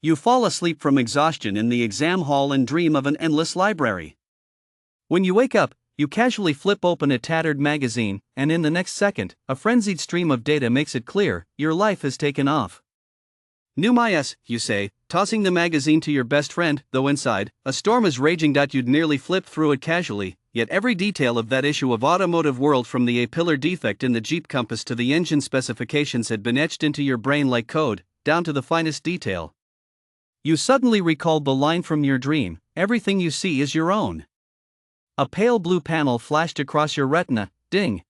You fall asleep from exhaustion in the exam hall and dream of an endless library. When you wake up, you casually flip open a tattered magazine, and in the next second, a frenzied stream of data makes it clear your life has taken off. Numayas, you say, tossing the magazine to your best friend, though inside, a storm is raging. You'd nearly flip through it casually, yet every detail of that issue of Automotive World, from the A-pillar defect in the Jeep Compass to the engine specifications, had been etched into your brain like code, down to the finest detail. You suddenly recalled the line from your dream, everything you see is your own. A pale blue panel flashed across your retina, ding.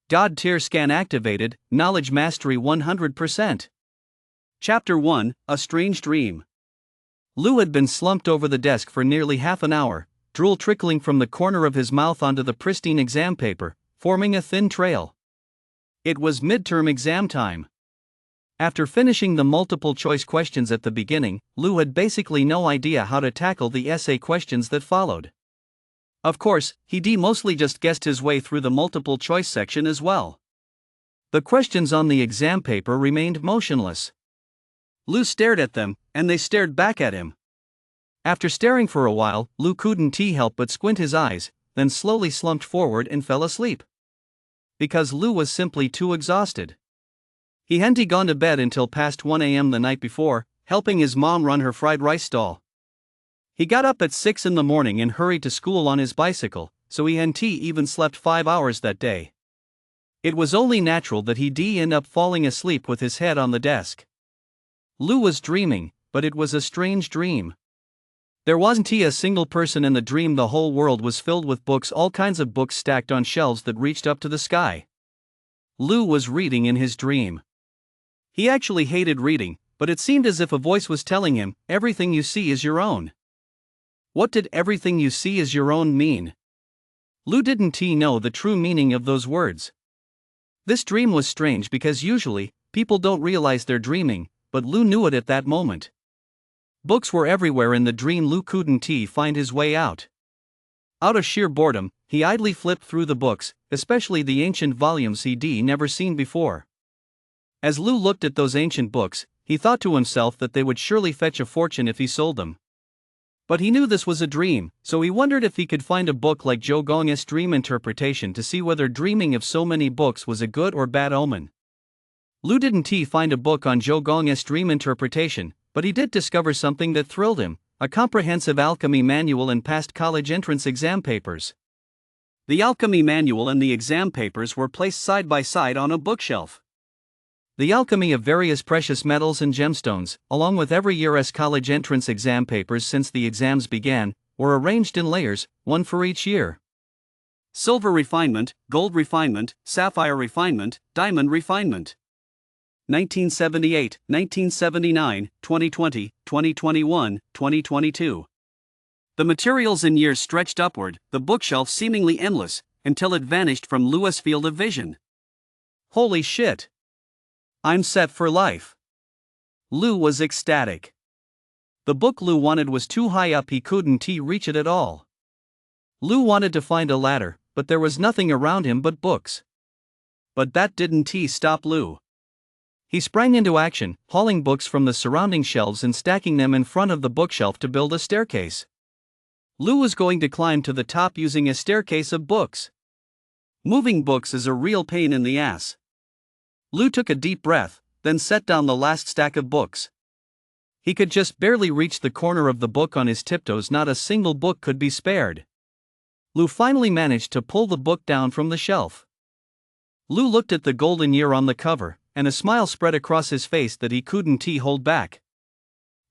God tier scan activated, knowledge mastery 100%. Chapter 1, A Strange Dream. Lou had been slumped over the desk for nearly half an hour, drool trickling from the corner of his mouth onto the pristine exam paper, forming a thin trail. It was midterm exam time. After finishing the multiple-choice questions at the beginning, Lou had basically no idea how to tackle the essay questions that followed. Of course, he mostly just guessed his way through the multiple-choice section as well. The questions on the exam paper remained motionless. Lou stared at them, and they stared back at him. After staring for a while, Lou couldn't help but squint his eyes, then slowly slumped forward and fell asleep. Because Lou was simply too exhausted. He hadn't gone to bed until past 1 a.m. the night before, helping his mom run her fried rice stall. He got up at 6 in the morning and hurried to school on his bicycle, so he hadn't even slept 5 hours that day. It was only natural that he'd end up falling asleep with his head on the desk. Lou was dreaming, but it was a strange dream. There wasn't a single person in the dream. The whole world was filled with books, all kinds of books stacked on shelves that reached up to the sky. Lou was reading in his dream. He actually hated reading, but it seemed as if a voice was telling him, everything you see is your own. What did everything you see is your own mean? Lou didn't know the true meaning of those words. This dream was strange because usually, people don't realize they're dreaming, but Lou knew it at that moment. Books were everywhere in the dream. Lou couldn't find his way out. Out of sheer boredom, he idly flipped through the books, especially the ancient volumes he'd never seen before. As Lou looked at those ancient books, he thought to himself that they would surely fetch a fortune if he sold them. But he knew this was a dream, so he wondered if he could find a book like Joe Gong's Dream Interpretation to see whether dreaming of so many books was a good or bad omen. Lou didn't find a book on Joe Gong's Dream Interpretation, but he did discover something that thrilled him, a comprehensive alchemy manual and past college entrance exam papers. The alchemy manual and the exam papers were placed side by side on a bookshelf. The alchemy of various precious metals and gemstones, along with every year's college entrance exam papers since the exams began, were arranged in layers, one for each year. Silver refinement, gold refinement, sapphire refinement, diamond refinement. 1978, 1979, 2020, 2021, 2022. The materials in years stretched upward, the bookshelf seemingly endless, until it vanished from Lou's field of vision. Holy shit! I'm set for life. Lou was ecstatic. The book Lou wanted was too high up, he couldn't reach it at all. Lou wanted to find a ladder, but there was nothing around him but books. But that didn't stop Lou. He sprang into action, hauling books from the surrounding shelves and stacking them in front of the bookshelf to build a staircase. Lou was going to climb to the top using a staircase of books. Moving books is a real pain in the ass. Lou took a deep breath, then set down the last stack of books. He could just barely reach the corner of the book on his tiptoes. Not a single book could be spared. Lou finally managed to pull the book down from the shelf. Lou looked at the golden year on the cover, and a smile spread across his face that he couldn't hold back.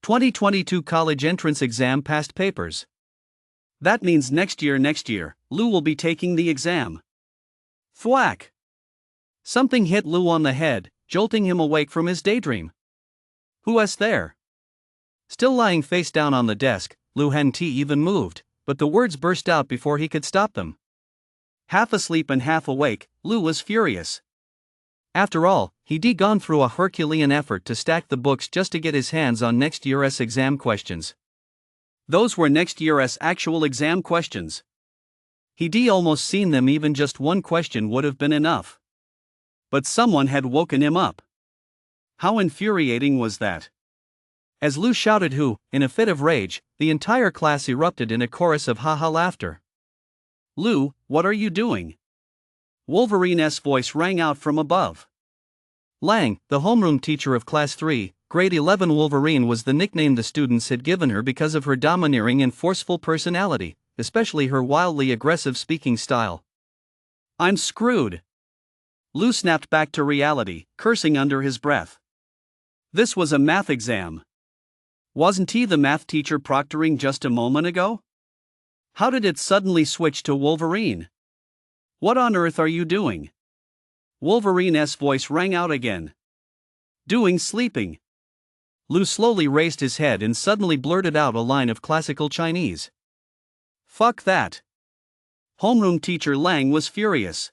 2022 College Entrance Exam Past Papers. That means next year, Lou will be taking the exam. Thwack! Something hit Lou on the head, jolting him awake from his daydream. Who's there? Still lying face down on the desk, Lou hadn't even moved, but the words burst out before he could stop them. Half asleep and half awake, Lou was furious. After all, he'd gone through a Herculean effort to stack the books just to get his hands on next year's exam questions. Those were next year's actual exam questions. He'd almost seen them. Even just one question would have been enough. But someone had woken him up. How infuriating was that? As Lou shouted "who," in a fit of rage, the entire class erupted in a chorus of ha-ha laughter. "Lou, what are you doing?" Wolverine's voice rang out from above. Lang, the homeroom teacher of Class 3, Grade 11 Wolverine was the nickname the students had given her because of her domineering and forceful personality, especially her wildly aggressive speaking style. "I'm screwed." Lou snapped back to reality, cursing under his breath. This was a math exam. Wasn't he the math teacher proctoring just a moment ago? How did it suddenly switch to Wolverine? "What on earth are you doing?" Wolverine's voice rang out again. "Doing sleeping." Lou slowly raised his head and suddenly blurted out a line of classical Chinese. "Fuck that." Homeroom teacher Lang was furious.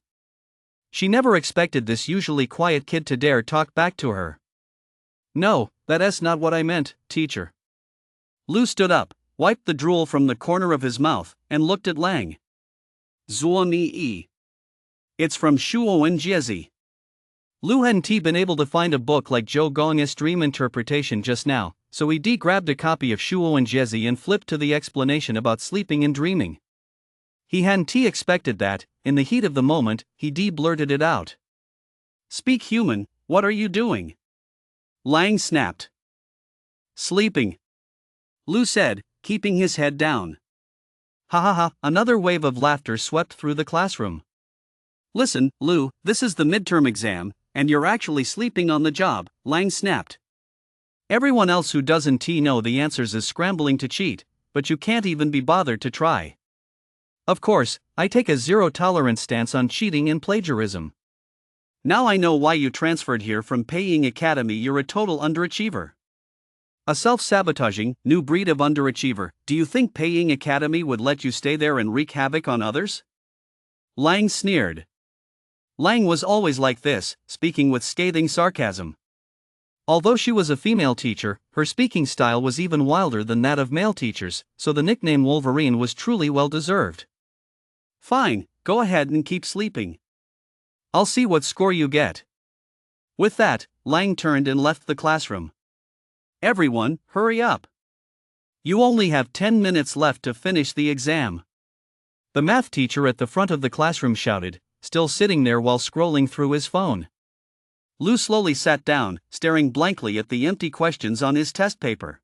She never expected this usually quiet kid to dare talk back to her. "No, that's not what I meant, teacher." Lou stood up, wiped the drool from the corner of his mouth, and looked at Lang. "Zuo ni. It's from Shuo and Jiezi." Lou hadn't been able to find a book like Zhou Gong's dream interpretation just now, so he grabbed a copy of Shuo and Jiezi and flipped to the explanation about sleeping and dreaming. He hadn't expected that, in the heat of the moment, he blurted it out. "Speak human, what are you doing?" Lang snapped. "Sleeping," Lou said, keeping his head down. Ha ha ha, another wave of laughter swept through the classroom. "Listen, Lou, this is the midterm exam, and you're actually sleeping on the job," Lang snapped. "Everyone else who doesn't know the answers is scrambling to cheat, but you can't even be bothered to try. Of course, I take a zero-tolerance stance on cheating and plagiarism. Now I know why you transferred here from Paying Academy. You're a total underachiever. A self-sabotaging, new breed of underachiever. Do you think Paying Academy would let you stay there and wreak havoc on others?" Lang sneered. Lang was always like this, speaking with scathing sarcasm. Although she was a female teacher, her speaking style was even wilder than that of male teachers, so the nickname Wolverine was truly well-deserved. "Fine, go ahead and keep sleeping. I'll see what score you get." With that, Lang turned and left the classroom. "Everyone, hurry up. You only have 10 minutes left to finish the exam." The math teacher at the front of the classroom shouted, still sitting there while scrolling through his phone. Lou slowly sat down, staring blankly at the empty questions on his test paper.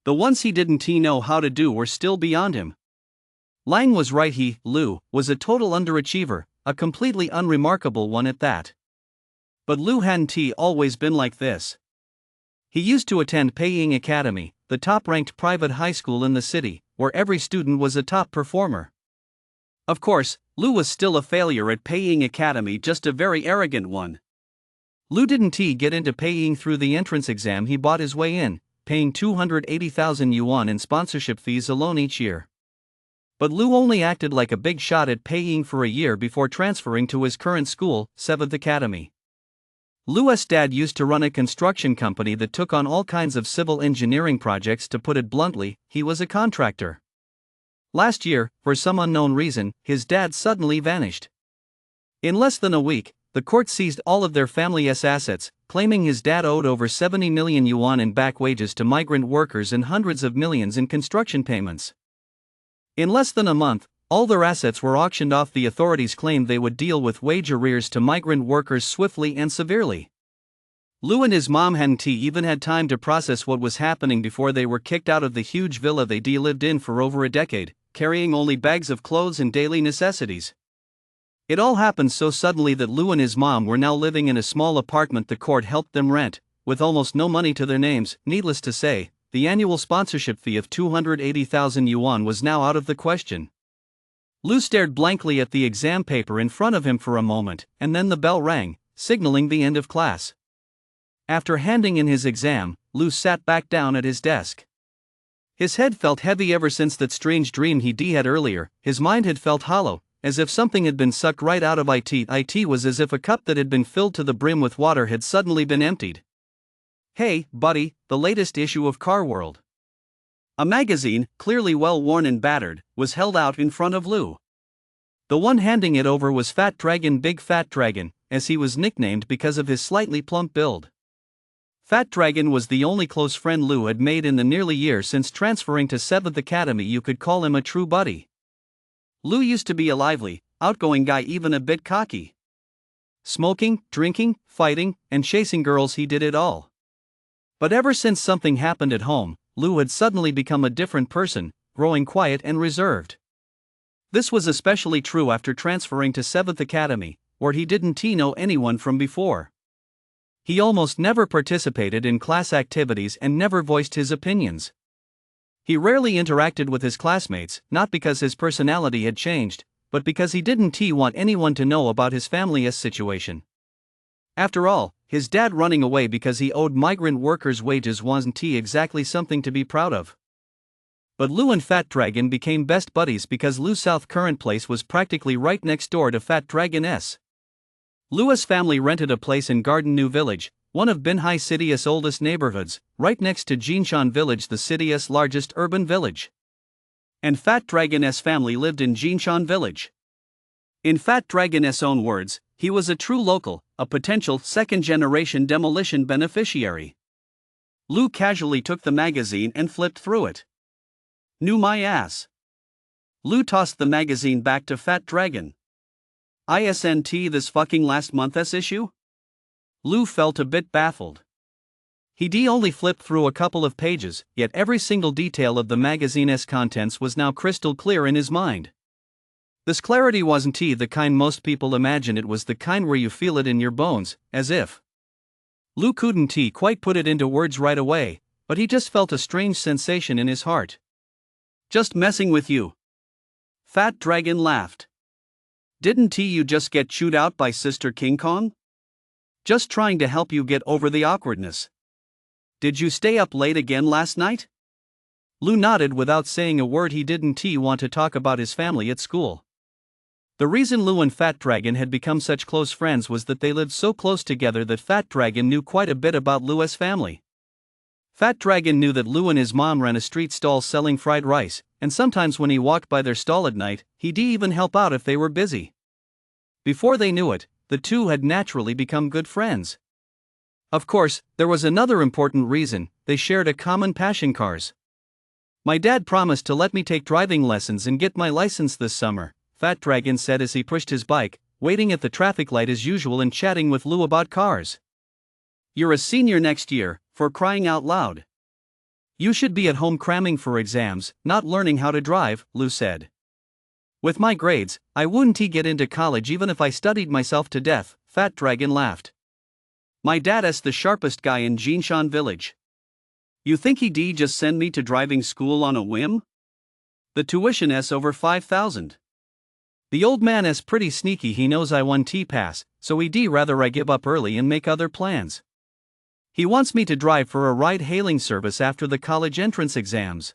The ones he didn't know how to do were still beyond him. Lang was right, Lou, was a total underachiever, a completely unremarkable one at that. But Lou hadn't always been like this. He used to attend Paying Academy, the top-ranked private high school in the city, where every student was a top performer. Of course, Lou was still a failure at Paying Academy, just a very arrogant one. Lou didn't get into Paying through the entrance exam. He bought his way in, paying 280,000 yuan in sponsorship fees alone each year. But Lou only acted like a big shot at Paying for a year before transferring to his current school, 7th Academy. Lou's dad used to run a construction company that took on all kinds of civil engineering projects. To put it bluntly, he was a contractor. Last year, for some unknown reason, his dad suddenly vanished. In less than a week, the court seized all of their family's assets, claiming his dad owed over 70 million yuan in back wages to migrant workers and hundreds of millions in construction payments. In less than a month, all their assets were auctioned off. The authorities claimed they would deal with wage arrears to migrant workers swiftly and severely. Lou and his mom hadn't even had time to process what was happening before they were kicked out of the huge villa they lived in for over a decade, carrying only bags of clothes and daily necessities. It all happened so suddenly that Lou and his mom were now living in a small apartment the court helped them rent, with almost no money to their names. Needless to say, the annual sponsorship fee of 280,000 yuan was now out of the question. Lou stared blankly at the exam paper in front of him for a moment, and then the bell rang, signaling the end of class. After handing in his exam, Lou sat back down at his desk. His head felt heavy. Ever since that strange dream he had earlier, his mind had felt hollow, as if something had been sucked right out of it. It was as if a cup that had been filled to the brim with water had suddenly been emptied. "Hey, buddy, the latest issue of Car World." A magazine, clearly well-worn and battered, was held out in front of Lou. The one handing it over was Fat Dragon, Big Fat Dragon, as he was nicknamed because of his slightly plump build. Fat Dragon was the only close friend Lou had made in the nearly year since transferring to 7th Academy. You could call him a true buddy. Lou used to be a lively, outgoing guy, even a bit cocky. Smoking, drinking, fighting, and chasing girls, he did it all. But ever since something happened at home, Lou had suddenly become a different person, growing quiet and reserved. This was especially true after transferring to 7th Academy, where he didn't know anyone from before. He almost never participated in class activities and never voiced his opinions. He rarely interacted with his classmates, not because his personality had changed, but because he didn't want anyone to know about his family's situation. After all, his dad running away because he owed migrant workers wages wasn't exactly something to be proud of. But Lou and Fat Dragon became best buddies because Lou's South Current place was practically right next door to Fat Dragon's. Lou's family rented a place in Garden New Village, one of Binhai City's oldest neighborhoods, right next to Jinshan Village, the city's largest urban village. And Fat Dragon's family lived in Jinshan Village. In Fat Dragon's own words, he was a true local, a potential second-generation demolition beneficiary. Lou casually took the magazine and flipped through it. Knew my ass. Lou tossed the magazine back to Fat Dragon. "Isn't this fucking last month's issue?" Lou felt a bit baffled. He'd only flipped through a couple of pages, yet every single detail of the magazine's contents was now crystal clear in his mind. This clarity wasn't the kind most people imagine. It was the kind where you feel it in your bones, as if. Lou couldn't quite put it into words right away, but he just felt a strange sensation in his heart. "Just messing with you." Fat Dragon laughed. "Didn't you just get chewed out by Sister King Kong? Just trying to help you get over the awkwardness. Did you stay up late again last night?" Lou nodded without saying a word. He didn't want to talk about his family at school. The reason Lou and Fat Dragon had become such close friends was that they lived so close together that Fat Dragon knew quite a bit about Lou's family. Fat Dragon knew that Lou and his mom ran a street stall selling fried rice, and sometimes when he walked by their stall at night, he'd even help out if they were busy. Before they knew it, the two had naturally become good friends. Of course, there was another important reason: they shared a common passion: cars. "My dad promised to let me take driving lessons and get my license this summer," Fat Dragon said as he pushed his bike, waiting at the traffic light as usual and chatting with Lou about cars. "You're a senior next year, for crying out loud. You should be at home cramming for exams, not learning how to drive," Lou said. "With my grades, I wouldn't get into college even if I studied myself to death," Fat Dragon laughed. "My dad's the sharpest guy in Jinshan Village. You think he'd just send me to driving school on a whim? The tuition's over 5,000. The old man's pretty sneaky. He knows I won T-Pass, so he'd rather I give up early and make other plans. He wants me to drive for a ride-hailing service after the college entrance exams.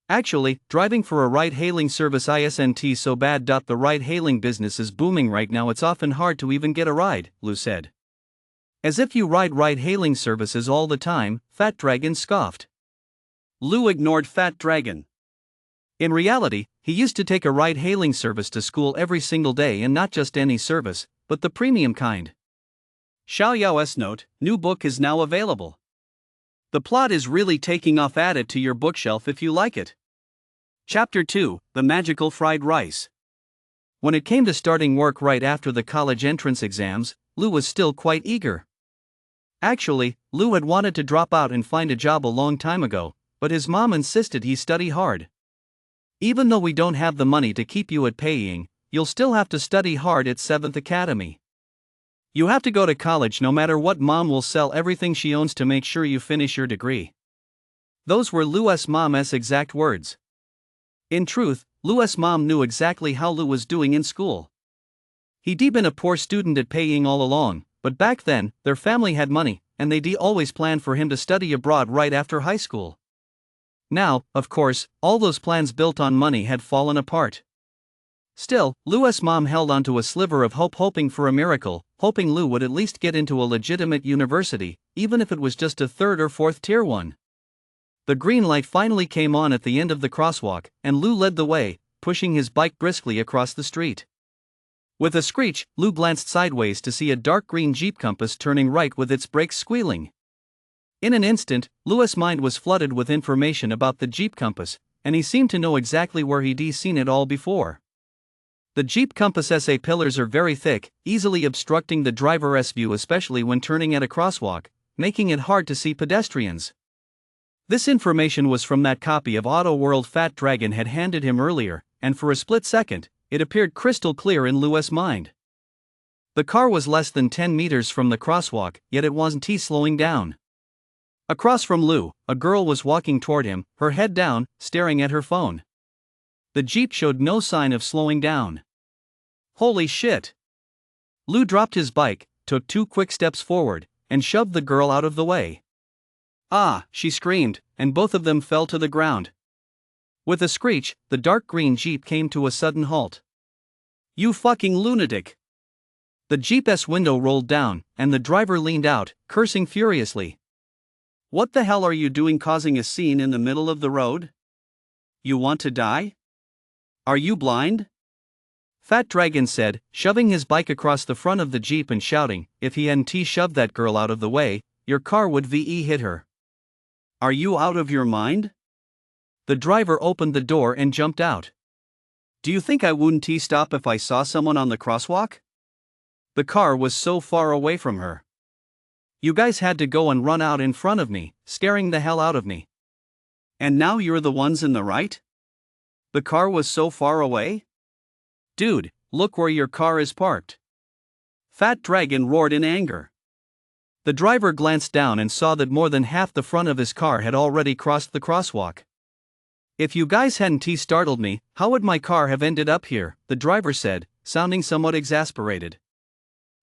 Actually, driving for a ride-hailing service isn't so bad. The ride-hailing business is booming right now. It's often hard to even get a ride," Lou said. "As if you ride ride-hailing services all the time," Fat Dragon scoffed. Lou ignored Fat Dragon. In reality, he used to take a ride-hailing service to school every single day, and not just any service, but the premium kind. Xiao Yao's note: new book is now available. The plot is really taking off. Add it to your bookshelf if you like it. Chapter 2: The Magical Fried Rice. When it came to starting work right after the college entrance exams, Lou was still quite eager. Actually, Lou had wanted to drop out and find a job a long time ago, but his mom insisted he study hard. "Even though we don't have the money to keep you at paying, you'll still have to study hard at 7th Academy. You have to go to college no matter what. Mom will sell everything she owns to make sure you finish your degree." Those were Lou's mom's exact words. In truth, Lou's mom knew exactly how Lou was doing in school. He'd been a poor student at paying all along, but back then, their family had money, and they'd always planned for him to study abroad right after high school. Now, of course, all those plans built on money had fallen apart. Still, Lou's mom held onto a sliver of hope, hoping for a miracle, hoping Lou would at least get into a legitimate university, even if it was just a 3rd or 4th tier one. The green light finally came on at the end of the crosswalk, and Lou led the way, pushing his bike briskly across the street. With a screech, Lou glanced sideways to see a dark green Jeep Compass turning right with its brakes squealing. In an instant, Louis' mind was flooded with information about the Jeep compass, and he seemed to know exactly where he'd seen it all before. The Jeep compass SA pillars are very thick, easily obstructing the driver's view, especially when turning at a crosswalk, making it hard to see pedestrians. This information was from that copy of Auto World Fat Dragon had handed him earlier, and for a split second, it appeared crystal clear in Louis' mind. The car was less than 10 meters from the crosswalk, yet it wasn't slowing down. Across from Lou, a girl was walking toward him, her head down, staring at her phone. The Jeep showed no sign of slowing down. Holy shit! Lou dropped his bike, took 2 quick steps forward, and shoved the girl out of the way. Ah, she screamed, and both of them fell to the ground. With a screech, the dark green Jeep came to a sudden halt. You fucking lunatic! The Jeep's window rolled down, and the driver leaned out, cursing furiously. What the hell are you doing causing a scene in the middle of the road? You want to die? Are you blind? Fat Dragon said, shoving his bike across the front of the Jeep and shouting, if he hadn't shoved that girl out of the way, your car would hit her. Are you out of your mind? The driver opened the door and jumped out. Do you think I wouldn't stop if I saw someone on the crosswalk? The car was so far away from her. You guys had to go and run out in front of me, scaring the hell out of me. And now you're the ones in the right? The car was so far away? Dude, look where your car is parked. Fat Dragon roared in anger. The driver glanced down and saw that more than half the front of his car had already crossed the crosswalk. If you guys hadn't startled me, how would my car have ended up here? The driver said, sounding somewhat exasperated.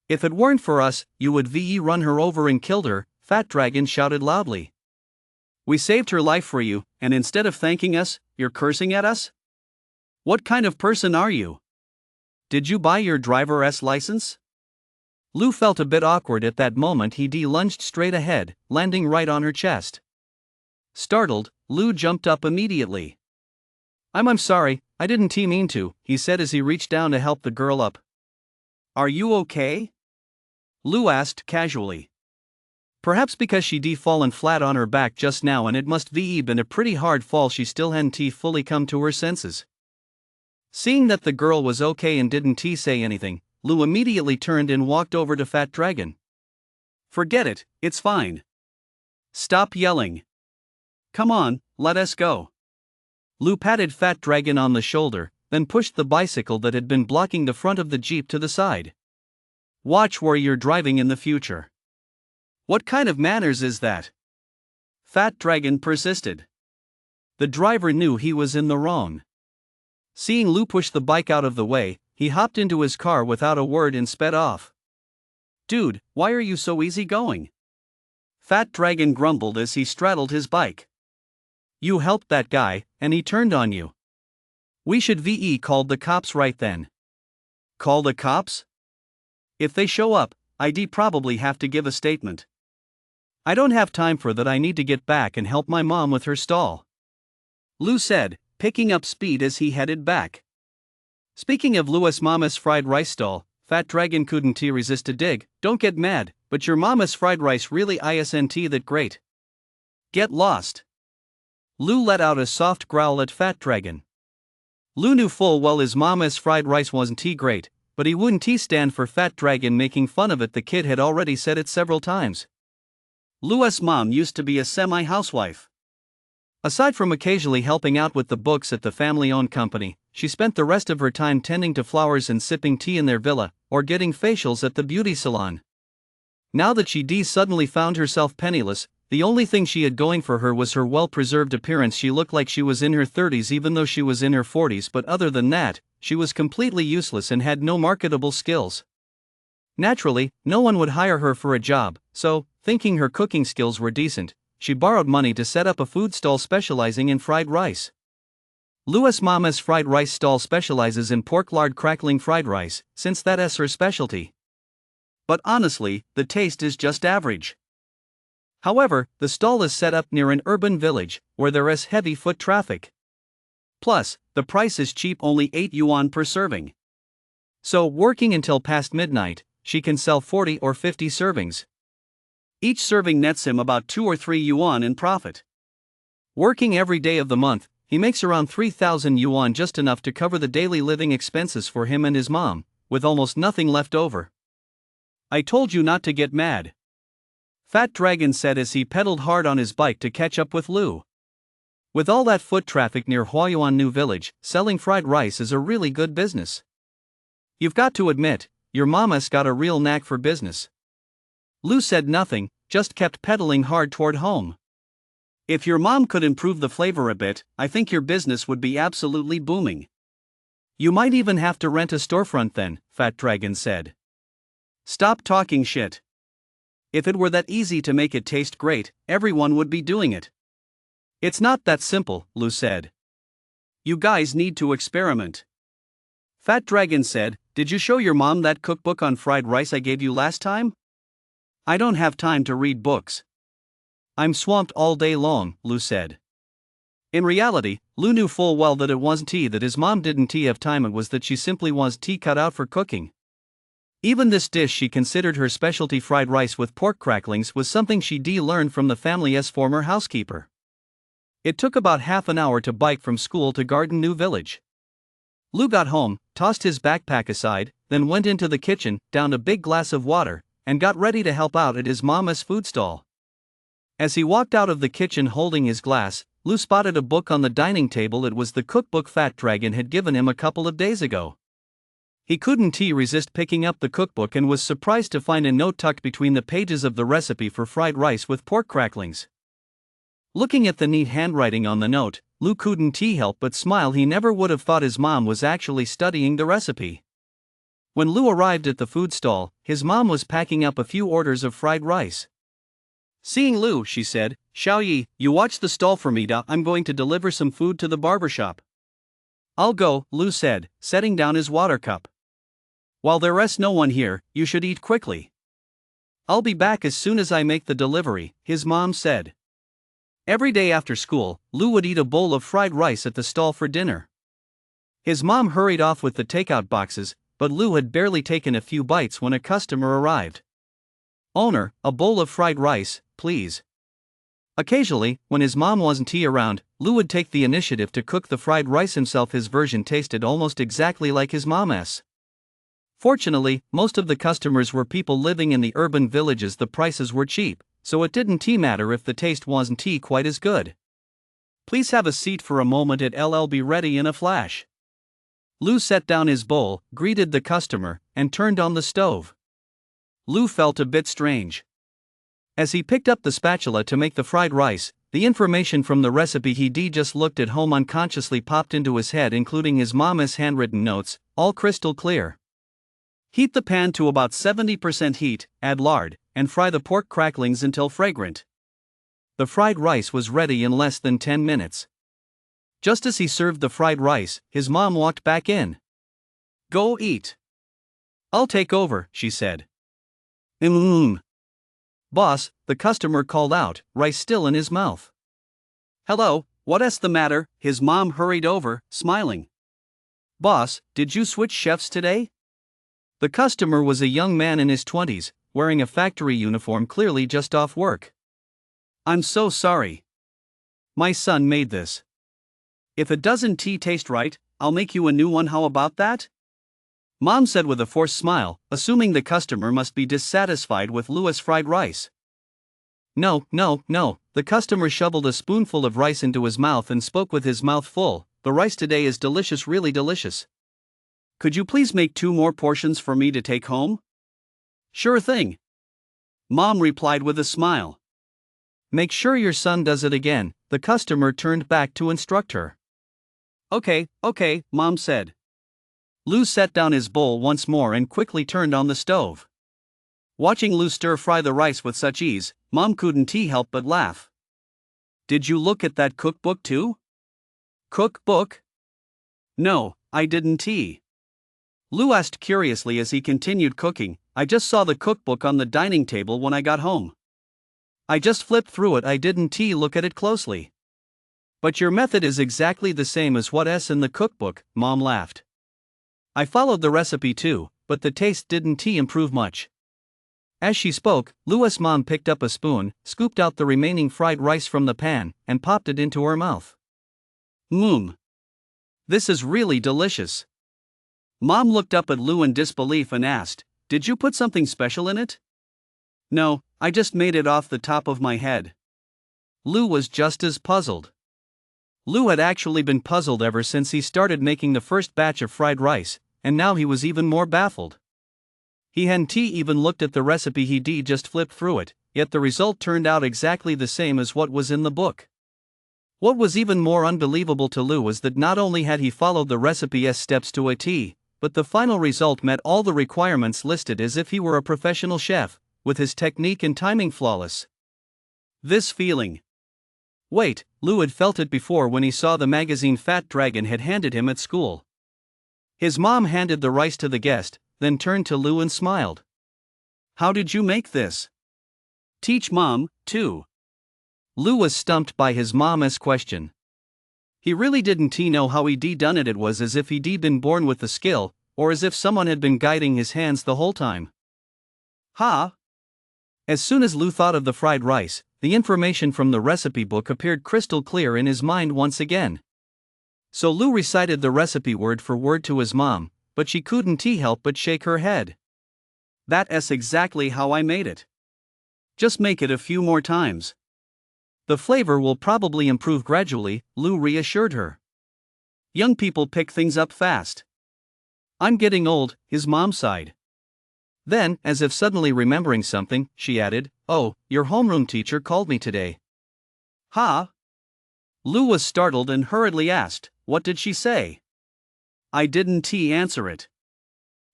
If it weren't for us, you would run her over and killed her, Fat Dragon shouted loudly. We saved her life for you, and instead of thanking us, you're cursing at us? What kind of person are you? Did you buy your driver's license? Lou felt a bit awkward at that moment. He lunged straight ahead, landing right on her chest. Startled, Lou jumped up immediately. I'm sorry, I didn't mean to, he said as he reached down to help the girl up. Are you okay? Lou asked casually. Perhaps because she'd fallen flat on her back just now and it must been a pretty hard fall, she still hadn't fully come to her senses. Seeing that the girl was okay and didn't say anything, Lou immediately turned and walked over to Fat Dragon. Forget it, it's fine. Stop yelling. Come on, let us go. Lou patted Fat Dragon on the shoulder, then pushed the bicycle that had been blocking the front of the Jeep to the side. Watch where you're driving in the future. What kind of manners is that? Fat Dragon persisted. The driver knew he was in the wrong. Seeing Lou push the bike out of the way, he hopped into his car without a word and sped off. Dude, why are you so easygoing? Fat Dragon grumbled as he straddled his bike. You helped that guy, and he turned on you. We should called the cops right then. Call the cops? If they show up, I'd probably have to give a statement. I don't have time for that, I need to get back and help my mom with her stall. Lou said, picking up speed as he headed back. Speaking of Louis' mama's fried rice stall, Fat Dragon couldn't resist a dig. Don't get mad, but your mama's fried rice really isn't that great. Get lost. Lou let out a soft growl at Fat Dragon. Lou knew full well his mama's fried rice wasn't great, but he wouldn't stand for Fat Dragon making fun of it. The kid had already said it several times. Louis' mom used to be a semi-housewife. Aside from occasionally helping out with the books at the family-owned company, she spent the rest of her time tending to flowers and sipping tea in their villa, or getting facials at the beauty salon. Now that she suddenly found herself penniless, the only thing she had going for her was her well-preserved appearance. She looked like she was in her 30s even though she was in her 40s, but other than that, she was completely useless and had no marketable skills. Naturally, no one would hire her for a job, so, thinking her cooking skills were decent, she borrowed money to set up a food stall specializing in fried rice. Louis' mama's fried rice stall specializes in pork lard crackling fried rice, since that's her specialty. But honestly, the taste is just average. However, the stall is set up near an urban village, where there is heavy foot traffic. Plus, the price is cheap, only 8 yuan per serving. So, working until past midnight, she can sell 40 or 50 servings. Each serving nets him about 2 or 3 yuan in profit. Working every day of the month, he makes around 3,000 yuan, just enough to cover the daily living expenses for him and his mom, with almost nothing left over. I told you not to get mad, Fat Dragon said as he pedaled hard on his bike to catch up with Lu. With all that foot traffic near Huayuan New Village, selling fried rice is a really good business. You've got to admit, your mama's got a real knack for business. Lu said nothing, just kept pedaling hard toward home. If your mom could improve the flavor a bit, I think your business would be absolutely booming. You might even have to rent a storefront then, Fat Dragon said. Stop talking shit. If it were that easy to make it taste great, everyone would be doing it. It's not that simple, Lu said. You guys need to experiment. Fat Dragon said, did you show your mom that cookbook on fried rice I gave you last time? I don't have time to read books. I'm swamped all day long, Lu said. In reality, Lu knew full well that it wasn't that his mom didn't have time, it was that she simply was cut out for cooking. Even this dish she considered her specialty, fried rice with pork cracklings, was something she learned from the family's former housekeeper. It took about half an hour to bike from school to Garden New Village. Lu got home, tossed his backpack aside, then went into the kitchen, downed a big glass of water, and got ready to help out at his mama's food stall. As he walked out of the kitchen holding his glass, Lu spotted a book on the dining table. It was the cookbook Fat Dragon had given him a couple of days ago. He couldn't resist picking up the cookbook and was surprised to find a note tucked between the pages of the recipe for fried rice with pork cracklings. Looking at the neat handwriting on the note, Lu couldn't help but smile. He never would have thought his mom was actually studying the recipe. When Lu arrived at the food stall, his mom was packing up a few orders of fried rice. Seeing Lu, she said, Xiaoyi, you watch the stall for me. I'm going to deliver some food to the barbershop. I'll go, Lu said, setting down his water cup. While there's no one here, you should eat quickly. I'll be back as soon as I make the delivery, his mom said. Every day after school, Lu would eat a bowl of fried rice at the stall for dinner. His mom hurried off with the takeout boxes, but Lu had barely taken a few bites when a customer arrived. Owner, a bowl of fried rice, please. Occasionally, when his mom wasn't around, Lu would take the initiative to cook the fried rice himself. His version tasted almost exactly like his mom's. Fortunately, most of the customers were people living in the urban villages. The prices were cheap, so it didn't matter if the taste wasn't quite as good. Please have a seat for a moment, I'll be ready in a flash. Lu set down his bowl, greeted the customer, and turned on the stove. Lu felt a bit strange. As he picked up the spatula to make the fried rice, the information from the recipe he'd just looked at home unconsciously popped into his head, including his mama's handwritten notes, all crystal clear. Heat the pan to about 70% heat, add lard, and fry the pork cracklings until fragrant. The fried rice was ready in less than 10 minutes. Just as he served the fried rice, his mom walked back in. Go eat. I'll take over, she said. Boss, the customer called out, rice still in his mouth. Hello, what's the matter? His mom hurried over, smiling. Boss, did you switch chefs today? The customer was a young man in his 20s, wearing a factory uniform, clearly just off work. I'm so sorry. My son made this. If it doesn't taste right, I'll make you a new one. How about that? Mom said with a forced smile, assuming the customer must be dissatisfied with Lu's fried rice. No, the customer shoveled a spoonful of rice into his mouth and spoke with his mouth full. The rice today is delicious, really delicious. Could you please make 2 more portions for me to take home? Sure thing. Mom replied with a smile. Make sure your son does it again, the customer turned back to instruct her. Okay, Mom said. Lu set down his bowl once more and quickly turned on the stove. Watching Lu stir-fry the rice with such ease, Mom couldn't help but laugh. Did you look at that cookbook too? Cookbook? No, I didn't. Lu asked curiously as he continued cooking. I just saw the cookbook on the dining table when I got home. I just flipped through it, I didn't look at it closely. But your method is exactly the same as what's in the cookbook, Mom laughed. I followed the recipe too, but the taste didn't improve much. As she spoke, Lou's mom picked up a spoon, scooped out the remaining fried rice from the pan, and popped it into her mouth. Mmm. This is really delicious. Mom looked up at Lou in disbelief and asked, "Did you put something special in it?" "No, I just made it off the top of my head." Lou was just as puzzled. Lou had actually been puzzled ever since he started making the first batch of fried rice, and now he was even more baffled. He hadn't even looked at the recipe, he'd just flipped through it, yet the result turned out exactly the same as what was in the book. What was even more unbelievable to Lou was that not only had he followed the recipe's steps to a T, but the final result met all the requirements listed as if he were a professional chef, with his technique and timing flawless. This feeling. Wait, Lou had felt it before when he saw the magazine Fat Dragon had handed him at school. His mom handed the rice to the guest, then turned to Lou and smiled. "How did you make this?" "Teach Mom, too." Lou was stumped by his mom's question. He really didn't know how he'd done it. It was as if he'd been born with the skill, or as if someone had been guiding his hands the whole time. Ha! As soon as Lou thought of the fried rice, the information from the recipe book appeared crystal clear in his mind once again. So Lou recited the recipe word for word to his mom, but she couldn't help but shake her head. "That's exactly how I made it. Just make it a few more times. The flavor will probably improve gradually," Lou reassured her. "Young people pick things up fast." "I'm getting old," his mom sighed. Then, as if suddenly remembering something, she added, "Oh, your homeroom teacher called me today." "Ha?" Lou was startled and hurriedly asked, "What did she say?" "I didn't answer it.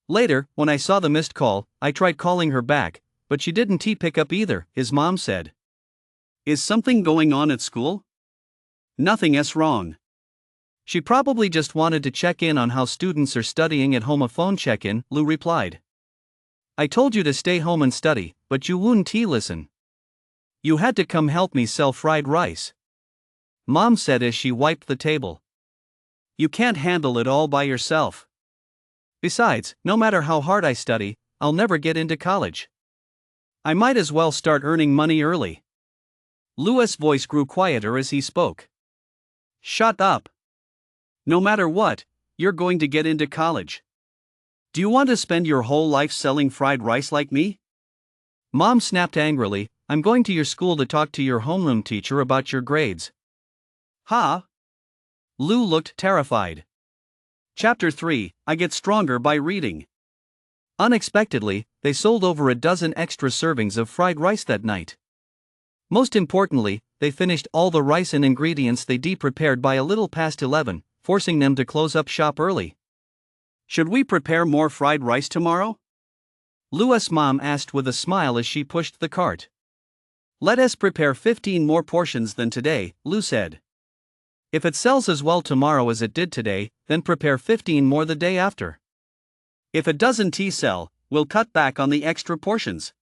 Later, when I saw the missed call, I tried calling her back, but she didn't pick up either," his mom said. "Is something going on at school?" "Nothing's wrong. She probably just wanted to check in on how students are studying at home." "A phone check-in," Lou replied. "I told you to stay home and study, but you wouldn't listen. You had to come help me sell fried rice," Mom said as she wiped the table. "You can't handle it all by yourself. Besides, no matter how hard I study, I'll never get into college. I might as well start earning money early." Lou's voice grew quieter as he spoke. "Shut up. No matter what, you're going to get into college. Do you want to spend your whole life selling fried rice like me?" Mom snapped angrily, "I'm going to your school to talk to your homeroom teacher about your grades." "Ha?" Lou looked terrified. Chapter 3, I Get Stronger by Reading. Unexpectedly, they sold over a dozen extra servings of fried rice that night. Most importantly, they finished all the rice and ingredients they'd prepared by a little past 11, forcing them to close up shop early. "Should we prepare more fried rice tomorrow?" Lou's mom asked with a smile as she pushed the cart. "Let us prepare 15 more portions than today," Lou said. "If it sells as well tomorrow as it did today, then prepare 15 more the day after. If it doesn't sell, we'll cut back on the extra portions.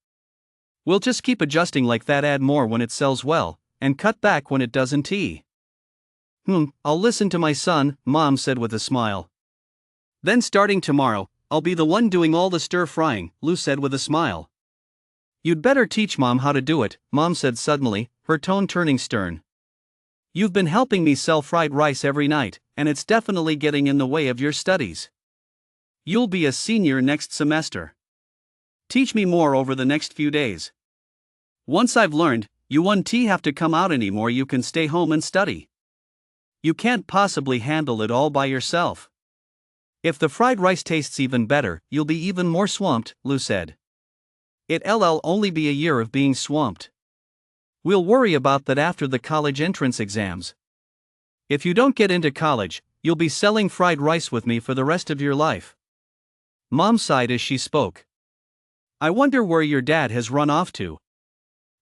We'll just keep adjusting like that, add more when it sells well, and cut back when it doesn't." I'll listen to my son," Mom said with a smile. "Then starting tomorrow, I'll be the one doing all the stir-frying," Lou said with a smile. "You'd better teach Mom how to do it," Mom said suddenly, her tone turning stern. "You've been helping me sell fried rice every night, and it's definitely getting in the way of your studies. You'll be a senior next semester. Teach me more over the next few days. Once I've learned, you won't have to come out anymore, you can stay home and study. You can't possibly handle it all by yourself. If the fried rice tastes even better, you'll be even more swamped," Lou said. "It'll only be a year of being swamped. We'll worry about that after the college entrance exams. If you don't get into college, you'll be selling fried rice with me for the rest of your life." Mom sighed as she spoke. "I wonder where your dad has run off to.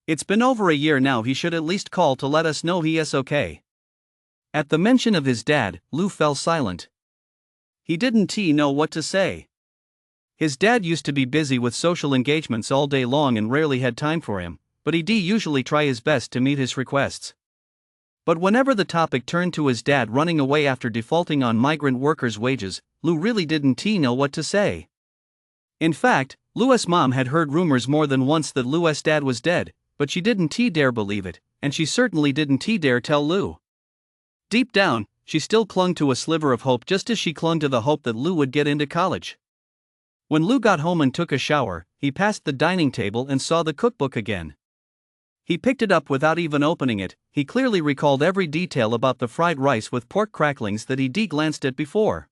It's been over a year now, he should at least call to let us know he is okay." At the mention of his dad, Lou fell silent. He didn't know what to say. His dad used to be busy with social engagements all day long and rarely had time for him, but he'd usually try his best to meet his requests. But whenever the topic turned to his dad running away after defaulting on migrant workers' wages, Lou really didn't know what to say. In fact, Lou's mom had heard rumors more than once that Lou's dad was dead, but she didn't dare believe it, and she certainly didn't dare tell Lou. Deep down, she still clung to a sliver of hope, just as she clung to the hope that Lou would get into college. When Lou got home and took a shower, he passed the dining table and saw the cookbook again. He picked it up without even opening it. He clearly recalled every detail about the fried rice with pork cracklings that he glanced at before.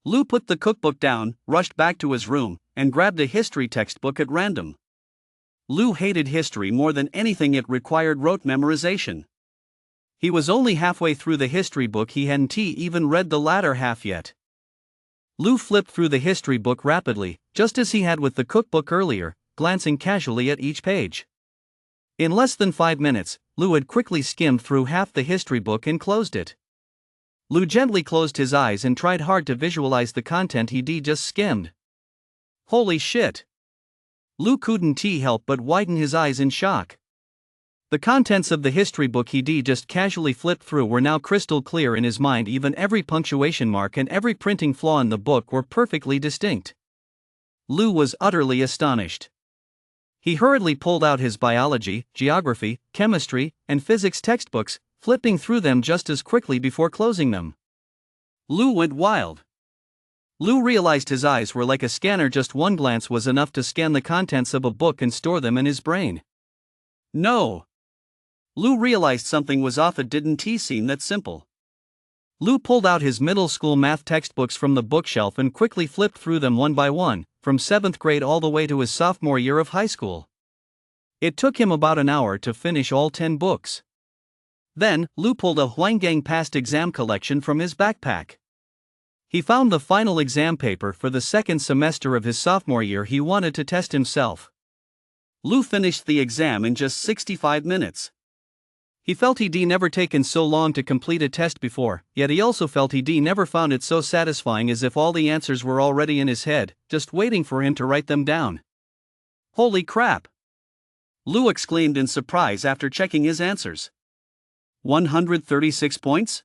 Lou put the cookbook down, rushed back to his room, and grabbed a history textbook at random. Lou hated history more than anything. It required rote memorization. He was only halfway through the history book. He hadn't even read the latter half yet. Lou flipped through the history book rapidly, just as he had with the cookbook earlier, glancing casually at each page. In less than 5 minutes, Lou had quickly skimmed through half the history book and closed it. Lou gently closed his eyes and tried hard to visualize the content he'd just skimmed. Holy shit! Lou couldn't help but widen his eyes in shock. The contents of the history book he'd just casually flipped through were now crystal clear in his mind. Even every punctuation mark and every printing flaw in the book were perfectly distinct. Lou was utterly astonished. He hurriedly pulled out his biology, geography, chemistry, and physics textbooks, flipping through them just as quickly before closing them. Lou went wild. Lou realized his eyes were like a scanner. Just one glance was enough to scan the contents of a book and store them in his brain. No! Lou realized something was off. It didn't seem that simple. Lou pulled out his middle school math textbooks from the bookshelf and quickly flipped through them one by one, from 7th grade all the way to his sophomore year of high school. It took him about an hour to finish all 10 books. Then, Lou pulled a Huanggang past exam collection from his backpack. He found the final exam paper for the second semester of his sophomore year. He wanted to test himself. Lou finished the exam in just 65 minutes. He felt he'd never taken so long to complete a test before, yet he also felt he'd never found it so satisfying, as if all the answers were already in his head, just waiting for him to write them down. Holy crap! Lou exclaimed in surprise after checking his answers. 136 points?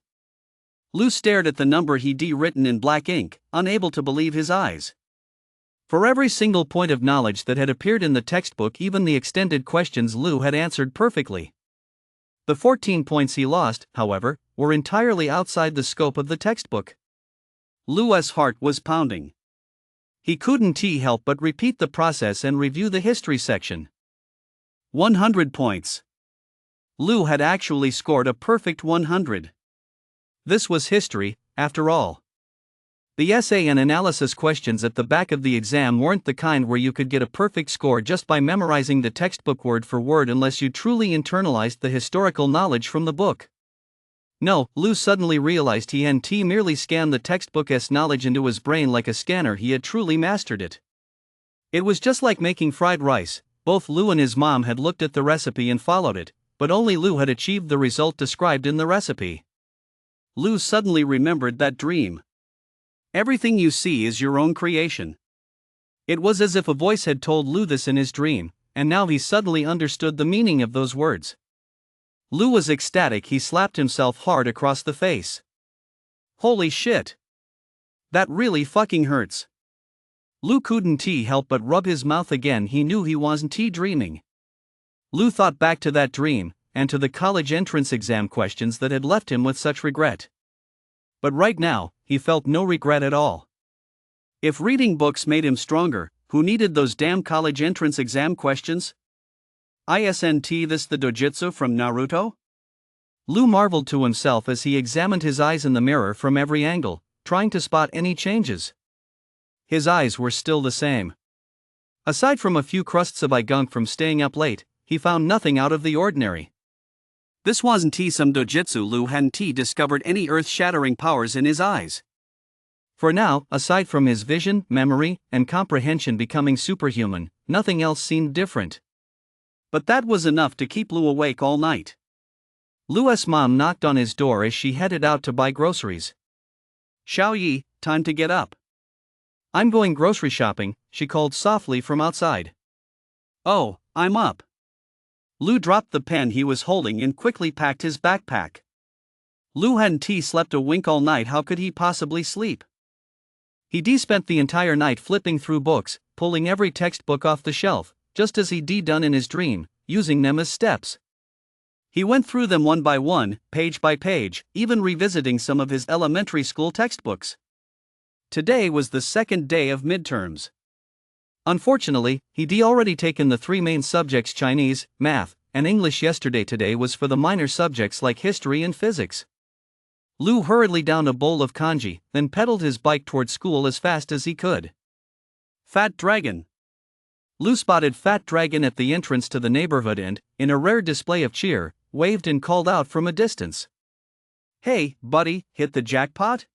Lou stared at the number he'd written in black ink, unable to believe his eyes. For every single point of knowledge that had appeared in the textbook, even the extended questions, Lou had answered perfectly. The 14 points he lost, however, were entirely outside the scope of the textbook. Lou's heart was pounding. He couldn't help but repeat the process and review the history section. 100 points. Lou had actually scored a perfect 100. This was history, after all. The essay and analysis questions at the back of the exam weren't the kind where you could get a perfect score just by memorizing the textbook word for word, unless you truly internalized the historical knowledge from the book. No, Lou suddenly realized he hadn't merely scanned the textbook's knowledge into his brain like a scanner. He had truly mastered it. It was just like making fried rice. Both Lou and his mom had looked at the recipe and followed it, but only Lou had achieved the result described in the recipe. Lou suddenly remembered that dream. Everything you see is your own creation. It was as if a voice had told Lou this in his dream, and now he suddenly understood the meaning of those words. Lou was ecstatic. He slapped himself hard across the face. Holy shit! That really fucking hurts. Lou couldn't help but rub his mouth again. He knew he wasn't dreaming. Lou thought back to that dream, and to the college entrance exam questions that had left him with such regret. But right now, he felt no regret at all. If reading books made him stronger, who needed those damn college entrance exam questions? Isn't this the dojutsu from Naruto? Lou marveled to himself as he examined his eyes in the mirror from every angle, trying to spot any changes. His eyes were still the same. Aside from a few crusts of eye gunk from staying up late, he found nothing out of the ordinary. This wasn't some dojutsu. Lou hadn't discovered any earth-shattering powers in his eyes. For now, aside from his vision, memory, and comprehension becoming superhuman, nothing else seemed different. But that was enough to keep Lou awake all night. Lou's mom knocked on his door as she headed out to buy groceries. "Xiao-Yi, time to get up." "I'm going grocery shopping," she called softly from outside. "Oh, I'm up." Lou dropped the pen he was holding and quickly packed his backpack. Lou hadn't slept a wink all night. How could he possibly sleep? He spent the entire night flipping through books, pulling every textbook off the shelf, just as he'd done in his dream, using them as steps. He went through them one by one, page by page, even revisiting some of his elementary school textbooks. Today was the second day of midterms. Unfortunately, he'd already taken the three main subjects Chinese, math, and English yesterday. Today was for the minor subjects like history and physics. Lu hurriedly downed a bowl of kanji, then pedaled his bike toward school as fast as he could. Fat Dragon. Lu spotted Fat Dragon at the entrance to the neighborhood and, in a rare display of cheer, waved and called out from a distance. "Hey, buddy, hit the jackpot?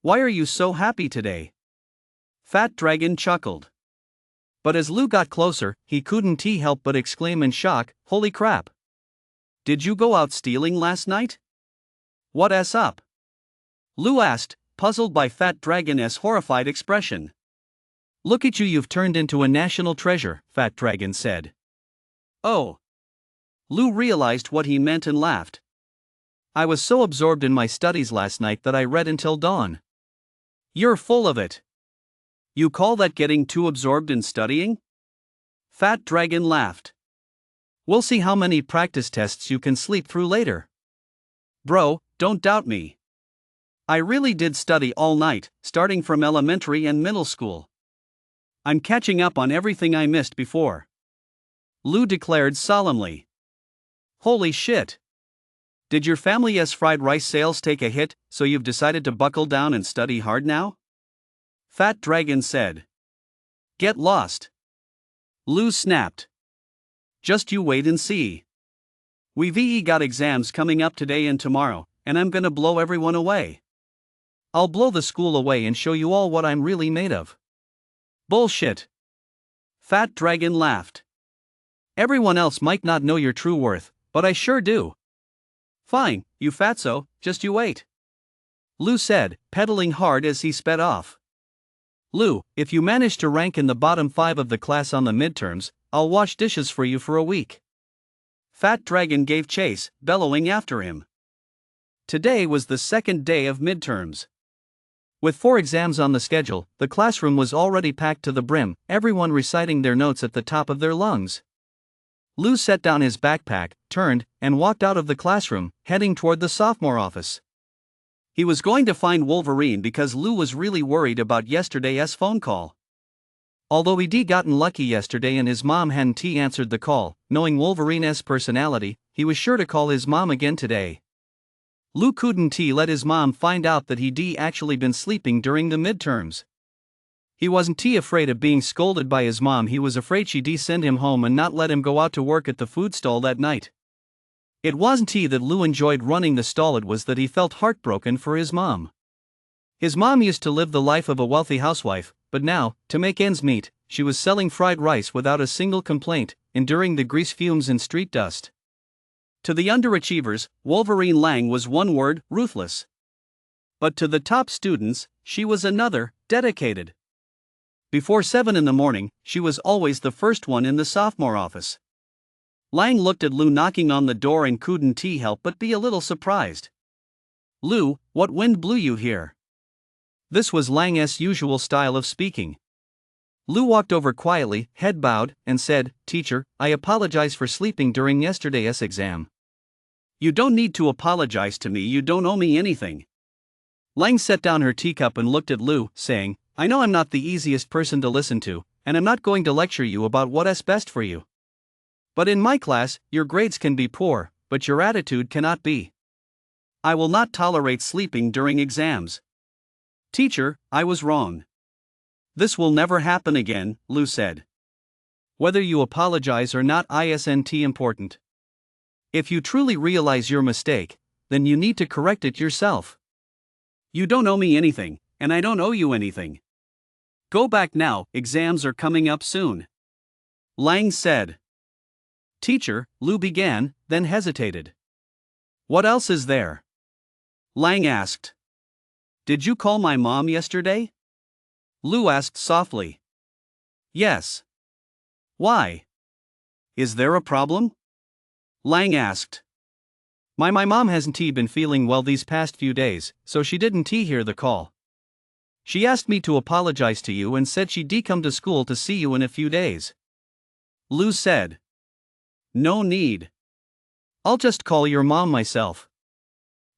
Why are you so happy today?" Fat Dragon chuckled. But as Lu got closer, he couldn't help but exclaim in shock, "Holy crap! Did you go out stealing last night? What's up?" Lu asked, puzzled by Fat Dragon's horrified expression. "Look at you, you've turned into a national treasure," Fat Dragon said. "Oh." Lu realized what he meant and laughed. "I was so absorbed in my studies last night that I read until dawn." "You're full of it. You call that getting too absorbed in studying?" Fat Dragon laughed. "We'll see how many practice tests you can sleep through later. Bro, don't doubt me. I really did study all night, starting from elementary and middle school. I'm catching up on everything I missed before," Lu declared solemnly. "Holy shit! Did your family's fried rice sales take a hit, so you've decided to buckle down and study hard now?" Fat Dragon said. "Get lost," Lu snapped. "Just you wait and see. We've got exams coming up today and tomorrow, and I'm gonna blow everyone away. I'll blow the school away and show you all what I'm really made of." "Bullshit." Fat Dragon laughed. "Everyone else might not know your true worth, but I sure do." "Fine, you fatso, just you wait," Lu said, pedaling hard as he sped off. "Lu, if you manage to rank in the bottom 5 of the class on the midterms, I'll wash dishes for you for a week." Fat Dragon gave chase, bellowing after him. Today was the second day of midterms. With 4 exams on the schedule, the classroom was already packed to the brim, everyone reciting their notes at the top of their lungs. Lu set down his backpack, turned, and walked out of the classroom, heading toward the sophomore office. He was going to find Wolverine because Lu was really worried about yesterday's phone call. Although he'd gotten lucky yesterday and his mom hadn't answered the call, knowing Wolverine's personality, he was sure to call his mom again today. Lu couldn't let his mom find out that he'd actually been sleeping during the midterms. He wasn't afraid of being scolded by his mom, he was afraid she'd send him home and not let him go out to work at the food stall that night. It wasn't that Lu enjoyed running the stall, it was that he felt heartbroken for his mom. His mom used to live the life of a wealthy housewife, but now, to make ends meet, she was selling fried rice without a single complaint, enduring the grease fumes and street dust. To the underachievers, Wolverine Lang was one word: ruthless. But to the top students, she was another: dedicated. Before 7 in the morning, she was always the first one in the sophomore office. Lang looked at Lu knocking on the door and couldn't help but be a little surprised. "Lu, what wind blew you here?" This was Lang's usual style of speaking. Lu walked over quietly, head bowed, and said, "Teacher, I apologize for sleeping during yesterday's exam." "You don't need to apologize to me, you don't owe me anything." Lang set down her teacup and looked at Lu, saying, "I know I'm not the easiest person to listen to, and I'm not going to lecture you about what's best for you. But in my class, your grades can be poor, but your attitude cannot be. I will not tolerate sleeping during exams." "Teacher, I was wrong. This will never happen again," Lu said. "Whether you apologize or not isn't important. If you truly realize your mistake, then you need to correct it yourself. You don't owe me anything, and I don't owe you anything. Go back now, exams are coming up soon," Lang said. "Teacher," Lu began, then hesitated. "What else is there?" Lang asked. "Did you call my mom yesterday?" Lu asked softly. "Yes." "Why? Is there a problem?" Lang asked. My mom hasn't been feeling well these past few days, so she didn't hear the call." She asked me to apologize to you and said she'd come to school to see you in a few days. Lu said. No need. I'll just call your mom myself.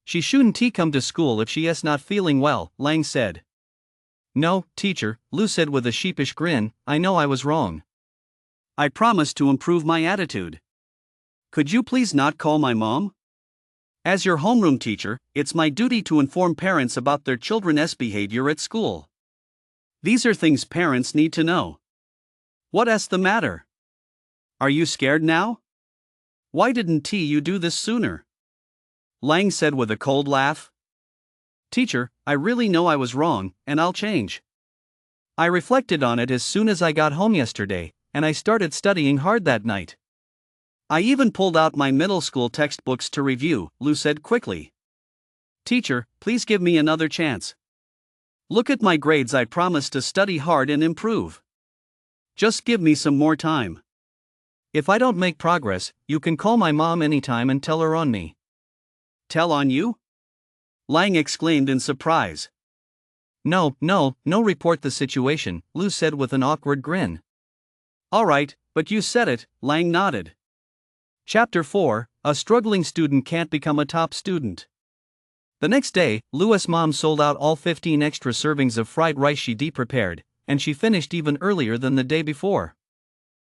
She shouldn't come to school if she is not feeling well, Lang said. No, teacher, Lu said with a sheepish grin, I know I was wrong. I promised to improve my attitude. Could you please not call my mom? As your homeroom teacher, it's my duty to inform parents about their children's behavior at school. These are things parents need to know. What's the matter? Are you scared now? Why didn't you do this sooner? Lang said with a cold laugh. Teacher, I really know I was wrong, and I'll change. I reflected on it as soon as I got home yesterday, and I started studying hard that night. I even pulled out my middle school textbooks to review, Lu said quickly. Teacher, please give me another chance. Look at my grades, I promise to study hard and improve. Just give me some more time. If I don't make progress, you can call my mom anytime and tell her on me. Tell on you? Lang exclaimed in surprise. No, report the situation, Lu said with an awkward grin. All right, but you said it, Lang nodded. Chapter 4, A Struggling Student Can't Become a Top Student. The next day, Lu's mom sold out all 15 extra servings of fried rice she'd prepared, and she finished even earlier than the day before.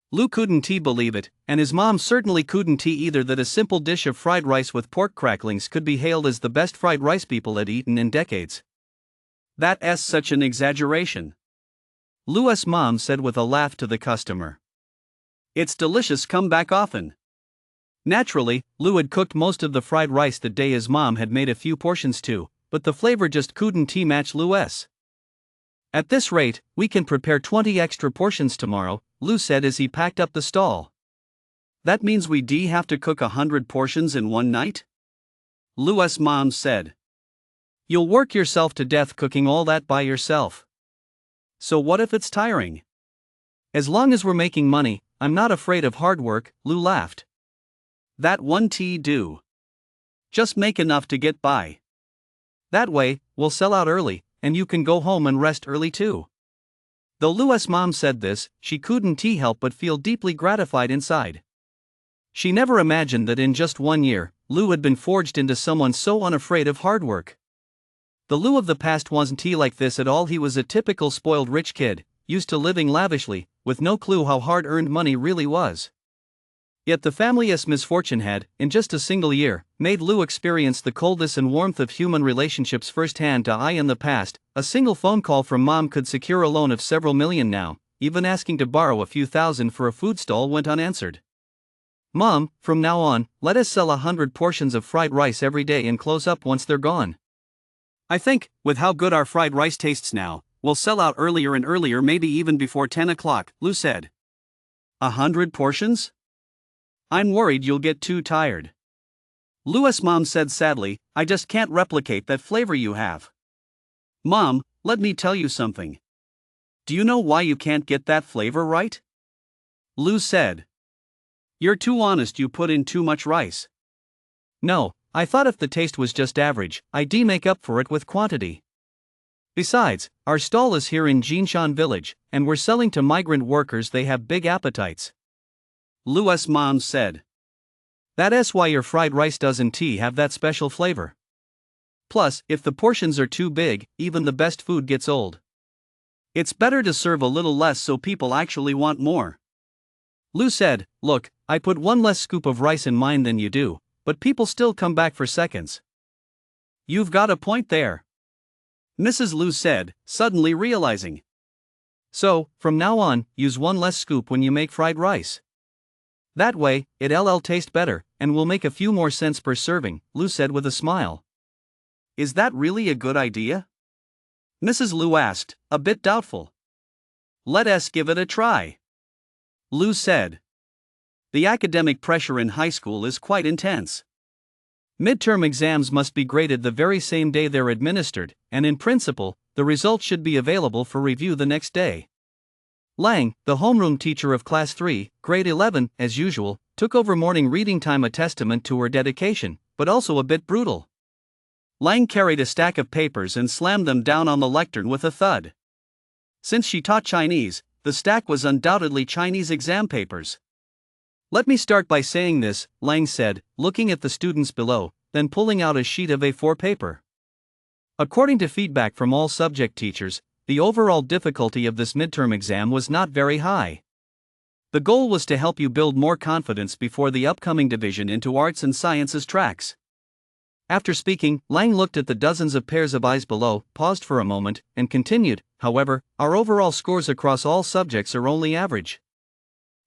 Lu couldn't believe it, and his mom certainly couldn't either, that a simple dish of fried rice with pork cracklings could be hailed as the best fried rice people had eaten in decades. That's such an exaggeration. Lu's mom said with a laugh to the customer. It's delicious, come back often. Naturally, Lu had cooked most of the fried rice that day. His mom had made a few portions too, but the flavor just couldn't match Lu's. At this rate, we can prepare 20 extra portions tomorrow, Lu said as he packed up the stall. That means we have to cook 100 portions in one night? Lu's mom said. You'll work yourself to death cooking all that by yourself. So what if it's tiring? As long as we're making money, I'm not afraid of hard work, Lu laughed. That one do. Just make enough to get by. That way, we'll sell out early, and you can go home and rest early too. Though Lu's mom said this, she couldn't help but feel deeply gratified inside. She never imagined that in just 1 year, Lu had been forged into someone so unafraid of hard work. The Lu of the past wasn't like this at all. He was a typical spoiled rich kid, used to living lavishly, with no clue how hard-earned money really was. Yet the family's misfortune had, in just a single year, made Lu experience the coldness and warmth of human relationships firsthand. In the past, a single phone call from mom could secure a loan of several million. Now, even asking to borrow a few thousand for a food stall went unanswered. Mom, from now on, let us sell 100 portions of fried rice every day and close up once they're gone. I think, with how good our fried rice tastes now, we'll sell out earlier and earlier, maybe even before 10 o'clock, Lu said. 100 portions? I'm worried you'll get too tired. Lu's mom said sadly, I just can't replicate that flavor you have. Mom, let me tell you something. Do you know why you can't get that flavor right? Lu said. You're too honest, you put in too much rice. No, I thought if the taste was just average, I'd make up for it with quantity. Besides, our stall is here in Jinshan village, and we're selling to migrant workers. They have big appetites. Lu's mom said. That's why your fried rice doesn't have that special flavor. Plus, if the portions are too big, even the best food gets old. It's better to serve a little less so people actually want more. Lu said, look, I put one less scoop of rice in mine than you do, but people still come back for seconds. You've got a point there. Mrs. Lu said, suddenly realizing. So, from now on, use one less scoop when you make fried rice. That way, it'll taste better, and we'll make a few more cents per serving, Lu said with a smile. Is that really a good idea? Mrs. Lu asked, a bit doubtful. Let us give it a try. Lu said. The academic pressure in high school is quite intense. Midterm exams must be graded the very same day they're administered, and in principle, the results should be available for review the next day. Lang, the homeroom teacher of Class 3, Grade 11, as usual, took over morning reading time, a testament to her dedication, but also a bit brutal. Lang carried a stack of papers and slammed them down on the lectern with a thud. Since she taught Chinese, the stack was undoubtedly Chinese exam papers. "Let me start by saying this," Lang said, looking at the students below, then pulling out a sheet of A4 paper. According to feedback from all subject teachers, the overall difficulty of this midterm exam was not very high. The goal was to help you build more confidence before the upcoming division into arts and sciences tracks. After speaking, Lang looked at the dozens of pairs of eyes below, paused for a moment, and continued, "However, our overall scores across all subjects are only average.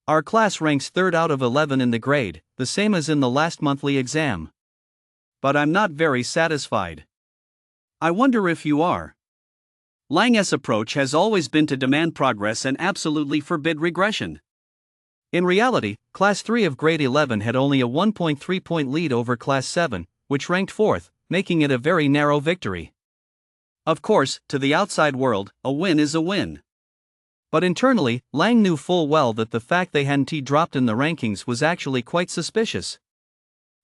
Our class ranks 3rd out of 11 in the grade, the same as in the last monthly exam. But I'm not very satisfied. I wonder if you are." Lang's approach has always been to demand progress and absolutely forbid regression. In reality, Class 3 of grade 11 had only a 1.3-point lead over Class 7, which ranked 4th, making it a very narrow victory. Of course, to the outside world, a win is a win. But internally, Lang knew full well that the fact they hadn't dropped in the rankings was actually quite suspicious.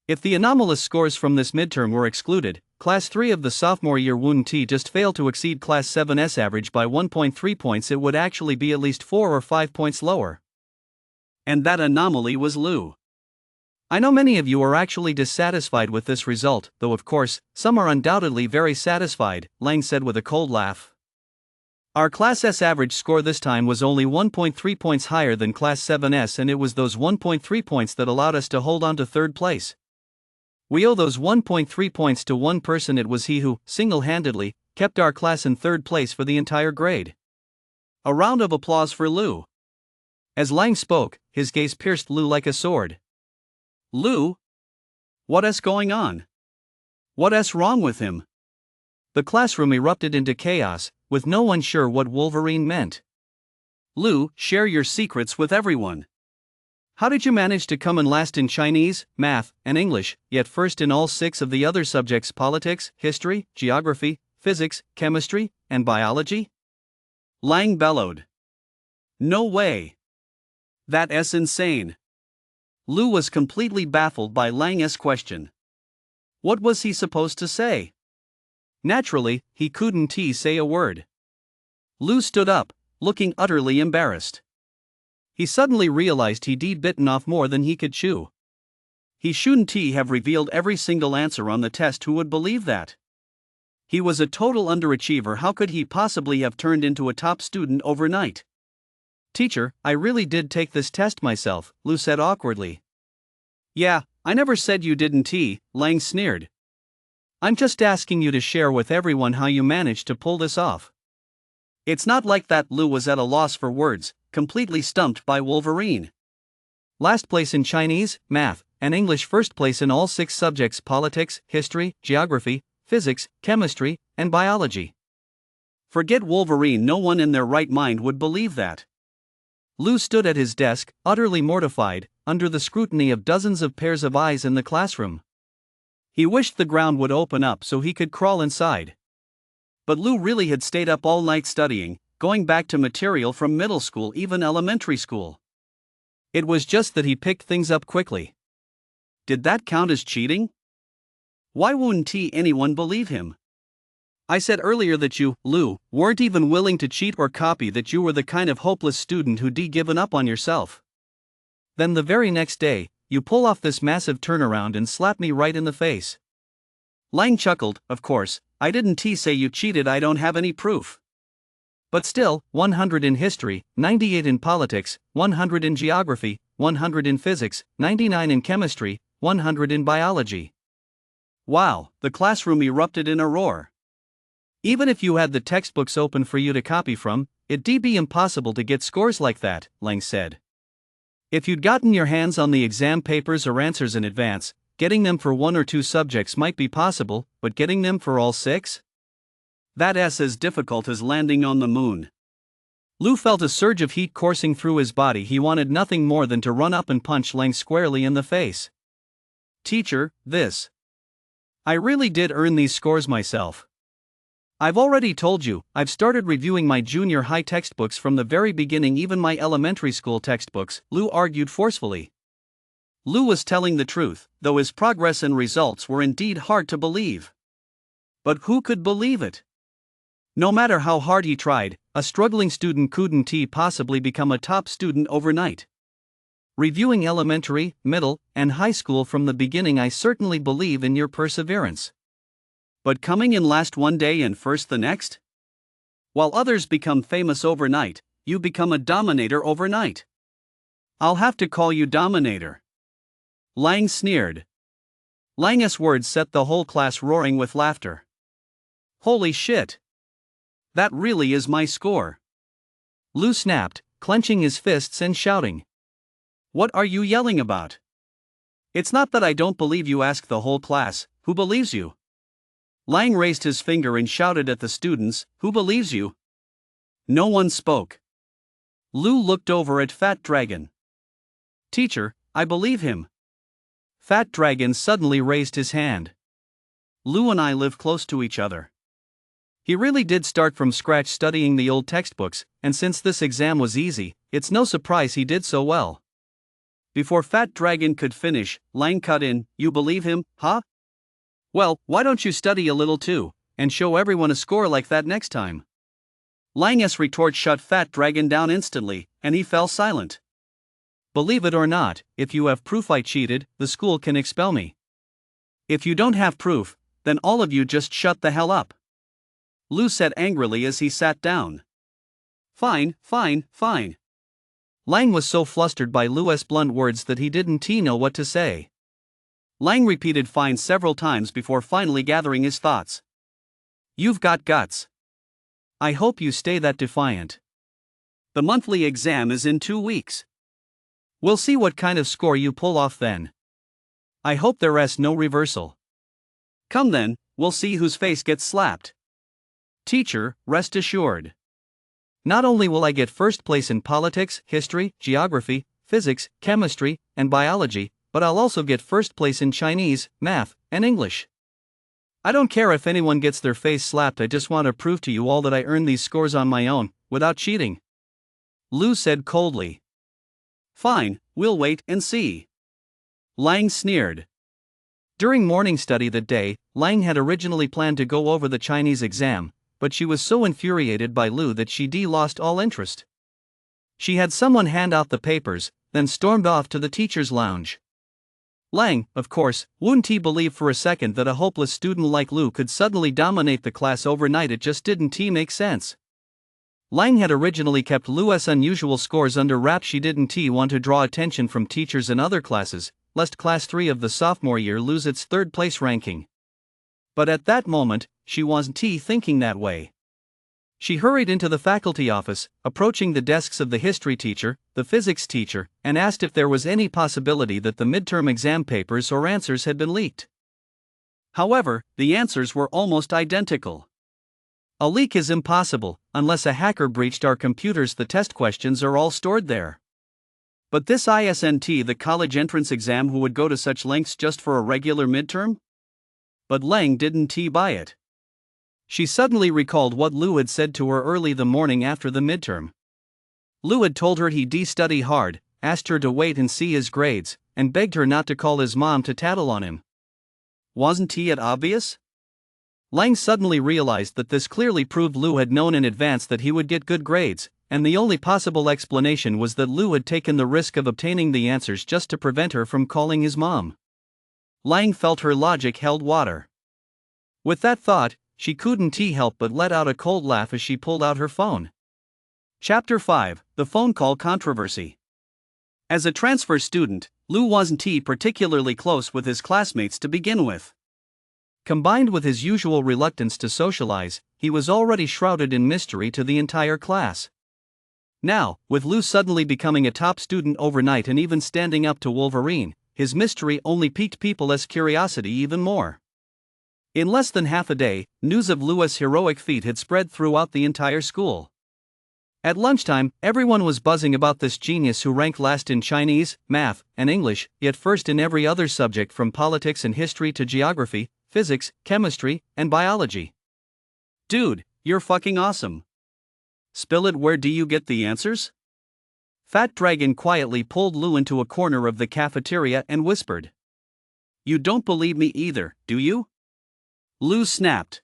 If the anomalous scores from this midterm were excluded, Class 3 of the sophomore year wouldn't just fail to exceed Class 7's average by 1.3 points, it would actually be at least 4 or 5 points lower. And that anomaly was Lu. "I know many of you are actually dissatisfied with this result, though of course, some are undoubtedly very satisfied," Lang said with a cold laugh. "Our Class S average score this time was only 1.3 points higher than Class 7's, and it was those 1.3 points that allowed us to hold on to 3rd place. We owe those 1.3 points to one person. It was he who, single-handedly, kept our class in 3rd place for the entire grade." A round of applause for Lu. As Lang spoke, his gaze pierced Lu like a sword. "Lu? What's going on? What's wrong with him?" The classroom erupted into chaos, with no one sure what Wolverine meant. "Lu, share your secrets with everyone. How did you manage to come in last in Chinese, math, and English, yet first in all 6 of the other subjects: politics, history, geography, physics, chemistry, and biology?" Lang bellowed. "No way. That's insane." Lu was completely baffled by Lang's question. What was he supposed to say? Naturally, he couldn't say a word. Lu stood up, looking utterly embarrassed. He suddenly realized he'd bitten off more than he could chew. He shouldn't have revealed every single answer on the test. Who would believe that? He was a total underachiever. How could he possibly have turned into a top student overnight? "Teacher, I really did take this test myself," Lu said awkwardly. "Yeah, I never said you didn't," Lang sneered. "I'm just asking you to share with everyone how you managed to pull this off." "It's not like that." Lu was at a loss for words, completely stumped by Wolverine. "Last place in Chinese, math, and English, 1st place in all 6 subjects: politics, history, geography, physics, chemistry, and biology." Forget Wolverine, no one in their right mind would believe that. Lu stood at his desk, utterly mortified, under the scrutiny of dozens of pairs of eyes in the classroom. He wished the ground would open up so he could crawl inside. But Lu really had stayed up all night studying, going back to material from middle school, even elementary school. It was just that he picked things up quickly. Did that count as cheating? Why wouldn't anyone believe him? "I said earlier that you, Lu, weren't even willing to cheat or copy, that you were the kind of hopeless student who'd given up on yourself. Then the very next day, you pull off this massive turnaround and slap me right in the face." Lang chuckled. "Of course, I didn't say you cheated. I don't have any proof. But still, 100 in history, 98 in politics, 100 in geography, 100 in physics, 99 in chemistry, 100 in biology." Wow, the classroom erupted in a roar. "Even if you had the textbooks open for you to copy from, it'd be impossible to get scores like that," Lang said. "If you'd gotten your hands on the exam papers or answers in advance, getting them for 1 or 2 subjects might be possible, but getting them for all 6? That's as difficult as landing on the moon." Lu felt a surge of heat coursing through his body. He wanted nothing more than to run up and punch Lang squarely in the face. "Teacher, I really did earn these scores myself. I've already told you, I've started reviewing my junior high textbooks from the very beginning, even my elementary school textbooks," Lu argued forcefully. Lu was telling the truth, though his progress and results were indeed hard to believe. But who could believe it? No matter how hard he tried, a struggling student couldn't possibly become a top student overnight. Reviewing elementary, middle, and high school from the beginning, I certainly believe in your perseverance. But coming in last one day and first the next? While others become famous overnight, you become a dominator overnight. I'll have to call you Dominator. Lang sneered. Lang's words set the whole class roaring with laughter. Holy shit! That really is my score. Lou snapped, clenching his fists and shouting. What are you yelling about? It's not that I don't believe you, asked the whole class. Who believes you? Lang raised his finger and shouted at the students, who believes you? No one spoke. Lou looked over at Fat Dragon. Teacher, I believe him. Fat Dragon suddenly raised his hand. Lou and I live close to each other. He really did start from scratch studying the old textbooks, and since this exam was easy, it's no surprise he did so well. Before Fat Dragon could finish, Lang cut in, you believe him, huh? Well, why don't you study a little too, and show everyone a score like that next time? Lang's retort shut Fat Dragon down instantly, and he fell silent. Believe it or not, if you have proof I cheated, the school can expel me. If you don't have proof, then all of you just shut the hell up. Lou said angrily as he sat down. Fine, fine, fine. Lang was so flustered by Lou's blunt words that he didn't know what to say. Lang repeated fine several times before finally gathering his thoughts. You've got guts. I hope you stay that defiant. The monthly exam is in 2 weeks. We'll see what kind of score you pull off then. I hope there's no reversal. Come then, we'll see whose face gets slapped. Teacher, rest assured. Not only will I get first place in politics, history, geography, physics, chemistry, and biology, but I'll also get first place in Chinese, math, and English. I don't care if anyone gets their face slapped, I just want to prove to you all that I earned these scores on my own, without cheating. Lou said coldly. Fine, we'll wait and see. Lang sneered. During morning study that day, Lang had originally planned to go over the Chinese exam, but she was so infuriated by Lou that she lost all interest. She had someone hand out the papers, then stormed off to the teacher's lounge. Lang, of course, wouldn't believe for a second that a hopeless student like Lou could suddenly dominate the class overnight. It just didn't make sense. Lang had originally kept Lou's unusual scores under wraps. She didn't want to draw attention from teachers and other classes, lest Class 3 of the sophomore year lose its third place ranking. But at that moment, she wasn't thinking that way. She hurried into the faculty office, approaching the desks of the history teacher, the physics teacher, and asked if there was any possibility that the midterm exam papers or answers had been leaked. However, the answers were almost identical. A leak is impossible, unless a hacker breached our computers. The test questions are all stored there. But this isn't the college entrance exam. Who would go to such lengths just for a regular midterm? But Lang didn't buy it. She suddenly recalled what Lou had said to her early the morning after the midterm. Lou had told her he'd study hard, asked her to wait and see his grades, and begged her not to call his mom to tattle on him. Wasn't it obvious? Lang suddenly realized that this clearly proved Lou had known in advance that he would get good grades, and the only possible explanation was that Lou had taken the risk of obtaining the answers just to prevent her from calling his mom. Lang felt her logic held water. With that thought, she couldn't help but let out a cold laugh as she pulled out her phone. Chapter 5: The Phone Call Controversy. As a transfer student, Lou wasn't particularly close with his classmates to begin with. Combined with his usual reluctance to socialize, he was already shrouded in mystery to the entire class. Now, with Lou suddenly becoming a top student overnight and even standing up to Wolverine, his mystery only piqued people's curiosity even more. In less than half a day, news of Lou's heroic feat had spread throughout the entire school. At lunchtime, everyone was buzzing about this genius who ranked last in Chinese, math, and English, yet first in every other subject from politics and history to geography, physics, chemistry, and biology. Dude, you're fucking awesome. Spill it. Where do you get the answers? Fat Dragon quietly pulled Lou into a corner of the cafeteria and whispered. You don't believe me either, do you? Lou snapped.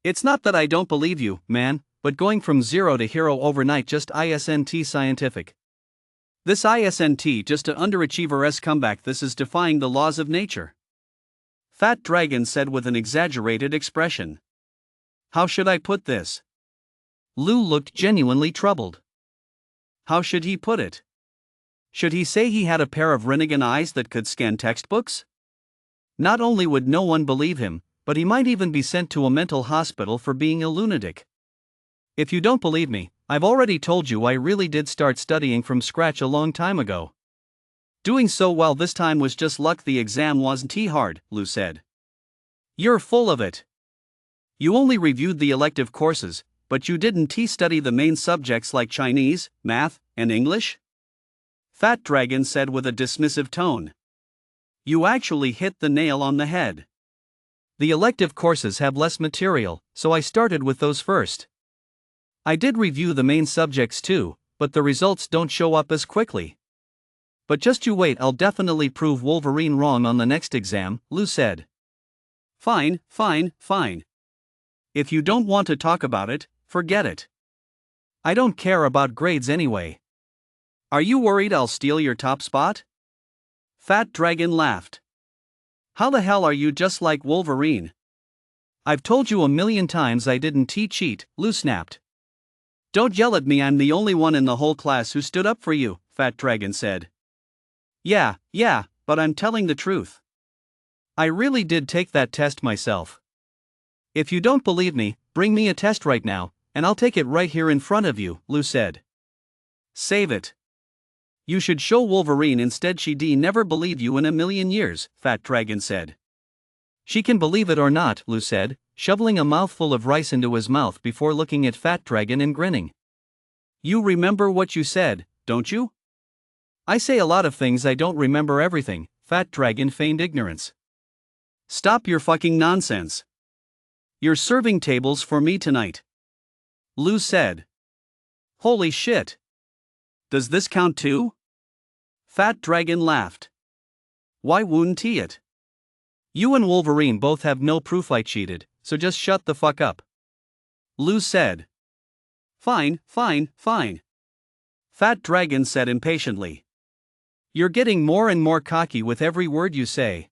It's not that I don't believe you, man, but going from zero to hero overnight just isn't scientific. This isn't just a underachiever-esque comeback, this is defying the laws of nature. Fat Dragon said with an exaggerated expression. How should I put this? Lou looked genuinely troubled. How should he put it? Should he say he had a pair of Rinnegan eyes that could scan textbooks? Not only would no one believe him, but he might even be sent to a mental hospital for being a lunatic. If you don't believe me, I've already told you I really did start studying from scratch a long time ago. Doing so well this time was just luck, the exam wasn't hard, Lou said. You're full of it. You only reviewed the elective courses, but you didn't study the main subjects like Chinese, math, and English? Fat Dragon said with a dismissive tone. You actually hit the nail on the head. The elective courses have less material, so I started with those first. I did review the main subjects too, but the results don't show up as quickly. But just you wait, I'll definitely prove Wolverine wrong on the next exam, Lou said. Fine. If you don't want to talk about it, forget it. I don't care about grades anyway. Are you worried I'll steal your top spot? Fat Dragon laughed. How the hell are you just like Wolverine? I've told you a million times I didn't cheat, Lou snapped. Don't yell at me, I'm the only one in the whole class who stood up for you, Fat Dragon said. Yeah, but I'm telling the truth. I really did take that test myself. If you don't believe me, bring me a test right now, and I'll take it right here in front of you, Lou said. Save it. You should show Wolverine instead, she'd never believe you in a million years, Fat Dragon said. She can believe it or not, Lou said, shoveling a mouthful of rice into his mouth before looking at Fat Dragon and grinning. You remember what you said, don't you? I say a lot of things, I don't remember everything, Fat Dragon feigned ignorance. Stop your fucking nonsense. You're serving tables for me tonight, Lou said. Holy shit. Does this count too? Fat Dragon laughed. Why wouldn't he it? You and Wolverine both have no proof I cheated, so just shut the fuck up, Lou said. Fine. Fat Dragon said impatiently. You're getting more and more cocky with every word you say.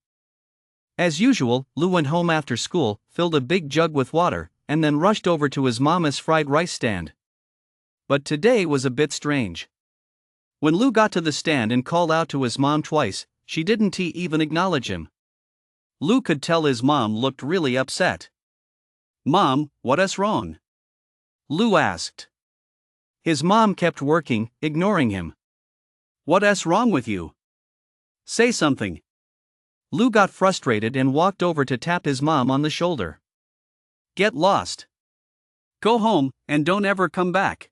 As usual, Lou went home after school, filled a big jug with water, and then rushed over to his mama's fried rice stand. But today was a bit strange. When Lou got to the stand and called out to his mom twice, she didn't even acknowledge him. Lou could tell his mom looked really upset. Mom, what's wrong? Lou asked. His mom kept working, ignoring him. What's wrong with you? Say something. Lou got frustrated and walked over to tap his mom on the shoulder. Get lost. Go home, and don't ever come back.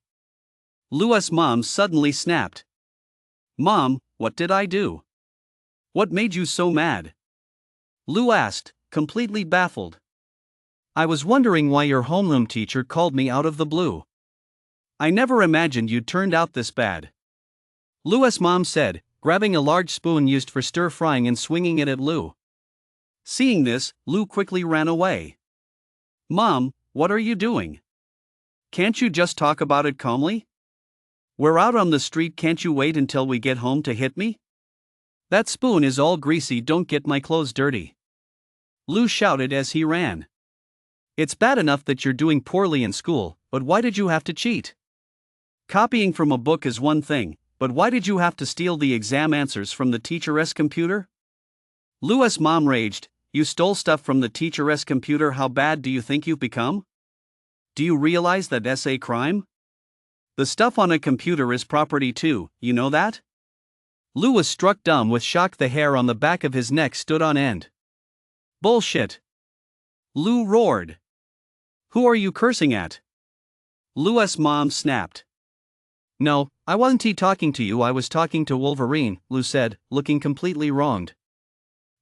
Lou's mom suddenly snapped. Mom, what did I do? What made you so mad? Lou asked, completely baffled. I was wondering why your homeroom teacher called me out of the blue. I never imagined you'd turned out this bad, Lou's mom said, grabbing a large spoon used for stir-frying and swinging it at Lou. Seeing this, Lou quickly ran away. Mom, what are you doing? Can't you just talk about it calmly? We're out on the street, can't you wait until we get home to hit me? That spoon is all greasy, don't get my clothes dirty, Lou shouted as he ran. It's bad enough that you're doing poorly in school, but why did you have to cheat? Copying from a book is one thing, but why did you have to steal the exam answers from the teacher's computer? Lou's mom raged. You stole stuff from the teacher's computer, how bad do you think you've become? Do you realize that that's a crime? The stuff on a computer is property too, you know that? Lou was struck dumb with shock, the hair on the back of his neck stood on end. Bullshit! Lou roared. Who are you cursing at? Lou's mom snapped. No, I wasn't talking to you, I was talking to Wolverine, Lou said, looking completely wronged.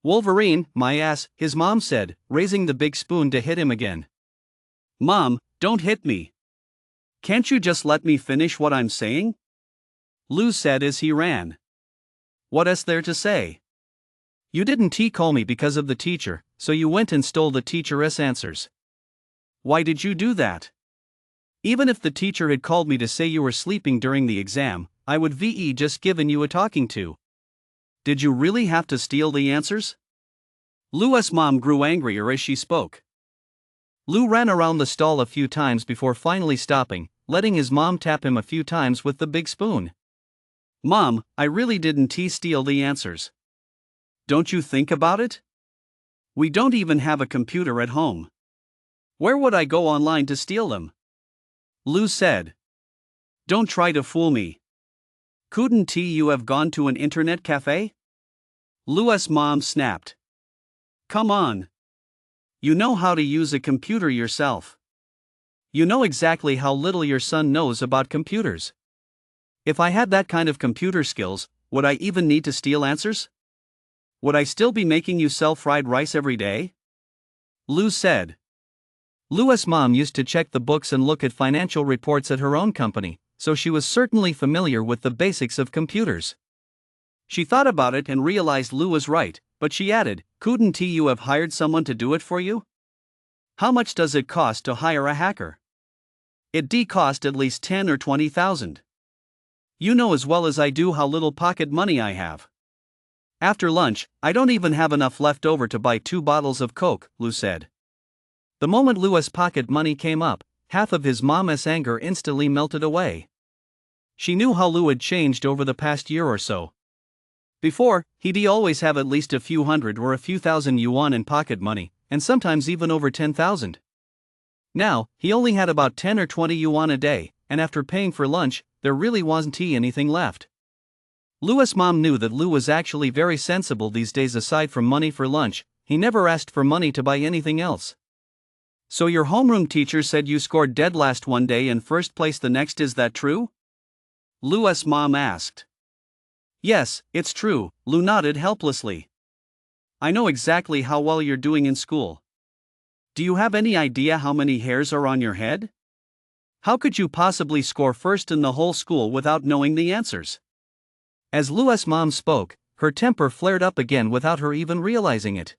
Wolverine, my ass, his mom said, raising the big spoon to hit him again. Mom, don't hit me. Can't you just let me finish what I'm saying? Lou said as he ran. What's there to say? You didn't call me because of the teacher, so you went and stole the teacher's answers. Why did you do that? Even if the teacher had called me to say you were sleeping during the exam, I would just given you a talking to. Did you really have to steal the answers? Lou's mom grew angrier as she spoke. Lou ran around the stall a few times before finally stopping, letting his mom tap him a few times with the big spoon. Mom, I really didn't steal the answers. Don't you think about it? We don't even have a computer at home. Where would I go online to steal them? Lou said. Don't try to fool me. Couldn't you have gone to an internet cafe? Lou's mom snapped. Come on. You know how to use a computer yourself. You know exactly how little your son knows about computers. If I had that kind of computer skills, would I even need to steal answers? Would I still be making you sell fried rice every day? Lou said. Lou's mom used to check the books and look at financial reports at her own company, so she was certainly familiar with the basics of computers. She thought about it and realized Lou was right, but she added, couldn't you have hired someone to do it for you? How much does it cost to hire a hacker? It'd cost at least 10 or 20,000. You know as well as I do how little pocket money I have. After lunch, I don't even have enough left over to buy 2 bottles of Coke, Lou said. The moment Lou's pocket money came up, half of his mom's anger instantly melted away. She knew how Lou had changed over the past year or so. Before, he'd always have at least a few hundred or a few thousand yuan in pocket money, and sometimes even over 10,000. Now, he only had about 10 or 20 yuan a day, and after paying for lunch, there really wasn't anything left. Lou's mom knew that Lou was actually very sensible these days. Aside from money for lunch, he never asked for money to buy anything else. So your homeroom teacher said you scored dead last one day and first place the next, is that true? Lou's mom asked. Yes, it's true, Lou nodded helplessly. I know exactly how well you're doing in school. Do you have any idea how many hairs are on your head? How could you possibly score first in the whole school without knowing the answers? As Lou's mom spoke, her temper flared up again without her even realizing it.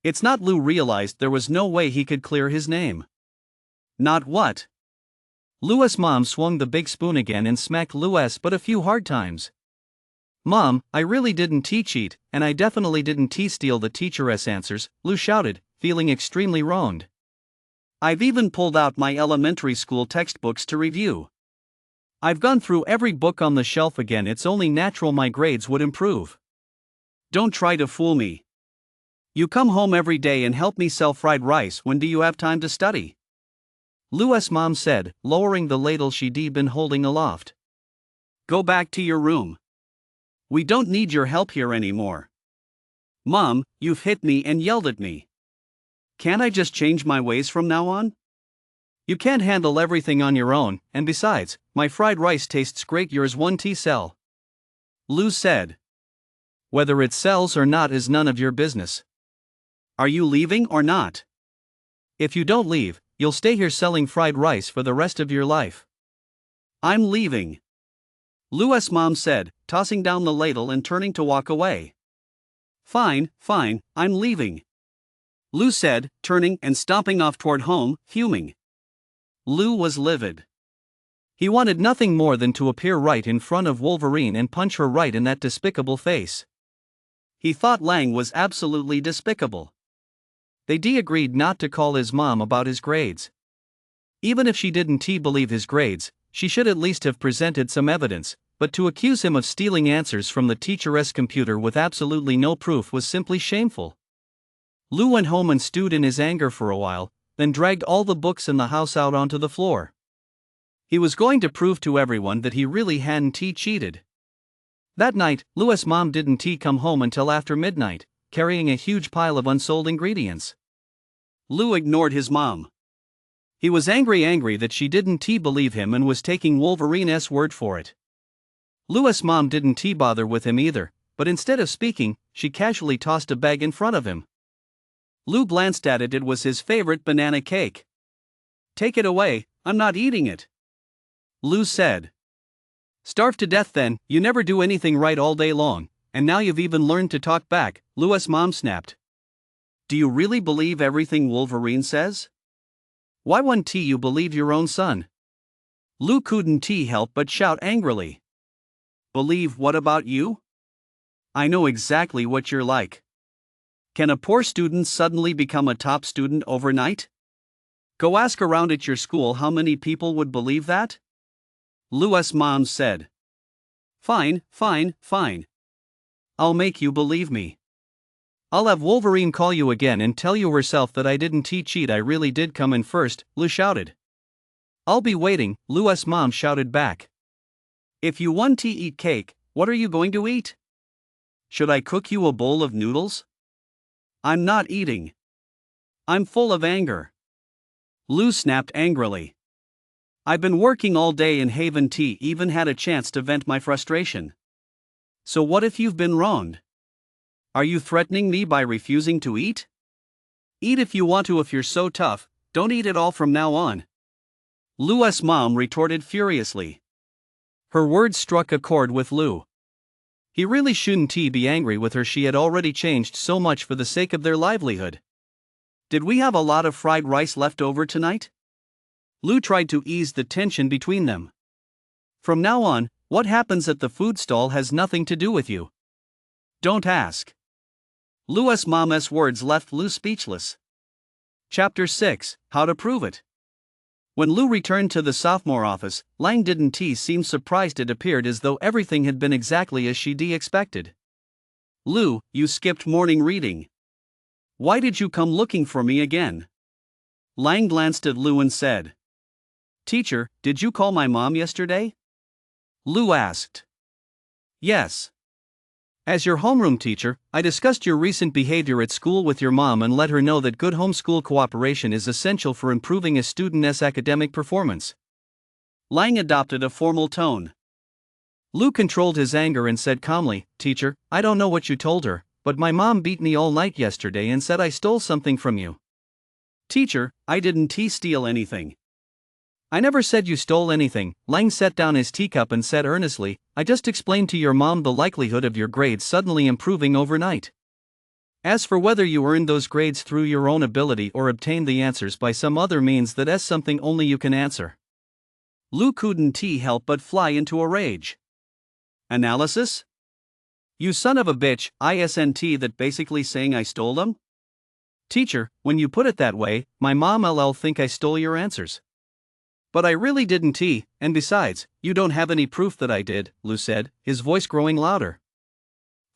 It's not Lou realized there was no way he could clear his name. Not what? Lou's mom swung the big spoon again and smacked Lou's but a few hard times. Mom, I really didn't cheat, and I definitely didn't steal the teacher's answers, Lou shouted, feeling extremely wronged. I've even pulled out my elementary school textbooks to review. I've gone through every book on the shelf again. It's only natural my grades would improve. Don't try to fool me. You come home every day and help me sell fried rice. When do you have time to study? Lou's mom said, lowering the ladle she'd been holding aloft. Go back to your room. We don't need your help here anymore. Mom, you've hit me and yelled at me. Can't I just change my ways from now on? You can't handle everything on your own, and besides, my fried rice tastes great. Yours won't sell. Lou said. Whether it sells or not is none of your business. Are you leaving or not? If you don't leave, you'll stay here selling fried rice for the rest of your life. I'm leaving. Lou's mom said, tossing down the ladle and turning to walk away. Fine, I'm leaving. Lou said, turning and stomping off toward home, fuming. Lou was livid. He wanted nothing more than to appear right in front of Wolverine and punch her right in that despicable face. He thought Lang was absolutely despicable. They agreed not to call his mom about his grades. Even if she didn't believe his grades, she should at least have presented some evidence, but to accuse him of stealing answers from the teacher's computer with absolutely no proof was simply shameful. Lou went home and stewed in his anger for a while, then dragged all the books in the house out onto the floor. He was going to prove to everyone that he really hadn't cheated. That night, Lou's mom didn't come home until after midnight, carrying a huge pile of unsold ingredients. Lou ignored his mom. He was angry that she didn't believe him and was taking Wolverine's word for it. Lou's mom didn't bother with him either, but instead of speaking, she casually tossed a bag in front of him. Lou glanced at it. It was his favorite banana cake. Take it away, I'm not eating it. Lou said. Starve to death then, you never do anything right all day long, and now you've even learned to talk back, Lou's mom snapped. Do you really believe everything Wolverine says? Why wouldn't you believe your own son? Lu couldn't help but shout angrily. Believe what about you? I know exactly what you're like. Can a poor student suddenly become a top student overnight? Go ask around at your school how many people would believe that? Lu's mom said. Fine, fine, fine. I'll make you believe me. I'll have Wolverine call you again and tell you herself that I didn't cheat, I really did come in first, Lu shouted. I'll be waiting, Lu's mom shouted back. If you want to eat cake, what are you going to eat? Should I cook you a bowl of noodles? I'm not eating. I'm full of anger. Lu snapped angrily. I've been working all day and haven't even had a chance to vent my frustration. So what if you've been wronged? Are you threatening me by refusing to eat? Eat if you want to. If you're so tough, don't eat at all from now on. Lu's mom retorted furiously. Her words struck a chord with Lu. He really shouldn't be angry with her. She had already changed so much for the sake of their livelihood. Did we have a lot of fried rice left over tonight? Lu tried to ease the tension between them. From now on, what happens at the food stall has nothing to do with you. Don't ask. Lu's mom's words left Lu speechless. Chapter 6, How to Prove It. When Lu returned to the sophomore office, Lang didn't seem surprised. It appeared as though everything had been exactly as she'd expected. Lu, you skipped morning reading. Why did you come looking for me again? Lang glanced at Lu and said. Teacher, did you call my mom yesterday? Lu asked. Yes. As your homeroom teacher, I discussed your recent behavior at school with your mom and let her know that good homeschool cooperation is essential for improving a student's academic performance. Lang adopted a formal tone. Lu controlled his anger and said calmly, Teacher, I don't know what you told her, but my mom beat me all night yesterday and said I stole something from you. Teacher, I didn't steal anything. I never said you stole anything. Lang set down his teacup and said earnestly, I just explained to your mom the likelihood of your grades suddenly improving overnight. As for whether you earned those grades through your own ability or obtained the answers by some other means, that's something only you can answer. Lu couldn't help but fly into a rage. Analysis? You son of a bitch, isn't that basically saying I stole them? Teacher, when you put it that way, my mom'll think I stole your answers. But I really didn't and besides, you don't have any proof that I did, Lu said, his voice growing louder.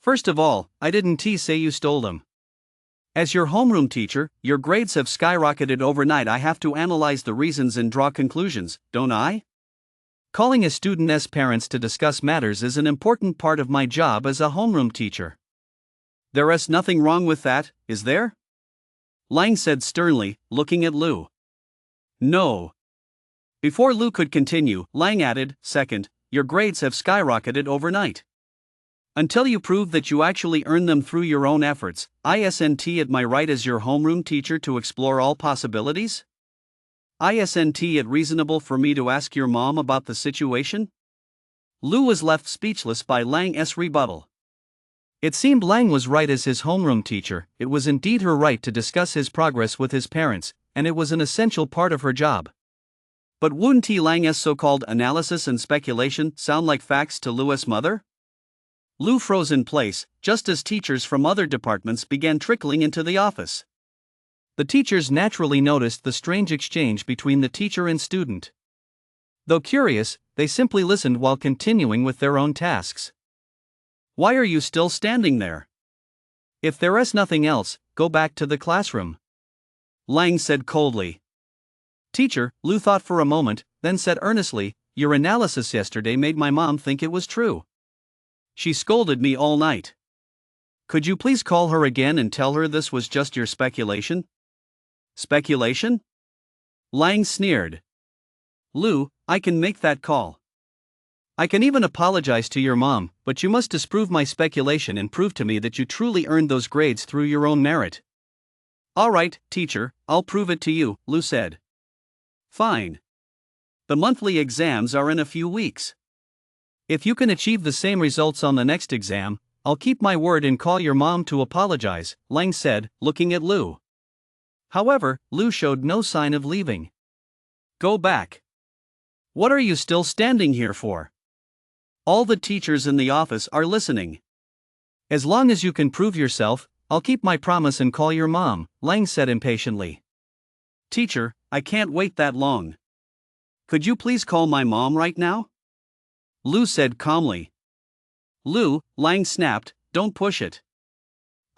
First of all, I didn't say you stole them. As your homeroom teacher, your grades have skyrocketed overnight. I have to analyze the reasons and draw conclusions, don't I? Calling a student's parents to discuss matters is an important part of my job as a homeroom teacher. There's nothing wrong with that, is there? Lang said sternly, looking at Lu. No. Before Lu could continue, Lang added, Second, your grades have skyrocketed overnight. Until you prove that you actually earned them through your own efforts, isn't it my right as your homeroom teacher to explore all possibilities? Isn't it reasonable for me to ask your mom about the situation? Lu was left speechless by Lang's rebuttal. It seemed Lang was right. As his homeroom teacher, it was indeed her right to discuss his progress with his parents, and it was an essential part of her job. But wouldn't Lang's so-called analysis and speculation sound like facts to Lu's mother? Lu froze in place, just as teachers from other departments began trickling into the office. The teachers naturally noticed the strange exchange between the teacher and student. Though curious, they simply listened while continuing with their own tasks. Why are you still standing there? If there is nothing else, go back to the classroom. Lang said coldly. Teacher, Lu thought for a moment, then said earnestly, your analysis yesterday made my mom think it was true. She scolded me all night. Could you please call her again and tell her this was just your speculation? Speculation? Lang sneered. Lu, I can make that call. I can even apologize to your mom, but you must disprove my speculation and prove to me that you truly earned those grades through your own merit. All right, teacher, I'll prove it to you, Lu said. Fine. The monthly exams are in a few weeks. If you can achieve the same results on the next exam, I'll keep my word and call your mom to apologize, Lang said, looking at Lu. However, Lu showed no sign of leaving. Go back. What are you still standing here for? All the teachers in the office are listening. As long as you can prove yourself, I'll keep my promise and call your mom, Lang said impatiently. Teacher, I can't wait that long. Could you please call my mom right now? Lu said calmly. Lu, Lang snapped, don't push it.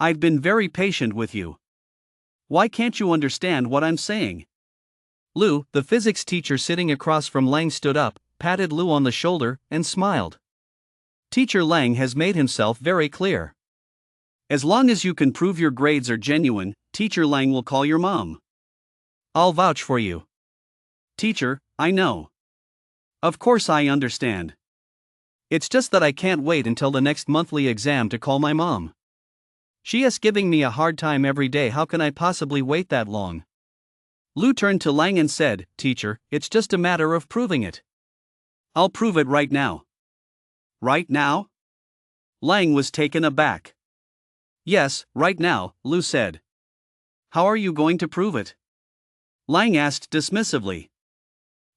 I've been very patient with you. Why can't you understand what I'm saying? Lu, the physics teacher sitting across from Lang, stood up, patted Lu on the shoulder, and smiled. Teacher Lang has made himself very clear. As long as you can prove your grades are genuine, Teacher Lang will call your mom. I'll vouch for you. Teacher, I know. Of course I understand. It's just that I can't wait until the next monthly exam to call my mom. She is giving me a hard time every day. How can I possibly wait that long? Lu turned to Lang and said, Teacher, it's just a matter of proving it. I'll prove it right now. Right now? Lang was taken aback. Yes, right now, Lu said. How are you going to prove it? Lang asked dismissively.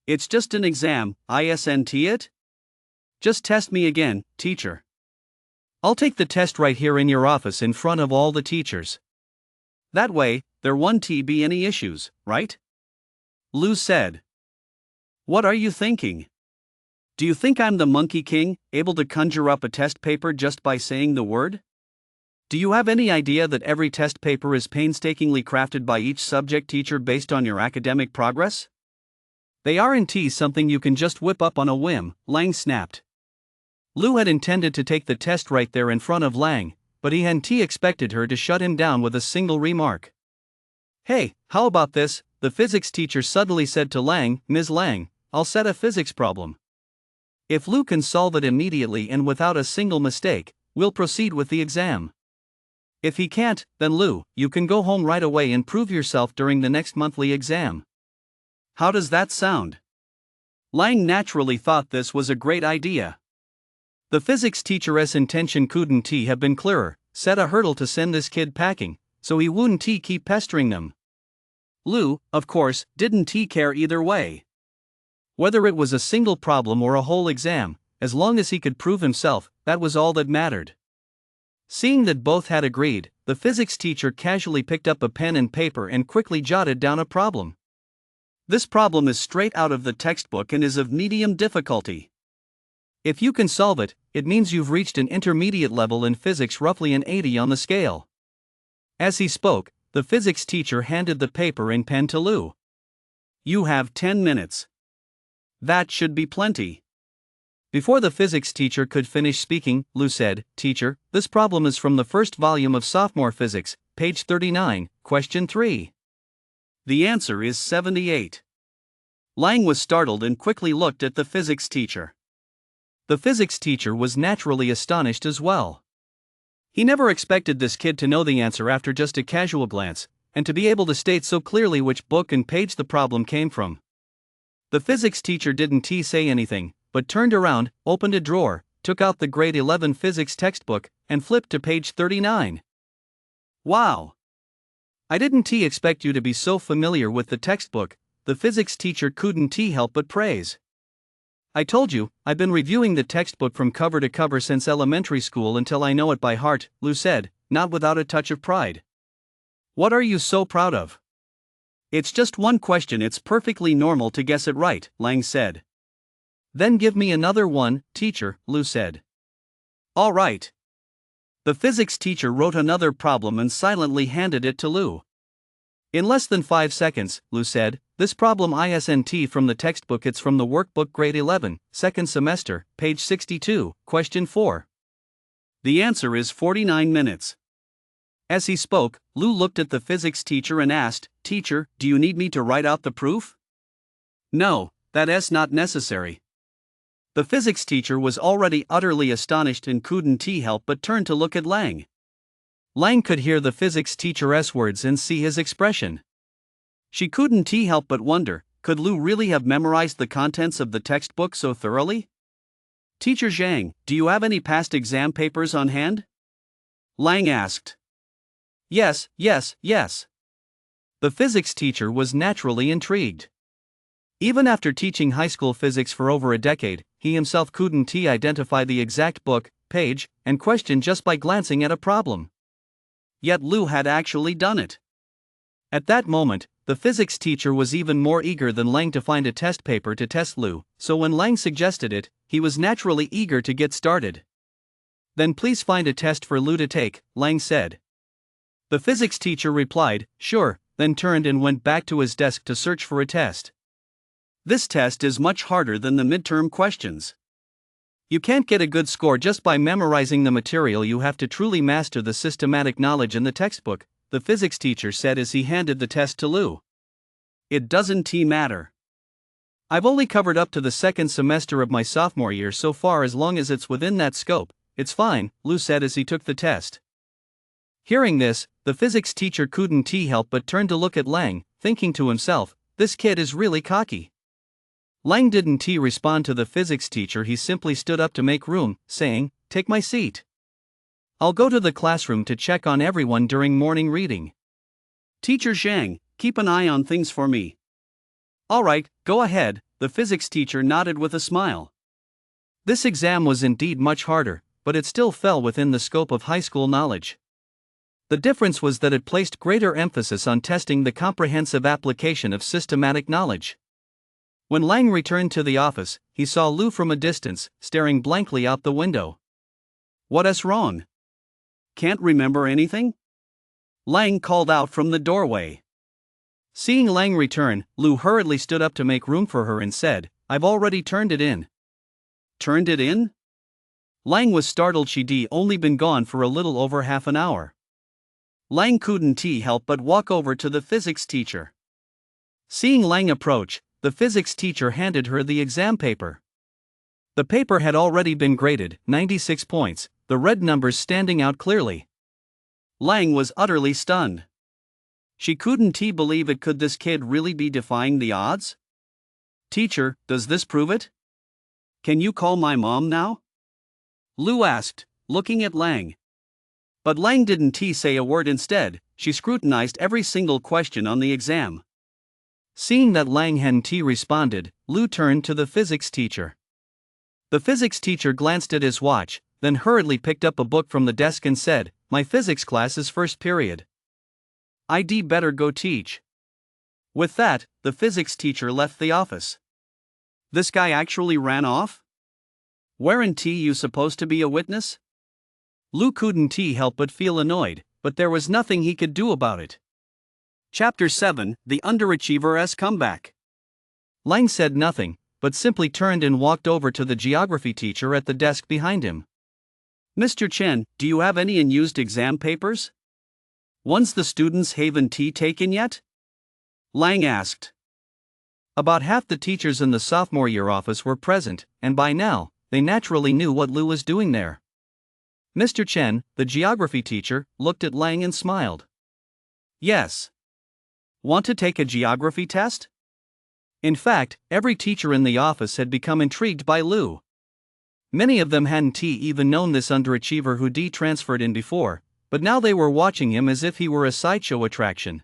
It's just an exam, isn't it? Just test me again, teacher. I'll take the test right here in your office in front of all the teachers. That way, there won't be any issues, right? Lu said. What are you thinking? Do you think I'm the Monkey King, able to conjure up a test paper just by saying the word? Do you have any idea that every test paper is painstakingly crafted by each subject teacher based on your academic progress? They aren't something you can just whip up on a whim, Lang snapped. Lu had intended to take the test right there in front of Lang, but he hadn't expected her to shut him down with a single remark. Hey, how about this? The physics teacher suddenly said to Lang, Ms. Lang, I'll set a physics problem. If Lu can solve it immediately and without a single mistake, we'll proceed with the exam. If he can't, then Lu, you can go home right away and prove yourself during the next monthly exam. How does that sound? Lang naturally thought this was a great idea. The physics teacher's intention couldn't have been clearer, set a hurdle to send this kid packing, so he wouldn't keep pestering them. Lu, of course, didn't care either way. Whether it was a single problem or a whole exam, as long as he could prove himself, that was all that mattered. Seeing that both had agreed, the physics teacher casually picked up a pen and paper and quickly jotted down a problem. This problem is straight out of the textbook and is of medium difficulty. If you can solve it, it means you've reached an intermediate level in physics, roughly an 80 on the scale. As he spoke, the physics teacher handed the paper and pen to Lu. You have 10 minutes. That should be plenty. Before the physics teacher could finish speaking, Lu said, Teacher, this problem is from the first volume of Sophomore Physics, page 39, question 3. The answer is 78. Lang was startled and quickly looked at the physics teacher. The physics teacher was naturally astonished as well. He never expected this kid to know the answer after just a casual glance, and to be able to state so clearly which book and page the problem came from. The physics teacher didn't say anything, but turned around, opened a drawer, took out the grade 11 physics textbook, and flipped to page 39. Wow! I didn't expect you to be so familiar with the textbook, the physics teacher couldn't help but praise. I told you, I've been reviewing the textbook from cover to cover since elementary school until I know it by heart, Lu said, not without a touch of pride. What are you so proud of? It's just one question. It's perfectly normal to guess it right, Lang said. Then give me another one, teacher, Lu said. All right. The physics teacher wrote another problem and silently handed it to Lu. In less than 5 seconds, Lu said, this problem isn't from the textbook, it's from the workbook grade 11, second semester, page 62, question 4. The answer is 49 minutes. As he spoke, Lu looked at the physics teacher and asked, Teacher, do you need me to write out the proof? No, that is not necessary. The physics teacher was already utterly astonished and couldn't help but turn to look at Lang. Lang could hear the physics teacher's words and see his expression. She couldn't help but wonder, could Lu really have memorized the contents of the textbook so thoroughly? Teacher Zhang, do you have any past exam papers on hand? Lang asked. Yes. The physics teacher was naturally intrigued. Even after teaching high school physics for over a decade, he himself couldn't identify the exact book, page, and question just by glancing at a problem. Yet Lou had actually done it. At that moment, the physics teacher was even more eager than Lang to find a test paper to test Lou, so when Lang suggested it, he was naturally eager to get started. "Then please find a test for Lou to take," Lang said. The physics teacher replied, "Sure," then turned and went back to his desk to search for a test. This test is much harder than the midterm questions. You can't get a good score just by memorizing the material. You have to truly master the systematic knowledge in the textbook, the physics teacher said as he handed the test to Lou. "It doesn't matter. I've only covered up to the second semester of my sophomore year so far. As long as it's within that scope, it's fine," Lou said as he took the test. Hearing this, the physics teacher couldn't help but turn to look at Lang, thinking to himself, "This kid is really cocky." Lang didn't respond to the physics teacher. He simply stood up to make room, saying, "Take my seat. I'll go to the classroom to check on everyone during morning reading. Teacher Zhang, keep an eye on things for me." "All right, go ahead," the physics teacher nodded with a smile. This exam was indeed much harder, but it still fell within the scope of high school knowledge. The difference was that it placed greater emphasis on testing the comprehensive application of systematic knowledge. When Lang returned to the office, he saw Lou from a distance, staring blankly out the window. "What's wrong? Can't remember anything?" Lang called out from the doorway. Seeing Lang return, Lou hurriedly stood up to make room for her and said, "I've already turned it in." "Turned it in?" Lang was startled. She'd only been gone for a little over half an hour. Lang couldn't help but walk over to the physics teacher. Seeing Lang approach, the physics teacher handed her the exam paper. The paper had already been graded, 96 points, the red numbers standing out clearly. Lang was utterly stunned. She couldn't believe it. Could this kid really be defying the odds? "Teacher, does this prove it? Can you call my mom now?" Lou asked, looking at Lang. But Lang didn't say a word. Instead, she scrutinized every single question on the exam. Seeing that Lang hadn't responded, Lou turned to the physics teacher. The physics teacher glanced at his watch, then hurriedly picked up a book from the desk and said, "My physics class is first period. I'd better go teach." With that, the physics teacher left the office. This guy actually ran off? Weren't you supposed to be a witness? Lou couldn't help but feel annoyed, but there was nothing he could do about it. Chapter 7: The Underachiever's Comeback. Lang said nothing, but simply turned and walked over to the geography teacher at the desk behind him. "Mr. Chen, do you have any unused exam papers? Ones the students haven't taken yet?" Lang asked. About half the teachers in the sophomore year office were present, and by now, they naturally knew what Lou was doing there. Mr. Chen, the geography teacher, looked at Lang and smiled. "Yes. Want to take a geography test?" In fact, every teacher in the office had become intrigued by Lou. Many of them hadn't even known this underachiever who'd transferred in before, but now they were watching him as if he were a sideshow attraction.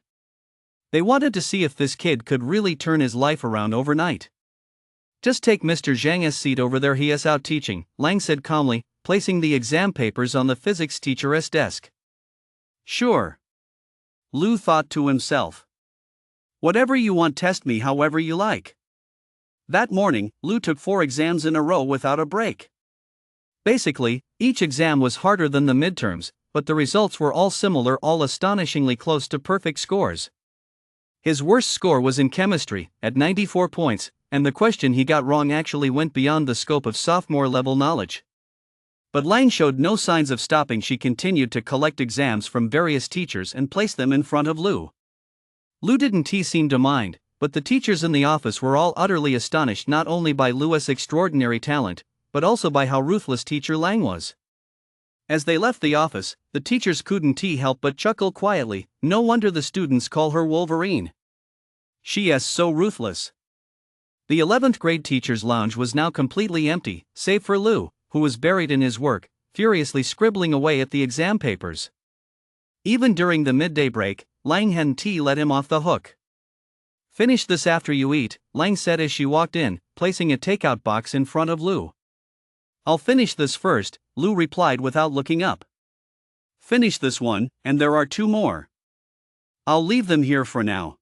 They wanted to see if this kid could really turn his life around overnight. "Just take Mr. Zhang's seat over there. He is out teaching," Lang said calmly, placing the exam papers on the physics teacher's desk. "Sure." Lou thought to himself. "Whatever you want, test me however you like." That morning, Lou took 4 exams in a row without a break. Basically, each exam was harder than the midterms, but the results were all similar, all astonishingly close to perfect scores. His worst score was in chemistry, at 94 points, and the question he got wrong actually went beyond the scope of sophomore-level knowledge. But Lang showed no signs of stopping. She continued to collect exams from various teachers and place them in front of Lou. Lou didn't seem to mind, but the teachers in the office were all utterly astonished not only by Lou's extraordinary talent, but also by how ruthless teacher Lang was. As they left the office, the teachers couldn't help but chuckle quietly. No wonder the students call her Wolverine. She is so ruthless. The 11th grade teacher's lounge was now completely empty, save for Lou, who was buried in his work, furiously scribbling away at the exam papers. Even during the midday break, Lang hadn't let him off the hook. Finish this after you eat, Lang said as she walked in, placing a takeout box in front of Lu. I'll finish this first, Lu replied without looking up. Finish this one, and there are 2 more. I'll leave them here for now.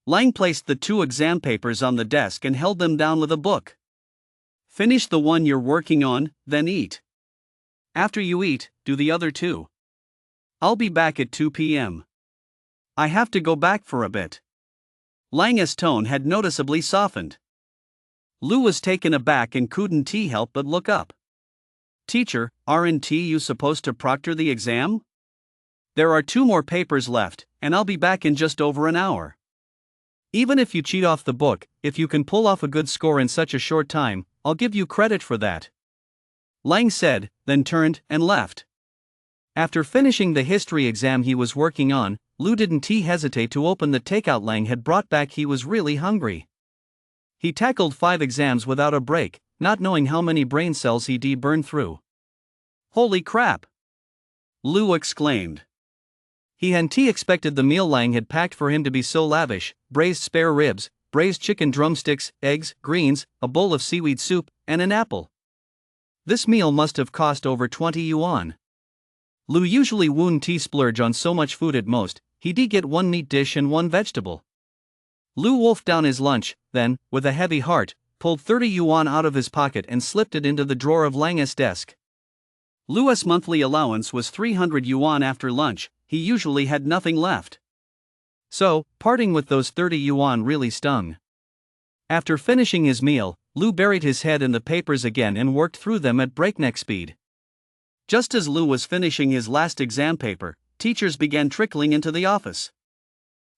Lang placed the 2 exam papers on the desk and held them down with a book. Finish the one you're working on, then eat. After you eat, do the other 2. I'll be back at 2 p.m. I have to go back for a bit. Lang's tone had noticeably softened. Lu was taken aback and couldn't help but look up. Teacher, aren't you supposed to proctor the exam? There are 2 more papers left, and I'll be back in just over an hour. Even if you cheat off the book, if you can pull off a good score in such a short time, I'll give you credit for that. Lang said, then turned and left. After finishing the history exam he was working on, Lu didn't hesitate to open the takeout Lang had brought back. He was really hungry. He tackled 5 exams without a break, not knowing how many brain cells he'd burned through. Holy crap! Lu exclaimed. He hadn't expected the meal Lang had packed for him to be so lavish: braised spare ribs, braised chicken drumsticks, eggs, greens, a bowl of seaweed soup, and an apple. This meal must have cost over 20 yuan. Lu usually wouldn't splurge on so much food at most. He'd get 1 meat dish and 1 vegetable. Lu wolfed down his lunch, then, with a heavy heart, pulled 30 yuan out of his pocket and slipped it into the drawer of Lang's desk. Lu's monthly allowance was 300 yuan after lunch. He usually had nothing left. So, parting with those 30 yuan really stung. After finishing his meal, Lu buried his head in the papers again and worked through them at breakneck speed. Just as Lu was finishing his last exam paper, teachers began trickling into the office.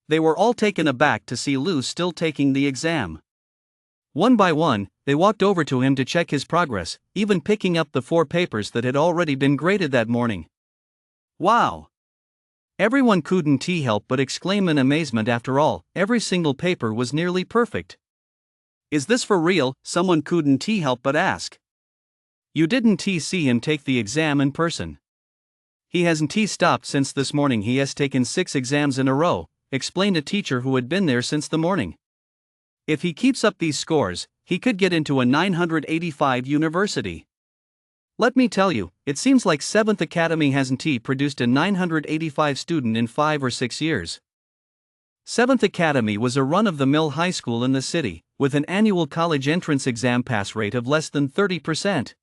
They were all taken aback to see Lu still taking the exam. One by one, they walked over to him to check his progress, even picking up the 4 papers that had already been graded that morning. Wow! Everyone couldn't help but exclaim in amazement. After all, every single paper was nearly perfect. Is this for real? Someone couldn't help but ask. You didn't see him take the exam in person. He hasn't stopped since this morning. He has taken 6 exams in a row, explained a teacher who had been there since the morning. If he keeps up these scores, he could get into a 985 university. Let me tell you, it seems like 7th Academy hasn't produced a 985 student in 5 or 6 years. 7th Academy was a run-of-the-mill high school in the city, with an annual college entrance exam pass rate of less than 30%.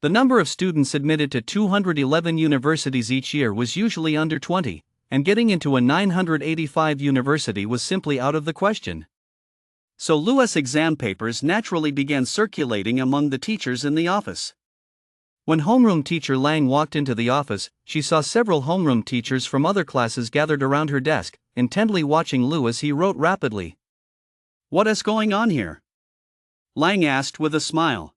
The number of students admitted to 211 universities each year was usually under 20, and getting into a 985 university was simply out of the question. So Lu's exam papers naturally began circulating among the teachers in the office. When homeroom teacher Lang walked into the office, she saw several homeroom teachers from other classes gathered around her desk, intently watching Lu as he wrote rapidly. What is going on here? Lang asked with a smile.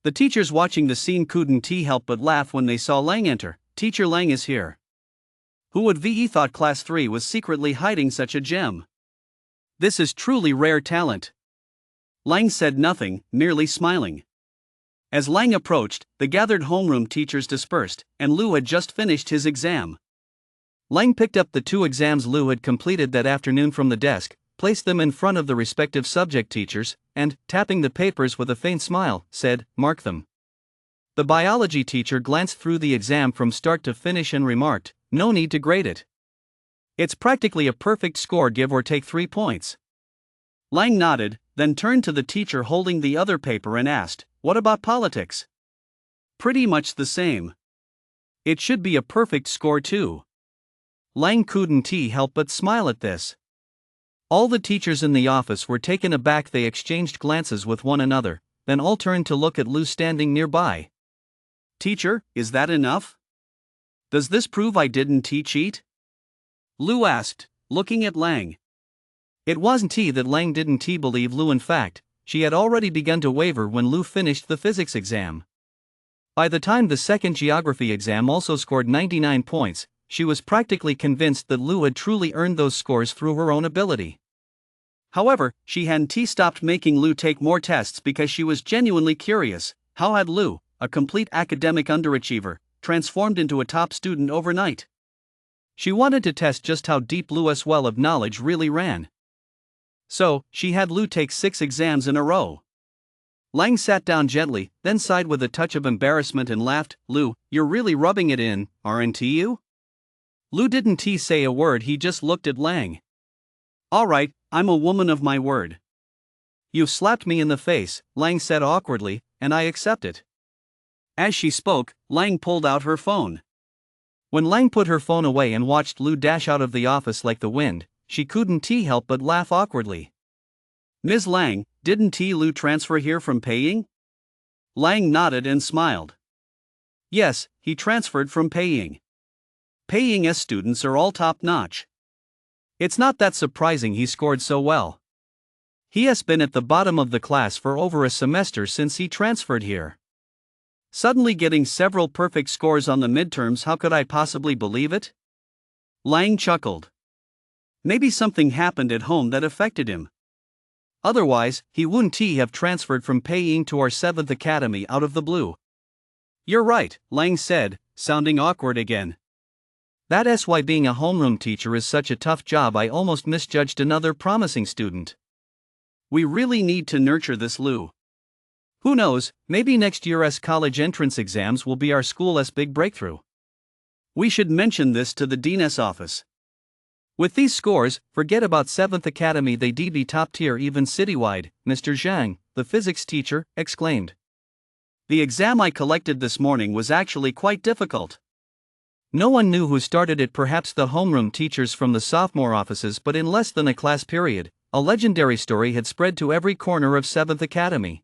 The teachers watching the scene couldn't help but laugh when they saw Lang enter. Teacher Lang is here. Who would have thought class 3 was secretly hiding such a gem? This is truly rare talent. Lang said nothing, merely smiling. As Lang approached, the gathered homeroom teachers dispersed, and Lu had just finished his exam. Lang picked up the 2 exams Lu had completed that afternoon from the desk, placed them in front of the respective subject teachers, and, tapping the papers with a faint smile, said, "Mark them." The biology teacher glanced through the exam from start to finish and remarked, "No need to grade it. It's practically a perfect score, give or take 3 points." Lang nodded, then turned to the teacher holding the other paper and asked, "What about politics?" "Pretty much the same. It should be a perfect score too." Lang couldn't help but smile at this. All the teachers in the office were taken aback. They exchanged glances with one another, then all turned to look at Lu standing nearby. "Teacher, is that enough? Does this prove I didn't cheat?" Lu asked, looking at Lang. It wasn't that Lang didn't believe Lu. In fact, she had already begun to waver when Lu finished the physics exam. By the time the second geography exam also scored 99 points, she was practically convinced that Lu had truly earned those scores through her own ability. However, she hadn't stopped making Lu take more tests because she was genuinely curious. How had Lu, a complete academic underachiever, transformed into a top student overnight? She wanted to test just how deep Lu's well of knowledge really ran. So, she had Lu take 6 exams in a row. Lang sat down gently, then sighed with a touch of embarrassment and laughed. Lu, you're really rubbing it in, aren't you? Lu didn't say a word, he just looked at Lang. Alright, I'm a woman of my word. You slapped me in the face, Lang said awkwardly, and I accept it. As she spoke, Lang pulled out her phone. When Lang put her phone away and watched Lu dash out of the office like the wind, she couldn't help but laugh awkwardly. Ms. Lang, didn't Lu transfer here from Peiying? Lang nodded and smiled. Yes, he transferred from Peiying. Peiying's students are all top-notch. It's not that surprising he scored so well. He has been at the bottom of the class for over a semester since he transferred here. Suddenly getting several perfect scores on the midterms, how could I possibly believe it? Lang chuckled. Maybe something happened at home that affected him. Otherwise, he wouldn't have transferred from Peiying to our 7th Academy out of the blue. You're right, Lang said, sounding awkward again. That's why being a homeroom teacher is such a tough job. I almost misjudged another promising student. We really need to nurture this Lu. Who knows, maybe next year's college entrance exams will be our school's big breakthrough. We should mention this to the dean's office. With these scores, forget about 7th Academy, they'd be top tier even citywide, Mr. Zhang, the physics teacher, exclaimed. The exam I collected this morning was actually quite difficult. No one knew who started it, perhaps the homeroom teachers from the sophomore offices, but in less than a class period, a legendary story had spread to every corner of 7th Academy.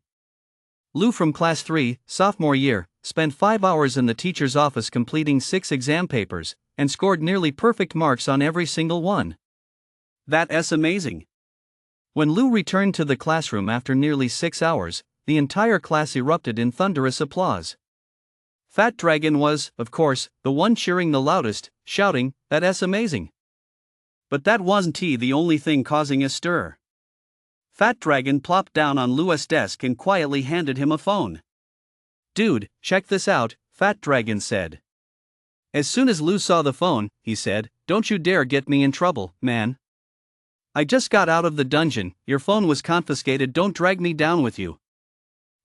Lu from class 3, sophomore year, spent 5 hours in the teacher's office completing 6 exam papers, and scored nearly perfect marks on every single one. That's amazing. When Lu returned to the classroom after nearly 6 hours, the entire class erupted in thunderous applause. Fat Dragon was, of course, the one cheering the loudest, shouting, "That's amazing." But that wasn't the only thing causing a stir. Fat Dragon plopped down on Lu's desk and quietly handed him a phone. Dude, check this out, Fat Dragon said. As soon as Lu saw the phone, he said, don't you dare get me in trouble, man. I just got out of the dungeon, your phone was confiscated, don't drag me down with you.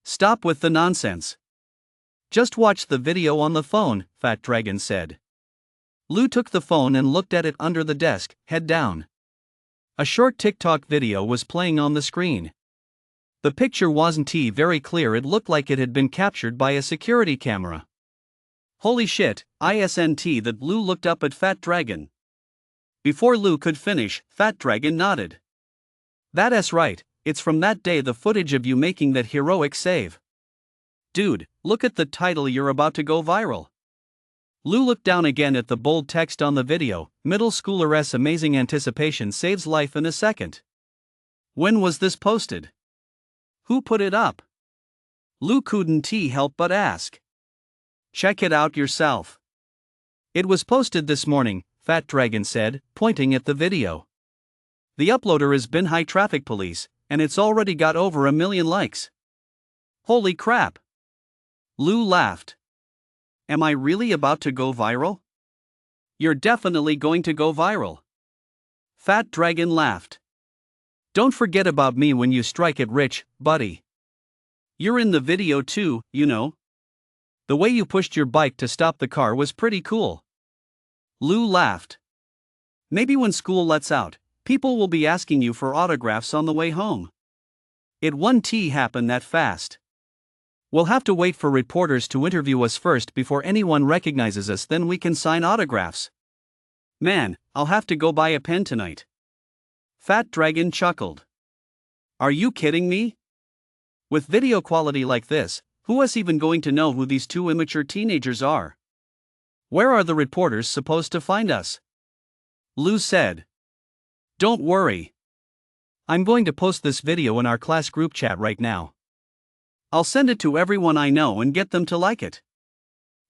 Stop with the nonsense. Just watch the video on the phone, Fat Dragon said. Lu took the phone and looked at it under the desk, head down. A short TikTok video was playing on the screen. The picture wasn't very clear, it looked like it had been captured by a security camera. Holy shit, isn't that Lu looked up at Fat Dragon. Before Lu could finish, Fat Dragon nodded. That's right, it's from that day, the footage of you making that heroic save. Dude, look at the title, you're about to go viral. Lu looked down again at the bold text on the video, middle schooler's amazing anticipation saves life in a second. When was this posted? Who put it up? Lu couldn't help but ask. Check it out yourself. It was posted this morning, Fat Dragon said, pointing at the video. The uploader is Bin High Traffic Police, and it's already got over 1 million likes. Holy crap! Lu laughed. Am I really about to go viral? You're definitely going to go viral. Fat Dragon laughed. Don't forget about me when you strike it rich, buddy. You're in the video too, you know. The way you pushed your bike to stop the car was pretty cool. Lu laughed. Maybe when school lets out, people will be asking you for autographs on the way home. It won't happen that fast. We'll have to wait for reporters to interview us first before anyone recognizes us, then we can sign autographs. Man, I'll have to go buy a pen tonight. Fat Dragon chuckled. Are you kidding me? With video quality like this, who is even going to know who these 2 immature teenagers are? Where are the reporters supposed to find us? Lu said. Don't worry. I'm going to post this video in our class group chat right now. I'll send it to everyone I know and get them to like it.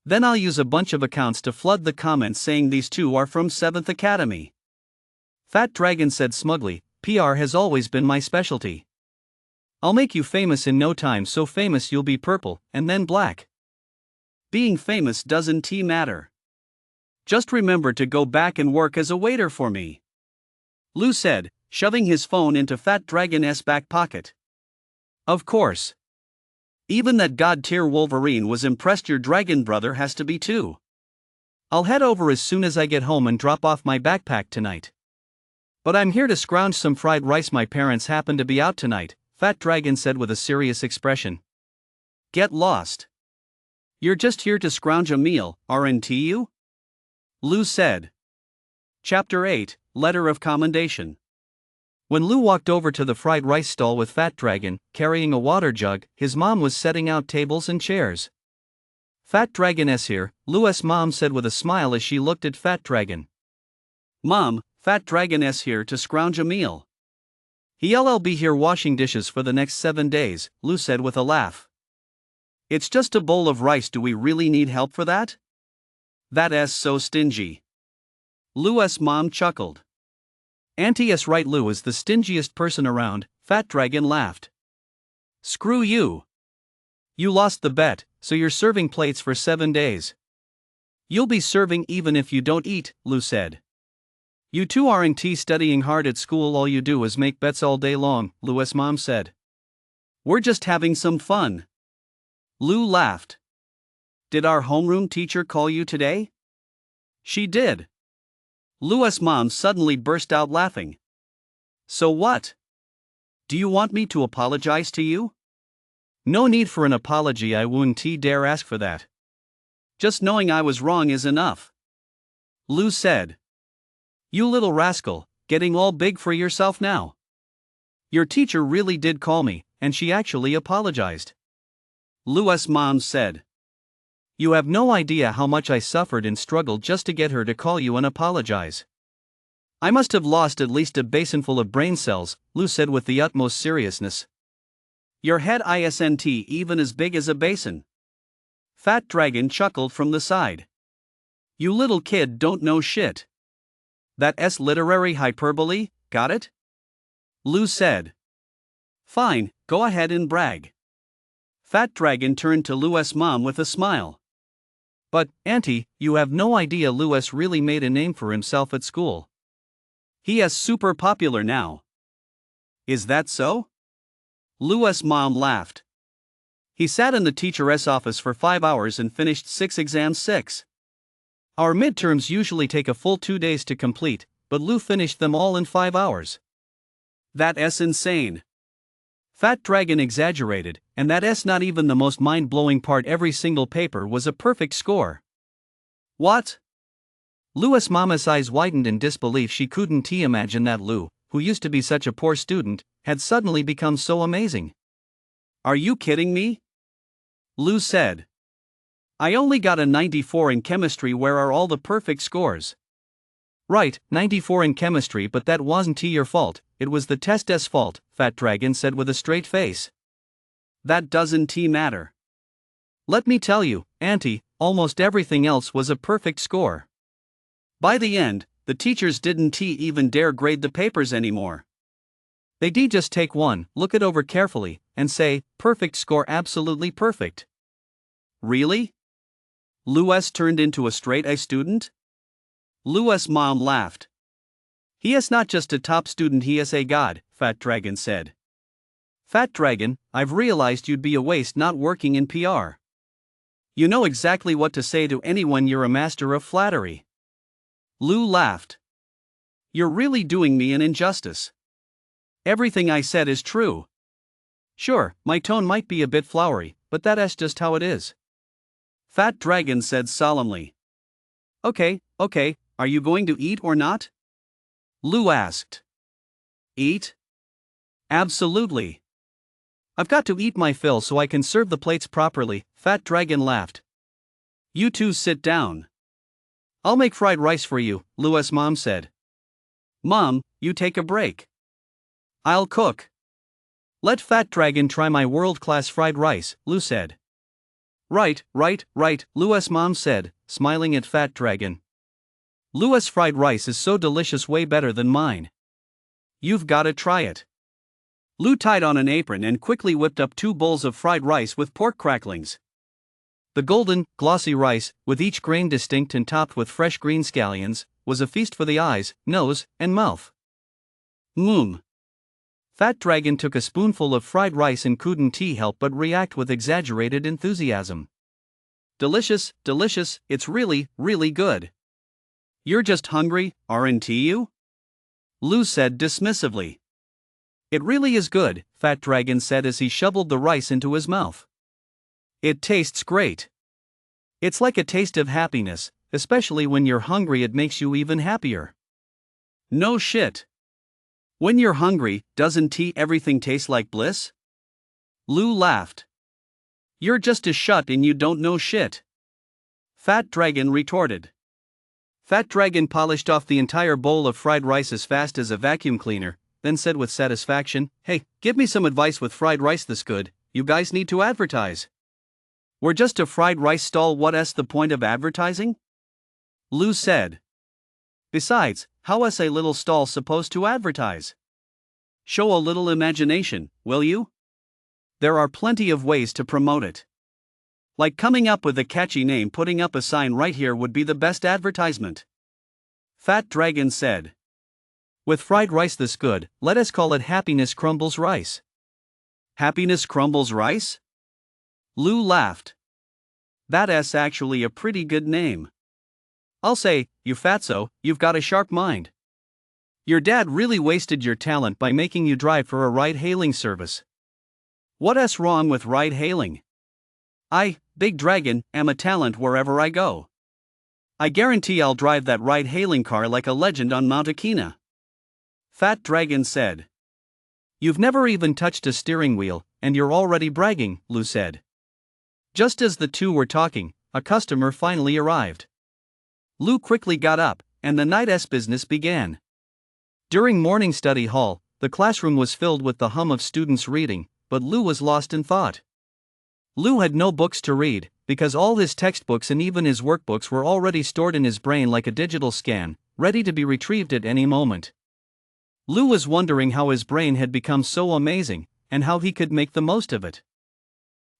Then I'll use a bunch of accounts to flood the comments saying these 2 are from 7th Academy. Fat Dragon said smugly, PR has always been my specialty. I'll make you famous in no time, so famous you'll be purple, and then black. Being famous doesn't matter. Just remember to go back and work as a waiter for me. Lu said, shoving his phone into Fat Dragon's back pocket. Of course. Even that god-tier Wolverine was impressed. Your dragon brother has to be too. I'll head over as soon as I get home and drop off my backpack tonight. But I'm here to scrounge some fried rice. My parents happen to be out tonight, Fat Dragon said with a serious expression. Get lost. You're just here to scrounge a meal, aren't you? Lou said. Chapter 8, Letter of Commendation. When Lou walked over to the fried rice stall with Fat Dragon, carrying a water jug, his mom was setting out tables and chairs. Fat Dragon's here, Lou's mom said with a smile as she looked at Fat Dragon. Mom, Fat Dragon's here to scrounge a meal. He'll be here washing dishes for the next 7 days, Lou said with a laugh. It's just a bowl of rice. Do we really need help for that? That's so stingy. Lou's mom chuckled. Auntie's right. Lou is the stingiest person around, Fat Dragon laughed. Screw you. You lost the bet, so you're serving plates for 7 days. You'll be serving even if you don't eat, Lou said. You two aren't studying hard at school. All you do is make bets all day long, Lou's mom said. We're just having some fun. Lou laughed. Did our homeroom teacher call you today? She did. Lou's mom suddenly burst out laughing. So what? Do you want me to apologize to you? No need for an apology. I wouldn't dare ask for that. Just knowing I was wrong is enough. Lou said. You little rascal, getting all big for yourself now. Your teacher really did call me, and she actually apologized. Lou's mom said. You have no idea how much I suffered and struggled just to get her to call you and apologize. I must have lost at least a basinful of brain cells, Lou said with the utmost seriousness. Your head isn't even as big as a basin. Fat Dragon chuckled from the side. You little kid don't know shit. That's literary hyperbole, got it? Lou said. Fine, go ahead and brag. Fat Dragon turned to Lou's mom with a smile. But, Auntie, you have no idea Lou's really made a name for himself at school. He is super popular now. Is that so? Lou's mom laughed. He sat in the teacher's office for 5 hours and finished 6 exams. 6. Our midterms usually take a full 2 days to complete, but Lou finished them all in 5 hours. That's insane. Fat Dragon exaggerated, and that's not even the most mind-blowing part. Every single paper was a perfect score. What? Lou's mama's eyes widened in disbelief. She couldn't imagine that Lou, who used to be such a poor student, had suddenly become so amazing. Are you kidding me? Lou said. I only got a 94 in chemistry. Where are all the perfect scores? Right, 94 in chemistry, but that wasn't your fault, it was the test's fault, Fat Dragon said with a straight face. That doesn't matter. Let me tell you, Auntie, almost everything else was a perfect score. By the end, the teachers didn't even dare grade the papers anymore. They'd just take one, look it over carefully, and say, perfect score, absolutely perfect. Really? Lou's turned into a straight A student? Lou's mom laughed. He is not just a top student, he is a god, Fat Dragon said. Fat Dragon, I've realized you'd be a waste not working in PR. You know exactly what to say to anyone. You're a master of flattery. Lou laughed. You're really doing me an injustice. Everything I said is true. Sure, my tone might be a bit flowery, but that's just how it is. Fat Dragon said solemnly. Okay, are you going to eat or not? Lou asked. Eat? Absolutely. I've got to eat my fill so I can serve the plates properly, Fat Dragon laughed. You two sit down. I'll make fried rice for you, Lou's mom said. Mom, you take a break. I'll cook. Let Fat Dragon try my world-class fried rice, Lou said. Right, Lou's mom said, smiling at Fat Dragon. Lou's fried rice is so delicious, way better than mine. You've gotta try it. Lou tied on an apron and quickly whipped up 2 bowls of fried rice with pork cracklings. The golden, glossy rice, with each grain distinct and topped with fresh green scallions, was a feast for the eyes, nose, and mouth. Mmm. Fat Dragon took a spoonful of fried rice and couldn't help but react with exaggerated enthusiasm. Delicious, delicious, it's really, really good. You're just hungry, aren't you? Lou said dismissively. It really is good, Fat Dragon said as he shoveled the rice into his mouth. It tastes great. It's like a taste of happiness, especially when you're hungry, it makes you even happier. No shit. When you're hungry, doesn't everything taste like bliss? Lou laughed. You're just a shut and you don't know shit. Fat Dragon retorted. Fat Dragon polished off the entire bowl of fried rice as fast as a vacuum cleaner, then said with satisfaction, Hey, give me some advice with fried rice this good, you guys need to advertise. We're just a fried rice stall, what's the point of advertising? Lou said. Besides, how is a little stall supposed to advertise? Show a little imagination, will you? There are plenty of ways to promote it. Like coming up with a catchy name, putting up a sign right here would be the best advertisement. Fat Dragon said. With fried rice this good, let us call it Happiness Crumbles Rice. Happiness Crumbles Rice? Lou laughed. That's actually a pretty good name. I'll say, you fatso, you've got a sharp mind. Your dad really wasted your talent by making you drive for a ride-hailing service. What's wrong with ride-hailing? I, Big Dragon, am a talent wherever I go. I guarantee I'll drive that ride-hailing car like a legend on Mount Akina. Fat Dragon said. You've never even touched a steering wheel, and you're already bragging, Lou said. Just as the two were talking, a customer finally arrived. Lou quickly got up, and the night's business began. During morning study hall, the classroom was filled with the hum of students reading, but Lou was lost in thought. Lou had no books to read, because all his textbooks and even his workbooks were already stored in his brain like a digital scan, ready to be retrieved at any moment. Lou was wondering how his brain had become so amazing, and how he could make the most of it.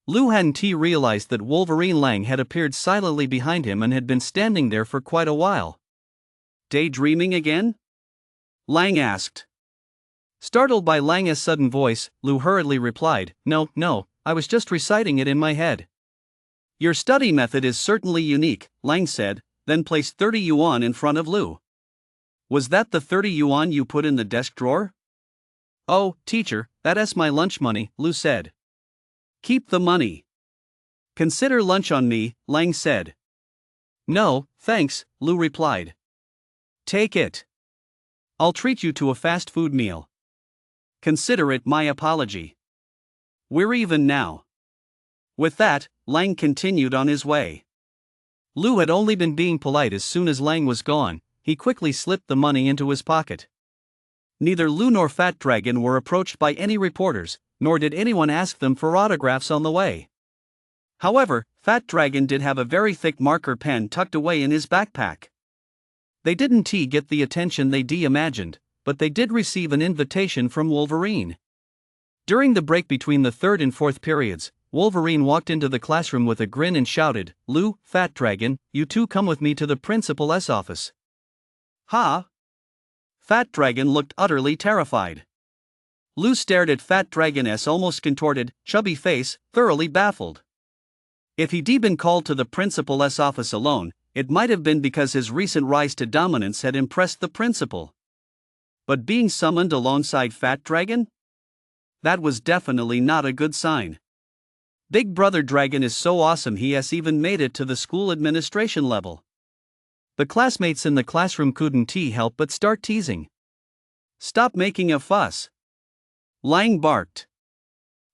Lou hadn't realized that Wolverine Lang had appeared silently behind him and had been standing there for quite a while. Daydreaming again? Lang asked. Startled by Lang's sudden voice, Lou hurriedly replied, No, I was just reciting it in my head. Your study method is certainly unique, Lang said, then placed 30 yuan in front of Lou. Was that the 30 yuan you put in the desk drawer? Oh, teacher, that's my lunch money, Lou said. Keep the money. Consider lunch on me, Lang said. No, thanks, Lou replied. Take it. I'll treat you to a fast food meal. Consider it my apology. We're even now. With that, Lang continued on his way. Lou had only been being polite. As soon as Lang was gone, he quickly slipped the money into his pocket. Neither Lou nor Fat Dragon were approached by any reporters, nor did anyone ask them for autographs on the way. However, Fat Dragon did have a very thick marker pen tucked away in his backpack. They didn't get the attention they imagined, but they did receive an invitation from Wolverine. During the break between the third and fourth periods, Wolverine walked into the classroom with a grin and shouted, Lou, Fat Dragon, you two come with me to the principal's office. Huh? Fat Dragon looked utterly terrified. Lou stared at Fat Dragon's almost contorted, chubby face, thoroughly baffled. If he'd been called to the principal's office alone, it might have been because his recent rise to dominance had impressed the principal. But being summoned alongside Fat Dragon? That was definitely not a good sign. Big Brother Dragon is so awesome he has even made it to the school administration level. The classmates in the classroom couldn't help but start teasing. Stop making a fuss. Lang barked.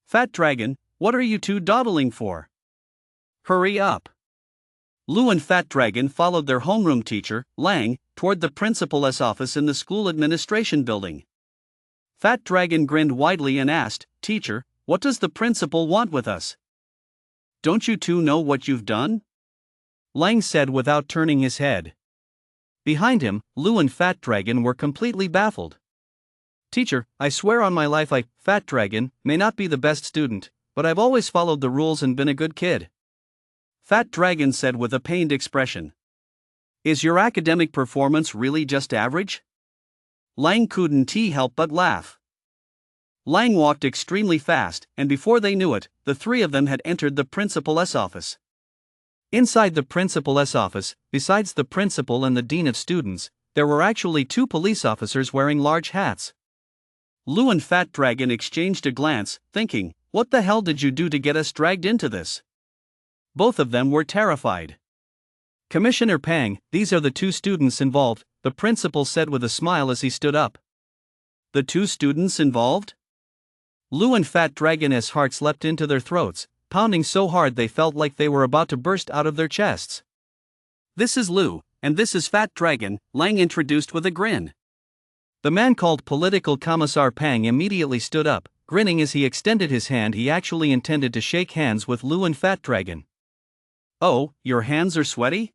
Fat Dragon, what are you two dawdling for? Hurry up. Lou and Fat Dragon followed their homeroom teacher, Lang, toward the principal's office in the school administration building. Fat Dragon grinned widely and asked, Teacher, what does the principal want with us? Don't you two know what you've done? Lang said without turning his head. Behind him, Lou and Fat Dragon were completely baffled. Teacher, I swear on my life Fat Dragon, may not be the best student, but I've always followed the rules and been a good kid. Fat Dragon said with a pained expression. Is your academic performance really just average? Lang couldn't help but laugh. Lang walked extremely fast, and before they knew it, the three of them had entered the principal's office. Inside the principal's office, besides the principal and the dean of students, there were actually two police officers wearing large hats. Lou and Fat Dragon exchanged a glance, thinking, "What the hell did you do to get us dragged into this?" Both of them were terrified. "Commissioner Pang, these are the two students involved," the principal said with a smile as he stood up. "The two students involved?" Lou and Fat Dragon's hearts leapt into their throats, pounding so hard they felt like they were about to burst out of their chests. "This is Lou, and this is Fat Dragon," Lang introduced with a grin. The man called Political Commissar Pang immediately stood up, grinning as he extended his hand. He actually intended to shake hands with Lou and Fat Dragon. "Oh, your hands are sweaty?"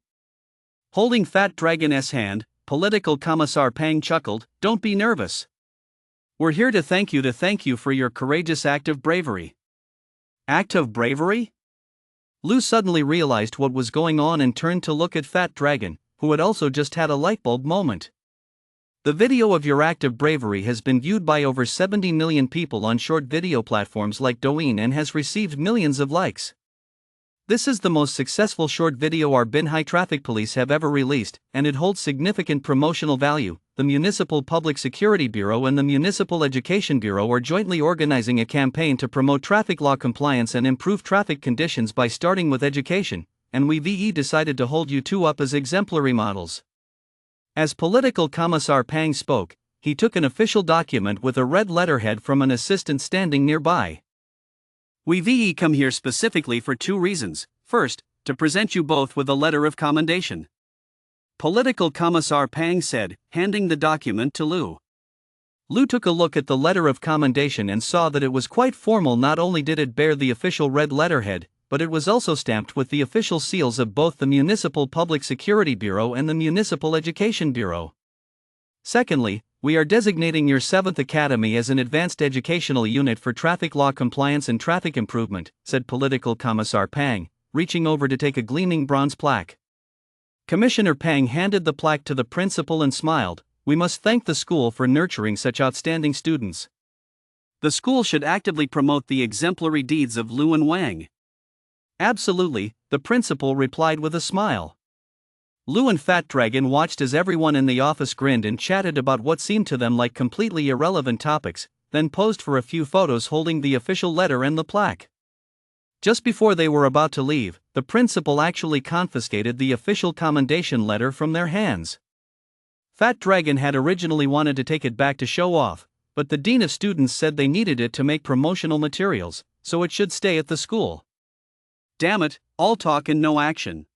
Holding Fat Dragon's hand, Political Commissar Pang chuckled, "Don't be nervous. We're here to thank you for your courageous act of bravery." Act of bravery? Lou suddenly realized what was going on and turned to look at Fat Dragon, who had also just had a lightbulb moment. "The video of your act of bravery has been viewed by over 70 million people on short video platforms like Douyin and has received millions of likes. This is the most successful short video our Bin High Traffic Police have ever released, and it holds significant promotional value." The Municipal Public Security Bureau and the Municipal Education Bureau are jointly organizing a campaign to promote traffic law compliance and improve traffic conditions by starting with education, and we decided to hold you two up as exemplary models. As Political Commissar Pang spoke, he took an official document with a red letterhead from an assistant standing nearby. "We come here specifically for two reasons. First, to present you both with a letter of commendation," Political Commissar Pang said, handing the document to Lou. Lou took a look at the letter of commendation and saw that it was quite formal. Not only did it bear the official red letterhead, but it was also stamped with the official seals of both the Municipal Public Security Bureau and the Municipal Education Bureau. "Secondly, we are designating your 7th Academy as an advanced educational unit for traffic law compliance and traffic improvement," said Political Commissar Pang, reaching over to take a gleaming bronze plaque. Commissioner Pang handed the plaque to the principal and smiled. "We must thank the school for nurturing such outstanding students. The school should actively promote the exemplary deeds of Lou and Wang." "Absolutely," the principal replied with a smile. Lou and Fat Dragon watched as everyone in the office grinned and chatted about what seemed to them like completely irrelevant topics, then posed for a few photos holding the official letter and the plaque. Just before they were about to leave, the principal actually confiscated the official commendation letter from their hands. Fat Dragon had originally wanted to take it back to show off, but the dean of students said they needed it to make promotional materials, so it should stay at the school. "Damn it, all talk and no action.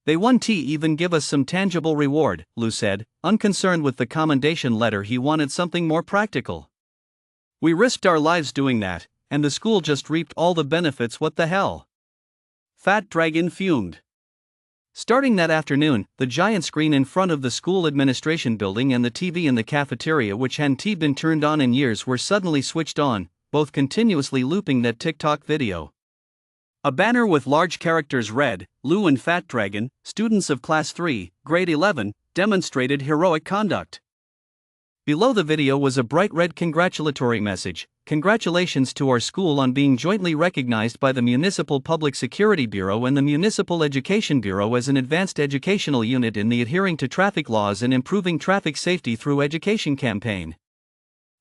They won't even give us some tangible reward," Lou said, unconcerned with the commendation letter. He wanted something more practical. "We risked our lives doing that, and the school just reaped all the benefits. What the hell?" Fat Dragon fumed. Starting that afternoon, the giant screen in front of the school administration building and the TV in the cafeteria, which hadn't been turned on in years, were suddenly switched on, both continuously looping that TikTok video. A banner with large characters read, "Lou and Fat Dragon, students of Class 3, Grade 11, demonstrated heroic conduct." Below the video was a bright red congratulatory message: "Congratulations to our school on being jointly recognized by the Municipal Public Security Bureau and the Municipal Education Bureau as an advanced educational unit in the adhering to traffic laws and improving traffic safety through education campaign."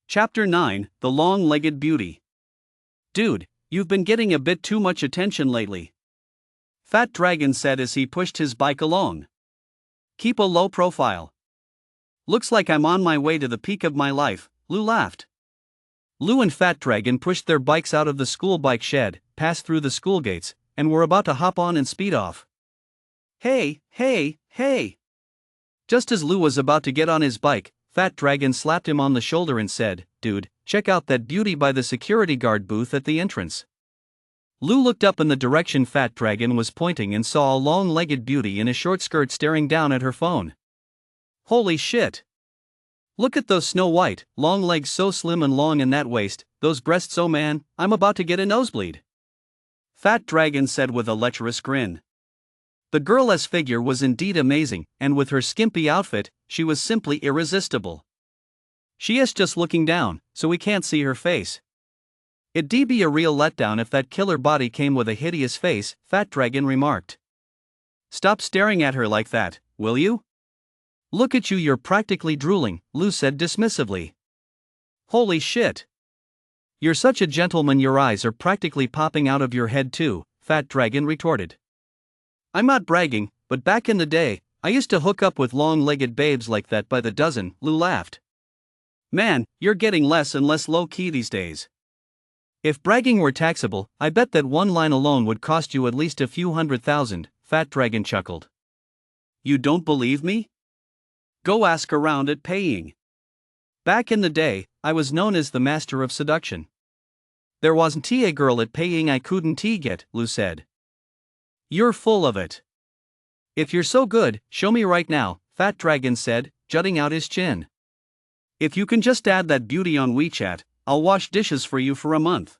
Chapter 9, The Long-Legged Beauty. "Dude, you've been getting a bit too much attention lately," Fat Dragon said as he pushed his bike along. "Keep a low profile." "Looks like I'm on my way to the peak of my life," Lou laughed. Lou and Fat Dragon pushed their bikes out of the school bike shed, passed through the school gates, and were about to hop on and speed off. Hey! Just as Lou was about to get on his bike, Fat Dragon slapped him on the shoulder and said, "Dude, check out that beauty by the security guard booth at the entrance." Lou looked up in the direction Fat Dragon was pointing and saw a long-legged beauty in a short skirt staring down at her phone. "Holy shit! Look at those snow-white, long legs, so slim and long, in that waist, those breasts. Oh man, I'm about to get a nosebleed," Fat Dragon said with a lecherous grin. The girl's figure was indeed amazing, and with her skimpy outfit, she was simply irresistible. She is just looking down, so we can't see her face. It'd be a real letdown if that killer body came with a hideous face, Fat Dragon remarked. Stop staring at her like that, will you? Look at you, you're practically drooling, Lou said dismissively. Holy shit. You're such a gentleman, your eyes are practically popping out of your head too, Fat Dragon retorted. I'm not bragging, but back in the day, I used to hook up with long-legged babes like that by the dozen, Lou laughed. Man, you're getting less and less low-key these days. If bragging were taxable, I bet that one line alone would cost you at least a few $100,000, Fat Dragon chuckled. You don't believe me? Go ask around at paying. Back in the day, I was known as the master of seduction. There wasn't a girl at paying I couldn't get, Lou said. You're full of it. If you're so good, show me right now, Fat Dragon said, jutting out his chin. If you can just add that beauty on WeChat, I'll wash dishes for you for a month.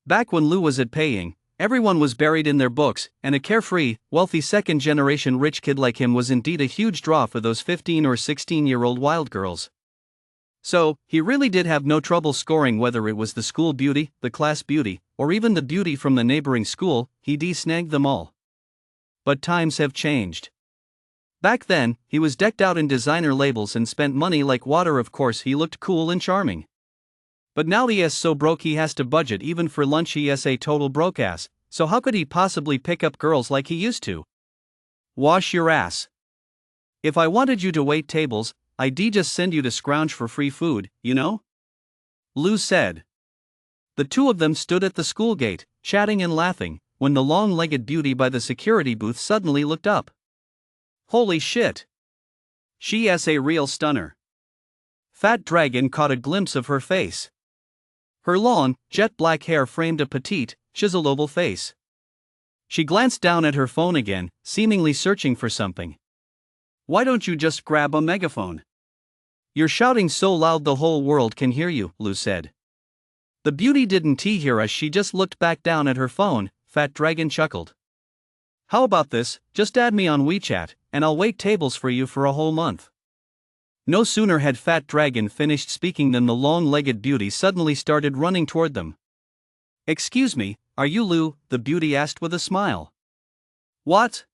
Back when Lou was at paying, everyone was buried in their books, and a carefree, wealthy second-generation rich kid like him was indeed a huge draw for those 15 or 16-year-old wild girls. So, he really did have no trouble scoring whether it was the school beauty, the class beauty, or even the beauty from the neighboring school, he snagged them all. But times have changed. Back then, he was decked out in designer labels and spent money like water. Of course he looked cool and charming. But now he is so broke he has to budget even for lunch. He is a total broke ass, so how could he possibly pick up girls like he used to? Wash your ass. If I wanted you to wait tables, I'd just send you to scrounge for free food, you know? Lou said. The two of them stood at the school gate, chatting and laughing, when the long-legged beauty by the security booth suddenly looked up. Holy shit! She is a real stunner. Fat Dragon caught a glimpse of her face. Her long, jet-black hair framed a petite, chiseled oval face. She glanced down at her phone again, seemingly searching for something. Why don't you just grab a megaphone? You're shouting so loud the whole world can hear you, Lou said. The beauty didn't hear us, she just looked back down at her phone, Fat Dragon chuckled. How about this, just add me on WeChat, and I'll wait tables for you for a whole month. No sooner had Fat Dragon finished speaking than the long-legged beauty suddenly started running toward them. Excuse me, are you Lou? The beauty asked with a smile. What?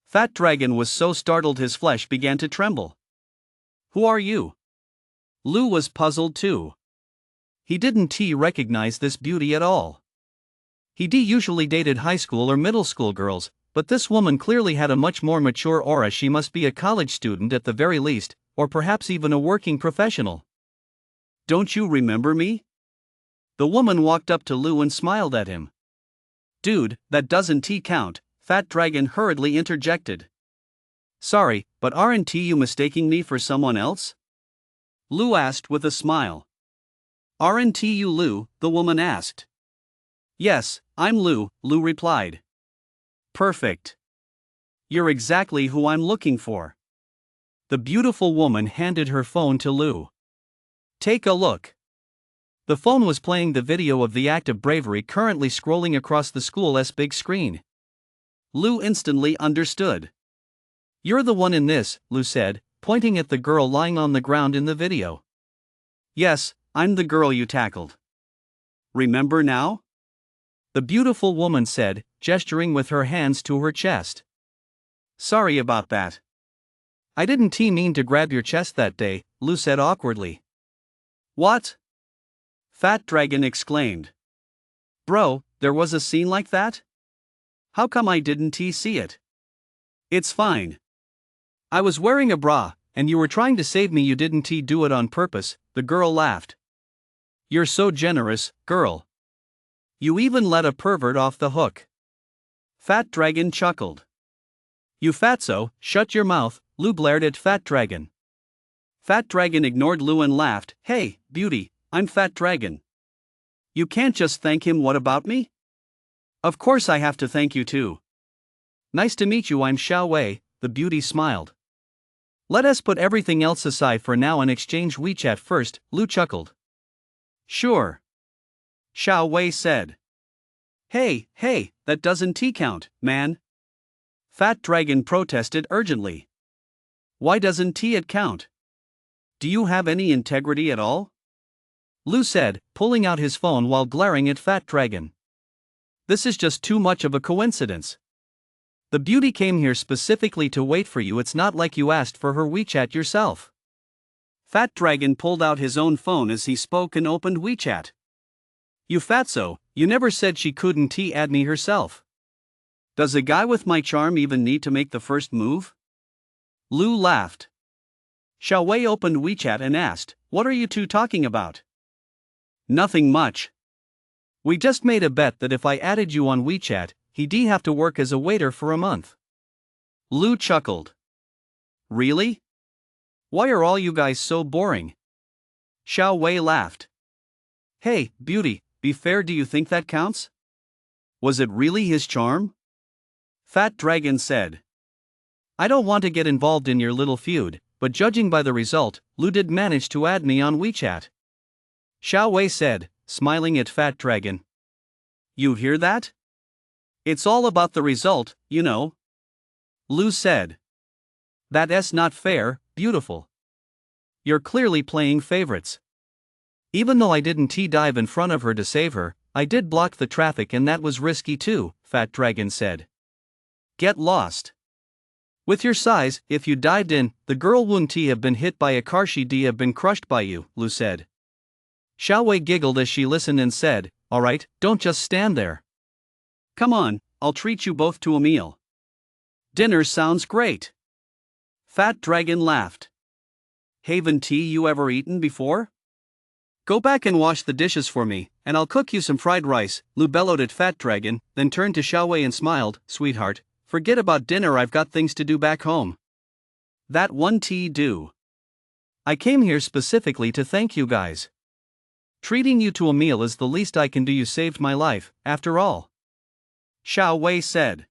Fat Dragon was so startled his flesh began to tremble. Who are you? Lou was puzzled too. He didn't recognize this beauty at all. He usually dated high school or middle school girls, but this woman clearly had a much more mature aura. She must be a college student at the very least, or perhaps even a working professional. Don't you remember me? The woman walked up to Lou and smiled at him. Dude, that doesn't count, Fat Dragon hurriedly interjected. Sorry, but aren't you mistaking me for someone else? Lou asked with a smile. Aren't you Lou? The woman asked. Yes, I'm Lou, Lou replied. Perfect. You're exactly who I'm looking for. The beautiful woman handed her phone to Lou. Take a look. The phone was playing the video of the act of bravery currently scrolling across the school's big screen. Lou instantly understood. You're the one in this, Lou said, pointing at the girl lying on the ground in the video. Yes, I'm the girl you tackled. Remember now? The beautiful woman said, gesturing with her hands to her chest. Sorry about that. I didn't mean to grab your chest that day, Lou said awkwardly. What? Fat Dragon exclaimed. Bro, there was a scene like that? How come I didn't see it? It's fine. I was wearing a bra, and you were trying to save me. You didn't do it on purpose, the girl laughed. You're so generous, girl. You even let a pervert off the hook. Fat Dragon chuckled. You fatso, shut your mouth, Lou blared at Fat Dragon. Fat Dragon ignored Lou and laughed. Hey, beauty, I'm Fat Dragon. You can't just thank him. What about me? Of course I have to thank you too. Nice to meet you, I'm Xiao Wei, the beauty smiled. Let us put everything else aside for now and exchange WeChat first, Lou chuckled. Sure. Xiao Wei said. Hey, that doesn't count, man. Fat Dragon protested urgently. Why doesn't it count? Do you have any integrity at all? Lu said, pulling out his phone while glaring at Fat Dragon. This is just too much of a coincidence. The beauty came here specifically to wait for you. It's not like you asked for her WeChat yourself. Fat Dragon pulled out his own phone as he spoke and opened WeChat. You fatso, you never said she couldn't add me herself. Does a guy with my charm even need to make the first move? Lu laughed. Xiao Wei opened WeChat and asked, what are you two talking about? Nothing much. We just made a bet that if I added you on WeChat, he'd have to work as a waiter for a month. Lu chuckled. Really? Why are all you guys so boring? Xiao Wei laughed. Hey, beauty, be fair, do you think that counts? Was it really his charm? Fat Dragon said. I don't want to get involved in your little feud, but judging by the result, Lu did manage to add me on WeChat. Xiao Wei said, smiling at Fat Dragon. You hear that? It's all about the result, you know. Lu said. That's not fair, beautiful. You're clearly playing favorites. Even though I didn't dive in front of her to save her, I did block the traffic and that was risky too, Fat Dragon said. Get lost. With your size, if you dived in, the girl wouldn't have been hit by a car, she'd have been crushed by you, Lu said. Xiao Wei giggled as she listened and said, alright, don't just stand there. Come on, I'll treat you both to a meal. Dinner sounds great. Fat Dragon laughed. Haven't tea you ever eaten before? Go back and wash the dishes for me, and I'll cook you some fried rice, Lu bellowed at Fat Dragon, then turned to Xiao Wei and smiled, sweetheart, forget about dinner, I've got things to do back home. That one tea do. I came here specifically to thank you guys. Treating you to a meal is the least I can do, you saved my life, after all. Xiao Wei said.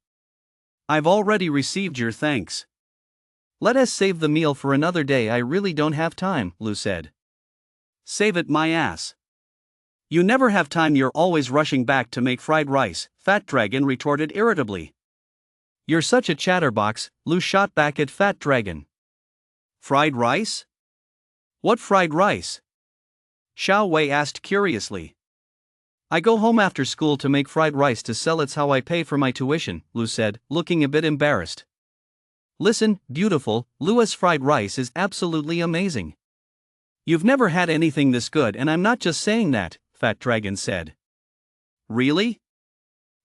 I've already received your thanks. Let us save the meal for another day, I really don't have time, Lu said. Save it my ass. You never have time, you're always rushing back to make fried rice, Fat Dragon retorted irritably. You're such a chatterbox, Lu shot back at Fat Dragon. Fried rice? What fried rice? Xiao Wei asked curiously. I go home after school to make fried rice to sell, it's how I pay for my tuition, Lu said, looking a bit embarrassed. Listen, beautiful, Lu's fried rice is absolutely amazing. You've never had anything this good, and I'm not just saying that, Fat Dragon said. Really?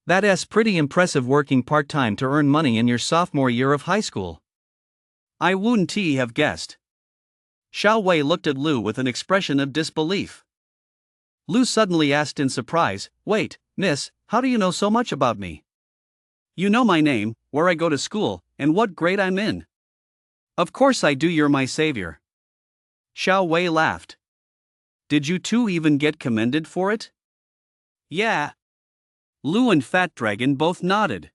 That's pretty impressive, working part-time to earn money in your sophomore year of high school. I wouldn't have guessed. Xiao Wei looked at Lu with an expression of disbelief. Lu suddenly asked in surprise, wait, miss, how do you know so much about me? You know my name, where I go to school, and what grade I'm in. Of course I do, you're my savior. Xiao Wei laughed. Did you two even get commended for it? Yeah. Lu and Fat Dragon both nodded.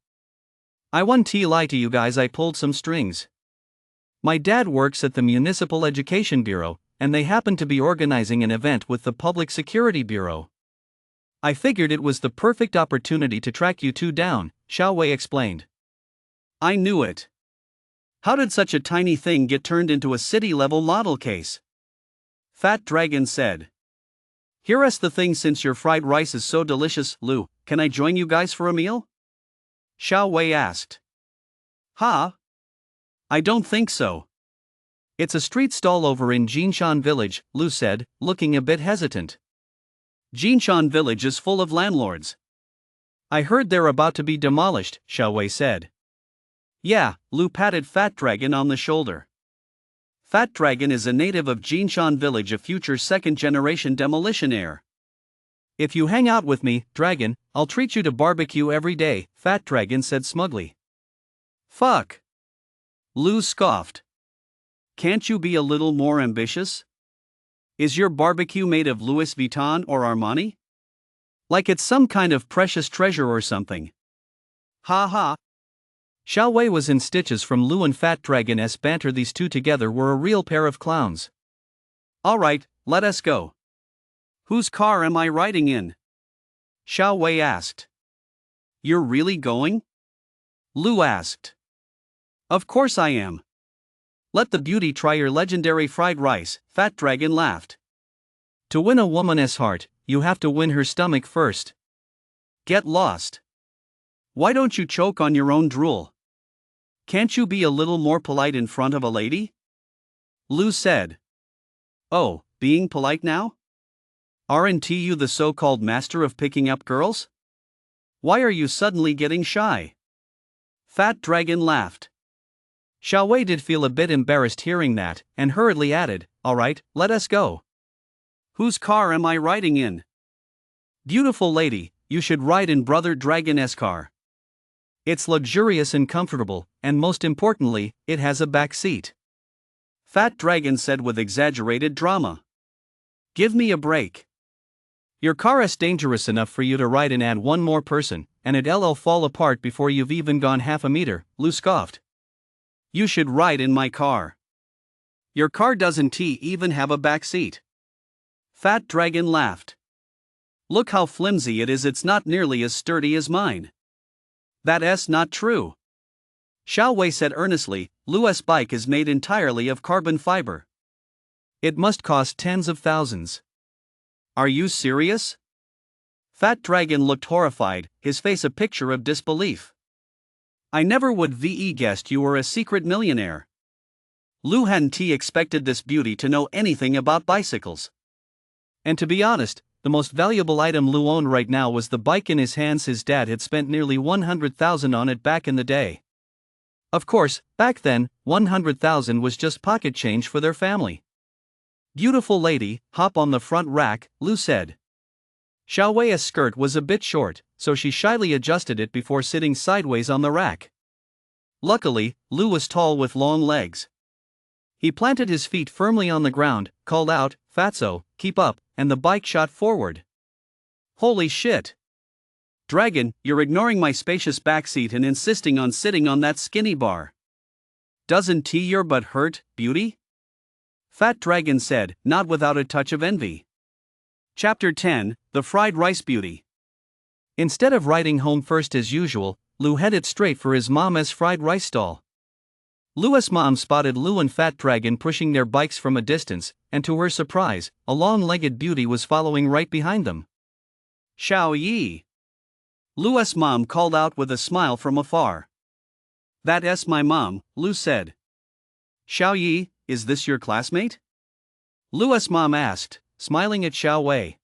I won't lie to you guys, I pulled some strings. My dad works at the Municipal Education Bureau, and they happen to be organizing an event with the Public Security Bureau. I figured it was the perfect opportunity to track you two down, Xiao Wei explained. I knew it. How did such a tiny thing get turned into a city-level model case? Fat Dragon said. Here's the thing, since your fried rice is so delicious, Lu, can I join you guys for a meal? Xiao Wei asked. Huh? I don't think so. It's a street stall over in Jinshan Village, Lu said, looking a bit hesitant. Jinshan Village is full of landlords. I heard they're about to be demolished, Xiao Wei said. Yeah, Lu patted Fat Dragon on the shoulder. Fat Dragon is a native of Jinshan Village, a future second-generation demolition heir. If you hang out with me, Dragon, I'll treat you to barbecue every day, Fat Dragon said smugly. Fuck. Lu scoffed. Can't you be a little more ambitious? Is your barbecue made of Louis Vuitton or Armani? Like it's some kind of precious treasure or something. Ha ha. Xiao Wei was in stitches from Lu and Fat Dragon's banter. These two together were a real pair of clowns. Alright, let us go. Whose car am I riding in? Xiao Wei asked. You're really going? Lu asked. Of course I am. Let the beauty try your legendary fried rice, Fat Dragon laughed. To win a woman's heart, you have to win her stomach first. Get lost. Why don't you choke on your own drool? Can't you be a little more polite in front of a lady? Lou said. Oh, being polite now? Aren't you the so-called master of picking up girls? Why are you suddenly getting shy? Fat Dragon laughed. Xiao Wei did feel a bit embarrassed hearing that, and hurriedly added, all right, let us go. Whose car am I riding in? Beautiful lady, you should ride in Brother Dragon's car. It's luxurious and comfortable, and most importantly, it has a back seat. Fat Dragon said with exaggerated drama. Give me a break. Your car is dangerous enough for you to ride in, add one more person, and it'll fall apart before you've even gone half a meter, Lou scoffed. You should ride in my car. Your car doesn't even have a back seat. Fat Dragon laughed. Look how flimsy it is, it's not nearly as sturdy as mine. That's not true. Xiao Wei said earnestly, Lou's bike is made entirely of carbon fiber. It must cost tens of thousands. Are you serious? Fat Dragon looked horrified, his face a picture of disbelief. I never would have guessed you were a secret millionaire. Lou hadn't expected this beauty to know anything about bicycles. And to be honest, the most valuable item Lou owned right now was the bike in his hands. His dad had spent nearly 100,000 on it back in the day. Of course, back then, 100,000 was just pocket change for their family. Beautiful lady, hop on the front rack, Lou said. Xiao Wei's skirt was a bit short, so she shyly adjusted it before sitting sideways on the rack. Luckily, Lou was tall with long legs. He planted his feet firmly on the ground, called out, Fatso, keep up, and the bike shot forward. Holy shit! Dragon, you're ignoring my spacious backseat and insisting on sitting on that skinny bar. Doesn't your butt hurt, beauty? Fat Dragon said, not without a touch of envy. Chapter 10, The Fried Rice Beauty. Instead of riding home first as usual, Lou headed straight for his mom's fried rice stall. Lou's mom spotted Lou and Fat Dragon pushing their bikes from a distance, and to her surprise, a long-legged beauty was following right behind them. Xiao Yi. Lou's mom called out with a smile from afar. That's my mom, Lou said. Xiao Yi, is this your classmate? Lou's mom asked, smiling at Xiao Wei.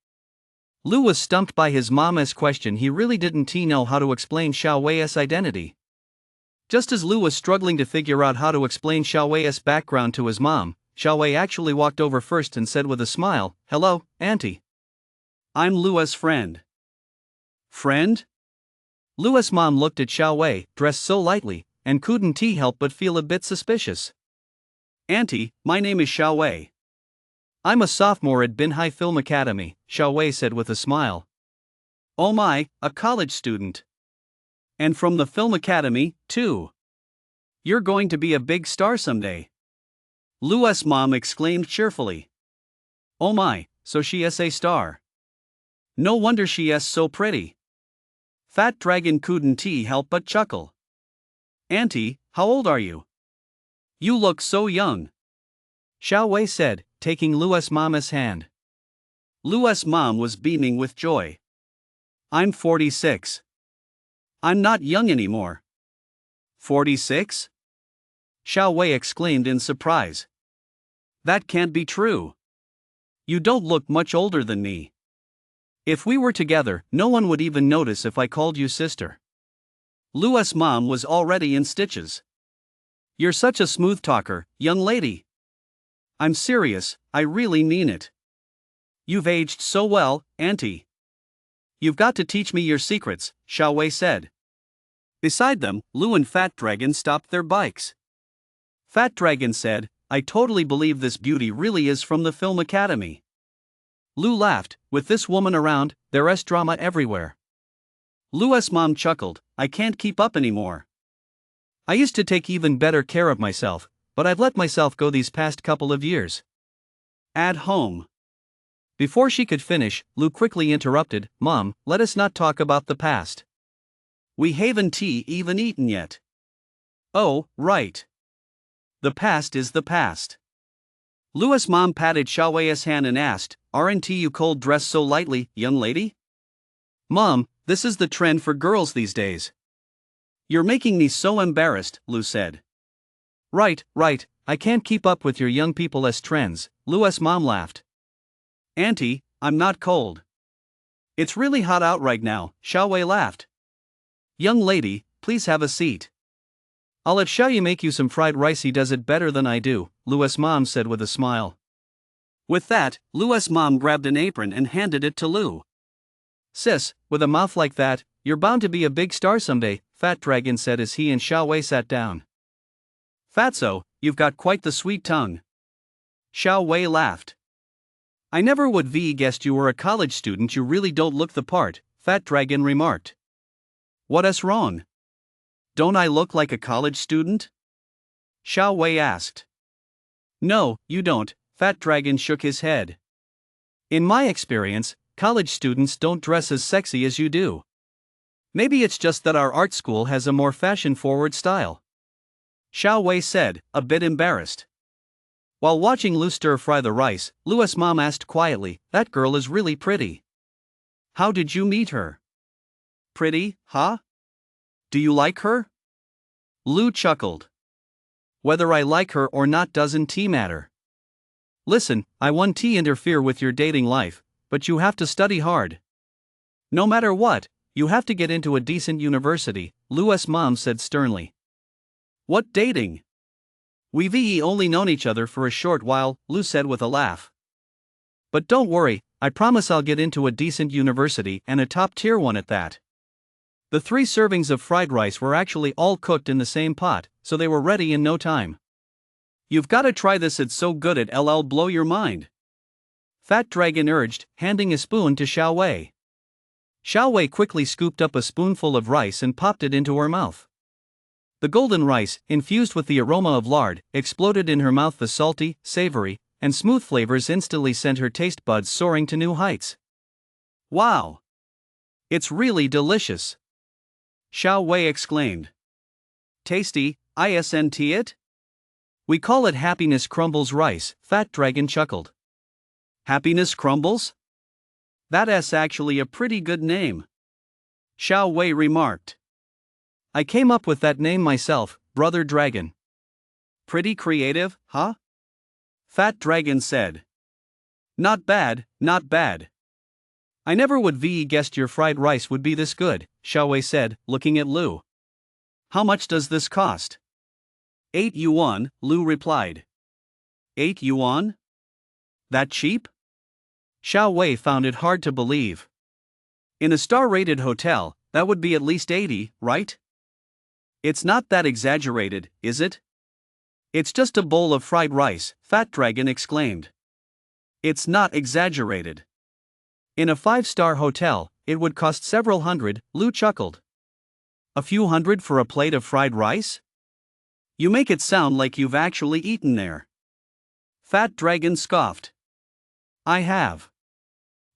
Lou was stumped by his mom's question. He really didn't know how to explain Xiao Wei's identity. Just as Lou was struggling to figure out how to explain Xiao Wei's background to his mom, Xiao Wei actually walked over first and said with a smile, Hello, Auntie. I'm Lou's friend. Friend? Lou's mom looked at Xiao Wei, dressed so lightly, and couldn't help but feel a bit suspicious. Auntie, my name is Xiao Wei. I'm a sophomore at Binhai Film Academy, Xiao Wei said with a smile. Oh my, a college student. And from the film academy, too. You're going to be a big star someday. Lou's mom exclaimed cheerfully. Oh my, so she is a star. No wonder she is so pretty. Fat Dragon couldn't help but chuckle. Auntie, how old are you? You look so young. Xiao Wei said, taking Lou's mom's hand. Lou's mom was beaming with joy. I'm 46. I'm not young anymore. 46? Xiao Wei exclaimed in surprise. That can't be true. You don't look much older than me. If we were together, no one would even notice if I called you sister. Lou's mom was already in stitches. You're such a smooth talker, young lady. I'm serious, I really mean it. You've aged so well, Auntie. You've got to teach me your secrets, Xiao Wei said. Beside them, Lou and Fat Dragon stopped their bikes. Fat Dragon said, I totally believe this beauty really is from the Film Academy. Lou laughed, with this woman around, there's drama everywhere. Lou's mom chuckled, I can't keep up anymore. I used to take even better care of myself, but I've let myself go these past couple of years. At home. Before she could finish, Lou quickly interrupted, Mom, let us not talk about the past. We haven't even eaten yet. Oh, right. The past is the past. Lu's mom patted Xiaowei's hand and asked, "Aren't you cold dressed so lightly, young lady?" "Mom, this is the trend for girls these days." "You're making me so embarrassed," Lu said. Right, I can't keep up with your young people's trends," Lu's mom laughed. "Auntie, I'm not cold. It's really hot out right now," Xiaowei laughed. "Young lady, please have a seat. I'll let Xiaoyu make you some fried rice. He does it better than I do," Lu's mom said with a smile. With that, Lu's mom grabbed an apron and handed it to Lu. "Sis, with a mouth like that, you're bound to be a big star someday," Fat Dragon said as he and Xiaowei sat down. "Fatso, you've got quite the sweet tongue." Xiaowei laughed. "I never would have guessed you were a college student. You really don't look the part," Fat Dragon remarked. "What's wrong? Don't I look like a college student?" Xiaowei asked. "No, you don't," Fat Dragon shook his head. "In my experience, college students don't dress as sexy as you do. Maybe it's just that our art school has a more fashion-forward style," Xiaowei said, a bit embarrassed. While watching Lu stir-fry the rice, Lu's mom asked quietly, "That girl is really pretty. How did you meet her?" "Pretty, huh? Do you like her?" Lu chuckled. "Whether I like her or not doesn't matter. Listen, I won't interfere with your dating life, but you have to study hard. No matter what, you have to get into a decent university," Lu's mom said sternly. "What dating? We've only known each other for a short while," Lu said with a laugh. "But don't worry, I promise I'll get into a decent university and a top-tier one at that." The 3 servings of fried rice were actually all cooked in the same pot, so they were ready in no time. "You've gotta try this, it's so good it'll blow your mind," Fat Dragon urged, handing a spoon to Xiaowei. Xiaowei quickly scooped up a spoonful of rice and popped it into her mouth. The golden rice, infused with the aroma of lard, exploded in her mouth. The salty, savory, and smooth flavors instantly sent her taste buds soaring to new heights. "Wow! It's really delicious!" Xiaowei exclaimed. "Tasty, isn't it? We call it Happiness Crumbles rice," Fat Dragon chuckled. "Happiness Crumbles? That's actually a pretty good name," Xiaowei remarked. "I came up with that name myself, Brother Dragon." "Pretty creative, huh?" Fat Dragon said. Not bad. I never would have guessed your fried rice would be this good," Xiaowei said, looking at Lu. "How much does this cost?" 8 yuan, Lu replied. 8 yuan? That cheap? Xiaowei found it hard to believe. In a star-rated hotel, that would be at least 80, right? "It's not that exaggerated, is it? It's just a bowl of fried rice," Fat Dragon exclaimed. "It's not exaggerated. In a 5-star hotel, it would cost several hundred," Lu chuckled. "A few hundred for a plate of fried rice? You make it sound like you've actually eaten there." Fat Dragon scoffed. "I have.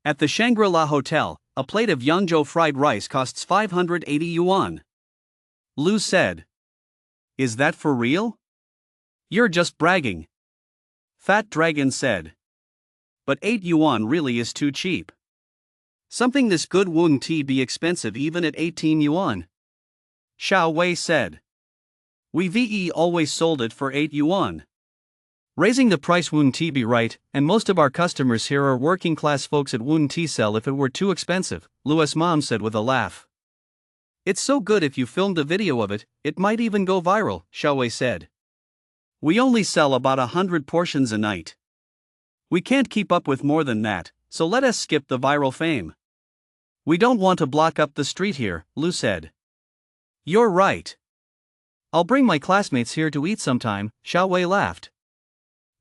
At the Shangri-La Hotel, a plate of Yangzhou fried rice costs 580 yuan. Lu said. "Is that for real?" "You're just bragging," Fat Dragon said. "But 8 yuan really is too cheap. Something this good wouldn't be expensive even at 18 yuan. Xiaowei said. "We've always sold it for 8 yuan. Raising the price wouldn't be right, and most of our customers here are working class folks. It wouldn't sell if it were too expensive," Lu's mom said with a laugh. "It's so good if you filmed a video of it, it might even go viral," Xiaowei said. "We only sell about 100 portions a night. We can't keep up with more than that, so let us skip the viral fame. We don't want to block up the street here," Lu said. "You're right. I'll bring my classmates here to eat sometime," Xiaowei laughed.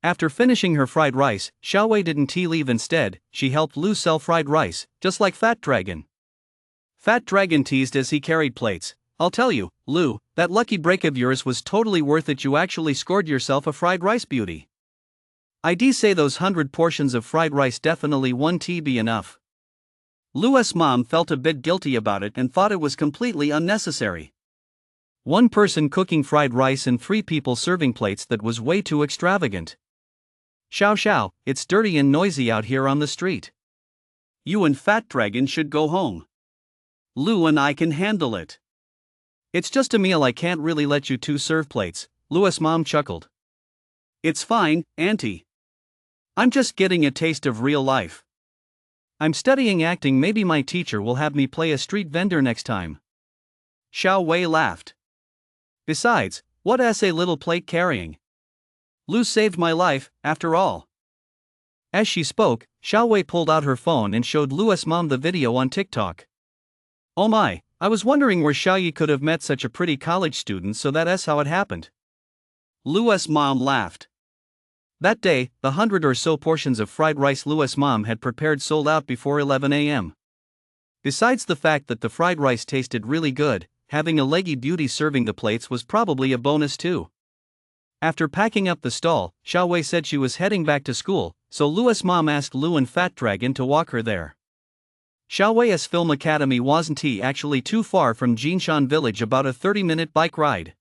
After finishing her fried rice, Xiaowei didn't leave. Instead, she helped Lu sell fried rice, just like Fat Dragon. Fat Dragon teased as he carried plates. "I'll tell you, Lu, that lucky break of yours was totally worth it. You actually scored yourself a fried rice beauty. I'd say those 100 portions of fried rice definitely won't be enough." Lu's mom felt a bit guilty about it and thought it was completely unnecessary. One person cooking fried rice and 3 people serving plates. That was way too extravagant. Xiao Xiao, it's dirty and noisy out here on the street. You and Fat Dragon should go home. Lu and I can handle it. It's just a meal, I can't really let you two serve plates, Lu's mom chuckled. It's fine, Auntie. I'm just getting a taste of real life. I'm studying acting, maybe my teacher will have me play a street vendor next time. Xiao Wei laughed. Besides, what is a little plate carrying? Lu saved my life, after all. As she spoke, Xiao Wei pulled out her phone and showed Lu's mom the video on TikTok. Oh my, I was wondering where Xiao Yi could have met such a pretty college student, so that's how it happened. Lu's mom laughed. That day, the 100 or so portions of fried rice Lu's mom had prepared sold out before 11 a.m. Besides the fact that the fried rice tasted really good, having a leggy beauty serving the plates was probably a bonus too. After packing up the stall, Xiao Wei said she was heading back to school, so Lu's mom asked Lu and Fat Dragon to walk her there. Xiao Wei's film academy wasn't actually too far from Jinshan village, about a 30-minute bike ride.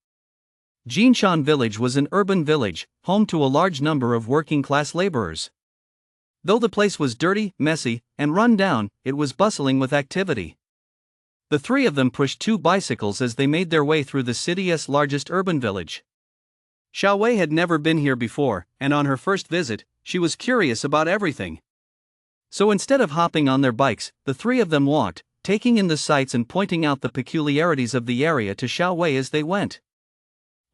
Jinshan village was an urban village, home to a large number of working-class laborers. Though the place was dirty, messy, and run down, it was bustling with activity. The 3 of them pushed 2 bicycles as they made their way through the city's largest urban village. Xiao Wei had never been here before, and on her first visit, she was curious about everything. So instead of hopping on their bikes, the 3 of them walked, taking in the sights and pointing out the peculiarities of the area to Xiao Wei as they went.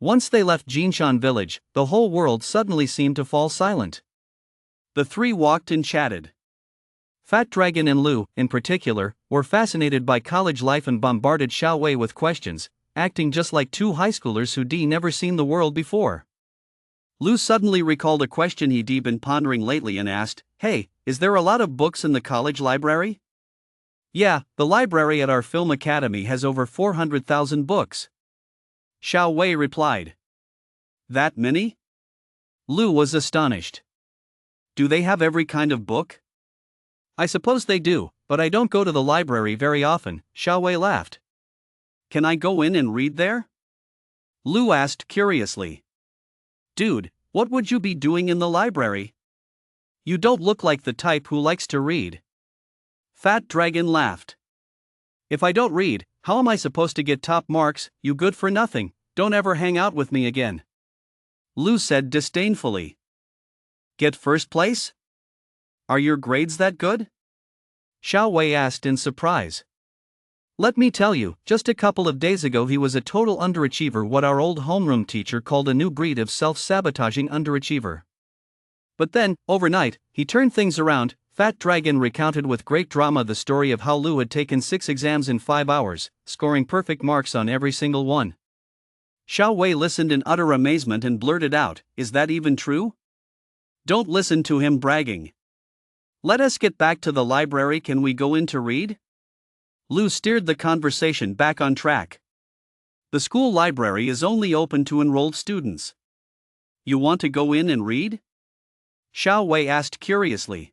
Once they left Jinshan village, the whole world suddenly seemed to fall silent. The 3 walked and chatted. Fat Dragon and Lu, in particular, were fascinated by college life and bombarded Xiao Wei with questions, acting just like 2 high schoolers who'd never seen the world before. Lu suddenly recalled a question he'd been pondering lately and asked, "Hey, is there a lot of books in the college library?" "Yeah, the library at our film academy has over 400,000 books." Xiao Wei replied. "That many?" Lu was astonished. "Do they have every kind of book?" "I suppose they do, but I don't go to the library very often," Xiao Wei laughed. "Can I go in and read there?" Lu asked curiously. "Dude, what would you be doing in the library? You don't look like the type who likes to read." Fat Dragon laughed. "If I don't read, how am I supposed to get top marks, you good for nothing? Don't ever hang out with me again." Lu said disdainfully. "Get first place? Are your grades that good?" Xiao Wei asked in surprise. "Let me tell you, just a couple of days ago he was a total underachiever, what our old homeroom teacher called a new breed of self-sabotaging underachiever. But then, overnight, he turned things around." Fat Dragon recounted with great drama the story of how Lu had taken 6 exams in 5 hours, scoring perfect marks on every single one. Xiao Wei listened in utter amazement and blurted out, "Is that even true?" "Don't listen to him bragging. Let us get back to the library. Can we go in to read?" Lu steered the conversation back on track. "The school library is only open to enrolled students. You want to go in and read?" Xiao Wei asked curiously.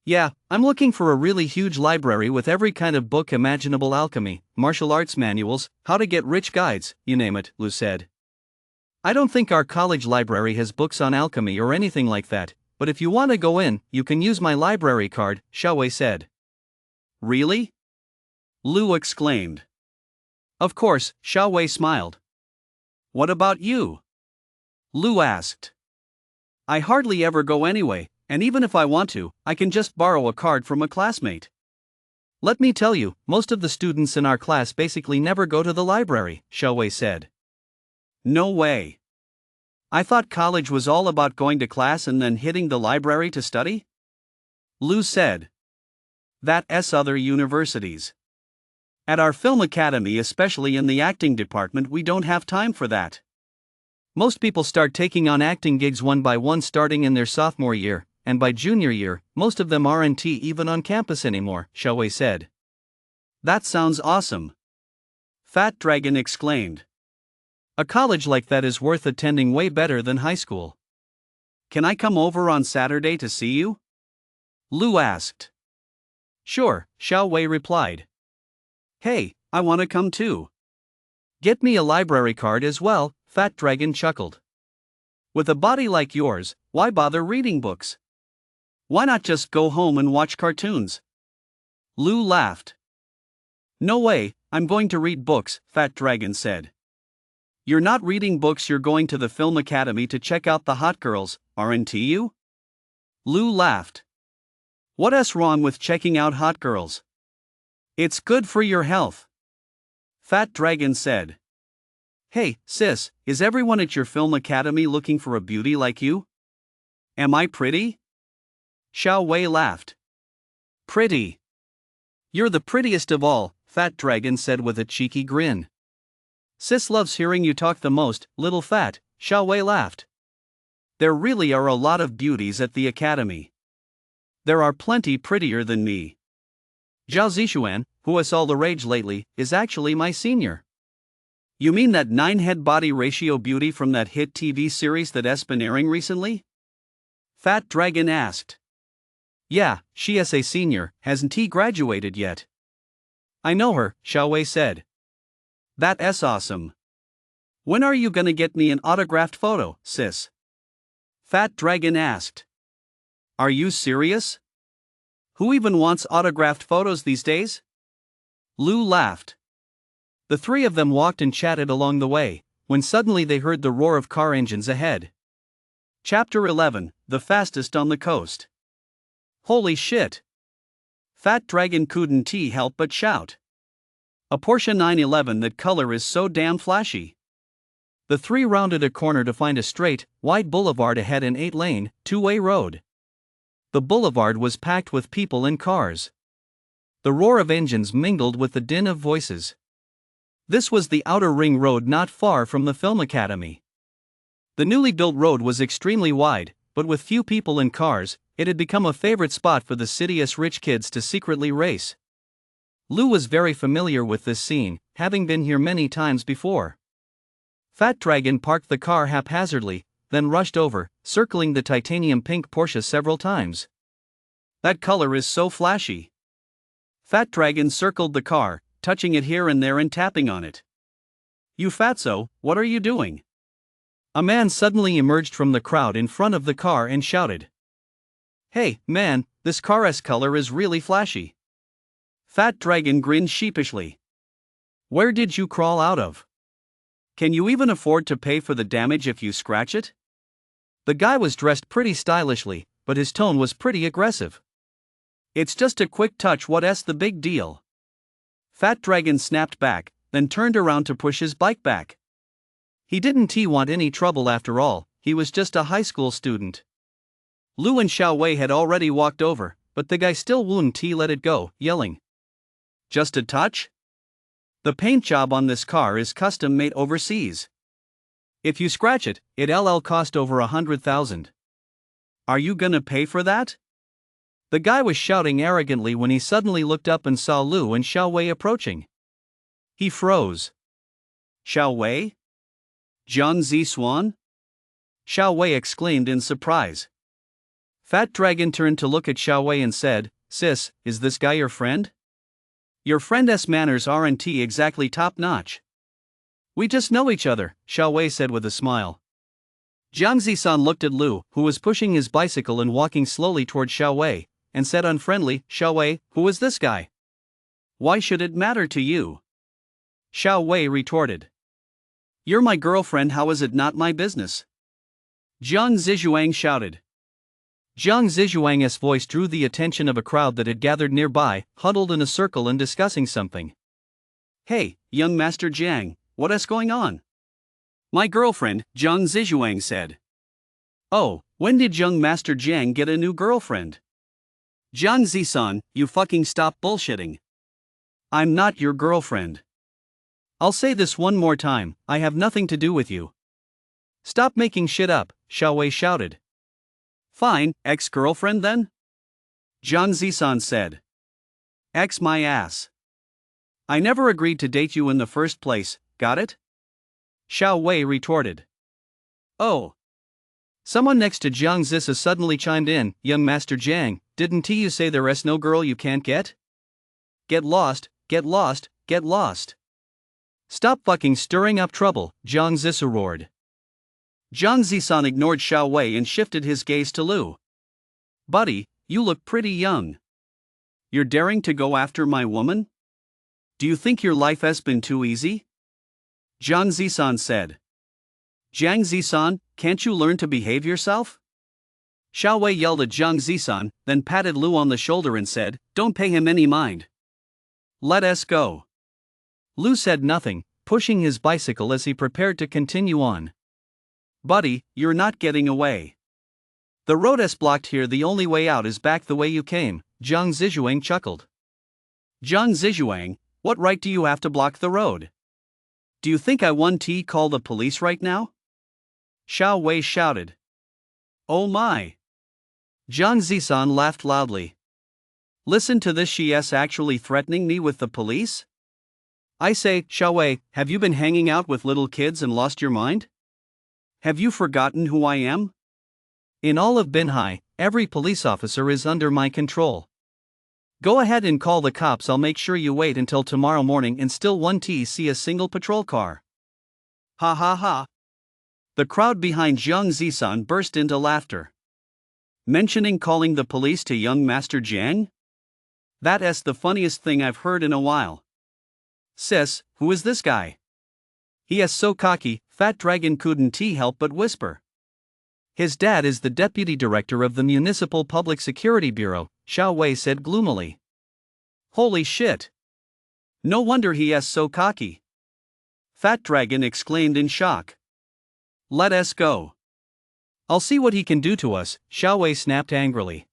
"Yeah, I'm looking for a really huge library with every kind of book imaginable, alchemy, martial arts manuals, how to get rich guides, you name it," Lu said. "I don't think our college library has books on alchemy or anything like that, but if you want to go in, you can use my library card," Xiao Wei said. "Really?" Lu exclaimed. Of course, Xiao Wei smiled. "What about you?" Lu asked. "I hardly ever go anyway, and even if I want to, I can just borrow a card from a classmate. Let me tell you, most of the students in our class basically never go to the library," Xiao Wei said. "No way. I thought college was all about going to class and then hitting the library to study?" Lu said. "That's other universities. At our film academy, especially in the acting department, we don't have time for that. Most people start taking on acting gigs one by one starting in their sophomore year, and by junior year, most of them aren't even on campus anymore," Xiao Wei said. "That sounds awesome!" Fat Dragon exclaimed. "A college like that is worth attending, way better than high school. Can I come over on Saturday to see you?" Lu asked. "Sure," Xiao Wei replied. "Hey, I want to come too." Get me a library card as well, Fat Dragon chuckled. With a body like yours, why bother reading books? Why not just go home and watch cartoons? Lou laughed. No way, I'm going to read books, Fat Dragon said. You're not reading books, you're going to the film academy to check out the hot girls, aren't you? Lou laughed. What's wrong with checking out hot girls? It's good for your health. Fat Dragon said. Hey, sis, is everyone at your film academy looking for a beauty like you? Am I pretty? Xiao Wei laughed. Pretty. You're the prettiest of all, Fat Dragon said with a cheeky grin. Sis loves hearing you talk the most, little fat, Xiao Wei laughed. There really are a lot of beauties at the academy. There are plenty prettier than me. Zhao Zixuan, who is all the rage lately, is actually my senior. You mean that 9-head body ratio beauty from that hit TV series that's been airing recently? Fat Dragon asked. Yeah, she is a senior, hasn't he graduated yet? I know her, Xiao Wei said. That's awesome. When are you gonna get me an autographed photo, sis? Fat Dragon asked. Are you serious? Who even wants autographed photos these days? Lou laughed. The three of them walked and chatted along the way, when suddenly they heard the roar of car engines ahead. Chapter 11, The Fastest on the Coast. Holy shit! Fat Dragon couldn't help but shout. A Porsche 911, that color is so damn flashy. The three rounded a corner to find a straight, wide boulevard ahead, an 8-lane, two-way road. The boulevard was packed with people and cars. The roar of engines mingled with the din of voices. This was the outer ring road not far from the film academy. The newly built road was extremely wide, but with few people and cars, it had become a favorite spot for the city's rich kids to secretly race. Lou was very familiar with this scene, having been here many times before. Fat Dragon parked the car haphazardly, then rushed over, circling the titanium pink Porsche several times. That color is so flashy. Fat Dragon circled the car, touching it here and there and tapping on it. You fatso, what are you doing? A man suddenly emerged from the crowd in front of the car and shouted. Hey, man, this car's color is really flashy. Fat Dragon grinned sheepishly. Where did you crawl out of? Can you even afford to pay for the damage if you scratch it? The guy was dressed pretty stylishly, but his tone was pretty aggressive. It's just a quick touch, what's the big deal? Fat Dragon snapped back, then turned around to push his bike back. He didn't want any trouble after all, he was just a high school student. Lou and Xiao Wei had already walked over, but the guy still wouldn't let it go, yelling. Just a touch? The paint job on this car is custom made overseas. If you scratch it, it'll cost over 100,000. Are you gonna pay for that? The guy was shouting arrogantly when he suddenly looked up and saw Lou and Xiao Wei approaching. He froze. Xiao Wei? Zhang Zixuan? Xiao Wei exclaimed in surprise. Fat Dragon turned to look at Xiao Wei and said, Sis, is this guy your friend? Your friend's manners aren't exactly top-notch. We just know each other, Xiao Wei said with a smile. Zhang Zixuan looked at Lou, who was pushing his bicycle and walking slowly toward Xiao Wei, and said unfriendly, Xiao Wei, who is this guy? Why should it matter to you? Xiao Wei retorted. You're my girlfriend, how is it not my business? Zhang Zixuan shouted. Zhang Zixuan's voice drew the attention of a crowd that had gathered nearby, huddled in a circle and discussing something. Hey, young Master Jiang, what's going on? My girlfriend, Zhang Zixuan said. Oh, when did young Master Jiang get a new girlfriend? Zhang Zixuan, you fucking stop bullshitting. I'm not your girlfriend. I'll say this one more time, I have nothing to do with you. Stop making shit up, Xiao Wei shouted. Fine, ex-girlfriend then? Zhang Zixuan said. Ex my ass. I never agreed to date you in the first place, got it? Xiao Wei retorted. Oh. Someone next to Zhang Zixuan suddenly chimed in, young Master Jiang, didn't you say there's no girl you can't get? Get lost, get lost, get lost. Stop fucking stirring up trouble, Jiang Zisu roared. Jiang Zisan ignored Xiao Wei and shifted his gaze to Lu. Buddy, you look pretty young. You're daring to go after my woman? Do you think your life has been too easy? Jiang Zisan said. Jiang Zisan, can't you learn to behave yourself? Xiao Wei yelled at Jiang Zisan, then patted Lu on the shoulder and said, Don't pay him any mind. Let us go. Lu said nothing, pushing his bicycle as he prepared to continue on. Buddy, you're not getting away. The road is blocked here. The only way out is back the way you came, Jiang Zizhuang chuckled. Jiang Zizhuang, what right do you have to block the road? Do you think I want to call the police right now? Xiao Wei shouted. Oh my! Jiang Zisan laughed loudly. Listen to this, she is actually threatening me with the police? I say, Xiao Wei, have you been hanging out with little kids and lost your mind? Have you forgotten who I am? In all of Binhai, every police officer is under my control. Go ahead and call the cops. I'll make sure you wait until tomorrow morning and still won't see a single patrol car. Ha ha ha. The crowd behind Jiang Zisan burst into laughter. Mentioning calling the police to young Master Jiang? That's the funniest thing I've heard in a while. Sis, who is this guy? He is so cocky, Fat Dragon couldn't help but whisper. His dad is the deputy director of the Municipal Public Security Bureau, Xiao Wei said gloomily. Holy shit! No wonder he is so cocky. Fat Dragon exclaimed in shock. Let us go. I'll see what he can do to us, Xiao Wei snapped angrily.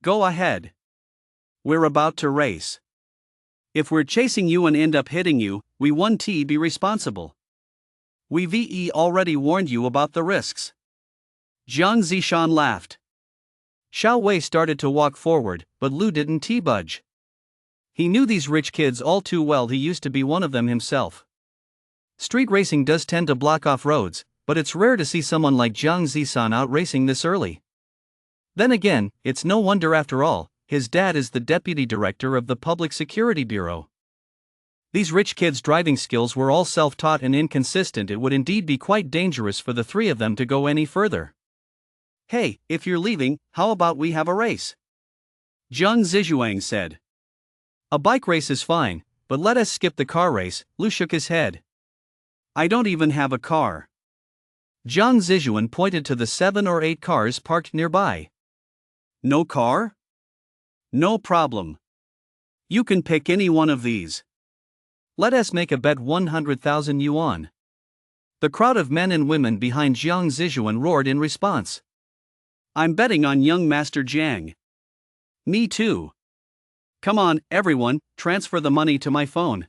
Go ahead. We're about to race. If we're chasing you and end up hitting you, we won't be responsible. We've already warned you about the risks. Jiang Zishan laughed. Xiao Wei started to walk forward, but Lu didn't budge. He knew these rich kids all too well. He used to be one of them himself. Street racing does tend to block off roads, but it's rare to see someone like Jiang Zisan out racing this early. Then again, it's no wonder after all, his dad is the deputy director of the Public Security Bureau. These rich kids' driving skills were all self-taught and inconsistent. It would indeed be quite dangerous for the three of them to go any further. Hey, if you're leaving, how about we have a race? Jiang Zizhuang said. A bike race is fine, but let us skip the car race, Lu shook his head. I don't even have a car. Jiang Zizhuan pointed to the 7 or 8 cars parked nearby. No car? No problem. You can pick any one of these. Let us make a bet 100,000 yuan. The crowd of men and women behind Jiang Zizhuan roared in response. I'm betting on young Master Jiang. Me too. Come on, everyone, transfer the money to my phone.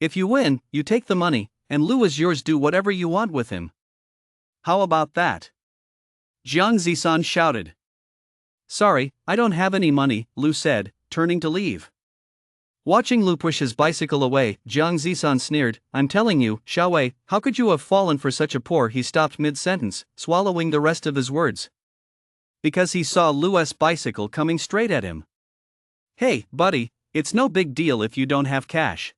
If you win, you take the money, and Lu is yours. Do whatever you want with him. How about that? Jiang Zisan shouted. Sorry, I don't have any money, Lu said, turning to leave. Watching Lu push his bicycle away, Jiang Zisan sneered, I'm telling you, Xiao Wei, how could you have fallen for such a poor? He stopped mid-sentence, swallowing the rest of his words. Because he saw Lu's bicycle coming straight at him. Hey, buddy, it's no big deal if you don't have cash.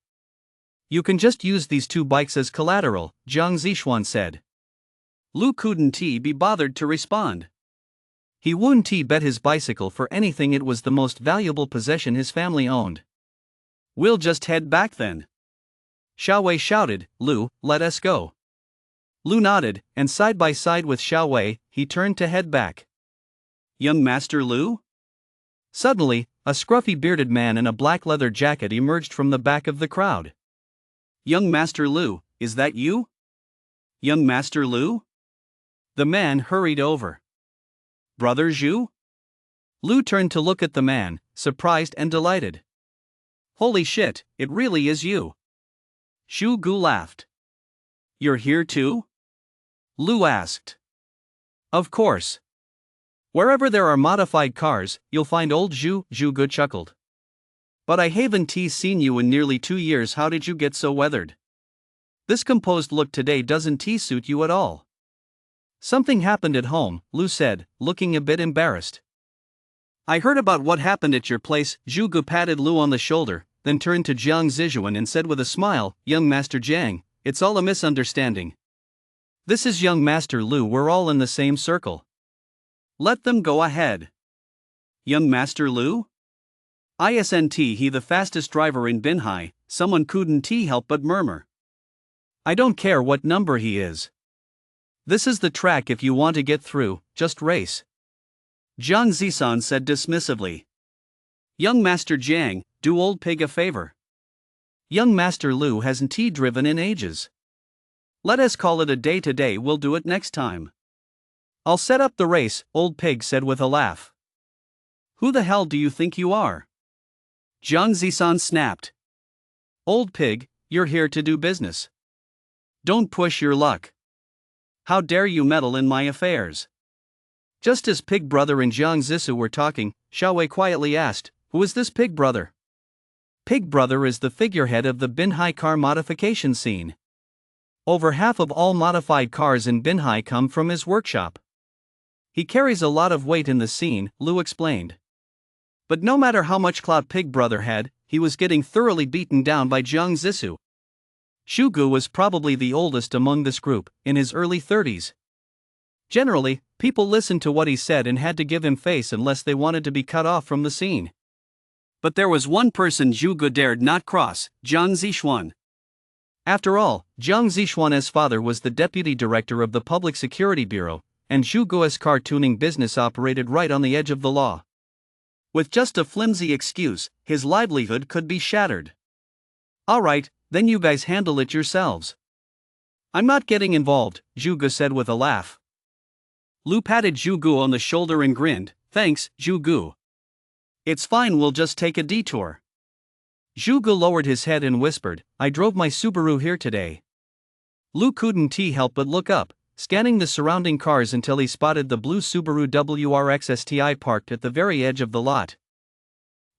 You can just use these 2 bikes as collateral, Jiang Zishuan said. Lu couldn't be bothered to respond. He wouldn't bet his bicycle for anything. It was the most valuable possession his family owned. We'll just head back then. Xiao Wei shouted, Lu, let us go. Lu nodded, and side by side with Xiao Wei, he turned to head back. Young Master Lu? Suddenly, a scruffy bearded man in a black leather jacket emerged from the back of the crowd. Young Master Lu, is that you? Young Master Lu? The man hurried over. Brother Zhu? Lu turned to look at the man, surprised and delighted. Holy shit, it really is you. Zhu Gu laughed. You're here too? Lu asked. Of course. Wherever there are modified cars, you'll find old Zhu, Zhu Gu chuckled. But I haven't seen you in nearly 2 years. How did you get so weathered? This composed look today doesn't suit you at all. Something happened at home, Lu said, looking a bit embarrassed. I heard about what happened at your place. Zhu Gu patted Lu on the shoulder, then turned to Jiang Zijuan and said with a smile, "Young Master Jiang, it's all a misunderstanding. This is young Master Lu, we're all in the same circle. Let them go ahead." Young Master Lu? Isn't he the fastest driver in Binhai? Someone couldn't help but murmur. "I don't care what number he is. This is the track, if you want to get through, just race." Jiang Zisan said dismissively. "Young Master Jiang, do old pig a favor. Young Master Lu hasn't driven in ages. Let us call it a day today, we'll do it next time." "I'll set up the race," old pig said with a laugh. "Who the hell do you think you are?" Jiang Zisan snapped. "Old pig, you're here to do business. Don't push your luck. How dare you meddle in my affairs?" Just as Pig Brother and Jiang Zisu were talking, Xiao Wei quietly asked, "Who is this Pig Brother?" Pig Brother is the figurehead of the Binhai car modification scene. Over half of all modified cars in Binhai come from his workshop. He carries a lot of weight in the scene, Lu explained. But no matter how much clout Pig Brother had, he was getting thoroughly beaten down by Jiang Zisu. Shugu was probably the oldest among this group, in his early 30s. Generally, people listened to what he said and had to give him face unless they wanted to be cut off from the scene. But there was one person Zhuge dared not cross, Jiang Zixuan. After all, Jiang Zixuan's father was the deputy director of the Public Security Bureau, and Zhuge's car tuning business operated right on the edge of the law. With just a flimsy excuse, his livelihood could be shattered. "Alright, then you guys handle it yourselves. I'm not getting involved," Zhuge said with a laugh. Lu patted Zhuge on the shoulder and grinned, "Thanks, Zhuge. It's fine, we'll just take a detour." Zhuge lowered his head and whispered, "I drove my Subaru here today." Lu couldn't help but look up, scanning the surrounding cars until he spotted the blue Subaru WRX STI parked at the very edge of the lot.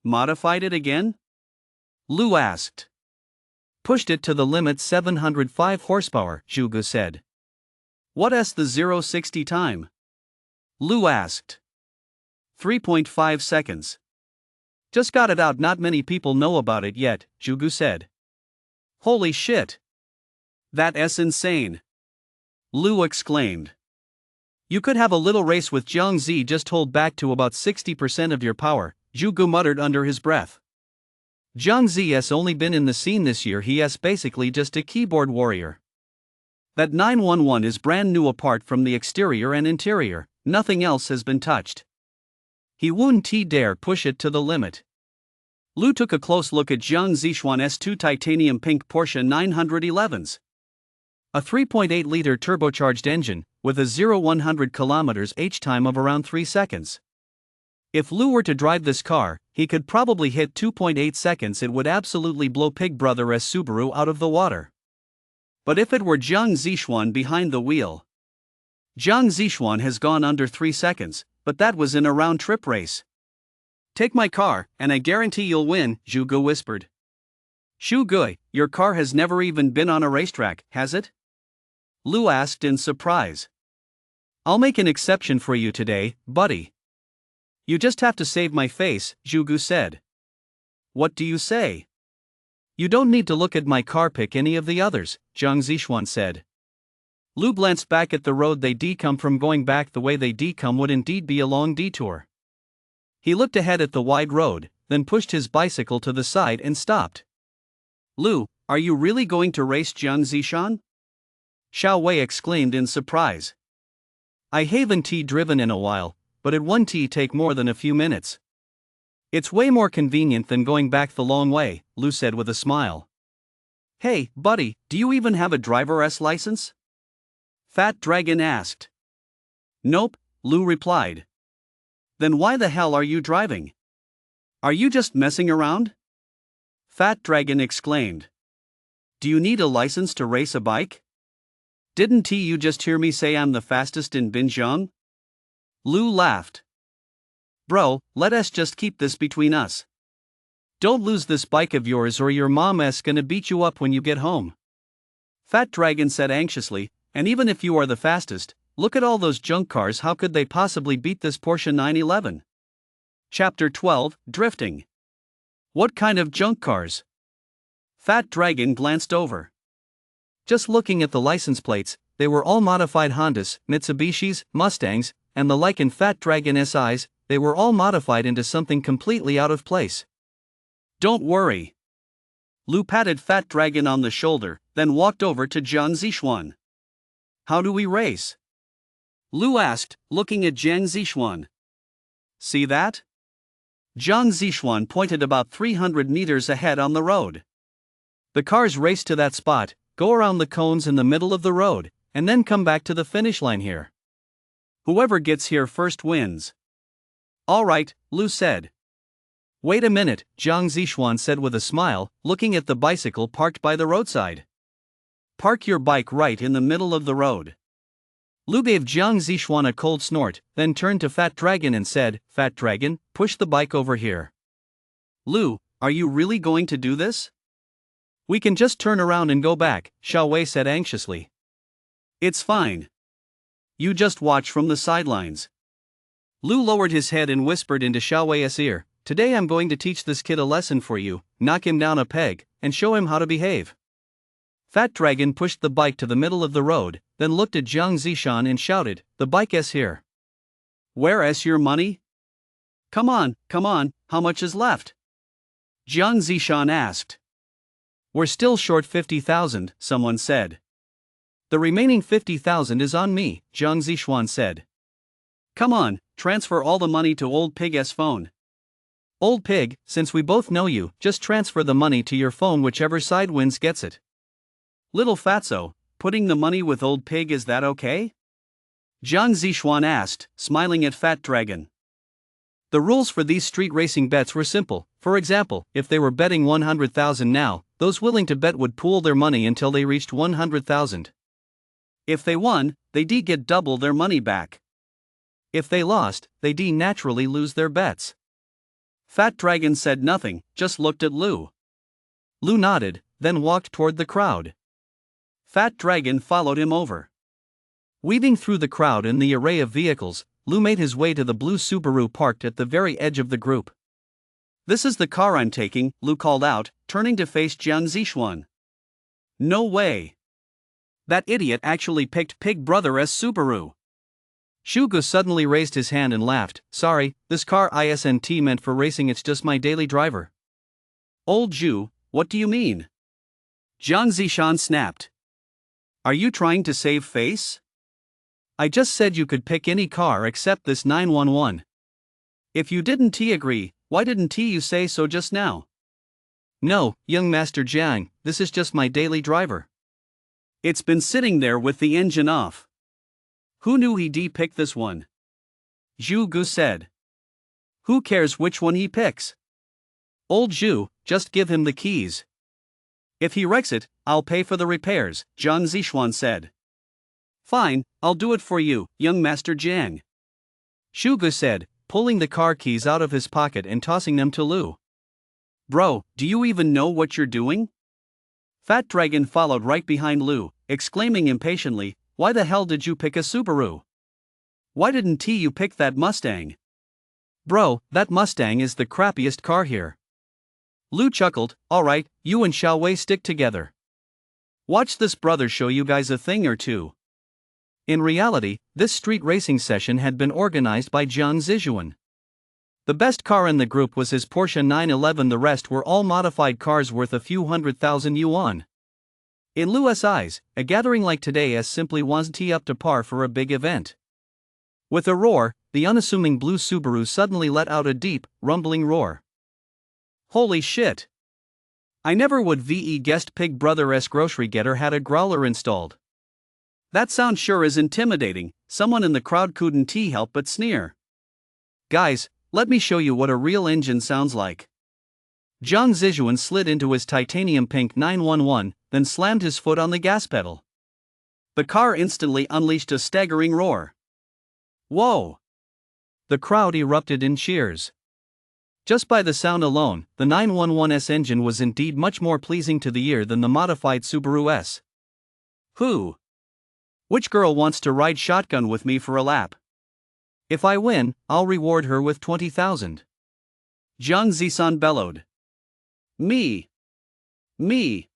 "Modified it again?" Lu asked. "Pushed it to the limit, 705 horsepower, Zhuge said." "What's the 0-60 time?" Lu asked. 3.5 seconds. "Just got it out, not many people know about it yet," Zhuge said. "Holy shit! That's insane!" Lu exclaimed. "You could have a little race with Jiang Zi, just hold back to about 60% of your power," Zhuge muttered under his breath. "Jiang Zi has only been in the scene this year, he is basically just a keyboard warrior. That 911 is brand new apart from the exterior and interior, nothing else has been touched. He wouldn't dare push it to the limit." Lu took a close look at Jiang Zixuan's two titanium pink Porsche 911s. A 3.8-liter turbocharged engine, with a 0-100 km/h time of around 3 seconds. If Lu were to drive this car, he could probably hit 2.8 seconds. It would absolutely blow Pig Brother's Subaru out of the water. But if it were Jiang Zixuan behind the wheel. Jiang Zixuan has gone under 3 seconds, but that was in a round-trip race. "Take my car, and I guarantee you'll win," Zhuge whispered. "Shuge, your car has never even been on a racetrack, has it?" Lu asked in surprise. "I'll make an exception for you today, buddy. You just have to save my face," Zhuge said. "What do you say?" "You don't need to look at my car, pick any of the others," Jiang Zixuan said. Lu glanced back at the road they'd come from. Going back the way they'd come would indeed be a long detour. He looked ahead at the wide road, then pushed his bicycle to the side and stopped. "Lu, are you really going to race Jiang Zixuan?" Xiao Wei exclaimed in surprise. "I haven't driven in a while, but it won't take more than a few minutes. It's way more convenient than going back the long way," Lu said with a smile. "Hey, buddy, do you even have a driver's license?" Fat Dragon asked. "Nope," Lu replied. "Then why the hell are you driving? Are you just messing around?" Fat Dragon exclaimed. "Do you need a license to race a bike? Didn't you just hear me say I'm the fastest in Binjiang?" Lu laughed. "Bro, let us just keep this between us. Don't lose this bike of yours or your mom's gonna beat you up when you get home." Fat Dragon said anxiously, "And even if you are the fastest, look at all those junk cars, how could they possibly beat this Porsche 911? Chapter 12, Drifting. What kind of junk cars? Fat Dragon glanced over. Just looking at the license plates, they were all modified Hondas, Mitsubishis, Mustangs, and the like. In Fat Dragon's eyes, they were all modified into something completely out of place. Don't worry. Lou patted Fat Dragon on the shoulder, then walked over to Jiang Zixuan. How do we race? Lou asked, looking at Jiang Zixuan. See that? Jiang Zixuan pointed about 300 meters ahead on the road. The cars race to that spot, go around the cones in the middle of the road, and then come back to the finish line here. Whoever gets here first wins. All right, Lou said. Wait a minute, Jiang Zixuan said with a smile, looking at the bicycle parked by the roadside. Park your bike right in the middle of the road. Lou gave Jiang Zixuan a cold snort, then turned to Fat Dragon and said, Fat Dragon, push the bike over here. Lou, are you really going to do this? We can just turn around and go back, Xiao Wei said anxiously. It's fine. You just watch from the sidelines. Lou lowered his head and whispered into Xiao Wei's ear, Today I'm going to teach this kid a lesson for you, knock him down a peg, and show him how to behave. Fat Dragon pushed the bike to the middle of the road, then looked at Jiang Zixuan and shouted, The bike is here. Where's your money? Come on, how much is left? Jiang Zixuan asked. We're still short 50,000, someone said. The remaining 50,000 is on me, Jiang Zixuan said. Come on, transfer all the money to Old Pig's phone. Old Pig, since we both know you, just transfer the money to your phone, whichever side wins gets it. Little Fatso, putting the money with Old Pig, is that okay? Jiang Zixuan asked, smiling at Fat Dragon. The rules for these street racing bets were simple. For example, if they were betting 100,000 now, those willing to bet would pool their money until they reached 100,000. If they won, they'd get double their money back. If they lost, they'd naturally lose their bets. Fat Dragon said nothing, just looked at Lou. Lou nodded, then walked toward the crowd. Fat Dragon followed him over. Weaving through the crowd and the array of vehicles, Lou made his way to the blue Subaru parked at the very edge of the group. This is the car I'm taking, Lou called out, turning to face Jiang Zixuan. No way. That idiot actually picked Pig Brother's Subaru. Shugu suddenly raised his hand and laughed. Sorry, this car isn't meant for racing, it's just my daily driver. Old Zhu, what do you mean? Jiang Zixuan snapped. Are you trying to save face? I just said you could pick any car except this 911. If you didn't agree, why didn't you say so just now? No, young Master Jiang, this is just my daily driver. It's been sitting there with the engine off. Who knew he'd pick this one? Zhu Gu said. Who cares which one he picks? Old Zhu, just give him the keys. If he wrecks it, I'll pay for the repairs, Jiang Zixuan said. Fine, I'll do it for you, young Master Jiang. Shugu said, pulling the car keys out of his pocket and tossing them to Lou. Bro, do you even know what you're doing? Fat Dragon followed right behind Lou, exclaiming impatiently, Why the hell did you pick a Subaru? Why didn't you pick that Mustang? Bro, that Mustang is the crappiest car here. Lou chuckled, Alright, you and Xiao Wei stick together. Watch this brother show you guys a thing or two. In reality, this street racing session had been organized by Jiang Zixuan. The best car in the group was his Porsche 911, the rest were all modified cars worth a few 100,000 yuan. In Lou's eyes, a gathering like today simply wasn't up to par for a big event. With a roar, the unassuming blue Subaru suddenly let out a deep, rumbling roar. Holy shit! I never would guessed Pig Brother's grocery getter had a growler installed. That sound sure is intimidating, someone in the crowd couldn't help but sneer. Guys, let me show you what a real engine sounds like. Jiang Zixuan slid into his titanium pink 911, then slammed his foot on the gas pedal. The car instantly unleashed a staggering roar. Whoa! The crowd erupted in cheers. Just by the sound alone, the 911's engine was indeed much more pleasing to the ear than the modified Subaru S. Who? Which girl wants to ride shotgun with me for a lap? If I win, I'll reward her with 20,000. Jiang Zixuan bellowed. Me. Me.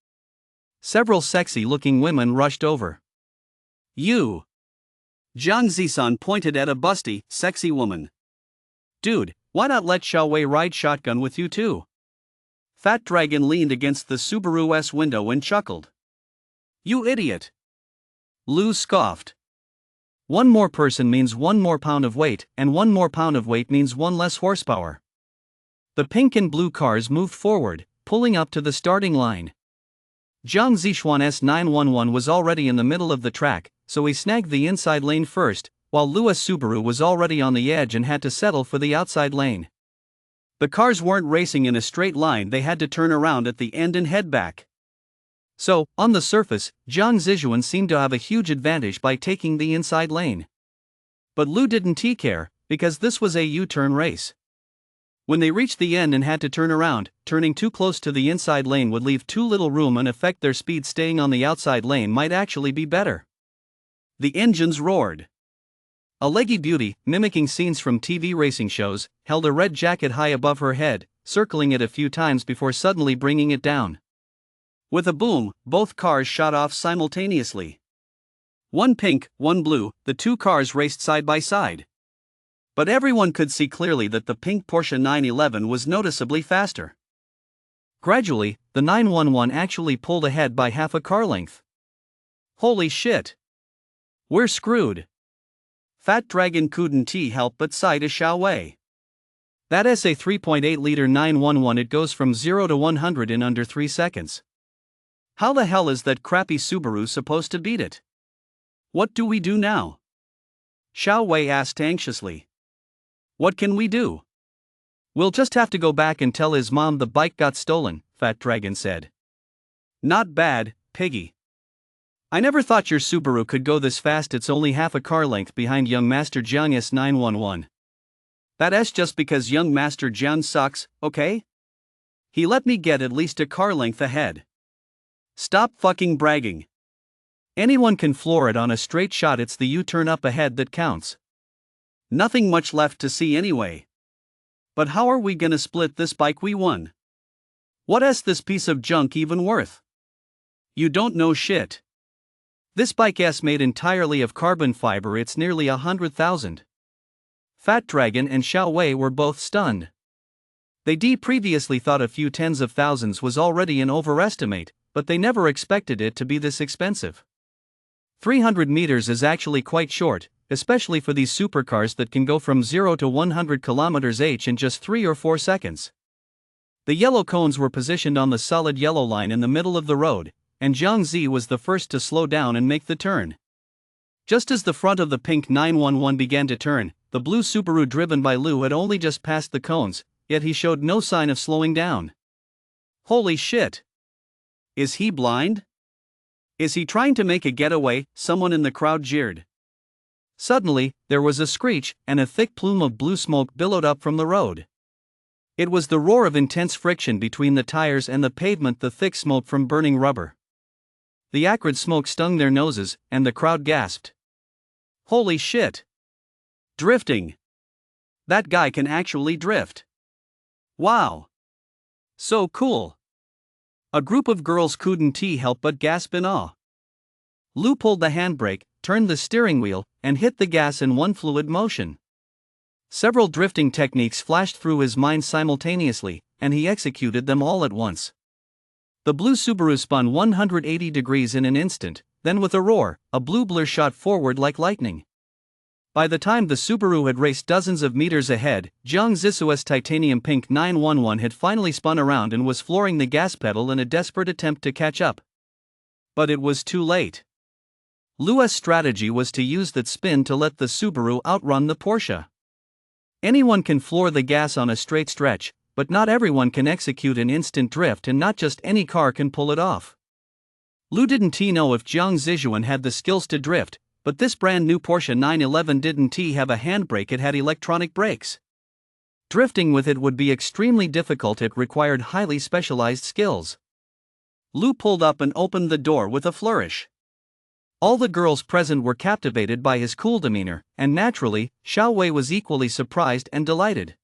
Several sexy-looking women rushed over. You. Jiang Zisan pointed at a busty, sexy woman. Dude, why not let Xiao Wei ride shotgun with you too? Fat Dragon leaned against the Subaru-S window and chuckled. You idiot. Lu scoffed. One more person means one more pound of weight, and one more pound of weight means one less horsepower. The pink and blue cars moved forward, pulling up to the starting line. Jiang Zishuan S911 was already in the middle of the track, so he snagged the inside lane first, while Lu's Subaru was already on the edge and had to settle for the outside lane. The cars weren't racing in a straight line, they had to turn around at the end and head back. So, on the surface, Jiang Zishuan seemed to have a huge advantage by taking the inside lane. But Lu didn't care, because this was a U-turn race. When they reached the end and had to turn around, turning too close to the inside lane would leave too little room and affect their speed. Staying on the outside lane might actually be better. The engines roared. A leggy beauty, mimicking scenes from TV racing shows, held a red jacket high above her head, circling it a few times before suddenly bringing it down. With a boom, both cars shot off simultaneously. One pink, one blue, the two cars raced side by side. But everyone could see clearly that the pink Porsche 911 was noticeably faster. Gradually, the 911 actually pulled ahead by half a car length. Holy shit! We're screwed. Fat Dragon couldn't help but sigh to Xiao Wei. That's a 3.8-liter 911. It goes from 0 to 100 in under 3 seconds. How the hell is that crappy Subaru supposed to beat it? What do we do now? Xiao Wei asked anxiously. What can we do? We'll just have to go back and tell his mom the bike got stolen, Fat Dragon said. Not bad, piggy. I never thought your Subaru could go this fast. It's only half a car length behind young Master Jiang S911. That's just because young Master Jiang sucks, okay? He let me get at least a car length ahead. Stop fucking bragging. Anyone can floor it on a straight shot. It's the U-turn up ahead that counts. Nothing much left to see anyway. But how are we gonna split this bike we won? What's this piece of junk even worth? You don't know shit. This bike's made entirely of carbon fiber. It's nearly 100,000. Fat Dragon and Xiao Wei were both stunned. They previously thought a few tens of thousands was already an overestimate, but they never expected it to be this expensive. 300 meters is actually quite short, especially for these supercars that can go from 0 to 100 km/h in just 3 or 4 seconds. The yellow cones were positioned on the solid yellow line in the middle of the road, and Jiang Zi was the first to slow down and make the turn. Just as the front of the pink 911 began to turn, the blue Subaru driven by Lu had only just passed the cones, yet he showed no sign of slowing down. Holy shit! Is he blind? Is he trying to make a getaway? Someone in the crowd jeered. Suddenly, there was a screech, and a thick plume of blue smoke billowed up from the road. It was the roar of intense friction between the tires and the pavement, the thick smoke from burning rubber. The acrid smoke stung their noses, and the crowd gasped. Holy shit! Drifting! That guy can actually drift! Wow! So cool! A group of girls couldn't help but gasp in awe. Lu pulled the handbrake, turned the steering wheel, and hit the gas in one fluid motion. Several drifting techniques flashed through his mind simultaneously, and he executed them all at once. The blue Subaru spun 180 degrees in an instant, then with a roar, a blue blur shot forward like lightning. By the time the Subaru had raced dozens of meters ahead, Jiang Zisu's titanium pink 911 had finally spun around and was flooring the gas pedal in a desperate attempt to catch up. But it was too late. Lu's strategy was to use that spin to let the Subaru outrun the Porsche. Anyone can floor the gas on a straight stretch, but not everyone can execute an instant drift, and not just any car can pull it off. Lu didn't know if Jiang Zishuan had the skills to drift, but this brand new Porsche 911 didn't have a handbrake, it had electronic brakes. Drifting with it would be extremely difficult, it required highly specialized skills. Lu pulled up and opened the door with a flourish. All the girls present were captivated by his cool demeanor, and naturally, Xiao Wei was equally surprised and delighted.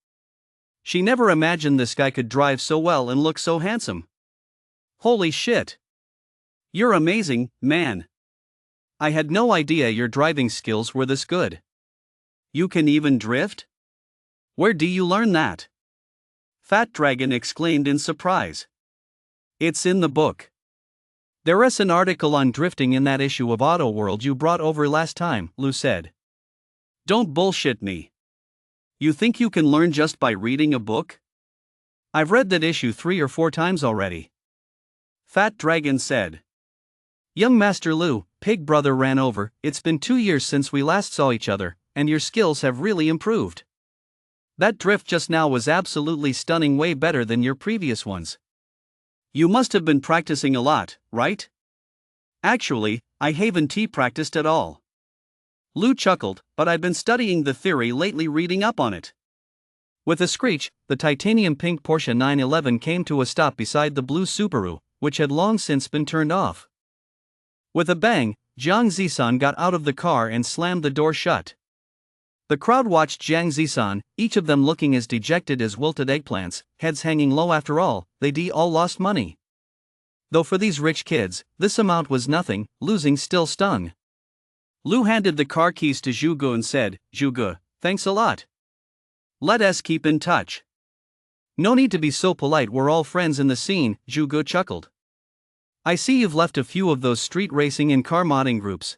She never imagined this guy could drive so well and look so handsome. Holy shit. You're amazing, man. I had no idea your driving skills were this good. You can even drift? Where do you learn that? Fat Dragon exclaimed in surprise. It's in the book. There is an article on drifting in that issue of Auto World you brought over last time, Lou said. Don't bullshit me. You think you can learn just by reading a book? I've read that issue 3 or 4 times already. Fat Dragon said. Young Master Lou, Pig Brother ran over, it's been 2 years since we last saw each other, and your skills have really improved. That drift just now was absolutely stunning, way better than your previous ones. You must have been practicing a lot, right? Actually, I haven't practiced at all. Lou chuckled, but I've been studying the theory lately, reading up on it. With a screech, the titanium pink Porsche 911 came to a stop beside the blue Subaru, which had long since been turned off. With a bang, Jiang Zisan got out of the car and slammed the door shut. The crowd watched Jiang Zisan, each of them looking as dejected as wilted eggplants, heads hanging low. After all, they all lost money. Though for these rich kids, this amount was nothing, losing still stung. Lou handed the car keys to Zhu Gu and said, Zhu Gu, thanks a lot. Let us keep in touch. No need to be so polite, we're all friends in the scene, Zhu Gu chuckled. I see you've left a few of those street racing and car modding groups.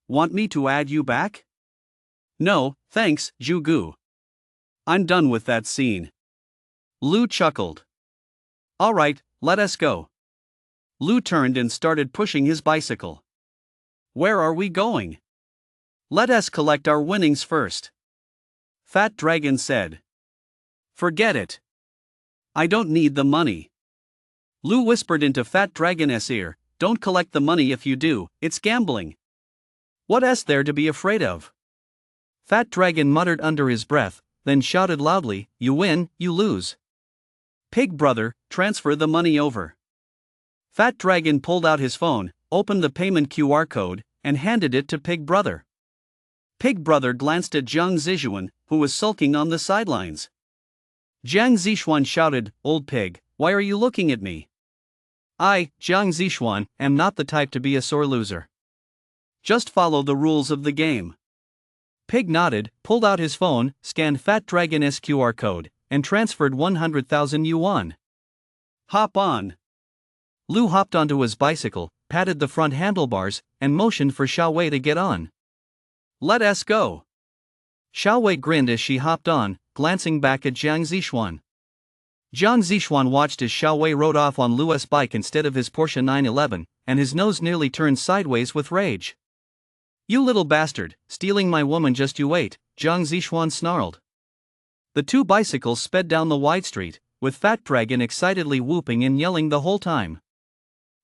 Want me to add you back? No, thanks, Zhu Gu. I'm done with that scene. Lou chuckled. Alright, let us go. Lou turned and started pushing his bicycle. Where are we going? Let us collect our winnings first. Fat Dragon said. Forget it. I don't need the money. Lou whispered into Fat Dragon's ear, don't collect the money. If you do, it's gambling. What is there to be afraid of? Fat Dragon muttered under his breath, then shouted loudly, you win, you lose. Pig Brother, transfer the money over. Fat Dragon pulled out his phone, opened the payment QR code, and handed it to Pig Brother. Pig Brother glanced at Jiang Zichuan, who was sulking on the sidelines. Jiang Zichuan shouted, Old pig, why are you looking at me? I, Jiang Zichuan, am not the type to be a sore loser. Just follow the rules of the game. Pig nodded, pulled out his phone, scanned Fat Dragon's QR code, and transferred 100,000 yuan. Hop on. Lou hopped onto his bicycle, patted the front handlebars, and motioned for Xiaowei to get on. Let us go. Xiaowei grinned as she hopped on, glancing back at Jiang Zichuan. Jiang Zichuan watched as Xiaowei rode off on Lou's bike instead of his Porsche 911, and his nose nearly turned sideways with rage. You little bastard, stealing my woman, just you wait, Jiang Zichuan snarled. The two bicycles sped down the wide street, with Fat Dragon excitedly whooping and yelling the whole time.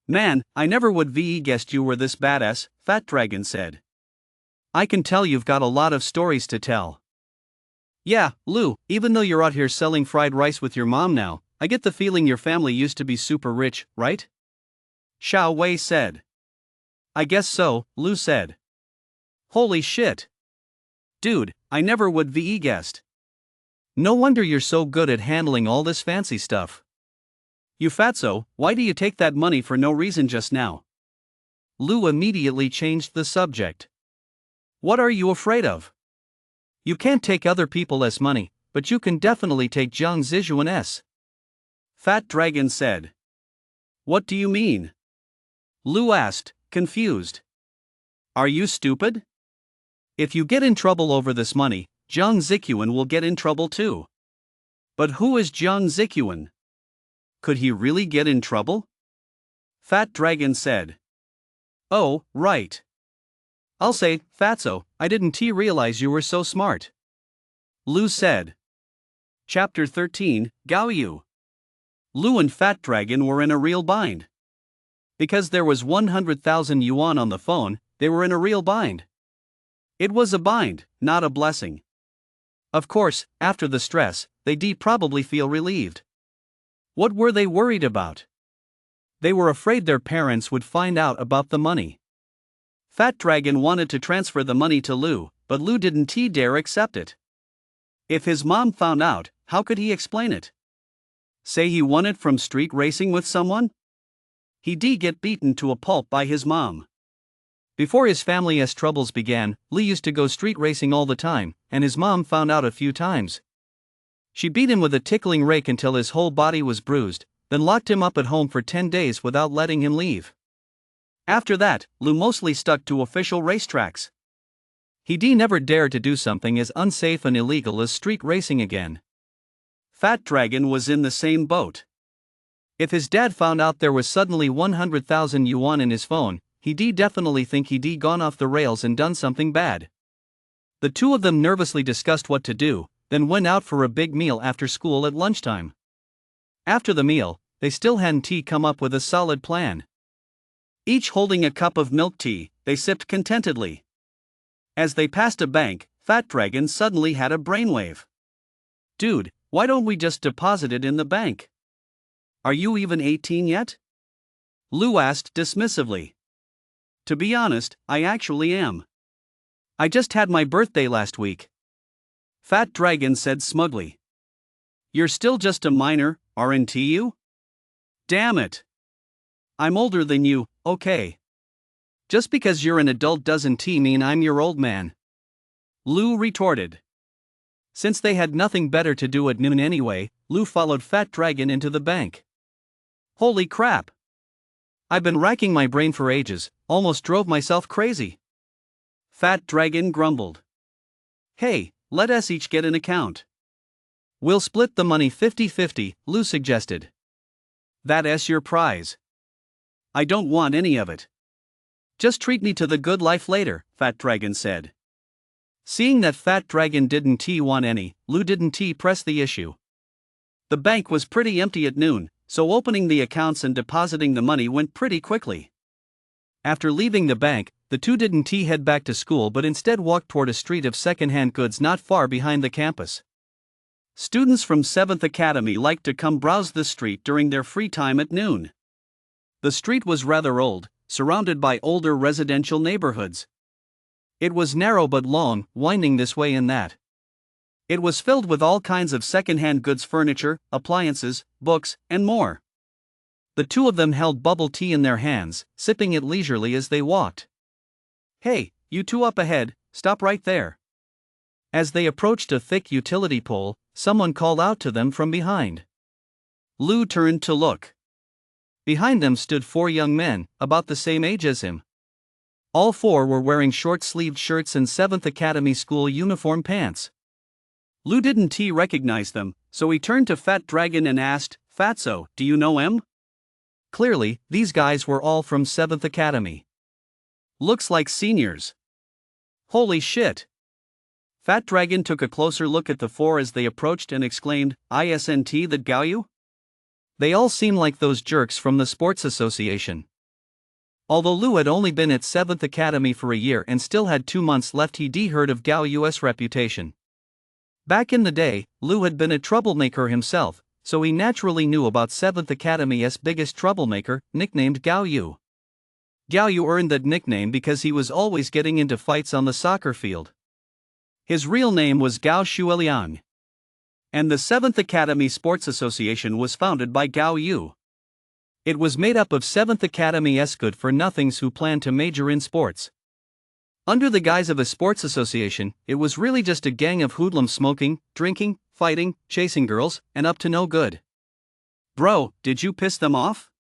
Man, I never would guessed you were this badass, Fat Dragon said. I can tell you've got a lot of stories to tell. Yeah, Lou, even though you're out here selling fried rice with your mom now, I get the feeling your family used to be super rich, right? Xiaowei said. I guess so, Lou said. Holy shit. Dude, I never would guessed. No wonder you're so good at handling all this fancy stuff. You fatso, why do you take that money for no reason just now? Lou immediately changed the subject. What are you afraid of? You can't take other people's money, but you can definitely take Jiang Zichuan's. Fat Dragon said. What do you mean? Lou asked, confused. Are you stupid? If you get in trouble over this money, Jiang Zichuan will get in trouble too. But who is Jiang Zichuan? Could he really get in trouble? Fat Dragon said. Oh, right. I'll say, Fatso, I didn't realize you were so smart. Lou said. Chapter 13, Gaoyu. Lou and Fat Dragon were in a real bind. Because there was 100,000 yuan on the phone, they were in a real bind. It was a bind, not a blessing. Of course, after the stress, they probably feel relieved. What were they worried about? They were afraid their parents would find out about the money. Fat Dragon wanted to transfer the money to Lou, but Lou didn't dare accept it. If his mom found out, how could he explain it? Say he won it from street racing with someone? He did get beaten to a pulp by his mom. Before his family's troubles began, Lee used to go street racing all the time, and his mom found out a few times. She beat him with a tickling rake until his whole body was bruised, then locked him up at home for 10 days without letting him leave. After that, Lou mostly stuck to official racetracks. He never dared to do something as unsafe and illegal as street racing again. Fat Dragon was in the same boat. If his dad found out there was suddenly 100,000 yuan in his phone, he'd definitely think he'd gone off the rails and done something bad. The two of them nervously discussed what to do, then went out for a big meal after school at lunchtime. After the meal, they still hadn't come up with a solid plan. Each holding a cup of milk tea, they sipped contentedly. As they passed a bank, Fat Dragon suddenly had a brainwave. "Dude, why don't we just deposit it in the bank? Are you even 18 yet?" Lou asked dismissively. "To be honest, I actually am. I just had my birthday last week." Fat Dragon said smugly. "You're still just a minor, aren't you?" "Damn it. I'm older than you, okay. Just because you're an adult doesn't mean I'm your old man," Lou retorted. Since they had nothing better to do at noon anyway, Lou followed Fat Dragon into the bank. "Holy crap. I've been racking my brain for ages, almost drove myself crazy." Fat Dragon grumbled. "Hey, let us each get an account. We'll split the money 50-50, Lou suggested. "That's your prize." "I don't want any of it. Just treat me to the good life later," Fat Dragon said. Seeing that Fat Dragon didn't want any, Lou didn't press the issue. The bank was pretty empty at noon, so opening the accounts and depositing the money went pretty quickly. After leaving the bank, the two didn't head back to school but instead walked toward a street of second-hand goods not far behind the campus. Students from 7th Academy liked to come browse the street during their free time at noon. The street was rather old, surrounded by older residential neighborhoods. It was narrow but long, winding this way and that. It was filled with all kinds of second-hand goods, furniture, appliances, books, and more. The two of them held bubble tea in their hands, sipping it leisurely as they walked. "Hey, you two up ahead, stop right there." As they approached a thick utility pole, someone called out to them from behind. Lou turned to look. Behind them stood 4 young men, about the same age as him. All 4 were wearing short-sleeved shirts and 7th Academy school uniform pants. Lou didn't recognize them, so he turned to Fat Dragon and asked, "Fatso, do you know him?" Clearly, these guys were all from 7th Academy. "Looks like seniors." "Holy shit." Fat Dragon took a closer look at the 4 as they approached and exclaimed, "Isn't that Gaoyu? They all seem like those jerks from the sports association." Although Lou had only been at 7th Academy for a year and still had 2 months left, he'd heard of Gaoyu's reputation. Back in the day, Lou had been a troublemaker himself, so he naturally knew about 7th Academy's biggest troublemaker, nicknamed Gaoyu. Gaoyu earned that nickname because he was always getting into fights on the soccer field. His real name was Gao Shuiliang. And the 7th Academy Sports Association was founded by Gaoyu. It was made up of 7th Academy's good-for-nothings who planned to major in sports. Under the guise of a sports association, it was really just a gang of hoodlums smoking, drinking, fighting, chasing girls, and up to no good. "Bro, did you piss them off?"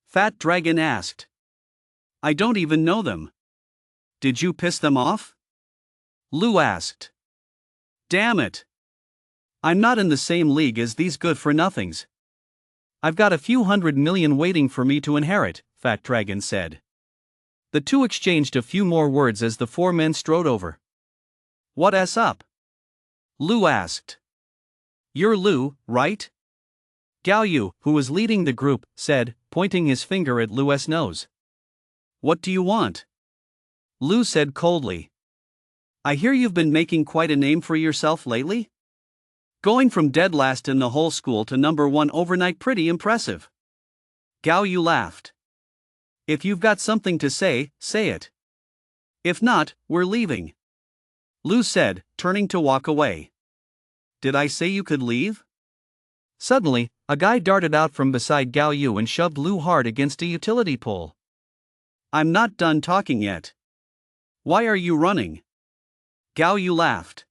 Fat Dragon asked. "I don't even know them." "Did you piss them off?" Lou asked. "Damn it. I'm not in the same league as these good-for-nothings. I've got a few 100 million waiting for me to inherit," Fat Dragon said. The two exchanged a few more words as the 4 men strode over. "What's up?" Lou asked. "You're Lou, right?" Gaoyu, who was leading the group, said, pointing his finger at Lou's nose. "What do you want?" Lou said coldly. "I hear you've been making quite a name for yourself lately? Going from dead last in the whole school to number 1 overnight, pretty impressive." Gaoyu laughed. "If you've got something to say, say it. If not, we're leaving," Lou said, turning to walk away. Did I say you could leave? Suddenly, a guy darted out from beside Gao Yu and shoved Lu hard against a utility pole. I'm not done talking yet. Why are you running? Gao Yu laughed.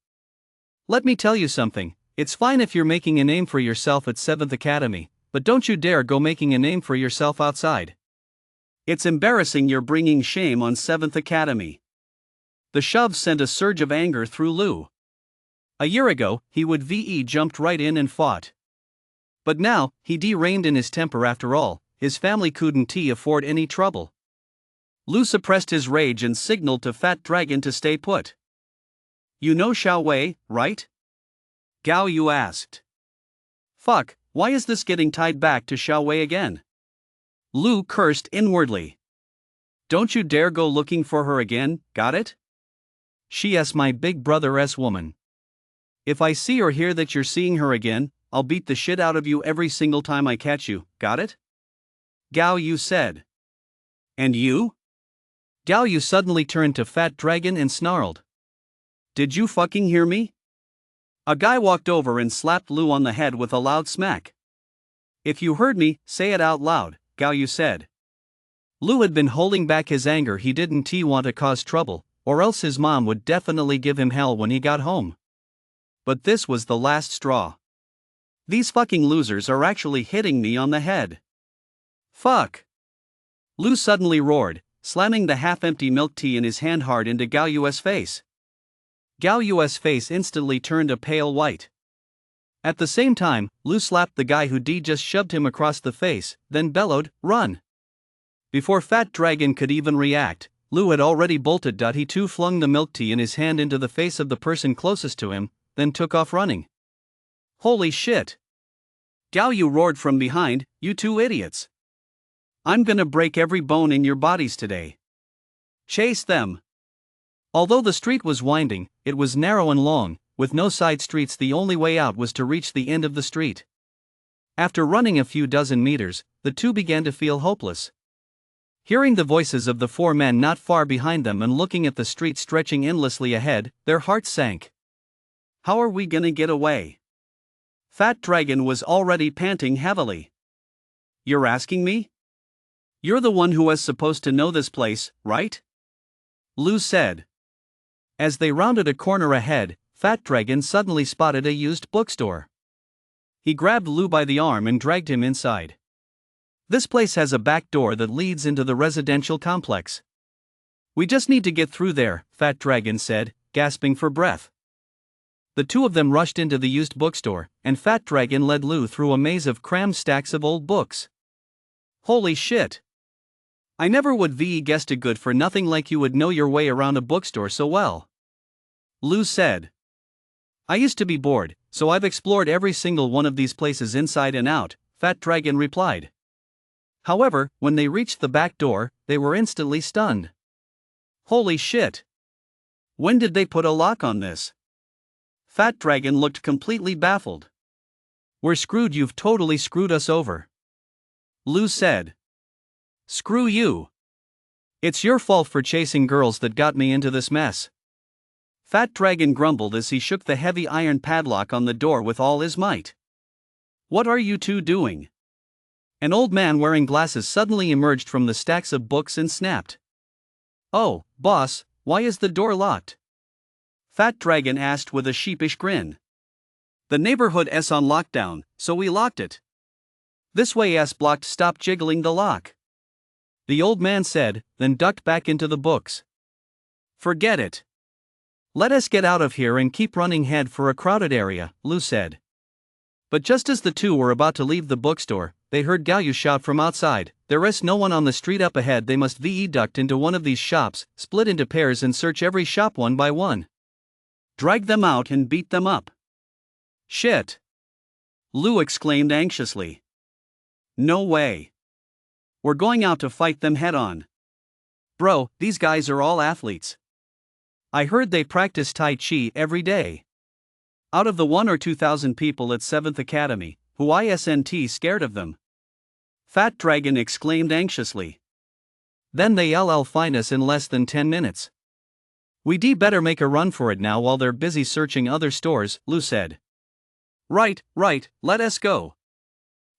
Let me tell you something, it's fine if you're making a name for yourself at 7th Academy, but don't you dare go making a name for yourself outside. It's embarrassing you're bringing shame on 7th Academy. The shove sent a surge of anger through Lu. A year ago, he would VE jumped right in and fought. But now, he reined in his temper after all, his family couldn't afford any trouble. Lu suppressed his rage and signaled to Fat Dragon to stay put. You know Xiao Wei, right? Gao Yu asked. Fuck, why is this getting tied back to Xiao Wei again? Lu cursed inwardly. Don't you dare go looking for her again, got it? She's my big brother's woman. If I see or hear that you're seeing her again, I'll beat the shit out of you every single time I catch you, got it? Gao Yu said. And you? Gao Yu suddenly turned to Fat Dragon and snarled. Did you fucking hear me? A guy walked over and slapped Lu on the head with a loud smack. If you heard me, say it out loud, Gao Yu said. Lu had been holding back his anger. He didn't want to cause trouble, or else his mom would definitely give him hell when he got home. But this was the last straw. These fucking losers are actually hitting me on the head. Fuck! Lu suddenly roared, slamming the half-empty milk tea in his hand hard into Gao Yu's face. Gao Yu's face instantly turned a pale white. At the same time, Lu slapped the guy who just shoved him across the face, then bellowed, "Run!" Before Fat Dragon could even react, Lu had already bolted. He too flung the milk tea in his hand into the face of the person closest to him, then took off running. Holy shit! Gao Yu roared from behind, you two idiots! I'm gonna break every bone in your bodies today. Chase them! Although the street was winding, it was narrow and long, with no side streets. The only way out was to reach the end of the street. After running a few dozen meters, the two began to feel hopeless. Hearing the voices of the four men not far behind them and looking at the street stretching endlessly ahead, their hearts sank. How are we gonna get away? Fat Dragon was already panting heavily. You're asking me? You're the one who was supposed to know this place, right? Lu said. As they rounded a corner ahead, Fat Dragon suddenly spotted a used bookstore. He grabbed Lu by the arm and dragged him inside. This place has a back door that leads into the residential complex. We just need to get through there, Fat Dragon said, gasping for breath. The two of them rushed into the used bookstore, and Fat Dragon led Lu through a maze of crammed stacks of old books. Holy shit! I never would have guessed a good for nothing like you would know your way around a bookstore so well. Lu said. I used to be bored, so I've explored every single one of these places inside and out, Fat Dragon replied. However, when they reached the back door, they were instantly stunned. Holy shit! When did they put a lock on this? Fat Dragon looked completely baffled. We're screwed, you've totally screwed us over. Lu said. Screw you. It's your fault for chasing girls that got me into this mess. Fat Dragon grumbled as he shook the heavy iron padlock on the door with all his might. What are you two doing? An old man wearing glasses suddenly emerged from the stacks of books and snapped. Oh, boss, why is the door locked? Fat Dragon asked with a sheepish grin. The neighborhood's on lockdown, so we locked it. This way blocked, stop jiggling the lock. The old man said, then ducked back into the books. Forget it. Let us get out of here and keep running head for a crowded area, Lu said. But just as the two were about to leave the bookstore, they heard Gao Yu shout from outside, there's no one on the street up ahead. They must ducked into one of these shops, split into pairs and search every shop one by one. Drag them out and beat them up. Shit! Lu exclaimed anxiously. No way. We're going out to fight them head on. Bro, these guys are all athletes. I heard they practice Tai Chi every day. Out of the 1,000 or 2,000 people at 7th Academy, who isn't scared of them? Fat Dragon exclaimed anxiously. Then they'll find us in less than 10 minutes. We better make a run for it now while they're busy searching other stores, Lu said. Right, let us go.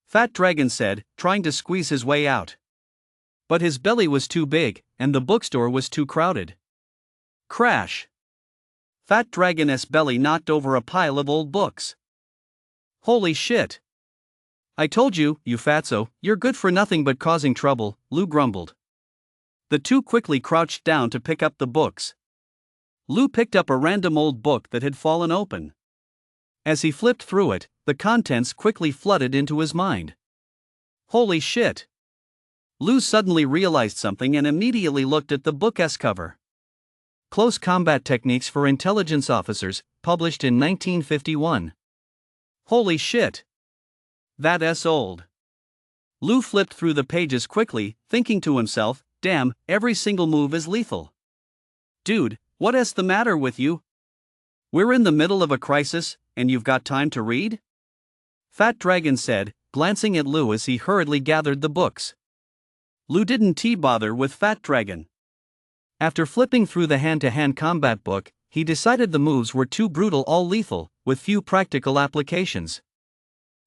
Fat Dragon said, trying to squeeze his way out. But his belly was too big, and the bookstore was too crowded. Crash! Fat Dragon's belly knocked over a pile of old books. Holy shit! I told you, you fatso, you're good for nothing but causing trouble, Lou grumbled. The two quickly crouched down to pick up the books. Lou picked up a random old book that had fallen open. As he flipped through it, the contents quickly flooded into his mind. Holy shit! Lou suddenly realized something and immediately looked at the book's cover. Close Combat Techniques for Intelligence Officers, published in 1951. Holy shit! That's old. Lou flipped through the pages quickly, thinking to himself, damn, every single move is lethal. Dude, what's the matter with you? We're in the middle of a crisis, and you've got time to read? Fat Dragon said, glancing at Lou as he hurriedly gathered the books. Lou didn't bother with Fat Dragon. After flipping through the hand-to-hand combat book, he decided the moves were too brutal, all lethal, with few practical applications.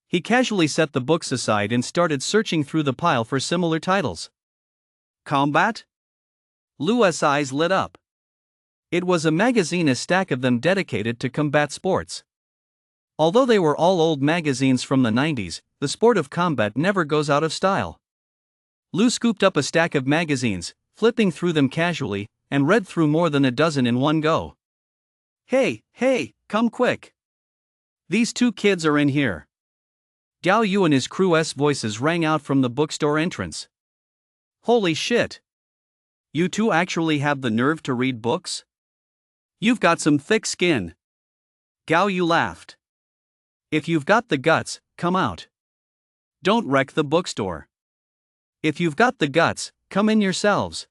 He casually set the books aside and started searching through the pile for similar titles. Combat? Lou's eyes lit up. It was a magazine, a stack of them dedicated to combat sports. Although they were all old magazines from the 90s, the sport of combat never goes out of style. Lou scooped up a stack of magazines, flipping through them casually, and read through more than a dozen in one go. Hey, come quick. These two kids are in here. Gao Yu and his crew's voices rang out from the bookstore entrance. Holy shit! You two actually have the nerve to read books? You've got some thick skin. Gao Yu laughed. If you've got the guts, come out. Don't wreck the bookstore. If you've got the guts, come in yourselves.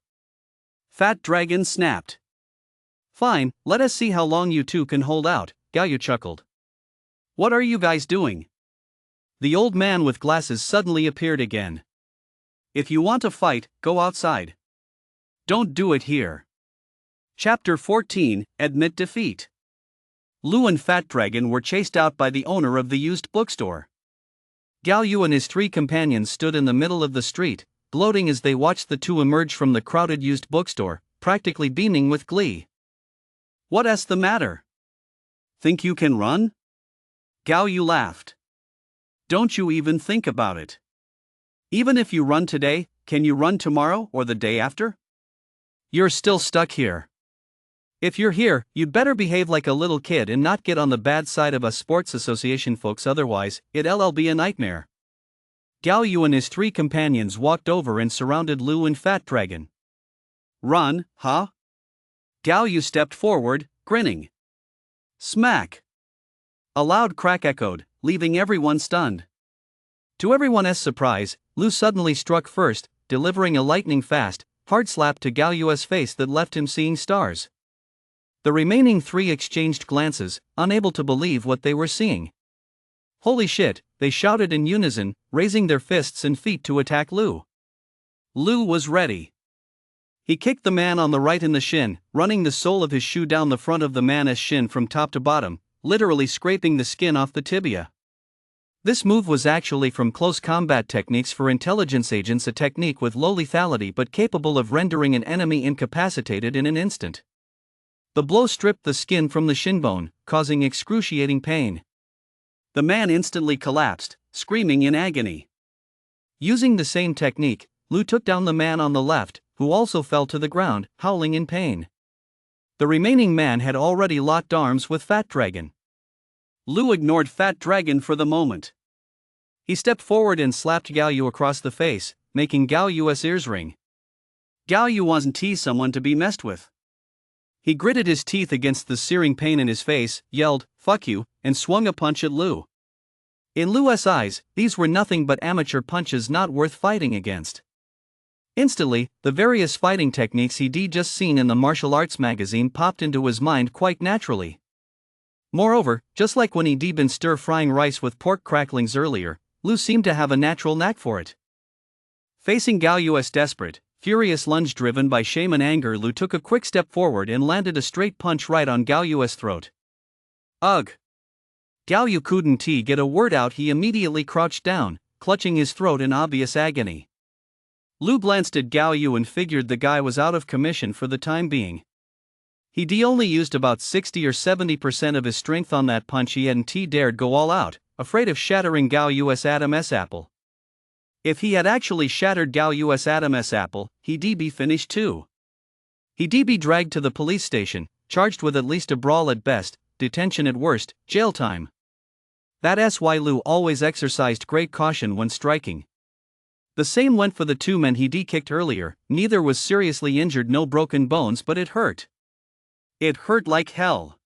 Fat Dragon snapped. Fine, let us see how long you two can hold out, Gao Yu chuckled. What are you guys doing? The old man with glasses suddenly appeared again. If you want to fight, go outside. Don't do it here. Chapter 14, Admit Defeat. Lou and Fat Dragon were chased out by the owner of the used bookstore. Gao Yu and his three companions stood in the middle of the street, gloating as they watched the two emerge from the crowded used bookstore, practically beaming with glee. What's the matter? Think you can run? Gao Yu laughed. Don't you even think about it. Even if you run today, can you run tomorrow or the day after? You're still stuck here. If you're here, you'd better behave like a little kid and not get on the bad side of a sports association, folks, otherwise, it'll be a nightmare. Gao Yu and his three companions walked over and surrounded Lou and Fat Dragon. Run, huh? Gao Yu stepped forward, grinning. Smack! A loud crack echoed, leaving everyone stunned. To everyone's surprise, Lou suddenly struck first, delivering a lightning-fast, hard slap to Gao Yu's face that left him seeing stars. The remaining three exchanged glances, unable to believe what they were seeing. Holy shit, they shouted in unison, raising their fists and feet to attack Lou. Lou was ready. He kicked the man on the right in the shin, running the sole of his shoe down the front of the man's shin from top to bottom, literally scraping the skin off the tibia. This move was actually from Close Combat Techniques for Intelligence Agents, a technique with low lethality but capable of rendering an enemy incapacitated in an instant. The blow stripped the skin from the shinbone, causing excruciating pain. The man instantly collapsed, screaming in agony. Using the same technique, Lou took down the man on the left, who also fell to the ground, howling in pain. The remaining man had already locked arms with Fat Dragon. Lou ignored Fat Dragon for the moment. He stepped forward and slapped Gao Yu across the face, making Gao Yu's ears ring. Gao Yu wasn't someone to be messed with. He gritted his teeth against the searing pain in his face, yelled, "Fuck you," and swung a punch at Lou. In Lou's eyes, these were nothing but amateur punches not worth fighting against. Instantly, the various fighting techniques he'd just seen in the martial arts magazine popped into his mind quite naturally. Moreover, just like when he'd been stir-frying rice with pork cracklings earlier, Lou seemed to have a natural knack for it. Facing Gao Yu's desperate, furious lunge driven by shaman anger, Lou took a quick step forward and landed a straight punch right on Gao Yu's throat. Ugh! Gao Yu couldn't get a word out. He immediately crouched down, clutching his throat in obvious agony. Lu glanced at Gao Yu and figured the guy was out of commission for the time being. He only used about 60 or 70% of his strength on that punch. He hadn't dared go all out, afraid of shattering Gao Yu's Adam's apple. If he had actually shattered Gao Yu's Adam's apple, he'd be finished too. He'd be dragged to the police station, charged with at least a brawl at best, detention at worst, jail time. That's why Lu always exercised great caution when striking. The same went for the two men he'd kicked earlier. Neither was seriously injured, no broken bones, but it hurt. It hurt like hell.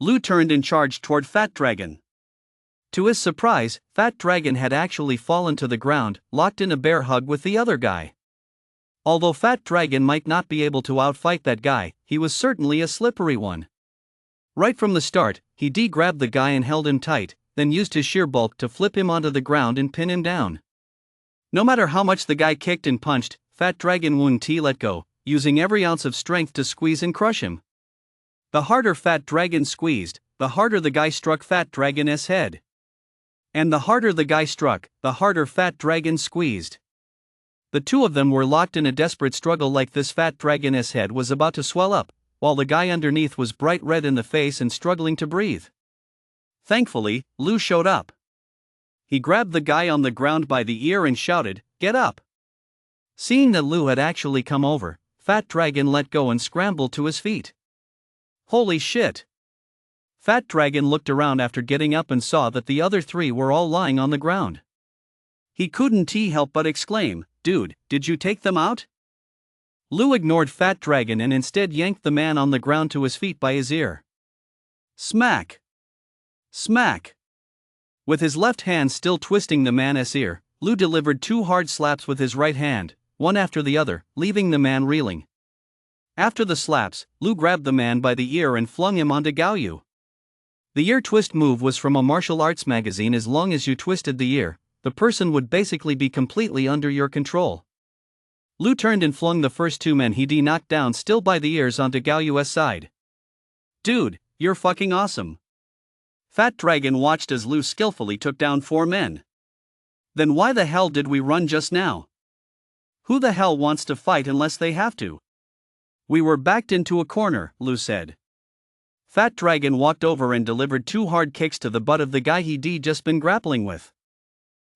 Lu turned and charged toward Fat Dragon. To his surprise, Fat Dragon had actually fallen to the ground, locked in a bear hug with the other guy. Although Fat Dragon might not be able to outfight that guy, he was certainly a slippery one. Right from the start, he'd grabbed the guy and held him tight, then used his sheer bulk to flip him onto the ground and pin him down. No matter how much the guy kicked and punched, Fat Dragon wouldn't let go, using every ounce of strength to squeeze and crush him. The harder Fat Dragon squeezed, the harder the guy struck Fat Dragon's head. And the harder the guy struck, the harder Fat Dragon squeezed. The two of them were locked in a desperate struggle like this. Fat Dragon's head was about to swell up, while the guy underneath was bright red in the face and struggling to breathe. Thankfully, Lu showed up. He grabbed the guy on the ground by the ear and shouted, "Get up!" Seeing that Lu had actually come over, Fat Dragon let go and scrambled to his feet. Holy shit! Fat Dragon looked around after getting up and saw that the other three were all lying on the ground. He couldn't help but exclaim, "Dude, did you take them out?" Lu ignored Fat Dragon and instead yanked the man on the ground to his feet by his ear. Smack! Smack! With his left hand still twisting the man's ear, Lu delivered two hard slaps with his right hand, one after the other, leaving the man reeling. After the slaps, Lu grabbed the man by the ear and flung him onto Gao Yu. The ear twist move was from a martial arts magazine. As long as you twisted the ear, the person would basically be completely under your control. Lu turned and flung the first two men he'd knocked down still by the ears onto Gao Yu's side. "Dude, you're fucking awesome." Fat Dragon watched as Lu skillfully took down four men. "Then why the hell did we run just now? Who the hell wants to fight unless they have to?" "We were backed into a corner," Lu said. Fat Dragon walked over and delivered two hard kicks to the butt of the guy he'd just been grappling with.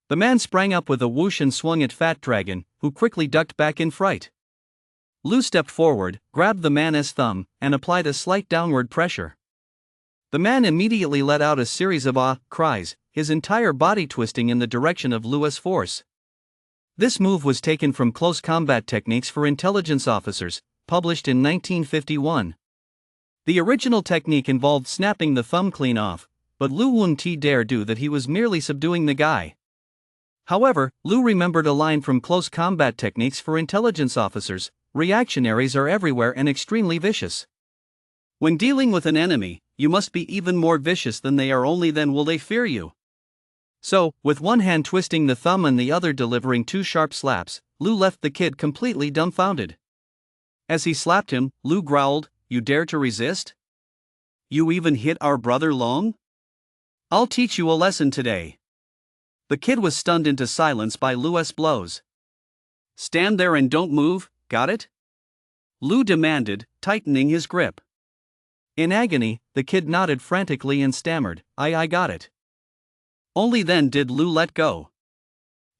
The man sprang up with a whoosh and swung at Fat Dragon, who quickly ducked back in fright. Lu stepped forward, grabbed the man's thumb, and applied a slight downward pressure. The man immediately let out a series of "ah" cries, his entire body twisting in the direction of Lu's force. This move was taken from Close Combat Techniques for Intelligence Officers, published in 1951. The original technique involved snapping the thumb clean off, but Lu wouldn't dare do that. He was merely subduing the guy. However, Lu remembered a line from Close Combat Techniques for Intelligence Officers: "Reactionaries are everywhere and extremely vicious. When dealing with an enemy, you must be even more vicious than they are, only then will they fear you." So, with one hand twisting the thumb and the other delivering two sharp slaps, Lu left the kid completely dumbfounded. As he slapped him, Lu growled, "You dare to resist? You even hit our brother Long? I'll teach you a lesson today." The kid was stunned into silence by Lu's blows. "Stand there and don't move, got it?" Lu demanded, tightening his grip. In agony, the kid nodded frantically and stammered, I got it." Only then did Lu let go.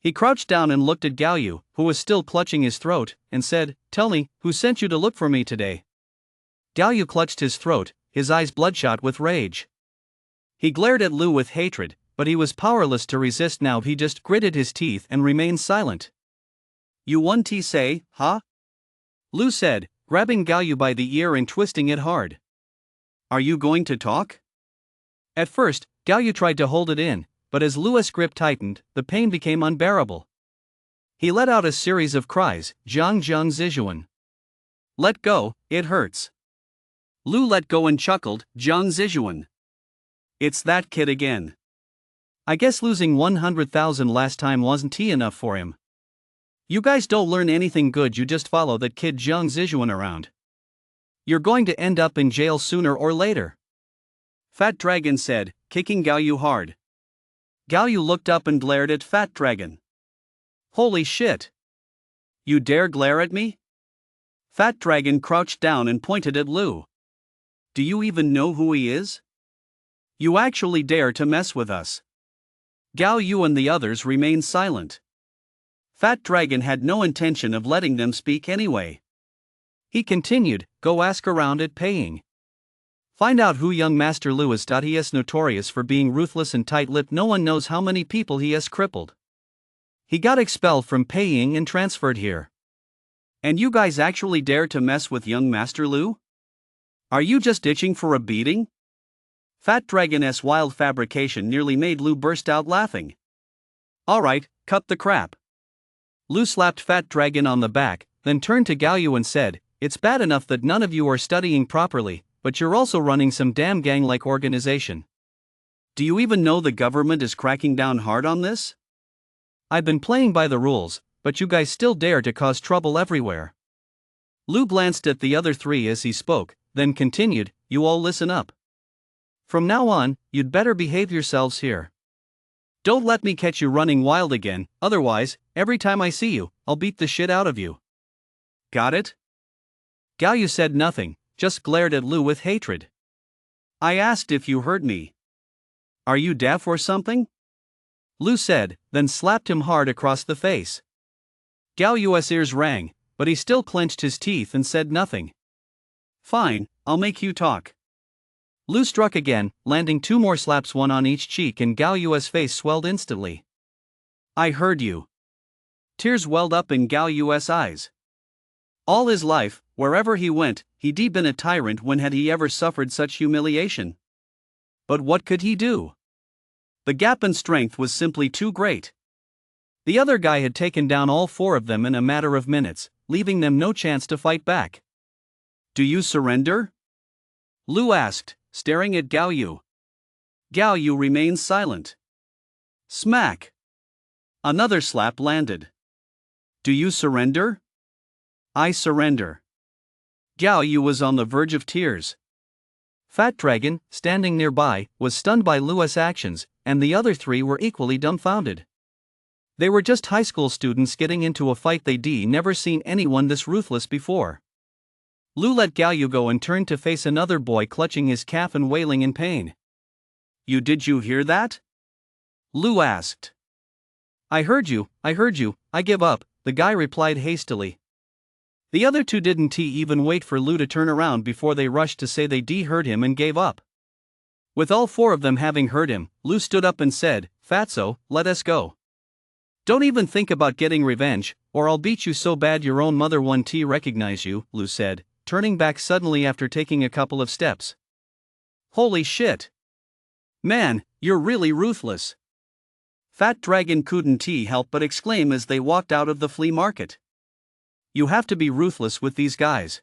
He crouched down and looked at Gao Yu, who was still clutching his throat, and said, "Tell me, who sent you to look for me today?" Gao Yu clutched his throat, his eyes bloodshot with rage. He glared at Lu with hatred, but he was powerless to resist now. He just gritted his teeth and remained silent. "You want to say, huh?" Lu said, grabbing Gao Yu by the ear and twisting it hard. "Are you going to talk?" At first, Gao Yu tried to hold it in, but as Lu's grip tightened, the pain became unbearable. He let out a series of cries, "Zhang Zhang Zijuan. Let go, it hurts." Lu let go and chuckled, "Zhang Zijuan. It's that kid again. I guess losing 100,000 last time wasn't enough for him. You guys don't learn anything good, you just follow that kid Zhang Zijuan around. You're going to end up in jail sooner or later." Fat Dragon said, kicking Gao hard. Gao looked up and glared at Fat Dragon. Holy shit! You dare glare at me? Fat Dragon crouched down and pointed at Lu. Do you even know who he is? You actually dare to mess with us? Gao Yu and the others remained silent. Fat Dragon had no intention of letting them speak anyway. He continued, go ask around at Paying. Find out who young Master Lu is. He is notorious for being ruthless and tight-lipped. No one knows how many people he has crippled. He got expelled from Paying and transferred here. And you guys actually dare to mess with young Master Lu? Are you just itching for a beating? Fat Dragon's wild fabrication nearly made Lu burst out laughing. Alright, cut the crap. Lu slapped Fat Dragon on the back, then turned to Gao Yu and said, it's bad enough that none of you are studying properly, but you're also running some damn gang-like organization. Do you even know the government is cracking down hard on this? I've been playing by the rules, but you guys still dare to cause trouble everywhere. Lu glanced at the other three as he spoke, then continued, you all listen up. From now on, you'd better behave yourselves here. Don't let me catch you running wild again, otherwise, every time I see you, I'll beat the shit out of you. Got it? Gao Yu said nothing, just glared at Lu with hatred. I asked if you heard me. Are you deaf or something? Lu said, then slapped him hard across the face. Gao Yu's ears rang, but he still clenched his teeth and said nothing. Fine, I'll make you talk. Lu struck again, landing 2 more slaps, one on each cheek, and Gao Yu's face swelled instantly. I heard you. Tears welled up in Gao Yu's eyes. All his life, wherever he went, he'd been a tyrant. When had he ever suffered such humiliation? But what could he do? The gap in strength was simply too great. The other guy had taken down all 4 of them in a matter of minutes, leaving them no chance to fight back. Do you surrender? Lu asked, staring at Gao Yu. Gao Yu remained silent. Smack! Another slap landed. Do you surrender? I surrender. Gao Yu was on the verge of tears. Fat Dragon, standing nearby, was stunned by Lu's actions, and the other 3 were equally dumbfounded. They were just high school students getting into a fight. They'd never seen anyone this ruthless before. Lu let Gao Yu go and turned to face another boy clutching his calf and wailing in pain. Did you hear that? Lu asked. I heard you, I give up, the guy replied hastily. The other 2 didn't even wait for Lu to turn around before they rushed to say they heard him and gave up. With all 4 of them having heard him, Lu stood up and said, Fatso, let us go. Don't even think about getting revenge, or I'll beat you so bad your own mother won't recognize you, Lu said, turning back suddenly after taking a couple of steps. Holy shit! Man, you're really ruthless. Fat Dragon couldn't help but exclaim as they walked out of the flea market. You have to be ruthless with these guys.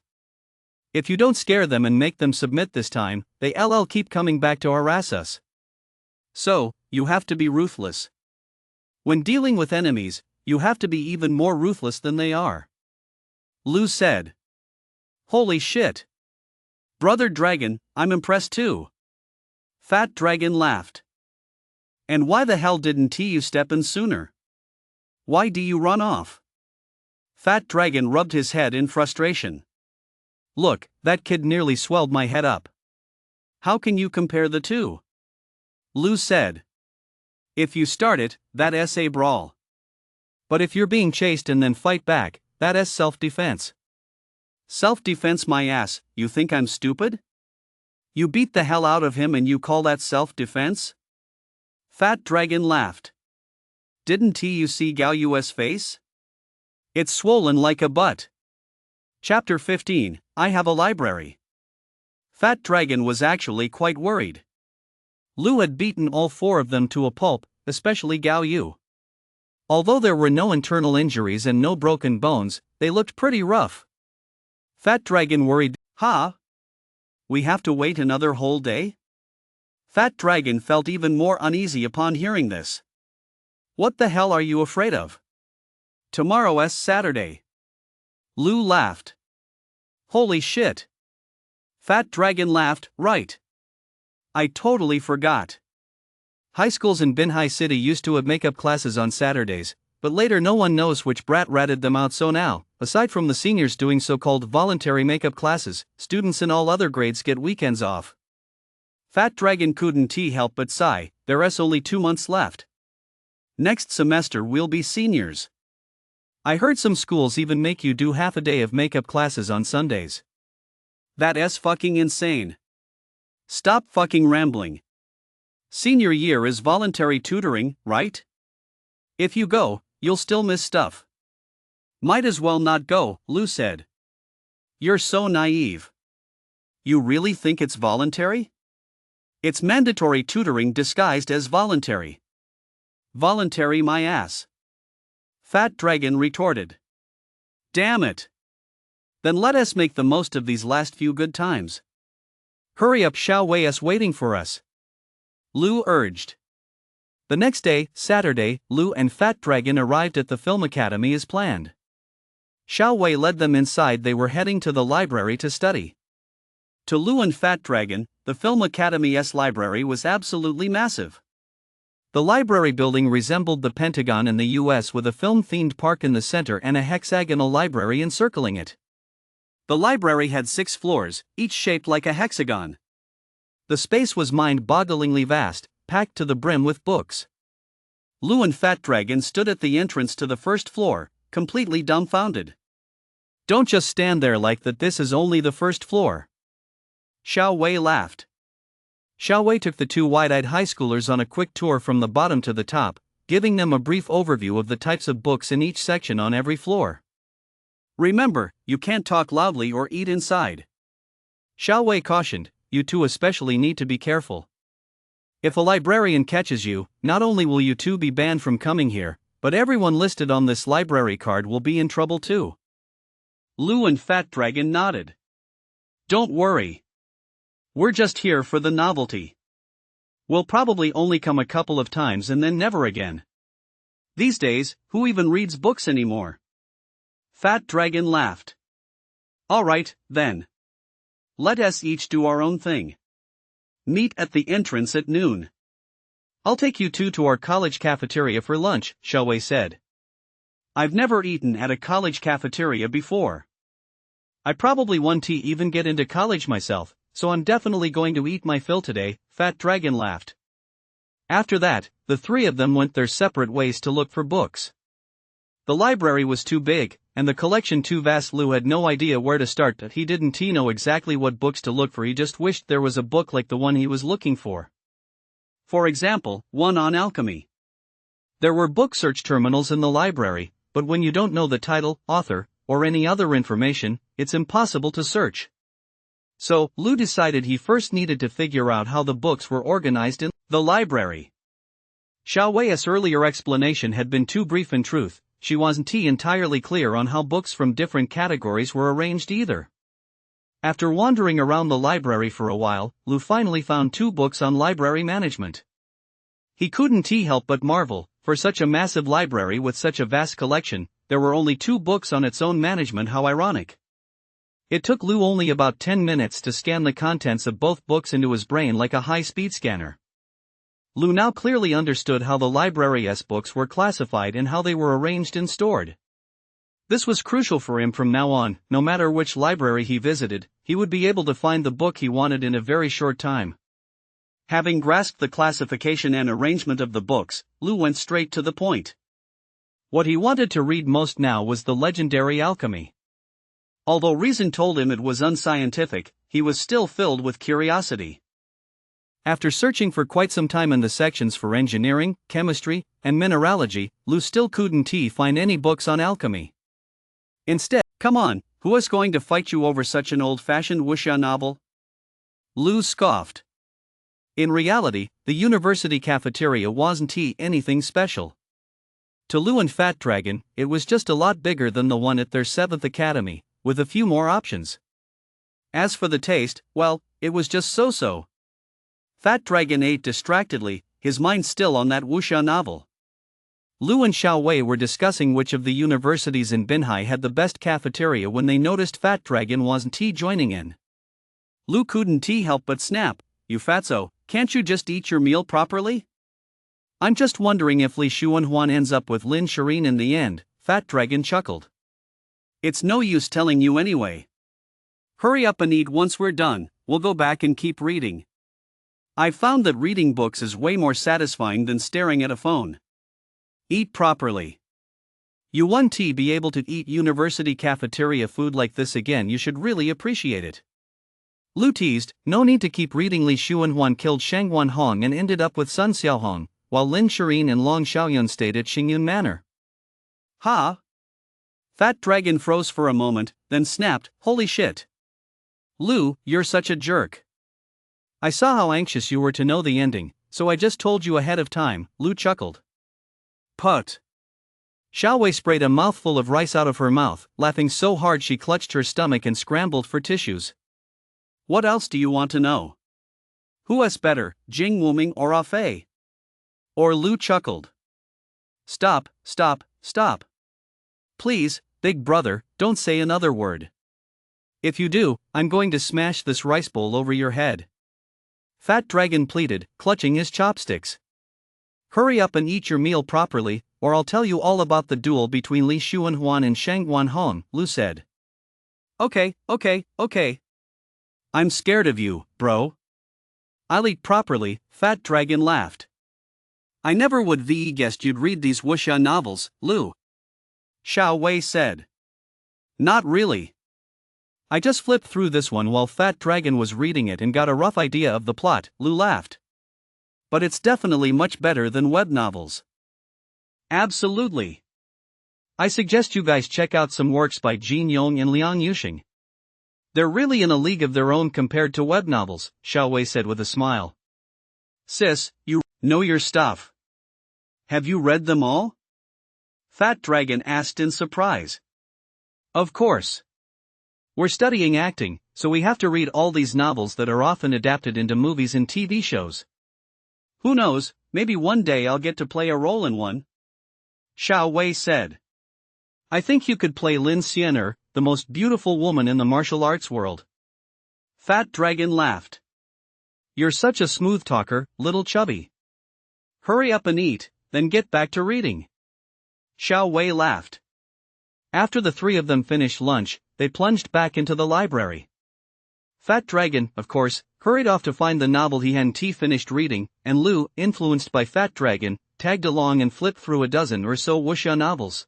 If you don't scare them and make them submit this time, they keep coming back to harass us. So, you have to be ruthless. When dealing with enemies, you have to be even more ruthless than they are. Lu said. Holy shit! Brother Dragon, I'm impressed too. Fat Dragon laughed. And why the hell didn't you step in sooner? Why do you run off? Fat Dragon rubbed his head in frustration. Look, that kid nearly swelled my head up. How can you compare the two? Lu said. If you start it, that's a brawl. But if you're being chased and then fight back, that's self-defense. Self-defense my ass, you think I'm stupid? You beat the hell out of him and you call that self-defense? Fat Dragon laughed. Didn't you see Gao Yu's face? It's swollen like a butt. Chapter 15, I have a library. Fat Dragon was actually quite worried. Lu had beaten all 4 of them to a pulp, especially Gao Yu. Although there were no internal injuries and no broken bones, they looked pretty rough. Fat Dragon worried, we have to wait another whole day? Fat Dragon felt even more uneasy upon hearing this. What the hell are you afraid of? Tomorrow's Saturday. Lu laughed. Holy shit. Fat Dragon laughed, right. I totally forgot. High schools in Binhai City used to have makeup classes on Saturdays, but later no one knows which brat ratted them out, so now, aside from the seniors doing so-called voluntary makeup classes, students in all other grades get weekends off. Fat Dragon couldn't help but sigh, there's only 2 months left. Next semester we'll be seniors. I heard some schools even make you do half a day of makeup classes on Sundays. That's fucking insane. Stop fucking rambling. Senior year is voluntary tutoring, right? If you go, you'll still miss stuff. Might as well not go, Lou said. You're so naive. You really think it's voluntary? It's mandatory tutoring disguised as voluntary. Voluntary my ass. Fat Dragon retorted. Damn it. Then let us make the most of these last few good times. Hurry up, Xiao Wei's waiting for us. Lou urged. The next day, Saturday, Lou and Fat Dragon arrived at the Film Academy as planned. Xiao Wei led them inside. They were heading to the library to study. To Lou and Fat Dragon, the Film Academy's library was absolutely massive. The library building resembled the Pentagon in the US, with a film-themed park in the center and a hexagonal library encircling it. The library had 6 floors, each shaped like a hexagon. The space was mind-bogglingly vast, packed to the brim with books. Lou and Fat Dragon stood at the entrance to the first floor, completely dumbfounded. Don't just stand there like that, this is only the first floor. Xiao Wei laughed. Xiao Wei took the 2 wide-eyed high schoolers on a quick tour from the bottom to the top, giving them a brief overview of the types of books in each section on every floor. Remember, you can't talk loudly or eat inside. Xiao Wei cautioned, you two especially need to be careful. If a librarian catches you, not only will you two be banned from coming here, but everyone listed on this library card will be in trouble too. Lou and Fat Dragon nodded. Don't worry. We're just here for the novelty. We'll probably only come a couple of times and then never again. These days, who even reads books anymore? Fat Dragon laughed. Alright, then. Let us each do our own thing. Meet at the entrance at noon. I'll take you two to our college cafeteria for lunch, Xiao Wei said. I've never eaten at a college cafeteria before. I probably won't even get into college myself, so I'm definitely going to eat my fill today, Fat Dragon laughed. After that, the 3 of them went their separate ways to look for books. The library was too big, and the collection too vast. Lou had no idea where to start. He didn't know exactly what books to look for. He just wished there was a book like the one he was looking for. For example, one on alchemy. There were book search terminals in the library, but when you don't know the title, author, or any other information, it's impossible to search. So, Lou decided he first needed to figure out how the books were organized in the library. Xiao Wei's earlier explanation had been too brief. In truth, she wasn't entirely clear on how books from different categories were arranged either. After wandering around the library for a while, Lou finally found 2 books on library management. He couldn't help but marvel, for such a massive library with such a vast collection, there were only 2 books on its own management. How ironic. It took Lou only about 10 minutes to scan the contents of both books into his brain like a high-speed scanner. Lou now clearly understood how the library's books were classified and how they were arranged and stored. This was crucial for him from now on. No matter which library he visited, he would be able to find the book he wanted in a very short time. Having grasped the classification and arrangement of the books, Lou went straight to the point. What he wanted to read most now was the legendary alchemy. Although reason told him it was unscientific, he was still filled with curiosity. After searching for quite some time in the sections for engineering, chemistry, and mineralogy, Lou still couldn't find any books on alchemy. Instead, come on, who is going to fight you over such an old-fashioned wuxia novel? Lou scoffed. In reality, the university cafeteria wasn't anything special. To Lou and Fat Dragon, it was just a lot bigger than the one at their 7th academy, with a few more options. As for the taste, well, it was just so-so. Fat Dragon ate distractedly, his mind still on that wuxia novel. Lou and Xiao Wei were discussing which of the universities in Binhai had the best cafeteria when they noticed Fat Dragon wasn't joining in. Lou couldn't help but snap. you fatso, can't you just eat your meal properly? I'm just wondering if Li Xuanhuan ends up with Lin Shireen in the end, Fat Dragon chuckled. It's no use telling you anyway. Hurry up and eat once we're done, we'll go back and keep reading. I've found that reading books is way more satisfying than staring at a phone. Eat properly. You won't be able to eat university cafeteria food like this again, you should really appreciate it. Lu teased, no need to keep reading. Li Xuanhuan killed Shang Wanhong and ended up with Sun Xiaohong, while Lin Shireen and Long Xiaoyun stayed at Xingyun Manor. Ha! Fat Dragon froze for a moment, then snapped, holy shit. Lu, you're such a jerk. I saw how anxious you were to know the ending, so I just told you ahead of time, Lu chuckled. Put. Xiaowei sprayed a mouthful of rice out of her mouth, laughing so hard she clutched her stomach and scrambled for tissues. What else do you want to know? Who's better, Jing Wuming or Ah Fei? Or Lu chuckled. Stop, stop, stop. Please, big brother, don't say another word. If you do, I'm going to smash this rice bowl over your head. Fat Dragon pleaded, clutching his chopsticks. Hurry up and eat your meal properly, or I'll tell you all about the duel between Li Xuanhuan and Shang Wanhong, Lu said. Okay. I'm scared of you, bro. I'll eat properly, Fat Dragon laughed. I never would have guessed you'd read these wuxia novels, Lu. Xiao Wei said. Not really. I just flipped through this one while Fat Dragon was reading it and got a rough idea of the plot, Lu laughed. But it's definitely much better than web novels. Absolutely. I suggest you guys check out some works by Jin Yong and Liang Yuxing. They're really in a league of their own compared to web novels, Xiao Wei said with a smile. Sis, you know your stuff. Have you read them all? Fat Dragon asked in surprise. Of course. We're studying acting, so we have to read all these novels that are often adapted into movies and TV shows. Who knows, maybe one day I'll get to play a role in one. Xiao Wei said. I think you could play Lin Xianer, the most beautiful woman in the martial arts world. Fat Dragon laughed. You're such a smooth talker, little chubby. Hurry up and eat, then get back to reading. Xiao Wei laughed. After the three of them finished lunch, they plunged back into the library. Fat Dragon, of course, hurried off to find the novel he hadn't finished reading, and Lu, influenced by Fat Dragon, tagged along and flipped through a dozen or so wuxia novels.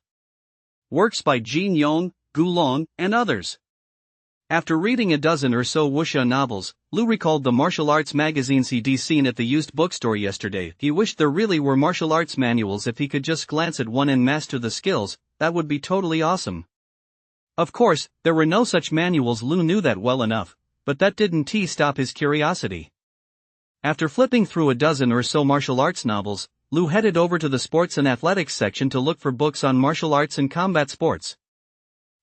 Works by Jin Yong, Gu Long, and others. After reading a dozen or so wuxia novels, Lu recalled the martial arts magazines he'd seen at the used bookstore yesterday. He wished there really were martial arts manuals. If he could just glance at one and master the skills, that would be totally awesome. Of course, there were no such manuals. Lu knew that well enough, but that didn't stop his curiosity. After flipping through a dozen or so martial arts novels, Lu headed over to the sports and athletics section to look for books on martial arts and combat sports.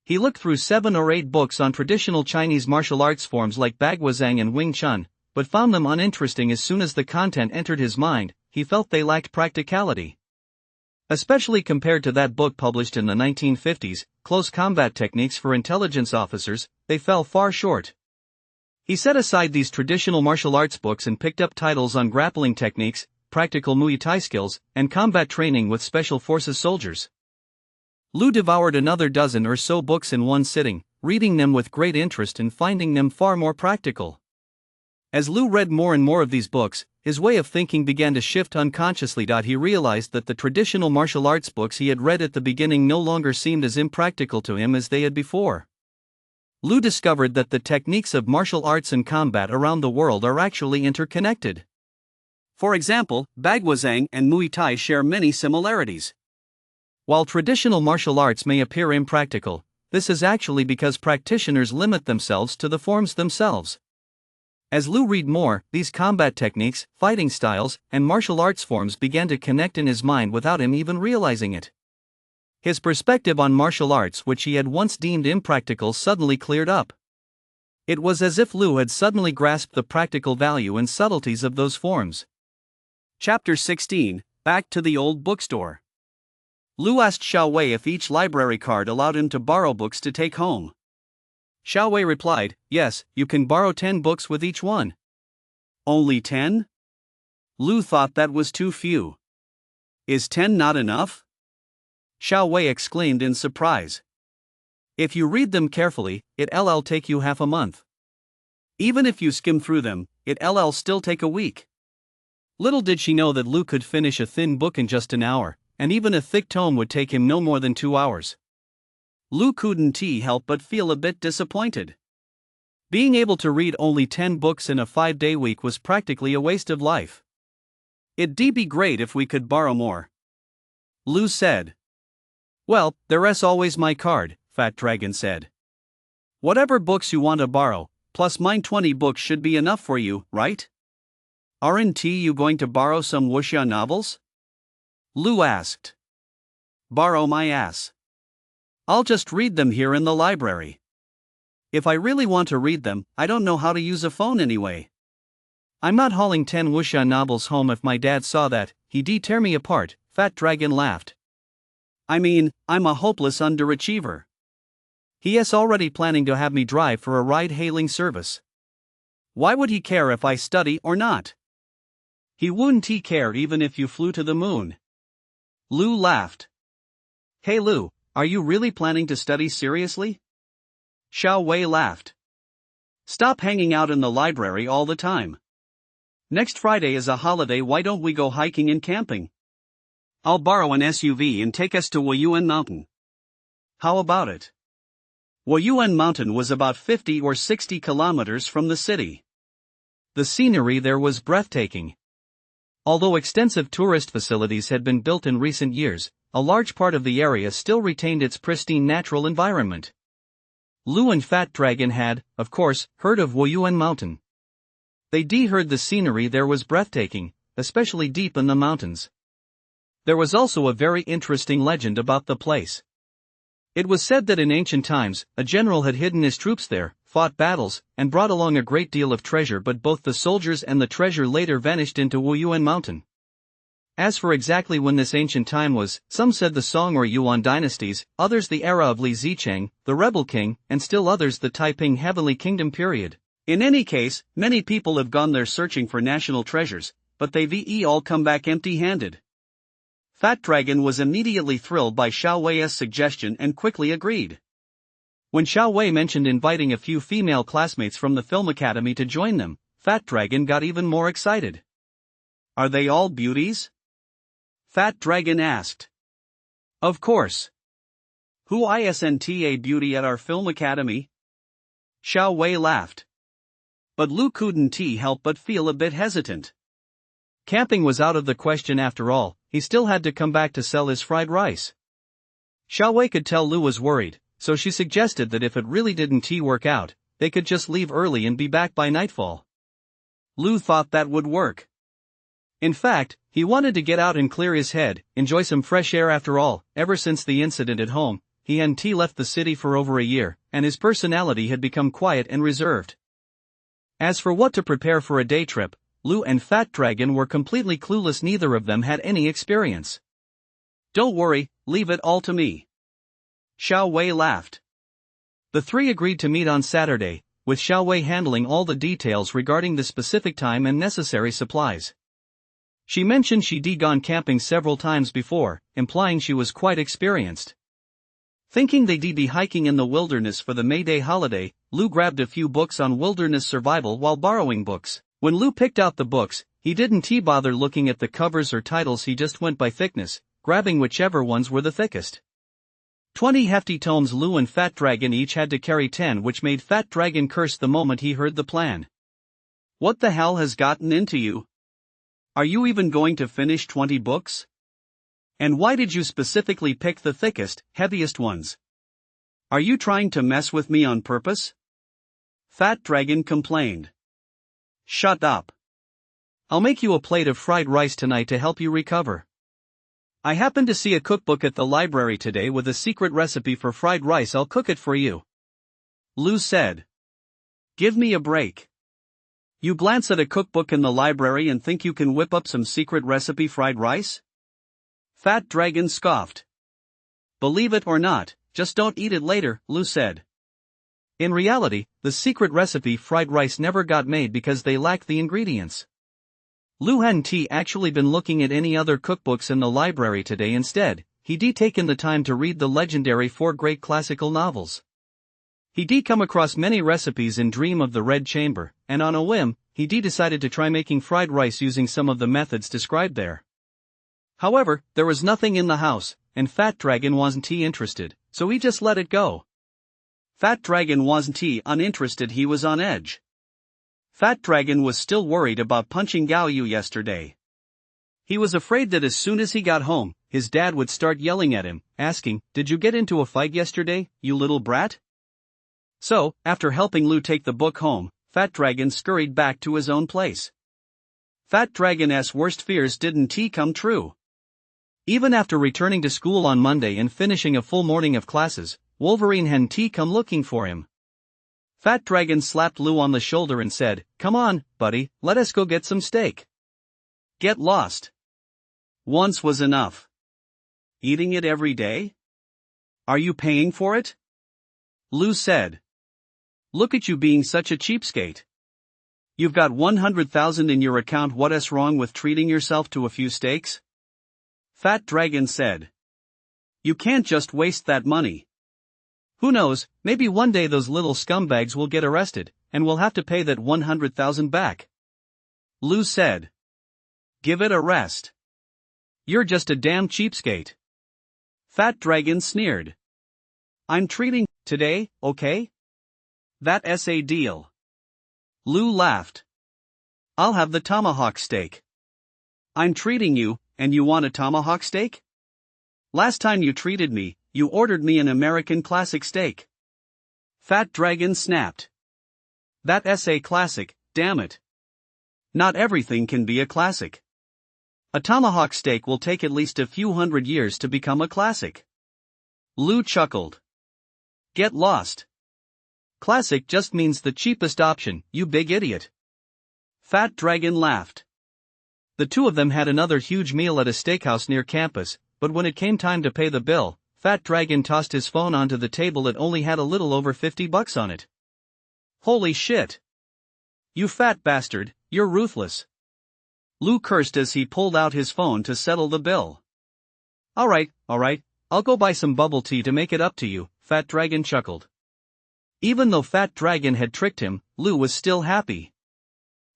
He looked through 7 or 8 books on traditional Chinese martial arts forms like Bagwazang and Wing Chun, but found them uninteresting as soon as the content entered his mind. He felt they lacked practicality. Especially compared to that book published in the 1950s, Close Combat Techniques for Intelligence Officers, they fell far short. He set aside these traditional martial arts books and picked up titles on grappling techniques, practical Muay Thai skills, and combat training with special forces soldiers. Lu devoured another dozen or so books in one sitting, reading them with great interest and finding them far more practical. As Lu read more and more of these books, his way of thinking began to shift unconsciously. He realized that the traditional martial arts books he had read at the beginning no longer seemed as impractical to him as they had before. Lu discovered that the techniques of martial arts and combat around the world are actually interconnected. For example, Bagwazang and Muay Thai share many similarities. While traditional martial arts may appear impractical, this is actually because practitioners limit themselves to the forms themselves. As Lu read more, these combat techniques, fighting styles, and martial arts forms began to connect in his mind without him even realizing it. His perspective on martial arts, which he had once deemed impractical, suddenly cleared up. It was as if Lu had suddenly grasped the practical value and subtleties of those forms. Chapter 16, Back to the Old Bookstore. Lu asked Xiao Wei if each library card allowed him to borrow books to take home. Xiao Wei replied, yes, you can borrow 10 books with each one. Only 10? Lu thought that was too few. Is 10 not enough? Xiao Wei exclaimed in surprise. If you read them carefully, it'll take you half a month. Even if you skim through them, it'll still take a week. Little did she know that Lu could finish a thin book in just an hour, and even a thick tome would take him no more than 2 hours. Lu couldn't help but feel a bit disappointed. Being able to read only 10 books in a 5-day week was practically a waste of life. It'd be great if we could borrow more. Lu said. Well, there's always my card, Fat Dragon said. Whatever books you want to borrow, plus mine 20 books should be enough for you, right? Aren't you going to borrow some wuxia novels? Lu asked. Borrow my ass. I'll just read them here in the library. If I really want to read them, I don't know how to use a phone anyway. I'm not hauling 10 wuxia novels home. If my dad saw that, he'd tear me apart, Fat Dragon laughed. I mean, I'm a hopeless underachiever. He is already planning to have me drive for a ride-hailing service. Why would he care if I study or not? He wouldn't care even if you flew to the moon. Lu laughed. Hey Lu, are you really planning to study seriously? Xiao Wei laughed. Stop hanging out in the library all the time. Next Friday is a holiday. Why don't we go hiking and camping? I'll borrow an SUV and take us to Wuyuan Mountain. How about it? Wuyuan Mountain was about 50 or 60 kilometers from the city. The scenery there was breathtaking. Although extensive tourist facilities had been built in recent years, a large part of the area still retained its pristine natural environment. Lu and Fat Dragon had, of course, heard of Wuyuan Mountain. They'd heard the scenery there was breathtaking, especially deep in the mountains. There was also a very interesting legend about the place. It was said that in ancient times, a general had hidden his troops there, fought battles, and brought along a great deal of treasure, but both the soldiers and the treasure later vanished into Wuyuan Mountain. As for exactly when this ancient time was, some said the Song or Yuan dynasties, others the era of Li Zicheng, the rebel king, and still others the Taiping Heavenly Kingdom period. In any case, many people have gone there searching for national treasures, but they've all come back empty-handed. Fat Dragon was immediately thrilled by Xiao Wei's suggestion and quickly agreed. When Xiao Wei mentioned inviting a few female classmates from the film academy to join them, Fat Dragon got even more excited. Are they all beauties? Fat Dragon asked. Of course. Who isn't a beauty at our film academy? Xiao Wei laughed. But Lu couldn't help but feel a bit hesitant. Camping was out of the question after all, he still had to come back to sell his fried rice. Xiao Wei could tell Lu was worried, so she suggested that if it really didn't work out, they could just leave early and be back by nightfall. Lu thought that would work. In fact, he wanted to get out and clear his head, enjoy some fresh air. After all, ever since the incident at home, he hadn't left the city for over a year, and his personality had become quiet and reserved. As for what to prepare for a day trip, Lu and Fat Dragon were completely clueless. Neither of them had any experience. Don't worry, leave it all to me. Xiao Wei laughed. The three agreed to meet on Saturday, with Xiao Wei handling all the details regarding the specific time and necessary supplies. She mentioned she'd gone camping several times before, implying she was quite experienced. Thinking they'd be hiking in the wilderness for the May Day holiday, Lu grabbed a few books on wilderness survival while borrowing books. When Lu picked out the books, he didn't bother looking at the covers or titles. He just went by thickness, grabbing whichever ones were the thickest. 20 hefty tomes. Lu and Fat Dragon each had to carry 10, which made Fat Dragon curse the moment he heard the plan. What the hell has gotten into you? Are you even going to finish 20 books? And why did you specifically pick the thickest, heaviest ones? Are you trying to mess with me on purpose? Fat Dragon complained. Shut up. I'll make you a plate of fried rice tonight to help you recover. I happened to see a cookbook at the library today with a secret recipe for fried rice. I'll cook it for you. Lu said. Give me a break. You glance at a cookbook in the library and think you can whip up some secret recipe fried rice? Fat Dragon scoffed. Believe it or not, just don't eat it later, Lu said. In reality, the secret recipe fried rice never got made because they lacked the ingredients. Lou hadn't actually been looking at any other cookbooks in the library today. Instead, he'd taken the time to read the legendary 4 great classical novels. He'd come across many recipes in Dream of the Red Chamber, and on a whim, he'd decided to try making fried rice using some of the methods described there. However, there was nothing in the house, and Fat Dragon wasn't interested, so he just let it go. Fat Dragon wasn't uninterested, he was on edge. Fat Dragon was still worried about punching Gao Yu yesterday. He was afraid that as soon as he got home, his dad would start yelling at him, asking, "Did you get into a fight yesterday, you little brat?" So, after helping Lou take the book home, Fat Dragon scurried back to his own place. Fat Dragon's worst fears didn't come true. Even after returning to school on Monday and finishing a full morning of classes, Wolverine hadn't come looking for him. Fat Dragon slapped Lou on the shoulder and said, "Come on, buddy, let us go get some steak." Get lost. Once was enough. Eating it every day? Are you paying for it? Lou said. Look at you being such a cheapskate. You've got 100,000 in your account, what's wrong with treating yourself to a few steaks? Fat Dragon said. You can't just waste that money. Who knows, maybe one day those little scumbags will get arrested, and we'll have to pay that 100,000 back. Lou said. Give it a rest. You're just a damn cheapskate. Fat Dragon sneered. I'm treating today, okay? That's a deal. Lou laughed. I'll have the tomahawk steak. I'm treating you, and you want a tomahawk steak? Last time you treated me, you ordered me an American classic steak. Fat Dragon snapped. That's a classic, damn it. Not everything can be a classic. A tomahawk steak will take at least a few hundred years to become a classic. Lou chuckled. Get lost. Classic just means the cheapest option, you big idiot. Fat Dragon laughed. The two of them had another huge meal at a steakhouse near campus, but when it came time to pay the bill, Fat Dragon tossed his phone onto the table. It only had a little over $50 on it. Holy shit. You fat bastard, you're ruthless. Lou cursed as he pulled out his phone to settle the bill. Alright, I'll go buy some bubble tea to make it up to you, Fat Dragon chuckled. Even though Fat Dragon had tricked him, Lou was still happy.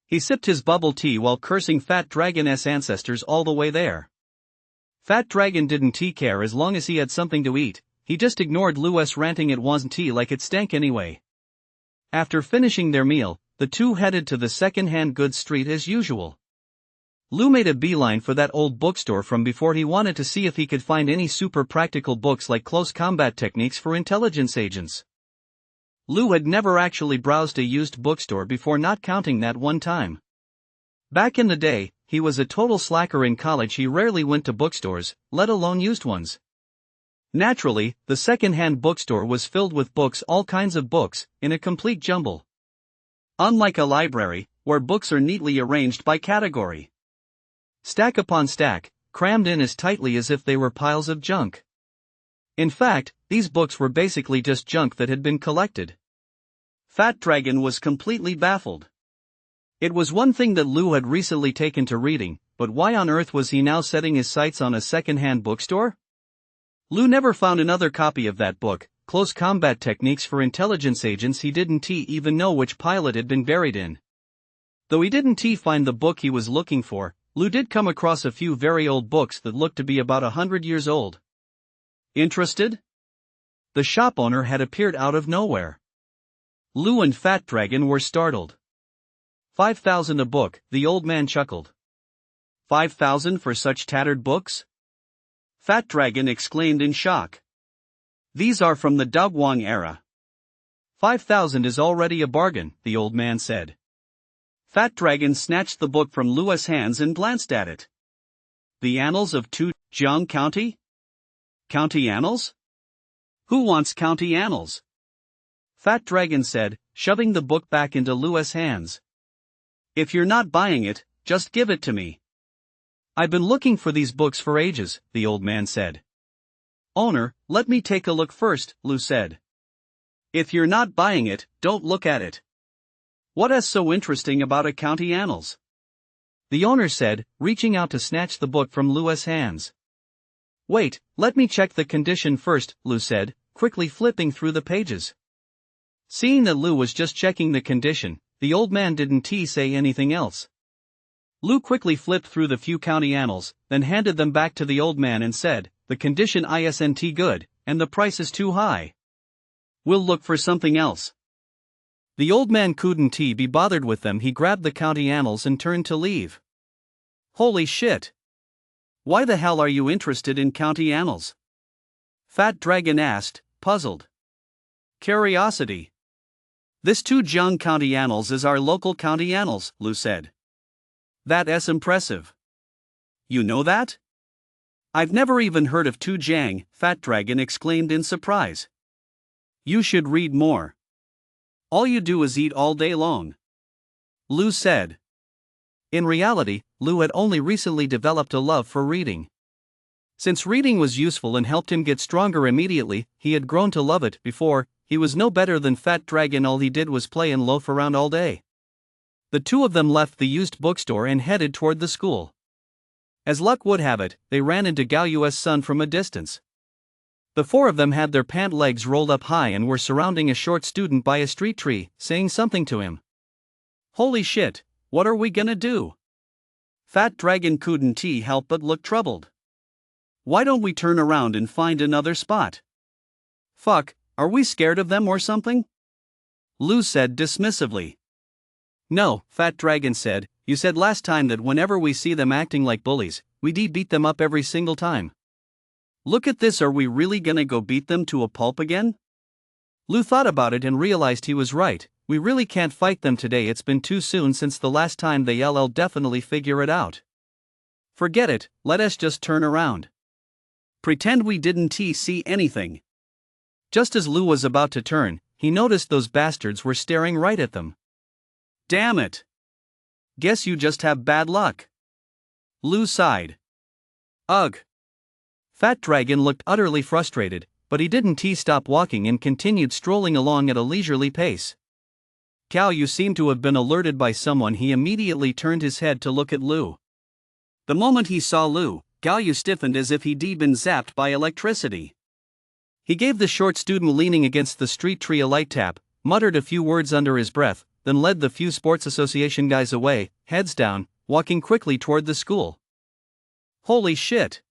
He sipped his bubble tea while cursing Fat Dragon's ancestors all the way there. Fat Dragon didn't care as long as he had something to eat, he just ignored Lou's ranting it wasn't tea like it stank anyway. After finishing their meal, the two headed to the second-hand goods street as usual. Lou made a beeline for that old bookstore from before. He wanted to see if he could find any super practical books like close combat techniques for intelligence agents. Lou had never actually browsed a used bookstore before, not counting that one time. Back in the day, he was a total slacker in college. He rarely went to bookstores, let alone used ones. Naturally, the second-hand bookstore was filled with books, all kinds of books, in a complete jumble. Unlike a library, where books are neatly arranged by category. Stack upon stack, crammed in as tightly as if they were piles of junk. In fact, these books were basically just junk that had been collected. Fat Dragon was completely baffled. It was one thing that Lou had recently taken to reading, but why on earth was he now setting his sights on a second-hand bookstore? Lou never found another copy of that book, Close Combat Techniques for Intelligence Agents. He didn't even know which pile it had been buried in. Though he didn't find the book he was looking for, Lou did come across a few very old books that looked to be about 100 years old. Interested? The shop owner had appeared out of nowhere. Lou and Fat Dragon were startled. 5,000 a book, the old man chuckled. 5,000 for such tattered books? Fat Dragon exclaimed in shock. These are from the Dogwang era. 5,000 is already a bargain, the old man said. Fat Dragon snatched the book from Lou's hands and glanced at it. The Annals of Jiang County? County Annals? Who wants county annals? Fat Dragon said, shoving the book back into Lou's hands. If you're not buying it, just give it to me. I've been looking for these books for ages, the old man said. Owner, let me take a look first, Lou said. If you're not buying it, don't look at it. What's so interesting about a county annals? The owner said, reaching out to snatch the book from Lou's hands. Wait, let me check the condition first, Lou said, quickly flipping through the pages. Seeing that Lou was just checking the condition, the old man didn't say anything else. Lou quickly flipped through the few county annals, then handed them back to the old man and said, the condition isn't good, and the price is too high. We'll look for something else. The old man couldn't be bothered with them. He grabbed the county annals and turned to leave. Holy shit! Why the hell are you interested in county annals? Fat Dragon asked, puzzled. Curiosity. This two Jiang County Annals is our local county annals, Lou said. That's impressive. You know that? I've never even heard of Tu Jiang, Fat Dragon exclaimed in surprise. You should read more. All you do is eat all day long. Lou said. In reality, Lou had only recently developed a love for reading. Since reading was useful and helped him get stronger immediately, he had grown to love it. Before, he was no better than Fat Dragon. All he did was play and loaf around all day. The two of them left the used bookstore and headed toward the school. As luck would have it, they ran into Gao Yu's son from a distance. The four of them had their pant legs rolled up high and were surrounding a short student by a street tree, saying something to him. Holy shit, what are we gonna do? Fat Dragon couldn't help but look troubled. Why don't we turn around and find another spot? Fuck, are we scared of them or something? Lou said dismissively. No, Fat Dragon said, you said last time that whenever we see them acting like bullies, we beat them up every single time. Look at this, are we really gonna go beat them to a pulp again? Lou thought about it and realized he was right. We really can't fight them today. It's been too soon since the last time they'll definitely figure it out. Forget it, let us just turn around. Pretend we didn't see anything. Just as Lou was about to turn, he noticed those bastards were staring right at them. Damn it. Guess you just have bad luck. Lou sighed. Ugh. Fat Dragon looked utterly frustrated, but he didn't stop walking and continued strolling along at a leisurely pace. Gao Yu seemed to have been alerted by someone. He immediately turned his head to look at Lou. The moment he saw Lou, Gao Yu stiffened as if he'd been zapped by electricity. He gave the short student leaning against the street tree a light tap, muttered a few words under his breath, then led the few sports association guys away, heads down, walking quickly toward the school. Holy shit!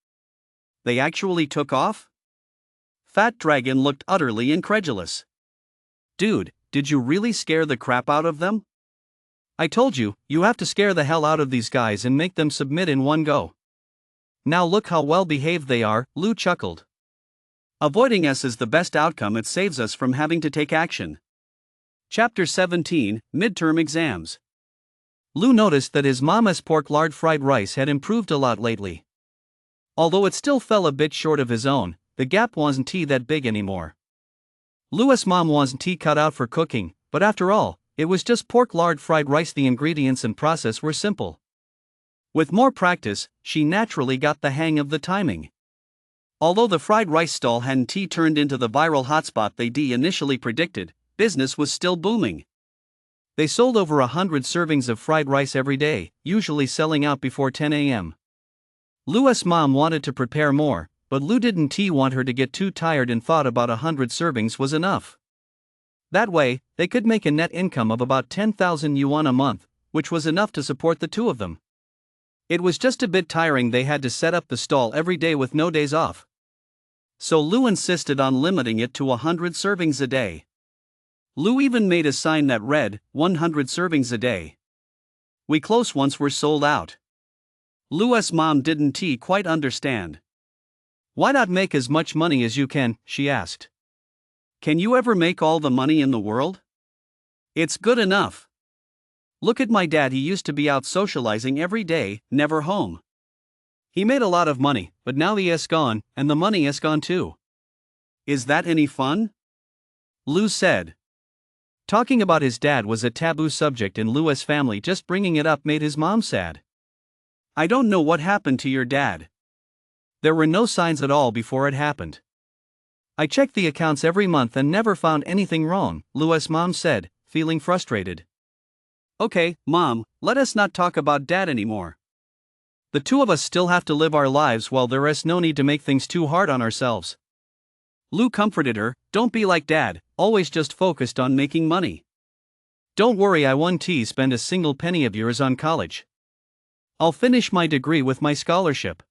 They actually took off? Fat Dragon looked utterly incredulous. Dude, did you really scare the crap out of them? I told you, you have to scare the hell out of these guys and make them submit in one go. Now look how well behaved they are, Lou chuckled. Avoiding us is the best outcome. It saves us from having to take action. Chapter 17, Midterm Exams. Lou noticed that his mama's pork lard fried rice had improved a lot lately. Although it still fell a bit short of his own, the gap wasn't that big anymore. Lou's mom wasn't cut out for cooking, but after all, it was just pork lard fried rice. The ingredients and process were simple. With more practice, she naturally got the hang of the timing. Although the fried rice stall hadn't turned into the viral hotspot they initially predicted, business was still booming. They sold over 100 servings of fried rice every day, usually selling out before 10 a.m. Lou's mom wanted to prepare more, but Lou didn't want her to get too tired and thought about 100 servings was enough. That way, they could make a net income of about 10,000 yuan a month, which was enough to support the two of them. It was just a bit tiring. They had to set up the stall every day with no days off. So Lou insisted on limiting it to 100 servings a day. Lou even made a sign that read, 100 servings a day. We close once we're sold out. Lou's mom didn't quite understand. Why not make as much money as you can, she asked. Can you ever make all the money in the world? It's good enough. Look at my dad, he used to be out socializing every day, never home. He made a lot of money, but now he is gone, and the money is gone too. Is that any fun? Lou said. Talking about his dad was a taboo subject in Lou's family. Just bringing it up made his mom sad. I don't know what happened to your dad. There were no signs at all before it happened. I checked the accounts every month and never found anything wrong, Lu's mom said, feeling frustrated. Okay, Mom, let us not talk about Dad anymore. The two of us still have to live our lives while there is no need to make things too hard on ourselves. Lu comforted her, don't be like Dad, always just focused on making money. Don't worry, I won't spend a single penny of yours on college. I'll finish my degree with my scholarship.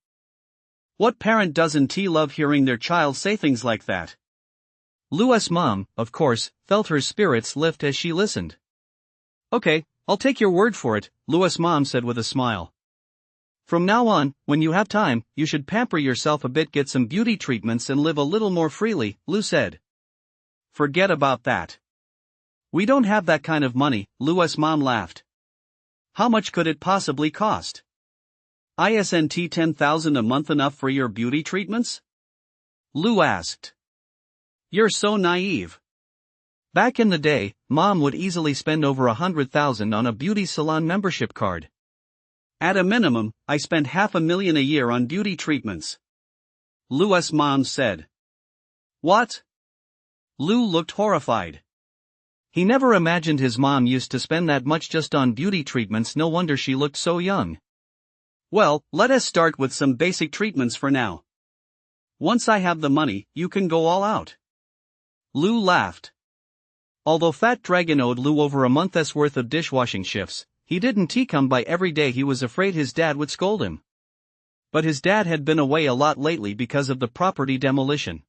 What parent doesn't love hearing their child say things like that? Lu's mom, of course, felt her spirits lift as she listened. Okay, I'll take your word for it, Lu's mom said with a smile. From now on, when you have time, you should pamper yourself a bit, get some beauty treatments and live a little more freely, Lu said. Forget about that. We don't have that kind of money, Lu's mom laughed. How much could it possibly cost? Isn't $10,000 a month enough for your beauty treatments? Lu asked. You're so naive. Back in the day, Mom would easily spend over $100,000 on a beauty salon membership card. At a minimum, I spend $500,000 a year on beauty treatments. Lu's mom said. What? Lu looked horrified. He never imagined his mom used to spend that much just on beauty treatments, no wonder she looked so young. Well, let us start with some basic treatments for now. Once I have the money, you can go all out. Lu laughed. Although Fat Dragon owed Lu over a month's worth of dishwashing shifts, he didn't come by every day. He was afraid his dad would scold him. But his dad had been away a lot lately because of the property demolition.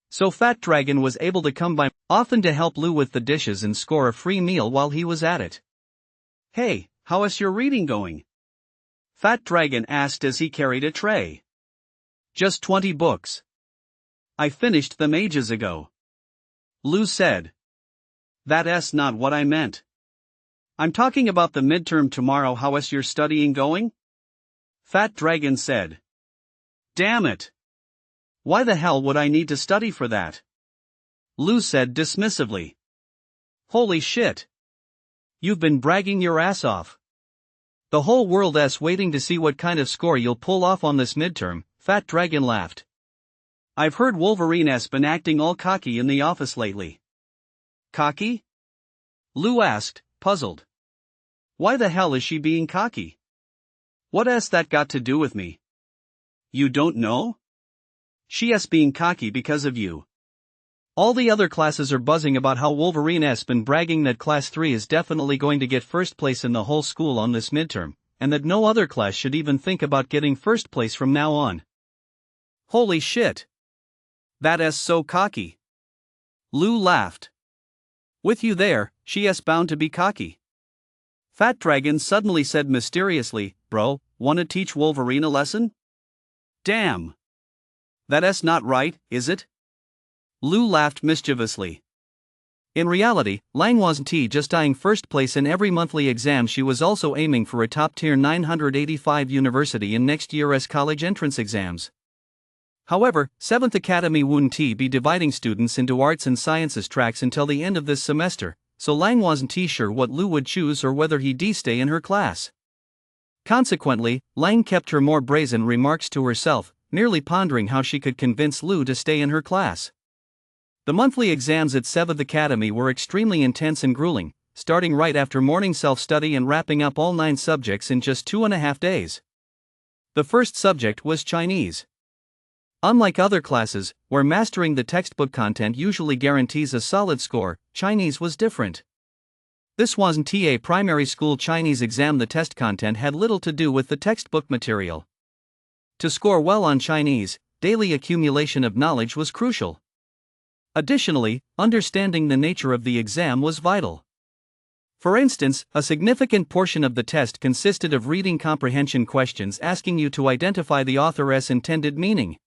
So Fat Dragon was able to come by often to help Lu with the dishes and score a free meal while he was at it. Hey, how is your reading going? Fat Dragon asked as he carried a tray. Just 20 books. I finished them ages ago. Lu said. That's not what I meant. I'm talking about the midterm tomorrow. How is your studying going? Fat Dragon said. Damn it. Why the hell would I need to study for that? Lu said dismissively. Holy shit. You've been bragging your ass off. The whole world's waiting to see what kind of score you'll pull off on this midterm, Fat Dragon laughed. I've heard Wolverine's been acting all cocky in the office lately. Cocky? Lu asked, puzzled. Why the hell is she being cocky? What has that got to do with me? You don't know? She's being cocky because of you. All the other classes are buzzing about how Wolverine's been bragging that class 3 is definitely going to get first place in the whole school on this midterm, and that no other class should even think about getting first place from now on. Holy shit. That's so cocky. Lu laughed. With you there, she's bound to be cocky. Fat Dragon suddenly said mysteriously, Bro, wanna teach Wolverine a lesson? Damn. That's not right, is it? Lu laughed mischievously. In reality, Lang wasn't just eyeing first place in every monthly exam. She was also aiming for a top-tier 985 university in next year's college entrance exams. However, 7th Academy wouldn't be dividing students into arts and sciences tracks until the end of this semester, so Lang wasn't sure what Lu would choose or whether he'd stay in her class. Consequently, Lang kept her more brazen remarks to herself, merely pondering how she could convince Lu to stay in her class. The monthly exams at 7th Academy were extremely intense and grueling, starting right after morning self-study and wrapping up all 9 subjects in just 2.5 days. The first subject was Chinese. Unlike other classes, where mastering the textbook content usually guarantees a solid score, Chinese was different. This wasn't a primary school Chinese exam. The test content had little to do with the textbook material. To score well on Chinese, daily accumulation of knowledge was crucial. Additionally, understanding the nature of the exam was vital. For instance, a significant portion of the test consisted of reading comprehension questions asking you to identify the author's intended meaning.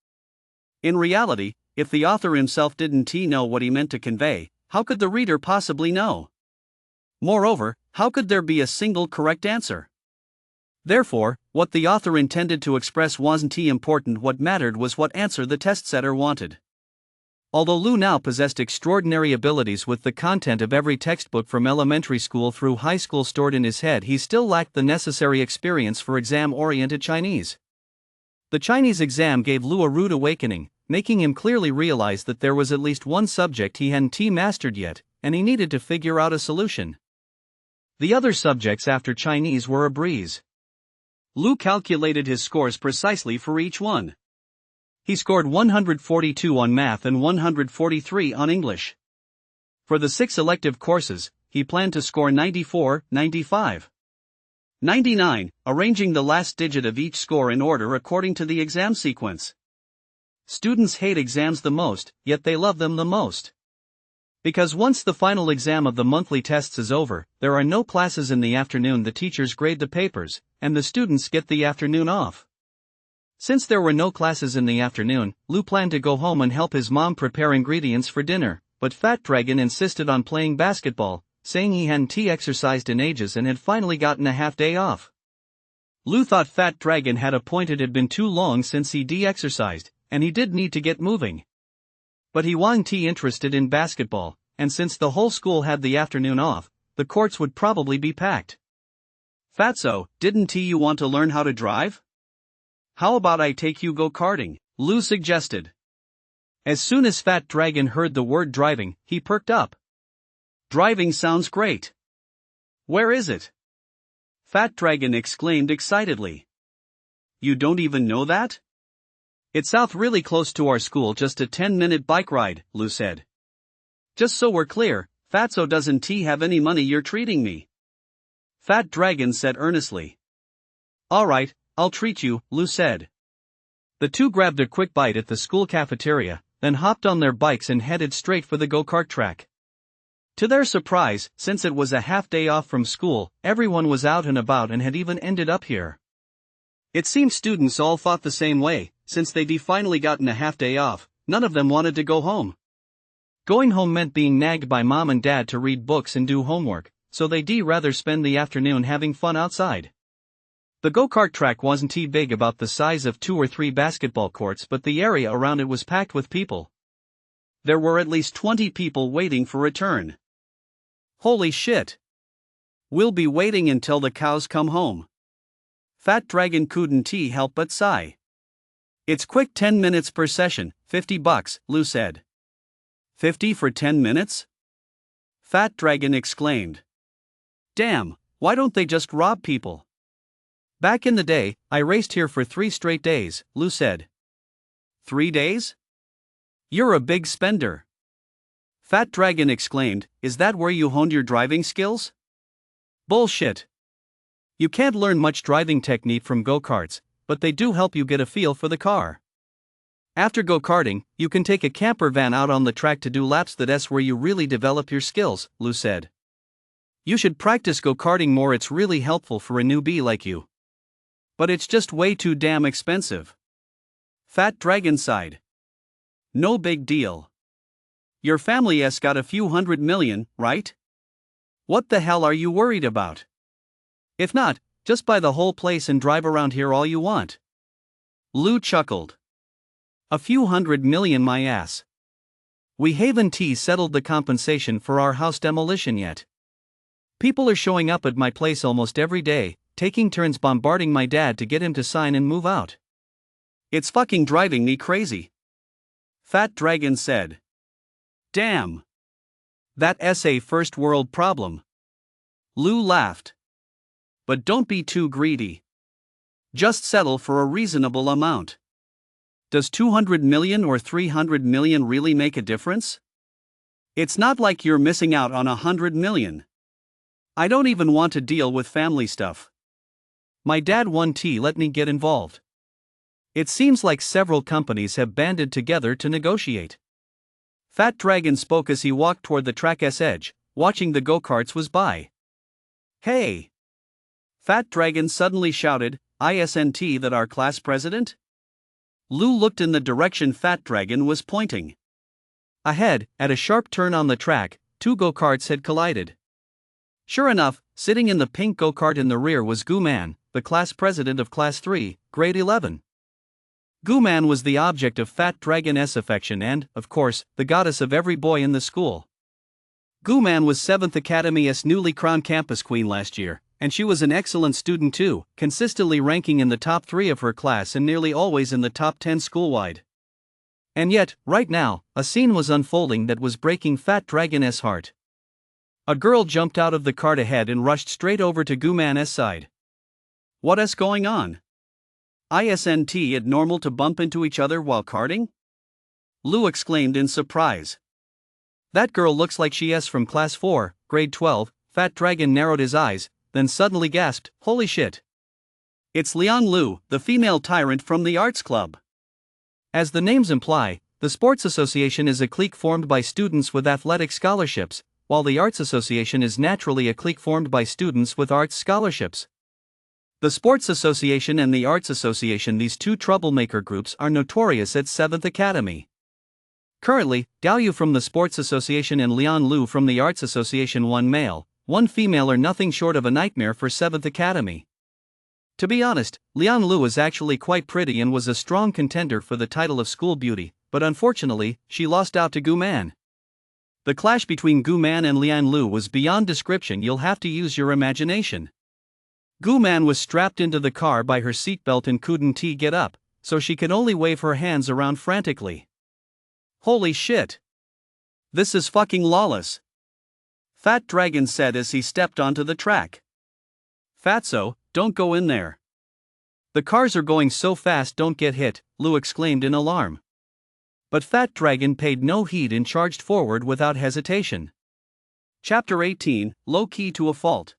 In reality, if the author himself didn't know what he meant to convey, how could the reader possibly know? Moreover, how could there be a single correct answer? Therefore, what the author intended to express wasn't important. What mattered was what answer the test setter wanted. Although Lu now possessed extraordinary abilities with the content of every textbook from elementary school through high school stored in his head, he still lacked the necessary experience for exam-oriented Chinese. The Chinese exam gave Lu a rude awakening, making him clearly realize that there was at least one subject he hadn't mastered yet, and he needed to figure out a solution. The other subjects after Chinese were a breeze. Lu calculated his scores precisely for each one. He scored 142 on math and 143 on English. For the 6 elective courses, he planned to score 94, 95, 99, arranging the last digit of each score in order according to the exam sequence. Students hate exams the most, yet they love them the most. Because once the final exam of the monthly tests is over, there are no classes in the afternoon. The teachers grade the papers, and the students get the afternoon off. Since there were no classes in the afternoon, Lu planned to go home and help his mom prepare ingredients for dinner, but Fat Dragon insisted on playing basketball, saying he hadn't exercised in ages and had finally gotten a half day off. Lu thought Fat Dragon had a point. It had been too long since he de-exercised, and he did need to get moving. But he wasn't interested in basketball, and since the whole school had the afternoon off, the courts would probably be packed. Fatso, didn't you want to learn how to drive? How about I take you go-karting? Lu suggested. As soon as Fat Dragon heard the word driving, he perked up. Driving sounds great. Where is it? Fat Dragon exclaimed excitedly. You don't even know that? It's south, really close to our school, just a 10-minute bike ride, Lu said. Just so we're clear, Fatso doesn't have any money. You're treating me. Fat Dragon said earnestly. Alright, I'll treat you, Lu said. The two grabbed a quick bite at the school cafeteria, then hopped on their bikes and headed straight for the go-kart track. To their surprise, since it was a half day off from school, everyone was out and about and had even ended up here. It seemed students all thought the same way. Since they'd finally gotten a half day off, none of them wanted to go home. Going home meant being nagged by mom and dad to read books and do homework, so they'd rather spend the afternoon having fun outside. The go-kart track wasn't big, about the size of 2 or 3 basketball courts, but the area around it was packed with people. There were at least 20 people waiting for a turn. Holy shit! We'll be waiting until the cows come home. Fat Dragon couldn't help but sigh. It's quick, 10 minutes per session, $50, Lu said. 50 for 10 minutes? Fat Dragon exclaimed. Damn, why don't they just rob people? Back in the day, I raced here for 3 straight days, Lu said. 3 days? You're a big spender. Fat Dragon exclaimed, is that where you honed your driving skills? Bullshit. You can't learn much driving technique from go-karts, but they do help you get a feel for the car. After go-karting, you can take a camper van out on the track to do laps. That's where you really develop your skills, Lu said. You should practice go-karting more. It's really helpful for a newbie like you. But it's just way too damn expensive. Fat Dragon sighed. No big deal. Your family's got a few $100 million, right? What the hell are you worried about? If not, just buy the whole place and drive around here all you want. Lu chuckled. A few $100 million, my ass. We haven't settled the compensation for our house demolition yet. People are showing up at my place almost every day, taking turns bombarding my dad to get him to sign and move out. It's fucking driving me crazy. Fat Dragon said. Damn. That's a first world problem. Lu laughed. But don't be too greedy. Just settle for a reasonable amount. Does 200 million or 300 million really make a difference? It's not like you're missing out on 100 million. I don't even want to deal with family stuff. My dad won't let me get involved. It seems like several companies have banded together to negotiate. Fat Dragon spoke as he walked toward the track's edge, watching the go-karts whiz by. Hey! Fat Dragon suddenly shouted, isn't that our class president? Lu looked in the direction Fat Dragon was pointing. Ahead, at a sharp turn on the track, 2 go-karts had collided. Sure enough, sitting in the pink go-kart in the rear was Gu-man, the class president of Class 3, Grade 11. Gu-man was the object of Fat Dragon's affection and, of course, the goddess of every boy in the school. Gu-man was 7th Academy's newly crowned campus queen last year, and she was an excellent student too, consistently ranking in the top 3 of her class and nearly always in the top 10 schoolwide. And yet, right now, a scene was unfolding that was breaking Fat Dragon's heart. A girl jumped out of the cart ahead and rushed straight over to Guman's side. What's going on? Isn't it normal to bump into each other while karting? Lou exclaimed in surprise. That girl looks like she's from class 4, grade 12. Fat Dragon narrowed his eyes, then suddenly gasped, holy shit. It's Liang Lu, the female tyrant from the arts club. As the names imply, the Sports Association is a clique formed by students with athletic scholarships, while the Arts Association is naturally a clique formed by students with arts scholarships. The Sports Association and the Arts Association, these two troublemaker groups, are notorious at 7th Academy. Currently, Gao Yu from the Sports Association and Liang Lu from the Arts Association, one male, one female, are nothing short of a nightmare for 7th Academy. To be honest, Liang Lu is actually quite pretty and was a strong contender for the title of school beauty, but unfortunately, she lost out to Gu Man. The clash between Gu Man and Liang Lu was beyond description. You'll have to use your imagination. Gu Man was strapped into the car by her seatbelt and couldn't get up, so she could only wave her hands around frantically. Holy shit! This is fucking lawless, Fat Dragon said as he stepped onto the track. Fatso, don't go in there. The cars are going so fast, don't get hit, Lou exclaimed in alarm. But Fat Dragon paid no heed and charged forward without hesitation. Chapter 18, Low Key to a Fault.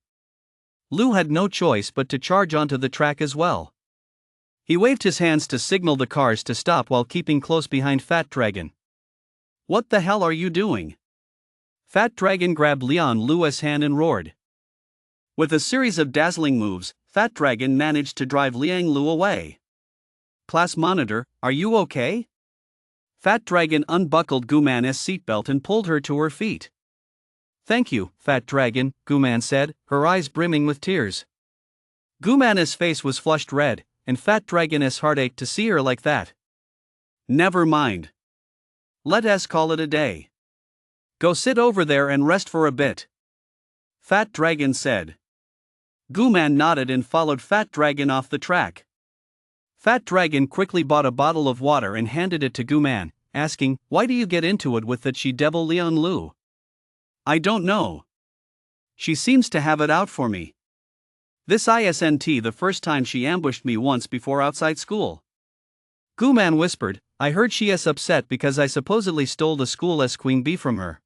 Lou had no choice but to charge onto the track as well. He waved his hands to signal the cars to stop while keeping close behind Fat Dragon. What the hell are you doing? Fat Dragon grabbed Liang Lu's hand and roared. With a series of dazzling moves, Fat Dragon managed to drive Liang Lu away. Class monitor, are you okay? Fat Dragon unbuckled Guman's seatbelt and pulled her to her feet. Thank you, Fat Dragon, Guman said, her eyes brimming with tears. Guman's face was flushed red, and Fat Dragon's heart ached to see her like that. Never mind. Let us call it a day. Go sit over there and rest for a bit, Fat Dragon said. Guman nodded and followed Fat Dragon off the track. Fat Dragon quickly bought a bottle of water and handed it to Guman, asking, why do you get into it with that she-devil Liang Lu? I don't know. She seems to have it out for me. This isn't the first time she ambushed me once before outside school. Guman whispered, I heard she is upset because I supposedly stole the school's queen bee from her.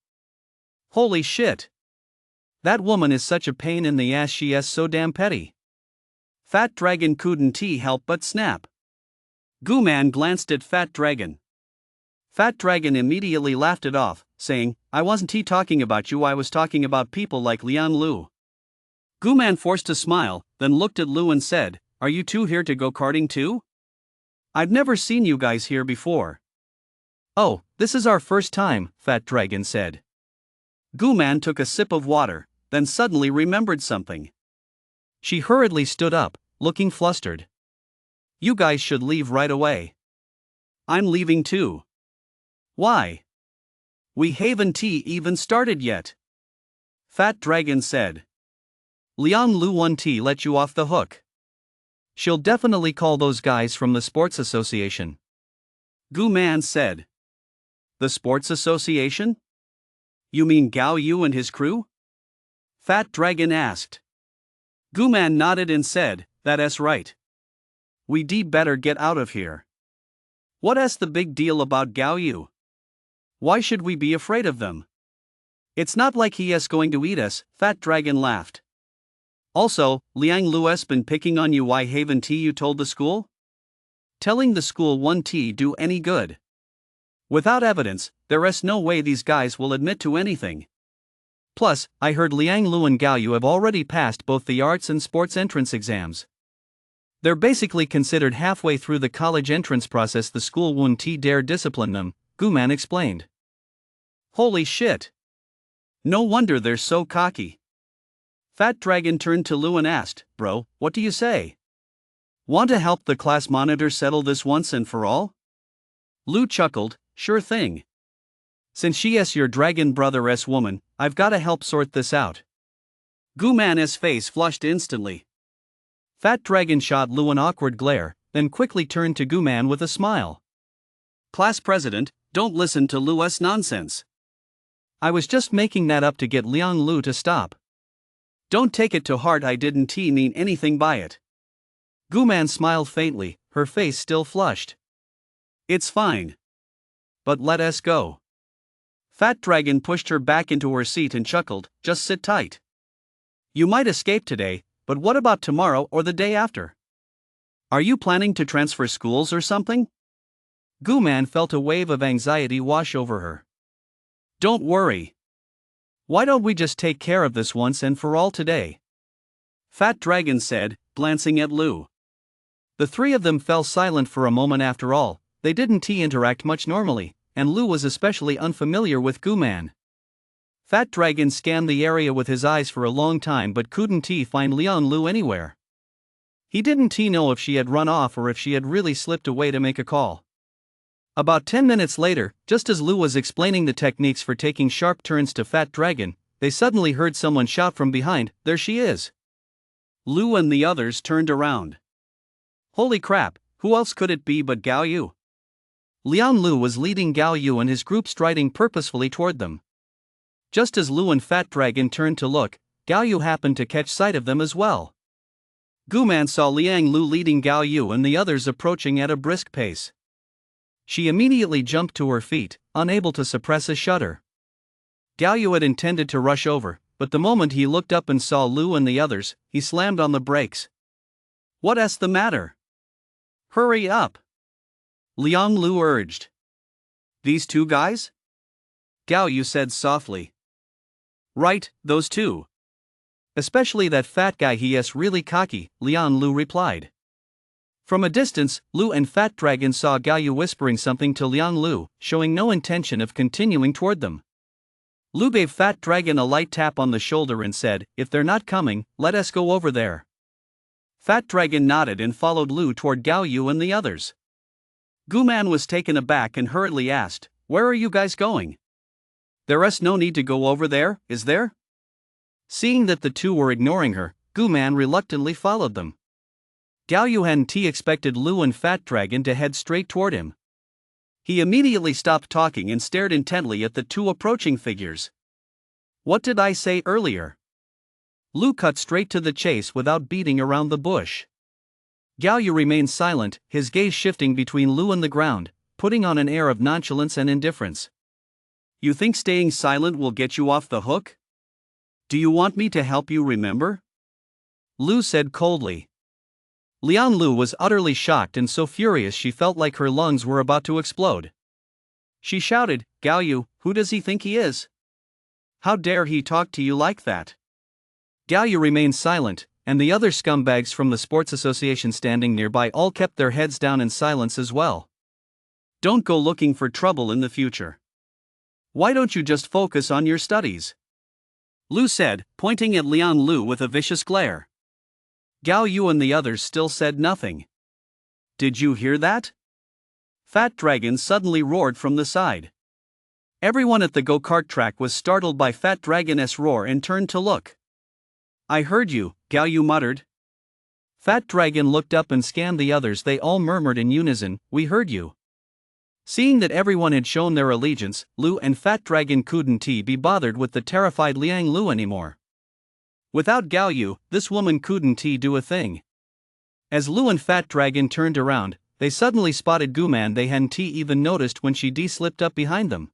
Holy shit. That woman is such a pain in the ass, she is so damn petty. Fat Dragon couldn't help but snap. Guman glanced at Fat Dragon. Fat Dragon immediately laughed it off, saying, I wasn't talking about you, I was talking about people like Liang Lu. Guman forced a smile, then looked at Lu and said, are you two here to go karting too? I've never seen you guys here before. Oh, this is our first time, Fat Dragon said. Guman took a sip of water, then suddenly remembered something. She hurriedly stood up, looking flustered. You guys should leave right away. I'm leaving too. Why? We haven't even started yet. Fat Dragon said. Liang Lu won't let you off the hook. She'll definitely call those guys from the Sports Association. Guman said. The Sports Association? You mean Gao Yu and his crew? Fat Dragon asked. Guman nodded and said, that's right. We better get out of here. What's the big deal about Gao Yu? Why should we be afraid of them? It's not like he is going to eat us, Fat Dragon laughed. Also, Liang Lu's been picking on you, why haven't you told the school? Telling the school won't do any good. Without evidence, there is no way these guys will admit to anything. Plus, I heard Liang Lu and Gao Yu have already passed both the arts and sports entrance exams. They're basically considered halfway through the college entrance process. The school won't dare discipline them, Guman explained. Holy shit. No wonder they're so cocky. Fat Dragon turned to Lu and asked, bro, what do you say? Want to help the class monitor settle this once and for all? Lu chuckled, sure thing. Since she is your dragon brother's woman, I've gotta help sort this out. Guman's face flushed instantly. Fat Dragon shot Lu an awkward glare, then quickly turned to Guman with a smile. Class president, don't listen to Lu's nonsense. I was just making that up to get Liang Lu to stop. Don't take it to heart, I didn't mean anything by it. Guman smiled faintly, her face still flushed. It's fine. But let us go. Fat Dragon pushed her back into her seat and chuckled, just sit tight. You might escape today, but what about tomorrow or the day after? Are you planning to transfer schools or something? Guman felt a wave of anxiety wash over her. Don't worry. Why don't we just take care of this once and for all today? Fat Dragon said, glancing at Lu. The three of them fell silent for a moment. After all, they didn't interact much normally, and Lu was especially unfamiliar with Guman. Fat Dragon scanned the area with his eyes for a long time but couldn't find Liang Lu anywhere. He didn't know if she had run off or if she had really slipped away to make a call. About 10 minutes later, just as Lu was explaining the techniques for taking sharp turns to Fat Dragon, they suddenly heard someone shout from behind, "There she is!" Lu and the others turned around. Holy crap, who else could it be but Gao Yu? Liang Lu was leading Gao Yu and his group striding purposefully toward them. Just as Lu and Fat Dragon turned to look, Gao Yu happened to catch sight of them as well. Guman saw Liang Lu leading Gao Yu and the others approaching at a brisk pace. She immediately jumped to her feet, unable to suppress a shudder. Gao Yu had intended to rush over, but the moment he looked up and saw Lu and the others, he slammed on the brakes. What's the matter? Hurry up! Liang Lu urged. These two guys? Gao Yu said softly. Right, those two. Especially that fat guy, he's really cocky, Liang Lu replied. From a distance, Lu and Fat Dragon saw Gao Yu whispering something to Liang Lu, showing no intention of continuing toward them. Lu gave Fat Dragon a light tap on the shoulder and said, "If they're not coming, let us go over there." Fat Dragon nodded and followed Lu toward Gao Yu and the others. Guman was taken aback and hurriedly asked, "Where are you guys going? There's no need to go over there, is there?" Seeing that the two were ignoring her, Guman reluctantly followed them. Gao Yu hadn't expected Lu and Fat Dragon to head straight toward him. He immediately stopped talking and stared intently at the two approaching figures. What did I say earlier? Lu cut straight to the chase without beating around the bush. Gao Yu remained silent, his gaze shifting between Lu and the ground, putting on an air of nonchalance and indifference. You think staying silent will get you off the hook? Do you want me to help you remember? Lu said coldly. Liang Lu was utterly shocked and so furious she felt like her lungs were about to explode. She shouted, Gao Yu, who does he think he is? How dare he talk to you like that? Gao Yu remained silent, and the other scumbags from the sports association standing nearby all kept their heads down in silence as well. Don't go looking for trouble in the future. Why don't you just focus on your studies? Lu said, pointing at Liang Lu with a vicious glare. Gao Yu and the others still said nothing. Did you hear that? Fat Dragon suddenly roared from the side. Everyone at the go-kart track was startled by Fat Dragon's roar and turned to look. I heard you, Gao Yu muttered. Fat Dragon looked up and scanned the others. They all murmured in unison, we heard you. Seeing that everyone had shown their allegiance, Lu and Fat Dragon couldn't be bothered with the terrified Liang Lu anymore. Without Gao Yu, this woman couldn't do a thing. As Lu and Fat Dragon turned around, they suddenly spotted Guman they hadn't even noticed when she slipped up behind them.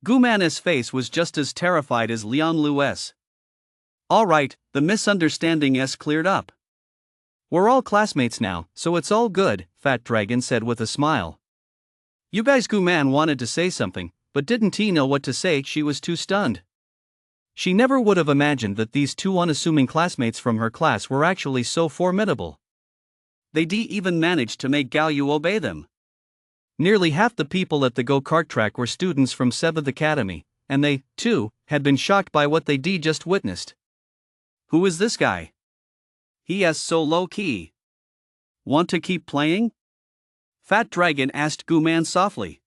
Guman's face was just as terrified as Liang Lu's. Alright, the misunderstanding cleared up. We're all classmates now, so it's all good, Fat Dragon said with a smile. You guys, Guman wanted to say something, but didn't know what to say. She was too stunned. She never would have imagined that these two unassuming classmates from her class were actually so formidable. They even managed to make Gao Yu obey them. Nearly half the people at the go-kart track were students from 7th Academy, and they, too, had been shocked by what they just witnessed. Who is this guy? He is so low-key. Want to keep playing? Fat Dragon asked Guman softly.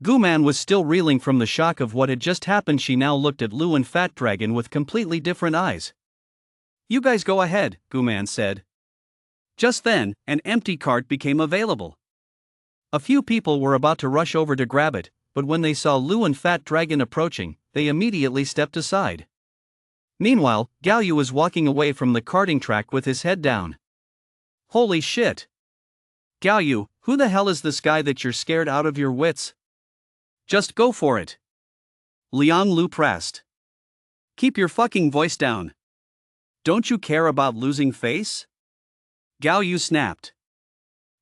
Guman was still reeling from the shock of what had just happened. She now looked at Lu and Fat Dragon with completely different eyes. You guys go ahead, Guman said. Just then, an empty cart became available. A few people were about to rush over to grab it, but when they saw Lu and Fat Dragon approaching, they immediately stepped aside. Meanwhile, Galyu was walking away from the karting track with his head down. Holy shit! Galyu, who the hell is this guy that you're scared out of your wits? Just go for it. Liang Lu pressed. Keep your fucking voice down. Don't you care about losing face? Galyu snapped.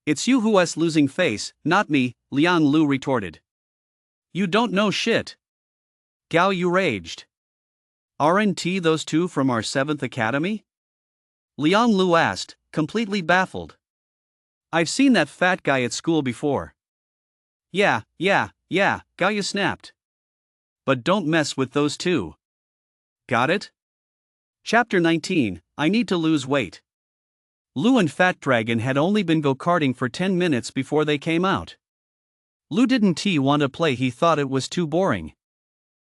It's you who's losing face, not me, Liang Lu retorted. You don't know shit. Galyu raged. Aren't those two from our 7th academy? Liang Lu asked, completely baffled. I've seen that fat guy at school before. Yeah, Galyu snapped. But don't mess with those two. Got it? Chapter 19, I need to lose weight. Lu and Fat Dragon had only been go-karting for 10 minutes before they came out. Lu didn't want to play, he thought it was too boring.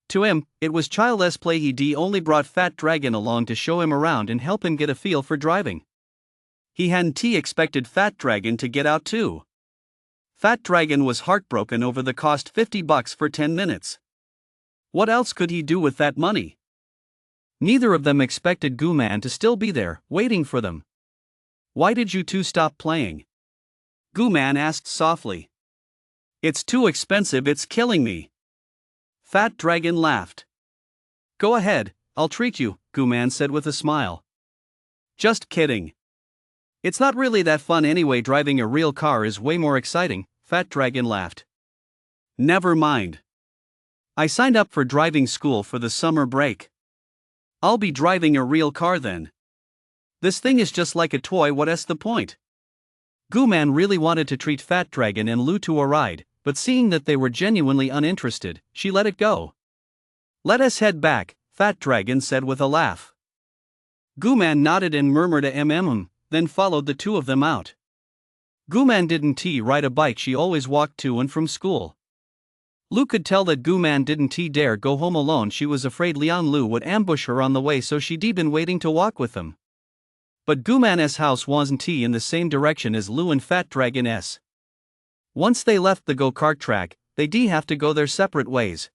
To him, it was childless play. He only brought Fat Dragon along to show him around and help him get a feel for driving. He hadn't expected Fat Dragon to get out too. Fat Dragon was heartbroken over the cost $50 for 10 minutes. What else could he do with that money? Neither of them expected Guman to still be there, waiting for them. Why did you two stop playing? Guman asked softly. It's too expensive, it's killing me. Fat Dragon laughed. Go ahead, I'll treat you, Guman said with a smile. Just kidding. It's not really that fun anyway, driving a real car is way more exciting, Fat Dragon laughed. Never mind. I signed up for driving school for the summer break. I'll be driving a real car then. This thing is just like a toy, what's the point? Guman really wanted to treat Fat Dragon and Lu to a ride, but seeing that they were genuinely uninterested, she let it go. Let us head back, Fat Dragon said with a laugh. Guman nodded and murmured a then followed the two of them out. Guman didn't ride a bike, she always walked to and from school. Lu could tell that Guman didn't dare go home alone, she was afraid Liang Lu would ambush her on the way, so she'd been waiting to walk with them. But Guman's house wasn't in the same direction as Lu and Fat Dragon's. Once they left the go-kart track, they'd have to go their separate ways.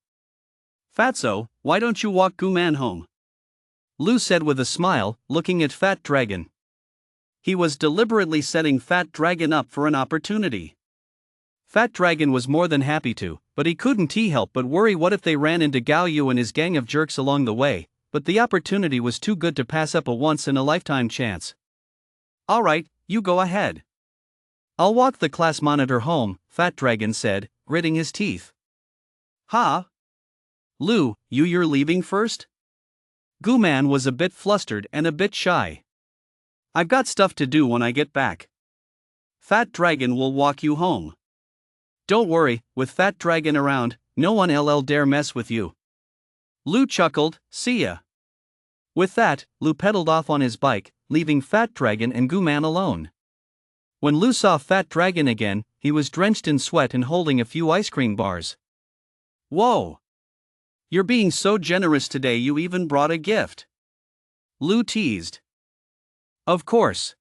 Fatso, why don't you walk Guman home? Lu said with a smile, looking at Fat Dragon. He was deliberately setting Fat Dragon up for an opportunity. Fat Dragon was more than happy to, but he couldn't help but worry what if they ran into Galyu and his gang of jerks along the way, but the opportunity was too good to pass up, a once-in-a-lifetime chance. Alright, you go ahead. I'll walk the class monitor home, Fat Dragon said, gritting his teeth. Huh? Lu, you're leaving first? Guman was a bit flustered and a bit shy. I've got stuff to do when I get back. Fat Dragon will walk you home. Don't worry, with Fat Dragon around, no one dare mess with you. Lu chuckled, see ya. With that, Lu pedaled off on his bike, leaving Fat Dragon and Guman alone. When Lu saw Fat Dragon again, he was drenched in sweat and holding a few ice cream bars. Whoa! You're being so generous today, you even brought a gift. Lu teased. Of course.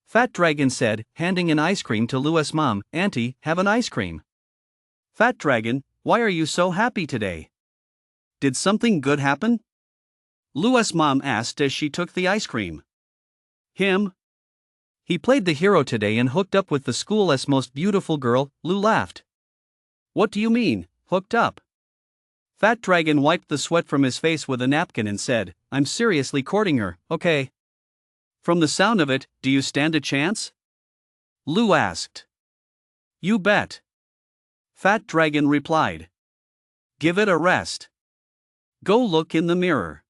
Fat Dragon said, handing an ice cream to Lu's mom. Auntie, have an ice cream. Fat Dragon, why are you so happy today? Did something good happen? Lu's mom asked as she took the ice cream. Him? He played the hero today and hooked up with the school's most beautiful girl, Lu laughed. What do you mean, hooked up? Fat Dragon wiped the sweat from his face with a napkin and said, I'm seriously courting her, okay? From the sound of it, do you stand a chance? Lu asked. You bet. Fat Dragon replied. Give it a rest. Go look in the mirror.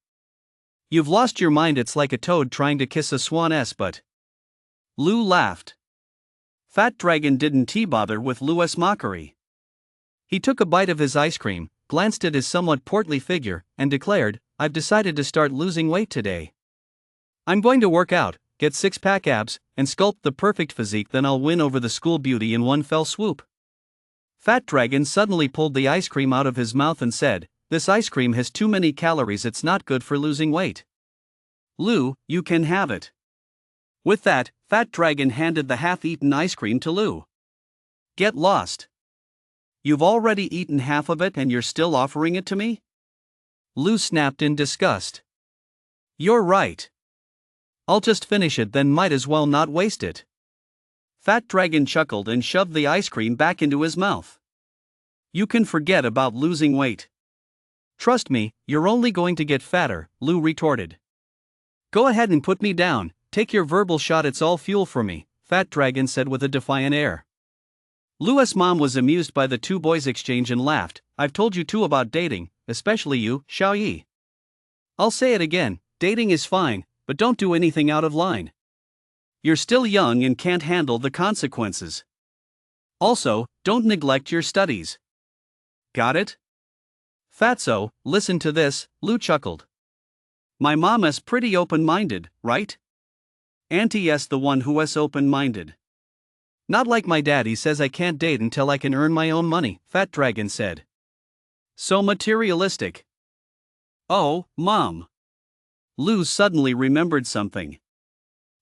You've lost your mind, it's like a toad trying to kiss a swan's butt. Lu laughed. Fat Dragon didn't bother with Lu's mockery. He took a bite of his ice cream, glanced at his somewhat portly figure, and declared, I've decided to start losing weight today. I'm going to work out, get six-pack abs, and sculpt the perfect physique, then I'll win over the school beauty in one fell swoop. Fat Dragon suddenly pulled the ice cream out of his mouth and said, This ice cream has too many calories, it's not good for losing weight. Lu, you can have it. With that, Fat Dragon handed the half-eaten ice cream to Lu. Get lost. You've already eaten half of it and you're still offering it to me? Lu snapped in disgust. You're right. I'll just finish it, then might as well not waste it. Fat Dragon chuckled and shoved the ice cream back into his mouth. You can forget about losing weight. Trust me, you're only going to get fatter, Lu retorted. Go ahead and put me down, take your verbal shot, it's all fuel for me, Fat Dragon said with a defiant air. Lu's mom was amused by the two boys' exchange and laughed. I've told you two about dating, especially you, Xiaoyi. I'll say it again, dating is fine, but don't do anything out of line. You're still young and can't handle the consequences. Also, don't neglect your studies. Got it? Fatso, listen to this, Lu chuckled. My mom is pretty open-minded, right? Auntie's the one who is open-minded. Not like my dad, he says I can't date until I can earn my own money, Fat Dragon said. So materialistic. Oh, Mom. Lu suddenly remembered something.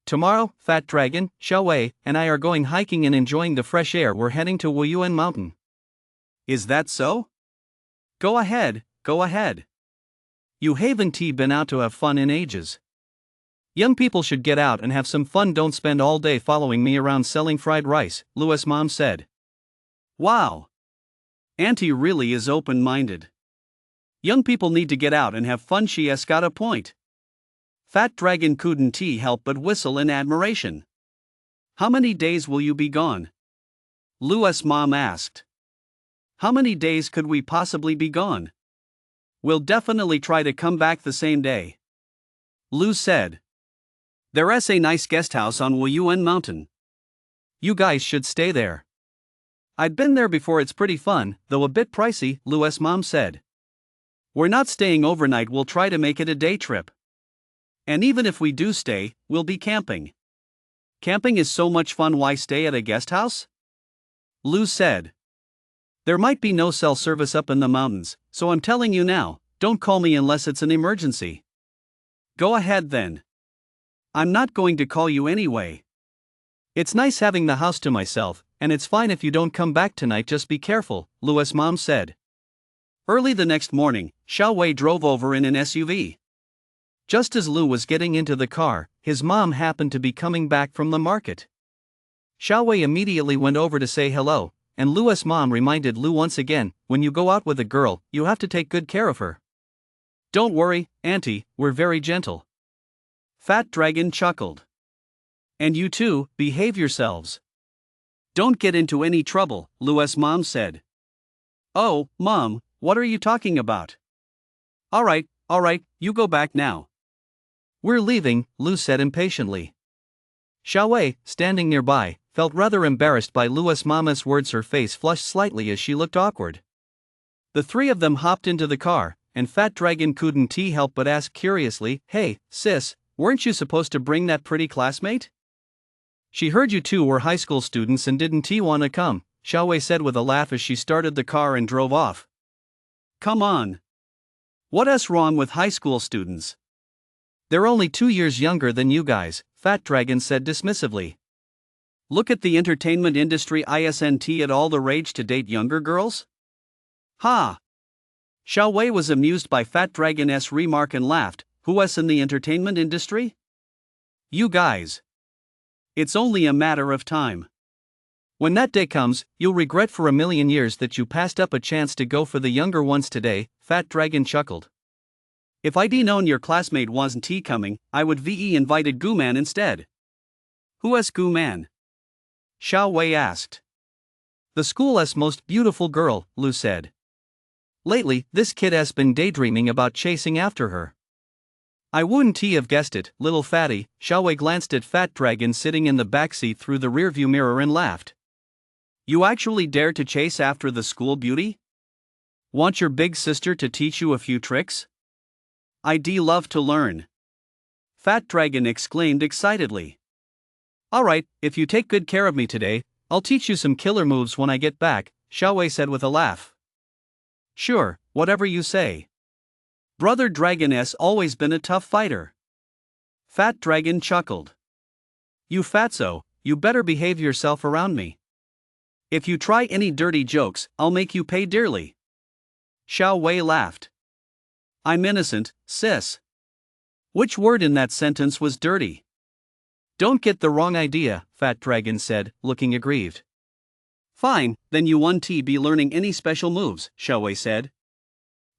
Tomorrow, Fat Dragon, Xiaowei, and I are going hiking and enjoying the fresh air. We're heading to Wuyuan Mountain. Is that so? Go ahead, go ahead. You haven't been out to have fun in ages. Young people should get out and have some fun, don't spend all day following me around selling fried rice, Lu's mom said. Wow. Auntie really is open-minded. Young people need to get out and have fun, she has got a point. Fat Dragon couldn't help but whistle in admiration. How many days will you be gone? Lu's mom asked. How many days could we possibly be gone? We'll definitely try to come back the same day. Lu said. There's a nice guest house on Wuyuan Mountain. You guys should stay there. I'd been there before, it's pretty fun, though a bit pricey, Lu's mom said. We're not staying overnight, we'll try to make it a day trip. And even if we do stay, we'll be camping. Camping is so much fun, why stay at a guest house? Lu said. There might be no cell service up in the mountains, so I'm telling you now, don't call me unless it's an emergency. Go ahead then. I'm not going to call you anyway. It's nice having the house to myself, and it's fine if you don't come back tonight, just be careful, Lu's mom said. Early the next morning, Xiaowei drove over in an SUV. Just as Lu was getting into the car, his mom happened to be coming back from the market. Xiaowei immediately went over to say hello, and Lu's mom reminded Lu once again, when you go out with a girl, you have to take good care of her. Don't worry, Auntie, we're very gentle. Fat Dragon chuckled. And you two, behave yourselves. Don't get into any trouble, Lu's mom said. Oh, Mom, what are you talking about? Alright, you go back now. We're leaving, Lu said impatiently. Xiaowei, standing nearby, felt rather embarrassed by Lu's mama's words. Her face flushed slightly as she looked awkward. The three of them hopped into the car, and Fat Dragon couldn't help but ask curiously, Hey, sis, weren't you supposed to bring that pretty classmate? She heard you two were high school students and didn't want to come, Xiaowei said with a laugh as she started the car and drove off. Come on. What's wrong with high school students? They're only 2 years younger than you guys, Fat Dragon said dismissively. Look at the entertainment industry, isn't it all the rage to date younger girls? Ha! Xiaowei was amused by Fat Dragon's remark and laughed. Who's in the entertainment industry? You guys. It's only a matter of time. When that day comes, you'll regret for a million years that you passed up a chance to go for the younger ones today, Fat Dragon chuckled. If I'd known your classmate wasn't coming, I would invited Guman instead. Who's Guman? Xiaowei asked. The school's most beautiful girl, Lu said. Lately, this kid has been daydreaming about chasing after her. I wouldn't have guessed it, little fatty, Xiaowei glanced at Fat Dragon sitting in the backseat through the rearview mirror and laughed. You actually dare to chase after the school beauty? Want your big sister to teach you a few tricks? I'd love to learn. Fat Dragon exclaimed excitedly. Alright, if you take good care of me today, I'll teach you some killer moves when I get back, Xiaowei said with a laugh. Sure, whatever you say. Brother Dragon's always been a tough fighter. Fat Dragon chuckled. You fatso, you better behave yourself around me. If you try any dirty jokes, I'll make you pay dearly. Xiao Wei laughed. I'm innocent, sis. Which word in that sentence was dirty? Don't get the wrong idea, Fat Dragon said, looking aggrieved. Fine, then you won't be learning any special moves, Xiao Wei said.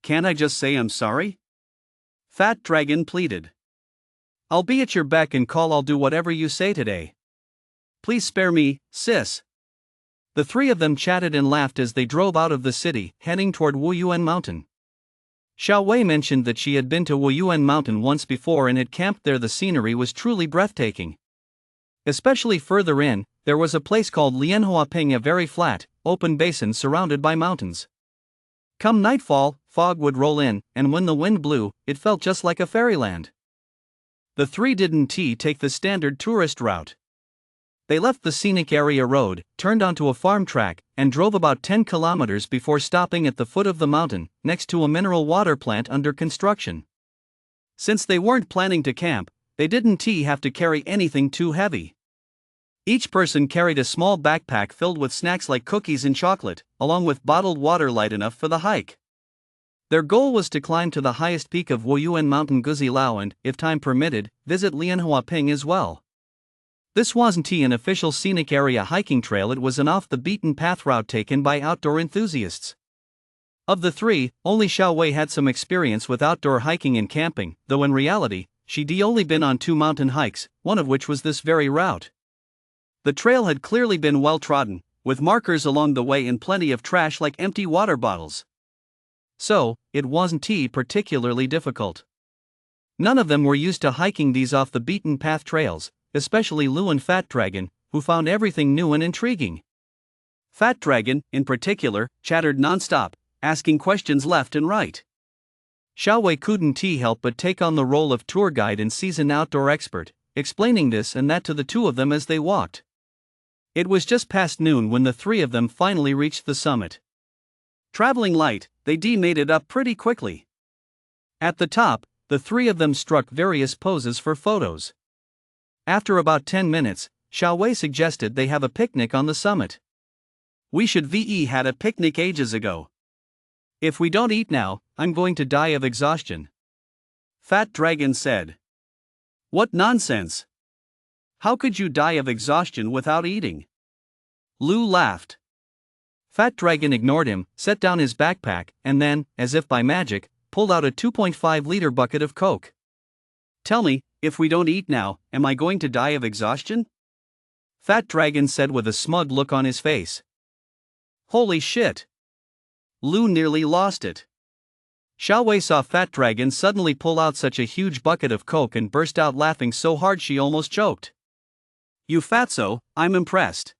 Can't I just say I'm sorry? Fat Dragon pleaded. I'll be at your beck and call. I'll do whatever you say today. Please spare me, sis. The three of them chatted and laughed as they drove out of the city, heading toward Wuyuan Mountain. Xiao Wei mentioned that she had been to Wuyuan Mountain once before and had camped there. The scenery was truly breathtaking. Especially further in, there was a place called Lianhuaping, a very flat, open basin surrounded by mountains. Come nightfall, fog would roll in, and when the wind blew, it felt just like a fairyland. The three didn't take the standard tourist route. They left the scenic area road, turned onto a farm track, and drove about 10 kilometers before stopping at the foot of the mountain, next to a mineral water plant under construction. Since they weren't planning to camp, they didn't have to carry anything too heavy. Each person carried a small backpack filled with snacks like cookies and chocolate, along with bottled water light enough for the hike. Their goal was to climb to the highest peak of Wuyuan Mountain Guzilao and, if time permitted, visit Lianhuaping as well. This wasn't an official scenic area hiking trail, it was an off-the-beaten-path route taken by outdoor enthusiasts. Of the three, only Xiao Wei had some experience with outdoor hiking and camping, though in reality, she'd only been on 2 mountain hikes, one of which was this very route. The trail had clearly been well-trodden, with markers along the way and plenty of trash like empty water bottles. So, it wasn't particularly difficult. None of them were used to hiking these off-the-beaten-path trails, especially Lu and Fat Dragon, who found everything new and intriguing. Fat Dragon, in particular, chattered nonstop, asking questions left and right. Xiao Wei couldn't help but take on the role of tour guide and seasoned outdoor expert, explaining this and that to the two of them as they walked. It was just past noon when the three of them finally reached the summit. Traveling light, they made it up pretty quickly. At the top, the three of them struck various poses for photos. After about 10 minutes, Xiao Wei suggested they have a picnic on the summit. We should had a picnic ages ago. If we don't eat now, I'm going to die of exhaustion. Fat Dragon said. What nonsense! How could you die of exhaustion without eating? Lu laughed. Fat Dragon ignored him, set down his backpack, and then, as if by magic, pulled out a 2.5-liter bucket of Coke. Tell me, if we don't eat now, am I going to die of exhaustion? Fat Dragon said with a smug look on his face. Holy shit! Lu nearly lost it. Xiao Wei saw Fat Dragon suddenly pull out such a huge bucket of Coke and burst out laughing so hard she almost choked. You fatso, I'm impressed.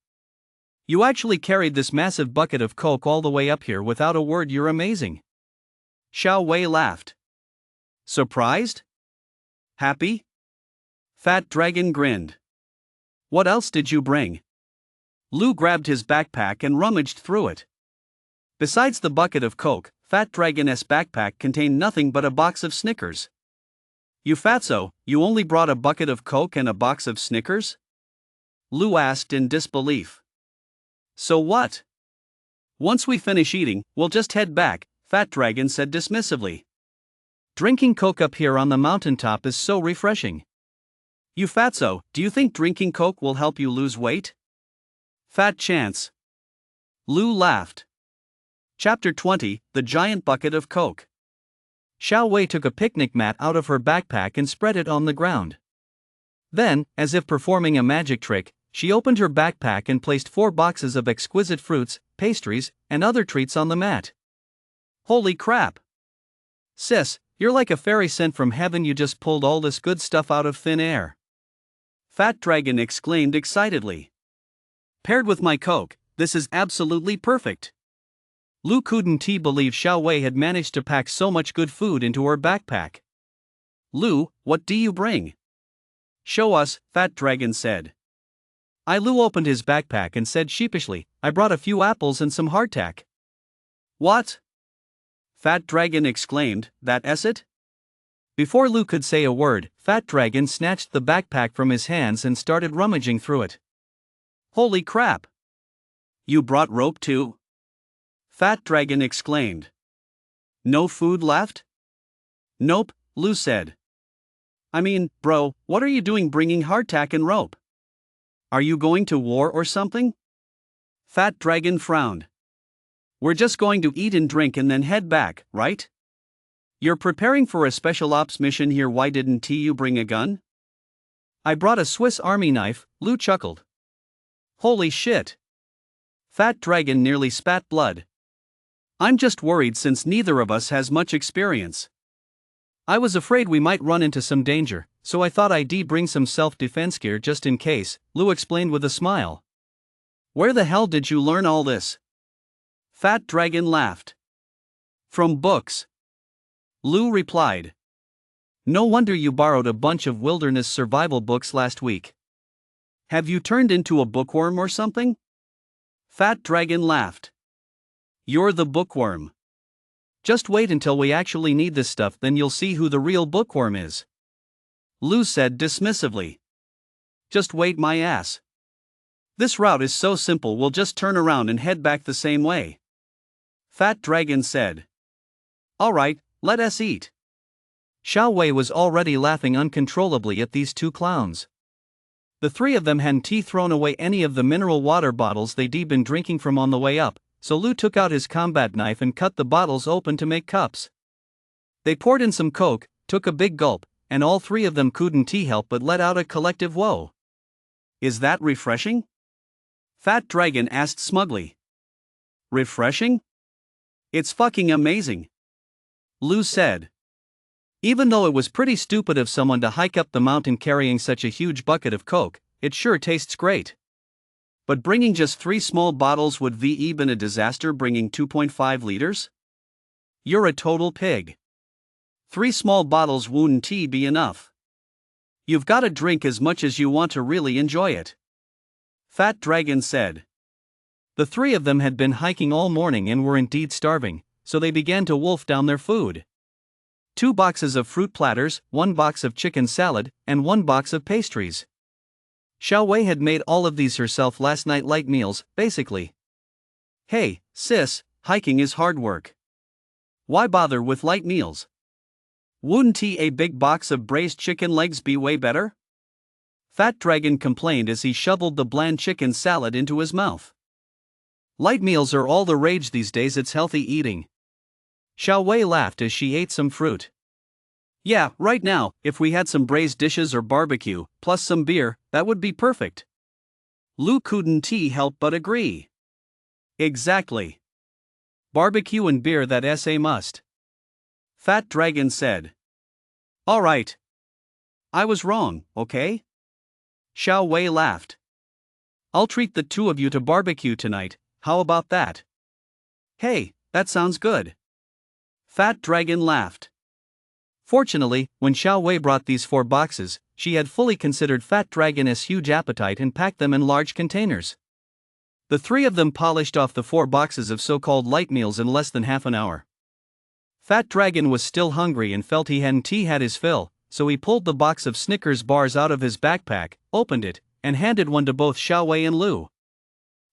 You actually carried this massive bucket of Coke all the way up here without a word. You're amazing. Xiao Wei laughed. Surprised? Happy? Fat Dragon grinned. What else did you bring? Lu grabbed his backpack and rummaged through it. Besides the bucket of Coke, Fat Dragon's backpack contained nothing but a box of Snickers. You fatso, you only brought a bucket of Coke and a box of Snickers? Lu asked in disbelief. So what? Once we finish eating, we'll just head back, Fat Dragon said dismissively. Drinking Coke up here on the mountaintop is so refreshing. You fatso, do you think drinking Coke will help you lose weight? Fat chance. Lu laughed. Chapter 20, The Giant Bucket of Coke. Xiao Wei took a picnic mat out of her backpack and spread it on the ground. Then, as if performing a magic trick, she opened her backpack and placed 4 boxes of exquisite fruits, pastries, and other treats on the mat. Holy crap! Sis, you're like a fairy sent from heaven. You just pulled all this good stuff out of thin air. Fat Dragon exclaimed excitedly. Paired with my Coke, this is absolutely perfect. Lu couldn't believe Xiao Wei had managed to pack so much good food into her backpack. Lu, what do you bring? Show us, Fat Dragon said. Lu opened his backpack and said sheepishly, I brought a few apples and some hardtack. What? Fat Dragon exclaimed, that's it? Before Lu could say a word, Fat Dragon snatched the backpack from his hands and started rummaging through it. Holy crap! You brought rope too? Fat Dragon exclaimed. No food left? Nope, Lou said. I mean, bro, what are you doing bringing hardtack and rope? Are you going to war or something? Fat Dragon frowned. We're just going to eat and drink and then head back, right? You're preparing for a special ops mission here. Why didn't you bring a gun? I brought a Swiss Army knife, Lou chuckled. Holy shit! Fat Dragon nearly spat blood. I'm just worried since neither of us has much experience. I was afraid we might run into some danger, so I thought I'd bring some self-defense gear just in case, Lou explained with a smile. Where the hell did you learn all this? Fat Dragon laughed. From books. Lou replied. No wonder you borrowed a bunch of wilderness survival books last week. Have you turned into a bookworm or something? Fat Dragon laughed. You're the bookworm. Just wait until we actually need this stuff, then you'll see who the real bookworm is. Lou said dismissively. Just wait my ass. This route is so simple, we'll just turn around and head back the same way. Fat Dragon said. Alright, let us eat. Xiao Wei was already laughing uncontrollably at these two clowns. The three of them hadn't thrown away any of the mineral water bottles they'd been drinking from on the way up, so Lou took out his combat knife and cut the bottles open to make cups. They poured in some Coke, took a big gulp, and all three of them couldn't help but let out a collective whoa. Is that refreshing? Fat Dragon asked smugly. Refreshing? It's fucking amazing. Lou said. Even though it was pretty stupid of someone to hike up the mountain carrying such a huge bucket of Coke, it sure tastes great. But bringing just 3 small bottles would be been a disaster. Bringing 2.5 liters? You're a total pig. 3 small bottles wouldn't be enough. You've got to drink as much as you want to really enjoy it. Fat Dragon said. The three of them had been hiking all morning and were indeed starving, so they began to wolf down their food. 2 boxes of fruit platters, 1 box of chicken salad, and 1 box of pastries. Xiao Wei had made all of these herself last night, light meals, basically. Hey, sis, hiking is hard work. Why bother with light meals? Wouldn't a big box of braised chicken legs be way better? Fat Dragon complained as he shoveled the bland chicken salad into his mouth. Light meals are all the rage these days, it's healthy eating. Xiao Wei laughed as she ate some fruit. Yeah, right now, if we had some braised dishes or barbecue, plus some beer, that would be perfect. Lou couldn't help but agree. Exactly. Barbecue and beer, that's a must. Fat Dragon said. Alright. I was wrong, okay? Xiao Wei laughed. I'll treat the 2 of you to barbecue tonight, how about that? Hey, that sounds good. Fat Dragon laughed. Fortunately, when Xiao Wei brought these 4 boxes, she had fully considered Fat Dragon's huge appetite and packed them in large containers. The 3 of them polished off the 4 boxes of so-called light meals in less than half an hour. Fat Dragon was still hungry and felt he hadn't had his fill, so he pulled the box of Snickers bars out of his backpack, opened it, and handed one to both Xiao Wei and Lou.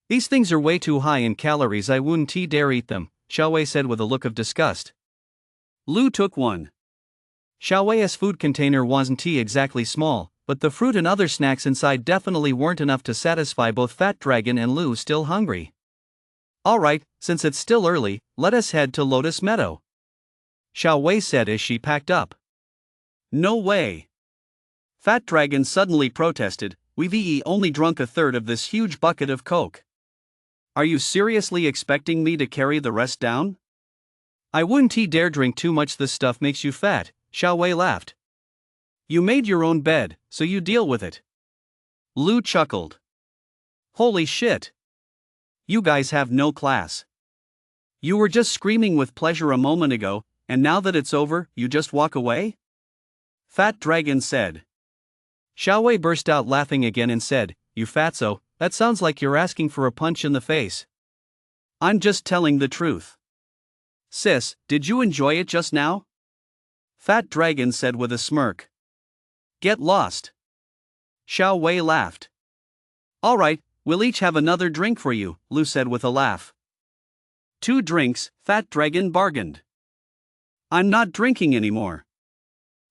These things are way too high in calories, I wouldn't dare eat them, Xiao Wei said with a look of disgust. Lou took one. Xiao Wei's food container wasn't exactly small, but the fruit and other snacks inside definitely weren't enough to satisfy both Fat Dragon and Lou, still hungry. Alright, since it's still early, let us head to Lotus Meadow. Xiao Wei said as she packed up. No way. Fat Dragon suddenly protested, we've only drunk 1/3 of this huge bucket of Coke. Are you seriously expecting me to carry the rest down? I wouldn't dare drink too much, this stuff makes you fat, Xiao Wei laughed. You made your own bed, so you deal with it. Lou chuckled. Holy shit. You guys have no class. You were just screaming with pleasure a moment ago, and now that it's over, you just walk away? Fat Dragon said. Xiao Wei burst out laughing again and said, You fatso, that sounds like you're asking for a punch in the face. I'm just telling the truth. Sis, did you enjoy it just now? Fat Dragon said with a smirk. Get lost. Xiao Wei laughed. Alright, we'll each have another drink for you, Lu said with a laugh. 2 drinks, Fat Dragon bargained. I'm not drinking anymore.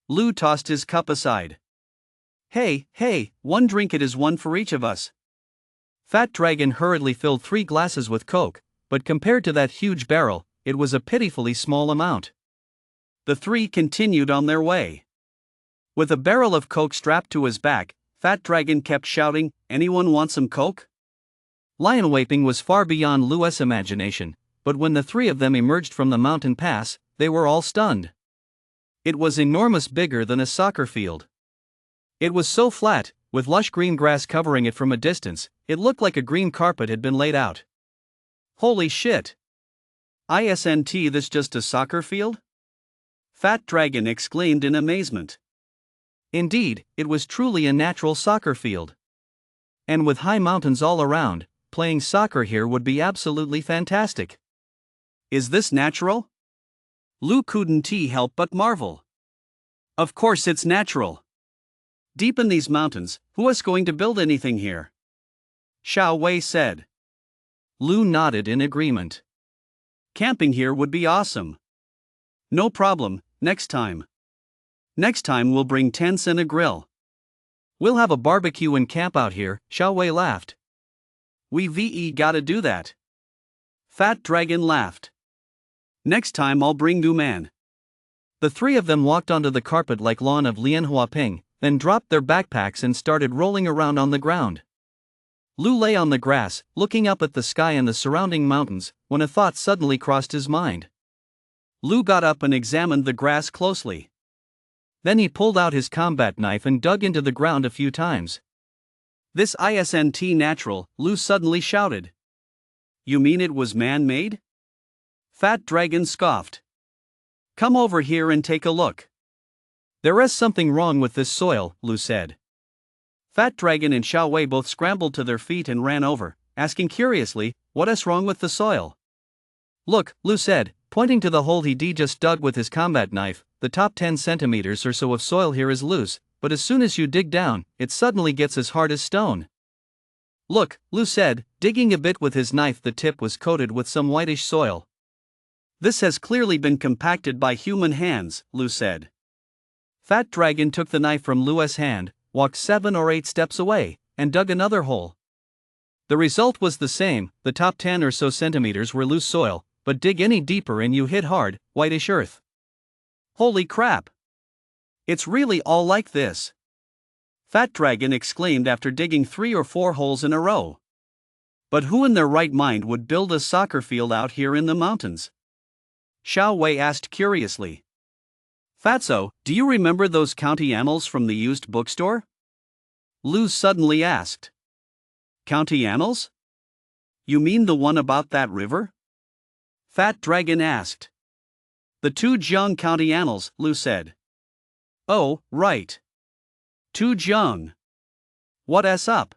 Lu tossed his cup aside. Hey, 1 drink, it is 1 for each of us. Fat Dragon hurriedly filled 3 glasses with Coke, but compared to that huge barrel, it was a pitifully small amount. The 3 continued on their way. With a barrel of Coke strapped to his back, Fat Dragon kept shouting, "Anyone want some Coke?" Lion waping was far beyond Lu's imagination, but when the 3 of them emerged from the mountain pass, they were all stunned. It was enormous, bigger than a soccer field. It was so flat, with lush green grass covering it from a distance, it looked like a green carpet had been laid out. Holy shit! Isn't this just a soccer field? Fat Dragon exclaimed in amazement. Indeed, it was truly a natural soccer field. And with high mountains all around, playing soccer here would be absolutely fantastic. Is this natural? Lu couldn't help but marvel. Of course it's natural. Deep in these mountains, who is going to build anything here? Xiao Wei said. Lu nodded in agreement. Camping here would be awesome. No problem, next time. Next time we'll bring tents and a grill. We'll have a barbecue and camp out here, Xiao Wei laughed. We gotta do that. Fat Dragon laughed. Next time I'll bring Gu Man. The 3 of them walked onto the carpet-like lawn of Lian Huaping, then dropped their backpacks and started rolling around on the ground. Lu lay on the grass, looking up at the sky and the surrounding mountains, when a thought suddenly crossed his mind. Lu got up and examined the grass closely. Then he pulled out his combat knife and dug into the ground a few times. This isn't natural, Lu suddenly shouted. You mean it was man-made? Fat Dragon scoffed. Come over here and take a look. There is something wrong with this soil, Lu said. Fat Dragon and Xiao Wei both scrambled to their feet and ran over, asking curiously, what is wrong with the soil? Look, Lu said, pointing to the hole he just dug with his combat knife. The top 10 centimeters or so of soil here is loose, but as soon as you dig down, it suddenly gets as hard as stone. Look, Lu said, digging a bit with his knife. The tip was coated with some whitish soil. This has clearly been compacted by human hands, Lu said. Fat Dragon took the knife from Lu's hand, walked 7 or 8 steps away, and dug another hole. The result was the same. The top 10 or so centimeters were loose soil, but dig any deeper and you hit hard, whitish earth. Holy crap! It's really all like this. Fat Dragon exclaimed after digging 3 or 4 holes in a row. But who in their right mind would build a soccer field out here in the mountains? Xiao Wei asked curiously. Fatso, do you remember those county annals from the used bookstore? Lu suddenly asked. County annals? You mean the one about that river? Fat Dragon asked. The 2 Jiang County annals, Lu said. Oh, right. 2 Jiang. What's up?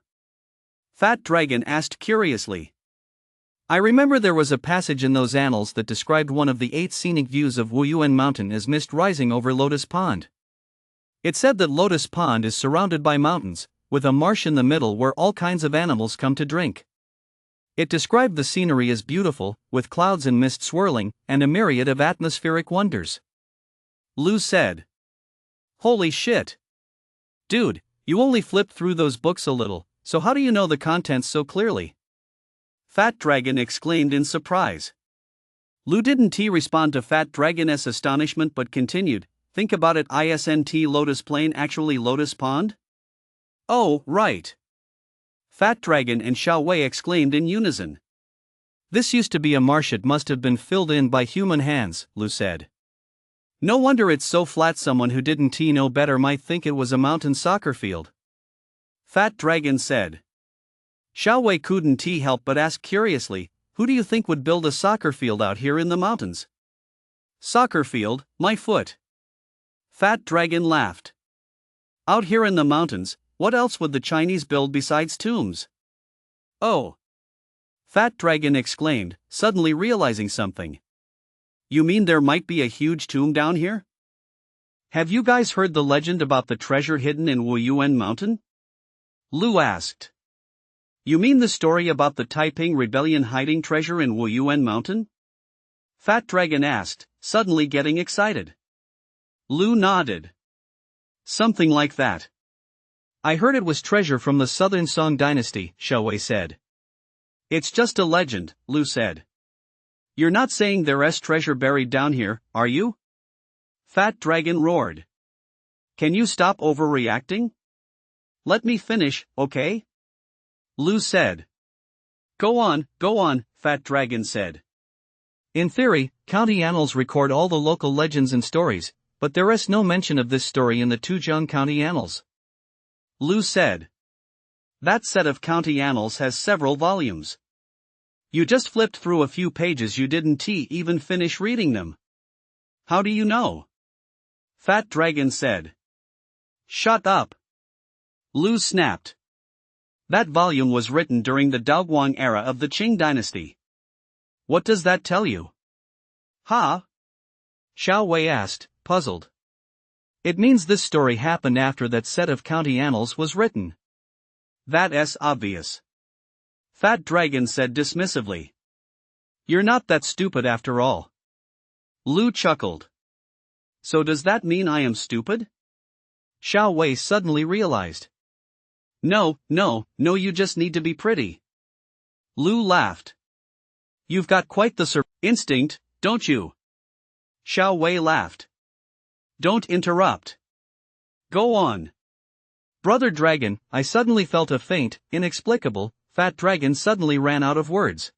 Fat Dragon asked curiously. I remember there was a passage in those annals that described one of the 8 scenic views of Wuyuan Mountain as mist rising over Lotus Pond. It said that Lotus Pond is surrounded by mountains, with a marsh in the middle where all kinds of animals come to drink. It described the scenery as beautiful, with clouds and mist swirling, and a myriad of atmospheric wonders. Lu said. Holy shit! Dude, you only flipped through those books a little, so how do you know the contents so clearly? Fat Dragon exclaimed in surprise. Lu didn't respond to Fat Dragon's astonishment but continued, think about it, isn't Lotus Plain actually Lotus Pond? Oh, right. Fat Dragon and Xiao Wei exclaimed in unison. This used to be a marsh, it must have been filled in by human hands, Lu said. No wonder it's so flat, someone who didn't know better might think it was a mountain soccer field. Fat Dragon said. Xiao Wei couldn't help but ask curiously, who do you think would build a soccer field out here in the mountains? Soccer field, my foot. Fat Dragon laughed. Out here in the mountains, what else would the Chinese build besides tombs? Oh! Fat Dragon exclaimed, suddenly realizing something. You mean there might be a huge tomb down here? Have you guys heard the legend about the treasure hidden in Wuyuan Mountain? Lu asked. You mean the story about the Taiping rebellion hiding treasure in Wuyuan Mountain? Fat Dragon asked, suddenly getting excited. Lu nodded. Something like that. I heard it was treasure from the Southern Song dynasty, Xiaowei said. It's just a legend, Lu said. You're not saying there's treasure buried down here, are you? Fat Dragon roared. Can you stop overreacting? Let me finish, okay? Lu said. Go on, Fat Dragon said. In theory, county annals record all the local legends and stories, but there is no mention of this story in the Tuzhong County Annals. Lu said. That set of county annals has several volumes. You just flipped through a few pages, you didn't even finish reading them. How do you know? Fat Dragon said. Shut up. Lu snapped. That volume was written during the Daoguang era of the Qing dynasty. What does that tell you? Huh? Xiaowei asked, puzzled. It means this story happened after that set of county annals was written. That's obvious. Fat Dragon said dismissively. You're not that stupid after all. Lu chuckled. So does that mean I am stupid? Xiaowei suddenly realized. No, you just need to be pretty. Lu laughed. You've got quite the instinct, don't you? Xiaowei laughed. Don't interrupt. Go on. Brother Dragon, I suddenly felt a faint, inexplicable. Fat Dragon suddenly ran out of words.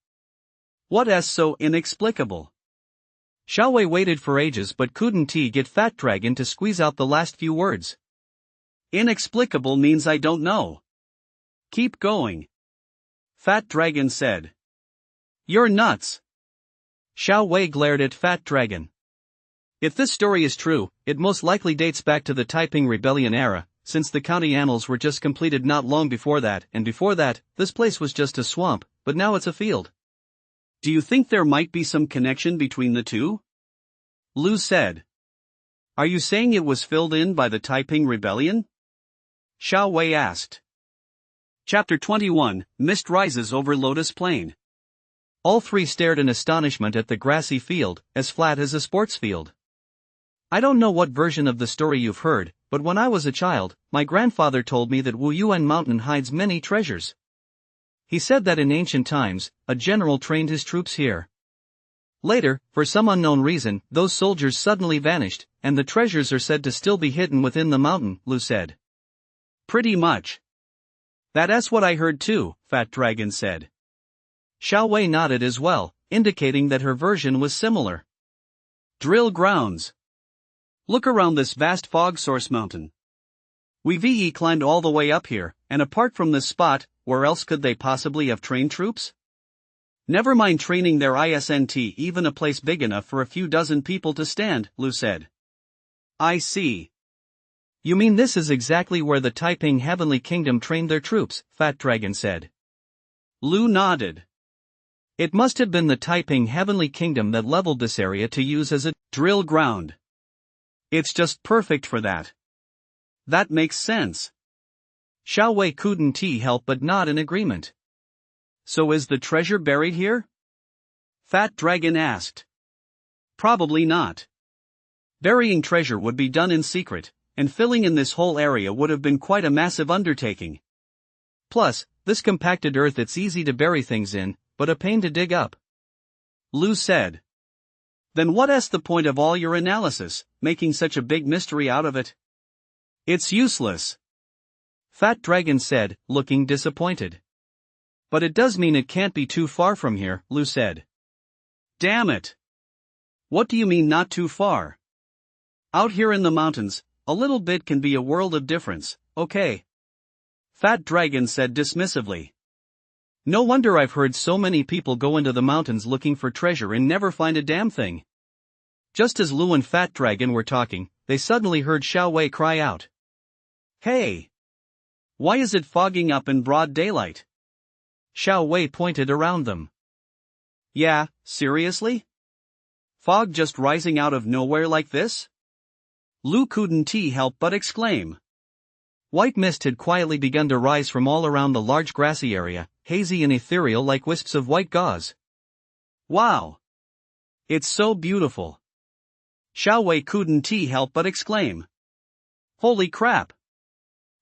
What's so inexplicable? Xiaowei waited for ages but couldn't get Fat Dragon to squeeze out the last few words. Inexplicable means I don't know. Keep going. Fat Dragon said. You're nuts. Xiaowei glared at Fat Dragon. If this story is true, it most likely dates back to the Taiping Rebellion era, since the county annals were just completed not long before that, and before that, this place was just a swamp, but now it's a field. Do you think there might be some connection between the two? Lu said. Are you saying it was filled in by the Taiping Rebellion? Xiaowei asked. Chapter 21, Mist Rises Over Lotus Plain. All three stared in astonishment at the grassy field, as flat as a sports field. I don't know what version of the story you've heard, but when I was a child, my grandfather told me that Wuyuan Mountain hides many treasures. He said that in ancient times, a general trained his troops here. Later, for some unknown reason, those soldiers suddenly vanished, and the treasures are said to still be hidden within the mountain, Lu said. Pretty much. That's what I heard too, Fat Dragon said. Xiaowei nodded as well, indicating that her version was similar. Drill grounds. Look around this vast fog source mountain. We've climbed all the way up here, and apart from this spot, where else could they possibly have trained troops? Never mind training their isn't even a place big enough for a few dozen people to stand, Lu said. I see. You mean this is exactly where the Taiping Heavenly Kingdom trained their troops, Fat Dragon said. Lu nodded. It must have been the Taiping Heavenly Kingdom that leveled this area to use as a drill ground. It's just perfect for that. That makes sense. Xiaowei couldn't help but nod in agreement. So is the treasure buried here? Fat Dragon asked. Probably not. Burying treasure would be done in secret, and filling in this whole area would have been quite a massive undertaking. Plus, this compacted earth, it's easy to bury things in, but a pain to dig up. Lu said. Then what's the point of all your analysis, making such a big mystery out of it? It's useless. Fat Dragon said, looking disappointed. But it does mean it can't be too far from here, Lu said. Damn it. What do you mean not too far? Out here in the mountains, a little bit can be a world of difference, okay? Fat Dragon said dismissively. No wonder I've heard so many people go into the mountains looking for treasure and never find a damn thing. Just as Lu and Fat Dragon were talking, they suddenly heard Xiaowei cry out. Hey! Why is it fogging up in broad daylight? Xiaowei pointed around them. Yeah, seriously? Fog just rising out of nowhere like this? Lu couldn't help but exclaim. White mist had quietly begun to rise from all around the large grassy area, hazy and ethereal like wisps of white gauze. Wow! It's so beautiful! Xiao Wei couldn't help but exclaim. Holy crap!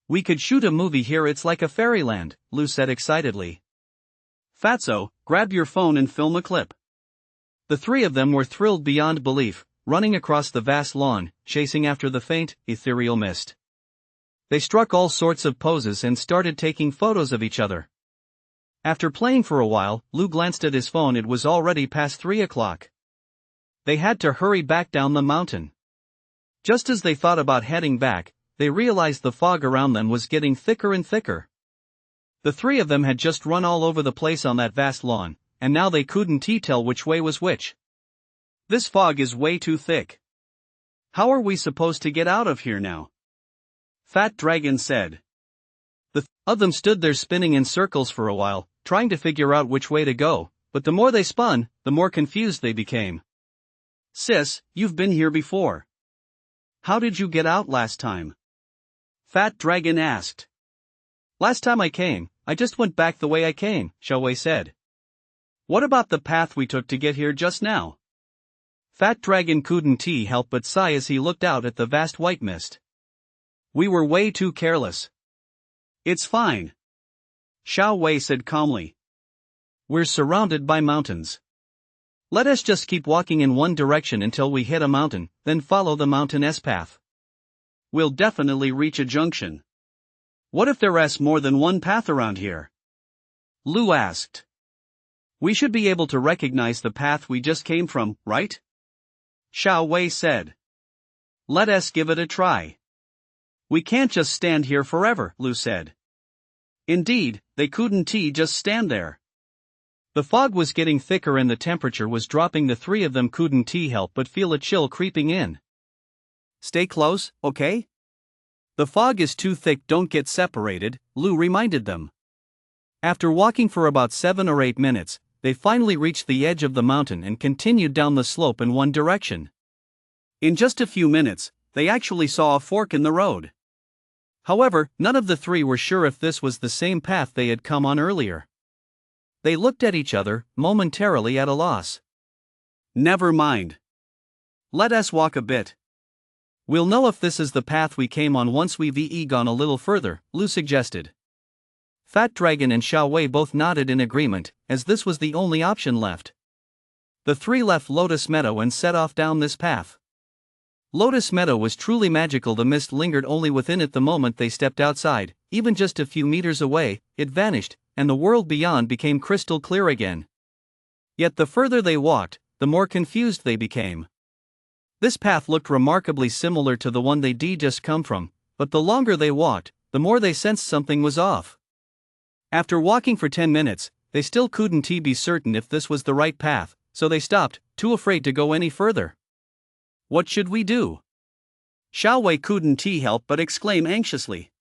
We could shoot a movie here, it's like a fairyland, Lu said excitedly. Fatso, grab your phone and film a clip. The three of them were thrilled beyond belief, running across the vast lawn, chasing after the faint, ethereal mist. They struck all sorts of poses and started taking photos of each other. After playing for a while, Lu glanced at his phone. It was already past 3 o'clock. They had to hurry back down the mountain. Just as they thought about heading back, they realized the fog around them was getting thicker and thicker. The three of them had just run all over the place on that vast lawn, and now they couldn't tell which way was which. This fog is way too thick. How are we supposed to get out of here now? Fat Dragon said. The of them stood there spinning in circles for a while, trying to figure out which way to go, but the more they spun, the more confused they became. Sis, you've been here before. How did you get out last time? Fat Dragon asked. Last time I came, I just went back the way I came, Xiao Wei said. What about the path we took to get here just now? Fat Dragon couldn't help but sigh as he looked out at the vast white mist. We were way too careless. It's fine. Xiao Wei said calmly. We're surrounded by mountains. Let us just keep walking in one direction until we hit a mountain, then follow the mountain's path. We'll definitely reach a junction. What if there's more than one path around here? Lu asked. We should be able to recognize the path we just came from, right? Xiao Wei said. Let us give it a try. We can't just stand here forever, Lu said. Indeed, they couldn't just stand there. The fog was getting thicker and the temperature was dropping. The three of them couldn't help but feel a chill creeping in. Stay close, okay? The fog is too thick, don't get separated, Lu reminded them. After walking for about 7 or 8 minutes, they finally reached the edge of the mountain and continued down the slope in one direction. In just a few minutes, they actually saw a fork in the road. However, none of the three were sure if this was the same path they had come on earlier. They looked at each other, momentarily at a loss. Never mind. Let us walk a bit. We'll know if this is the path we came on once we've gone a little further, Lu suggested. Fat Dragon and Xiao Wei both nodded in agreement, as this was the only option left. The three left Lotus Meadow and set off down this path. Lotus Meadow was truly magical. The mist lingered only within it the moment they stepped outside. Even just a few meters away, it vanished, and the world beyond became crystal clear again. Yet the further they walked, the more confused they became. This path looked remarkably similar to the one they'd just come from, but the longer they walked, the more they sensed something was off. After walking for 10 minutes, they still couldn't be certain if this was the right path, so they stopped, too afraid to go any further. What should we do? Xiao Wei couldn't help but exclaim anxiously.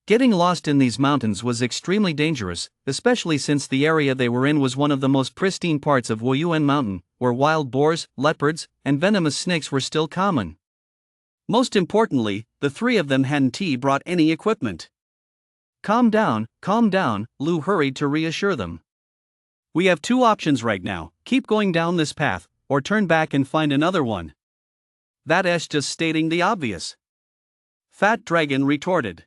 Getting lost in these mountains was extremely dangerous, especially since the area they were in was one of the most pristine parts of Wuyuan Mountain, where wild boars, leopards, and venomous snakes were still common. Most importantly, the three of them hadn't brought any equipment. Calm down, Lu hurried to reassure them. We have 2 options right now, keep going down this path, or turn back and find another one. That's just stating the obvious. Fat Dragon retorted.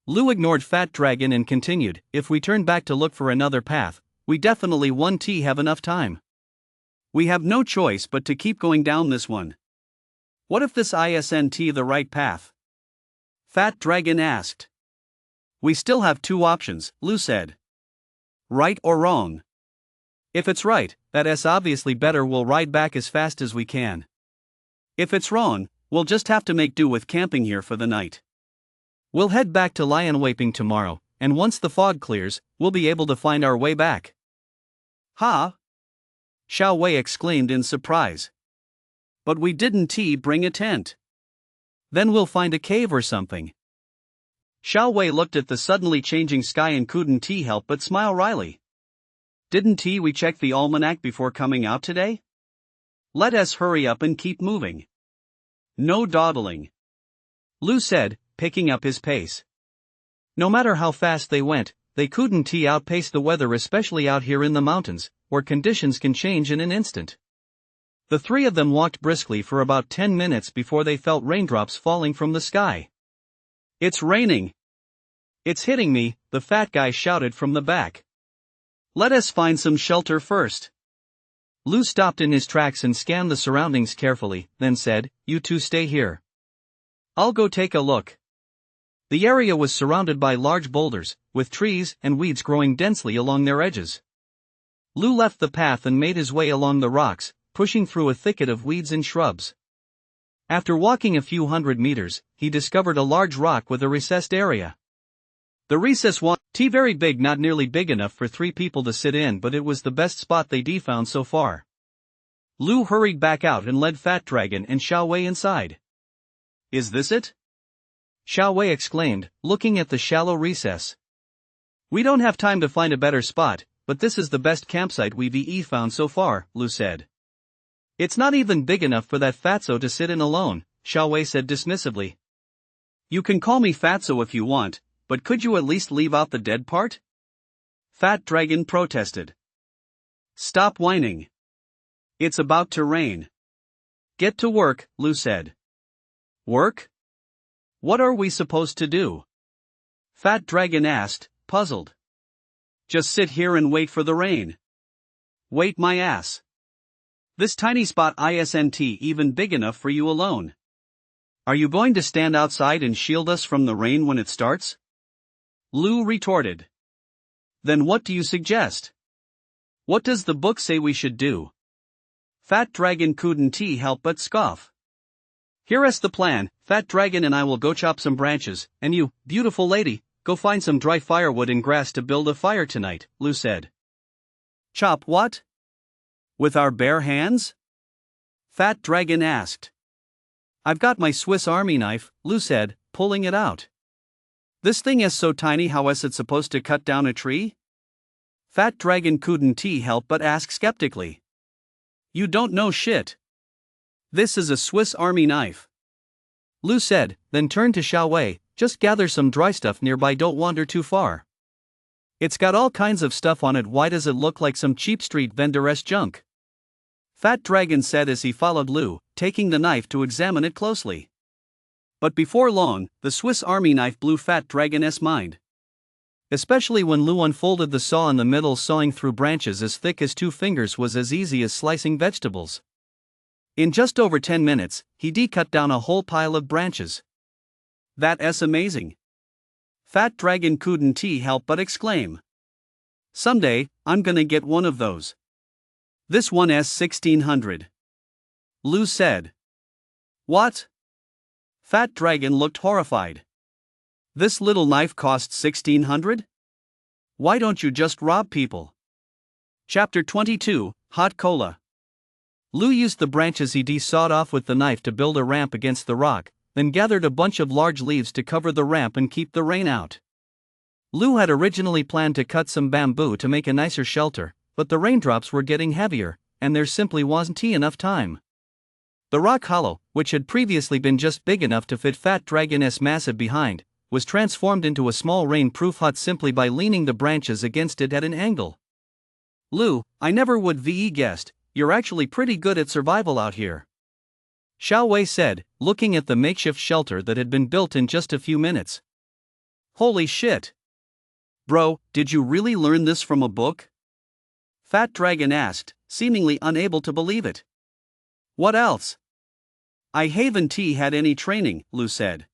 Lu ignored Fat Dragon and continued, if we turn back to look for another path, we definitely won't have enough time. We have no choice but to keep going down this one. What if this isn't the right path? Fat Dragon asked. We still have 2 options, Lu said. Right or wrong? If it's right, that's obviously better. We'll ride back as fast as we can. If it's wrong, we'll just have to make do with camping here for the night. We'll head back to Lion Waping tomorrow, and once the fog clears, we'll be able to find our way back. Huh? Xiao Wei exclaimed in surprise. But we didn't bring a tent. Then we'll find a cave or something. Xiao Wei looked at the suddenly changing sky and couldn't help but smile wryly. Didn't we check the almanac before coming out today? Let us hurry up and keep moving. No dawdling. Lu said, picking up his pace. No matter how fast they went, they couldn't outpace the weather, especially out here in the mountains, where conditions can change in an instant. The three of them walked briskly for about 10 minutes before they felt raindrops falling from the sky. "It's raining. It's hitting me," the fat guy shouted from the back. "Let us find some shelter first." Lou stopped in his tracks and scanned the surroundings carefully, then said, "You two stay here. I'll go take a look." The area was surrounded by large boulders, with trees and weeds growing densely along their edges. Lou left the path and made his way along the rocks, pushing through a thicket of weeds and shrubs. After walking a few hundred meters, he discovered a large rock with a recessed area. The recess was very big, not nearly big enough for 3 people to sit in, but it was the best spot they'd found so far. Lou hurried back out and led Fat Dragon and Xiao Wei inside. "Is this it?" Xiao Wei exclaimed, looking at the shallow recess. "We don't have time to find a better spot, but this is the best campsite we've found so far," Lou said. "It's not even big enough for that fatso to sit in alone," Xiao Wei said dismissively. "You can call me fatso if you want, but could you at least leave out the dead part?" Fat Dragon protested. "Stop whining. It's about to rain. Get to work," Lou said. "Work? What are we supposed to do?" Fat Dragon asked, puzzled. "Just sit here and wait for the rain." "Wait my ass. This tiny spot isn't even big enough for you alone. Are you going to stand outside and shield us from the rain when it starts?" Lou retorted. "Then what do you suggest? What does the book say we should do?" Fat Dragon couldn't help but scoff. "Here's the plan. Fat Dragon and I will go chop some branches, and you, beautiful lady, go find some dry firewood and grass to build a fire tonight," Lou said. "Chop what? With our bare hands?" Fat Dragon asked. "I've got my Swiss Army knife," Lou said, pulling it out. "This thing is so tiny, how is it supposed to cut down a tree?" Fat Dragon couldn't help but ask skeptically. "You don't know shit. This is a Swiss Army knife," Lou said, then turned to Xiao Wei. "Just gather some dry stuff nearby, don't wander too far. It's got all kinds of stuff on it. Why does it look like some cheap street vendor-esque junk?" Fat Dragon said as he followed Lou, taking the knife to examine it closely. But before long, the Swiss Army knife blew Fat Dragon's mind. Especially when Lou unfolded the saw in the middle. Sawing through branches as thick as 2 fingers was as easy as slicing vegetables. In just over 10 minutes, he cut down a whole pile of branches. "That's amazing." Fat Dragon couldn't help but exclaim. "Someday, I'm gonna get one of those. This one's 1600. Lou said. "What?" Fat Dragon looked horrified. "This little knife costs 1600? Why don't you just rob people?" Chapter 22, Hot Cola. Lou used the branches he sawed off with the knife to build a ramp against the rock, then gathered a bunch of large leaves to cover the ramp and keep the rain out. Lou had originally planned to cut some bamboo to make a nicer shelter, but the raindrops were getting heavier, and there simply wasn't enough time. The rock hollow, which had previously been just big enough to fit Fat Dragon's massive behind, was transformed into a small rain-proof hut simply by leaning the branches against it at an angle. "Lou, I never would have guessed, you're actually pretty good at survival out here," Xiao Wei said, looking at the makeshift shelter that had been built in just a few minutes. "Holy shit! Bro, did you really learn this from a book?" Fat Dragon asked, seemingly unable to believe it. "What else?" "I haven't had any training," Lou said.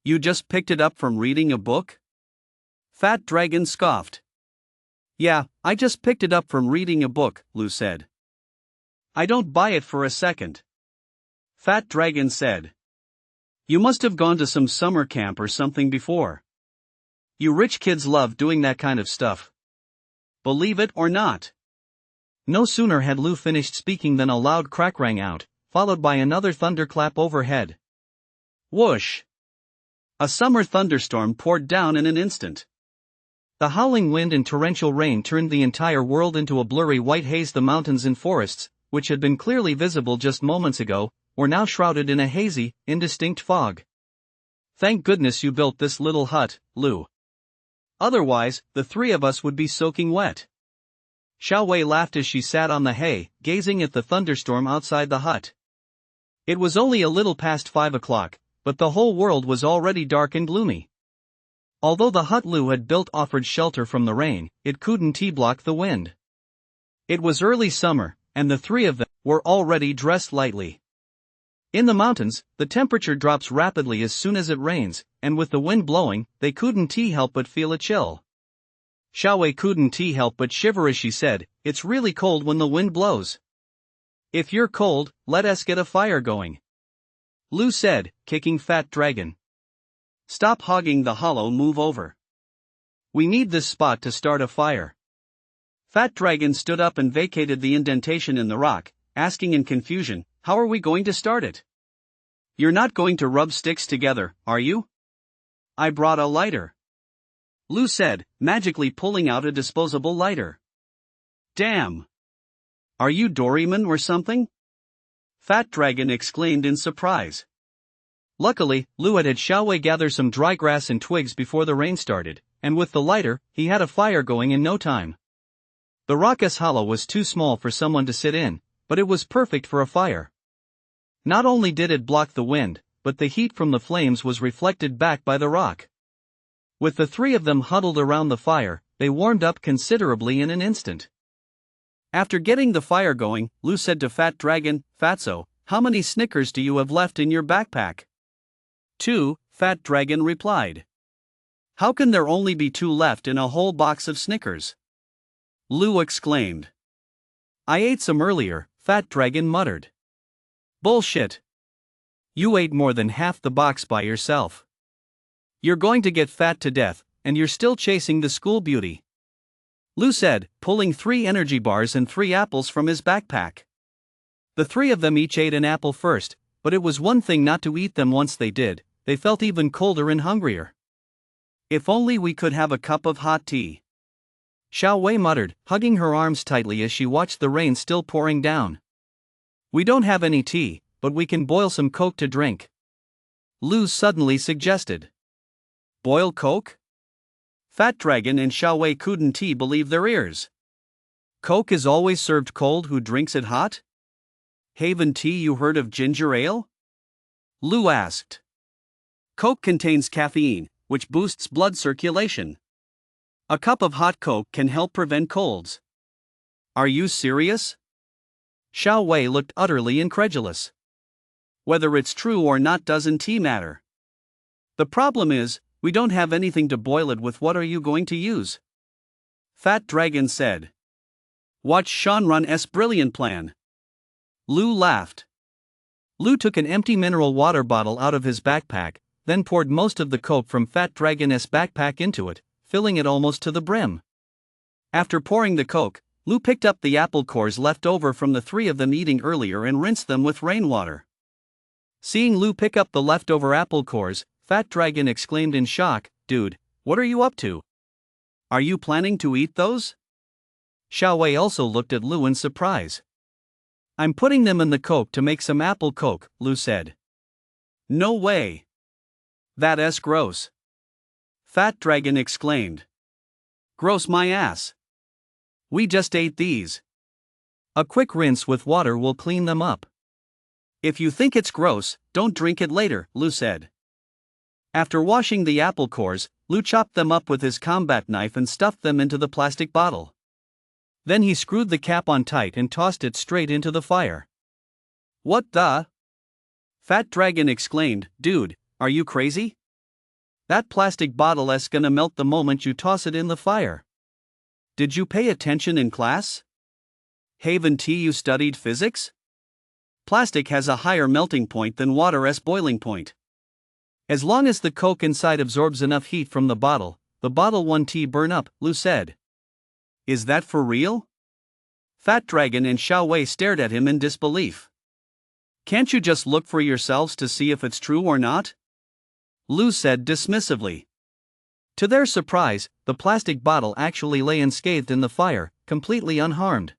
"You just picked it up from reading a book?" Fat Dragon scoffed. "Yeah, I just picked it up from reading a book," Lou said. "I don't buy it for a second," Fat Dragon said. "You must have gone to some summer camp or something before. You rich kids love doing that kind of stuff. Believe it or not." No sooner had Lou finished speaking than a loud crack rang out, followed by another thunderclap overhead. Whoosh! A summer thunderstorm poured down in an instant. The howling wind and torrential rain turned the entire world into a blurry white haze. The mountains and forests, which had been clearly visible just moments ago, were now shrouded in a hazy, indistinct fog. Thank goodness you built this little hut, Lu. Otherwise, the three of us would be soaking wet. Xiao Wei laughed as she sat on the hay, gazing at the thunderstorm outside the hut. It was only a little past 5 o'clock, but the whole world was already dark and gloomy. Although the hut Lu had built offered shelter from the rain, it couldn't block the wind. It was early summer, and the three of them were already dressed lightly. In the mountains, the temperature drops rapidly as soon as it rains, and with the wind blowing, they couldn't help but feel a chill. Xiao Wei couldn't help but shiver as she said, "It's really cold when the wind blows." "If you're cold, let us get a fire going," Lu said, kicking Fat Dragon. "Stop hogging the hollow, move over. We need this spot to start a fire." Fat Dragon stood up and vacated the indentation in the rock, asking in confusion, "How are we going to start it? You're not going to rub sticks together, are you?" "I brought a lighter," Lu said, magically pulling out a disposable lighter. "Damn! Are you Doraemon or something?" Fat Dragon exclaimed in surprise. Luckily, Lu had Xiao Wei gather some dry grass and twigs before the rain started, and with the lighter, he had a fire going in no time. The raucous hollow was too small for someone to sit in, but it was perfect for a fire. Not only did it block the wind, but the heat from the flames was reflected back by the rock. With the three of them huddled around the fire, they warmed up considerably in an instant. After getting the fire going, Lu said to Fat Dragon, "Fatso, how many Snickers do you have left in your backpack?" "2," Fat Dragon replied. "How can there only be 2 left in a whole box of Snickers?" Lu exclaimed. "I ate some earlier," Fat Dragon muttered. "Bullshit. You ate more than half the box by yourself. You're going to get fat to death, and you're still chasing the school beauty," Lu said, pulling 3 energy bars and 3 apples from his backpack. The three of them each ate an apple first, but it was one thing not to eat them once they did, they felt even colder and hungrier. "If only we could have a cup of hot tea," Xiao Wei muttered, hugging her arms tightly as she watched the rain still pouring down. "We don't have any tea, but we can boil some Coke to drink," Lu suddenly suggested. "Boil Coke?" Fat Dragon and Xiao Wei couldn't believe their ears. "Coke is always served cold, who drinks it hot? Haven't you heard of ginger ale?" Lu asked. "Coke contains caffeine, which boosts blood circulation. A cup of hot Coke can help prevent colds." "Are you serious?" Xiao Wei looked utterly incredulous. "Whether it's true or not doesn't matter. The problem is, we don't have anything to boil it with. What are you going to use?" Fat Dragon said. "Watch Shanrun's brilliant plan." Lu laughed. Lu took an empty mineral water bottle out of his backpack, then poured most of the Coke from Fat Dragon's backpack into it, filling it almost to the brim. After pouring the Coke, Lu picked up the apple cores left over from the three of them eating earlier and rinsed them with rainwater. Seeing Lu pick up the leftover apple cores, Fat Dragon exclaimed in shock, "Dude, what are you up to? Are you planning to eat those?" Xiao Wei also looked at Lu in surprise. "I'm putting them in the Coke to make some apple Coke," Lu said. "No way. That's gross," Fat Dragon exclaimed. "Gross my ass. We just ate these. A quick rinse with water will clean them up." "If you think it's gross, don't drink it later," Lu said. After washing the apple cores, Lu chopped them up with his combat knife and stuffed them into the plastic bottle. Then he screwed the cap on tight and tossed it straight into the fire. "What the?" Fat Dragon exclaimed, "Dude, are you crazy? That plastic bottle's gonna melt the moment you toss it in the fire. Did you pay attention in class? Haven't you studied physics? Plastic has a higher melting point than water's boiling point. As long as the Coke inside absorbs enough heat from the bottle won't burn up," Lu said. "Is that for real?" Fat Dragon and Xiao Wei stared at him in disbelief. "Can't you just look for yourselves to see if it's true or not?" Lu said dismissively. To their surprise, the plastic bottle actually lay unscathed in the fire, completely unharmed.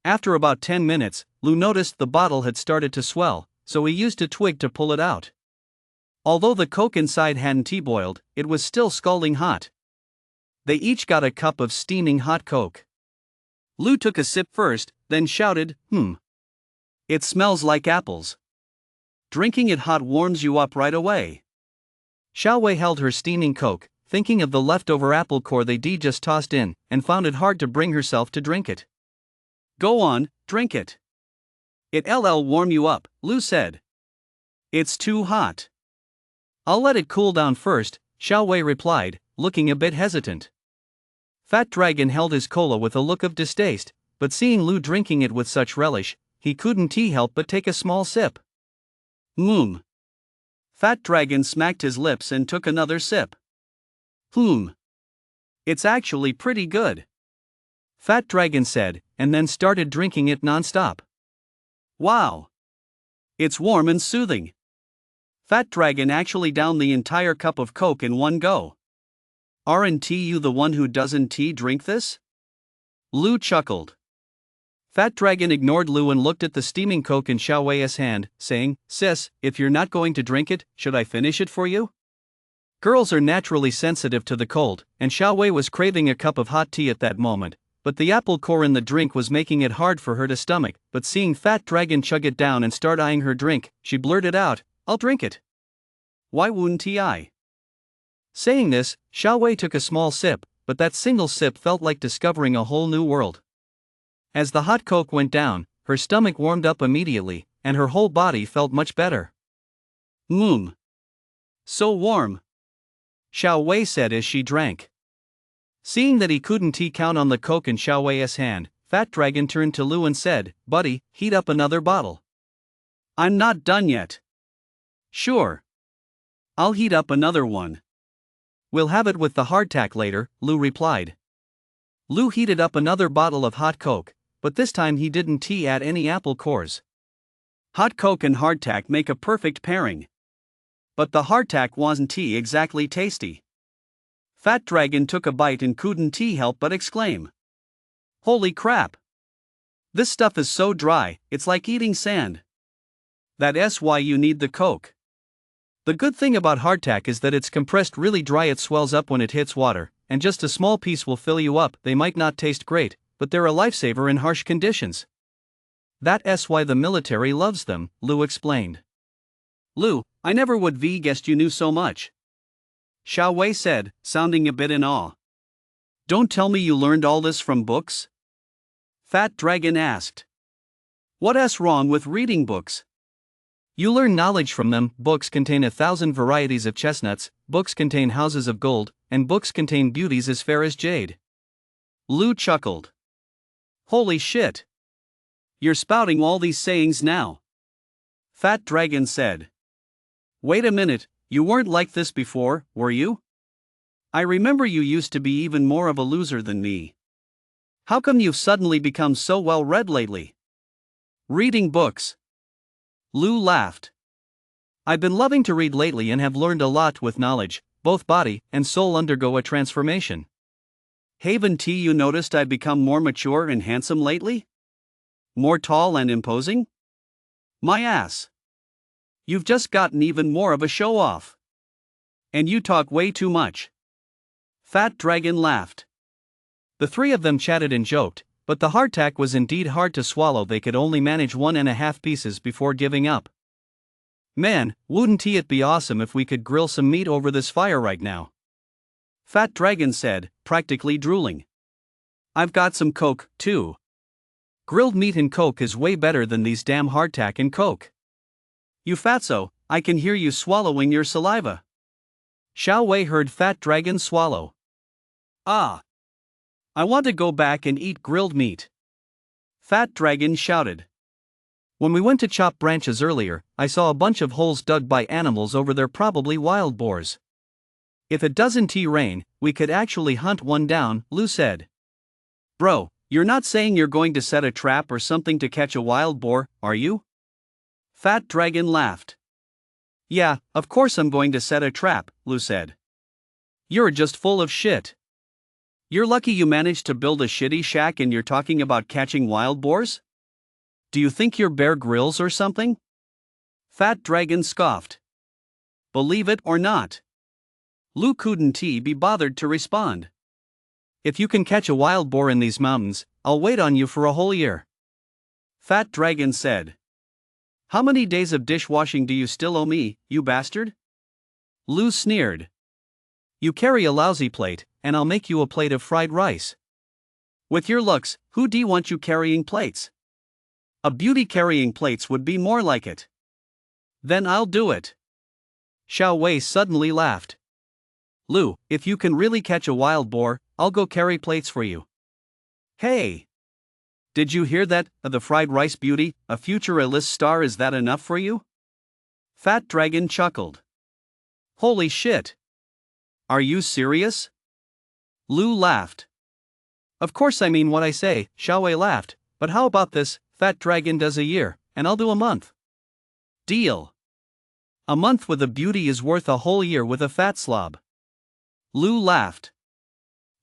After about 10 minutes, Lu noticed the bottle had started to swell, so he used a twig to pull it out. Although the Coke inside hadn't tea-boiled, it was still scalding hot. They each got a cup of steaming hot Coke. Lou took a sip first, then shouted, It smells like apples. Drinking it hot warms you up right away. Xiaowei held her steaming Coke, thinking of the leftover apple core they just tossed in, and found it hard to bring herself to drink it. Go on, drink it. It'll warm you up, Lou said. It's too hot. I'll let it cool down first, Xiaowei replied, looking a bit hesitant. Fat Dragon held his cola with a look of distaste, but seeing Lou drinking it with such relish, he couldn't help but take a small sip. Fat Dragon smacked his lips and took another sip. It's actually pretty good, Fat Dragon said, and then started drinking it non-stop. Wow! It's warm and soothing. Fat Dragon actually downed the entire cup of Coke in one go. Aren't you the one who doesn't drink this? Lou chuckled. Fat Dragon ignored Lou and looked at the steaming Coke in Xiaowei's hand, saying, Sis, if you're not going to drink it, should I finish it for you? Girls are naturally sensitive to the cold, and Xiaowei was craving a cup of hot tea at that moment, but the apple core in the drink was making it hard for her to stomach. But seeing Fat Dragon chug it down and start eyeing her drink, she blurted out, I'll drink it. Why wouldn't I? Saying this, Xiaowei took a small sip, but that single sip felt like discovering a whole new world. As the hot Coke went down, her stomach warmed up immediately, and her whole body felt much better. So warm, Xiaowei said as she drank. Seeing that he couldn't count on the Coke in Xiaowei's hand, Fat Dragon turned to Lou and said, Buddy, heat up another bottle. I'm not done yet. Sure. I'll heat up another one. We'll have it with the hardtack later, Lou replied. Lou heated up another bottle of hot Coke, but this time he didn't add any apple cores. Hot Coke and hardtack make a perfect pairing. But the hardtack wasn't exactly tasty. Fat Dragon took a bite and couldn't help but exclaim. Holy crap! This stuff is so dry, it's like eating sand. That's why you need the Coke. The good thing about hardtack is that it's compressed really dry. It swells up when it hits water, and just a small piece will fill you up. They might not taste great, but they're a lifesaver in harsh conditions. That's why the military loves them, Lou explained. Lou, I never would guessed you knew so much, Xiaowei said, sounding a bit in awe. Don't tell me you learned all this from books? Fat Dragon asked. What's wrong with reading books? You learn knowledge from them. Books contain 1,000 varieties of chestnuts, books contain houses of gold, and books contain beauties as fair as jade. Lou chuckled. Holy shit! You're spouting all these sayings now, Fat Dragon said. Wait a minute, you weren't like this before, were you? I remember you used to be even more of a loser than me. How come you've suddenly become so well read lately? Reading books. Lou laughed. I've been loving to read lately and have learned a lot with knowledge. Both body and soul undergo a transformation. Haven't you noticed I've become more mature and handsome lately? More tall and imposing? My ass. You've just gotten even more of a show-off. And you talk way too much. Fat Dragon laughed. The three of them chatted and joked, but the hardtack was indeed hard to swallow. They could only manage 1.5 pieces before giving up. Man, wouldn't it be awesome if we could grill some meat over this fire right now? Fat Dragon said, practically drooling. I've got some Coke, too. Grilled meat and Coke is way better than these damn hardtack and Coke. You fatso, I can hear you swallowing your saliva. Xiaowei heard Fat Dragon swallow. Ah! I want to go back and eat grilled meat. Fat Dragon shouted. When we went to chop branches earlier, I saw a bunch of holes dug by animals over there, probably wild boars. If it doesn't rain, we could actually hunt one down, Lou said. Bro, you're not saying you're going to set a trap or something to catch a wild boar, are you? Fat Dragon laughed. Yeah, of course I'm going to set a trap, Lou said. You're just full of shit. You're lucky you managed to build a shitty shack and you're talking about catching wild boars? Do you think you're Bear Grylls or something? Fat Dragon scoffed. Believe it or not. Lu couldn't be bothered to respond. If you can catch a wild boar in these mountains, I'll wait on you for a whole year. Fat Dragon said. How many days of dishwashing do you still owe me, you bastard? Lu sneered. You carry a lousy plate, and I'll make you a plate of fried rice. With your looks, who do you want you carrying plates? A beauty carrying plates would be more like it. Then I'll do it. Xiao Wei suddenly laughed. Lu, if you can really catch a wild boar, I'll go carry plates for you. Hey! Did you hear that? The fried rice beauty, a future A-list star, is that enough for you? Fat Dragon chuckled. Holy shit! Are you serious? Lu laughed. Of course I mean what I say, Xiao Wei laughed, but how about this? Fat Dragon does a year, and I'll do a month. Deal. A month with a beauty is worth a whole year with a fat slob. Lu laughed.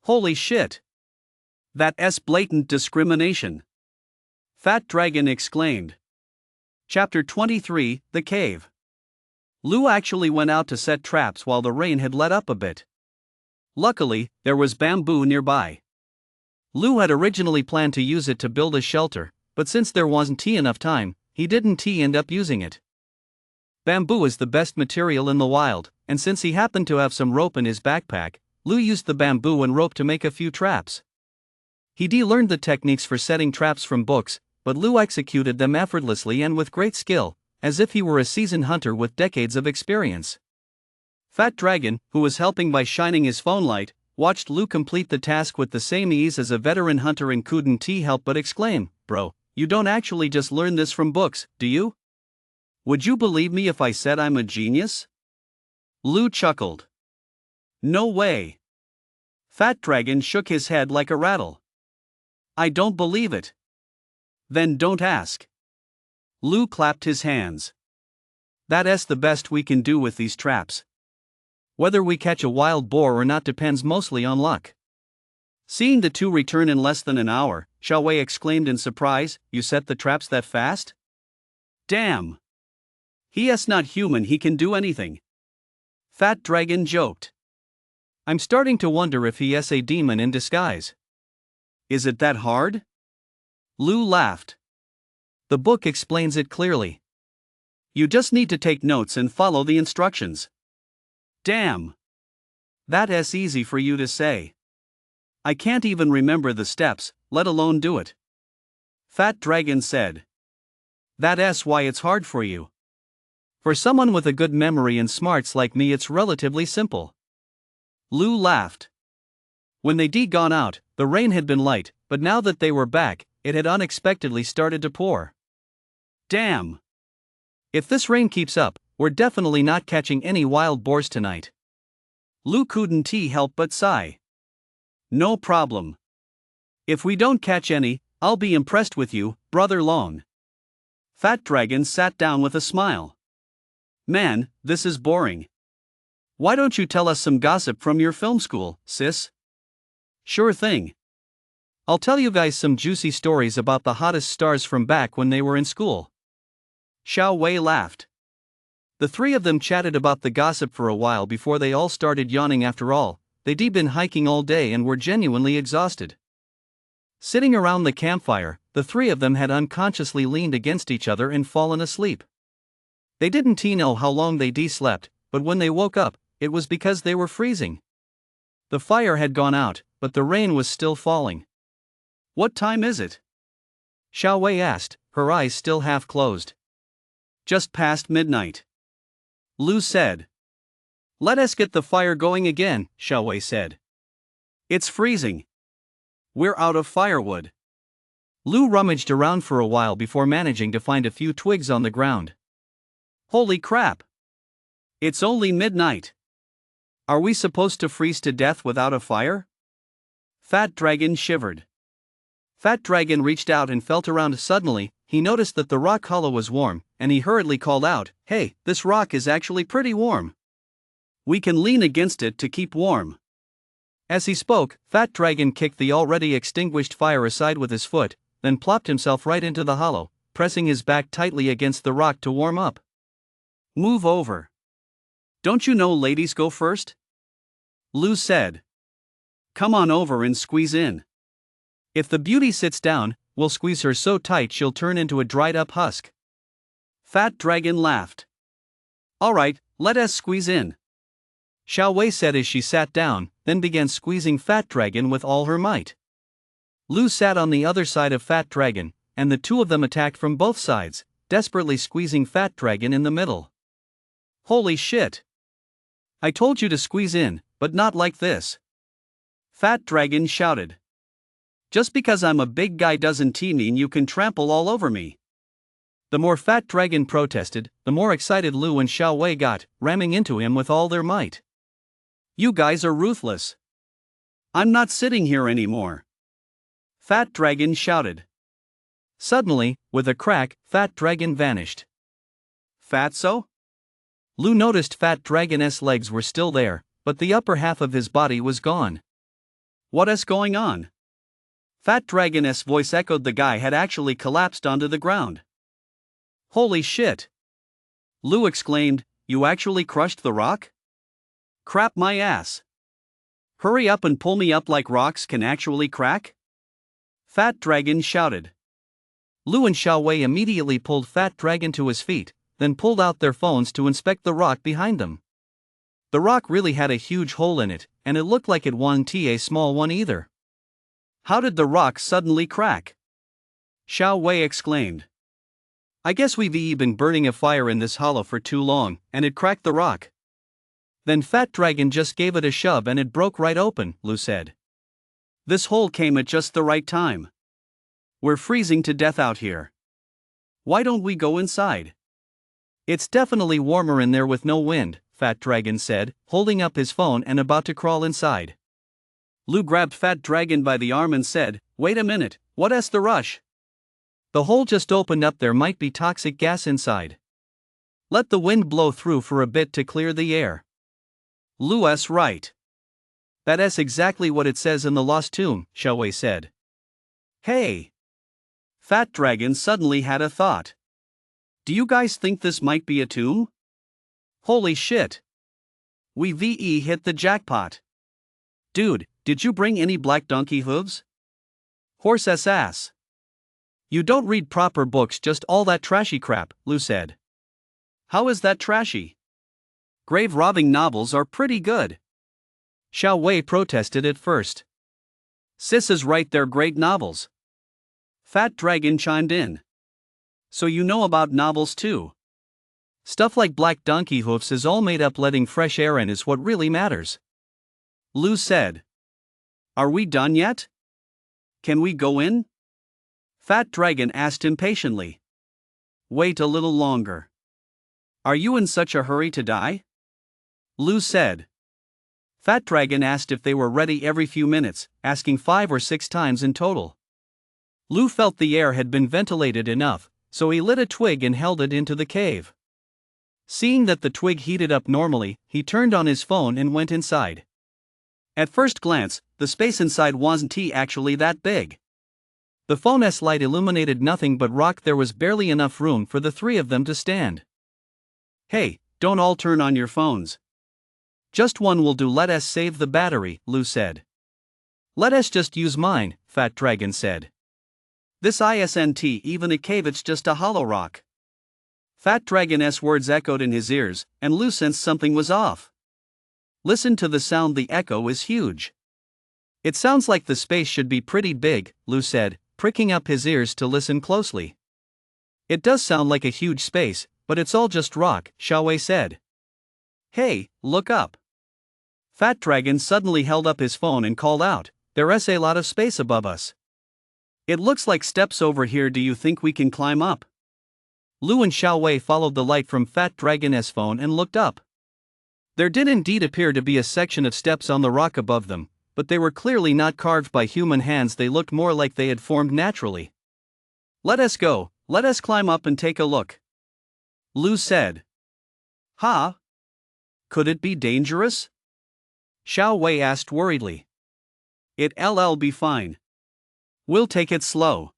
Holy shit. That's blatant discrimination. Fat Dragon exclaimed. Chapter 23, The Cave. Lu actually went out to set traps while the rain had let up a bit. Luckily, there was bamboo nearby. Lu had originally planned to use it to build a shelter, but since there wasn't enough time, he didn't end up using it. Bamboo is the best material in the wild, and since he happened to have some rope in his backpack, Lu used the bamboo and rope to make a few traps. He learned the techniques for setting traps from books, but Lu executed them effortlessly and with great skill, as if he were a seasoned hunter with decades of experience. Fat Dragon, who was helping by shining his phone light, watched Lu complete the task with the same ease as a veteran hunter and couldn't help but exclaim, Bro, you don't actually just learn this from books, do you? Would you believe me if I said I'm a genius? Lu chuckled. No way. Fat Dragon shook his head like a rattle. I don't believe it. Then don't ask. Lu clapped his hands. That's the best we can do with these traps. Whether we catch a wild boar or not depends mostly on luck. Seeing the two return in less than an hour, Xiao Wei exclaimed in surprise, You set the traps that fast? Damn! He's not human, he can do anything. Fat Dragon joked. I'm starting to wonder if he's a demon in disguise. Is it that hard? Lu laughed. The book explains it clearly. You just need to take notes and follow the instructions. Damn! That's easy for you to say. I can't even remember the steps, let alone do it. Fat Dragon said. That's why it's hard for you. For someone with a good memory and smarts like me, it's relatively simple. Lu laughed. When they'd gone out, the rain had been light, but now that they were back, it had unexpectedly started to pour. Damn! If this rain keeps up, we're definitely not catching any wild boars tonight. Lu couldn't help but sigh. No problem. If we don't catch any, I'll be impressed with you, Brother Long. Fat Dragon sat down with a smile. Man, this is boring. Why don't you tell us some gossip from your film school, sis? Sure thing. I'll tell you guys some juicy stories about the hottest stars from back when they were in school. Xiao Wei laughed. The three of them chatted about the gossip for a while before they all started yawning. After all, they'd been hiking all day and were genuinely exhausted. Sitting around the campfire, the three of them had unconsciously leaned against each other and fallen asleep. They didn't know how long they'd slept, but when they woke up, it was because they were freezing. The fire had gone out, but the rain was still falling. What time is it? Xiao Wei asked, her eyes still half closed. Just past midnight. Lu said. Let us get the fire going again, Xiao Wei said. It's freezing. We're out of firewood. Lu rummaged around for a while before managing to find a few twigs on the ground. Holy crap! It's only midnight. Are we supposed to freeze to death without a fire? Fat Dragon shivered. Fat Dragon reached out and felt around. Suddenly, he noticed that the rock hollow was warm, and he hurriedly called out, Hey, this rock is actually pretty warm. We can lean against it to keep warm. As he spoke, Fat Dragon kicked the already extinguished fire aside with his foot, then plopped himself right into the hollow, pressing his back tightly against the rock to warm up. Move over. Don't you know ladies go first? Lu said. Come on over and squeeze in. If the beauty sits down, we'll squeeze her so tight she'll turn into a dried up husk. Fat Dragon laughed. Alright, let us squeeze in. Xiao Wei said as she sat down, then began squeezing Fat Dragon with all her might. Lu sat on the other side of Fat Dragon, and the two of them attacked from both sides, desperately squeezing Fat Dragon in the middle. Holy shit! I told you to squeeze in, but not like this. Fat Dragon shouted. Just because I'm a big guy doesn't mean you can trample all over me. The more Fat Dragon protested, the more excited Lu and Xiao Wei got, ramming into him with all their might. You guys are ruthless. I'm not sitting here anymore. Fat Dragon shouted. Suddenly, with a crack, Fat Dragon vanished. Fatso? Lu noticed Fat Dragon's legs were still there, but the upper half of his body was gone. What's going on? Fat Dragon's voice echoed. The guy had actually collapsed onto the ground. Holy shit! Lu exclaimed, you actually crushed the rock? Crap my ass. Hurry up and pull me up like rocks can actually crack? Fat Dragon shouted. Lu and Xiao Wei immediately pulled Fat Dragon to his feet, then pulled out their phones to inspect the rock behind them. The rock really had a huge hole in it, and it looked like it wasn't a small one either. How did the rock suddenly crack? Xiao Wei exclaimed. I guess we've been burning a fire in this hollow for too long, and it cracked the rock. Then Fat Dragon just gave it a shove and it broke right open, Lu said. This hole came at just the right time. We're freezing to death out here. Why don't we go inside? It's definitely warmer in there with no wind, Fat Dragon said, holding up his phone and about to crawl inside. Lu grabbed Fat Dragon by the arm and said, wait a minute, what's the rush? The hole just opened up, there might be toxic gas inside. Let the wind blow through for a bit to clear the air. Lu's right. That's exactly what it says in the Lost Tomb, Xiao Wei said. Hey! Fat Dragon suddenly had a thought. Do you guys think this might be a tomb? Holy shit! We've hit the jackpot. Dude, did you bring any black donkey hooves? Horse's ass. You don't read proper books, just all that trashy crap, Lu said. How is that trashy? Grave robbing novels are pretty good. Xiao Wei protested at first. Sis is right, they're great novels. Fat Dragon chimed in. So you know about novels too. Stuff like black donkey hoofs is all made up, letting fresh air in is what really matters. Lu said. Are we done yet? Can we go in? Fat Dragon asked impatiently. Wait a little longer. Are you in such a hurry to die? Lu said. Fat Dragon asked if they were ready every few minutes, asking 5 or 6 times in total. Lu felt the air had been ventilated enough, so he lit a twig and held it into the cave. Seeing that the twig heated up normally, he turned on his phone and went inside. At first glance, the space inside wasn't actually that big. The phone's light illuminated nothing but rock. There was barely enough room for the 3 of them to stand. Hey, don't all turn on your phones. Just one will do, let us save the battery, Lu said. Let us just use mine, Fat Dragon said. This isn't even a cave, it's just a hollow rock. Fat Dragon's words echoed in his ears, and Lu sensed something was off. Listen to the sound, the echo is huge. It sounds like the space should be pretty big, Lu said, pricking up his ears to listen closely. It does sound like a huge space, but it's all just rock, Xiao Wei said. Hey, look up. Fat Dragon suddenly held up his phone and called out, there's a lot of space above us. It looks like steps over here, do you think we can climb up? Lu and Xiao Wei followed the light from Fat Dragon's phone and looked up. There did indeed appear to be a section of steps on the rock above them, but they were clearly not carved by human hands, they looked more like they had formed naturally. Let us go, let us climb up and take a look. Lu said. Huh? Could it be dangerous? Xiao Wei asked worriedly. It'll be fine. We'll take it slow.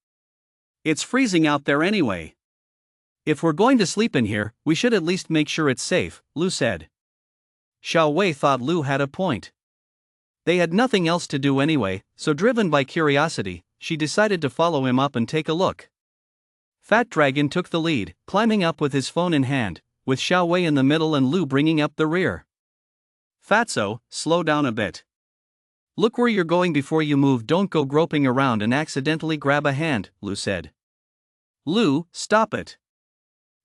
It's freezing out there anyway. If we're going to sleep in here, we should at least make sure it's safe, Lu said. Xiao Wei thought Lu had a point. They had nothing else to do anyway, so driven by curiosity, she decided to follow him up and take a look. Fat Dragon took the lead, climbing up with his phone in hand, with Xiao Wei in the middle and Lu bringing up the rear. Fatso, slow down a bit. Look where you're going before you move, don't go groping around and accidentally grab a hand, Lu said. Lu, stop it.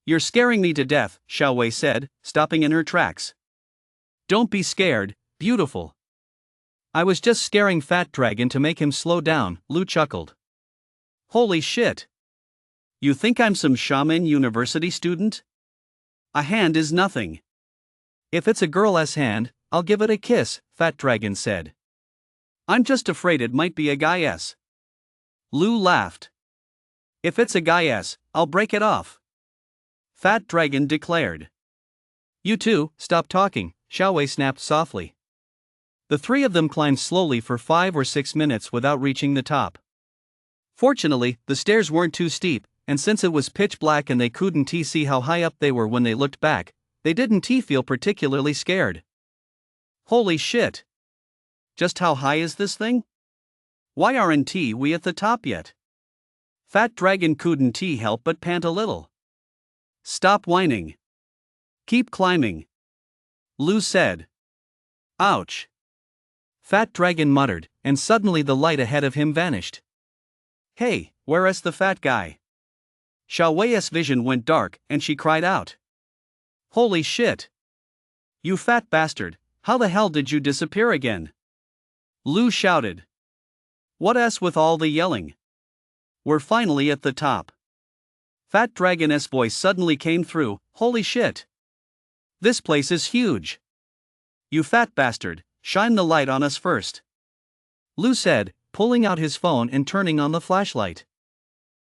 You're scaring me to death, Xiao Wei said, stopping in her tracks. Don't be scared, beautiful. I was just scaring Fat Dragon to make him slow down, Lu chuckled. Holy shit. You think I'm some shaman university student? A hand is nothing. If it's a girl's hand, I'll give it a kiss, Fat Dragon said. I'm just afraid it might be a guy's. Lu laughed. If it's a guy's, I'll break it off. Fat Dragon declared. You two, stop talking, Xiao Wei snapped softly. The three of them climbed slowly for 5 or 6 minutes without reaching the top. Fortunately, the stairs weren't too steep, and since it was pitch black and they couldn't see how high up they were when they looked back, they didn't feel particularly scared. Holy shit! Just how high is this thing? Why aren't we at the top yet? Fat Dragon couldn't help but pant a little. Stop whining. Keep climbing. Lu said. Ouch. Fat Dragon muttered, and suddenly the light ahead of him vanished. Hey, where's the fat guy? Xiao Wei's vision went dark, and she cried out. Holy shit! You fat bastard, how the hell did you disappear again? Lu shouted. What's with all the yelling? We're finally at the top. Fat Dragon's voice suddenly came through. Holy shit! This place is huge. You fat bastard, shine the light on us first. Lu said, pulling out his phone and turning on the flashlight.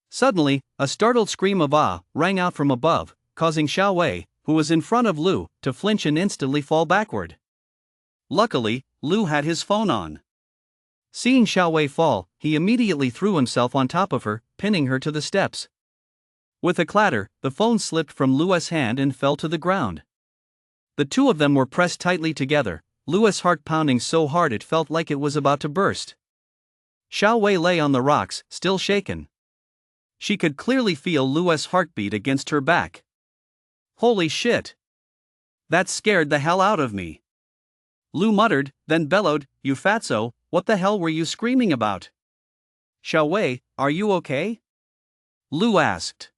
Suddenly, a startled scream of "ah" rang out from above, causing Xiao Wei, who was in front of Lu, to flinch and instantly fall backward. Luckily, Lu had his phone on. Seeing Xiao Wei fall, he immediately threw himself on top of her, pinning her to the steps. With a clatter, the phone slipped from Lu's hand and fell to the ground. The two of them were pressed tightly together, Lu's heart pounding so hard it felt like it was about to burst. Xiao Wei lay on the rocks, still shaken. She could clearly feel Lu's heartbeat against her back. Holy shit! That scared the hell out of me. Lu muttered, then bellowed, You fatso, what the hell were you screaming about? Xiao Wei, are you okay? Lu asked.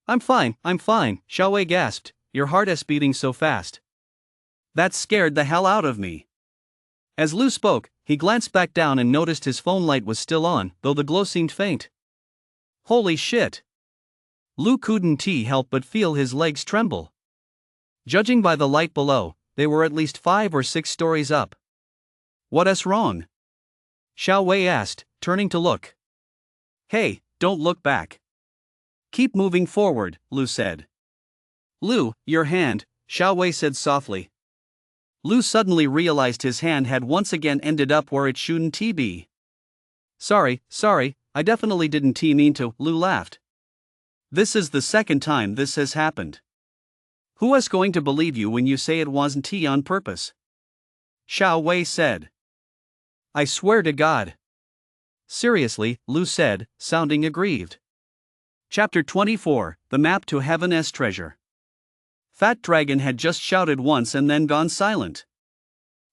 I'm fine, Xiao Wei gasped, your heart is beating so fast. That scared the hell out of me. As Lu spoke, he glanced back down and noticed his phone light was still on, though the glow seemed faint. Holy shit! Lu couldn't help but feel his legs tremble. Judging by the light below, they were at least 5 or 6 stories up. What's wrong? Xiao Wei asked, turning to look. Hey, don't look back. Keep moving forward, Lu said. Lu, your hand, Xiao Wei said softly. Lu suddenly realized his hand had once again ended up where it shouldn't be. Sorry, I definitely didn't mean to, Lu laughed. This is the second time this has happened. Who is going to believe you when you say it wasn't on purpose? Xiao Wei said. I swear to God. Seriously, Lu said, sounding aggrieved. Chapter 24, The Map to Heaven's Treasure. Fat Dragon had just shouted once and then gone silent.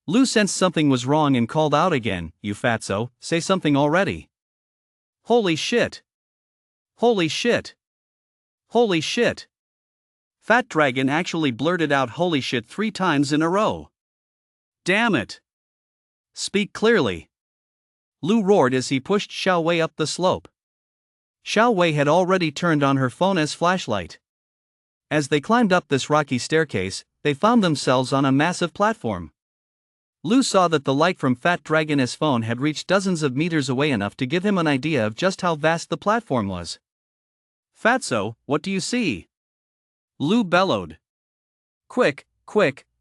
Lu sensed something was wrong and called out again, You fatso, say something already. Holy shit! Holy shit! Holy shit! Fat Dragon actually blurted out holy shit 3 times in a row. Damn it! Speak clearly! Lu roared as he pushed Xiao Wei up the slope. Xiao Wei had already turned on her phone's flashlight. As they climbed up this rocky staircase, they found themselves on a massive platform. Lu saw that the light from Fat Dragon's phone had reached dozens of meters away, enough to give him an idea of just how vast the platform was. Fatso, what do you see? Lu bellowed. Quick,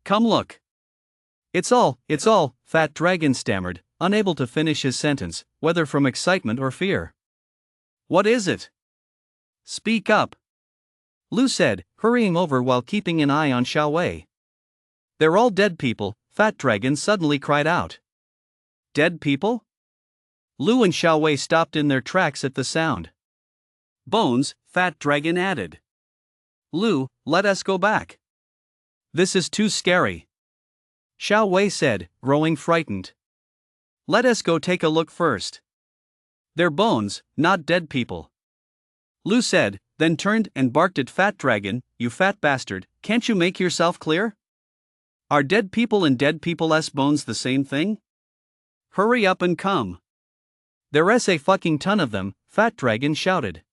come look. It's all, Fat Dragon stammered, unable to finish his sentence, whether from excitement or fear. What is it? Speak up. Lu said, hurrying over while keeping an eye on Xiao Wei. They're all dead people, Fat Dragon suddenly cried out. Dead people? Lu and Xiao Wei stopped in their tracks at the sound. Bones, Fat Dragon added. Lu, let us go back. This is too scary. Xiao Wei said, growing frightened. Let us go take a look first. They're bones, not dead people. Lu said, then turned and barked at Fat Dragon, you fat bastard, can't you make yourself clear? Are dead people and dead people's bones the same thing? Hurry up and come. There's a fucking ton of them, Fat Dragon shouted.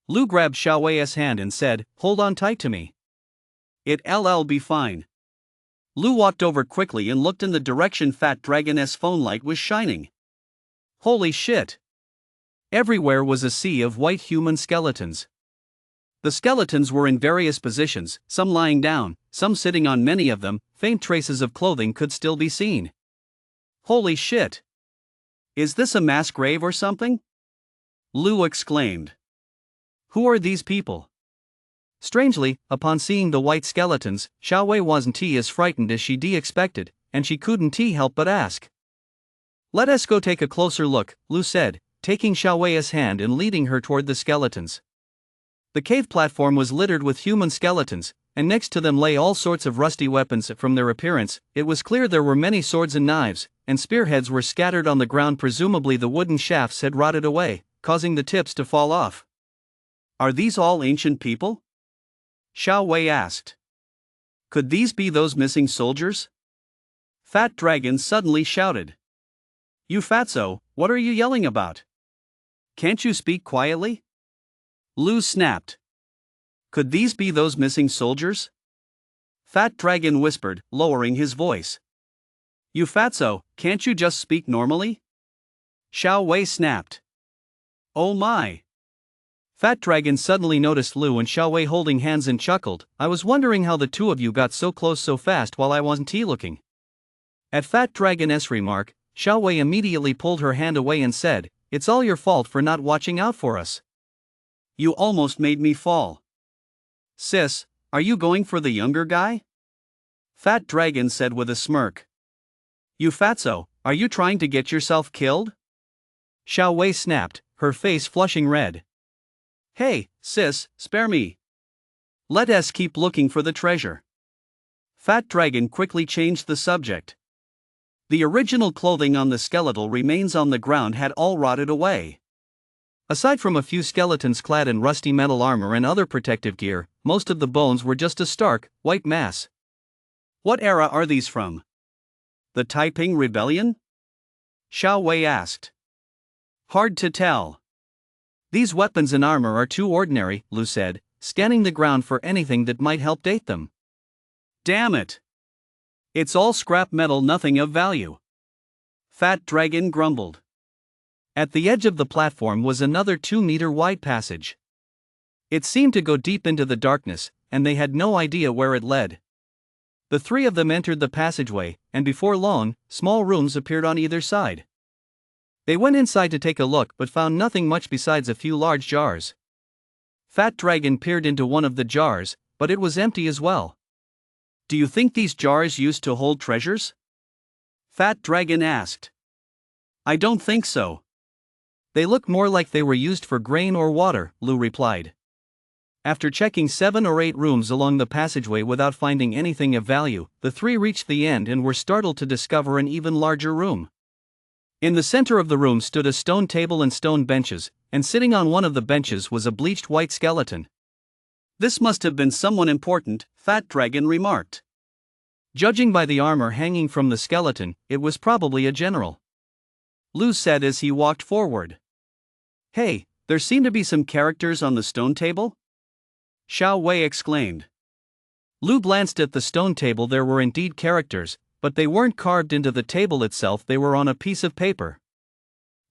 Lu grabbed Xiao Wei's hand and said, hold on tight to me. It'll be fine. Lu walked over quickly and looked in the direction Fat Dragon's phone light was shining. Holy shit! Everywhere was a sea of white human skeletons. The skeletons were in various positions, some lying down, some sitting on. Many of them, faint traces of clothing could still be seen. Holy shit! Is this a mass grave or something? Lu exclaimed. Who are these people? Strangely, upon seeing the white skeletons, Xiao Wei wasn't as frightened as she'd expected, and she couldn't help but ask. Let us go take a closer look, Lu said, taking Xiao Wei's hand and leading her toward the skeletons. The cave platform was littered with human skeletons, and next to them lay all sorts of rusty weapons. From their appearance, it was clear there were many swords and knives, and spearheads were scattered on the ground. Presumably the wooden shafts had rotted away, causing the tips to fall off. Are these all ancient people? Xiao Wei asked. Could these be those missing soldiers? Fat Dragon suddenly shouted. You fatso, what are you yelling about? Can't you speak quietly? Lu snapped. Could these be those missing soldiers? Fat Dragon whispered, lowering his voice. You fatso, can't you just speak normally? Xiao Wei snapped. Oh my! Fat Dragon suddenly noticed Lu and Xiao Wei holding hands and chuckled. I was wondering how the two of you got so close so fast while I wasn't looking. At Fat Dragon's remark, Xiao Wei immediately pulled her hand away and said, it's all your fault for not watching out for us. You almost made me fall. Sis, are you going for the younger guy? Fat Dragon said with a smirk. You fatso, are you trying to get yourself killed? Xiao Wei snapped, her face flushing red. Hey, sis, spare me. Let us keep looking for the treasure. Fat Dragon quickly changed the subject. The original clothing on the skeletal remains on the ground had all rotted away. Aside from a few skeletons clad in rusty metal armor and other protective gear, most of the bones were just a stark, white mass. What era are these from? The Taiping Rebellion? Xiao Wei asked. Hard to tell. These weapons and armor are too ordinary, Lu said, scanning the ground for anything that might help date them. Damn it! It's all scrap metal, nothing of value. Fat Dragon grumbled. At the edge of the platform was another 2-meter wide passage. It seemed to go deep into the darkness, and they had no idea where it led. The three of them entered the passageway, and before long, small rooms appeared on either side. They went inside to take a look but found nothing much besides a few large jars. Fat Dragon peered into one of the jars, but it was empty as well. Do you think these jars used to hold treasures? Fat Dragon asked. I don't think so. They look more like they were used for grain or water, Lu replied. After checking 7 or 8 rooms along the passageway without finding anything of value, the three reached the end and were startled to discover an even larger room. In the center of the room stood a stone table and stone benches, and sitting on one of the benches was a bleached white skeleton. This must have been someone important, Fat Dragon remarked. Judging by the armor hanging from the skeleton, it was probably a general. Lu said as he walked forward. Hey, there seem to be some characters on the stone table? Xiao Wei exclaimed. Lu glanced at the stone table. There were indeed characters, but they weren't carved into the table itself, they were on a piece of paper.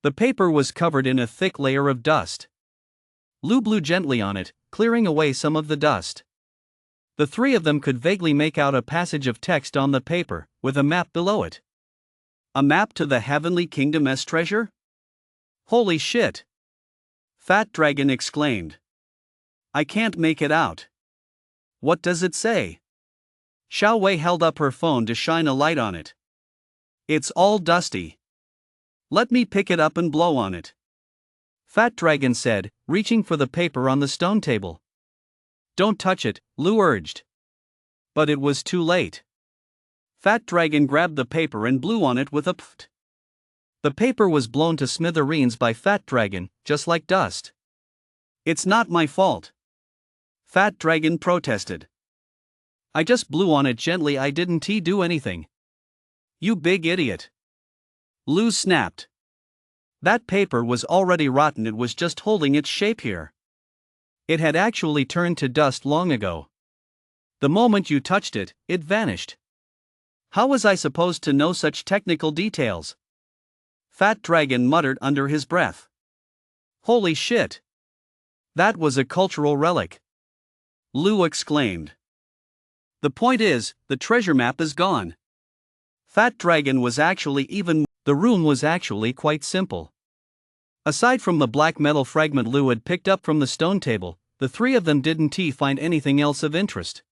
The paper was covered in a thick layer of dust. Lu blew gently on it, clearing away some of the dust. The three of them could vaguely make out a passage of text on the paper, with a map below it. A map to the Heavenly Kingdom's treasure? Holy shit! Fat Dragon exclaimed. I can't make it out. What does it say? Xiao Wei held up her phone to shine a light on it. It's all dusty. Let me pick it up and blow on it. Fat Dragon said, reaching for the paper on the stone table. Don't touch it, Lu urged. But it was too late. Fat Dragon grabbed the paper and blew on it with a pft. The paper was blown to smithereens by Fat Dragon, just like dust. It's not my fault. Fat Dragon protested. I just blew on it gently, I didn't do anything. You big idiot. Lu snapped. That paper was already rotten, it was just holding its shape here. It had actually turned to dust long ago. The moment you touched it, it vanished. How was I supposed to know such technical details? Fat Dragon muttered under his breath. Holy shit! That was a cultural relic. Lu exclaimed. The point is, the treasure map is gone. Fat Dragon was actually the rune was actually quite simple. Aside from the black metal fragment Lu had picked up from the stone table, the three of them didn't find anything else of interest.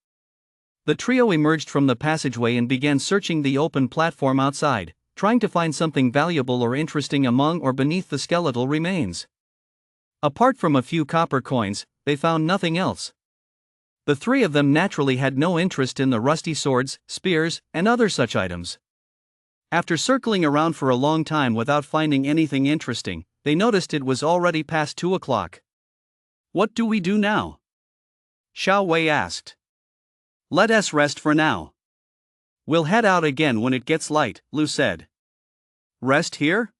The trio emerged from the passageway and began searching the open platform outside, trying to find something valuable or interesting among or beneath the skeletal remains. Apart from a few copper coins, they found nothing else. The three of them naturally had no interest in the rusty swords, spears, and other such items. After circling around for a long time without finding anything interesting, they noticed it was already past 2 o'clock. What do we do now? Xiao Wei asked. Let us rest for now. We'll head out again when it gets light, Lu said. Rest here?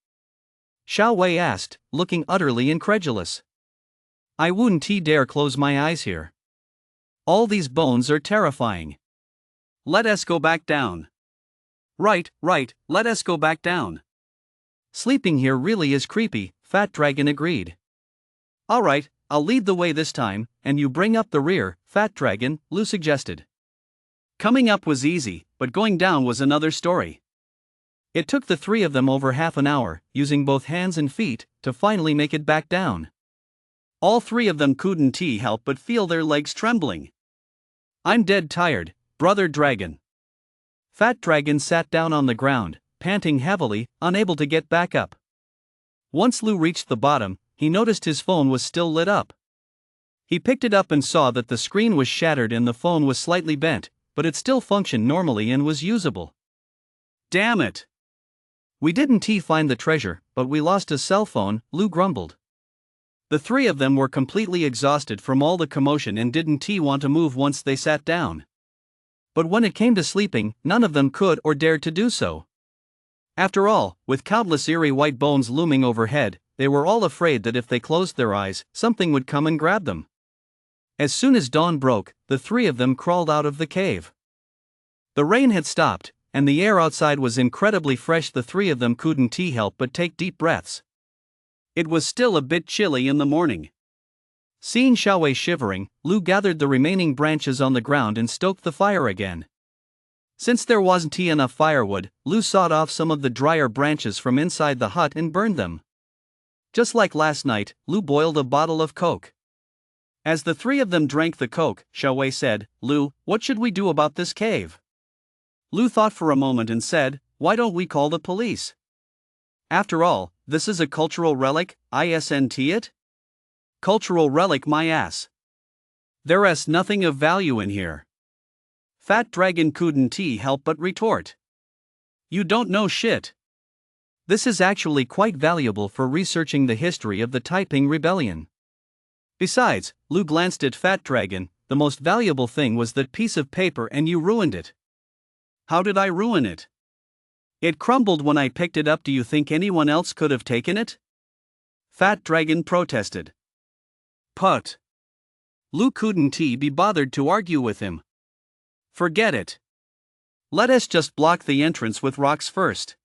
Xiao Wei asked, looking utterly incredulous. I wouldn't dare close my eyes here. All these bones are terrifying. Let us go back down. Right, let us go back down. Sleeping here really is creepy, Fat Dragon agreed. Alright, I'll lead the way this time, and you bring up the rear, Fat Dragon, Lu suggested. Coming up was easy, but going down was another story. It took the three of them over half an hour, using both hands and feet, to finally make it back down. All three of them couldn't help but feel their legs trembling. I'm dead tired, Brother Dragon. Fat Dragon sat down on the ground, panting heavily, unable to get back up. Once Lu reached the bottom, he noticed his phone was still lit up. He picked it up and saw that the screen was shattered and the phone was slightly bent, but it still functioned normally and was usable. Damn it! We didn't find the treasure, but we lost a cell phone, Lu grumbled. The three of them were completely exhausted from all the commotion and didn't want to move once they sat down. But when it came to sleeping, none of them could or dared to do so. After all, with countless eerie white bones looming overhead, they were all afraid that if they closed their eyes, something would come and grab them. As soon as dawn broke, the three of them crawled out of the cave. The rain had stopped, and the air outside was incredibly fresh. The three of them couldn't help but take deep breaths. It was still a bit chilly in the morning. Seeing Xiao Wei shivering, Lu gathered the remaining branches on the ground and stoked the fire again. Since there wasn't enough firewood, Lu sawed off some of the drier branches from inside the hut and burned them. Just like last night, Lu boiled a bottle of Coke. As the three of them drank the Coke, Xiao Wei said, Lu, what should we do about this cave? Lu thought for a moment and said, why don't we call the police? After all, this is a cultural relic, isn't it? Cultural relic my ass. There's nothing of value in here. Fat Dragon couldn't help but retort. You don't know shit. This is actually quite valuable for researching the history of the Taiping Rebellion. Besides, Lu glanced at Fat Dragon, the most valuable thing was that piece of paper and you ruined it. How did I ruin it? It crumbled when I picked it up. Do you think anyone else could have taken it? Fat Dragon protested. Put. Lu couldn't be bothered to argue with him. Forget it. Let us just block the entrance with rocks first.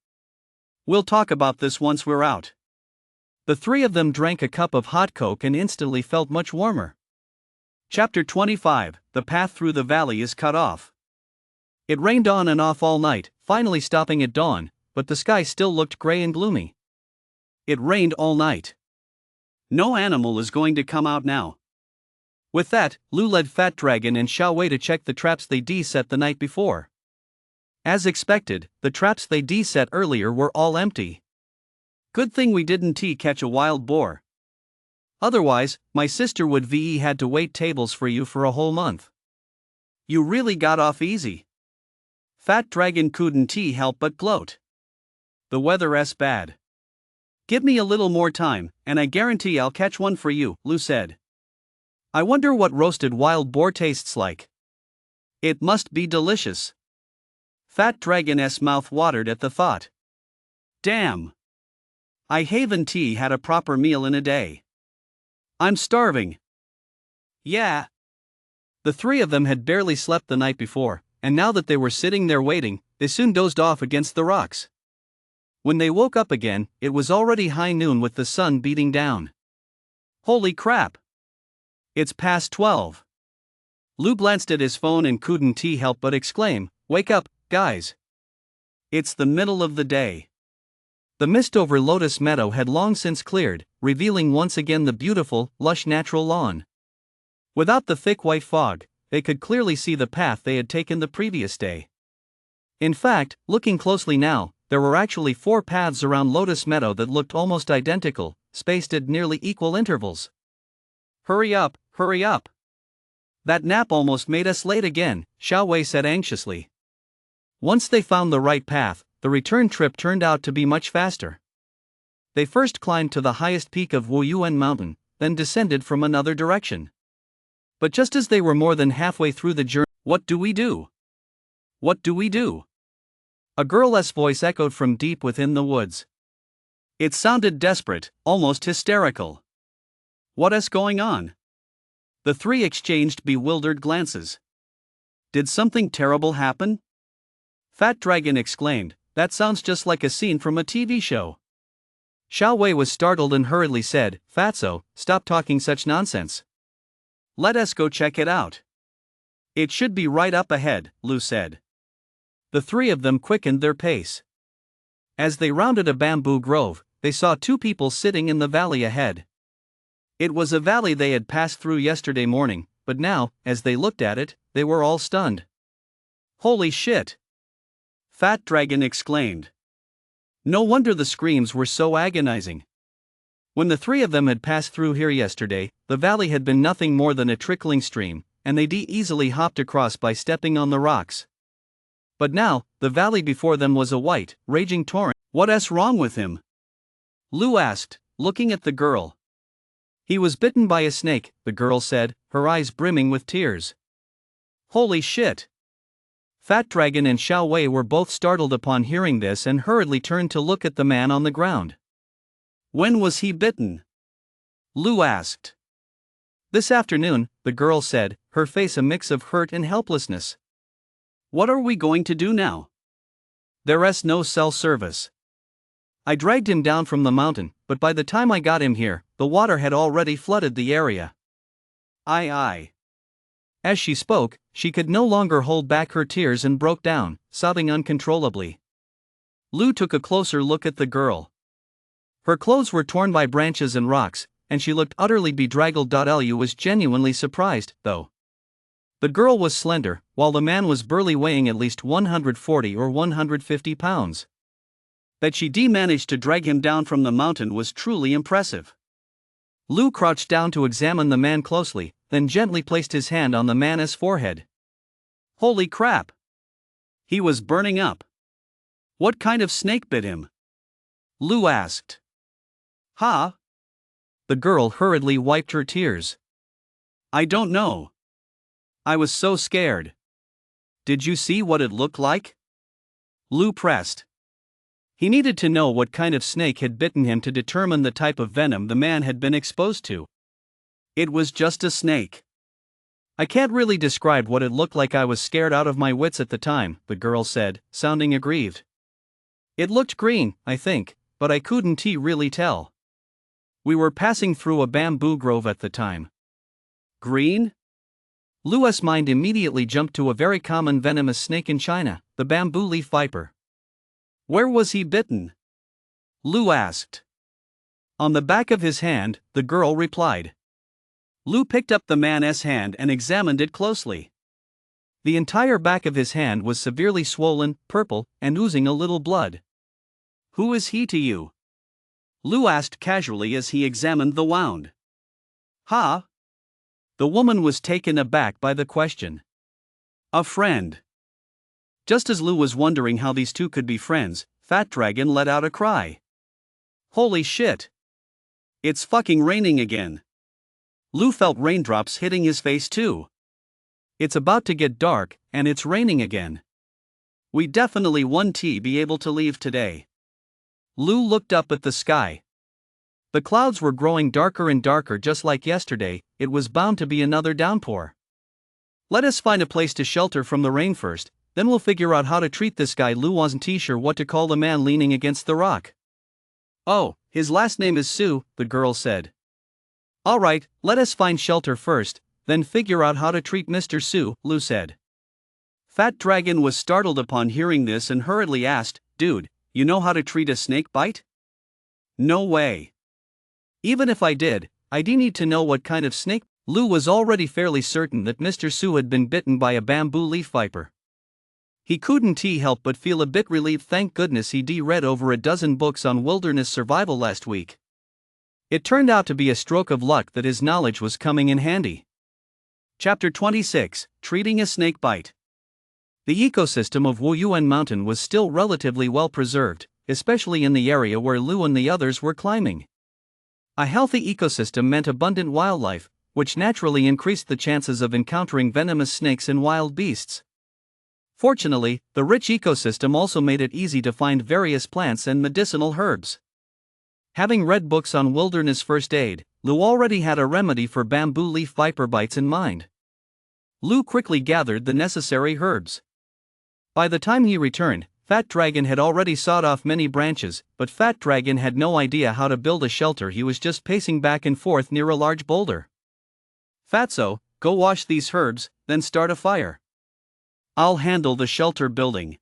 We'll talk about this once we're out. The three of them drank a cup of hot Coke and instantly felt much warmer. Chapter 25, The path through the valley is cut off. It rained on and off all night, finally stopping at dawn, but the sky still looked gray and gloomy. It rained all night. No animal is going to come out now. With that, Lu led Fat Dragon and Xiao Wei to check the traps they set the night before. As expected, the traps they set earlier were all empty. Good thing we didn't catch a wild boar. Otherwise, my sister would had to wait tables for you for a whole month. You really got off easy. Fat Dragon couldn't help but gloat. The weather's bad. Give me a little more time, and I guarantee I'll catch one for you, Lu said. I wonder what roasted wild boar tastes like. It must be delicious. Fat Dragon's mouth watered at the thought. Damn. I haven't had a proper meal in a day. I'm starving. Yeah. The three of them had barely slept the night before, and now that they were sitting there waiting, they soon dozed off against the rocks. When they woke up again, it was already high noon with the sun beating down. Holy crap! It's past 12. Lu glanced at his phone and couldn't help but exclaim, "Wake up, guys! It's the middle of the day." The mist over Lotus Meadow had long since cleared, revealing once again the beautiful, lush natural lawn. Without the thick white fog, they could clearly see the path they had taken the previous day. In fact, looking closely now, there were actually 4 paths around Lotus Meadow that looked almost identical, spaced at nearly equal intervals. Hurry up, hurry up! That nap almost made us late again, Xiao Wei said anxiously. Once they found the right path, the return trip turned out to be much faster. They first climbed to the highest peak of Wuyuan Mountain, then descended from another direction. But just as they were more than halfway through the journey, what do we do? What do we do? A girl's voice echoed from deep within the woods. It sounded desperate, almost hysterical. What's going on? The three exchanged bewildered glances. Did something terrible happen? Fat Dragon exclaimed, "That sounds just like a scene from a TV show." Xiao Wei was startled and hurriedly said, "Fatso, stop talking such nonsense. Let us go check it out." "It should be right up ahead," Lu said. The three of them quickened their pace. As they rounded a bamboo grove, they saw 2 people sitting in the valley ahead. It was a valley they had passed through yesterday morning, but now, as they looked at it, they were all stunned. "Holy shit!" Fat Dragon exclaimed. No wonder the screams were so agonizing. When the 3 of them had passed through here yesterday, the valley had been nothing more than a trickling stream, and they easily hopped across by stepping on the rocks. But now, the valley before them was a white, raging torrent. "What's wrong with him?" Lu asked, looking at the girl. "He was bitten by a snake," the girl said, her eyes brimming with tears. "Holy shit!" Fat Dragon and Xiao Wei were both startled upon hearing this and hurriedly turned to look at the man on the ground. "When was he bitten?" Lu asked. "This afternoon," the girl said, her face a mix of hurt and helplessness. "What are we going to do now?" "There's no cell service. I dragged him down from the mountain, but by the time I got him here, the water had already flooded the area." Aye. As she spoke, she could no longer hold back her tears and broke down, sobbing uncontrollably. Lu took a closer look at the girl. Her clothes were torn by branches and rocks, and she looked utterly bedraggled. Lu was genuinely surprised, though. The girl was slender, while the man was burly, weighing at least 140 or 150 pounds. That she managed to drag him down from the mountain was truly impressive. Lu crouched down to examine the man closely, then gently placed his hand on the man's forehead. Holy crap! He was burning up. "What kind of snake bit him?" Lu asked. "Huh?" The girl hurriedly wiped her tears. "I don't know. I was so scared." "Did you see what it looked like?" Lu pressed. He needed to know what kind of snake had bitten him to determine the type of venom the man had been exposed to. "It was just a snake. I can't really describe what it looked like. I was scared out of my wits at the time," the girl said, sounding aggrieved. "It looked green, I think, but I couldn't really tell. We were passing through a bamboo grove at the time." "Green?" Lu's mind immediately jumped to a very common venomous snake in China, the bamboo leaf viper. "Where was he bitten?" Lu asked. "On the back of his hand," the girl replied. Lou picked up the man's hand and examined it closely. The entire back of his hand was severely swollen, purple, and oozing a little blood. "Who is he to you?" Lou asked casually as he examined the wound. "Huh?" The woman was taken aback by the question. "A friend." Just as Lou was wondering how these two could be friends, Fat Dragon let out a cry. "Holy shit! It's fucking raining again." Lou felt raindrops hitting his face too. "It's about to get dark, and it's raining again. We definitely won't be able to leave today." Lou looked up at the sky. The clouds were growing darker and darker just like yesterday. It was bound to be another downpour. "Let us find a place to shelter from the rain first, then we'll figure out how to treat this guy." Lou wasn't sure what to call the man leaning against the rock. "Oh, his last name is Sue," the girl said. "Alright, let us find shelter first, then figure out how to treat Mr. Sue," Lou said. Fat Dragon was startled upon hearing this and hurriedly asked, "Dude, you know how to treat a snake bite?" "No way. Even if I did, I'd need to know what kind of snake." Lou was already fairly certain that Mr. Sue had been bitten by a bamboo leaf viper. He couldn't help but feel a bit relieved. Thank goodness he'd read over a dozen books on wilderness survival last week. It turned out to be a stroke of luck that his knowledge was coming in handy. Chapter 26, Treating a Snake Bite. The ecosystem of Wuyuan Mountain was still relatively well preserved, especially in the area where Lou and the others were climbing. A healthy ecosystem meant abundant wildlife, which naturally increased the chances of encountering venomous snakes and wild beasts. Fortunately, the rich ecosystem also made it easy to find various plants and medicinal herbs. Having read books on wilderness first aid, Lou already had a remedy for bamboo leaf viper bites in mind. Lou quickly gathered the necessary herbs. By the time he returned, Fat Dragon had already sawed off many branches, but Fat Dragon had no idea how to build a shelter. He was just pacing back and forth near a large boulder. "Fatso, go wash these herbs, then start a fire. I'll handle the shelter building,"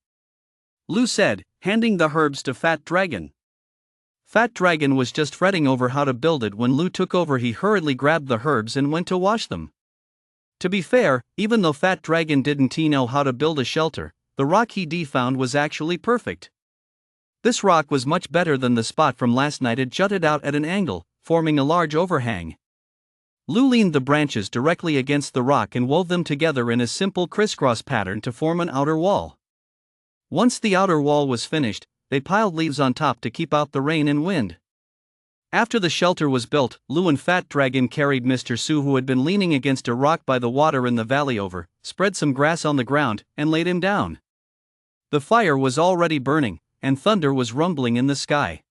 Lou said, handing the herbs to Fat Dragon. Fat Dragon was just fretting over how to build it when Lou took over. He hurriedly grabbed the herbs and went to wash them. To be fair, even though Fat Dragon didn't know how to build a shelter, the rock he found was actually perfect. This rock was much better than the spot from last night. It jutted out at an angle, forming a large overhang. Lou leaned the branches directly against the rock and wove them together in a simple crisscross pattern to form an outer wall. Once the outer wall was finished, they piled leaves on top to keep out the rain and wind. After the shelter was built, Lou and Fat Dragon carried Mr. Sue, who had been leaning against a rock by the water in the valley, over, spread some grass on the ground, and laid him down. The fire was already burning, and thunder was rumbling in the sky.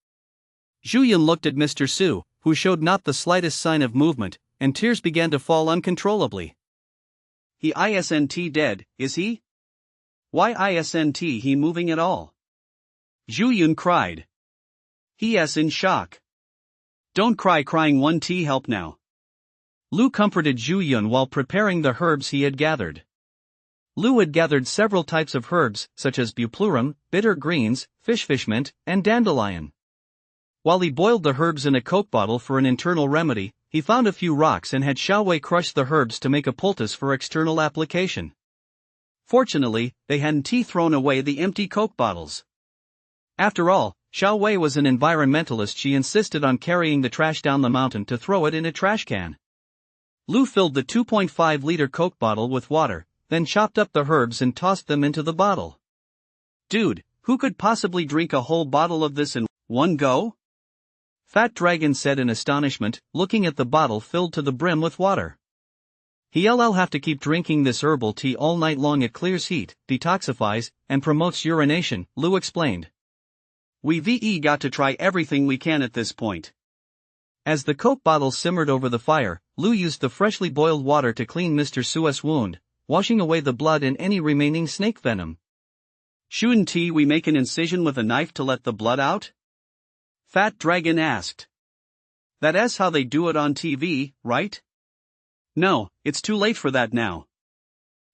Julian looked at Mr. Sue, who showed not the slightest sign of movement, and tears began to fall uncontrollably. "He isn't dead, is he? Why isn't he moving at all?" Julian cried. "He is in shock." "Don't cry, crying won't help now." Lou comforted Julian while preparing the herbs he had gathered. Lou had gathered several types of herbs, such as bupleurum, bitter greens, fishmint, and dandelion. While he boiled the herbs in a Coke bottle for an internal remedy, he found a few rocks and had Xiaowei crush the herbs to make a poultice for external application. Fortunately, they hadn't thrown away the empty Coke bottles. After all, Xiaowei was an environmentalist. She insisted on carrying the trash down the mountain to throw it in a trash can. Lou filled the 2.5-liter Coke bottle with water, then chopped up the herbs and tossed them into the bottle. "Dude, who could possibly drink a whole bottle of this in one go?" Fat Dragon said in astonishment, looking at the bottle filled to the brim with water. "He'll have to keep drinking this herbal tea all night long. It clears heat, detoxifies, and promotes urination," Lou explained. "We've got to try everything we can at this point." As the Coke bottle simmered over the fire, Lou used the freshly boiled water to clean Mr. Sue's wound, washing away the blood and any remaining snake venom. "Shouldn't we make an incision with a knife to let the blood out?" Fat Dragon asked. "That is how they do it on TV, right?" "No, it's too late for that now.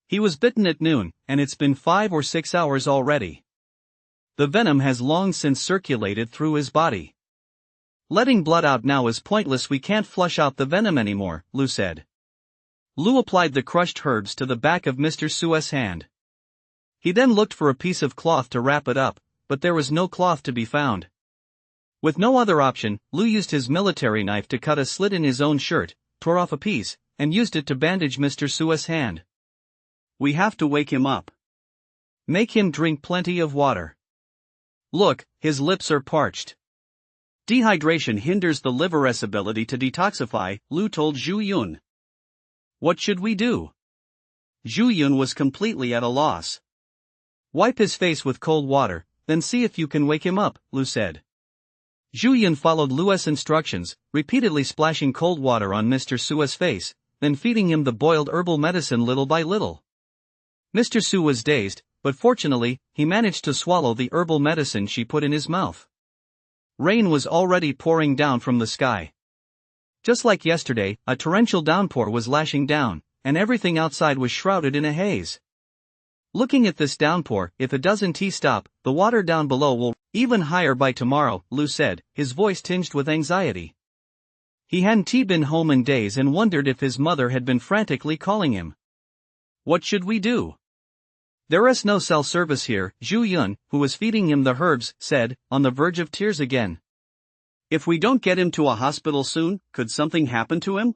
He was bitten at noon, and it's been 5 or 6 hours already. The venom has long since circulated through his body. Letting blood out now is pointless. We can't flush out the venom anymore," Lou said. Lu applied the crushed herbs to the back of Mr. Su's hand. He then looked for a piece of cloth to wrap it up, but there was no cloth to be found. With no other option, Lu used his military knife to cut a slit in his own shirt, tore off a piece, and used it to bandage Mr. Su's hand. We have to wake him up. Make him drink plenty of water. Look, his lips are parched. Dehydration hinders the liver's ability to detoxify, Lu told Zhu Yun. What should we do? Zhu Yun was completely at a loss. Wipe his face with cold water, then see if you can wake him up, Lu said. Zhu Yun followed Lu's instructions, repeatedly splashing cold water on Mr. Su's face, then feeding him the boiled herbal medicine little by little. Mr. Su was dazed, but fortunately, he managed to swallow the herbal medicine she put in his mouth. Rain was already pouring down from the sky. Just like yesterday, a torrential downpour was lashing down, and everything outside was shrouded in a haze. Looking at this downpour, if it doesn't stop, the water down below will even higher by tomorrow, Lu said, his voice tinged with anxiety. He hadn't been home in days and wondered if his mother had been frantically calling him. What should we do? There is no cell service here, Zhu Yun, who was feeding him the herbs, said, on the verge of tears again. If we don't get him to a hospital soon, could something happen to him?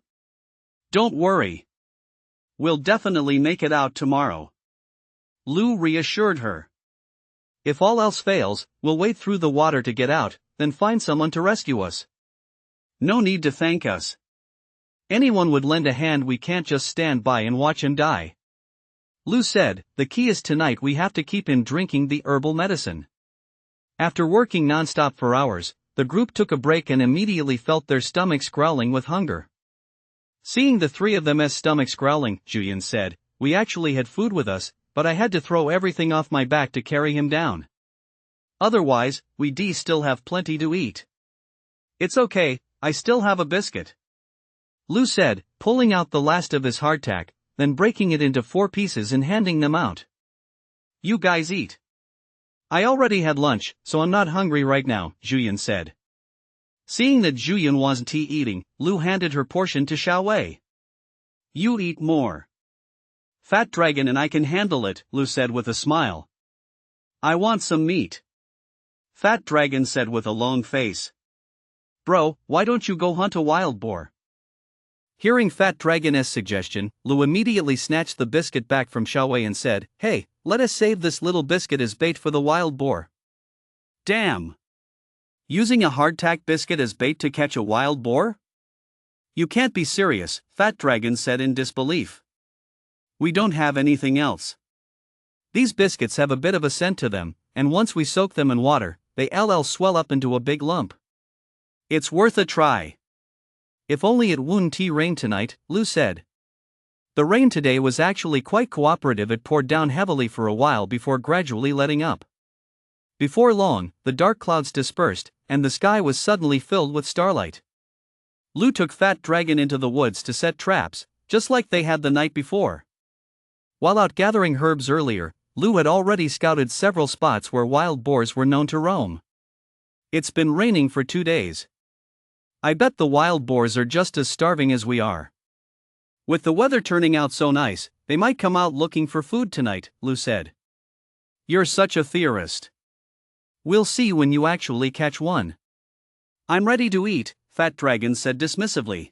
Don't worry. We'll definitely make it out tomorrow. Lu reassured her. If all else fails, we'll wade through the water to get out, then find someone to rescue us. No need to thank us. Anyone would lend a hand, we can't just stand by and watch him die. Lu said, the key is tonight we have to keep him drinking the herbal medicine. After working non-stop for hours, the group took a break and immediately felt their stomachs growling with hunger. Seeing the three of them's stomachs growling, Zhu Yun said, we actually had food with us, but I had to throw everything off my back to carry him down. Otherwise, we still have plenty to eat. It's okay, I still have a biscuit. Lu said, pulling out the last of his hardtack, then breaking it into 4 pieces and handing them out. You guys eat. I already had lunch, so I'm not hungry right now, Zhu Yun said. Seeing that Zhu Yun wasn't eating, Lu handed her portion to Xiao Wei. You eat more. Fat Dragon and I can handle it, Lu said with a smile. I want some meat. Fat Dragon said with a lone face. Bro, why don't you go hunt a wild boar? Hearing Fat Dragon's suggestion, Lu immediately snatched the biscuit back from Xiao Wei and said, hey, let us save this little biscuit as bait for the wild boar. Damn! Using a hardtack biscuit as bait to catch a wild boar? You can't be serious, Fat Dragon said in disbelief. We don't have anything else. These biscuits have a bit of a scent to them, and once we soak them in water, they swell up into a big lump. It's worth a try. If only it wouldn't rain tonight, Lu said. The rain today was actually quite cooperative. It poured down heavily for a while before gradually letting up. Before long, the dark clouds dispersed, and the sky was suddenly filled with starlight. Lu took Fat Dragon into the woods to set traps, just like they had the night before. While out gathering herbs earlier, Lu had already scouted several spots where wild boars were known to roam. It's been raining for 2 days. I bet the wild boars are just as starving as we are. With the weather turning out so nice, they might come out looking for food tonight, Lu said. You're such a theorist. We'll see when you actually catch one. I'm ready to eat, Fat Dragon said dismissively.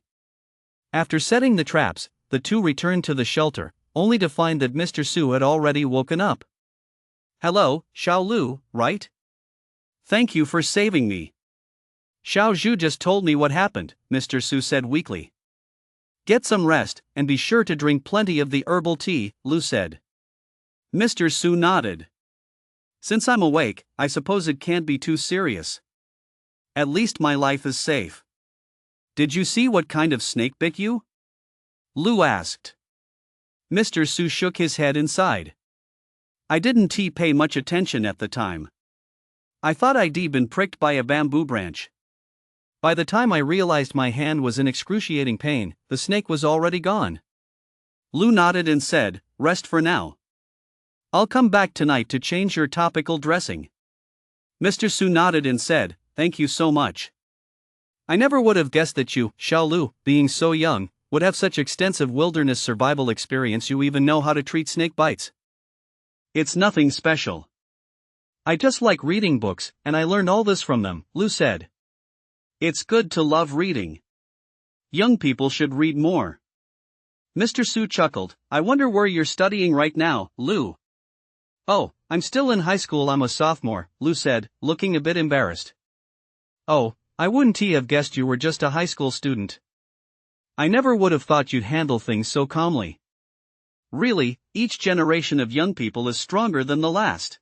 After setting the traps, the two returned to the shelter, only to find that Mr. Su had already woken up. Hello, Xiao Lu, right? Thank you for saving me. Xiao Zhu just told me what happened, Mr. Su said weakly. Get some rest, and be sure to drink plenty of the herbal tea, Lu said. Mr. Su nodded. Since I'm awake, I suppose it can't be too serious. At least my life is safe. Did you see what kind of snake bit you? Lu asked. Mr. Su shook his head and sighed. I didn't pay much attention at the time. I thought I'd been pricked by a bamboo branch. By the time I realized my hand was in excruciating pain, the snake was already gone. Lu nodded and said, rest for now. I'll come back tonight to change your topical dressing. Mr. Su nodded and said, thank you so much. I never would have guessed that you, Xiao Lu, being so young, would have such extensive wilderness survival experience you even know how to treat snake bites. It's nothing special. I just like reading books, and I learned all this from them, Lou said. It's good to love reading. Young people should read more. Mr. Su chuckled. I wonder where you're studying right now, Lou. Oh, I'm still in high school. I'm a sophomore, Lou said, looking a bit embarrassed. Oh, I wouldn't have guessed you were just a high school student. I never would have thought you'd handle things so calmly. Really, each generation of young people is stronger than the last.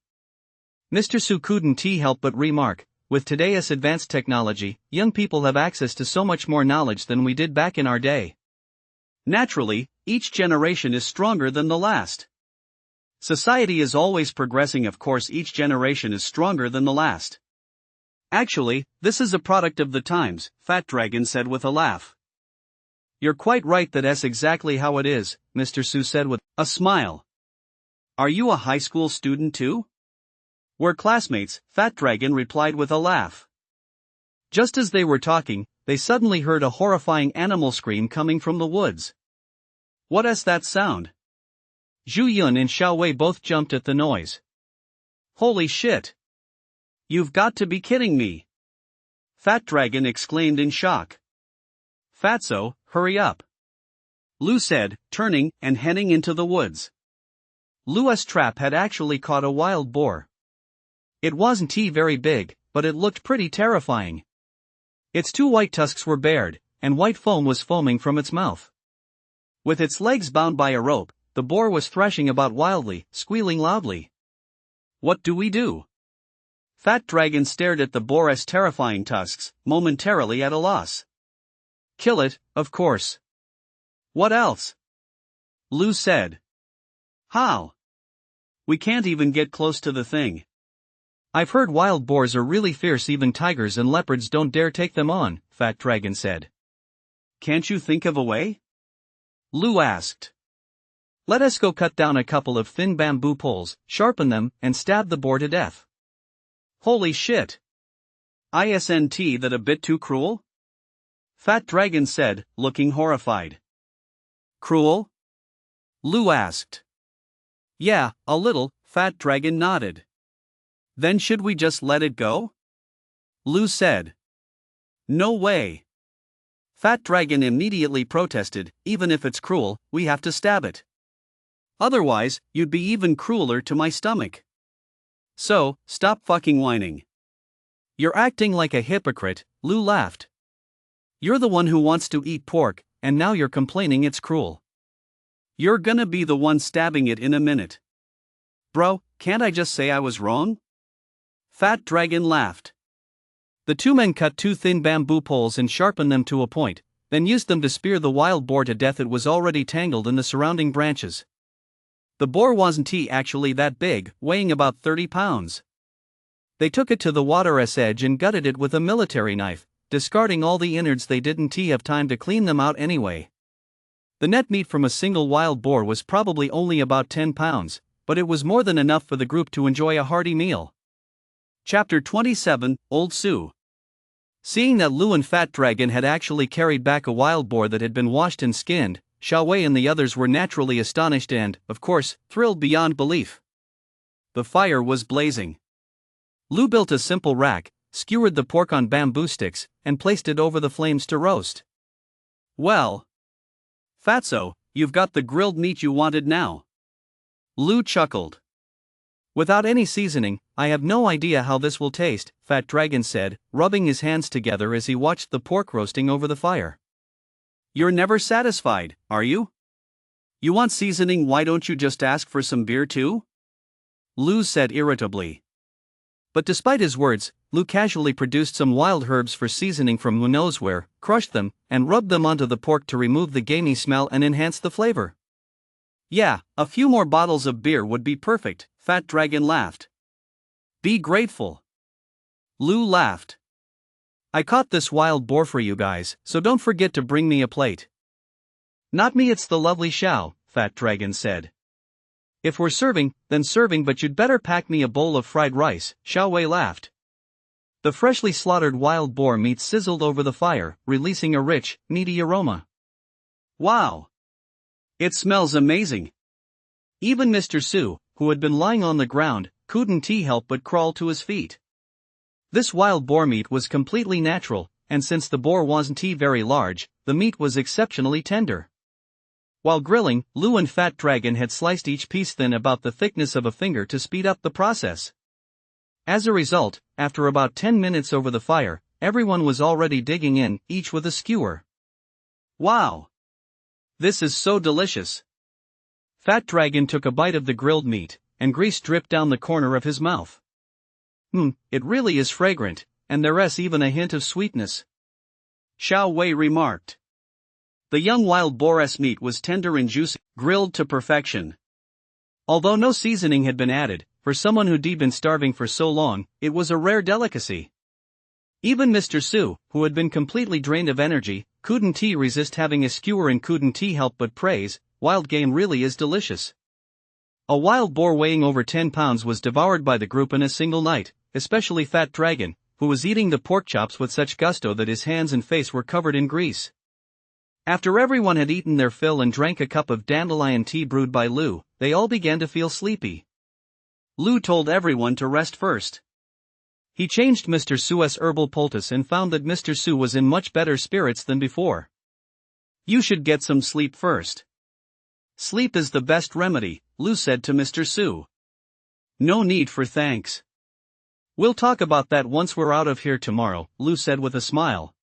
Mr. Su couldn't help but remark, with today's advanced technology, young people have access to so much more knowledge than we did back in our day. Naturally, each generation is stronger than the last. Society is always progressing. Of course, each generation is stronger than the last. Actually, this is a product of the times, Fat Dragon said with a laugh. You're quite right, that's exactly how it is, Mr. Su said with a smile. Are you a high school student too? We're classmates, Fat Dragon replied with a laugh. Just as they were talking, they suddenly heard a horrifying animal scream coming from the woods. What's that sound? Zhu Yun and Xiao Wei both jumped at the noise. Holy shit! You've got to be kidding me! Fat Dragon exclaimed in shock. Fatso, hurry up! Lou said, turning and heading into the woods. Lou's trap had actually caught a wild boar. It wasn't very big, but it looked pretty terrifying. Its two white tusks were bared, and white foam was foaming from its mouth. With its legs bound by a rope, the boar was thrashing about wildly, squealing loudly. What do we do? Fat Dragon stared at the boar's terrifying tusks, momentarily at a loss. Kill it, of course. What else? Lou said. How? We can't even get close to the thing. I've heard wild boars are really fierce, even tigers and leopards don't dare take them on, Fat Dragon said. Can't you think of a way? Lou asked. Let us go cut down a couple of thin bamboo poles, sharpen them, and stab the boar to death. Holy shit! Isn't that a bit too cruel? Fat Dragon said, looking horrified. Cruel? Lou asked. Yeah, a little, Fat Dragon nodded. Then should we just let it go? Lou said. No way. Fat Dragon immediately protested, even if it's cruel, we have to stab it. Otherwise, you'd be even crueler to my stomach. So, stop fucking whining. You're acting like a hypocrite, Lou laughed. You're the one who wants to eat pork, and now you're complaining it's cruel. You're gonna be the one stabbing it in a minute. Bro, can't I just say I was wrong? Fat Dragon laughed. The two men cut two thin bamboo poles and sharpened them to a point, then used them to spear the wild boar to death. It was already tangled in the surrounding branches. The boar wasn't actually that big, weighing about 30 pounds. They took it to the water's edge and gutted it with a military knife, discarding all the innards. They didn't have time to clean them out anyway. The net meat from a single wild boar was probably only about 10 pounds, but it was more than enough for the group to enjoy a hearty meal. Chapter 27, Old Sue. Seeing that Lou and Fat Dragon had actually carried back a wild boar that had been washed and skinned, Xiao Wei and the others were naturally astonished and, of course, thrilled beyond belief. The fire was blazing. Lou built a simple rack, skewered the pork on bamboo sticks, and placed it over the flames to roast. Well, Fatso, you've got the grilled meat you wanted now. Lou chuckled. Without any seasoning, I have no idea how this will taste, Fat Dragon said, rubbing his hands together as he watched the pork roasting over the fire. You're never satisfied, are you? You want seasoning? Why don't you just ask for some beer too? Lou said irritably. But despite his words, Lou casually produced some wild herbs for seasoning from who knows where, crushed them, and rubbed them onto the pork to remove the gamey smell and enhance the flavor. Yeah, a few more bottles of beer would be perfect, Fat Dragon laughed. Be grateful. Lou laughed. I caught this wild boar for you guys, so don't forget to bring me a plate. Not me, it's the lovely Xiao, Fat Dragon said. If we're serving, then serving, but you'd better pack me a bowl of fried rice, Xiao Wei laughed. The freshly slaughtered wild boar meat sizzled over the fire, releasing a rich, meaty aroma. Wow! It smells amazing. Even Mr. Su, who had been lying on the ground, couldn't help but crawl to his feet. This wild boar meat was completely natural, and since the boar wasn't very large, the meat was exceptionally tender. While grilling, Lu and Fat Dragon had sliced each piece thin about the thickness of a finger to speed up the process. As a result, after about 10 minutes over the fire, everyone was already digging in, each with a skewer. Wow! This is so delicious! Fat Dragon took a bite of the grilled meat, and grease dripped down the corner of his mouth. It really is fragrant, and there's even a hint of sweetness. Xiao Wei remarked. The young wild boar's meat was tender and juicy, grilled to perfection. Although no seasoning had been added, for someone who'd been starving for so long, it was a rare delicacy. Even Mr. Su, who had been completely drained of energy, couldn't resist having a skewer and couldn't help but praise, wild game really is delicious. A wild boar weighing over 10 pounds was devoured by the group in a single night, especially Fat Dragon, who was eating the pork chops with such gusto that his hands and face were covered in grease. After everyone had eaten their fill and drank a cup of dandelion tea brewed by Lu, they all began to feel sleepy. Lu told everyone to rest first. He changed Mr. Su's herbal poultice and found that Mr. Su was in much better spirits than before. You should get some sleep first. Sleep is the best remedy, Lu said to Mr. Su. No need for thanks. We'll talk about that once we're out of here tomorrow, Lu said with a smile.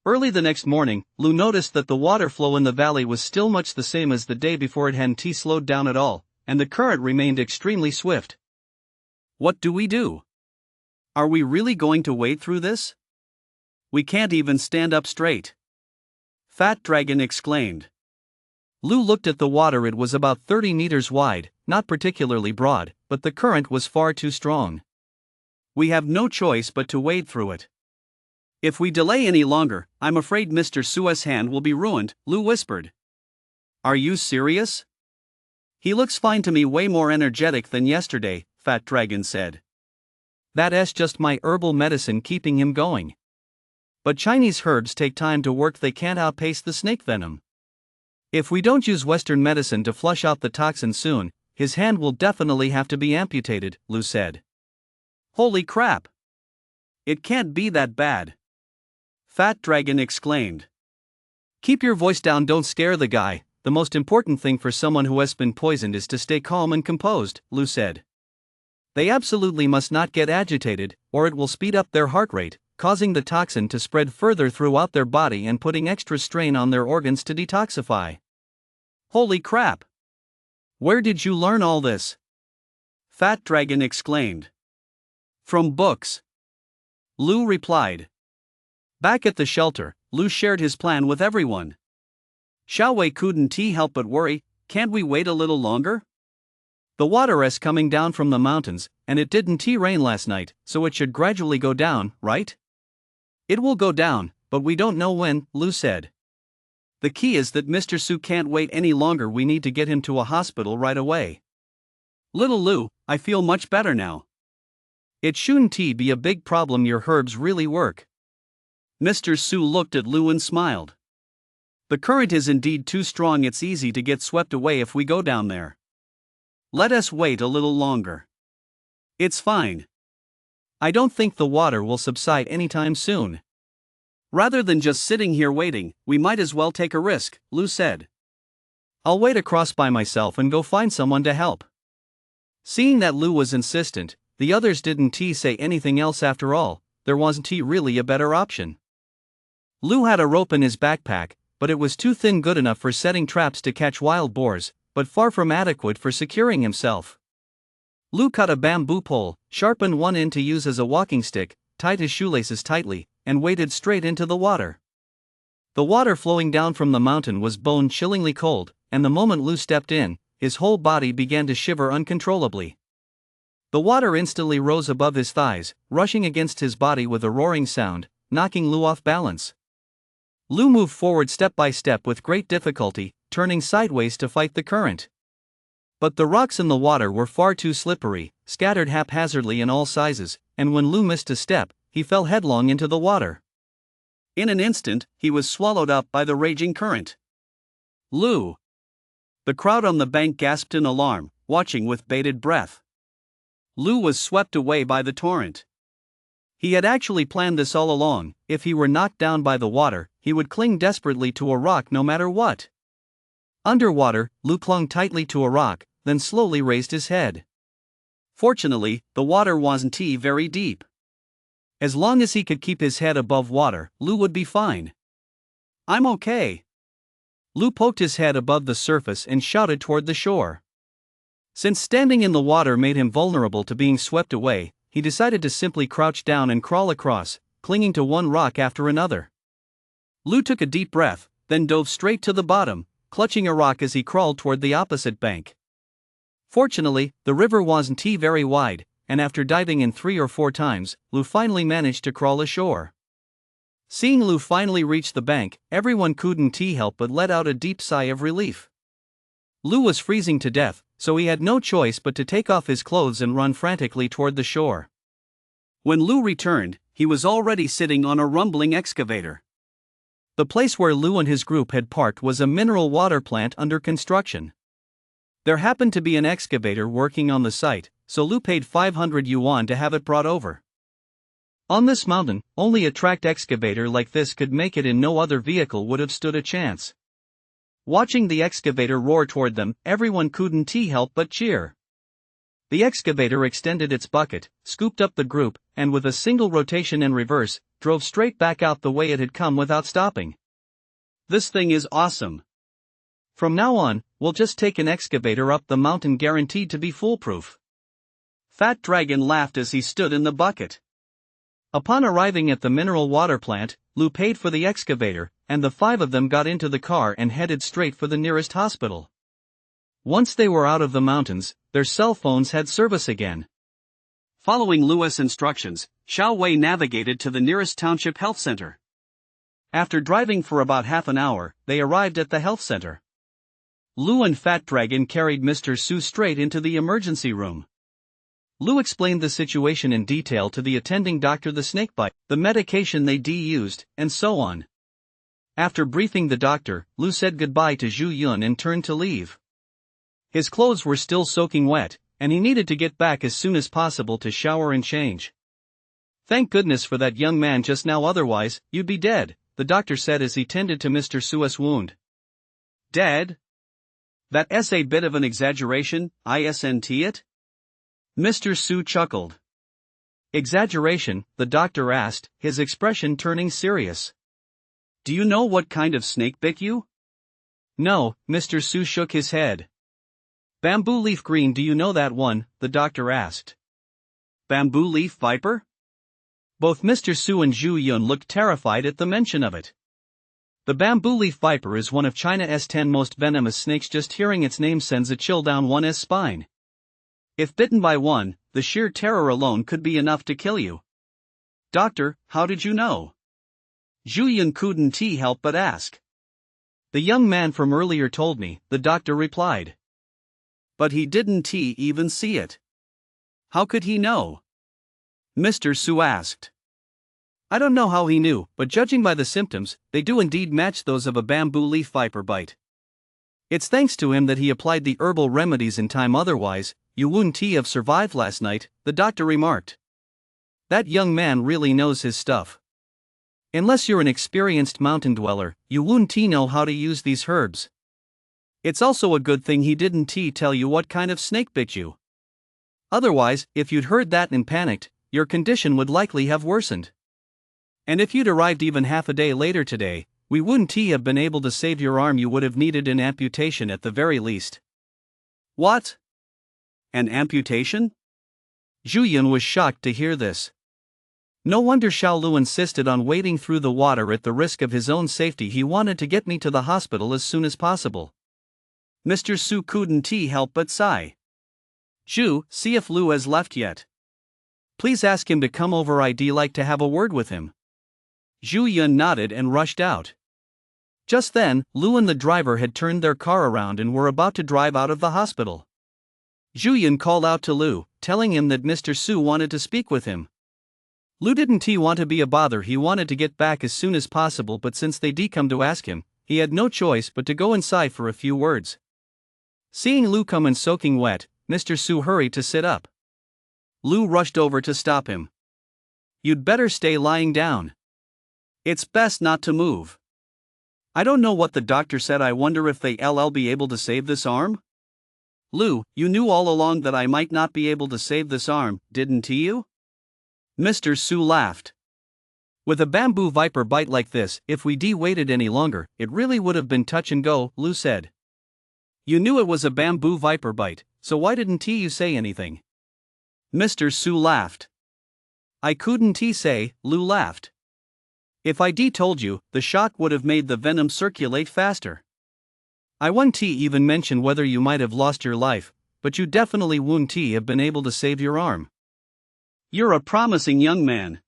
Early the next morning, Lu noticed that the water flow in the valley was still much the same as the day before. It hadn't slowed down at all, and the current remained extremely swift. What do we do? Are we really going to wade through this? We can't even stand up straight. Fat Dragon exclaimed. Lu looked at the water. It was about 30 meters wide, not particularly broad, but the current was far too strong. We have no choice but to wade through it. If we delay any longer, I'm afraid Mr. Su's hand will be ruined, Lu whispered. Are you serious? He looks fine to me, way more energetic than yesterday, Fat Dragon said. That's just my herbal medicine keeping him going. But Chinese herbs take time to work. They can't outpace the snake venom. If we don't use Western medicine to flush out the toxin soon, his hand will definitely have to be amputated, Lu said. Holy crap! It can't be that bad. Fat Dragon exclaimed. Keep your voice down, don't scare the guy. The most important thing for someone who has been poisoned is to stay calm and composed, Lu said. They absolutely must not get agitated, or it will speed up their heart rate, causing the toxin to spread further throughout their body and putting extra strain on their organs to detoxify. Holy crap! Where did you learn all this? Fat Dragon exclaimed. From books. Lu replied. Back at the shelter, Lu shared his plan with everyone. Xiao Wei couldn't help but worry. Can't we wait a little longer? The water is coming down from the mountains, and it didn't rain last night, so it should gradually go down, right? It will go down, but we don't know when, Lu said. The key is that Mr. Su can't wait any longer. We need to get him to a hospital right away. Little Lu, I feel much better now. It shouldn't be a big problem. Your herbs really work. Mr. Su looked at Lu and smiled. The current is indeed too strong. It's easy to get swept away if we go down there. Let us wait a little longer. It's fine. I don't think the water will subside anytime soon. Rather than just sitting here waiting, we might as well take a risk, Lu said. I'll wait across by myself and go find someone to help. Seeing that Lu was insistent, the others didn't say anything else. After all, there wasn't really a better option. Lu had a rope in his backpack, but it was too thin, good enough for setting traps to catch wild boars, but far from adequate for securing himself. Lu cut a bamboo pole, sharpened one end to use as a walking stick, tied his shoelaces tightly, and waded straight into the water. The water flowing down from the mountain was bone-chillingly cold, and the moment Lu stepped in, his whole body began to shiver uncontrollably. The water instantly rose above his thighs, rushing against his body with a roaring sound, knocking Lu off balance. Lu moved forward step by step with great difficulty, turning sideways to fight the current. But the rocks in the water were far too slippery, scattered haphazardly in all sizes, and when Lu missed a step, he fell headlong into the water. In an instant, he was swallowed up by the raging current. Lou! The crowd on the bank gasped in alarm, watching with bated breath. Lou was swept away by the torrent. He had actually planned this all along. If he were knocked down by the water, he would cling desperately to a rock no matter what. Underwater, Lou clung tightly to a rock, then slowly raised his head. Fortunately, the water wasn't very deep. As long as he could keep his head above water, Lou would be fine. "I'm okay." Lou poked his head above the surface and shouted toward the shore. Since standing in the water made him vulnerable to being swept away, he decided to simply crouch down and crawl across, clinging to one rock after another. Lou took a deep breath, then dove straight to the bottom, clutching a rock as he crawled toward the opposite bank. Fortunately, the river wasn't very wide, and after diving in 3 or 4 times, Lou finally managed to crawl ashore. Seeing Lou finally reach the bank, everyone couldn't help but let out a deep sigh of relief. Lou was freezing to death, so he had no choice but to take off his clothes and run frantically toward the shore. When Lou returned, he was already sitting on a rumbling excavator. The place where Lou and his group had parked was a mineral water plant under construction. There happened to be an excavator working on the site, so Lou paid 500 yuan to have it brought over. On this mountain, only a tracked excavator like this could make it, and no other vehicle would have stood a chance. Watching the excavator roar toward them, everyone couldn't help but cheer. The excavator extended its bucket, scooped up the group, and with a single rotation and reverse, drove straight back out the way it had come without stopping. "This thing is awesome. From now on, we'll just take an excavator up the mountain, guaranteed to be foolproof." Fat Dragon laughed as he stood in the bucket. Upon arriving at the mineral water plant, Lou paid for the excavator, and the 5 of them got into the car and headed straight for the nearest hospital. Once they were out of the mountains, their cell phones had service again. Following Lou's instructions, Xiao Wei navigated to the nearest township health center. After driving for about half an hour, they arrived at the health center. Lou and Fat Dragon carried Mr. Su straight into the emergency room. Lou explained the situation in detail to the attending doctor: the snakebite, the medication they used, and so on. After briefing the doctor, Lou said goodbye to Zhu Yun and turned to leave. His clothes were still soaking wet, and he needed to get back as soon as possible to shower and change. "Thank goodness for that young man just now, otherwise, you'd be dead," the doctor said as he tended to Mr. Su's wound. "Dead? That's a bit of an exaggeration, isn't it?" Mr. Su chuckled. "Exaggeration?" the doctor asked, his expression turning serious. "Do you know what kind of snake bit you?" "No," Mr. Su shook his head. "Bamboo leaf green, do you know that one?" the doctor asked. "Bamboo leaf viper?" Both Mr. Su and Zhu Yun looked terrified at the mention of it. The bamboo leaf viper is one of China's 10 most venomous snakes. Just hearing its name sends a chill down one's spine. If bitten by one, the sheer terror alone could be enough to kill you. "Doctor, how did you know?" Zhu Yun couldn't help but ask. "The young man from earlier told me," the doctor replied. "But he didn't even see it. How could he know?" Mr. Su asked. "I don't know how he knew, but judging by the symptoms, they do indeed match those of a bamboo leaf viper bite. It's thanks to him that he applied the herbal remedies in time, otherwise, you wouldn't have survived last night," the doctor remarked. "That young man really knows his stuff. Unless you're an experienced mountain dweller, you wouldn't know how to use these herbs. It's also a good thing he didn't tell you what kind of snake bit you. Otherwise, if you'd heard that and panicked, your condition would likely have worsened. And if you'd arrived even half a day later today, we wouldn't have been able to save your arm. You would have needed an amputation at the very least." "What? An amputation?" Zhu Yun was shocked to hear this. No wonder Xiao Lu insisted on wading through the water at the risk of his own safety. He wanted to get me to the hospital as soon as possible. Mr. Su couldn't help but sigh. "Zhu, see if Lu has left yet. Please ask him to come over. I'd like to have a word with him." Zhu Yun nodded and rushed out. Just then, Lu and the driver had turned their car around and were about to drive out of the hospital. Zhu Yun called out to Lu, telling him that Mr. Su wanted to speak with him. Lu didn't want to be a bother. He wanted to get back as soon as possible, but since they'd come to ask him, He had no choice but to go inside for a few words. Seeing Lu come in soaking wet, Mr. Su hurried to sit up. Lu rushed over to stop him. "You'd better stay lying down. It's best not to move. I don't know what the doctor said. I wonder if they'll be able to save this arm?" "Lu, you knew all along that I might not be able to save this arm, didn't you?" Mr. Su laughed. "With a bamboo viper bite like this, if we waited any longer, it really would have been touch and go," Lu said. "You knew it was a bamboo viper bite, so why didn't you say anything?" Mr. Su laughed. "I couldn't say," Lu laughed. "If I told you, the shock would have made the venom circulate faster. I wouldn't even mention whether you might have lost your life, but you definitely wouldn't have been able to save your arm." "You're a promising young man."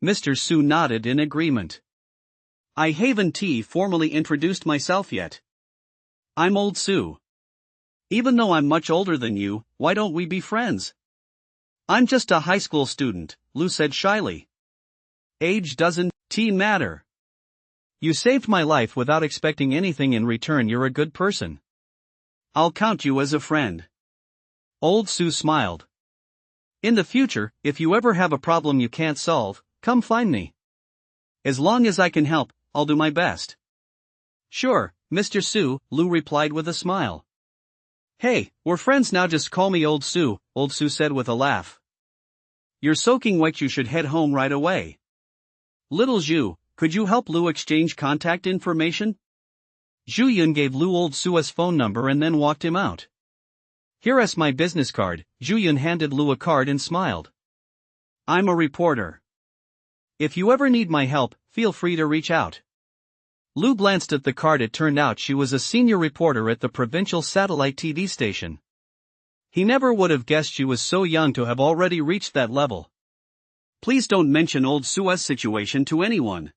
Mr. Su nodded in agreement. "I haven't formally introduced myself yet. I'm Old Su. Even though I'm much older than you, why don't we be friends?" "I'm just a high school student," Lu said shyly. "Age doesn't matter. You saved my life without expecting anything in return. You're a good person. I'll count you as a friend." Old Su smiled. "In the future, if you ever have a problem you can't solve, come find me. As long as I can help, I'll do my best." "Sure, Mr. Su," Lu replied with a smile. "Hey, we're friends now, just call me Old Su," Old Su said with a laugh. "You're soaking wet, you should head home right away. Little Zhu, could you help Lu exchange contact information?" Zhu Yun gave Lu Old Su's phone number and then walked him out. "Here's my business card." Zhu Yun handed Lu a card and smiled. "I'm a reporter. If you ever need my help, feel free to reach out." Lu glanced at the card. It turned out she was a senior reporter at the provincial satellite TV station. He never would have guessed she was so young to have already reached that level. "Please don't mention Old Su's situation to anyone.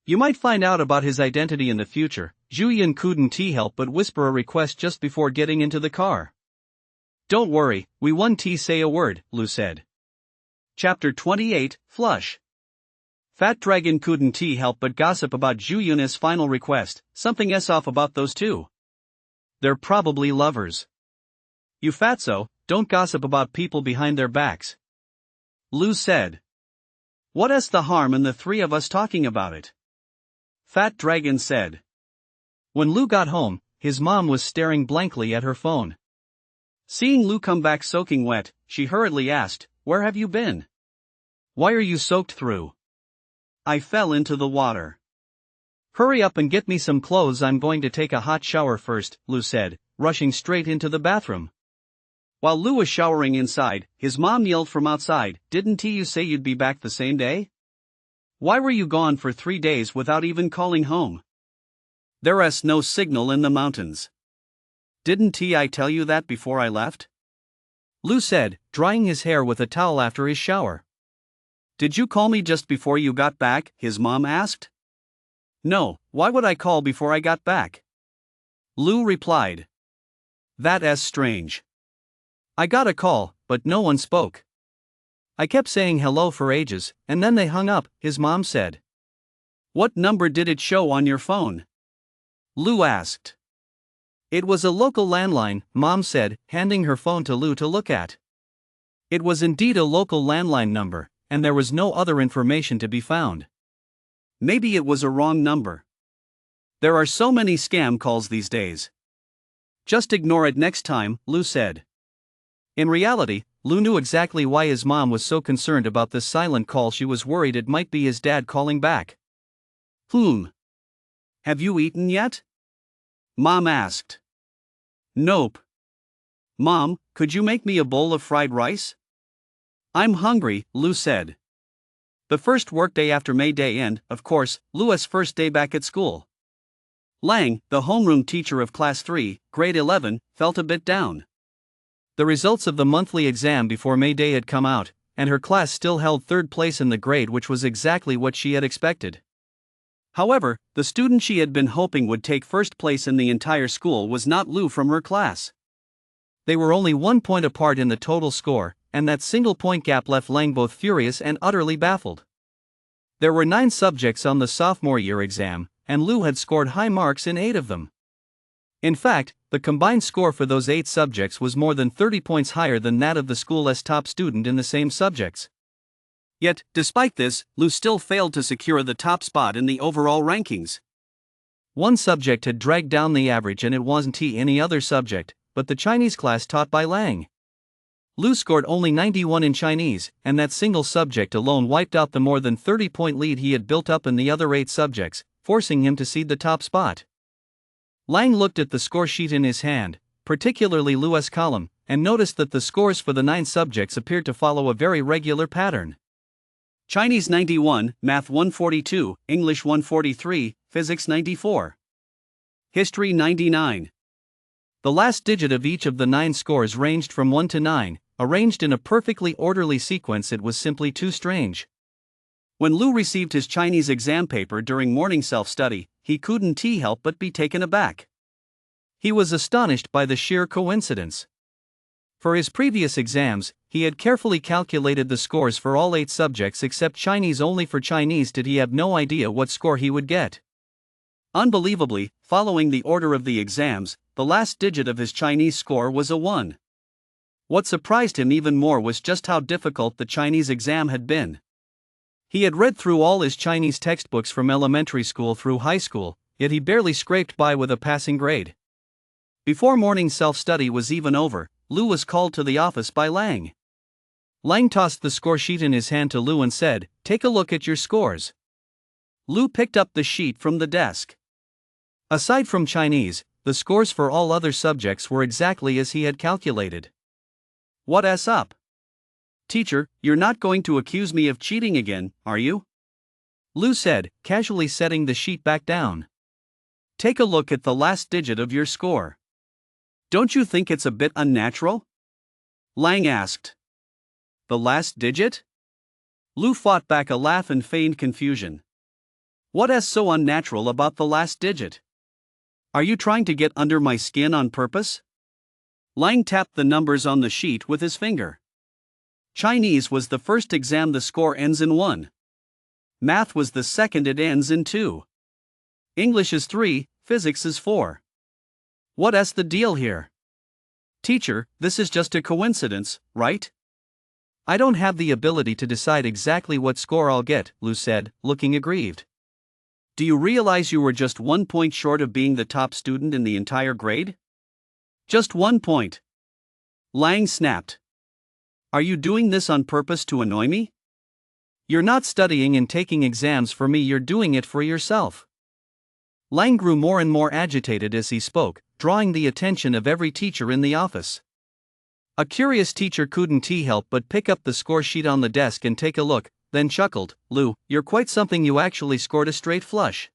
You might find out about his identity in the future." Zhu Yun couldn't help but whisper a request just before getting into the car. "Don't worry, we won't say a word," Lu said. Chapter 28, Flush. Fat Dragon couldn't help but gossip about Zhu Yun's final request. "Something's off about those two. They're probably lovers." "You fatso, don't gossip about people behind their backs," Lu said. "What's the harm in the three of us talking about it?" Fat Dragon said. When Lu got home, his mom was staring blankly at her phone. Seeing Lu come back soaking wet, she hurriedly asked, "Where have you been? Why are you soaked through?" "I fell into the water." "Hurry up and get me some clothes. I'm going to take a hot shower first," Lu said, rushing straight into the bathroom. While Lu was showering inside, his mom yelled from outside, "Didn't you say you'd be back the same day? Why were you gone for 3 days without even calling home? There's no signal in the mountains. Didn't I tell you that before I left?" Lu said, drying his hair with a towel after his shower. "Did you call me just before you got back?" his mom asked. "No, why would I call before I got back?" Lu replied. "That's strange. I got a call, but no one spoke. I kept saying hello for ages, and then they hung up," his mom said. "What number did it show on your phone?" Lu asked. "It was a local landline," Mom said, handing her phone to Lu to look at. It was indeed a local landline number, and there was no other information to be found. Maybe it was a wrong number. There are so many scam calls these days. Just ignore it next time, Lu said. In reality, Lu knew exactly why his mom was so concerned about this silent call. She was worried it might be his dad calling back. Have you eaten yet?" Mom asked. "Nope." "Mom, could you make me a bowl of fried rice?" "I'm hungry," Lu said. The first workday after May Day and, of course, Lu's first day back at school. Lang, the homeroom teacher of Class 3, Grade 11, felt a bit down. The results of the monthly exam before May Day had come out, and her class still held third place in the grade, which was exactly what she had expected. However, the student she had been hoping would take first place in the entire school was not Lu from her class. They were only 1 point apart in the total score, and that single point gap left Lang both furious and utterly baffled. There were 9 subjects on the sophomore year exam, and Lu had scored high marks in 8 of them. In fact, the combined score for those 8 subjects was more than 30 points higher than that of the school's top student in the same subjects. Yet, despite this, Lu still failed to secure the top spot in the overall rankings. One subject had dragged down the average, and it wasn't any other subject, but the Chinese class taught by Lang. Lu scored only 91 in Chinese, and that single subject alone wiped out the more than 30-point lead he had built up in the other 8 subjects, forcing him to cede the top spot. Lang looked at the score sheet in his hand, particularly Lu's column, and noticed that the scores for the 9 subjects appeared to follow a very regular pattern. Chinese 91, Math 142, English 143, Physics 94. History 99. The last digit of each of the 9 scores ranged from 1 to 9, arranged in a perfectly orderly sequence. It was simply too strange. When Lu received his Chinese exam paper during morning self-study, he couldn't help but be taken aback. He was astonished by the sheer coincidence. For his previous exams, he had carefully calculated the scores for all 8 subjects except Chinese. Only for Chinese did he have no idea what score he would get. Unbelievably, following the order of the exams, the last digit of his Chinese score was a 1. What surprised him even more was just how difficult the Chinese exam had been. He had read through all his Chinese textbooks from elementary school through high school, yet he barely scraped by with a passing grade. Before morning self-study was even over, Lu was called to the office by Lang. Lang tossed the score sheet in his hand to Lu and said, "Take a look at your scores." Lu picked up the sheet from the desk. Aside from Chinese, the scores for all other subjects were exactly as he had calculated. "What's up? Teacher, you're not going to accuse me of cheating again, are you?" Lu said, casually setting the sheet back down. "Take a look at the last digit of your score. Don't you think it's a bit unnatural?" Lang asked. "The last digit?" Lu fought back a laugh and feigned confusion. "What's so unnatural about the last digit? Are you trying to get under my skin on purpose?" Lang tapped the numbers on the sheet with his finger. Chinese was the first exam the score ends in 1. Math was the second, it ends in 2. English is 3, Physics is 4. What's the deal here? Teacher, this is just a coincidence, right? I don't have the ability to decide exactly what score I'll get, Lu said, looking aggrieved. Do you realize you were just 1 point short of being the top student in the entire grade? Just 1 point. Lang snapped. Are you doing this on purpose to annoy me? You're not studying and taking exams for me, you're doing it for yourself. Lang grew more and more agitated as he spoke, drawing the attention of every teacher in the office. A curious teacher couldn't help but pick up the score sheet on the desk and take a look, then chuckled, "Lu, you're quite something, you actually scored a straight flush.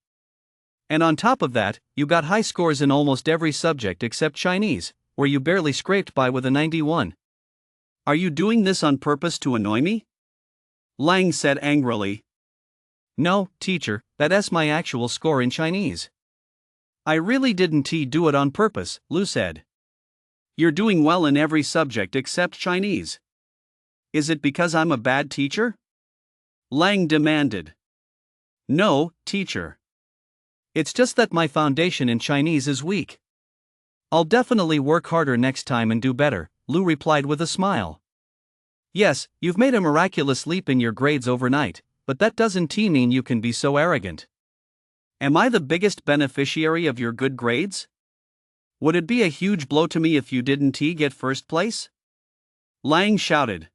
And on top of that, you got high scores in almost every subject except Chinese, where you barely scraped by with a 91. Are you doing this on purpose to annoy me?" Lang said angrily. No, teacher, that's my actual score in Chinese. I really didn't do it on purpose, Lu said. You're doing well in every subject except Chinese. Is it because I'm a bad teacher? Lang demanded. No, teacher. It's just that my foundation in Chinese is weak. I'll definitely work harder next time and do better, Lu replied with a smile. Yes, you've made a miraculous leap in your grades overnight, but that doesn't mean you can be so arrogant. Am I the biggest beneficiary of your good grades? Would it be a huge blow to me if you didn't get first place? Lang shouted.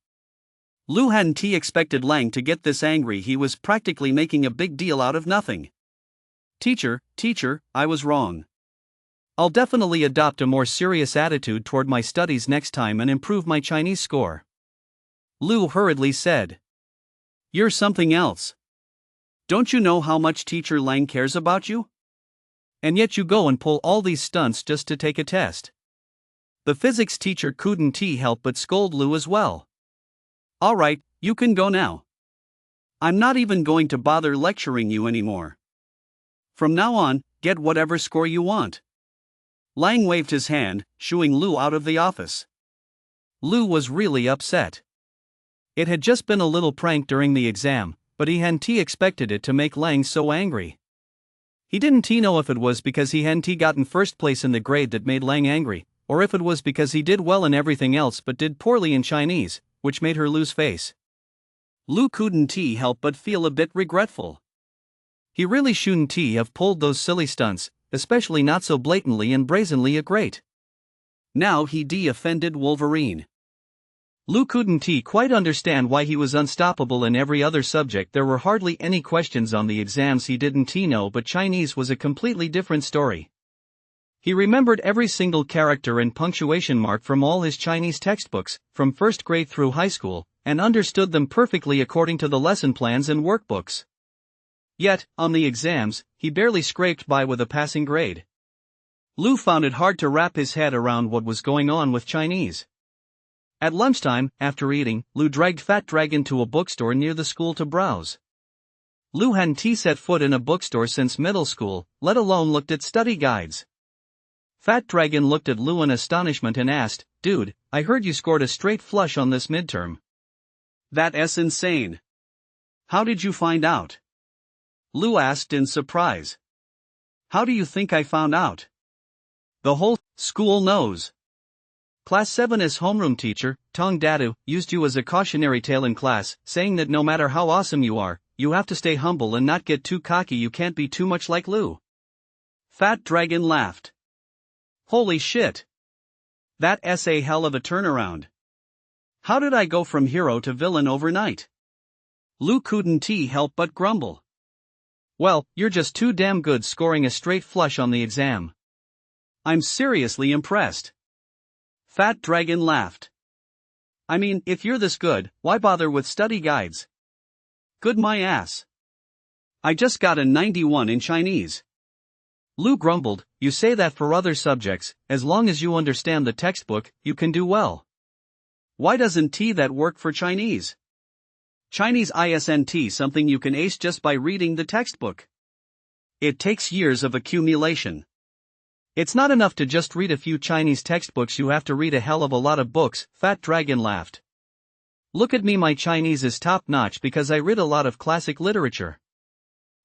Lu hadn't expected Lang to get this angry. He was practically making a big deal out of nothing. Teacher, I was wrong. I'll definitely adopt a more serious attitude toward my studies next time and improve my Chinese score. Lu hurriedly said. You're something else. Don't you know how much Teacher Lang cares about you? And yet you go and pull all these stunts just to take a test. The physics teacher couldn't help but scold Lu as well. All right, you can go now. I'm not even going to bother lecturing you anymore. From now on, get whatever score you want. Lang waved his hand, shooing Lu out of the office. Lu was really upset. It had just been a little prank during the exam, but he hadn't expected it to make Lang so angry. He didn't know if it was because he hadn't gotten first place in the grade that made Lang angry, or if it was because he did well in everything else but did poorly in Chinese, which made her lose face. Lu couldn't help but feel a bit regretful. He really shouldn't have pulled those silly stunts, especially not so blatantly and brazenly a great. Now he offended Wolverine. Lu couldn't quite understand why he was unstoppable in every other subject. There were hardly any questions on the exams he didn't know, but Chinese was a completely different story. He remembered every single character and punctuation mark from all his Chinese textbooks, from first grade through high school, and understood them perfectly according to the lesson plans and workbooks. Yet, on the exams, he barely scraped by with a passing grade. Lu found it hard to wrap his head around what was going on with Chinese. At lunchtime, after eating, Lu dragged Fat Dragon to a bookstore near the school to browse. Lu hadn't set foot in a bookstore since middle school, let alone looked at study guides. Fat Dragon looked at Lu in astonishment and asked, "Dude, I heard you scored a straight flush on this midterm." "That's insane. How did you find out?" Lu asked in surprise. "How do you think I found out? The whole school knows. Class 7's homeroom teacher, Tong Dadu, used you as a cautionary tale in class, saying that no matter how awesome you are, you have to stay humble and not get too cocky. You can't be too much like Lu." Fat Dragon laughed. "Holy shit. That's a hell of a turnaround. How did I go from hero to villain overnight?" Lu couldn't help but grumble. "Well, you're just too damn good, scoring a straight flush on the exam. I'm seriously impressed." Fat Dragon laughed. "I mean, if you're this good, why bother with study guides? Good my ass. I just got a 91 in Chinese." Lu grumbled, "You say that for other subjects, as long as you understand the textbook, you can do well. Why doesn't that work for Chinese? Chinese isn't something you can ace just by reading the textbook. It takes years of accumulation. It's not enough to just read a few Chinese textbooks, you have to read a hell of a lot of books." Fat Dragon laughed. "Look at me, my Chinese is top-notch because I read a lot of classic literature."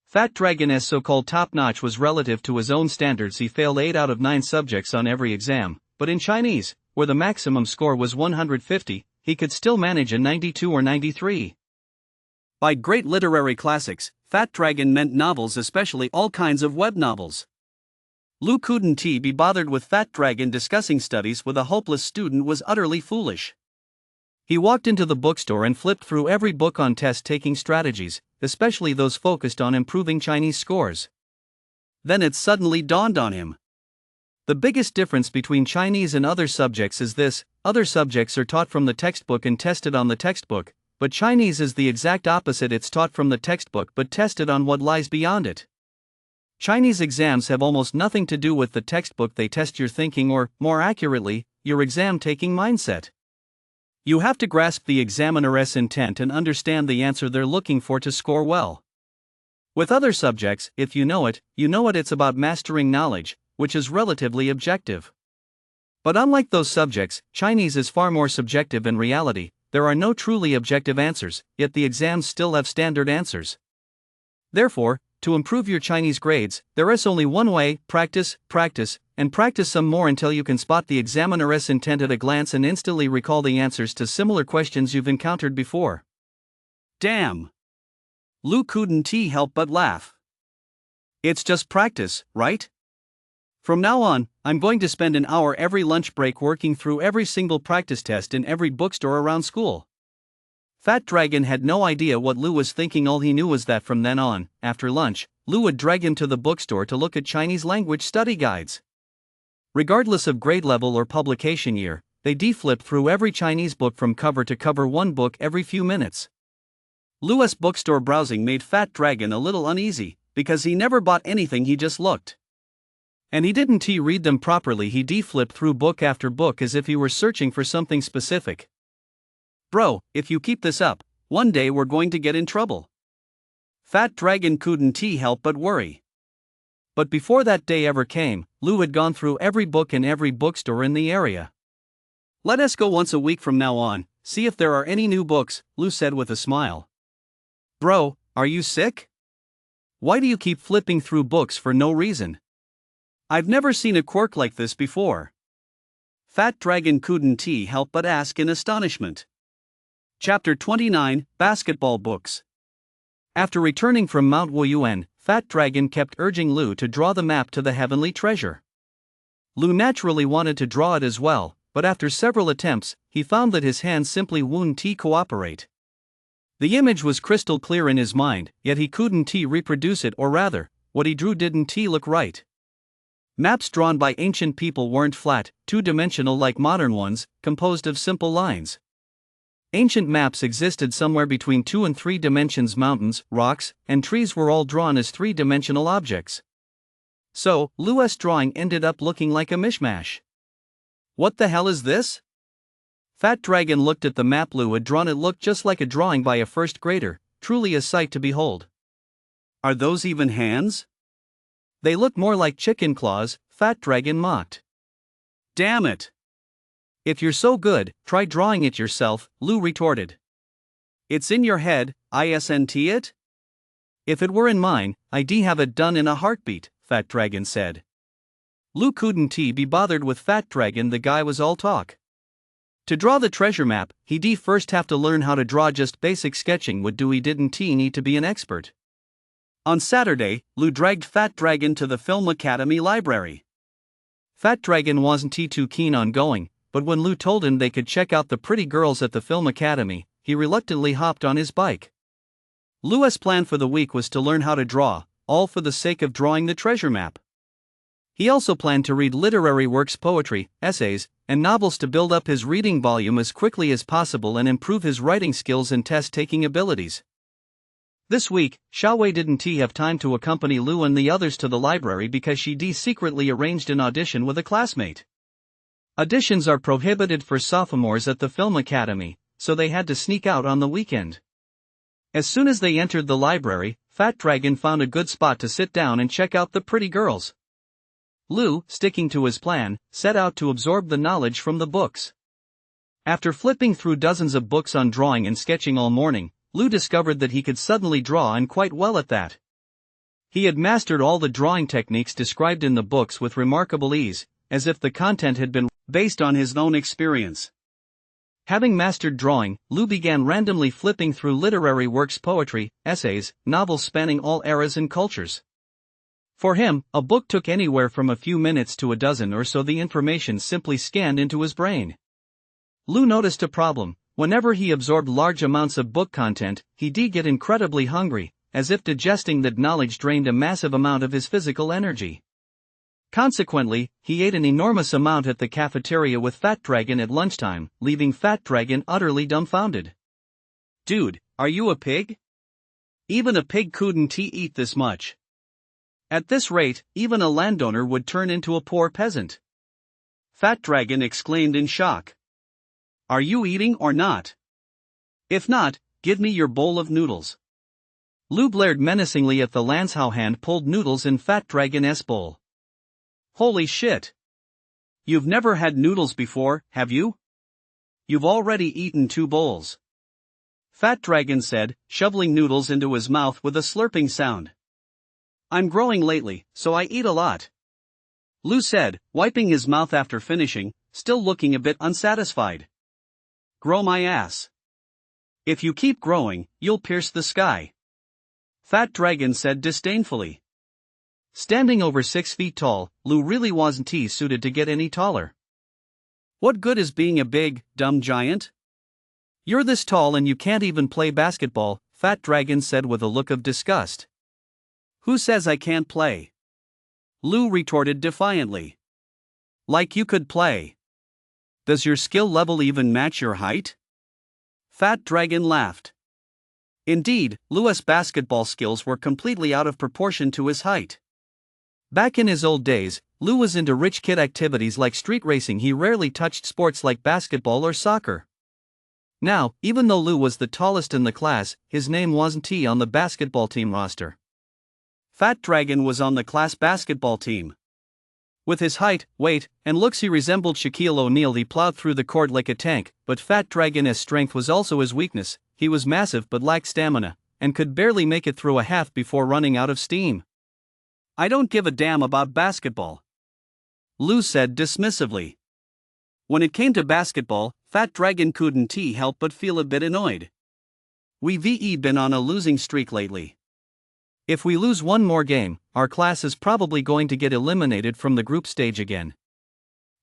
Fat Dragon's so-called top-notch was relative to his own standards. He failed 8 out of 9 subjects on every exam, but in Chinese, where the maximum score was 150, he could still manage a 92 or 93. By great literary classics, Fat Dragon meant novels, especially all kinds of web novels. Lu couldn't be bothered with Fat Dragon discussing studies with a hopeless student was utterly foolish. He walked into the bookstore and flipped through every book on test-taking strategies, especially those focused on improving Chinese scores. Then it suddenly dawned on him. The biggest difference between Chinese and other subjects is this: other subjects are taught from the textbook and tested on the textbook, but Chinese is the exact opposite. It's taught from the textbook but tested on what lies beyond it. Chinese exams have almost nothing to do with the textbook. They test your thinking, or, more accurately, your exam-taking mindset. You have to grasp the examiner's intent and understand the answer they're looking for to score well. With other subjects, if you know it, it's about mastering knowledge, which is relatively objective. But unlike those subjects, Chinese is far more subjective. In reality, there are no truly objective answers, yet the exams still have standard answers. Therefore, to improve your Chinese grades, there is only one way: practice, practice, and practice some more until you can spot the examiner's intent at a glance and instantly recall the answers to similar questions you've encountered before. Damn! Lu couldn't help but laugh. It's just practice, right? From now on, I'm going to spend an hour every lunch break working through every single practice test in every bookstore around school. Fat Dragon had no idea what Lu was thinking. All he knew was that from then on, after lunch, Lu would drag him to the bookstore to look at Chinese language study guides. Regardless of grade level or publication year, they flipped through every Chinese book from cover to cover, one book every few minutes. Lu's bookstore browsing made Fat Dragon a little uneasy, because he never bought anything, he just looked. And he didn't read them properly. He flipped through book after book as if he were searching for something specific. "Bro, if you keep this up, one day we're going to get in trouble." Fat Dragon couldn't help but worry. But before that day ever came, Lu had gone through every book in every bookstore in the area. "Let us go once a week from now on, see if there are any new books," Lu said with a smile. "Bro, are you sick? Why do you keep flipping through books for no reason? I've never seen a quirk like this before. Fat Dragon couldn't help but ask in astonishment. Chapter 29, Basketball Books. After returning from Mount Wuyuan, Fat Dragon kept urging Lu to draw the map to the heavenly treasure. Lu naturally wanted to draw it as well, but after several attempts, he found that his hands simply wouldn't cooperate. The image was crystal clear in his mind, yet he couldn't reproduce it, or rather, what he drew didn't look right. Maps drawn by ancient people weren't flat, two-dimensional like modern ones, composed of simple lines. Ancient maps existed somewhere between 2 and 3 dimensions. Mountains, rocks, and trees were all drawn as 3-dimensional objects. So, Lu's drawing ended up looking like a mishmash. What the hell is this? Fat Dragon looked at the map Lu had drawn. It looked just like a drawing by a first grader, truly a sight to behold. Are those even hands? They look more like chicken claws, Fat Dragon mocked. Damn it! If you're so good, try drawing it yourself, Lu retorted. It's in your head, isn't it? If it were in mine, I'd have it done in a heartbeat, Fat Dragon said. Lu couldn't be bothered with Fat Dragon. The guy was all talk. To draw the treasure map, he'd first have to learn how to draw. Just basic sketching would do. He didn't need to be an expert. On Saturday, Lu dragged Fat Dragon to the Film Academy library. Fat Dragon wasn't too keen on going, but when Lu told him they could check out the pretty girls at the Film Academy, he reluctantly hopped on his bike. Lu's plan for the week was to learn how to draw, all for the sake of drawing the treasure map. He also planned to read literary works, poetry, essays, and novels to build up his reading volume as quickly as possible and improve his writing skills and test-taking abilities. This week, Xiaowei didn't have time to accompany Lu and the others to the library because she secretly arranged an audition with a classmate. Auditions are prohibited for sophomores at the Film Academy, so they had to sneak out on the weekend. As soon as they entered the library, Fat Dragon found a good spot to sit down and check out the pretty girls. Lu, sticking to his plan, set out to absorb the knowledge from the books. After flipping through dozens of books on drawing and sketching all morning, Lu discovered that he could suddenly draw, and quite well at that. He had mastered all the drawing techniques described in the books with remarkable ease, as if the content had been based on his own experience. Having mastered drawing, Lu began randomly flipping through literary works, poetry, essays, novels spanning all eras and cultures. For him, a book took anywhere from a few minutes to a dozen or so. The information simply scanned into his brain. Lu noticed a problem. Whenever he absorbed large amounts of book content, he'd get incredibly hungry, as if digesting that knowledge drained a massive amount of his physical energy. Consequently, he ate an enormous amount at the cafeteria with Fat Dragon at lunchtime, leaving Fat Dragon utterly dumbfounded. Dude, are you a pig? Even a pig couldn't eat this much. At this rate, even a landowner would turn into a poor peasant. Fat Dragon exclaimed in shock. Are you eating or not? If not, give me your bowl of noodles. Lu blared menacingly at the Lanzhao hand pulled noodles in Fat Dragon's bowl. Holy shit! You've never had noodles before, have you? You've already eaten 2 bowls. Fat Dragon said, shoveling noodles into his mouth with a slurping sound. I'm growing lately, so I eat a lot. Lu said, wiping his mouth after finishing, still looking a bit unsatisfied. Grow my ass. If you keep growing, you'll pierce the sky. Fat Dragon said disdainfully. Standing over 6 feet tall, Lu really wasn't suited to get any taller. What good is being a big, dumb giant? You're this tall and you can't even play basketball, Fat Dragon said with a look of disgust. Who says I can't play? Lu retorted defiantly. Like you could play. Does your skill level even match your height? Fat Dragon laughed. Indeed, Lu's basketball skills were completely out of proportion to his height. Back in his old days, Lu was into rich kid activities like street racing. He rarely touched sports like basketball or soccer. Now, even though Lu was the tallest in the class, his name wasn't on the basketball team roster. Fat Dragon was on the class basketball team. With his height, weight, and looks he resembled Shaquille O'Neal. He plowed through the court like a tank, but Fat Dragon's strength was also his weakness. He was massive but lacked stamina, and could barely make it through a half before running out of steam. "I don't give a damn about basketball," Lou said dismissively. When it came to basketball, Fat Dragon couldn't help but feel a bit annoyed. "We've been on a losing streak lately. If we lose one more game, our class is probably going to get eliminated from the group stage again."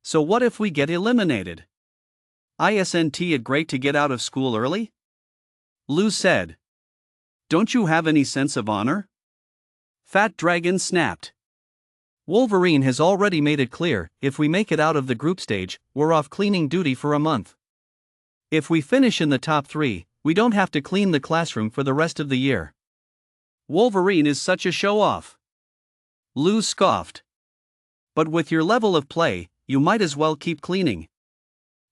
"So what if we get eliminated? Isn't it great to get out of school early?" Lou said. "Don't you have any sense of honor?" Fat Dragon snapped. "Wolverine has already made it clear, if we make it out of the group stage, we're off cleaning duty for a month. If we finish in the top 3, we don't have to clean the classroom for the rest of the year." "Wolverine is such a show-off," Lou scoffed. "But with your level of play, you might as well keep cleaning.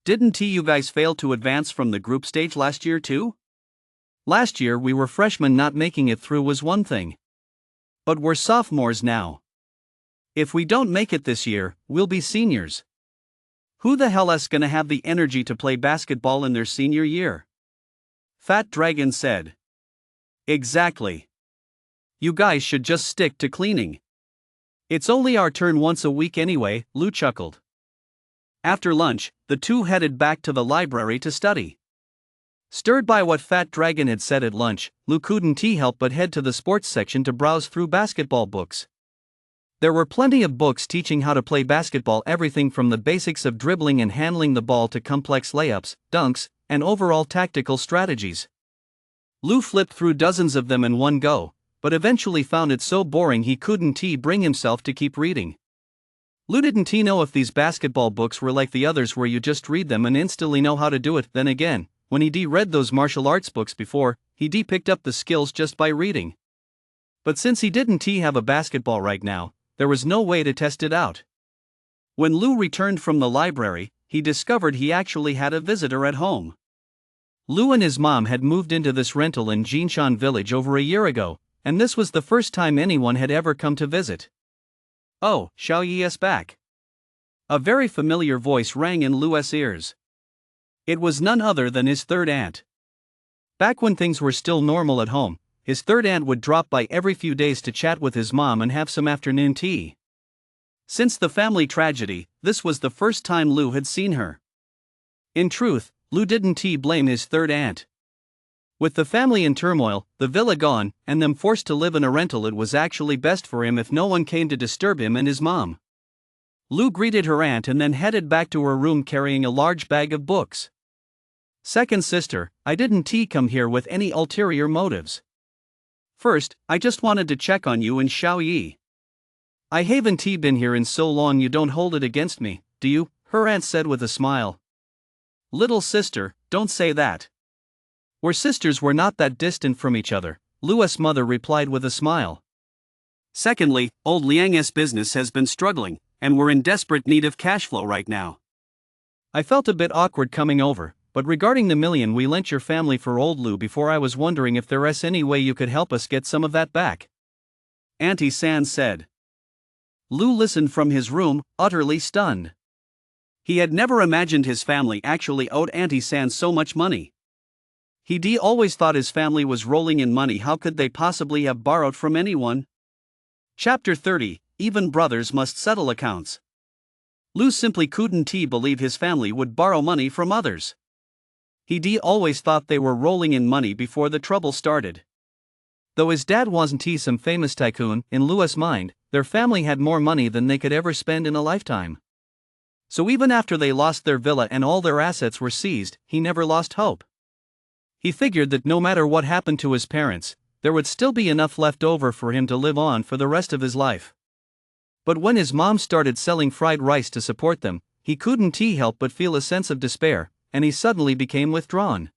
Didn't you guys fail to advance from the group stage last year too?" "Last year we were freshmen, not making it through was one thing. But we're sophomores now. If we don't make it this year, we'll be seniors. Who the hell is gonna have the energy to play basketball in their senior year?" Fat Dragon said. "Exactly. You guys should just stick to cleaning. It's only our turn once a week anyway," Lou chuckled. After lunch, the two headed back to the library to study. Stirred by what Fat Dragon had said at lunch, Lou couldn't help but head to the sports section to browse through basketball books. There were plenty of books teaching how to play basketball, everything from the basics of dribbling and handling the ball to complex layups, dunks, and overall tactical strategies. Lou flipped through dozens of them in one go, but eventually found it so boring he couldn't bring himself to keep reading. Lou didn't know if these basketball books were like the others where you just read them and instantly know how to do it. Then again, when he read those martial arts books before, he picked up the skills just by reading. But since he didn't have a basketball right now, there was no way to test it out. When Lou returned from the library, he discovered he actually had a visitor at home. Lou and his mom had moved into this rental in Jinshan Village over a year ago, and this was the first time anyone had ever come to visit. "Oh, Xiaoyi's back." A very familiar voice rang in Lou's ears. It was none other than his third aunt. Back when things were still normal at home, his third aunt would drop by every few days to chat with his mom and have some afternoon tea. Since the family tragedy, this was the first time Lou had seen her. In truth, Lou didn't blame his third aunt. With the family in turmoil, the villa gone, and them forced to live in a rental, it was actually best for him if no one came to disturb him and his mom. Lou greeted her aunt and then headed back to her room carrying a large bag of books. "Second sister, I didn't come here with any ulterior motives. First, I just wanted to check on you and Xiaoyi. I haven't been here in so long, you don't hold it against me, do you?" her aunt said with a smile. "Little sister, don't say that. We're sisters, we're not that distant from each other," Lou's mother replied with a smile. "Secondly, old Liang's business has been struggling, and we're in desperate need of cash flow right now. I felt a bit awkward coming over, but regarding the million we lent your family for old Lou before, I was wondering if there's any way you could help us get some of that back," Auntie San said. Lou listened from his room, utterly stunned. He had never imagined his family actually owed Auntie San so much money. He always thought his family was rolling in money. How could they possibly have borrowed from anyone? Chapter 30, Even Brothers Must Settle Accounts. Lou simply couldn't believe his family would borrow money from others. He always thought they were rolling in money before the trouble started. Though his dad wasn't some famous tycoon, in Lou's mind, their family had more money than they could ever spend in a lifetime. So even after they lost their villa and all their assets were seized, he never lost hope. He figured that no matter what happened to his parents, there would still be enough left over for him to live on for the rest of his life. But when his mom started selling fried rice to support them, he couldn't help but feel a sense of despair, and he suddenly became withdrawn.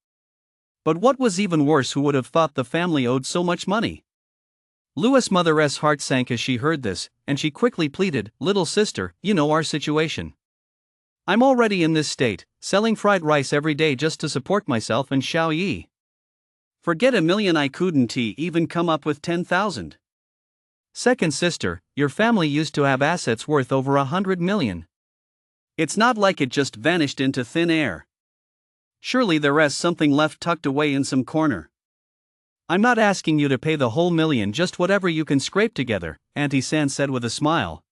But what was even worse, who would have thought the family owed so much money? Lou's mother's heart sank as she heard this, and she quickly pleaded, "Little sister, you know our situation. I'm already in this state, selling fried rice every day just to support myself and Xiaoyi. Forget a million, I couldn't even come up with 10,000. Second sister, your family used to have assets worth over 100 million. It's not like it just vanished into thin air. Surely there's something left tucked away in some corner. I'm not asking you to pay the whole million, just whatever you can scrape together, Auntie San said with a smile.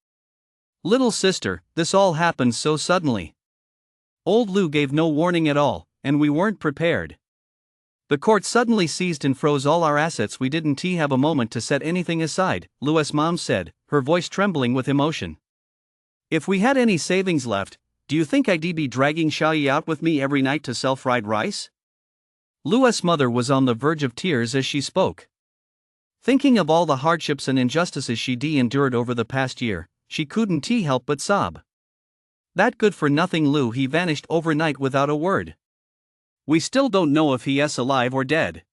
Little sister, this all happened so suddenly. Old Lou gave no warning at all, and we weren't prepared. The court suddenly seized and froze all our assets. We didn't have a moment to set anything aside, Lou's mom said, her voice trembling with emotion. If we had any savings left, do you think I'd be dragging Xiaoyi out with me every night to sell fried rice? Lou's mother was on the verge of tears as she spoke. Thinking of all the hardships and injustices she'd endured over the past year, she couldn't help but sob. That good-for-nothing Lou, he vanished overnight without a word. We still don't know if he is alive or dead.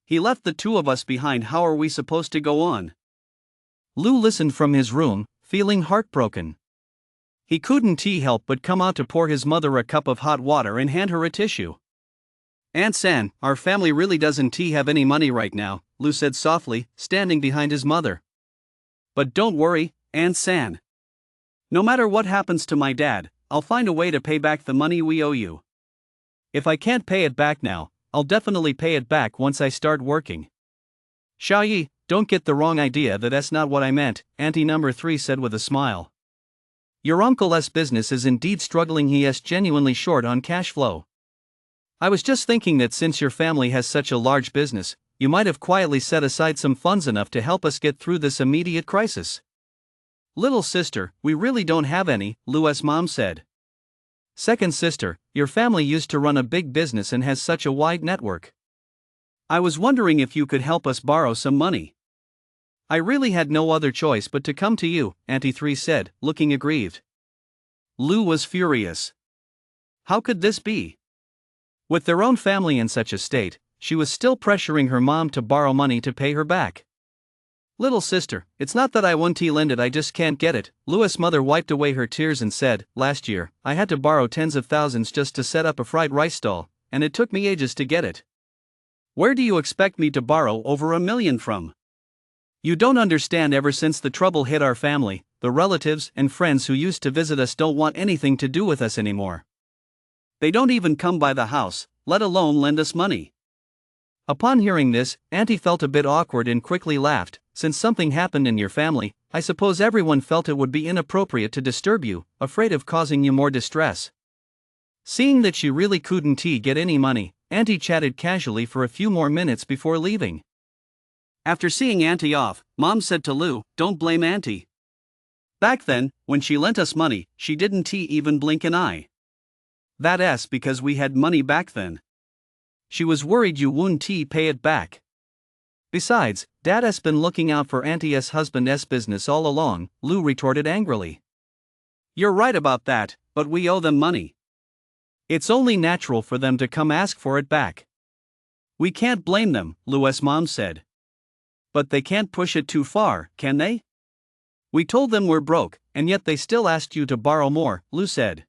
He left the two of us behind. How are we supposed to go on? Lou listened from his room, feeling heartbroken. He couldn't help but come out to pour his mother a cup of hot water and hand her a tissue. Aunt San, our family really doesn't have any money right now, Lou said softly, standing behind his mother. But don't worry, Aunt San. No matter what happens to my dad, I'll find a way to pay back the money we owe you. If I can't pay it back now, I'll definitely pay it back once I start working. Xiaoyi, don't get the wrong idea, that's not what I meant, Auntie number 3 said with a smile. Your uncle's business is indeed struggling. He is genuinely short on cash flow. I was just thinking that since your family has such a large business, you might have quietly set aside some funds enough to help us get through this immediate crisis. Little sister, we really don't have any, Lou's mom said. Second sister, your family used to run a big business and has such a wide network. I was wondering if you could help us borrow some money. I really had no other choice but to come to you, Auntie 3 said, looking aggrieved. Lou was furious. How could this be? With their own family in such a state, she was still pressuring her mom to borrow money to pay her back. Little sister, it's not that I won't lend it, I just can't get it. Lou's mother wiped away her tears and said, last year, I had to borrow tens of thousands just to set up a fried rice stall, and it took me ages to get it. Where do you expect me to borrow over $1 million from? You don't understand. Ever since the trouble hit our family, the relatives and friends who used to visit us don't want anything to do with us anymore. They don't even come by the house, let alone lend us money. Upon hearing this, Auntie felt a bit awkward and quickly laughed. Since something happened in your family, I suppose everyone felt it would be inappropriate to disturb you, afraid of causing you more distress. Seeing that she really couldn't get any money, Auntie chatted casually for a few more minutes before leaving. After seeing Auntie off, Mom said to Lou, don't blame Auntie. Back then, when she lent us money, she didn't even blink an eye. That's because we had money back then. She was worried you wouldn't pay it back. Besides, Dad's been looking out for Auntie's husband's business all along, Lou retorted angrily. You're right about that, but we owe them money. It's only natural for them to come ask for it back. We can't blame them, Lou's mom said. But they can't push it too far, can they? We told them we're broke, and yet they still asked you to borrow more, Lou said.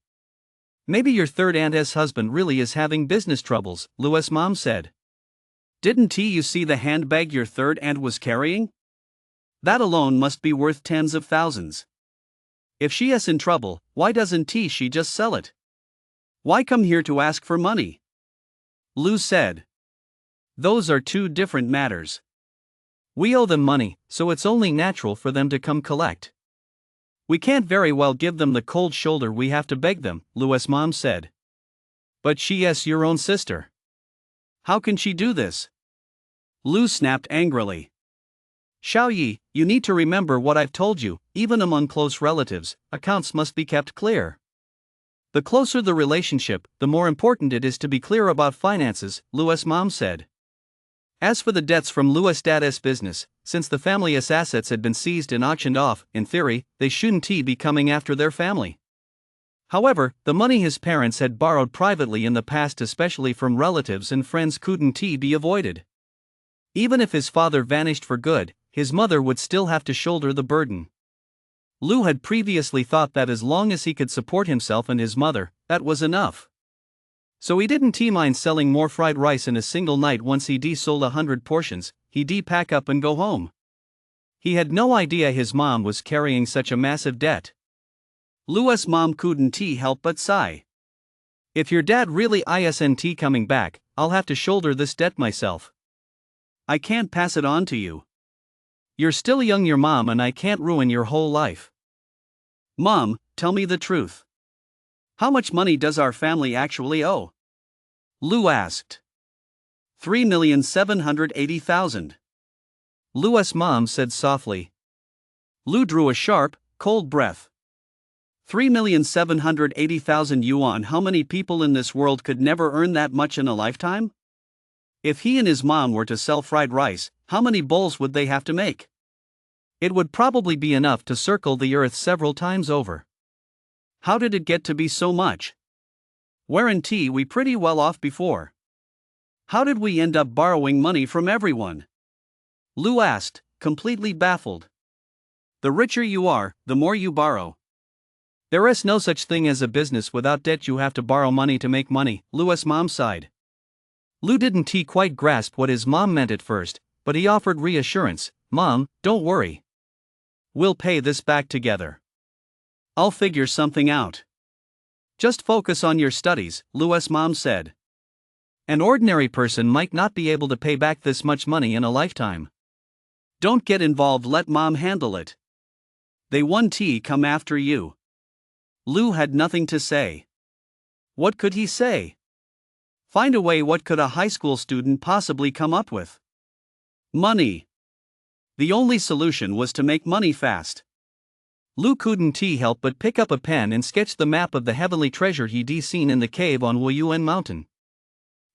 Maybe your third aunt's husband really is having business troubles, Lou's mom said. Didn't you see the handbag your third aunt was carrying? That alone must be worth tens of thousands. If she is in trouble, why doesn't she just sell it? Why come here to ask for money? Lou said. Those are two different matters. We owe them money, so it's only natural for them to come collect. We can't very well give them the cold shoulder. We have to beg them, Lou's mom said. But she is your own sister. How can she do this? Lou snapped angrily. Xiaoyi, you need to remember what I've told you, even among close relatives, accounts must be kept clear. The closer the relationship, the more important it is to be clear about finances, Lou's mom said. As for the debts from Lou's dad's business, since the family's assets had been seized and auctioned off, in theory, they shouldn't be coming after their family. However, the money his parents had borrowed privately in the past, especially from relatives and friends, couldn't be avoided. Even if his father vanished for good, his mother would still have to shoulder the burden. Lou had previously thought that as long as he could support himself and his mother, that was enough. So he didn't mind selling more fried rice in a single night. Once he sold 100 portions, he'd pack up and go home. He had no idea his mom was carrying such a massive debt. Lou's mom couldn't help but sigh. If your dad really isn't coming back, I'll have to shoulder this debt myself. I can't pass it on to you. You're still young, your mom, and I can't ruin your whole life. Mom, tell me the truth. How much money does our family actually owe? Lou asked. 3,780,000. Lou's mom said softly. Lou drew a sharp, cold breath. 3,780,000 yuan. How many people in this world could never earn that much in a lifetime? If he and his mom were to sell fried rice, how many bowls would they have to make? It would probably be enough to circle the earth several times over. How did it get to be so much? Weren't we pretty well off before? How did we end up borrowing money from everyone? Lou asked, completely baffled. The richer you are, the more you borrow. There is no such thing as a business without debt. You have to borrow money to make money, Lou's mom sighed. Lou didn't quite grasp what his mom meant at first, but he offered reassurance. Mom, don't worry. We'll pay this back together. I'll figure something out. Just focus on your studies, Lou's mom said. An ordinary person might not be able to pay back this much money in a lifetime. Don't get involved, let mom handle it. They won't come after you. Lou had nothing to say. What could he say? Find a way. What could a high school student possibly come up with? Money. The only solution was to make money fast. Lou couldn't help but pick up a pen and sketch the map of the heavenly treasure he'd seen in the cave on Wuyuan Mountain.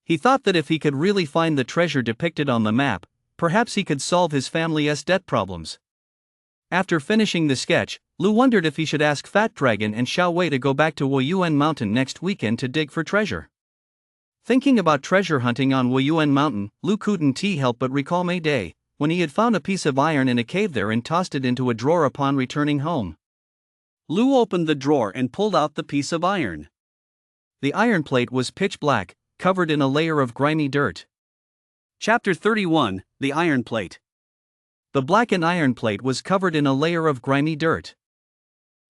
He thought that if he could really find the treasure depicted on the map, perhaps he could solve his family's debt problems. After finishing the sketch, Lou wondered if he should ask Fat Dragon and Xiao Wei to go back to Wuyuan Mountain next weekend to dig for treasure. Thinking about treasure hunting on Wuyuan Mountain, Lou couldn't help but recall May Day, when he had found a piece of iron in a cave there and tossed it into a drawer upon returning home. Lou opened the drawer and pulled out the piece of iron. The iron plate was pitch black, covered in a layer of grimy dirt. Chapter 31, The Iron Plate. The blackened iron plate was covered in a layer of grimy dirt.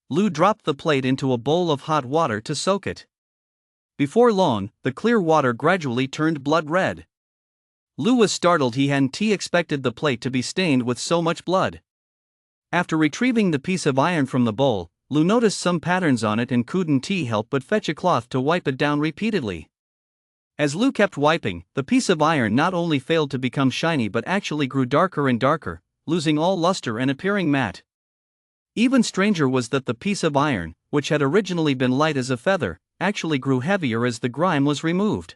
Lou dropped the plate into a bowl of hot water to soak it. Before long, the clear water gradually turned blood red. Lou was startled. He hadn't expected the plate to be stained with so much blood. After retrieving the piece of iron from the bowl, Lou noticed some patterns on it and couldn't help but fetch a cloth to wipe it down repeatedly. As Lou kept wiping, the piece of iron not only failed to become shiny but actually grew darker and darker, losing all luster and appearing matte. Even stranger was that the piece of iron, which had originally been light as a feather, actually grew heavier as the grime was removed.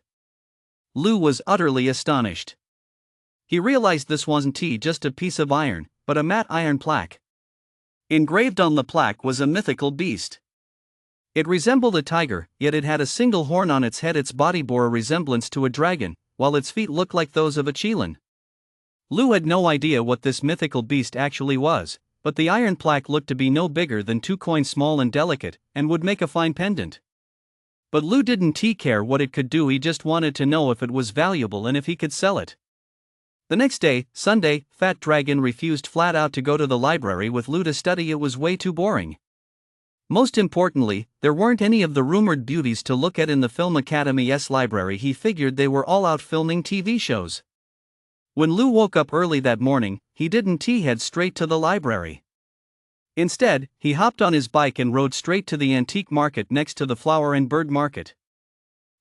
Lou was utterly astonished. He realized this wasn't just a piece of iron, but a matte iron plaque. Engraved on the plaque was a mythical beast. It resembled a tiger, yet it had a single horn on its head. Its body bore a resemblance to a dragon, while its feet looked like those of a chelan. Lou had no idea what this mythical beast actually was, but the iron plaque looked to be no bigger than 2 coins, small and delicate, and would make a fine pendant. But Lou didn't care what it could do. He just wanted to know if it was valuable and if he could sell it. The next day, Sunday, Fat Dragon refused flat out to go to the library with Lou to study. It was way too boring. Most importantly, there weren't any of the rumored beauties to look at in the Film Academy's library. He figured they were all out filming TV shows. When Lou woke up early that morning, he didn't head straight to the library. Instead, he hopped on his bike and rode straight to the antique market next to the flower and bird market.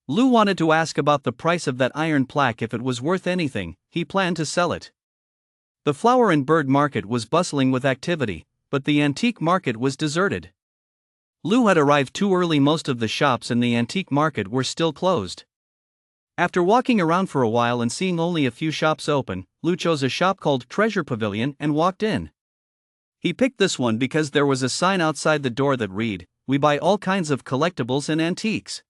Lou wanted to ask about the price of that iron plaque. If it was worth anything, he planned to sell it. The flower and bird market was bustling with activity, but the antique market was deserted. Lou had arrived too early. Most of the shops in the antique market were still closed. After walking around for a while and seeing only a few shops open, Lou chose a shop called Treasure Pavilion and walked in. He picked this one because there was a sign outside the door that read, "We buy all kinds of collectibles and antiques."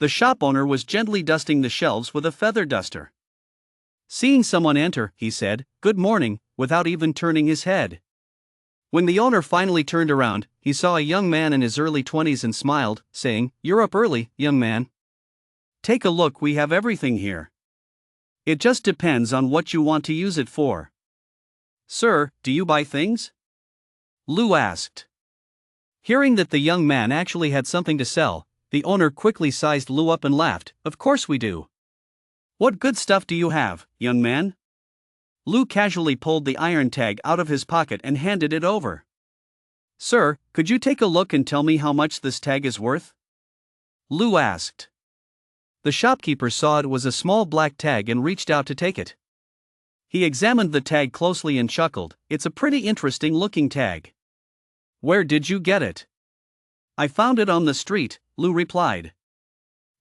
The shop owner was gently dusting the shelves with a feather duster. Seeing someone enter, he said, "Good morning," without even turning his head. When the owner finally turned around, he saw a young man in his early 20s and smiled, saying, "You're up early, young man. Take a look, we have everything here. It just depends on what you want to use it for." "Sir, do you buy things?" Lou asked. Hearing that the young man actually had something to sell, the owner quickly sized Lou up and laughed. "Of course we do. What good stuff do you have, young man?" Lou casually pulled the iron tag out of his pocket and handed it over. "Sir, could you take a look and tell me how much this tag is worth?" Lou asked. The shopkeeper saw it was a small black tag and reached out to take it. He examined the tag closely and chuckled. "It's a pretty interesting looking tag." "Where did you get it?" "I found it on the street," Lou replied.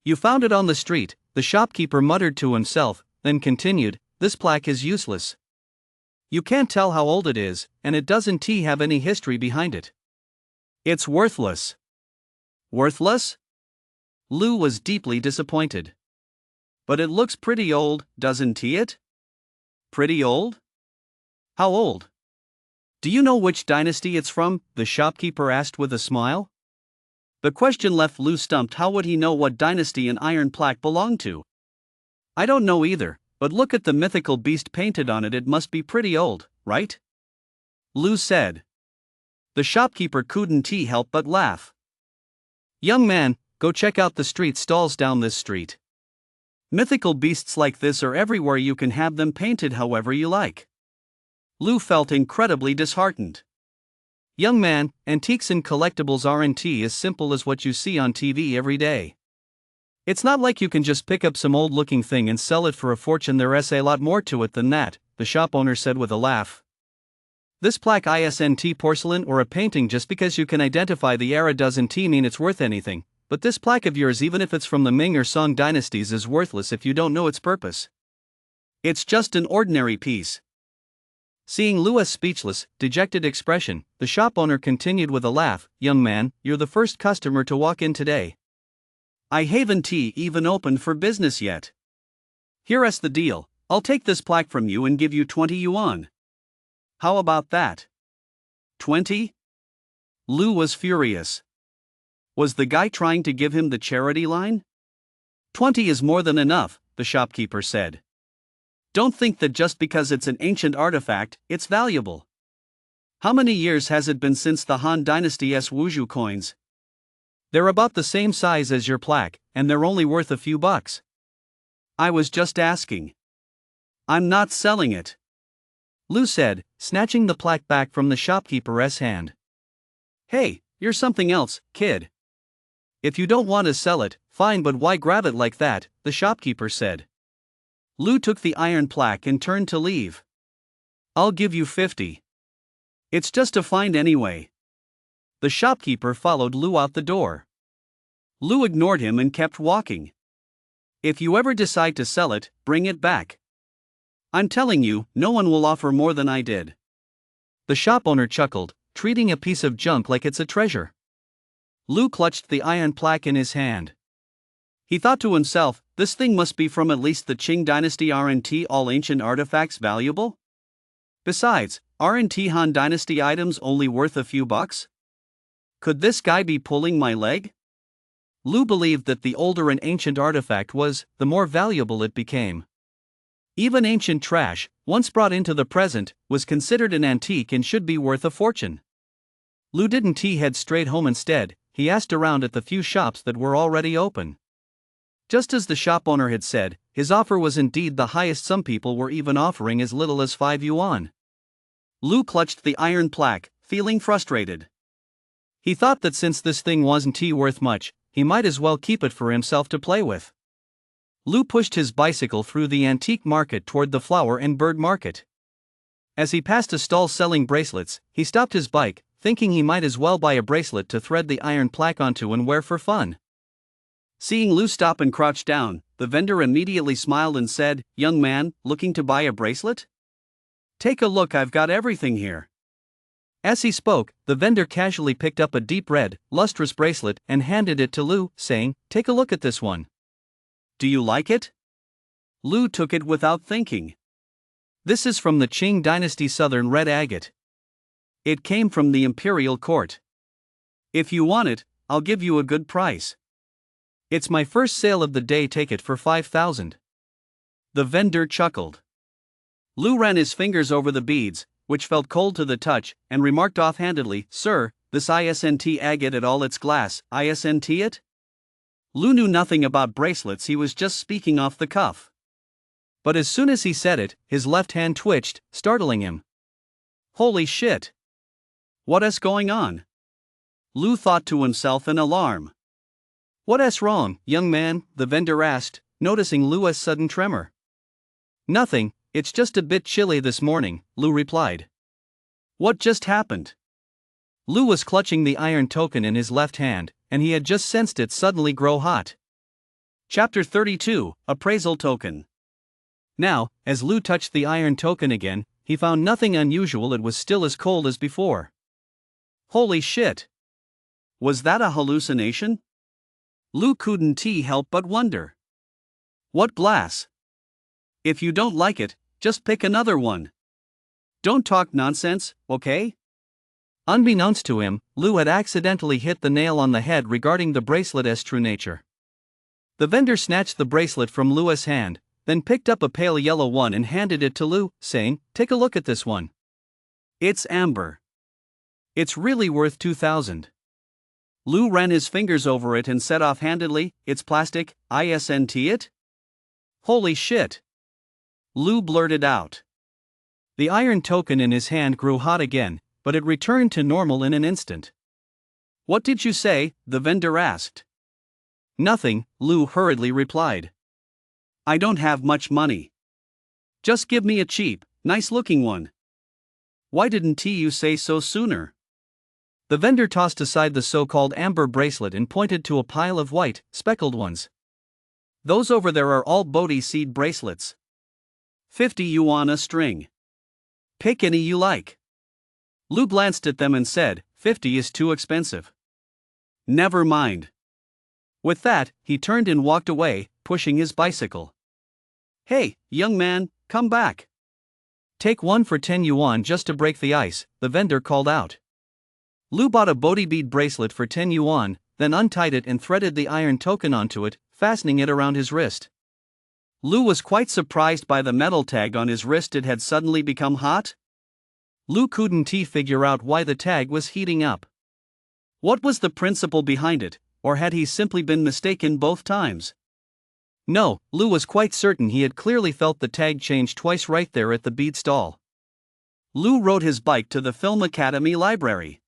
"You found it on the street," the shopkeeper muttered to himself, then continued, "This plaque is useless. You can't tell how old it is, and it doesn't have any history behind it. It's worthless." "Worthless?" Lou was deeply disappointed. "But it looks pretty old, doesn't it?" "Pretty old? How old?" "Do you know which dynasty it's from?" the shopkeeper asked with a smile. The question left Lou stumped. How would he know what dynasty an iron plaque belonged to? "I don't know either, but look at the mythical beast painted on it. It must be pretty old, right?" Lou said. The shopkeeper couldn't help but laugh. "Young man, go check out the street stalls down this street. Mythical beasts like this are everywhere. You can have them painted however you like." Lou felt incredibly disheartened. "Young man, antiques and collectibles aren't as simple as what you see on TV every day. It's not like you can just pick up some old-looking thing and sell it for a fortune. There's a lot more to it than that," the shop owner said with a laugh. "This plaque isn't porcelain or a painting. Just because you can identify the era doesn't mean it's worth anything, but this plaque of yours, even if it's from the Ming or Song dynasties, is worthless if you don't know its purpose. It's just an ordinary piece." Seeing Lou's speechless, dejected expression, the shop owner continued with a laugh, "Young man, you're the first customer to walk in today. I haven't even opened for business yet. Here's the deal. I'll take this plaque from you and give you 20 yuan. How about that?" 20? Lou was furious. Was the guy trying to give him the charity line? 20 is more than enough, the shopkeeper said. "Don't think that just because it's an ancient artifact, it's valuable. How many years has it been since the Han Dynasty's Wuzhou coins? They're about the same size as your plaque, and they're only worth a few bucks. I was just asking. I'm not selling it," Lou said, snatching the plaque back from the shopkeeper's hand. "Hey, you're something else, kid. If you don't want to sell it, fine, but why grab it like that?" the shopkeeper said. Lou took the iron plaque and turned to leave. "I'll give you 50. It's just a find anyway." The shopkeeper followed Lou out the door. Lou ignored him and kept walking. "If you ever decide to sell it, bring it back. I'm telling you, no one will offer more than I did." The shop owner chuckled, treating a piece of junk like it's a treasure. Lou clutched the iron plaque in his hand. He thought to himself, this thing must be from at least the Qing dynasty. Aren't all ancient artifacts valuable? Besides, aren't Han dynasty items only worth a few bucks? Could this guy be pulling my leg? Lou believed that the older an ancient artifact was, the more valuable it became. Even ancient trash, once brought into the present, was considered an antique and should be worth a fortune. Lou didn't head straight home. Instead, he asked around at the few shops that were already open. Just as the shop owner had said, his offer was indeed the highest. Some people were even offering as little as 5 yuan. Lou clutched the iron plaque, feeling frustrated. He thought that since this thing wasn't worth much, he might as well keep it for himself to play with. Lou pushed his bicycle through the antique market toward the flower and bird market. As he passed a stall selling bracelets, he stopped his bike, thinking he might as well buy a bracelet to thread the iron plaque onto and wear for fun. Seeing Lou stop and crouch down, the vendor immediately smiled and said, "Young man, looking to buy a bracelet? Take a look, I've got everything here." As he spoke, the vendor casually picked up a deep red, lustrous bracelet and handed it to Lou, saying, "Take a look at this one. Do you like it?" Lou took it without thinking. "This is from the Qing dynasty, southern red agate. It came from the imperial court. If you want it, I'll give you a good price. It's my first sale of the day. Take it for 5,000. The vendor chuckled. Lou ran his fingers over the beads, which felt cold to the touch, and remarked offhandedly, "Sir, this isn't agate at all, it's glass. Isn't it?" Lou knew nothing about bracelets. He was just speaking off the cuff. But as soon as he said it, his left hand twitched, startling him. Holy shit! What's going on? Lou thought to himself in alarm. What's wrong, young man? The vendor asked, noticing Lou's sudden tremor. Nothing, it's just a bit chilly this morning, Lou replied. What just happened? Lou was clutching the iron token in his left hand, and he had just sensed it suddenly grow hot. Chapter 32, Appraisal Token. Now, as Lou touched the iron token again, he found nothing unusual. It was still as cold as before. Holy shit! Was that a hallucination? Lou couldn't help but wonder. What glass? If you don't like it, just pick another one. Don't talk nonsense, okay? Unbeknownst to him, Lou had accidentally hit the nail on the head regarding the bracelet's true nature. The vendor snatched the bracelet from Lou's hand, then picked up a pale yellow one and handed it to Lou, saying, "Take a look at this one. It's amber. It's really worth 2,000. Lou ran his fingers over it and said offhandedly, "It's plastic, isn't it?" Holy shit! Lou blurted out. The iron token in his hand grew hot again, but it returned to normal in an instant. What did you say? The vendor asked. Nothing, Lou hurriedly replied. I don't have much money. Just give me a cheap, nice-looking one. Why didn't you say so sooner? The vendor tossed aside the so-called amber bracelet and pointed to a pile of white, speckled ones. Those over there are all Bodhi seed bracelets. 50 yuan a string. Pick any you like. Lou glanced at them and said, 50 is too expensive. Never mind. With that, he turned and walked away, pushing his bicycle. Hey, young man, come back. Take one for 10 yuan just to break the ice, the vendor called out. Lou bought a Bodhi bead bracelet for 10 yuan, then untied it and threaded the iron token onto it, fastening it around his wrist. Lou was quite surprised by the metal tag on his wrist. It had suddenly become hot. Lou couldn't figure out why the tag was heating up. What was the principle behind it, or had he simply been mistaken both times? No, Lou was quite certain he had clearly felt the tag change twice right there at the bead stall. Lou rode his bike to the Film Academy library.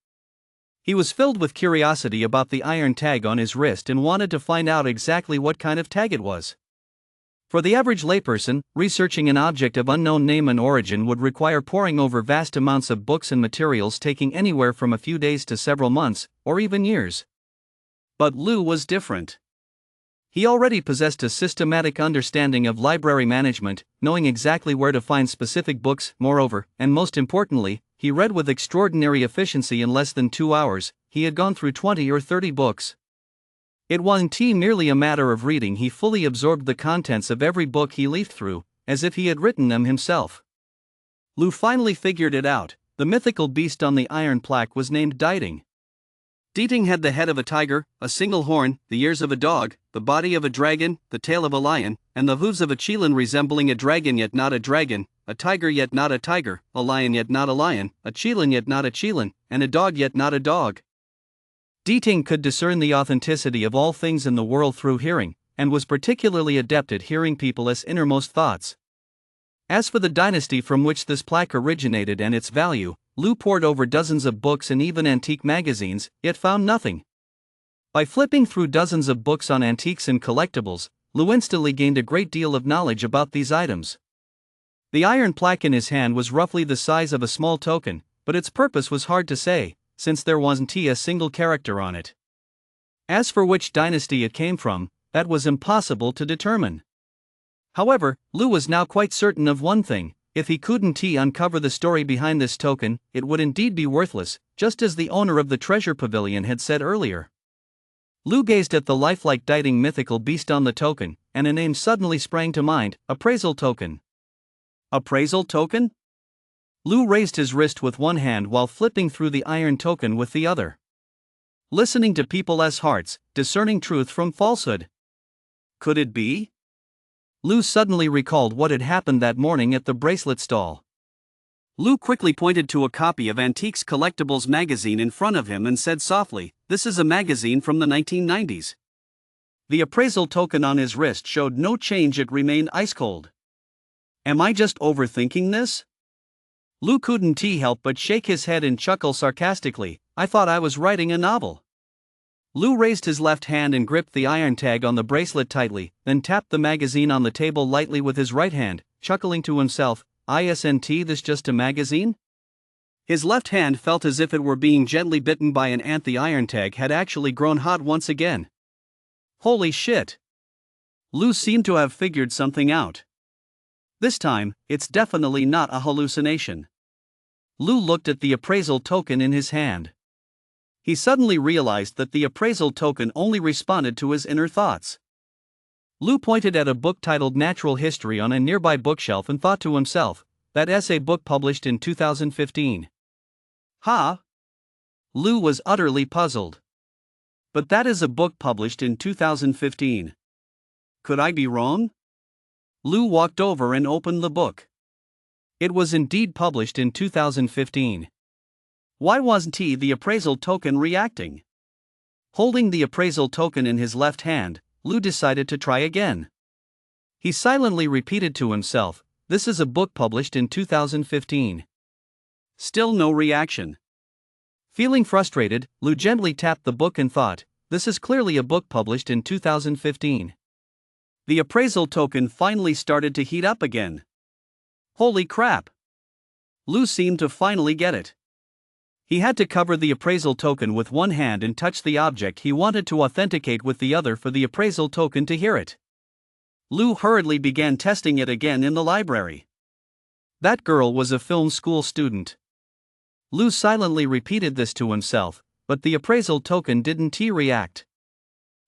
He was filled with curiosity about the iron tag on his wrist and wanted to find out exactly what kind of tag it was. For the average layperson, researching an object of unknown name and origin would require poring over vast amounts of books and materials, taking anywhere from a few days to several months, or even years. But Lou was different. He already possessed a systematic understanding of library management, knowing exactly where to find specific books. Moreover, and most importantly, he read with extraordinary efficiency. In less than 2 hours, he had gone through 20 or 30 books. It wasn't merely a matter of reading, he fully absorbed the contents of every book he leafed through, as if he had written them himself. Lou finally figured it out. The mythical beast on the iron plaque was named Dieting. Dieting had the head of a tiger, a single horn, the ears of a dog, the body of a dragon, the tail of a lion, and the hooves of a qilin resembling a dragon yet not a dragon, a tiger yet not a tiger, a lion yet not a lion, a qilin yet not a qilin, and a dog yet not a dog. Dieting could discern the authenticity of all things in the world through hearing, and was particularly adept at hearing people's innermost thoughts. As for the dynasty from which this plaque originated and its value, Lou pored over dozens of books and even antique magazines, yet found nothing. By flipping through dozens of books on antiques and collectibles, Lou instantly gained a great deal of knowledge about these items. The iron plaque in his hand was roughly the size of a small token, but its purpose was hard to say, since there wasn't a single character on it. As for which dynasty it came from, that was impossible to determine. However, Lou was now quite certain of one thing: if he couldn't uncover the story behind this token, it would indeed be worthless, just as the owner of the treasure pavilion had said earlier. Lou gazed at the lifelike Dieting mythical beast on the token, and a name suddenly sprang to mind: Appraisal Token. Appraisal Token? Lou raised his wrist with one hand while flipping through the iron token with the other. Listening to people's hearts, discerning truth from falsehood. Could it be? Lou suddenly recalled what had happened that morning at the bracelet stall. Lou quickly pointed to a copy of Antiques Collectibles magazine in front of him and said softly, "This is a magazine from the 1990s. The appraisal token on his wrist showed no change, it remained ice cold. Am I just overthinking this? Lou couldn't help but shake his head and chuckle sarcastically. I thought I was writing a novel. Lou raised his left hand and gripped the iron tag on the bracelet tightly, then tapped the magazine on the table lightly with his right hand, chuckling to himself, "Isn't this just a magazine?" His left hand felt as if it were being gently bitten by an ant. The iron tag had actually grown hot once again. Holy shit! Lou seemed to have figured something out. This time, it's definitely not a hallucination. Lou looked at the appraisal token in his hand. He suddenly realized that the appraisal token only responded to his inner thoughts. Lou pointed at a book titled Natural History on a nearby bookshelf and thought to himself, that essay book published in 2015. Huh? Lou was utterly puzzled. But that is a book published in 2015. Could I be wrong? Lou walked over and opened the book. It was indeed published in 2015. Why wasn't the appraisal token reacting? Holding the appraisal token in his left hand, Lou decided to try again. He silently repeated to himself, "This is a book published in 2015. Still no reaction. Feeling frustrated, Lou gently tapped the book and thought, "This is clearly a book published in 2015. The appraisal token finally started to heat up again. Holy crap! Lou seemed to finally get it. He had to cover the appraisal token with one hand and touch the object he wanted to authenticate with the other for the appraisal token to hear it. Lou hurriedly began testing it again in the library. That girl was a film school student. Lou silently repeated this to himself, but the appraisal token didn't react.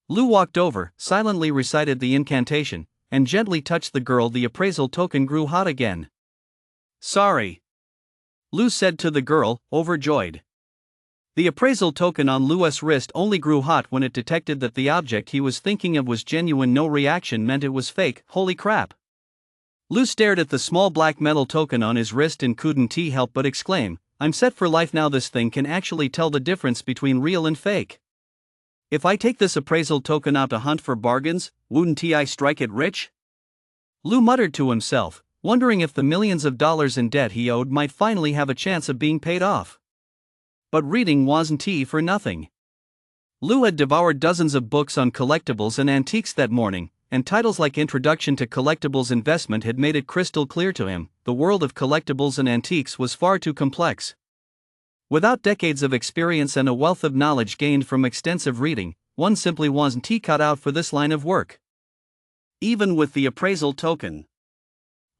Lou walked over, silently recited the incantation, and gently touched the girl. The appraisal token grew hot again. "Sorry," Lou said to the girl, overjoyed. The appraisal token on Lou's wrist only grew hot when it detected that the object he was thinking of was genuine. No reaction meant it was fake. Holy crap! Lou stared at the small black metal token on his wrist and couldn't help but exclaim, "I'm set for life now. This thing can actually tell the difference between real and fake. If I take this appraisal token out to hunt for bargains, wouldn't I strike it rich?" Lou muttered to himself, wondering if the millions of dollars in debt he owed might finally have a chance of being paid off. But reading wasn't for nothing. Lou had devoured dozens of books on collectibles and antiques that morning, and titles like Introduction to Collectibles Investment had made it crystal clear to him, the world of collectibles and antiques was far too complex. Without decades of experience and a wealth of knowledge gained from extensive reading, one simply wasn't cut out for this line of work. Even with the appraisal token.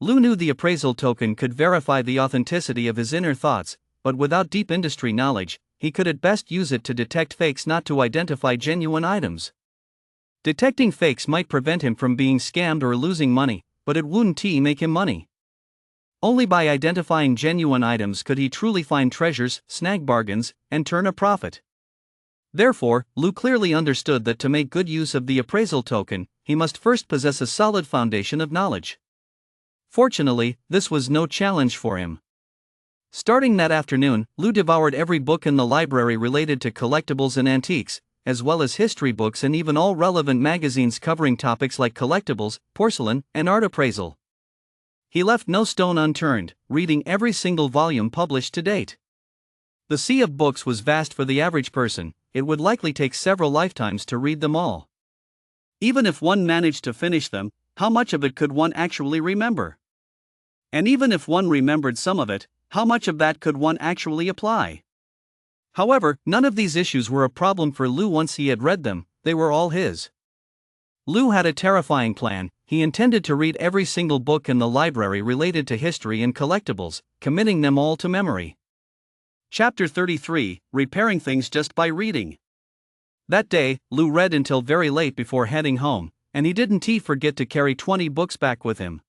Lou knew the appraisal token could verify the authenticity of his inner thoughts, but without deep industry knowledge, he could at best use it to detect fakes, not to identify genuine items. Detecting fakes might prevent him from being scammed or losing money, but it wouldn't make him money. Only by identifying genuine items could he truly find treasures, snag bargains, and turn a profit. Therefore, Lou clearly understood that to make good use of the appraisal token, he must first possess a solid foundation of knowledge. Fortunately, this was no challenge for him. Starting that afternoon, Lou devoured every book in the library related to collectibles and antiques, as well as history books and even all relevant magazines covering topics like collectibles, porcelain, and art appraisal. He left no stone unturned, reading every single volume published to date. The sea of books was vast for the average person. It would likely take several lifetimes to read them all. Even if one managed to finish them, how much of it could one actually remember? And even if one remembered some of it, how much of that could one actually apply? However, none of these issues were a problem for Lou once he had read them. They were all his. Lou had a terrifying plan. He intended to read every single book in the library related to history and collectibles, committing them all to memory. Chapter 33, Repairing Things Just by Reading. That day, Lou read until very late before heading home, and he didn't forget to carry 20 books back with him.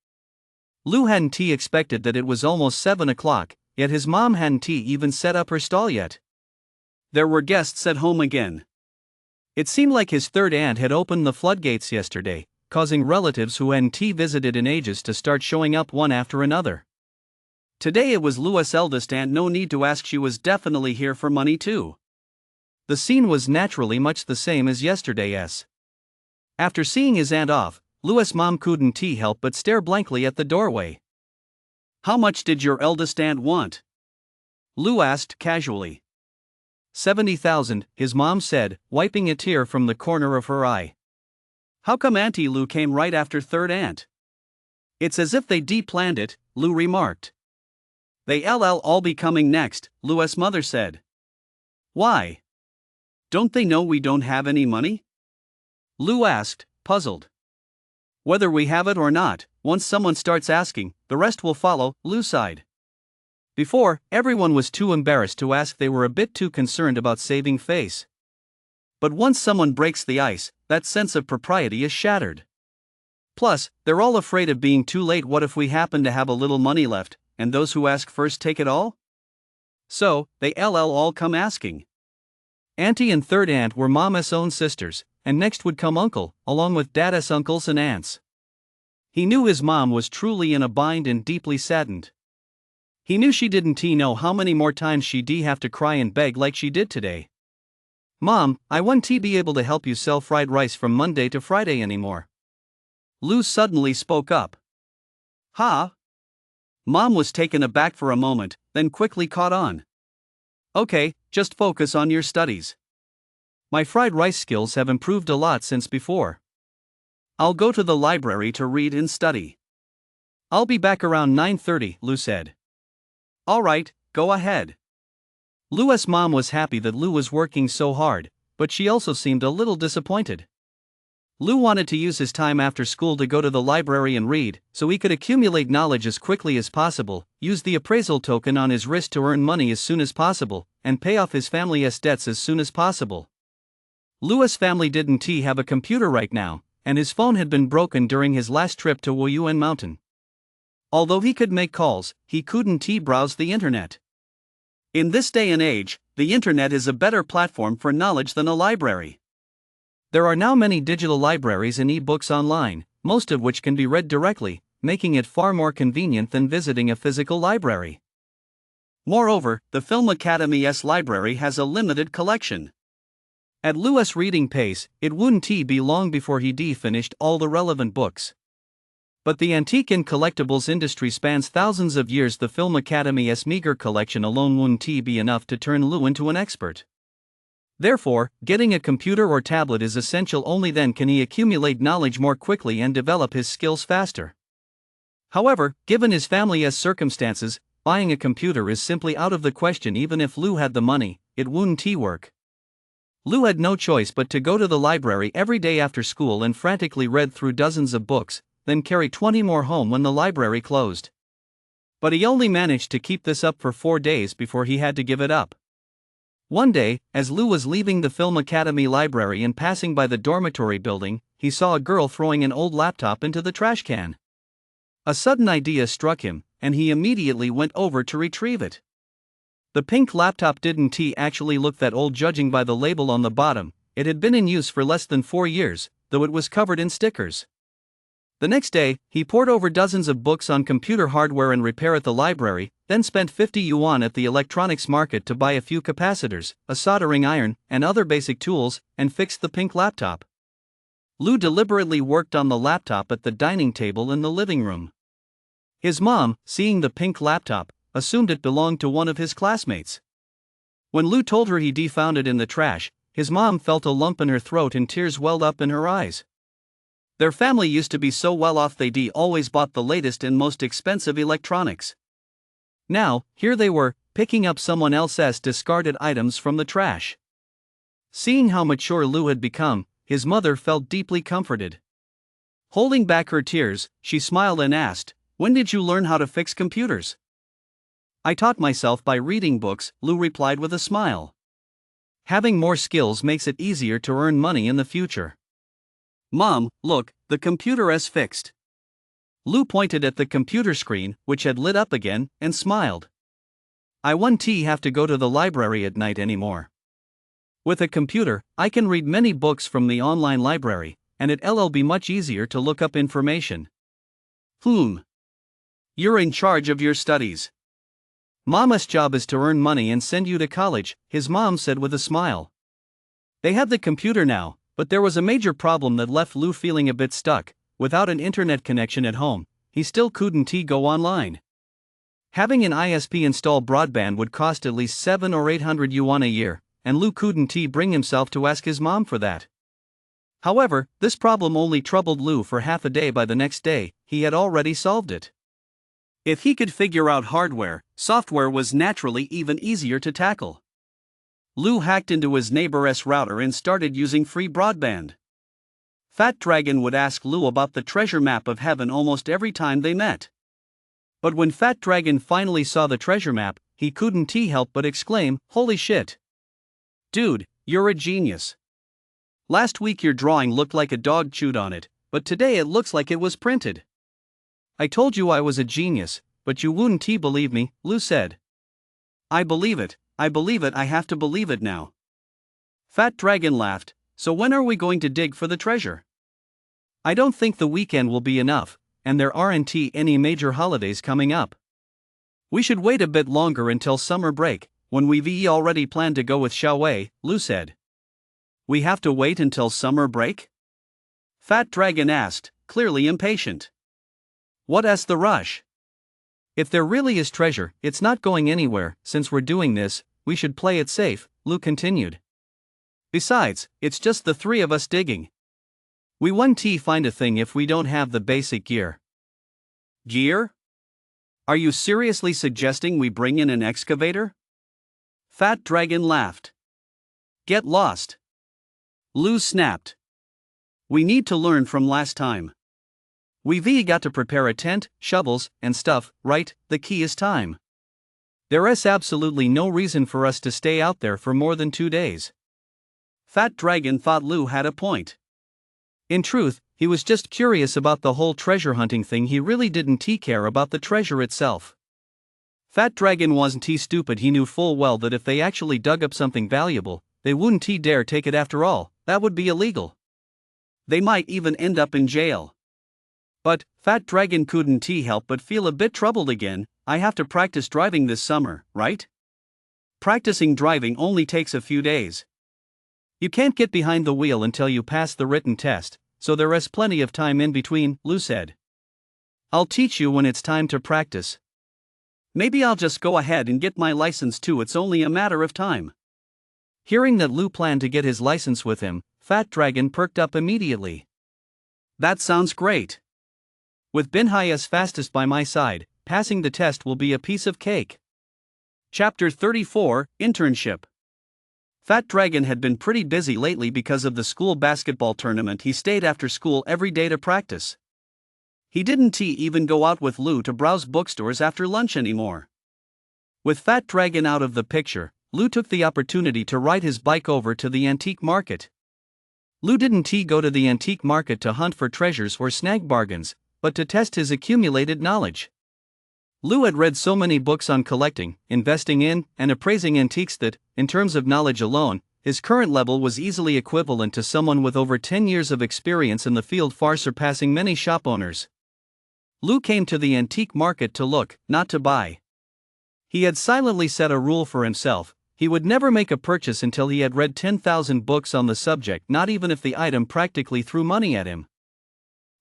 Lou hadn't expected that it was almost 7 o'clock, yet his mom hadn't even set up her stall yet. There were guests at home again. It seemed like his third aunt had opened the floodgates yesterday, causing relatives who hadn't visited in ages to start showing up one after another. Today it was Lou's eldest aunt. No need to ask, she was definitely here for money too. The scene was naturally much the same as yesterday's. After seeing his aunt off, Lou's mom couldn't help but stare blankly at the doorway. How much did your eldest aunt want? Lou asked casually. 70,000, his mom said, wiping a tear from the corner of her eye. How come Auntie Lou came right after third aunt? It's as if they de-planned it, Lou remarked. They'll all be coming next, Lou's mother said. Why? Don't they know we don't have any money? Lou asked, puzzled. Whether we have it or not, once someone starts asking, the rest will follow, Lou sighed. Before, everyone was too embarrassed to ask, they were a bit too concerned about saving face. But once someone breaks the ice, that sense of propriety is shattered. Plus, they're all afraid of being too late. What if we happen to have a little money left, and those who ask first take it all? So, they'll all come asking. Auntie and third aunt were Mama's own sisters, and next would come uncle, along with Dada's uncles and aunts. He knew his mom was truly in a bind and deeply saddened. He knew she didn't know how many more times she'd have to cry and beg like she did today. Mom, I won't be able to help you sell fried rice from Monday to Friday anymore. Lou suddenly spoke up. Huh? Mom was taken aback for a moment, then quickly caught on. Okay, just focus on your studies. My fried rice skills have improved a lot since before. I'll go to the library to read and study. I'll be back around 9:30, Lou said. All right, go ahead. Lou's mom was happy that Lou was working so hard, but she also seemed a little disappointed. Lou wanted to use his time after school to go to the library and read, so he could accumulate knowledge as quickly as possible, use the appraisal token on his wrist to earn money as soon as possible, and pay off his family's debts as soon as possible. Lou's family didn't have a computer right now, and his phone had been broken during his last trip to Wuyuan Mountain. Although he could make calls, he couldn't browse the internet. In this day and age, the internet is a better platform for knowledge than a library. There are now many digital libraries and e-books online, most of which can be read directly, making it far more convenient than visiting a physical library. Moreover, the Film Academy's library has a limited collection. At Lou's reading pace, it wouldn't be long before he'd finished all the relevant books. But the antique and collectibles industry spans thousands of years. The Film Academy's meager collection alone wouldn't be enough to turn Lou into an expert. Therefore, getting a computer or tablet is essential. Only then can he accumulate knowledge more quickly and develop his skills faster. However, given his family's circumstances, buying a computer is simply out of the question. Even if Lou had the money, it wouldn't work. Lou had no choice but to go to the library every day after school and frantically read through dozens of books, then carry 20 more home when the library closed. But he only managed to keep this up for 4 days before he had to give it up. One day, as Lou was leaving the Film Academy library and passing by the dormitory building, he saw a girl throwing an old laptop into the trash can. A sudden idea struck him, and he immediately went over to retrieve it. The pink laptop didn't actually look that old judging by the label on the bottom. It had been in use for less than 4 years, though it was covered in stickers. The next day, he pored over dozens of books on computer hardware and repair at the library, then spent 50 yuan at the electronics market to buy a few capacitors, a soldering iron, and other basic tools, and fixed the pink laptop. Lou deliberately worked on the laptop at the dining table in the living room. His mom, seeing the pink laptop, assumed it belonged to one of his classmates. When Lou told her he'd found it in the trash, his mom felt a lump in her throat and tears welled up in her eyes. Their family used to be so well off they'd always bought the latest and most expensive electronics. Now, here they were, picking up someone else's discarded items from the trash. Seeing how mature Lou had become, his mother felt deeply comforted. Holding back her tears, she smiled and asked, "When did you learn how to fix computers?" "I taught myself by reading books," Lou replied with a smile. Having more skills makes it easier to earn money in the future. "Mom, look, the computer is fixed." Lou pointed at the computer screen, which had lit up again, and smiled. "I won't have to go to the library at night anymore. With a computer, I can read many books from the online library, and it'll be much easier to look up information." You're in charge of your studies. Mama's job is to earn money and send you to college, his mom said with a smile. They had the computer now, but there was a major problem that left Lou feeling a bit stuck. Without an internet connection at home, he still couldn't go online. Having an ISP install broadband would cost at least 7 or 800 yuan a year, and Lu couldn't bring himself to ask his mom for that. However, this problem only troubled Lu for half a day. By the next day, he had already solved it. If he could figure out hardware, software was naturally even easier to tackle. Lu hacked into his neighbor's router and started using free broadband. Fat Dragon would ask Lu about the treasure map of heaven almost every time they met. But when Fat Dragon finally saw the treasure map, he couldn't help but exclaim, "Holy shit! Dude, you're a genius. Last week your drawing looked like a dog chewed on it, but today it looks like it was printed." "I told you I was a genius, but you wouldn't believe me," Lu said. I believe it, I have to believe it now." Fat Dragon laughed. "So when are we going to dig for the treasure?" "I don't think the weekend will be enough, and there aren't any major holidays coming up. We should wait a bit longer until summer break, when we've already planned to go with Xiaowei," Lu said. "We have to wait until summer break?" Fat Dragon asked, clearly impatient. "What's the rush? If there really is treasure, it's not going anywhere. Since we're doing this, we should play it safe," Lu continued. "Besides, it's just the three of us digging. We won't find a thing if we don't have the basic gear." "Gear? Are you seriously suggesting we bring in an excavator?" Fat Dragon laughed. "Get lost," Lu snapped. "We need to learn from last time. We've got to prepare a tent, shovels, and stuff, right? The key is time. There's absolutely no reason for us to stay out there for more than 2 days." Fat Dragon thought Lu had a point. In truth, he was just curious about the whole treasure hunting thing. He really didn't care about the treasure itself. Fat Dragon wasn't stupid. He knew full well that if they actually dug up something valuable, they wouldn't dare take it. After all, that would be illegal. They might even end up in jail. But Fat Dragon couldn't help but feel a bit troubled again. "I have to practice driving this summer, right? Practicing driving only takes a few days. You can't get behind the wheel until you pass the written test, so there is plenty of time in between," Lu said. "I'll teach you when it's time to practice. Maybe I'll just go ahead and get my license too. It's only a matter of time." Hearing that Lu planned to get his license with him, Fat Dragon perked up immediately. "That sounds great. With Binhai's fastest by my side, passing the test will be a piece of cake." Chapter 34, Internship. Fat Dragon had been pretty busy lately because of the school basketball tournament. He stayed after school every day to practice. He didn't even go out with Lu to browse bookstores after lunch anymore. With Fat Dragon out of the picture, Lu took the opportunity to ride his bike over to the antique market. Lu didn't go to the antique market to hunt for treasures or snag bargains, but to test his accumulated knowledge. Lu had read so many books on collecting, investing in, and appraising antiques that, in terms of knowledge alone, his current level was easily equivalent to someone with over 10 years of experience in the field, far surpassing many shop owners. Lu came to the antique market to look, not to buy. He had silently set a rule for himself: he would never make a purchase until he had read 10,000 books on the subject, not even if the item practically threw money at him.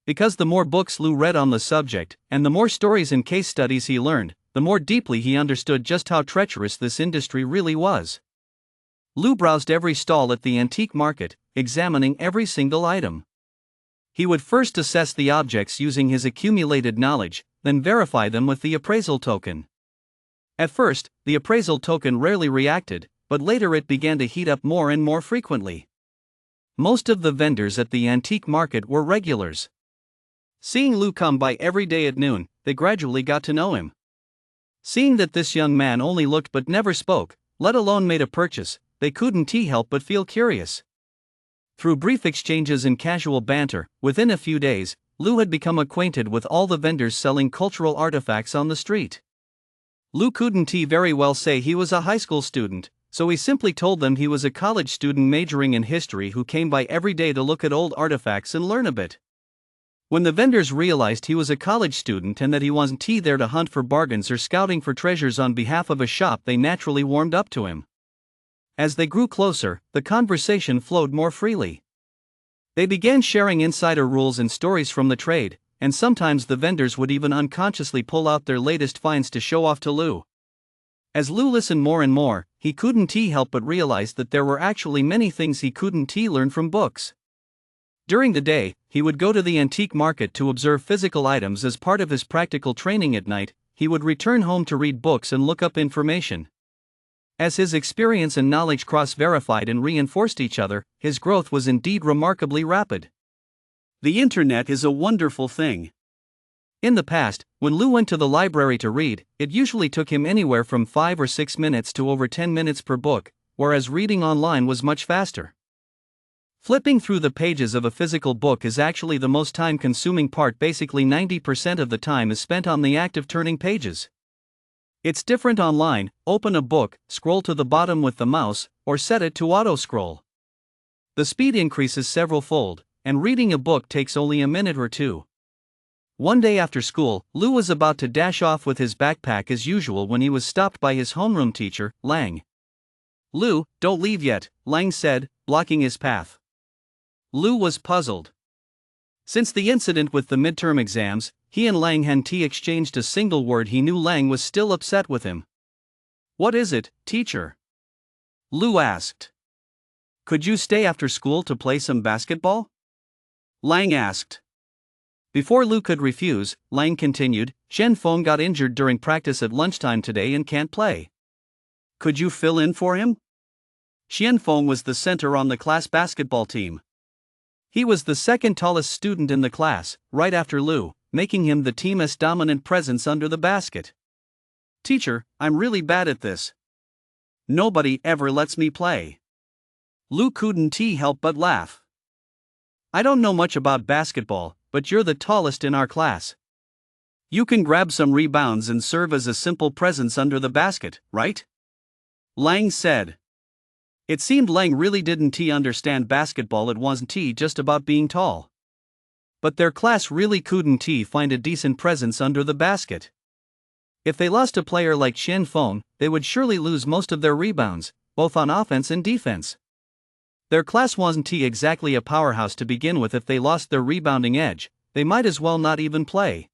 Because the more books Lu read on the subject, and the more stories and case studies he learned, the more deeply he understood just how treacherous this industry really was. Lu browsed every stall at the antique market, examining every single item. He would first assess the objects using his accumulated knowledge, then verify them with the appraisal token. At first, the appraisal token rarely reacted, but later it began to heat up more and more frequently. Most of the vendors at the antique market were regulars. Seeing Lu come by every day at noon, they gradually got to know him. Seeing that this young man only looked but never spoke, let alone made a purchase, they couldn't help but feel curious. Through brief exchanges and casual banter, within a few days, Lu had become acquainted with all the vendors selling cultural artifacts on the street. Lu couldn't very well say he was a high school student, so he simply told them he was a college student majoring in history who came by every day to look at old artifacts and learn a bit. When the vendors realized he was a college student and that he wasn't there to hunt for bargains or scouting for treasures on behalf of a shop, they naturally warmed up to him. As they grew closer, the conversation flowed more freely. They began sharing insider rules and stories from the trade, and sometimes the vendors would even unconsciously pull out their latest finds to show off to Lu. As Lu listened more and more, he couldn't help but realize that there were actually many things he couldn't learn from books. During the day, he would go to the antique market to observe physical items as part of his practical training. At night, he would return home to read books and look up information. As his experience and knowledge cross-verified and reinforced each other, his growth was indeed remarkably rapid. The internet is a wonderful thing. In the past, when Lu went to the library to read, it usually took him anywhere from 5 or 6 minutes to over 10 minutes per book, whereas reading online was much faster. Flipping through the pages of a physical book is actually the most time-consuming part. Basically 90% of the time is spent on the act of turning pages. It's different online. Open a book, scroll to the bottom with the mouse, or set it to auto-scroll. The speed increases several-fold, and reading a book takes only a minute or two. One day after school, Lu was about to dash off with his backpack as usual when he was stopped by his homeroom teacher, Lang. "Lu, don't leave yet," Lang said, blocking his path. Lu was puzzled. Since the incident with the midterm exams, he and Lang hadn't exchanged a single word. He knew Lang was still upset with him. "What is it, teacher?" Lu asked. "Could you stay after school to play some basketball?" Lang asked. Before Lu could refuse, Lang continued, "Xian Feng got injured during practice at lunchtime today and can't play. Could you fill in for him?" Xian Feng was the center on the class basketball team. He was the second tallest student in the class, right after Lu, making him the team's dominant presence under the basket. "Teacher, I'm really bad at this. Nobody ever lets me play." Lu couldn't help but laugh. "I don't know much about basketball, but you're the tallest in our class. You can grab some rebounds and serve as a simple presence under the basket, right?" Lang said. It seemed Lang really didn't understand basketball. It wasn't just about being tall. But their class really couldn't find a decent presence under the basket. If they lost a player like Xian Feng, they would surely lose most of their rebounds, both on offense and defense. Their class wasn't exactly a powerhouse to begin with. If they lost their rebounding edge, they might as well not even play.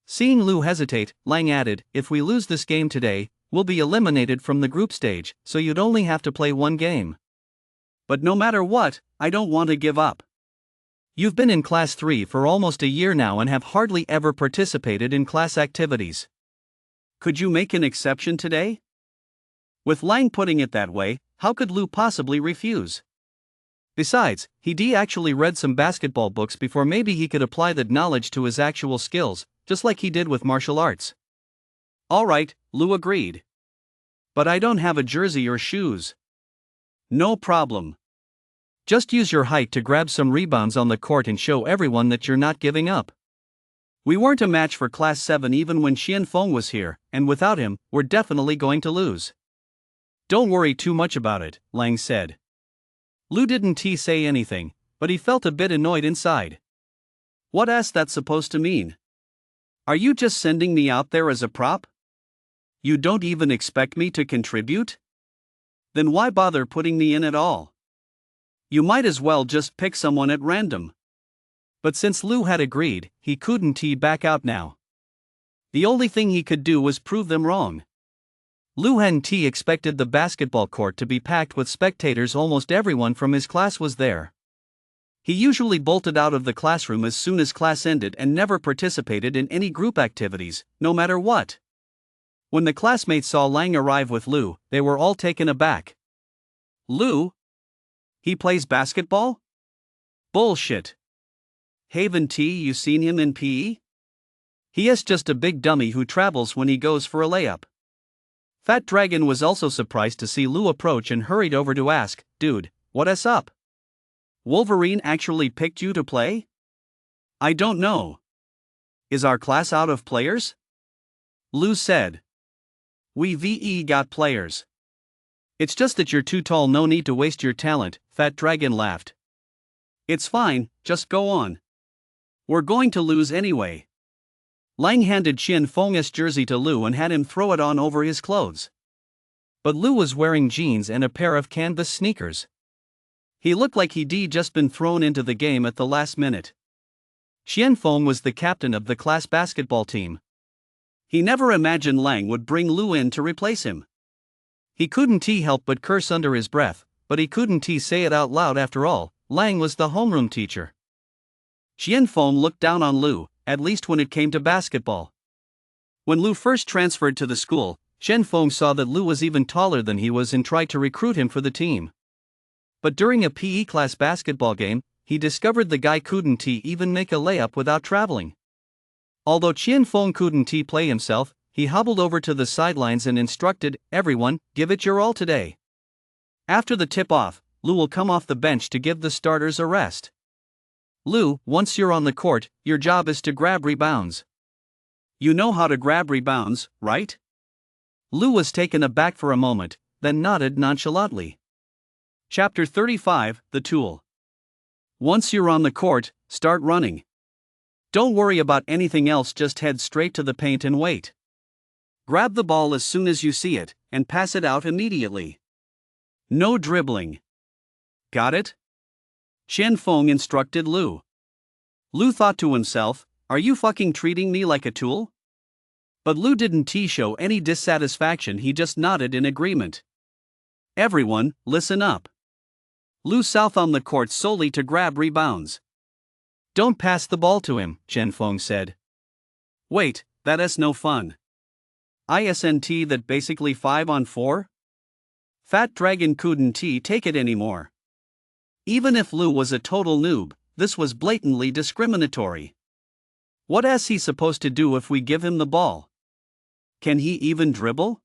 Seeing Lu hesitate, Lang added, "If we lose this game today, we'll be eliminated from the group stage, so you'd only have to play one game. But no matter what, I don't want to give up. You've been in Class 3 for almost a year now and have hardly ever participated in class activities. Could you make an exception today?" With Lang putting it that way, how could Lu possibly refuse? Besides, he actually read some basketball books before. Maybe he could apply that knowledge to his actual skills, just like he did with martial arts. "All right," Lu agreed. "But I don't have a jersey or shoes." "No problem. Just use your height to grab some rebounds on the court and show everyone that you're not giving up. We weren't a match for Class 7 even when Xian Feng was here, and without him, we're definitely going to lose." "Don't worry too much about it," Lang said. Lu didn't say anything, but he felt a bit annoyed inside. What's that supposed to mean? Are you just sending me out there as a prop? You don't even expect me to contribute? Then why bother putting me in at all? You might as well just pick someone at random. But since Lu had agreed, he couldn't back out now. The only thing he could do was prove them wrong. Lu hadn't expected the basketball court to be packed with spectators. Almost everyone from his class was there. He usually bolted out of the classroom as soon as class ended and never participated in any group activities, no matter what. When the classmates saw Lang arrive with Lu, they were all taken aback. "Lu? He plays basketball? Bullshit. Haven't you seen him in PE? He is just a big dummy who travels when he goes for a layup." Fat Dragon was also surprised to see Lu approach and hurried over to ask, "Dude, what's up? Wolverine actually picked you to play?" "I don't know. Is our class out of players?" Lu said. "We got players. It's just that you're too tall. No need to waste your talent," Fat Dragon laughed. "It's fine, just go on. We're going to lose anyway." Lang handed Xian Feng's jersey to Lu and had him throw it on over his clothes. But Lu was wearing jeans and a pair of canvas sneakers. He looked like he'd just been thrown into the game at the last minute. Qianfeng was the captain of the class basketball team. He never imagined Lang would bring Lu in to replace him. He couldn't help but curse under his breath, but he couldn't say it out loud after all. Lang was the homeroom teacher. Qianfeng looked down on Lu, at least when it came to basketball. When Lu first transferred to the school, Qianfeng saw that Lu was even taller than he was and tried to recruit him for the team. But during a PE class basketball game, he discovered the guy couldn't even make a layup without traveling. Although Qianfeng couldn't play himself, he hobbled over to the sidelines and instructed, "Everyone, give it your all today. After the tip-off, Lu will come off the bench to give the starters a rest. Lu, once you're on the court, your job is to grab rebounds. You know how to grab rebounds, right?" Lu was taken aback for a moment, then nodded nonchalantly. Chapter 35, The Tool. Once you're on the court, start running. Don't worry about anything else, just head straight to the paint and wait. Grab the ball as soon as you see it, and pass it out immediately. No dribbling. Got it? Qianfeng instructed Lu. Lu thought to himself, "Are you fucking treating me like a tool?" But Lu didn't show any dissatisfaction, he just nodded in agreement. Everyone, listen up. Lu south on the court solely to grab rebounds. Don't pass the ball to him, Qianfeng said. Wait, that's no fun. Isn't that basically 5-on-4? Fat Dragon couldn't take it anymore. Even if Lu was a total noob, this was blatantly discriminatory. What is he supposed to do if we give him the ball? Can he even dribble?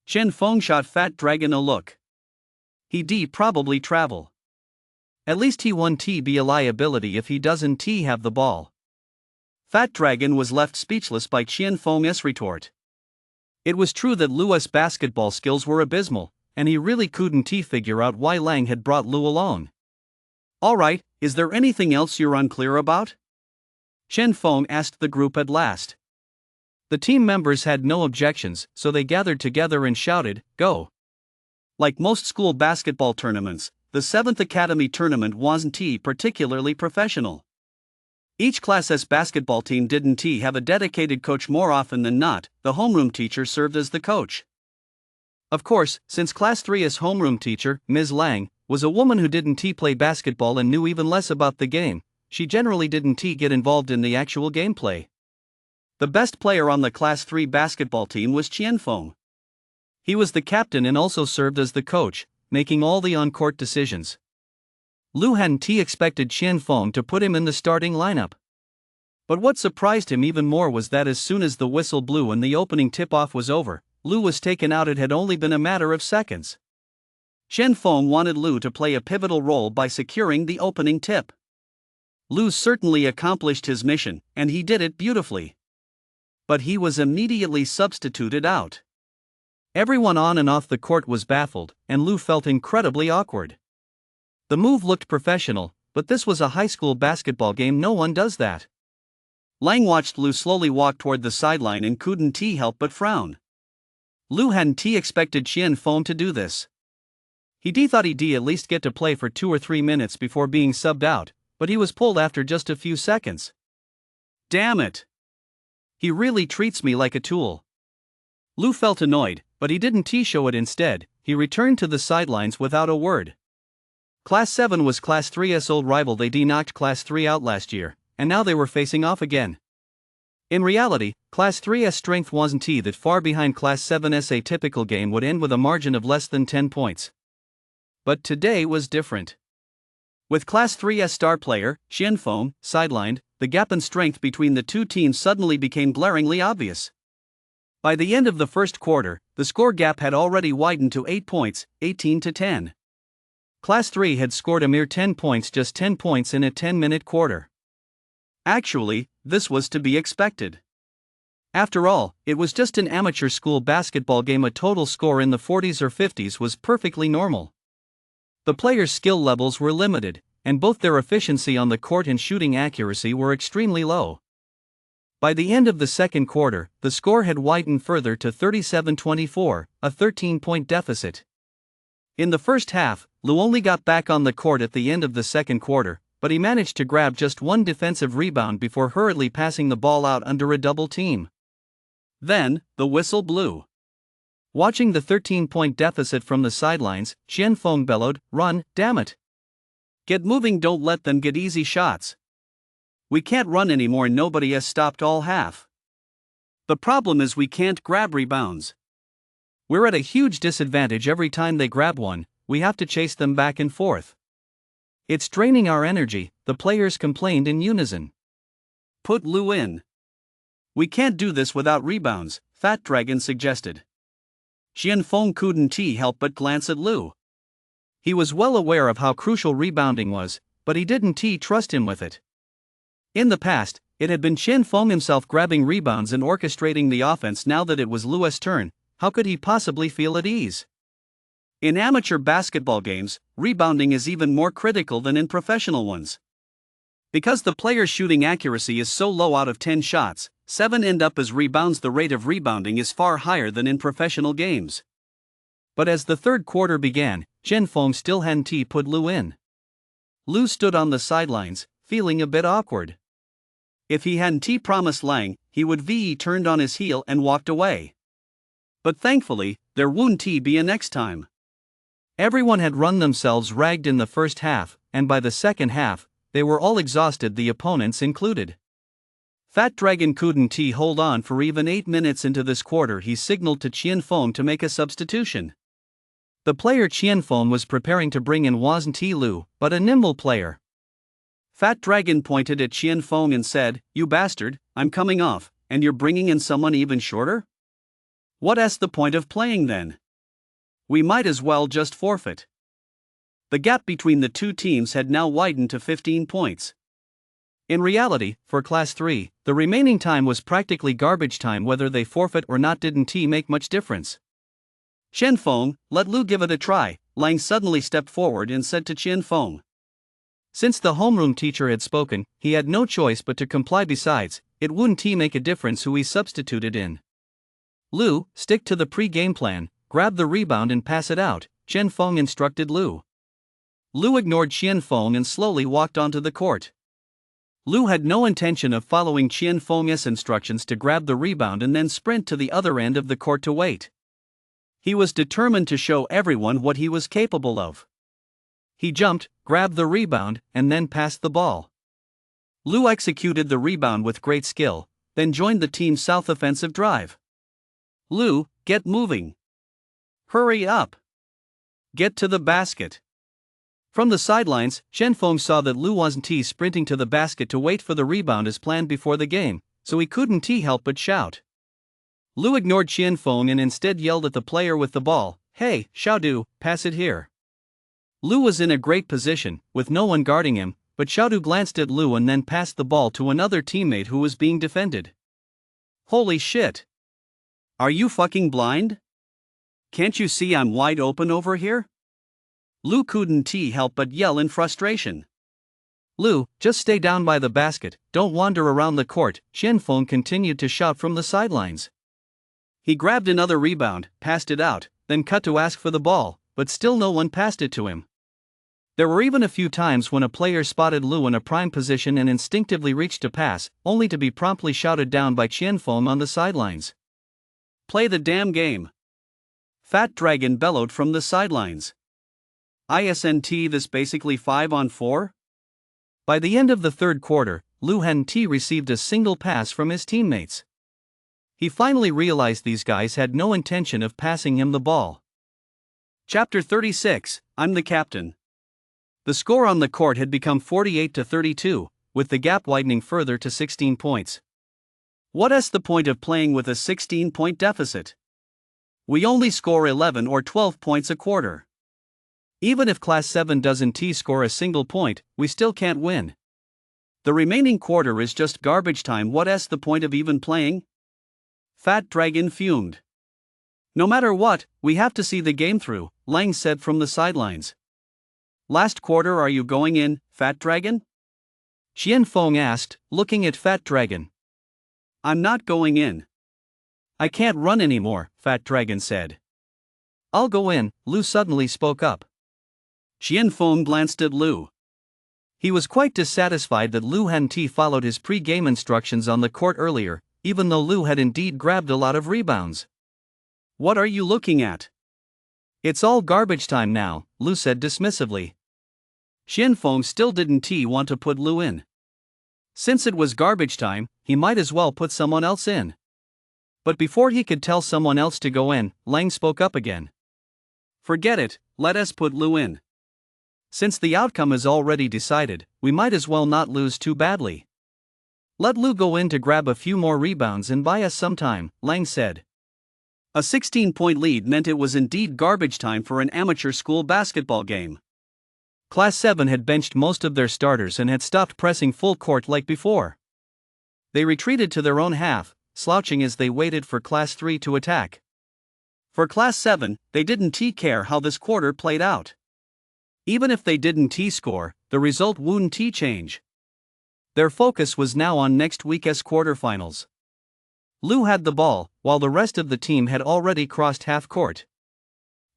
Qianfeng shot Fat Dragon a look. He'd probably travel. At least he won't be a liability if he doesn't have the ball. Fat Dragon was left speechless by Qianfeng's retort. It was true that Lu's basketball skills were abysmal, and he really couldn't figure out why Lang had brought Lu along. Alright, is there anything else you're unclear about? Qianfeng asked the group at last. The team members had no objections, so they gathered together and shouted, "Go!" Like most school basketball tournaments, the 7th Academy tournament wasn't particularly professional. Each class's basketball team didn't have a dedicated coach. More often than not, the homeroom teacher served as the coach. Of course, since Class 3's homeroom teacher, Ms. Lang, was a woman who didn't play basketball and knew even less about the game, she generally didn't get involved in the actual gameplay. The best player on the Class 3 basketball team was Qianfeng. He was the captain and also served as the coach, making all the on-court decisions. Lu hadn't expected Qianfeng to put him in the starting lineup. But what surprised him even more was that as soon as the whistle blew and the opening tip-off was over, Lu was taken out. It had only been a matter of seconds. Qianfeng wanted Lu to play a pivotal role by securing the opening tip. Lu certainly accomplished his mission, and he did it beautifully. But he was immediately substituted out. Everyone on and off the court was baffled, and Lu felt incredibly awkward. The move looked professional, but this was a high school basketball game. No one does that. Lang watched Lu slowly walk toward the sideline and couldn't help but frown. Lu hadn't expected Qianfeng to do this. He thought he'd at least get to play for 2 or 3 minutes before being subbed out, but he was pulled after just a few seconds. Damn it! He really treats me like a tool. Lu felt annoyed, but he didn't show it. Instead, he returned to the sidelines without a word. Class 7 was Class 3's old rival. They knocked Class 3 out last year, and now they were facing off again. In reality, Class 3's strength wasn't that far behind Class 7's. A typical game would end with a margin of less than 10 points. But today was different. With Class 3's star player, Qianfeng, sidelined, the gap in strength between the two teams suddenly became glaringly obvious. By the end of the first quarter, the score gap had already widened to 8 points, 18-10. Class 3 had scored a mere 10 points, just 10 points in a 10-minute quarter. Actually, this was to be expected. After all, it was just an amateur school basketball game. A total score in the 40s or 50s was perfectly normal. The players' skill levels were limited, and both their efficiency on the court and shooting accuracy were extremely low. By the end of the second quarter, the score had widened further to 37-24, a 13-point deficit. In the first half, Lu only got back on the court at the end of the second quarter, but he managed to grab just one defensive rebound before hurriedly passing the ball out under a double team. Then, the whistle blew. Watching the 13-point deficit from the sidelines, Qianfeng bellowed, "Run, damn it! Get moving, don't let them get easy shots. We can't run anymore, nobody has stopped all half. The problem is we can't grab rebounds. We're at a huge disadvantage every time they grab one, we have to chase them back and forth. It's draining our energy," the players complained in unison. "Put Lu in. We can't do this without rebounds," Fat Dragon suggested. Qianfeng couldn't help but glance at Lu. He was well aware of how crucial rebounding was, but he didn't trust him with it. In the past, it had been Qianfeng himself grabbing rebounds and orchestrating the offense. Now that it was Lu's turn, how could he possibly feel at ease? In amateur basketball games, rebounding is even more critical than in professional ones. Because the player's shooting accuracy is so low, out of 10 shots, 7 end up as rebounds. The rate of rebounding is far higher than in professional games. But as the third quarter began, Qianfeng still hadn't put Lu in. Lu stood on the sidelines, feeling a bit awkward. If he hadn't promised Lang, he would have turned on his heel and walked away. But thankfully, there wouldn't be a next time. Everyone had run themselves ragged in the first half, and by the second half, they were all exhausted, the opponents included. Fat Dragon couldn't hold on for even 8 minutes into this quarter. He signaled to Qianfeng to make a substitution. The player Qianfeng was preparing to bring in wasn't Lu, but a nimble player. Fat Dragon pointed at Qianfeng and said, "You bastard, I'm coming off, and you're bringing in someone even shorter? What's the point of playing then? We might as well just forfeit." The gap between the two teams had now widened to 15 points. In reality, for Class 3, the remaining time was practically garbage time. Whether they forfeit or not didn't make much difference. "Qianfeng, let Lu give it a try," Lang suddenly stepped forward and said to Qianfeng. Since the homeroom teacher had spoken, he had no choice but to comply. Besides, it wouldn't make a difference who he substituted in. "Lu, stick to the pre-game plan, grab the rebound and pass it out," Qianfeng instructed Lu. Lu ignored Qianfeng and slowly walked onto the court. Lu had no intention of following Qianfeng's instructions to grab the rebound and then sprint to the other end of the court to wait. He was determined to show everyone what he was capable of. He jumped, grabbed the rebound, and then passed the ball. Lu executed the rebound with great skill, then joined the team's south offensive drive. "Lu, get moving. Hurry up. Get to the basket." From the sidelines, Qianfeng saw that Lu wasn't sprinting to the basket to wait for the rebound as planned before the game, so he couldn't help but shout. Lu ignored Qianfeng and instead yelled at the player with the ball, "Hey, Xiaodu, pass it here." Lu was in a great position, with no one guarding him, but Xiaodu glanced at Lu and then passed the ball to another teammate who was being defended. "Holy shit! Are you fucking blind? Can't you see I'm wide open over here?" Lu couldn't help but yell in frustration. "Lu, just stay down by the basket, don't wander around the court," Qianfeng continued to shout from the sidelines. He grabbed another rebound, passed it out, then cut to ask for the ball, but still no one passed it to him. There were even a few times when a player spotted Lu in a prime position and instinctively reached to pass, only to be promptly shouted down by Qianfeng on the sidelines. "Play the damn game!" Fat Dragon bellowed from the sidelines. "Isn't this basically 5-on-4? By the end of the third quarter, Lu hadn't received a single pass from his teammates. He finally realized these guys had no intention of passing him the ball. Chapter 36, I'm the Captain. The score on the court had become 48-32, with the gap widening further to 16 points. What's the point of playing with a 16-point deficit? We only score 11 or 12 points a quarter. Even if Class 7 doesn't score a single point, we still can't win. The remaining quarter is just garbage time. What's the point of even playing?" Fat Dragon fumed. "No matter what, we have to see the game through," Lang said from the sidelines. "Last quarter, are you going in, Fat Dragon?" Qianfeng asked, looking at Fat Dragon. "I'm not going in. I can't run anymore," Fat Dragon said. "I'll go in," Lu suddenly spoke up. Qianfeng glanced at Lu. He was quite dissatisfied that Lu hadn't followed his pre-game instructions on the court earlier, even though Lu had indeed grabbed a lot of rebounds. "What are you looking at? It's all garbage time now," Lu said dismissively. Qianfeng still didn't want to put Lu in. Since it was garbage time, he might as well put someone else in. But before he could tell someone else to go in, Lang spoke up again. "Forget it, let us put Lu in. Since the outcome is already decided, we might as well not lose too badly. Let Lu go in to grab a few more rebounds and buy us some time," Lang said. A 16-point lead meant it was indeed garbage time for an amateur school basketball game. Class 7 had benched most of their starters and had stopped pressing full court like before. They retreated to their own half, slouching as they waited for Class 3 to attack. For Class 7, they didn't care how this quarter played out. Even if they didn't score, the result wouldn't change. Their focus was now on next week's quarterfinals. Lu had the ball, while the rest of the team had already crossed half court.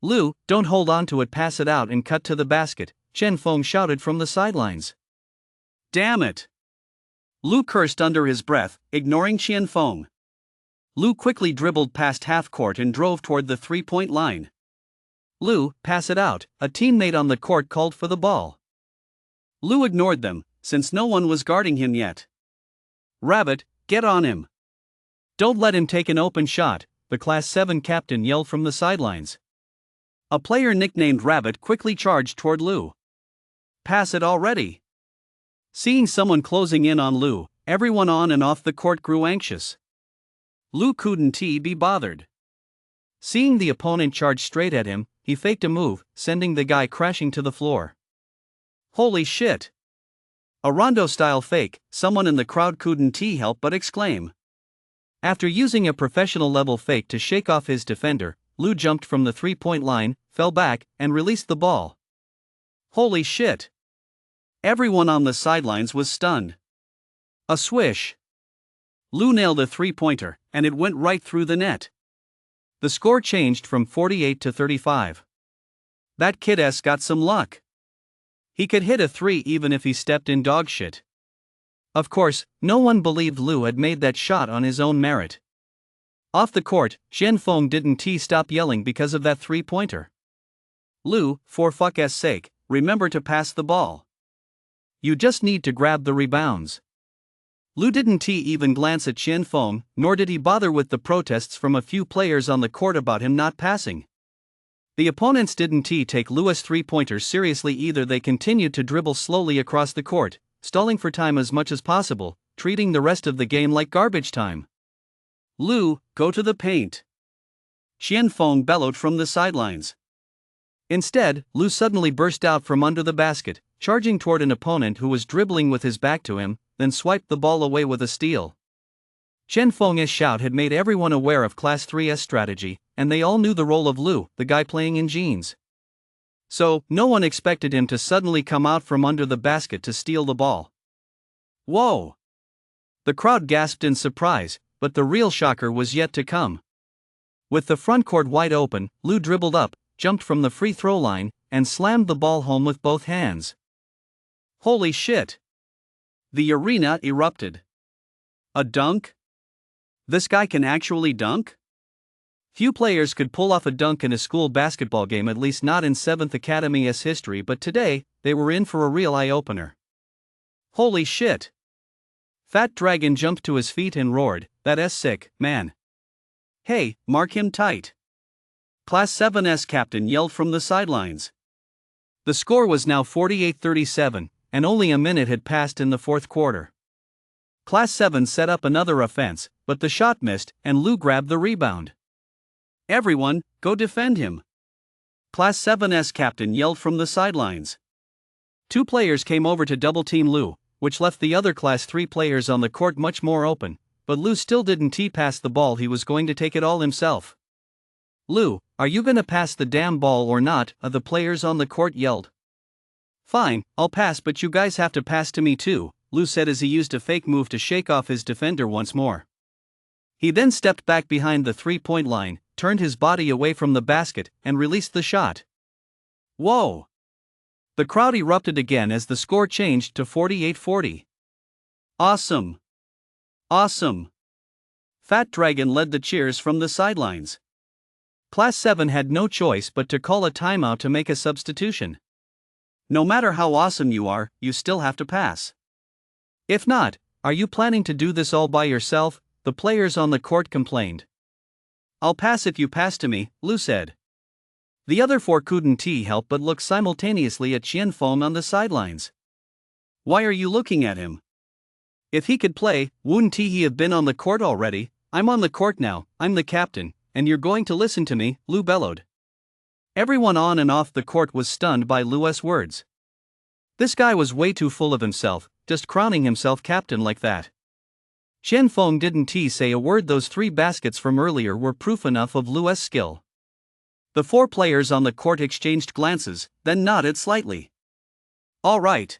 "Lu, don't hold on to it, pass it out and cut to the basket," Qianfeng shouted from the sidelines. "Damn it!" Lu cursed under his breath, ignoring Qianfeng. Lu quickly dribbled past half court and drove toward the three-point line. "Lu, pass it out," a teammate on the court called for the ball. Lu ignored them, since no one was guarding him yet. "Rabbit, get on him. Don't let him take an open shot," the Class 7 captain yelled from the sidelines. A player nicknamed Rabbit quickly charged toward Lu. "Pass it already." Seeing someone closing in on Lu, everyone on and off the court grew anxious. Lu couldn't be bothered. Seeing the opponent charge straight at him, he faked a move, sending the guy crashing to the floor. "Holy shit!" A Rondo-style fake, someone in the crowd couldn't help but exclaim. After using a professional-level fake to shake off his defender, Lu jumped from the three-point line, fell back, and released the ball. Holy shit! Everyone on the sidelines was stunned. A swish. Lu nailed a three-pointer, and it went right through the net. The score changed from 48 to 35. That kid's got some luck. He could hit a three even if he stepped in dog shit. Of course, no one believed Lu had made that shot on his own merit. Off the court, Qianfeng didn't stop yelling because of that three-pointer. "Lu, for fuck's sake, remember to pass the ball. You just need to grab the rebounds." Lu didn't even glance at Qianfeng, nor did he bother with the protests from a few players on the court about him not passing. The opponents didn't take Lu's three-pointers seriously either. They continued to dribble slowly across the court, stalling for time as much as possible, treating the rest of the game like garbage time. "Lu, go to the paint," Qianfeng bellowed from the sidelines. Instead, Lu suddenly burst out from under the basket, charging toward an opponent who was dribbling with his back to him, then swiped the ball away with a steal. Qianfeng's shout had made everyone aware of Class 3's strategy, and they all knew the role of Lu, the guy playing in jeans. So, no one expected him to suddenly come out from under the basket to steal the ball. Whoa! The crowd gasped in surprise, but the real shocker was yet to come. With the front court wide open, Lu dribbled up, jumped from the free throw line, and slammed the ball home with both hands. Holy shit! The arena erupted. A dunk? This guy can actually dunk? Few players could pull off a dunk in a school basketball game, at least not in 7th Academy's history, but today, they were in for a real eye-opener. Holy shit! Fat Dragon jumped to his feet and roared, "That's sick, man. Hey, mark him tight." Class 7's captain yelled from the sidelines. The score was now 48-37, and only a minute had passed in the fourth quarter. Class 7 set up another offense, but the shot missed, and Lu grabbed the rebound. "Everyone, go defend him," Class 7's captain yelled from the sidelines. Two players came over to double-team Lu, which left the other Class 3 players on the court much more open, but Lu still didn't pass the ball. He was going to take it all himself. "Lu, are you gonna pass the damn ball or not?" The players on the court yelled. "Fine, I'll pass, but you guys have to pass to me too," Lu said as he used a fake move to shake off his defender once more. He then stepped back behind the three-point line, turned his body away from the basket, and released the shot. Whoa! The crowd erupted again as the score changed to 48-40. Awesome! Awesome! Fat Dragon led the cheers from the sidelines. Class 7 had no choice but to call a timeout to make a substitution. No matter how awesome you are, you still have to pass. If not, are you planning to do this all by yourself? The players on the court complained. I'll pass if you pass to me, Lu said. The other four couldn't help but look simultaneously at Qianfeng on the sidelines. Why are you looking at him? If he could play, wouldn't he have been on the court already? I'm on the court now, I'm the captain, and you're going to listen to me, Lu bellowed. Everyone on and off the court was stunned by Lu's words. This guy was way too full of himself, just crowning himself captain like that. Qianfeng didn't say a word. Those 3 baskets from earlier were proof enough of Lu's skill. The 4 players on the court exchanged glances, then nodded slightly. All right.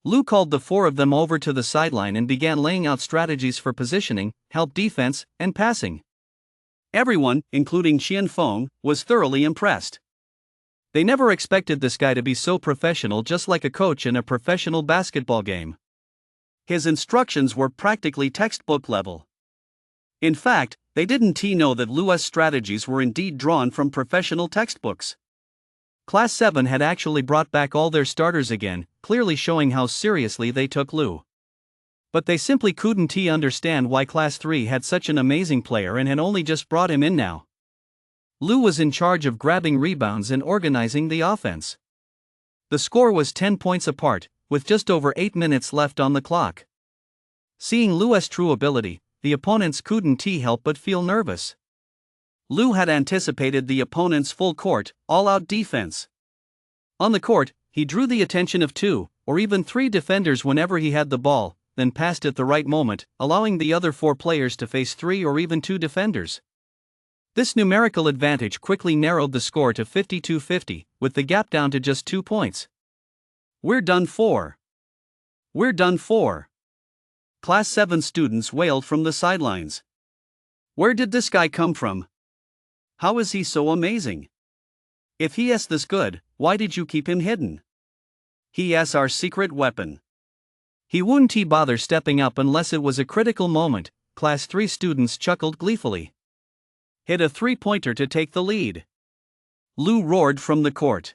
Lu called the 4 of them over to the sideline and began laying out strategies for positioning, help defense, and passing. Everyone, including Qianfeng, was thoroughly impressed. They never expected this guy to be so professional, just like a coach in a professional basketball game. His instructions were practically textbook level. In fact, they didn't know that Lu's strategies were indeed drawn from professional textbooks. Class 7 had actually brought back all their starters again, clearly showing how seriously they took Lu. But they simply couldn't understand why Class 3 had such an amazing player and had only just brought him in now. Lu was in charge of grabbing rebounds and organizing the offense. The score was 10 points apart, with just over 8 minutes left on the clock. Seeing Lu's true ability, the opponents couldn't help but feel nervous. Lu had anticipated the opponent's full court, all-out defense. On the court, he drew the attention of 2, or even 3 defenders whenever he had the ball, then passed at the right moment, allowing the other 4 players to face 3 or even 2 defenders. This numerical advantage quickly narrowed the score to 52-50, with the gap down to just 2 points. We're done for. We're done for. Class 7 students wailed from the sidelines. Where did this guy come from? How is he so amazing? If he is this good, why did you keep him hidden? He is our secret weapon. He wouldn't bother stepping up unless it was a critical moment, Class 3 students chuckled gleefully. Hit a 3-pointer to take the lead. Lu roared from the court.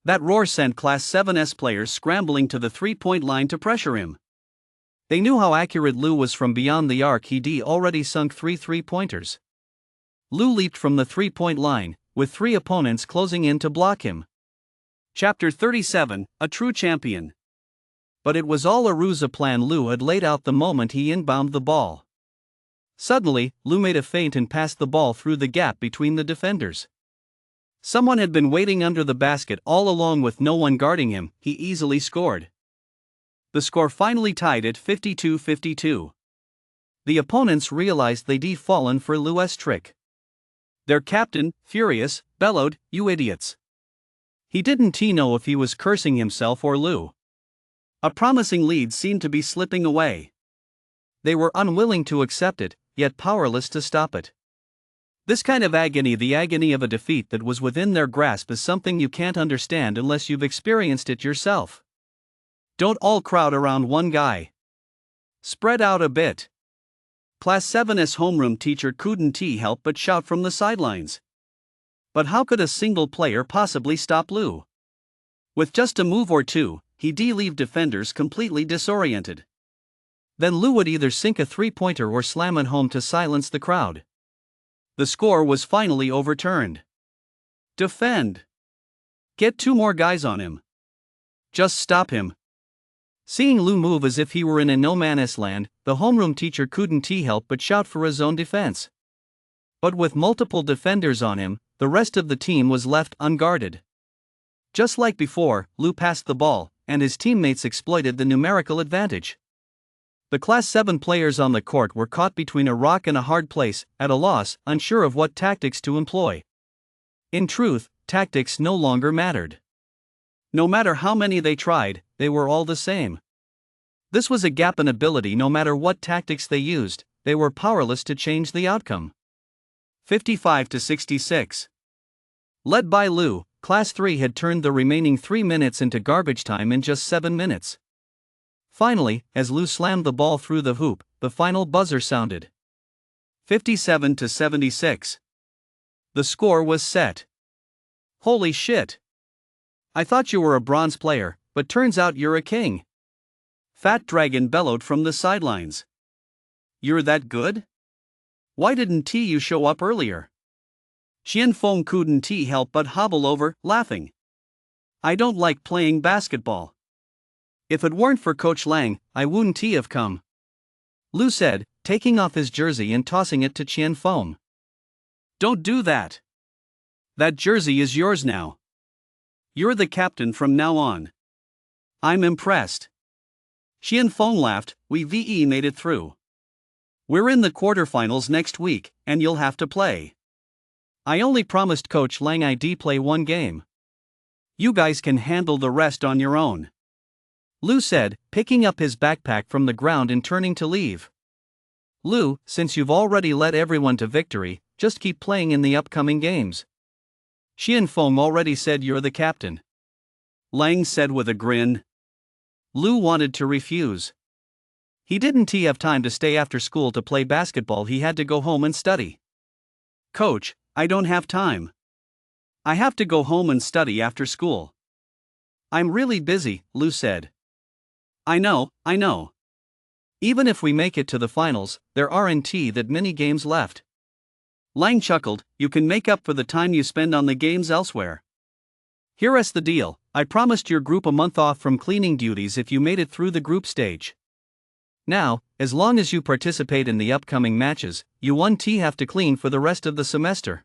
That roar sent Class 7's players scrambling to the 3-point line to pressure him. They knew how accurate Lu was from beyond the arc. He'd already sunk 3 3-pointers. Lu leaped from the 3-point line, with 3 opponents closing in to block him. Chapter 37, A True Champion. But it was all a ruse, a plan Lu had laid out the moment he inbounded the ball. Suddenly, Lu made a feint and passed the ball through the gap between the defenders. Someone had been waiting under the basket all along with no one guarding him. He easily scored. The score finally tied at 52-52. The opponents realized they'd fallen for Lu's trick. Their captain, furious, bellowed, "You idiots!" He didn't know if he was cursing himself or Lu. A promising lead seemed to be slipping away. They were unwilling to accept it, yet powerless to stop it. This kind of agony, the agony of a defeat that was within their grasp, is something you can't understand unless you've experienced it yourself. Don't all crowd around one guy. Spread out a bit. Class 7's homeroom teacher couldn't help but shout from the sidelines. But how could a single player possibly stop Lu? With just a move or two, he'd leave defenders completely disoriented. Then Lu would either sink a 3-pointer or slam it home to silence the crowd. The score was finally overturned. Defend. Get 2 more guys on him. Just stop him. Seeing Lu move as if he were in a no-man's land, the homeroom teacher couldn't help but shout for his own defense. But with multiple defenders on him, the rest of the team was left unguarded. Just like before, Lu passed the ball, and his teammates exploited the numerical advantage. The Class 7 players on the court were caught between a rock and a hard place, at a loss, unsure of what tactics to employ. In truth, tactics no longer mattered. No matter how many they tried, they were all the same. This was a gap in ability. No matter what tactics they used, they were powerless to change the outcome. 55-66. Led by Lu, Class 3 had turned the remaining 3 minutes into garbage time in just 7 minutes. Finally, as Lou slammed the ball through the hoop, the final buzzer sounded. 57-76. The score was set. Holy shit! I thought you were a bronze player, but turns out you're a king. Fat Dragon bellowed from the sidelines. You're that good? Why didn't you show up earlier? Xianfeng couldn't help but hobble over, laughing. I don't like playing basketball. If it weren't for Coach Lang, I wouldn't have come. Lu said, taking off his jersey and tossing it to Xianfeng. Don't do that. That jersey is yours now. You're the captain from now on. I'm impressed. Xianfeng laughed, we made it through. We're in the quarterfinals next week, and you'll have to play. I only promised Coach Lang I'd play one game. You guys can handle the rest on your own. Lu said, picking up his backpack from the ground and turning to leave. Lu, since you've already led everyone to victory, just keep playing in the upcoming games. Xianfeng already said you're the captain. Lang said with a grin. Lu wanted to refuse. He didn't have time to stay after school to play basketball, he had to go home and study. Coach, I don't have time. I have to go home and study after school. I'm really busy, Lu said. I know. Even if we make it to the finals, there aren't that many games left. Lang chuckled, you can make up for the time you spend on the games elsewhere. Here's the deal, I promised your group a month off from cleaning duties if you made it through the group stage. Now, as long as you participate in the upcoming matches, you won't have to clean for the rest of the semester.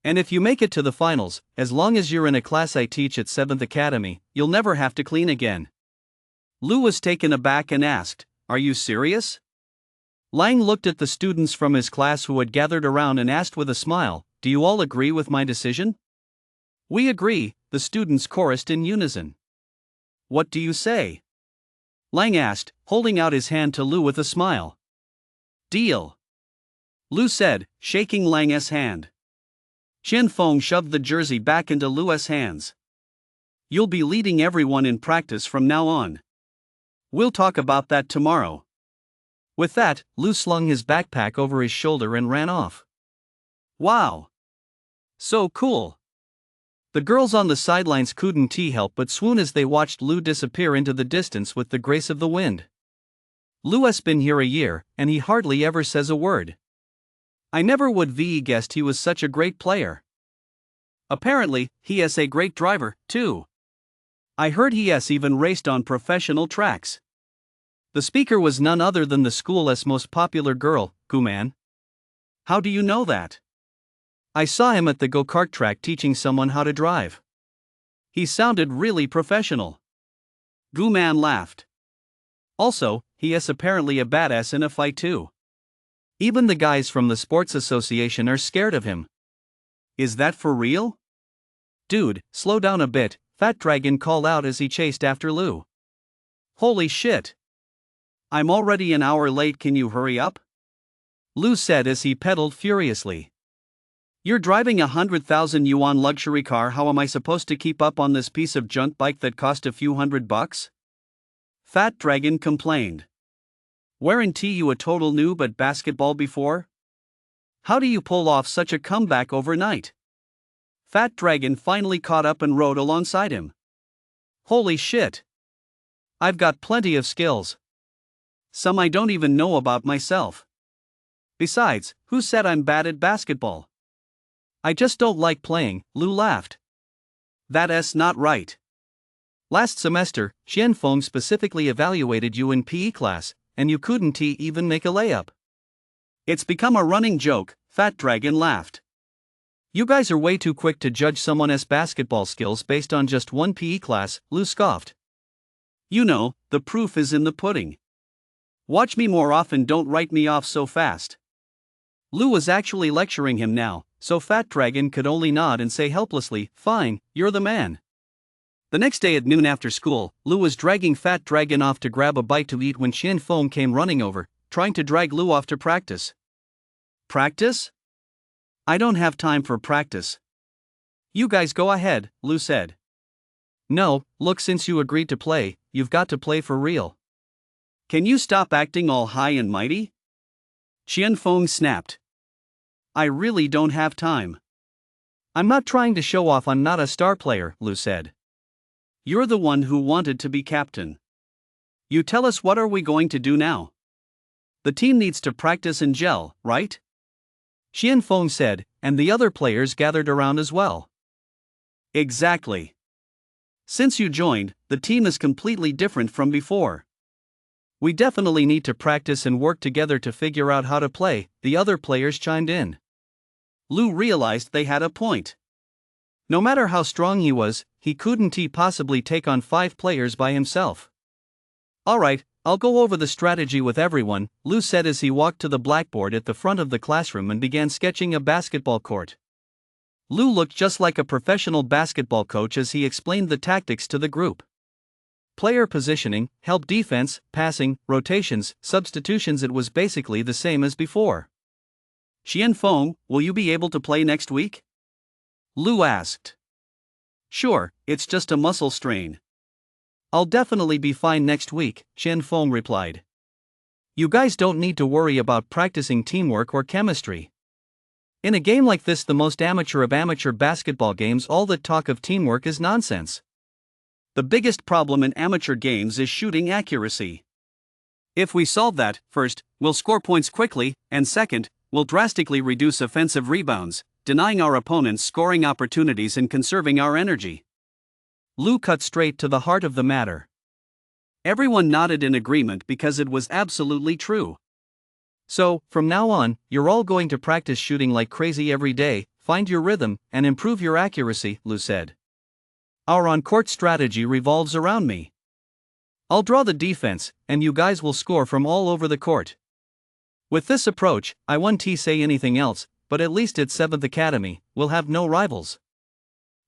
And if you make it to the finals, as long as you're in a class I teach at 7th Academy, you'll never have to clean again. Lu was taken aback and asked, are you serious? Lang looked at the students from his class who had gathered around and asked with a smile, do you all agree with my decision? We agree, the students chorused in unison. What do you say? Lang asked, holding out his hand to Lu with a smile. Deal. Lu said, shaking Lang's hand. Xianfeng shoved the jersey back into Lu's hands. You'll be leading everyone in practice from now on. We'll talk about that tomorrow. With that, Lu slung his backpack over his shoulder and ran off. Wow! So cool! The girls on the sidelines couldn't help but swoon as they watched Lu disappear into the distance with the grace of the wind. Lu's been here a year, and he hardly ever says a word. I never would guessed he was such a great player. Apparently, he's a great driver, too. I heard he's even raced on professional tracks. The speaker was none other than the school's most popular girl, Guman. How do you know that? I saw him at the go-kart track teaching someone how to drive. He sounded really professional. Guman laughed. Also, he's apparently a badass in a fight too. Even the guys from the sports association are scared of him. Is that for real? Dude, slow down a bit, Fat Dragon called out as he chased after Lu. Holy shit! I'm already an hour late, can you hurry up? Lu said as he pedaled furiously. You're driving 100,000 yuan luxury car, how am I supposed to keep up on this piece of junk bike that cost a few $100? Fat Dragon complained. Weren't you a total noob at basketball before? How do you pull off such a comeback overnight? Fat Dragon finally caught up and rode alongside him. Holy shit! I've got plenty of skills. Some I don't even know about myself. Besides, who said I'm bad at basketball? I just don't like playing, Lu laughed. That's not right. Last semester, Xianfeng specifically evaluated you in PE class, and you couldn't even make a layup. It's become a running joke, Fat Dragon laughed. You guys are way too quick to judge someone's basketball skills based on just one PE class, Lu scoffed. You know, the proof is in the pudding. Watch me more often, don't write me off so fast. Lu was actually lecturing him now, so Fat Dragon could only nod and say helplessly, fine, you're the man. The next day at noon after school, Lu was dragging Fat Dragon off to grab a bite to eat when Xianfeng came running over, trying to drag Lu off to practice. Practice? I don't have time for practice. You guys go ahead, Lu said. No, look, since you agreed to play, you've got to play for real. Can you stop acting all high and mighty? Qianfeng snapped. I really don't have time. I'm not trying to show off, I'm not a star player, Lu said. You're the one who wanted to be captain. You tell us, what are we going to do now? The team needs to practice and gel, right? Qianfeng said, and the other players gathered around as well. Exactly. Since you joined, the team is completely different from before. We definitely need to practice and work together to figure out how to play, the other players chimed in. Lu realized they had a point. No matter how strong he was, he couldn't possibly take on 5 players by himself. Alright, I'll go over the strategy with everyone, Lu said as he walked to the blackboard at the front of the classroom and began sketching a basketball court. Lu looked just like a professional basketball coach as he explained the tactics to the group. Player positioning, help defense, passing, rotations, substitutions, it was basically the same as before. Qianfeng, will you be able to play next week? Lu asked. Sure, it's just a muscle strain. I'll definitely be fine next week, Qianfeng replied. You guys don't need to worry about practicing teamwork or chemistry. In a game like this, the most amateur of amateur basketball games, all that talk of teamwork is nonsense. The biggest problem in amateur games is shooting accuracy. If we solve that, first, we'll score points quickly, and second, we'll drastically reduce offensive rebounds, denying our opponents scoring opportunities and conserving our energy. Lu cut straight to the heart of the matter. Everyone nodded in agreement because it was absolutely true. So, from now on, you're all going to practice shooting like crazy every day, find your rhythm, and improve your accuracy, Lu said. Our on-court strategy revolves around me. I'll draw the defense, and you guys will score from all over the court. With this approach, I won't say anything else, but at least at 7th Academy, we'll have no rivals.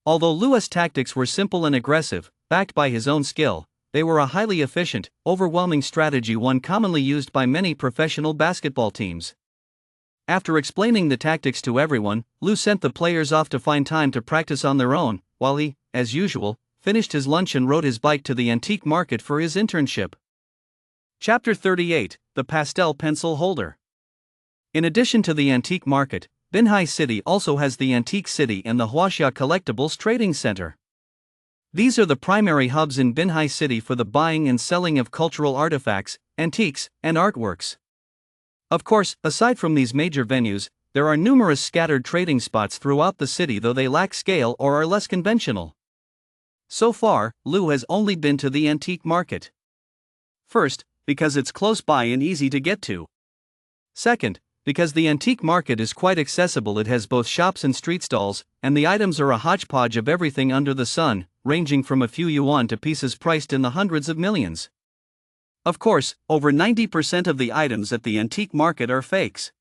Although Lu's tactics were simple and aggressive, backed by his own skill, they were a highly efficient, overwhelming strategy, one commonly used by many professional basketball teams. After explaining the tactics to everyone, Lu sent the players off to find time to practice on their own, while he, as usual, finished his lunch and rode his bike to the antique market for his internship. Chapter 38, The Pastel Pencil Holder. In addition to the antique market, Binhai City also has the Antique City and the Huaxia Collectibles Trading Center. These are the primary hubs in Binhai City for the buying and selling of cultural artifacts, antiques, and artworks. Of course, aside from these major venues, there are numerous scattered trading spots throughout the city, though they lack scale or are less conventional. So far, Lu has only been to the antique market. First, because it's close by and easy to get to. Second, because the antique market is quite accessible. It has both shops and street stalls, and the items are a hodgepodge of everything under the sun, ranging from a few yuan to pieces priced in the hundreds of millions. Of course, over 90% of the items at the antique market are fakes.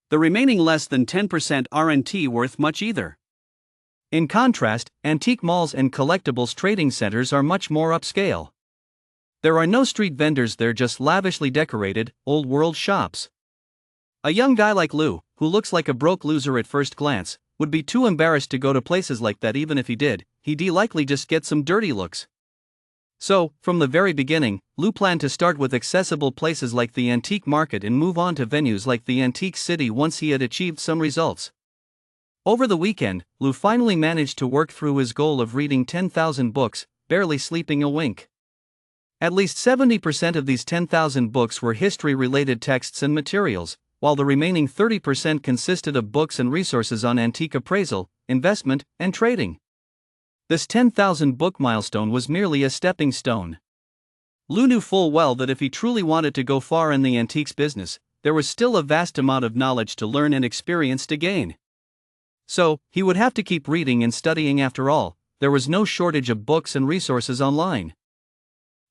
The remaining less than 10% aren't worth much either. In contrast, antique malls and collectibles trading centers are much more upscale. There are no street vendors there, just lavishly decorated, old-world shops. A young guy like Lu, who looks like a broke loser at first glance, would be too embarrassed to go to places like that. Even if he did, he'd likely just get some dirty looks. So, from the very beginning, Lu planned to start with accessible places like the antique market and move on to venues like the Antique City once he had achieved some results. Over the weekend, Lu finally managed to work through his goal of reading 10,000 books, barely sleeping a wink. At least 70% of these 10,000 books were history-related texts and materials, while the remaining 30% consisted of books and resources on antique appraisal, investment, and trading. This 10,000 book milestone was merely a stepping stone. Lu knew full well that if he truly wanted to go far in the antiques business, there was still a vast amount of knowledge to learn and experience to gain. So, he would have to keep reading and studying. After all, there was no shortage of books and resources online.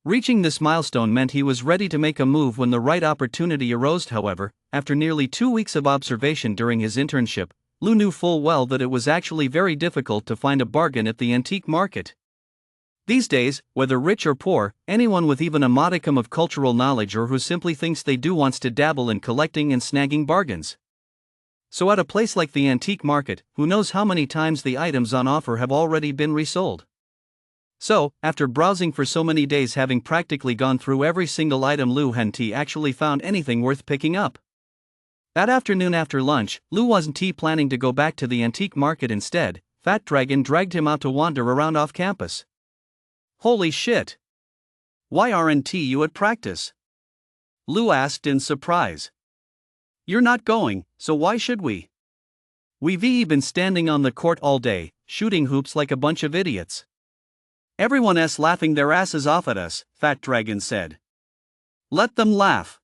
Reaching this milestone meant he was ready to make a move when the right opportunity arose. However, after nearly 2 weeks of observation during his internship, Lu knew full well that it was actually very difficult to find a bargain at the antique market. These days, whether rich or poor, anyone with even a modicum of cultural knowledge or who simply thinks they do wants to dabble in collecting and snagging bargains. So at a place like the antique market, who knows how many times the items on offer have already been resold? So, after browsing for so many days, having practically gone through every single item, Lou hadn't actually found anything worth picking up. That afternoon after lunch, Lou wasn't planning to go back to the antique market. Instead, Fat Dragon dragged him out to wander around off campus. Holy shit! Why aren't you at practice? Lou asked in surprise. You're not going, so why should we? We've been standing on the court all day, shooting hoops like a bunch of idiots. Everyone's laughing their asses off at us, Fat Dragon said. Let them laugh.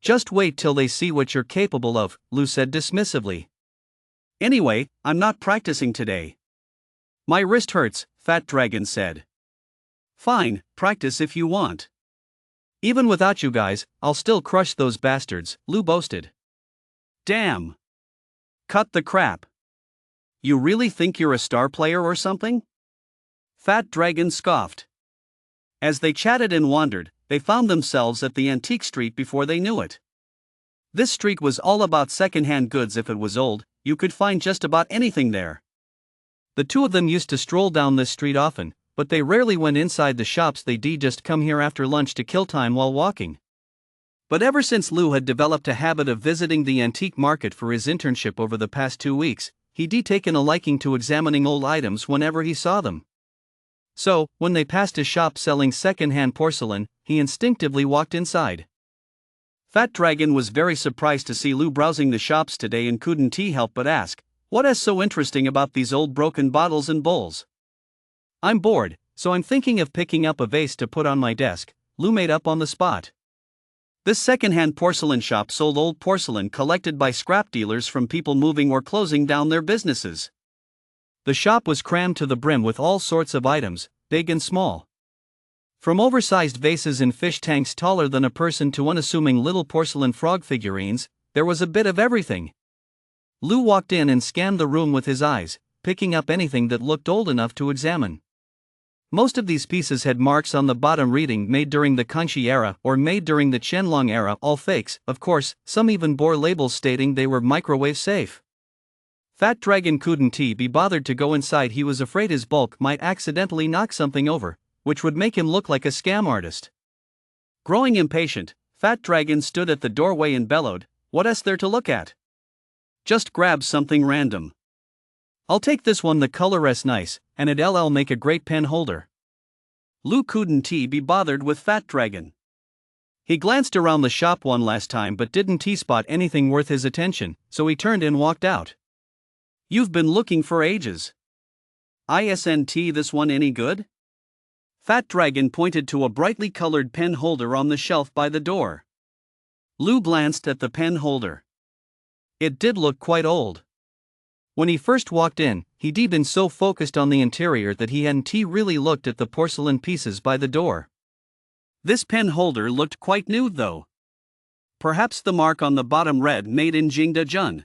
Just wait till they see what you're capable of, Lou said dismissively. Anyway, I'm not practicing today. My wrist hurts, Fat Dragon said. Fine, practice if you want. Even without you guys, I'll still crush those bastards, Lou boasted. Damn. Cut the crap. You really think you're a star player or something? Fat Dragon scoffed. As they chatted and wandered, they found themselves at the antique street before they knew it. This street was all about second-hand goods. If it was old, you could find just about anything there. The two of them used to stroll down this street often, but they rarely went inside the shops. They'd just come here after lunch to kill time while walking. But ever since Lou had developed a habit of visiting the antique market for his internship over the past 2 weeks, he'd taken a liking to examining old items whenever he saw them. So, when they passed a shop selling second-hand porcelain, he instinctively walked inside. Fat Dragon was very surprised to see Lou browsing the shops today and couldn't help but ask, "What's so interesting about these old broken bottles and bowls?" "I'm bored, so I'm thinking of picking up a vase to put on my desk," Lou made up on the spot. This second-hand porcelain shop sold old porcelain collected by scrap dealers from people moving or closing down their businesses. The shop was crammed to the brim with all sorts of items, big and small. From oversized vases in fish tanks taller than a person to unassuming little porcelain frog figurines, there was a bit of everything. Lou walked in and scanned the room with his eyes, picking up anything that looked old enough to examine. Most of these pieces had marks on the bottom reading "made during the Kanchi era" or "made during the Qianlong era," all fakes, of course. Some even bore labels stating they were microwave safe. Fat Dragon couldn't be bothered to go inside. He was afraid his bulk might accidentally knock something over, which would make him look like a scam artist. Growing impatient, Fat Dragon stood at the doorway and bellowed, "What's there to look at? Just grab something random. I'll take this one, the color's nice, and it'll make a great pen holder." Lou couldn't be bothered with Fat Dragon. He glanced around the shop one last time but didn't spot anything worth his attention, so he turned and walked out. "You've been looking for ages. Isn't this one any good?" Fat Dragon pointed to a brightly colored pen holder on the shelf by the door. Lou glanced at the pen holder. It did look quite old. When he first walked in, he'd been so focused on the interior that he hadn't really looked at the porcelain pieces by the door. This pen holder looked quite new though. Perhaps the mark on the bottom read "Made in Jingdezhen."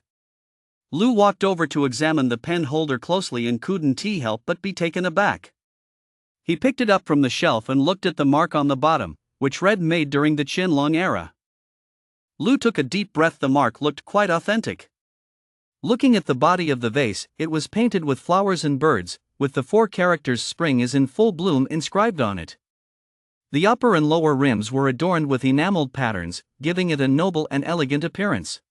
Lou walked over to examine the pen holder closely and couldn't help but be taken aback. He picked it up from the shelf and looked at the mark on the bottom, which read "Made during the Qianlong era." Lou took a deep breath. The mark looked quite authentic. Looking at the body of the vase, it was painted with flowers and birds, with the 4 characters "Spring is in full bloom" inscribed on it. The upper and lower rims were adorned with enameled patterns, giving it a noble and elegant appearance.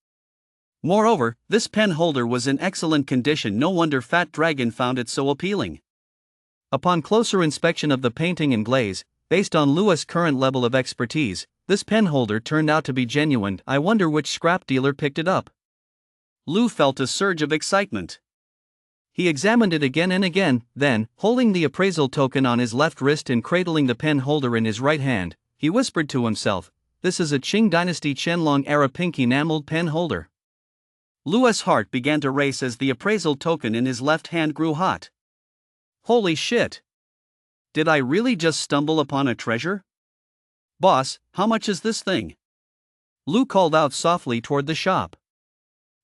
Moreover, this pen holder was in excellent condition. No wonder Fat Dragon found it so appealing. Upon closer inspection of the painting and glaze, based on Lou's current level of expertise, this pen holder turned out to be genuine. I wonder which scrap dealer picked it up. Lou felt a surge of excitement. He examined it again and again, then, holding the appraisal token on his left wrist and cradling the pen holder in his right hand, he whispered to himself, "This is a Qing Dynasty Qianlong era pink enameled pen holder." Lou's heart began to race as the appraisal token in his left hand grew hot. Holy shit! Did I really just stumble upon a treasure? "Boss, how much is this thing?" Lou called out softly toward the shop.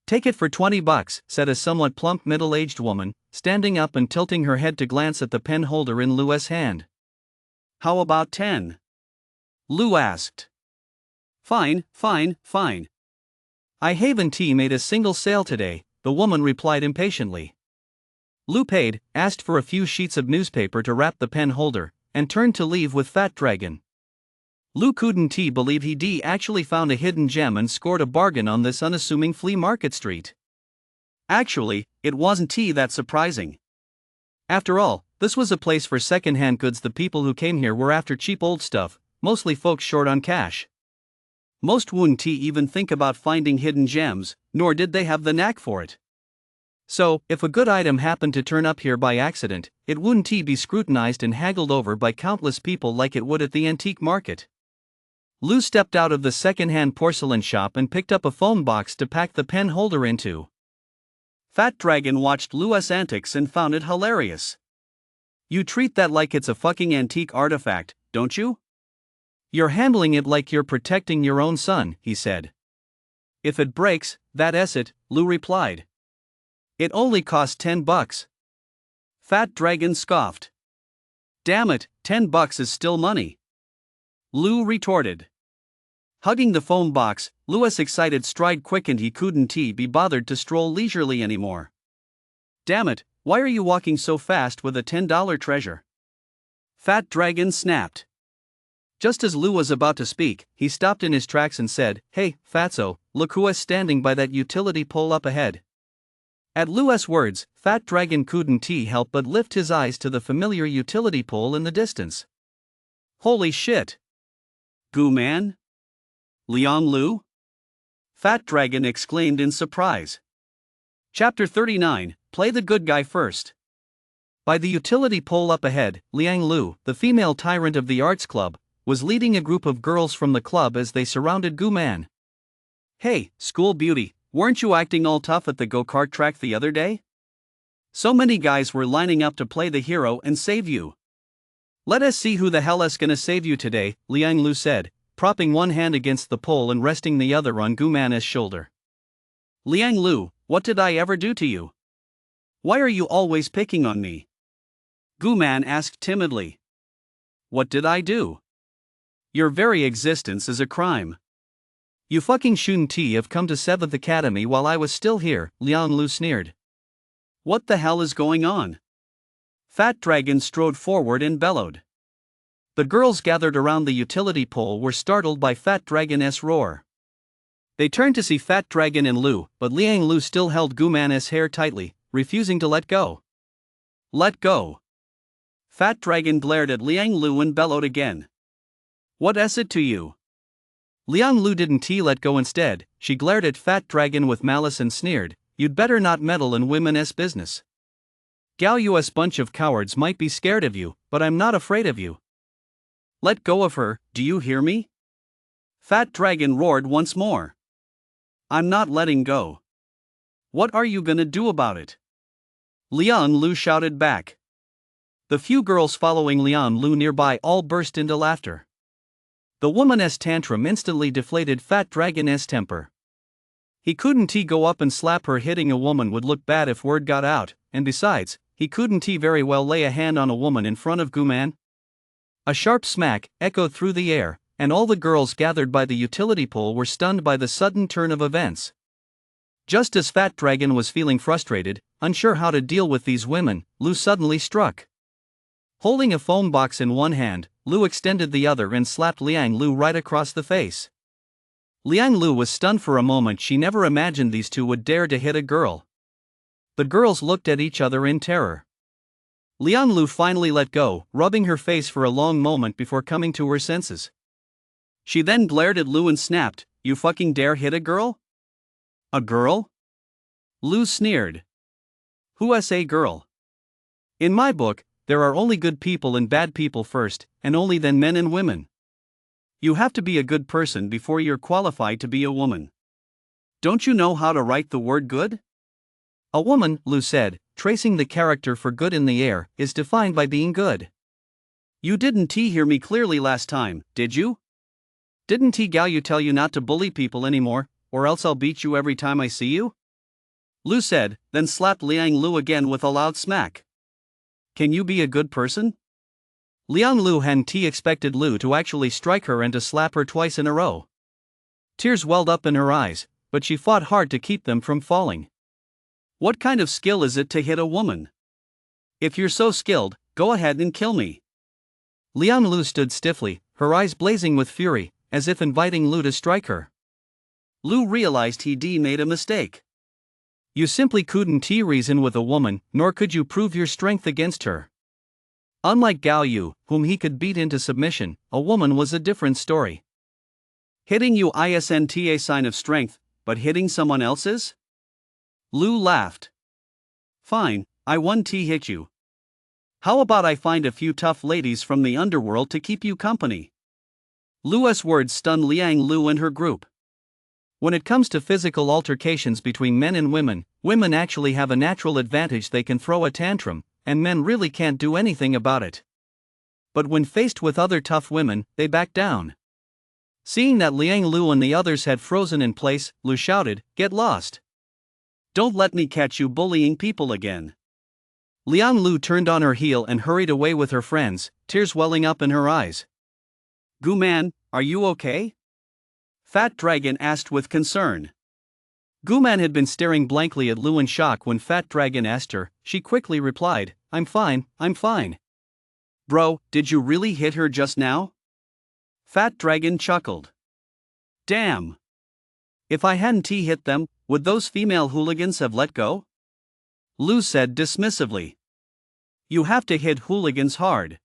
"Take it for $20, said a somewhat plump middle-aged woman, standing up and tilting her head to glance at the pen holder in Lou's hand. "How about 10? Lou asked. Fine. I haven't made a single sale today, the woman replied impatiently. Lu paid, asked for a few sheets of newspaper to wrap the pen holder, and turned to leave with Fat Dragon. Lu couldn't believe he'd actually found a hidden gem and scored a bargain on this unassuming flea market street. Actually, it wasn't that surprising. After all, this was a place for second-hand goods. The people who came here were after cheap old stuff, mostly folks short on cash. Most wouldn't even think about finding hidden gems, nor did they have the knack for it. So, if a good item happened to turn up here by accident, it wouldn't be scrutinized and haggled over by countless people like it would at the antique market. Lu stepped out of the second-hand porcelain shop and picked up a phone box to pack the pen holder into. Fat Dragon watched Lu's antics and found it hilarious. You treat that like it's a fucking antique artifact, don't you? You're handling it like you're protecting your own son, he said. If it breaks, that's it, Lu replied. It only cost $10. Fat Dragon scoffed. Damn it, $10 is still money. Lu retorted. Hugging the phone box, Lu's excited stride quickened. He couldn't be bothered to stroll leisurely anymore. Damn it, why are you walking so fast with a $10 treasure? Fat Dragon snapped. Just as Lu was about to speak, he stopped in his tracks and said, Hey, Fatso, look who is standing by that utility pole up ahead. At Lu's words, Fat Dragon couldn't help but lift his eyes to the familiar utility pole in the distance. Holy shit! Goo man? Liang Lu? Fat Dragon exclaimed in surprise. Chapter 39, Play the Good Guy First. By the utility pole up ahead, Liang Lu, the female tyrant of the arts club, was leading a group of girls from the club as they surrounded Goo Man. Hey, school beauty, weren't you acting all tough at the go-kart track the other day? So many guys were lining up to play the hero and save you. Let us see who the hell is gonna save you today, Liang Lu said, propping one hand against the pole and resting the other on Goo Man's shoulder. Liang Lu, what did I ever do to you? Why are you always picking on me? Goo Man asked timidly. What did I do? Your very existence is a crime. You fucking shouldn't have come to 7th Academy while I was still here, Liang Lu sneered. What the hell is going on? Fat Dragon strode forward and bellowed. The girls gathered around the utility pole were startled by Fat Dragon's roar. They turned to see Fat Dragon and Lu, but Liang Lu still held Goo Man's hair tightly, refusing to let go. Let go. Fat Dragon glared at Liang Lu and bellowed again. What is it to you? Liang Lu didn't let go. Instead, she glared at Fat Dragon with malice and sneered, You'd better not meddle in women's business. Gal, you bunch of cowards might be scared of you, but I'm not afraid of you. Let go of her, do you hear me? Fat Dragon roared once more. I'm not letting go. What are you gonna do about it? Liang Lu shouted back. The few girls following Liang Lu nearby all burst into laughter. The woman's tantrum instantly deflated Fat Dragon's temper. He couldn't go up and slap her. Hitting a woman would look bad if word got out, and besides, he couldn't very well lay a hand on a woman in front of Goo Man. A sharp smack echoed through the air, and all the girls gathered by the utility pole were stunned by the sudden turn of events. Just as Fat Dragon was feeling frustrated, unsure how to deal with these women, Lu suddenly struck. Holding a phone box in one hand, Lu extended the other and slapped Liang Lu right across the face. Liang Lu was stunned for a moment. She never imagined these two would dare to hit a girl. The girls looked at each other in terror. Liang Lu finally let go, rubbing her face for a long moment before coming to her senses. She then glared at Lu and snapped, You fucking dare hit a girl? A girl? Lu sneered. Who's a girl? In my book, there are only good people and bad people first, and only then men and women. You have to be a good person before you're qualified to be a woman. Don't you know how to write the word good? A woman, Lu said, tracing the character for good in the air, is defined by being good. You didn't hear me clearly last time, did you? Didn't Gal you tell you not to bully people anymore, or else I'll beat you every time I see you? Lu said, then slapped Liang Lu again with a loud smack. Can you be a good person? Liang Lu hadn't expected Lu to actually strike her and to slap her twice in a row. Tears welled up in her eyes, but she fought hard to keep them from falling. What kind of skill is it to hit a woman? If you're so skilled, go ahead and kill me. Liang Lu stood stiffly, her eyes blazing with fury, as if inviting Lu to strike her. Lu realized he'd made a mistake. You simply couldn't reason with a woman, nor could you prove your strength against her. Unlike Gao Yu, whom he could beat into submission, a woman was a different story. Hitting you isn't a sign of strength, but hitting someone else's? Lu laughed. Fine, I won't hit you. How about I find a few tough ladies from the underworld to keep you company? Lu's words stunned Liang Lu and her group. When it comes to physical altercations between men and women actually have a natural advantage. They can throw a tantrum, and men really can't do anything about it. But when faced with other tough women, they back down. Seeing that Liang Lu and the others had frozen in place, Lu shouted, "Get lost! Don't let me catch you bullying people again." Liang Lu turned on her heel and hurried away with her friends, tears welling up in her eyes. "Gu Man, are you okay?" Fat Dragon asked with concern. Gu Man had been staring blankly at Lu in shock when Fat Dragon asked her. She quickly replied, I'm fine. Bro, did you really hit her just now?" Fat Dragon chuckled. "Damn! If I hadn't hit them, would those female hooligans have let go?" Lu said dismissively. "You have to hit hooligans hard."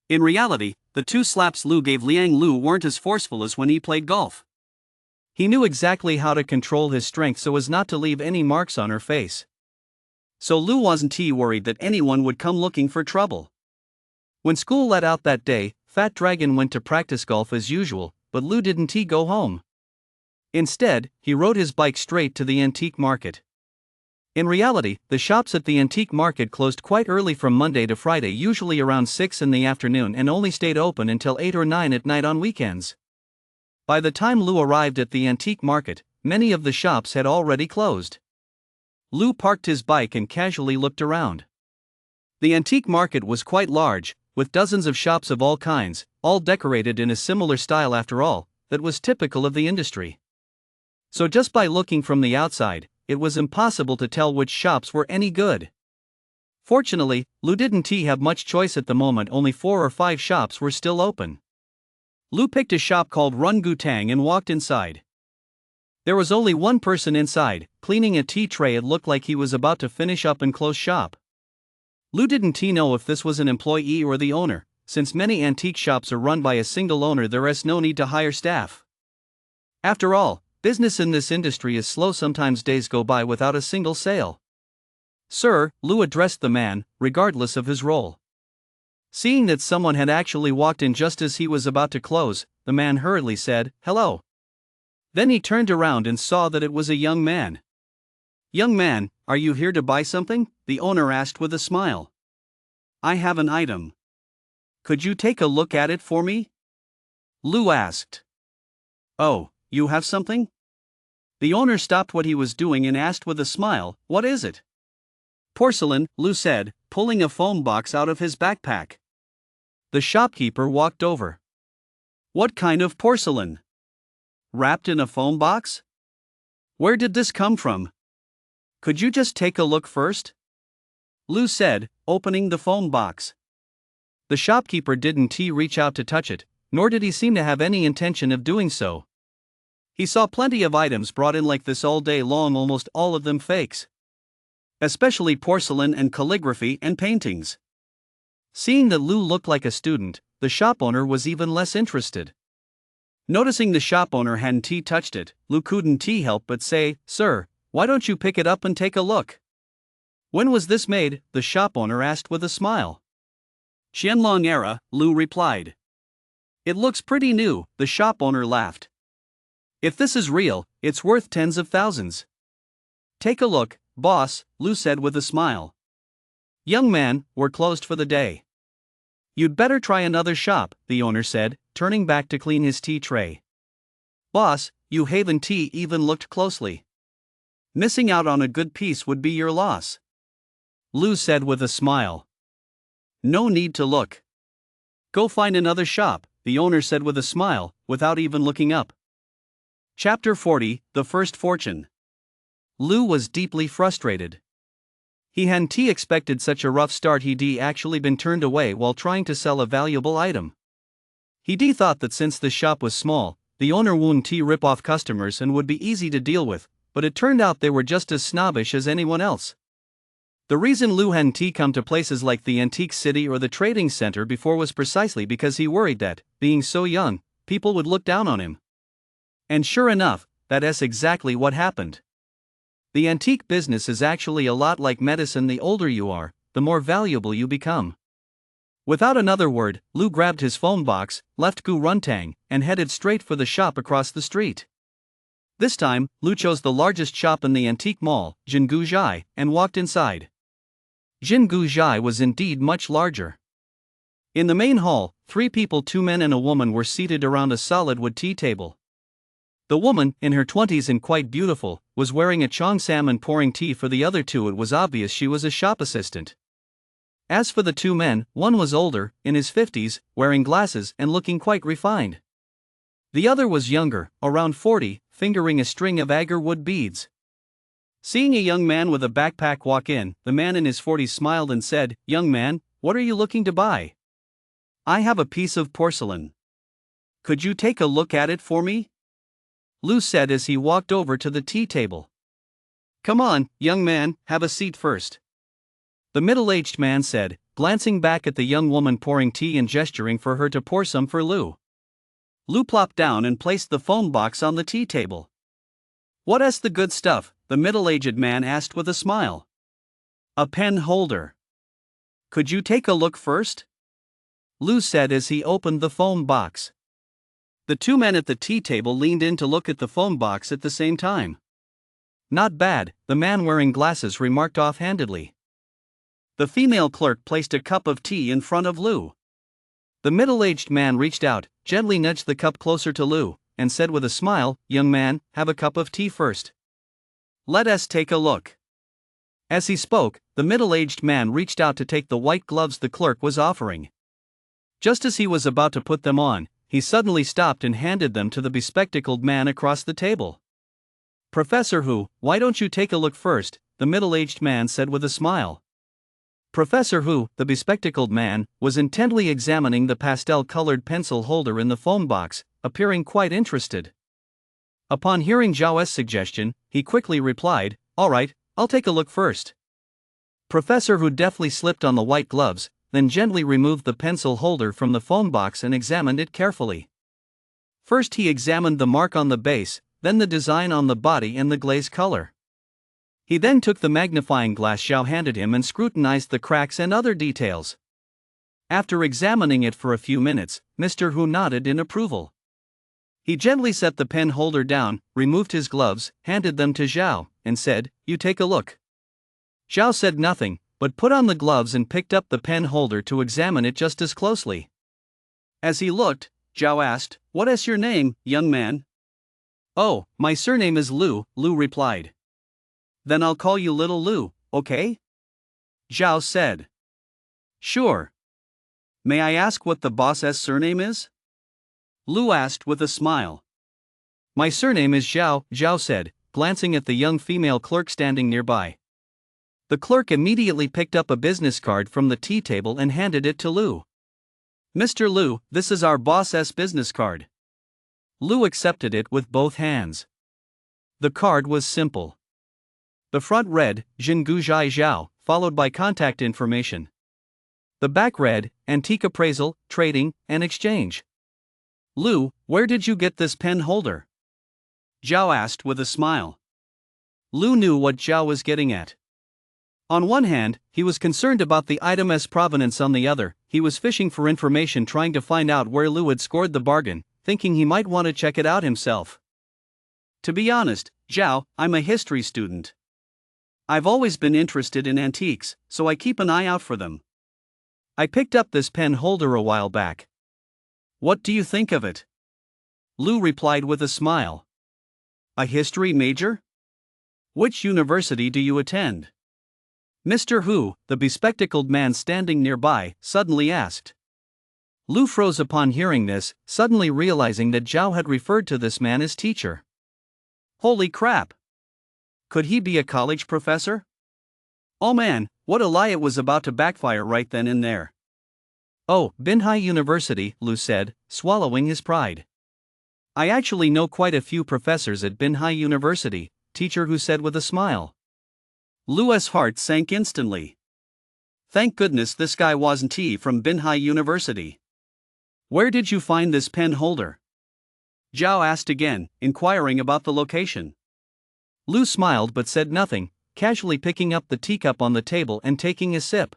In reality, the two slaps Lu gave Liang Lu weren't as forceful as when he played golf. He knew exactly how to control his strength so as not to leave any marks on her face. So Lu wasn't worried that anyone would come looking for trouble. When school let out that day, Fat Dragon went to practice golf as usual, but Lu didn't go home. Instead, he rode his bike straight to the antique market. In reality, the shops at the antique market closed quite early from Monday to Friday, usually around 6 in the afternoon, and only stayed open until 8 or 9 at night on weekends. By the time Lu arrived at the antique market, many of the shops had already closed. Lu parked his bike and casually looked around. The antique market was quite large, with dozens of shops of all kinds, all decorated in a similar style after all, that was typical of the industry. So just by looking from the outside, it was impossible to tell which shops were any good. Fortunately, Lu didn't have much choice at the moment. Only 4 or 5 shops were still open. Lu picked a shop called Run Gu Tang and walked inside. There was only one person inside, cleaning a tea tray. It looked like he was about to finish up and close shop. Lu didn't know if this was an employee or the owner. Since many antique shops are run by a single owner, there is no need to hire staff. After all, business in this industry is slow. Sometimes days go by without a single sale. "Sir," Lu addressed the man, regardless of his role. Seeing that someone had actually walked in just as he was about to close, the man hurriedly said, "Hello." Then he turned around and saw that it was a young man. "Young man, are you here to buy something?" the owner asked with a smile. "I have an item. Could you take a look at it for me?" Lu asked. "Oh, you have something?" The owner stopped what he was doing and asked with a smile, "What is it?" "Porcelain," Lu said, pulling a foam box out of his backpack. The shopkeeper walked over. "What kind of porcelain? Wrapped in a foam box? Where did this come from? Could you just take a look first?" Lu said, opening the foam box. The shopkeeper didn't reach out to touch it, nor did he seem to have any intention of doing so. He saw plenty of items brought in like this all day long, almost all of them fakes. Especially porcelain and calligraphy and paintings. Seeing that Lu looked like a student, the shop owner was even less interested. Noticing the shop owner hadn't touched it, Lu couldn't help but say, "Sir, why don't you pick it up and take a look?" "When was this made?" the shop owner asked with a smile. "Qianlong era," Lu replied. "It looks pretty new," the shop owner laughed. "If this is real, it's worth tens of thousands." "Take a look, boss," Lu said with a smile. "Young man, we're closed for the day." "You'd better try another shop," the owner said, turning back to clean his tea tray. "Boss, you haven't even looked closely. Missing out on a good piece would be your loss," Lu said with a smile. "No need to look. Go find another shop," the owner said with a smile, without even looking up. Chapter 40, The First Fortune. Lu was deeply frustrated. He hadn't expected such a rough start. He'd actually been turned away while trying to sell a valuable item. He'd thought that since the shop was small, the owner wouldn't rip off customers and would be easy to deal with, but it turned out they were just as snobbish as anyone else. The reason Lu hadn't come to places like the Antique City or the Trading Center before was precisely because he worried that, being so young, people would look down on him. And sure enough, that's exactly what happened. The antique business is actually a lot like medicine. The older you are, the more valuable you become. Without another word, Lu grabbed his phone box, left Gu Runtang, and headed straight for the shop across the street. This time, Lu chose the largest shop in the antique mall, Jingu Zhai, and walked inside. Jingu Zhai was indeed much larger. In the main hall, 3 people, 2 men and a woman, were seated around a solid wood tea table. The woman, in her 20s and quite beautiful, was wearing a cheongsam and pouring tea for the other 2. It was obvious she was a shop assistant. As for the 2 men, one was older, in his 50s, wearing glasses and looking quite refined. The other was younger, around 40, fingering a string of agar wood beads. Seeing a young man with a backpack walk in, the man in his 40s smiled and said, "Young man, what are you looking to buy?" "I have a piece of porcelain. Could you take a look at it for me?" Lu said as he walked over to the tea table. "Come on, young man, have a seat first," the middle-aged man said, glancing back at the young woman pouring tea and gesturing for her to pour some for Lu. Lu plopped down and placed the phone box on the tea table. "What's the good stuff?" the middle-aged man asked with a smile. "A pen holder. Could you take a look first?" Lu said as he opened the phone box. The 2 men at the tea table leaned in to look at the phone box at the same time. "Not bad," the man wearing glasses remarked offhandedly. The female clerk placed a cup of tea in front of Lu. The middle-aged man reached out, gently nudged the cup closer to Lu, and said with a smile, "Young man, have a cup of tea first. Let us take a look." As he spoke, the middle-aged man reached out to take the white gloves the clerk was offering. Just as he was about to put them on, he suddenly stopped and handed them to the bespectacled man across the table. "Professor Hu, why don't you take a look first?" the middle-aged man said with a smile. Professor Hu, the bespectacled man, was intently examining the pastel-colored pencil holder in the phone box, appearing quite interested. Upon hearing Zhao's suggestion, he quickly replied, "All right, I'll take a look first." Professor Hu deftly slipped on the white gloves, then gently removed the pencil holder from the phone box and examined it carefully. First he examined the mark on the base, then the design on the body and the glaze color. He then took the magnifying glass Zhao handed him and scrutinized the cracks and other details. After examining it for a few minutes, Mr. Hu nodded in approval. He gently set the pen holder down, removed his gloves, handed them to Zhao, and said, "You take a look." Zhao said nothing, but put on the gloves and picked up the pen holder to examine it just as closely. As he looked, Zhao asked, "What is your name, young man?" "Oh, my surname is Lu," Lu replied. "Then I'll call you Little Lu, okay?" Zhao said. "Sure. May I ask what the boss's surname is?" Lu asked with a smile. "My surname is Zhao," Zhao said, glancing at the young female clerk standing nearby. The clerk immediately picked up a business card from the tea table and handed it to Lu. "Mr. Lu, this is our boss's business card." Lu accepted it with both hands. The card was simple. The front read, "Jingu Zhai Zhao," followed by contact information. The back read, "Antique appraisal, trading, and exchange." "Lu, where did you get this pen holder?" Zhao asked with a smile. Lu knew what Zhao was getting at. On one hand, he was concerned about the item's provenance. On the other, he was fishing for information, trying to find out where Lu had scored the bargain, thinking he might want to check it out himself. "To be honest, Zhao, I'm a history student. I've always been interested in antiques, so I keep an eye out for them. I picked up this pen holder a while back. What do you think of it?" Lu replied with a smile. "A history major? Which university do you attend?" Mr. Hu, the bespectacled man standing nearby, suddenly asked. Lu froze upon hearing this, suddenly realizing that Zhao had referred to this man as teacher. Holy crap! Could he be a college professor? Oh man, what a lie, it was about to backfire right then and there. Oh, Binhai University, Lu said, swallowing his pride. I actually know quite a few professors at Binhai University, teacher Hu said with a smile. Lu's heart sank instantly. Thank goodness this guy wasn't from Binhai University. Where did you find this pen holder? Zhao asked again, inquiring about the location. Lu smiled but said nothing, casually picking up the teacup on the table and taking a sip.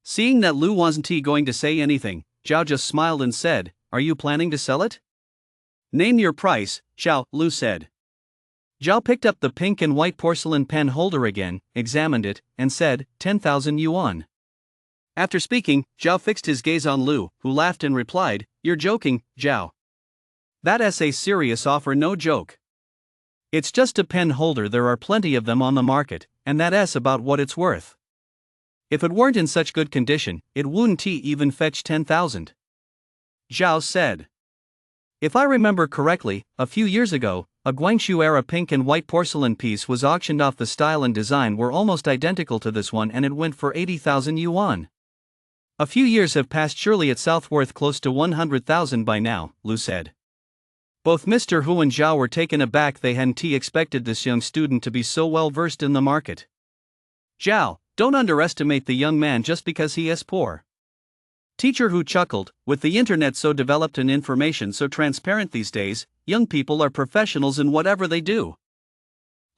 Seeing that Lu wasn't going to say anything, Zhao just smiled and said, "Are you planning to sell it?" "Name your price, Zhao," Lu said. Zhao picked up the pink and white porcelain pen holder again, examined it, and said, 10,000 yuan. After speaking, Zhao fixed his gaze on Lu, who laughed and replied, "You're joking, Zhao. That's a serious offer, no joke. It's just a pen holder, there are plenty of them on the market, and that's about what it's worth. If it weren't in such good condition, it wouldn't even fetch 10,000. Zhao said. If I remember correctly, a few years ago, a Guangxu-era pink and white porcelain piece was auctioned off. The style and design were almost identical to this one and it went for 80,000 yuan. A few years have passed, surely it's worth close to 100,000 by now, Lu said. Both Mr. Hu and Zhao were taken aback. They hadn't expected this young student to be so well versed in the market. Zhao, don't underestimate the young man just because he is poor. Teacher Hu chuckled. With the internet so developed and information so transparent these days, young people are professionals in whatever they do.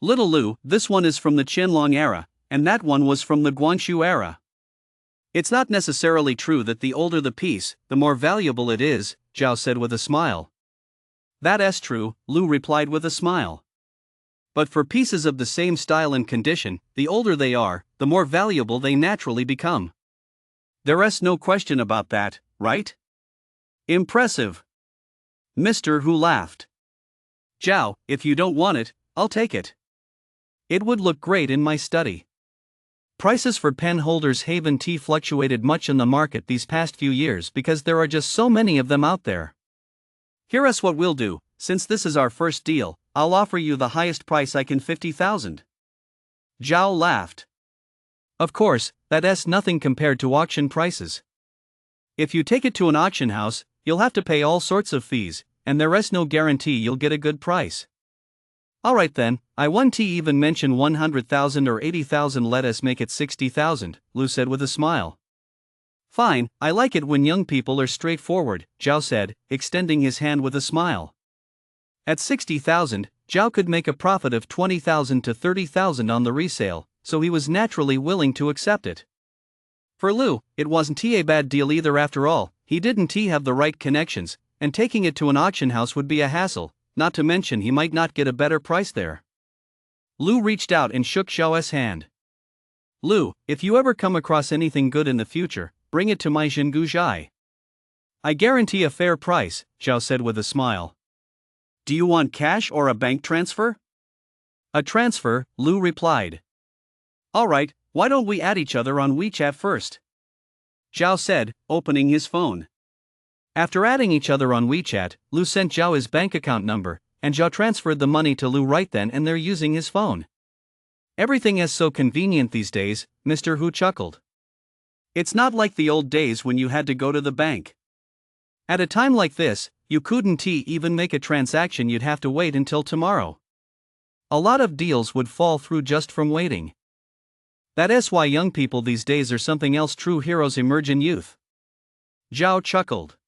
Little Lu, this one is from the Qianlong era, and that one was from the Guangxu era. It's not necessarily true that the older the piece, the more valuable it is, Zhao said with a smile. That's true, Lu replied with a smile. But for pieces of the same style and condition, the older they are, the more valuable they naturally become. There's no question about that, right? Impressive. Mr. Hu laughed. Zhao, if you don't want it, I'll take it. It would look great in my study. Prices for pen holders haven't fluctuated much in the market these past few years because there are just so many of them out there. Here's what we'll do, since this is our first deal, I'll offer you the highest price I can, 50,000. Zhao laughed. Of course, that's nothing compared to auction prices. If you take it to an auction house, you'll have to pay all sorts of fees, and there's no guarantee you'll get a good price. Alright then, I won't even mention 100,000 or 80,000, let us make it 60,000, Lu said with a smile. Fine, I like it when young people are straightforward, Zhao said, extending his hand with a smile. At 60,000, Zhao could make a profit of 20,000 to 30,000 on the resale, so he was naturally willing to accept it. For Lu, it wasn't a bad deal either. After all, he didn't have the right connections, and taking it to an auction house would be a hassle, not to mention he might not get a better price there. Lu reached out and shook Zhao's hand. Lu, if you ever come across anything good in the future, bring it to my Xingu Zhai. I guarantee a fair price, Zhao said with a smile. Do you want cash or a bank transfer? A transfer, Lu replied. Alright, why don't we add each other on WeChat first? Zhao said, opening his phone. After adding each other on WeChat, Lu sent Zhao his bank account number, and Zhao transferred the money to Lu right then and there using his phone. Everything is so convenient these days, Mr. Hu chuckled. It's not like the old days when you had to go to the bank. At a time like this, you couldn't even make a transaction, you'd have to wait until tomorrow. A lot of deals would fall through just from waiting. That's why young people these days are something else, true heroes emerge in youth. Zhao chuckled.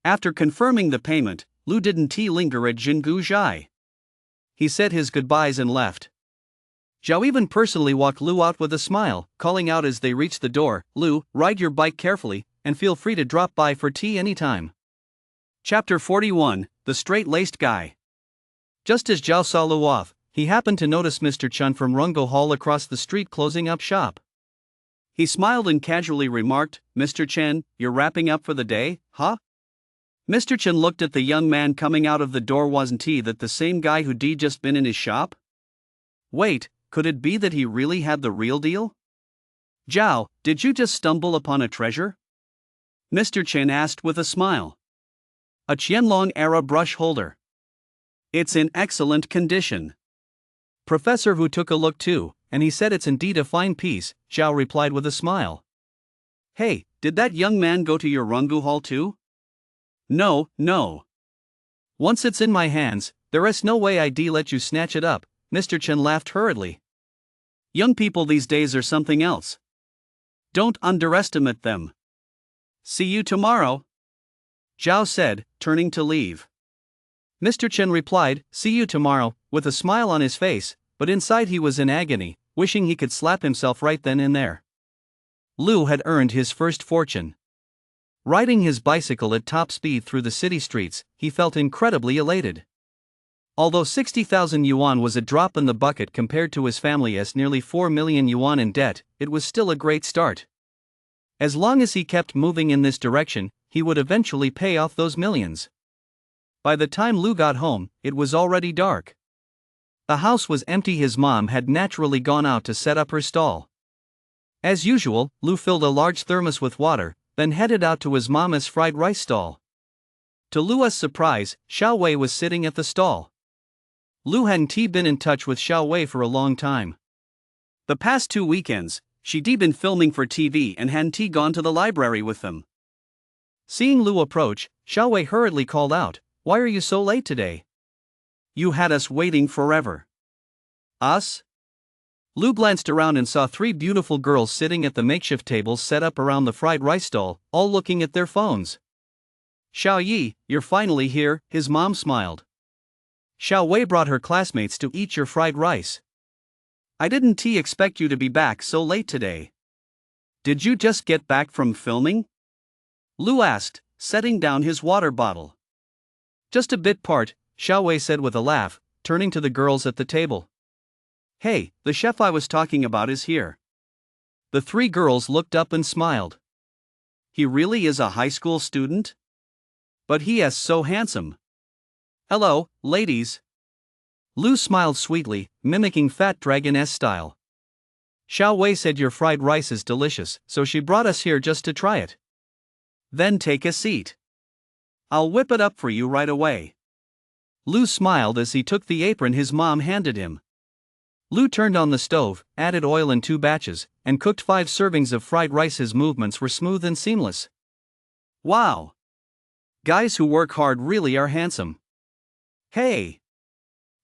After confirming the payment, Lu didn't linger at Xingu Zhai. He said his goodbyes and left. Zhao even personally walked Lu out with a smile, calling out as they reached the door, Lu, ride your bike carefully, and feel free to drop by for tea anytime. Chapter 41, The Straight-Laced Guy. Just as Zhao saw Lu off, he happened to notice Mr. Chen from Rungo Hall across the street closing up shop. He smiled and casually remarked, Mr. Chen, you're wrapping up for the day, huh? Mr. Chen looked at the young man coming out of the door. Wasn't that the same guy who'd just been in his shop? Wait, could it be that he really had the real deal? Zhao, did you just stumble upon a treasure? Mr. Chen asked with a smile. A Qianlong era brush holder. It's in excellent condition. Professor Wu took a look too, and he said it's indeed a fine piece, Zhao replied with a smile. Hey, did that young man go to your Rungu hall too? No, no. Once it's in my hands, there is no way I'd let you snatch it up, Mr. Chen laughed hurriedly. Young people these days are something else. Don't underestimate them. See you tomorrow, Zhao said, turning to leave. Mr. Chen replied, see you tomorrow, with a smile on his face, but inside he was in agony, wishing he could slap himself right then and there. Lu had earned his first fortune. Riding his bicycle at top speed through the city streets, he felt incredibly elated. Although 60,000 yuan was a drop in the bucket compared to his family as nearly 4 million yuan in debt, it was still a great start. As long as he kept moving in this direction, he would eventually pay off those millions. By the time Lu got home, it was already dark. The house was empty. His mom had naturally gone out to set up her stall. As usual, Lu filled a large thermos with water, then headed out to his mama's fried rice stall. To Lu's surprise, Xiao Wei was sitting at the stall. Lu hadn't been in touch with Xiao Wei for a long time. The past 2 weekends, she'd been filming for TV and hadn't gone to the library with them. Seeing Lu approach, Xiao Wei hurriedly called out, "Why are you so late today? You had us waiting forever." Us? Lu glanced around and saw 3 beautiful girls sitting at the makeshift tables set up around the fried rice stall, all looking at their phones. "Xiao Yi, you're finally here," his mom smiled. "Xiao Wei brought her classmates to eat your fried rice. I didn't expect you to be back so late today. Did you just get back from filming?" Lu asked, setting down his water bottle. "Just a bit part," Xiao Wei said with a laugh, turning to the girls at the table. "Hey, the chef I was talking about is here." The 3 girls looked up and smiled. "He really is a high school student? But he is so handsome." "Hello, ladies." Lu smiled sweetly, mimicking Fat Dragon-esque style. "Xiao Wei said your fried rice is delicious, so she brought us here just to try it." "Then take a seat. I'll whip it up for you right away." Lu smiled as he took the apron his mom handed him. Lu turned on the stove, added oil in 2 batches, and cooked 5 servings of fried rice. His movements were smooth and seamless. Wow! Guys who work hard really are handsome. "Hey!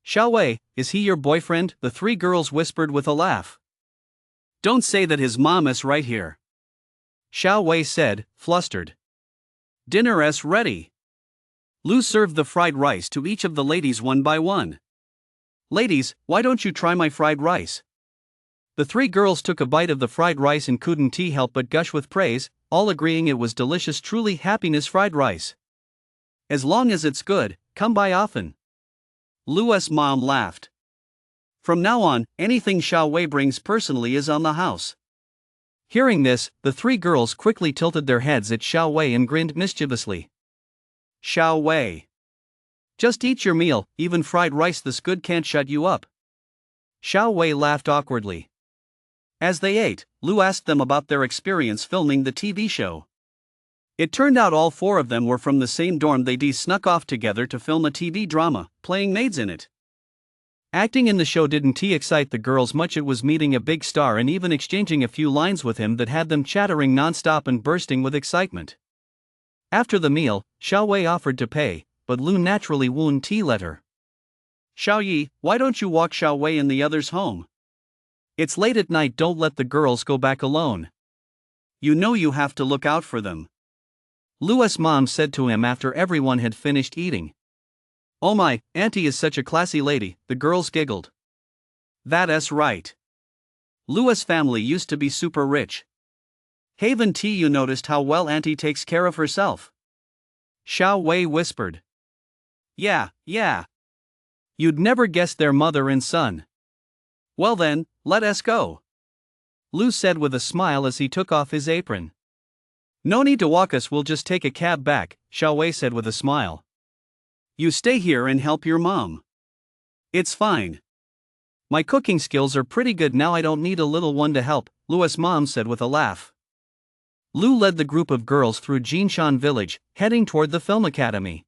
Xiao Wei, is he your boyfriend?" the 3 girls whispered with a laugh. "Don't say that, his mom is right here," Xiao Wei said, flustered. "Dinner is ready." Lu served the fried rice to each of the ladies one by one. "Ladies, why don't you try my fried rice?" The 3 girls took a bite of the fried rice and couldn't help but gush with praise, all agreeing it was delicious, truly happiness fried rice. "As long as it's good, come by often." Lu's mom laughed. "From now on, anything Xiao Wei brings personally is on the house." Hearing this, the 3 girls quickly tilted their heads at Xiao Wei and grinned mischievously. "Xiao Wei, just eat your meal, even fried rice this good can't shut you up." Xiao Wei laughed awkwardly. As they ate, Lu asked them about their experience filming the TV show. It turned out all 4 of them were from the same dorm. They snuck off together to film a TV drama, playing maids in it. Acting in the show didn't excite the girls much. It was meeting a big star and even exchanging a few lines with him that had them chattering non-stop and bursting with excitement. After the meal, Xiao Wei offered to pay, but Lu naturally wouldn't let her. "Xiao Yi, why don't you walk Xiao Wei and the others home? It's late at night, don't let the girls go back alone. You know you have to look out for them," Lu's mom said to him after everyone had finished eating. "Oh my, auntie is such a classy lady," the girls giggled. "That is right. Lu's family used to be super rich. Haven't you noticed how well auntie takes care of herself?" Xiao Wei whispered. Yeah. You'd never guess they're mother and son." "Well then, let us go," Lu said with a smile as he took off his apron. "No need to walk us, we'll just take a cab back," Xiao Wei said with a smile. "You stay here and help your mom. It's fine. My cooking skills are pretty good now, I don't need a little one to help," Lu's mom said with a laugh. Lu led the group of girls through Jinshan village, heading toward the film academy.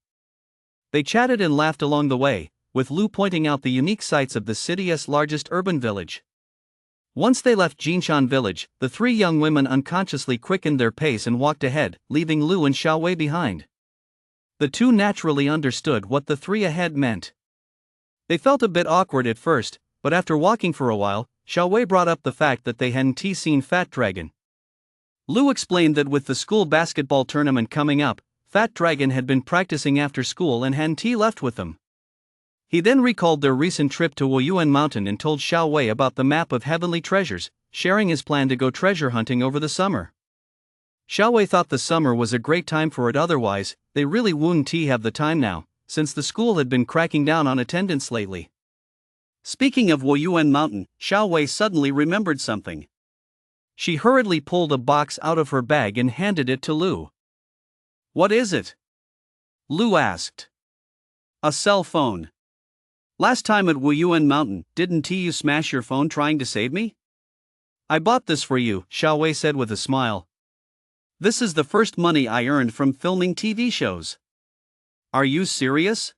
They chatted and laughed along the way, with Lu pointing out the unique sights of the city's largest urban village. Once they left Jinshan village, the three young women unconsciously quickened their pace and walked ahead, leaving Lu and Xiaowei behind. The two naturally understood what the three ahead meant. They felt a bit awkward at first, but after walking for a while, Xiaowei brought up the fact that they hadn't seen Fat Dragon. Lu explained that with the school basketball tournament coming up, Fat Dragon had been practicing after school and hadn't left with them. He then recalled their recent trip to Woyuan Mountain and told Xiaowei about the map of heavenly treasures, sharing his plan to go treasure hunting over the summer. Xiaowei thought the summer was a great time for it, otherwise, they really wouldn't have the time now, since the school had been cracking down on attendance lately. Speaking of Woyuan Mountain, Xiaowei suddenly remembered something. She hurriedly pulled a box out of her bag and handed it to Lu. "What is it?" Lu asked. "A cell phone. Last time at Woyuan Mountain, didn't you smash your phone trying to save me? I bought this for you," Xiaowei said with a smile. "This is the first money I earned from filming TV shows." "Are you serious?"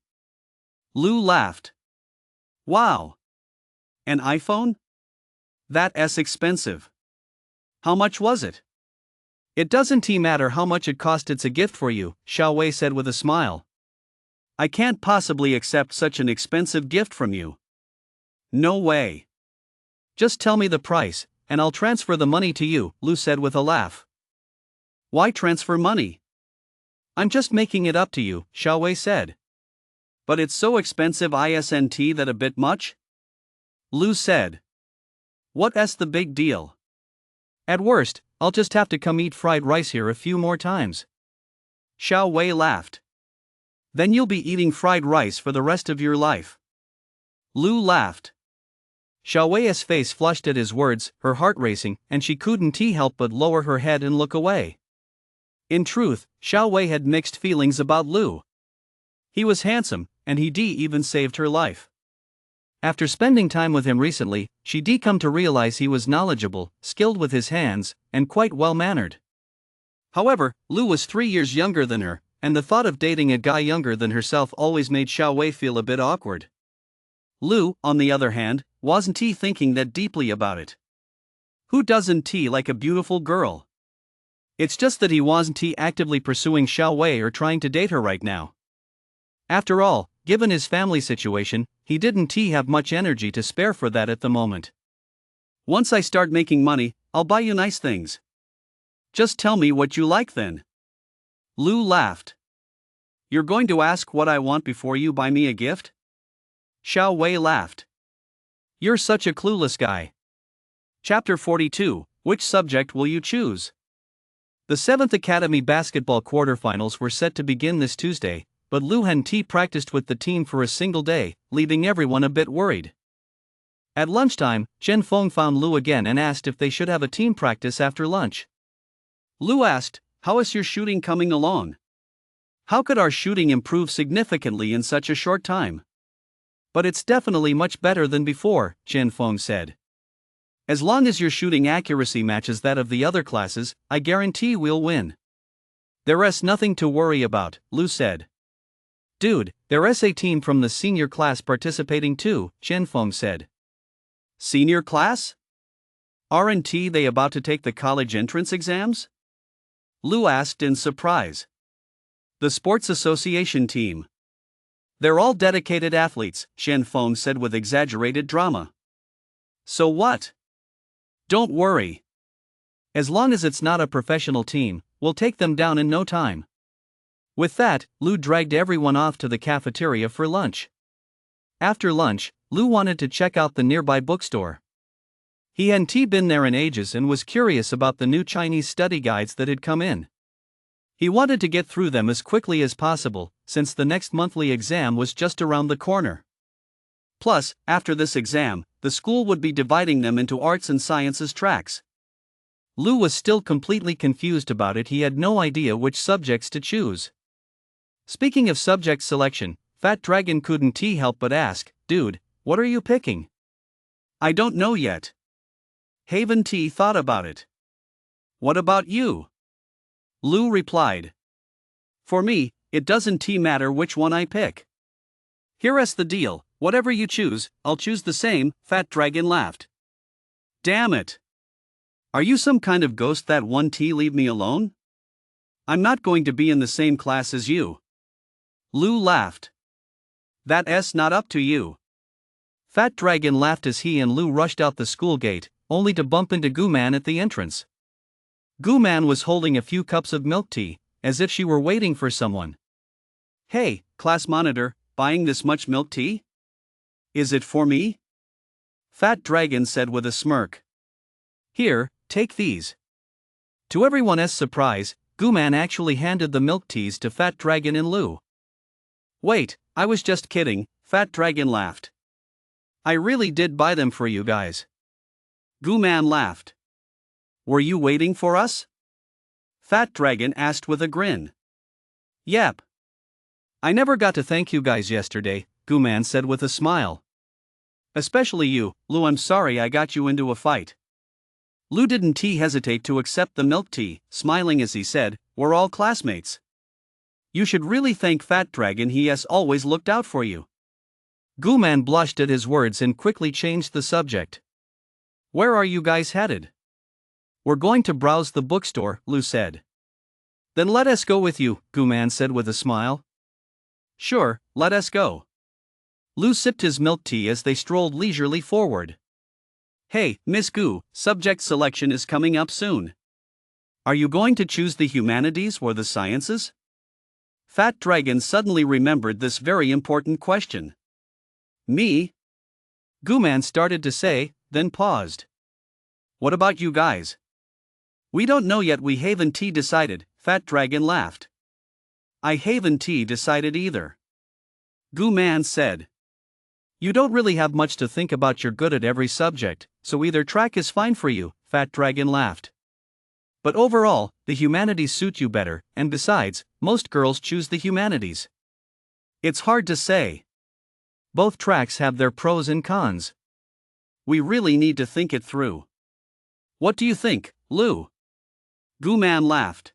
Lu laughed. "Wow. An iPhone? That's expensive. How much was it?" "It doesn't matter how much it cost, it's a gift for you," Xiaowei said with a smile. "I can't possibly accept such an expensive gift from you." "No way. Just tell me the price, and I'll transfer the money to you," Lu said with a laugh. "Why transfer money? I'm just making it up to you," Xiaowei said. "But it's so expensive, isn't that a bit much?" Lu said. "What's the big deal? At worst, I'll just have to come eat fried rice here a few more times." Xiaowei laughed. "Then you'll be eating fried rice for the rest of your life." Lu laughed. Xiaowei's face flushed at his words, her heart racing, and she couldn't help but lower her head and look away. In truth, Xiaowei had mixed feelings about Lu. He was handsome, and he even saved her life. After spending time with him recently, she come to realize he was knowledgeable, skilled with his hands, and quite well-mannered. However, Lu was 3 years younger than her, and the thought of dating a guy younger than herself always made Xiaowei feel a bit awkward. Lu, on the other hand, wasn't thinking that deeply about it. Who doesn't like a beautiful girl? It's just that he wasn't actively pursuing Xiaowei or trying to date her right now. After all, given his family situation, he didn't have much energy to spare for that at the moment. "Once I start making money, I'll buy you nice things. Just tell me what you like then." Lu laughed. "You're going to ask what I want before you buy me a gift?" Xiaowei laughed. "You're such a clueless guy." Chapter 42, Which subject will you choose? The 7th Academy basketball quarterfinals were set to begin this Tuesday, but Lu hadn't practiced with the team for a single day, leaving everyone a bit worried. At lunchtime, Chen Feng found Lu again and asked if they should have a team practice after lunch. Lu asked, "How is your shooting coming along? How could our shooting improve significantly in such a short time?" "But it's definitely much better than before," Chen Feng said. "As long as your shooting accuracy matches that of the other classes, I guarantee we'll win." "There's nothing to worry about," Lu said. "Dude, there's a team from the senior class participating too," Chen Feng said. "Senior class? Aren't they about to take the college entrance exams?" Lu asked in surprise. "The sports association team. They're all dedicated athletes," Chen Feng said with exaggerated drama. "So what? Don't worry. As long as it's not a professional team, we'll take them down in no time." With that, Lu dragged everyone off to the cafeteria for lunch. After lunch, Lu wanted to check out the nearby bookstore. He hadn't been there in ages and was curious about the new Chinese study guides that had come in. He wanted to get through them as quickly as possible, since the next monthly exam was just around the corner. Plus, after this exam, the school would be dividing them into arts and sciences tracks. Lu was still completely confused about it. He had no idea which subjects to choose. Speaking of subject selection, Fat Dragon couldn't help but ask, "Dude, what are you picking?" "I don't know yet. Haven't thought about it." "What about you?" Lu replied. "For me, it doesn't matter which one I pick. Here's the deal, Whatever you choose, I'll choose the same, Fat Dragon laughed. Damn it! Are you some kind of ghost that one T? Leave me alone? I'm not going to be in the same class as you. Lou laughed. That's not up to you. Fat Dragon laughed as he and Lou rushed out the school gate, only to bump into Gooman at the entrance. Gooman was holding a few cups of milk tea, as if she were waiting for someone. Hey, class monitor, buying this much milk tea? Is it for me? Fat Dragon said with a smirk. Here, take these. To everyone's surprise, Gooman actually handed the milk teas to Fat Dragon and Lou. Wait, I was just kidding, Fat Dragon laughed. I really did buy them for you guys. Gooman laughed. Were you waiting for us? Fat Dragon asked with a grin. Yep. I never got to thank you guys yesterday, Gooman said with a smile. Especially you, Lou. I'm sorry I got you into a fight. Lou didn't hesitate to accept the milk tea, smiling as he said, we're all classmates. You should really thank Fat Dragon, he has always looked out for you. Gooman blushed at his words and quickly changed the subject. Where are you guys headed? We're going to browse the bookstore, Lou said. Then let us go with you, Gooman said with a smile. Sure, let us go. Lou sipped his milk tea as they strolled leisurely forward. Hey, Miss Goo, subject selection is coming up soon. Are you going to choose the humanities or the sciences? Fat Dragon suddenly remembered this very important question. Me? Gooman started to say, then paused. What about you guys? We don't know yet, we haven't decided, Fat Dragon laughed. I haven't decided either. Gooman said. You don't really have much to think about, you're good at every subject, so either track is fine for you, Fat Dragon laughed. But overall, the humanities suit you better, and besides, most girls choose the humanities. It's hard to say. Both tracks have their pros and cons. We really need to think it through. What do you think, Lou? Gooman laughed.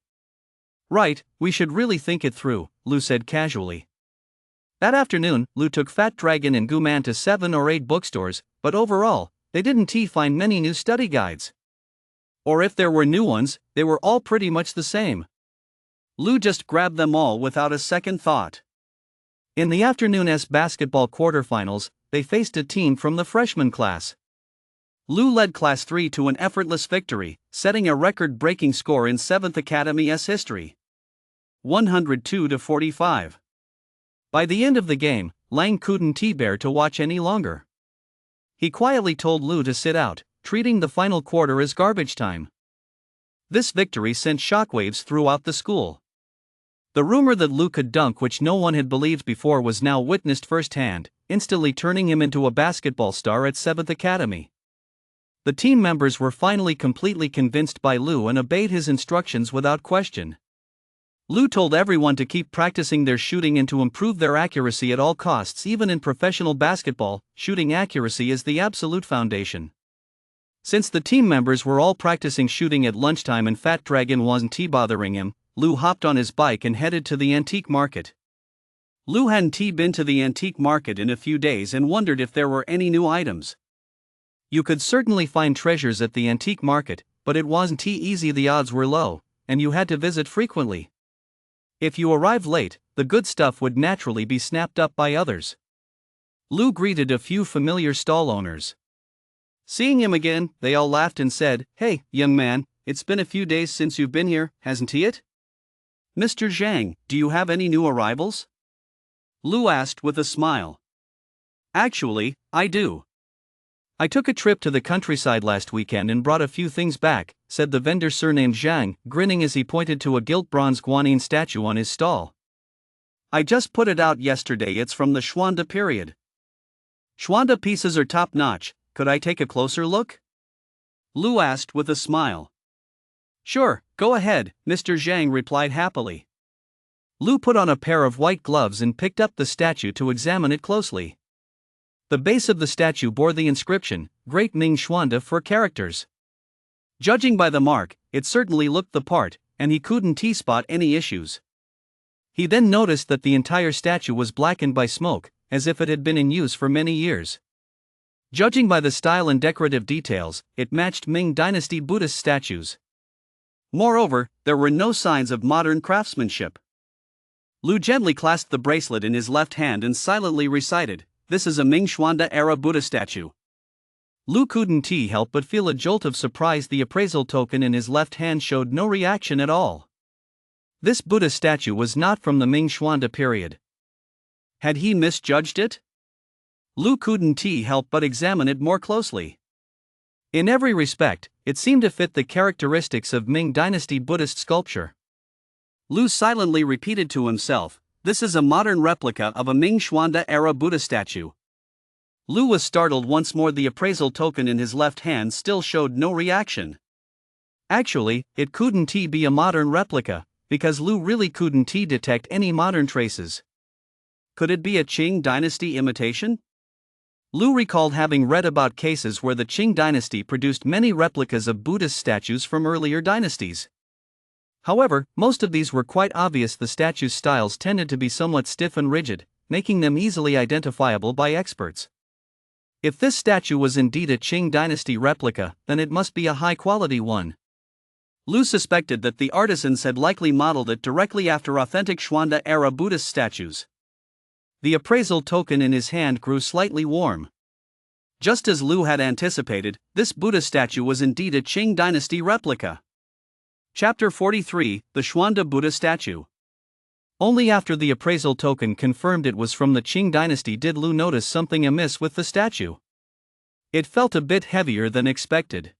Right, we should really think it through, Lou said casually. That afternoon, Lou took Fat Dragon and Gooman to 7 or 8 bookstores, but overall, they didn't find many new study guides. Or if there were new ones, they were all pretty much the same. Lou just grabbed them all without a second thought. In the afternoon's basketball quarterfinals, they faced a team from the freshman class. Lou led Class 3 to an effortless victory, setting a record-breaking score in 7th Academy's history. 102-45. By the end of the game, Lang couldn't bear to watch any longer. He quietly told Lou to sit out, treating the final quarter as garbage time. This victory sent shockwaves throughout the school. The rumor that Lou could dunk, which no one had believed before, was now witnessed firsthand, instantly turning him into a basketball star at 7th Academy. The team members were finally completely convinced by Lou and obeyed his instructions without question. Lou told everyone to keep practicing their shooting and to improve their accuracy at all costs. Even in professional basketball, shooting accuracy is the absolute foundation. Since the team members were all practicing shooting at lunchtime and Fat Dragon wasn't bothering him, Lou hopped on his bike and headed to the antique market. Lou hadn't been to the antique market in a few days and wondered if there were any new items. You could certainly find treasures at the antique market, but it wasn't easy, the odds were low, and you had to visit frequently. If you arrived late, the good stuff would naturally be snapped up by others. Lou greeted a few familiar stall owners. Seeing him again, they all laughed and said, "Hey, young man, it's been a few days since you've been here, hasn't it? Mr. Zhang, do you have any new arrivals?" Lou asked with a smile. "Actually, I do. I took a trip to the countryside last weekend and brought a few things back," said the vendor surnamed Zhang, grinning as he pointed to a gilt bronze Guanyin statue on his stall. "I just put it out yesterday, it's from the Xuanda period. Xuanda pieces are top-notch, could I take a closer look?" Lou asked with a smile. "Sure, go ahead," Mr. Zhang replied happily. Lou put on a pair of white gloves and picked up the statue to examine it closely. The base of the statue bore the inscription, "Great Ming Xuanda for characters." Judging by the mark, it certainly looked the part, and he couldn't spot any issues. He then noticed that the entire statue was blackened by smoke, as if it had been in use for many years. Judging by the style and decorative details, it matched Ming Dynasty Buddhist statues. Moreover, there were no signs of modern craftsmanship. Lu gently clasped the bracelet in his left hand and silently recited, "This is a Ming Xuanda-era Buddha statue." Lu couldn't help but feel a jolt of surprise. The appraisal token in his left hand showed no reaction at all. This Buddha statue was not from the Ming Xuanda period. Had he misjudged it? Lu couldn't help but examine it more closely. In every respect, it seemed to fit the characteristics of Ming Dynasty Buddhist sculpture. Lu silently repeated to himself, "This is a modern replica of a Ming Xuanda-era Buddha statue." Lu was startled once more. The appraisal token in his left hand still showed no reaction. Actually, it couldn't be a modern replica, because Lu really couldn't detect any modern traces. Could it be a Qing dynasty imitation? Lu recalled having read about cases where the Qing dynasty produced many replicas of Buddhist statues from earlier dynasties. However, most of these were quite obvious. The statues' styles tended to be somewhat stiff and rigid, making them easily identifiable by experts. If this statue was indeed a Qing dynasty replica, then it must be a high-quality one. Lu suspected that the artisans had likely modeled it directly after authentic Xuanda-era Buddhist statues. The appraisal token in his hand grew slightly warm. Just as Lu had anticipated, this Buddha statue was indeed a Qing dynasty replica. Chapter 43, The Xuanda Buddha Statue. Only after the appraisal token confirmed it was from the Qing dynasty did Lu notice something amiss with the statue. It felt a bit heavier than expected.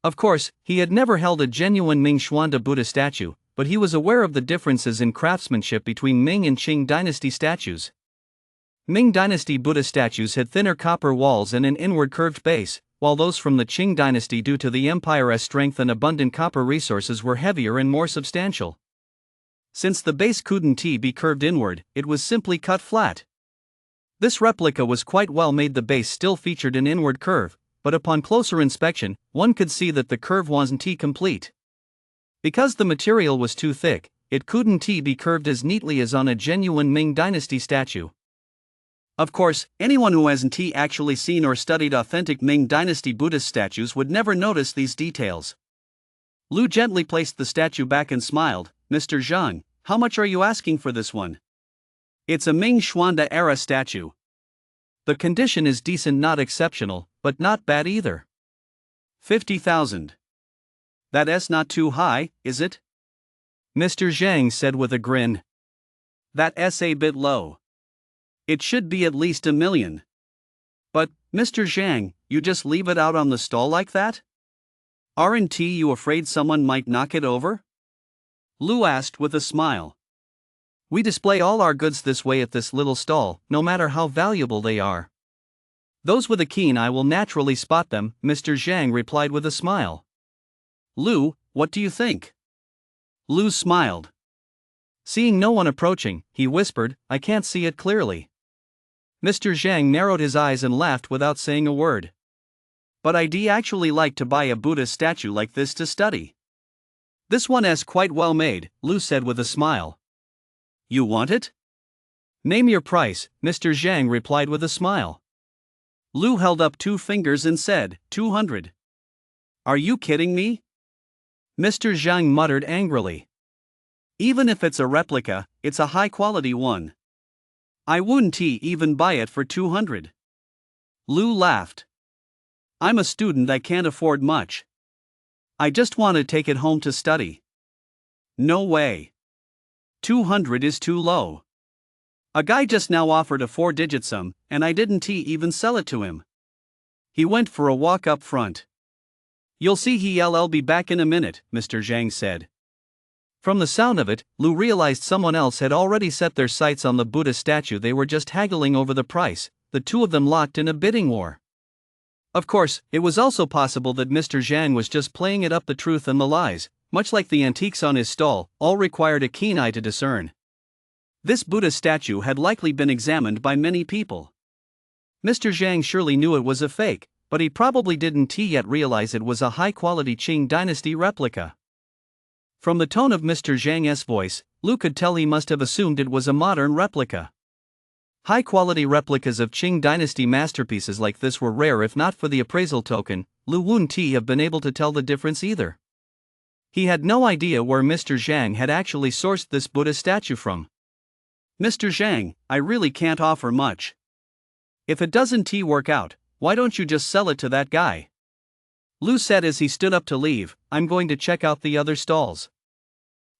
Of course, he had never held a genuine Ming Xuanda Buddha statue, but he was aware of the differences in craftsmanship between Ming and Qing dynasty statues. Ming dynasty Buddha statues had thinner copper walls and an inward curved base, while those from the Qing dynasty, due to the empire's strength and abundant copper resources, were heavier and more substantial. Since the base couldn't be curved inward, it was simply cut flat. This replica was quite well made. The base still featured an inward curve, but upon closer inspection, one could see that the curve wasn't complete. Because the material was too thick, it couldn't be curved as neatly as on a genuine Ming dynasty statue. Of course, anyone who hasn't actually seen or studied authentic Ming dynasty Buddhist statues would never notice these details. Lu gently placed the statue back and smiled, "Mr. Zhang, how much are you asking for this one?" "It's a Ming Xuanda era statue. The condition is decent, not exceptional, but not bad either." 50,000. That's not too high, is it?" Mr. Zhang said with a grin. "That's a bit low. It should be at least 1 million. But, Mr. Zhang, you just leave it out on the stall like that? Aren't you afraid someone might knock it over?" Lu asked with a smile. "We display all our goods this way at this little stall, no matter how valuable they are. Those with a keen eye will naturally spot them," Mr. Zhang replied with a smile. "Lu, what do you think?" Lu smiled. Seeing no one approaching, he whispered, "I can't see it clearly." Mr. Zhang narrowed his eyes and laughed without saying a word. "But I'd actually like to buy a Buddha statue like this to study. This one is quite well made," Lu said with a smile. "You want it?" "Name your price," Mr. Zhang replied with a smile. Lu held up 2 fingers and said, 200. "Are you kidding me?" Mr. Zhang muttered angrily. "Even if it's a replica, it's a high-quality one. I wouldn't even buy it for 200. Lu laughed. "I'm a student, I can't afford much. I just want to take it home to study." "No way. 200 is too low. A guy just now offered a 4-digit sum, and I didn't even sell it to him. He went for a walk up front." "You'll see, he'll be back in a minute," Mr. Zhang said. From the sound of it, Lu realized someone else had already set their sights on the Buddha statue. They were just haggling over the price, the two of them locked in a bidding war. Of course, it was also possible that Mr. Zhang was just playing it up. The truth and the lies, much like the antiques on his stall, all required a keen eye to discern. This Buddha statue had likely been examined by many people. Mr. Zhang surely knew it was a fake, but he probably didn't yet realize it was a high-quality Qing dynasty replica. From the tone of Mr. Zhang's voice, Lu could tell he must have assumed it was a modern replica. High-quality replicas of Qing dynasty masterpieces like this were rare. If not for the appraisal token, Lu wouldn't have been able to tell the difference either. He had no idea where Mr. Zhang had actually sourced this Buddha statue from. "Mr. Zhang, I really can't offer much. If it doesn't work out, why don't you just sell it to that guy?" Lu said as he stood up to leave. "I'm going to check out the other stalls.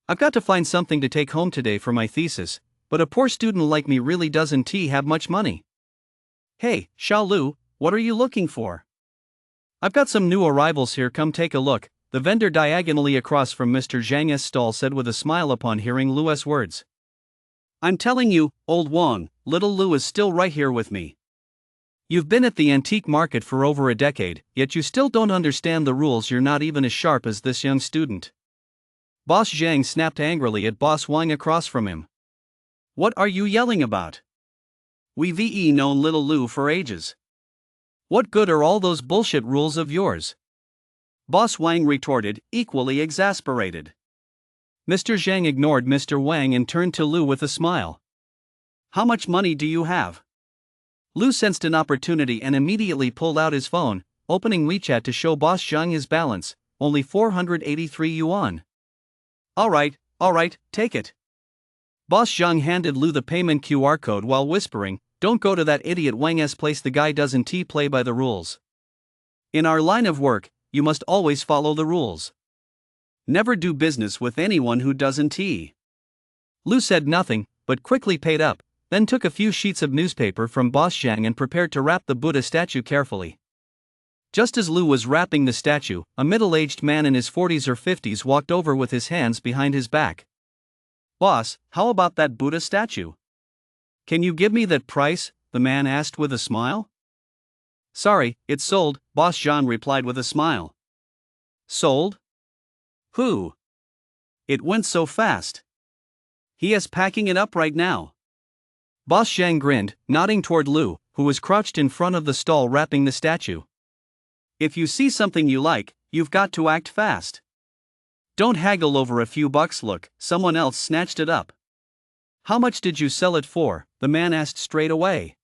I've got to find something to take home today for my thesis, but a poor student like me really doesn't have much money." "Hey, Xiao Lu, what are you looking for?" "I've got some new arrivals here, come take a look," the vendor diagonally across from Mr. Zhang's stall said with a smile upon hearing Lu's words. "I'm telling you, old Wang, little Lu is still right here with me. You've been at the antique market for over a decade, yet you still don't understand the rules. You're not even as sharp as this young student." Boss Zhang snapped angrily at Boss Wang across from him. "What are you yelling about? We've known little Lu for ages. What good are all those bullshit rules of yours?" Boss Wang retorted, equally exasperated. Mr. Zhang ignored Mr. Wang and turned to Lu with a smile. "How much money do you have?" Lu sensed an opportunity and immediately pulled out his phone, opening WeChat to show Boss Zhang his balance, only 483 yuan. All right, take it." Boss Zhang handed Lu the payment QR code while whispering, "Don't go to that idiot Wang's place. The guy doesn't play by the rules. In our line of work, you must always follow the rules. Never do business with anyone who doesn't." Lu said nothing, but quickly paid up, then took a few sheets of newspaper from Boss Zhang and prepared to wrap the Buddha statue carefully. Just as Lu was wrapping the statue, a middle-aged man in his 40s or 50s walked over with his hands behind his back. "Boss, how about that Buddha statue? Can you give me that price?" the man asked with a smile. "Sorry, it's sold," Boss Zhang replied with a smile. "Sold? Who? It went so fast. He is packing it up right now." Boss Zhang grinned, nodding toward Lu, who was crouched in front of the stall wrapping the statue. "If you see something you like, you've got to act fast. Don't haggle over a few bucks." "Look, someone else snatched it up." "How much did you sell it for?" the man asked straight away.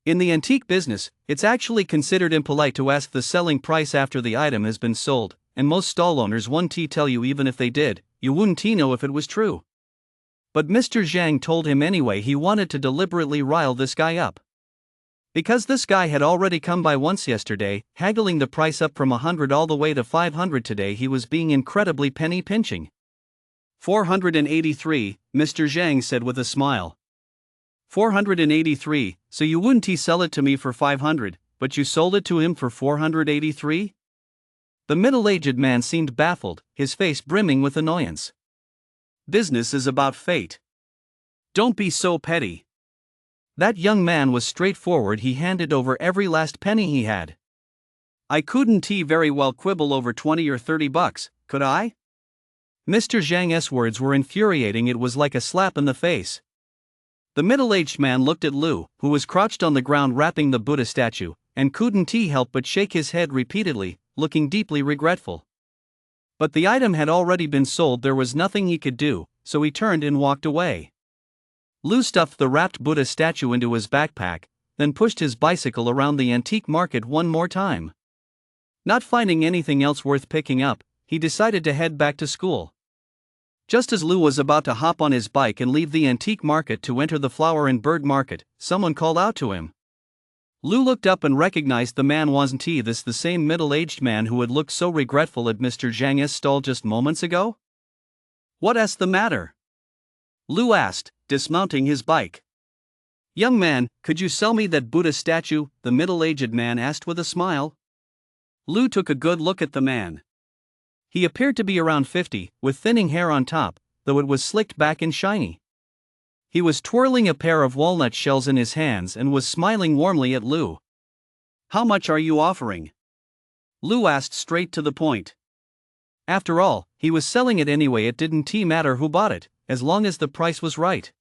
In the antique business, it's actually considered impolite to ask the selling price after the item has been sold, and most stall owners won't tell you. Even if they did, you wouldn't know if it was true. But Mr. Zhang told him anyway. He wanted to deliberately rile this guy up. Because this guy had already come by once yesterday, haggling the price up from 100 all the way to 500 today. He was being incredibly penny pinching. 483, Mr. Zhang said with a smile. 483, so you wouldn't sell it to me for 500, but you sold it to him for 483? The middle-aged man seemed baffled, his face brimming with annoyance. "Business is about fate. Don't be so petty." That young man was straightforward. He handed over every last penny he had. "I couldn't very well quibble over 20 or 30 bucks, could I?" Mr. Zhang's words were infuriating. It was like a slap in the face. The middle-aged man looked at Lu, who was crouched on the ground wrapping the Buddha statue, and couldn't help but shake his head repeatedly, looking deeply regretful. But the item had already been sold. There was nothing he could do, so he turned and walked away. Lu stuffed the wrapped Buddha statue into his backpack, then pushed his bicycle around the antique market one more time. Not finding anything else worth picking up, he decided to head back to school. Just as Lu was about to hop on his bike and leave the antique market to enter the flower and bird market, someone called out to him. Lu looked up and recognized the man. Wasn't this the same middle-aged man who had looked so regretful at Mr. Zhang's stall just moments ago? "What's the matter?" Lu asked, dismounting his bike. "Young man, could you sell me that Buddha statue?" the middle-aged man asked with a smile. Lu took a good look at the man. He appeared to be around 50, with thinning hair on top, though it was slicked back and shiny. He was twirling a pair of walnut shells in his hands and was smiling warmly at Lu. "How much are you offering?" Lu asked straight to the point. After all, he was selling it anyway. It didn't matter who bought it, as long as the price was right.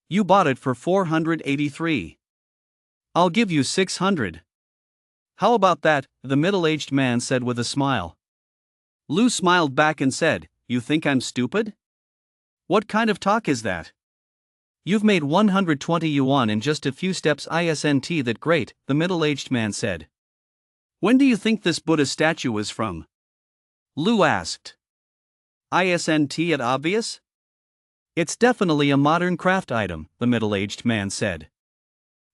"You bought it for 483. I'll give you 600. "How about that?" the middle-aged man said with a smile. Lu smiled back and said, "You think I'm stupid? What kind of talk is that? You've made 120 yuan in just a few steps. Isn't that great, the middle-aged man said. When do you think this Buddha statue is from? Lu asked. Isn't it obvious? It's definitely a modern craft item, the middle-aged man said.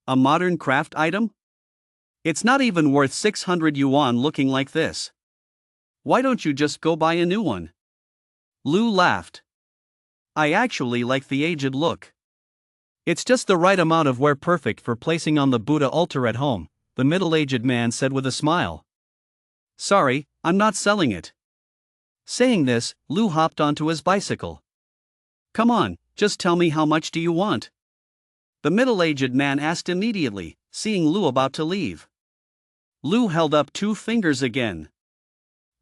A modern craft item? It's not even worth 600 yuan looking like this. Why don't you just go buy a new one? Lu laughed. I actually like the aged look. It's just the right amount of wear, perfect for placing on the Buddha altar at home, the middle-aged man said with a smile. Sorry, I'm not selling it. Saying this, Lu hopped onto his bicycle. Come on, just tell me how much do you want? The middle-aged man asked immediately, seeing Lu about to leave. Lu held up 2 fingers again.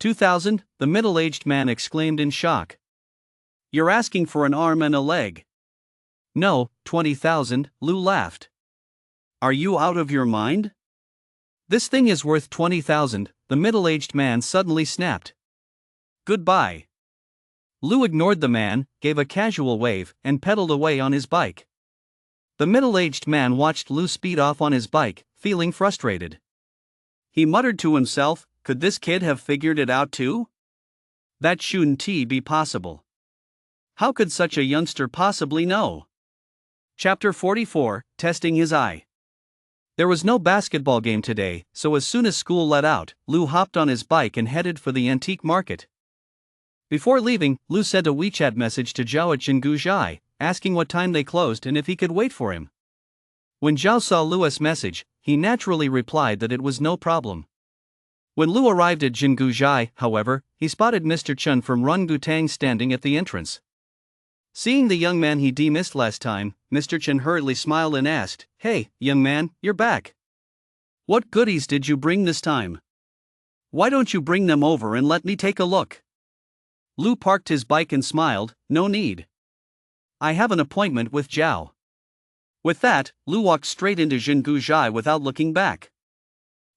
2,000, the middle-aged man exclaimed in shock. You're asking for an arm and a leg. No, 20,000, Lu laughed. Are you out of your mind? This thing is worth 20,000, the middle-aged man suddenly snapped. Goodbye. Lu ignored the man, gave a casual wave, and pedaled away on his bike. The middle-aged man watched Lu speed off on his bike, feeling frustrated. He muttered to himself, could this kid have figured it out too? That shouldn't be possible. How could such a youngster possibly know? Chapter 44, Testing His Eye. There was no basketball game today, so as soon as school let out, Lu hopped on his bike and headed for the antique market. Before leaving, Lu sent a WeChat message to Zhao at Jinguzhai, asking what time they closed and if he could wait for him. When Zhao saw Lu's message, he naturally replied that it was no problem. When Lu arrived at Jinguzhai, however, he spotted Mr. Chen from Rungutang standing at the entrance. Seeing the young man he missed last time, Mr. Chen hurriedly smiled and asked, Hey, young man, you're back. What goodies did you bring this time? Why don't you bring them over and let me take a look? Lu parked his bike and smiled, no need. I have an appointment with Zhao. With that, Lu walked straight into Jinguzhai without looking back.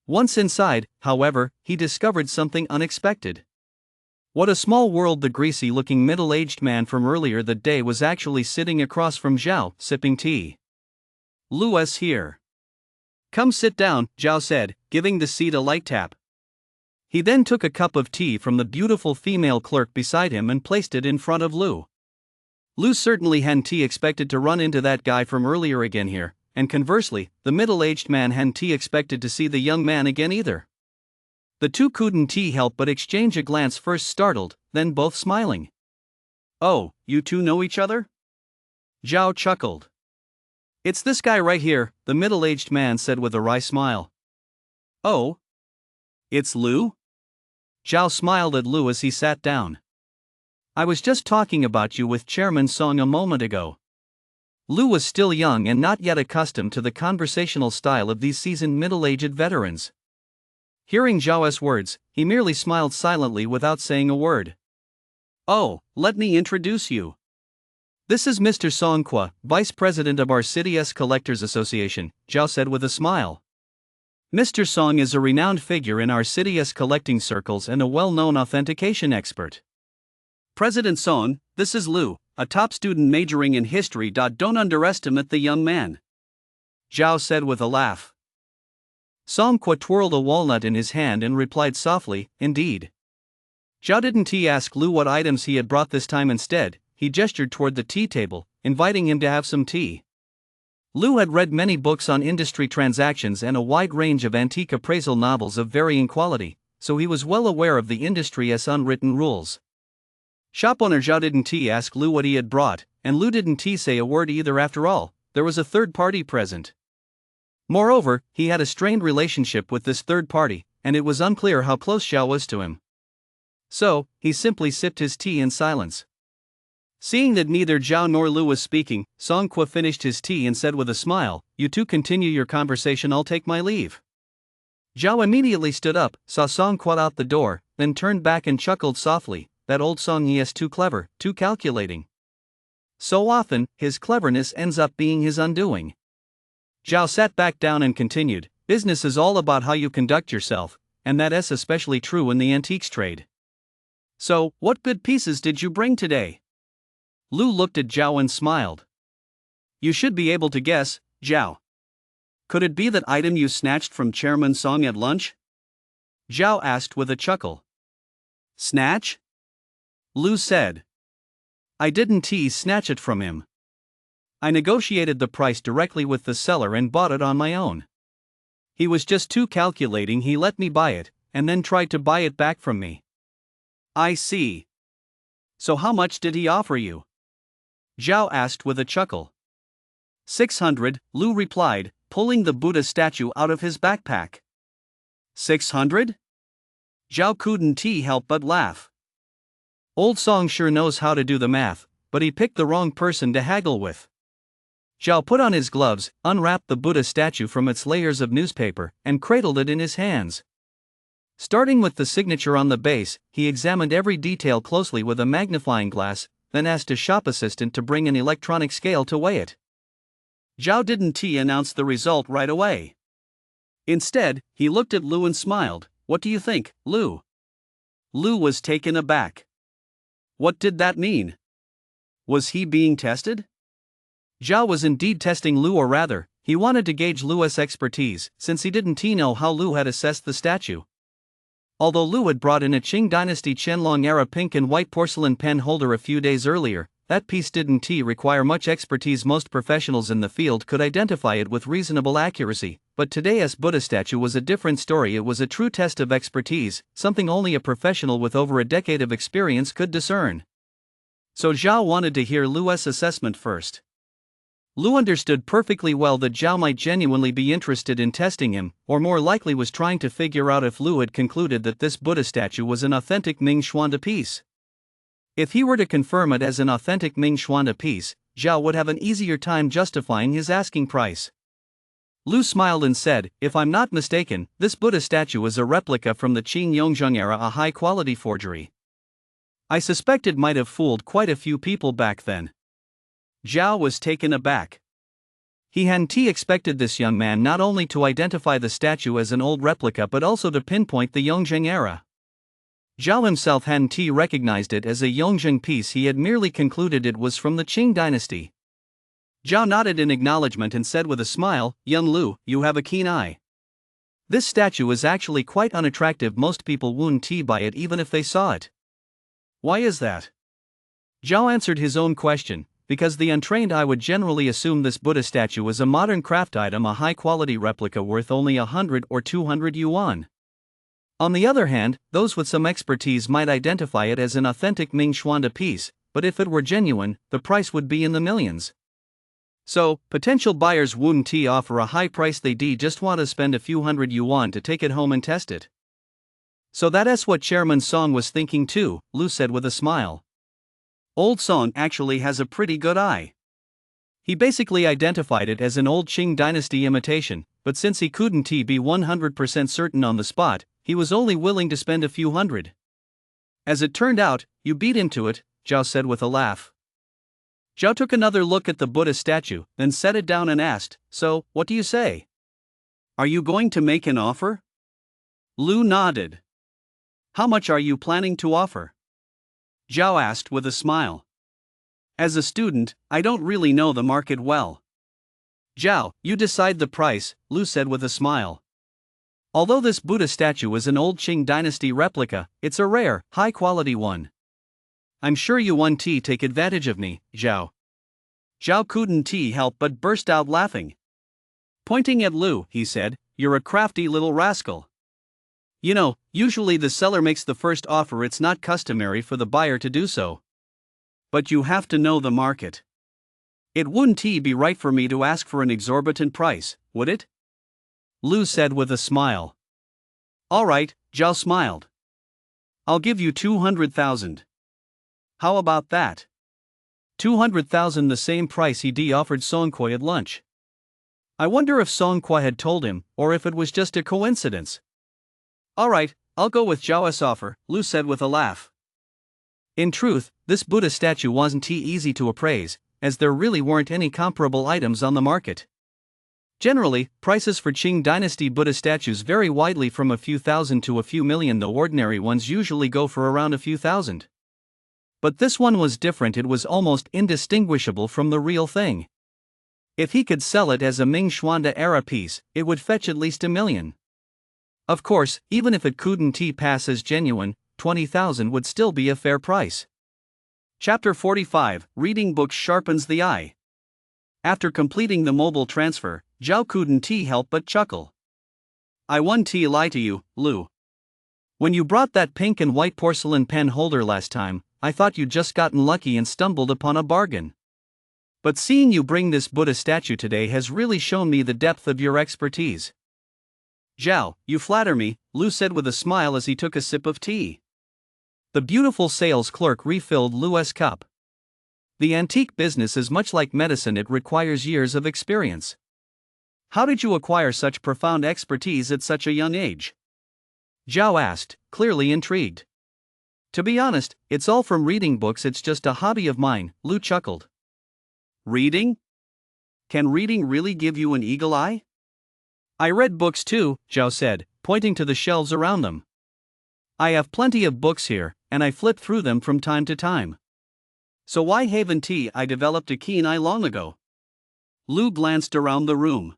Once inside, however, he discovered something unexpected. What a small world, the greasy-looking middle-aged man from earlier that day was actually sitting across from Zhao, sipping tea. Lu's here. Come sit down, Zhao said, giving the seat a light tap. He then took a cup of tea from the beautiful female clerk beside him and placed it in front of Lu. Lu certainly hadn't expected to run into that guy from earlier again here, and conversely, the middle-aged man hadn't expected to see the young man again either. The two couldn't help but exchange a glance, first startled, then both smiling. Oh, you two know each other? Zhao chuckled. It's this guy right here, the middle-aged man said with a wry smile. Oh? It's Lu? Zhao smiled at Lu as he sat down. I was just talking about you with Chairman Song a moment ago. Lu was still young and not yet accustomed to the conversational style of these seasoned middle-aged veterans. Hearing Zhao's words, he merely smiled silently without saying a word. Oh, let me introduce you. This is Mr. Song Kwa, Vice President of our City's Collectors Association, Zhao said with a smile. Mr. Song is a renowned figure in our city's collecting circles and a well-known authentication expert. President Song, this is Lu, a top student majoring in history. Don't underestimate the young man. Zhao said with a laugh. Song Kwa twirled a walnut in his hand and replied softly, indeed. Zhao didn't ask Lu what items he had brought this time. Instead, he gestured toward the tea table, inviting him to have some tea. Lu had read many books on industry transactions and a wide range of antique appraisal novels of varying quality, so he was well aware of the industry's unwritten rules. Shop owner Zhao didn't ask Lu what he had brought, and Lu didn't say a word either. After all, there was a third party present. Moreover, he had a strained relationship with this third party, and it was unclear how close Zhao was to him. So, he simply sipped his tea in silence. Seeing that neither Zhao nor Lu was speaking, Song Kwa finished his tea and said with a smile, You two continue your conversation, I'll take my leave. Zhao immediately stood up, saw Song Kwa out the door, then turned back and chuckled softly, that old Song he is too clever, too calculating. So often, his cleverness ends up being his undoing. Zhao sat back down and continued, Business is all about how you conduct yourself, and that is especially true in the antiques trade. So, what good pieces did you bring today? Lu looked at Zhao and smiled. You should be able to guess, Zhao. Could it be that item you snatched from Chairman Song at lunch? Zhao asked with a chuckle. Snatch? Lu said. I didn't snatch it from him. I negotiated the price directly with the seller and bought it on my own. He was just too calculating. He let me buy it, and then tried to buy it back from me. I see. So how much did he offer you? Zhao asked with a chuckle. 600, Lu replied, pulling the Buddha statue out of his backpack. 600? Zhao couldn't help but laugh. Old Song sure knows how to do the math, but he picked the wrong person to haggle with. Zhao put on his gloves, unwrapped the Buddha statue from its layers of newspaper, and cradled it in his hands. Starting with the signature on the base, he examined every detail closely with a magnifying glass, then asked a shop assistant to bring an electronic scale to weigh it. Zhao didn't announce the result right away. Instead, he looked at Lu and smiled. What do you think, Lu? Lu was taken aback. What did that mean? Was he being tested? Zhao was indeed testing Lu, or rather, he wanted to gauge Lu's expertise, since he didn't know how Lu had assessed the statue. Although Lu had brought in a Qing dynasty Qianlong era pink and white porcelain pen holder a few days earlier, that piece didn't require much expertise. Most professionals in the field could identify it with reasonable accuracy, but today's Buddha statue was a different story. It was a true test of expertise, something only a professional with over a decade of experience could discern. So Zhao wanted to hear Lu's assessment first. Lu understood perfectly well that Zhao might genuinely be interested in testing him, or more likely was trying to figure out if Lu had concluded that this Buddha statue was an authentic Ming Xuanda piece. If he were to confirm it as an authentic Ming Xuanda piece, Zhao would have an easier time justifying his asking price. Lu smiled and said, if I'm not mistaken, this Buddha statue is a replica from the Qing Yongzheng era, a high-quality forgery. I suspect it might have fooled quite a few people back then. Zhao was taken aback. He hadn't expected this young man not only to identify the statue as an old replica but also to pinpoint the Yongzheng era. Zhao himself hadn't recognized it as a Yongzheng piece. He had merely concluded it was from the Qing dynasty. Zhao nodded in acknowledgement and said with a smile, young Lu, you have a keen eye. This statue is actually quite unattractive. Most people wouldn't buy it even if they saw it. Why is that? Zhao answered his own question. Because the untrained eye would generally assume this Buddha statue is a modern craft item, a high-quality replica worth only 100 or 200 yuan. On the other hand, those with some expertise might identify it as an authentic Ming Xuanda piece, but if it were genuine, the price would be in the millions. So, potential buyers wouldn't offer a high price. They just want to spend a few hundred yuan to take it home and test it. So that's what Chairman Song was thinking too, Lu said with a smile. Old Song actually has a pretty good eye. He basically identified it as an old Qing dynasty imitation, but since he couldn't be 100% certain on the spot, he was only willing to spend a few hundred. As it turned out, you beat him to it, Zhao said with a laugh. Zhao took another look at the Buddha statue, then set it down and asked, so, what do you say? Are you going to make an offer? Lu nodded. How much are you planning to offer? Zhao asked with a smile. As a student, I don't really know the market well. Zhao, you decide the price, Lu said with a smile. Although this Buddha statue is an old Qing dynasty replica, it's a rare, high-quality one. I'm sure you won't take advantage of me, Zhao. Zhao couldn't help but burst out laughing. Pointing at Lu, he said, you're a crafty little rascal. You know, usually the seller makes the first offer. It's not customary for the buyer to do so. But you have to know the market. It wouldn't be right for me to ask for an exorbitant price, would it? Lu said with a smile. All right, Zhao smiled. I'll give you 200,000. How about that? 200,000, the same price he offered Songkoi at lunch. I wonder if Songkoi had told him, or if it was just a coincidence. All right, I'll go with Zhao's offer, Lu said with a laugh. In truth, this Buddha statue wasn't easy to appraise, as there really weren't any comparable items on the market. Generally, prices for Qing dynasty Buddha statues vary widely from a few thousand to a few million. The ordinary ones usually go for around a few thousand. But this one was different. It was almost indistinguishable from the real thing. If he could sell it as a Ming-Xuanda era piece, it would fetch at least $1 million. Of course, even if it couldn't pass as genuine, 20,000 would still be a fair price. Chapter 45, Reading Books Sharpens the Eye. After completing the mobile transfer, Zhao couldn't help but chuckle. I won't lie to you, Lu. When you brought that pink and white porcelain pen holder last time, I thought you'd just gotten lucky and stumbled upon a bargain. But seeing you bring this Buddha statue today has really shown me the depth of your expertise. Zhao, you flatter me, Lu said with a smile as he took a sip of tea. The beautiful sales clerk refilled Lu's cup. The antique business is much like medicine, it requires years of experience. How did you acquire such profound expertise at such a young age? Zhao asked, clearly intrigued. To be honest, it's all from reading books, it's just a hobby of mine, Lu chuckled. Reading? Can reading really give you an eagle eye? I read books too, Zhao said, pointing to the shelves around them. I have plenty of books here, and I flip through them from time to time. So why haven't I developed a keen eye long ago? Lu glanced around the room.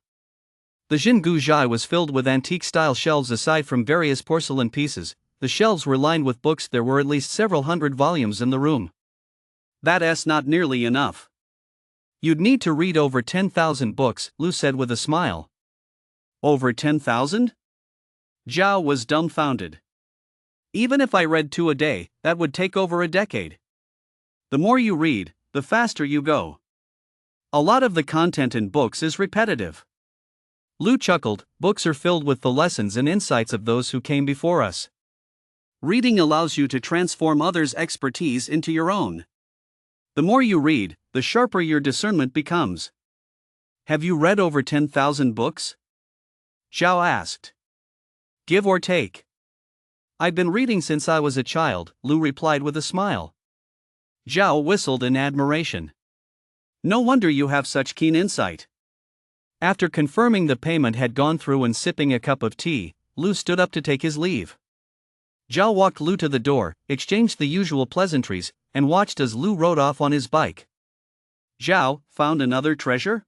The Xingu Zhai was filled with antique-style shelves. Aside from various porcelain pieces, the shelves were lined with books. There were at least several hundred volumes in the room. That's not nearly enough. You'd need to read over 10,000 books, Lu said with a smile. Over 10,000? Zhao was dumbfounded. Even if I read 2 a day, that would take over a decade. The more you read, the faster you go. A lot of the content in books is repetitive. Lu chuckled, books are filled with the lessons and insights of those who came before us. Reading allows you to transform others' expertise into your own. The more you read, the sharper your discernment becomes. Have you read over 10,000 books? Zhao asked. Give or take. I've been reading since I was a child, Lu replied with a smile. Zhao whistled in admiration. No wonder you have such keen insight. After confirming the payment had gone through and sipping a cup of tea, Lu stood up to take his leave. Zhao walked Lu to the door, exchanged the usual pleasantries, and watched as Lu rode off on his bike. Zhao, found another treasure?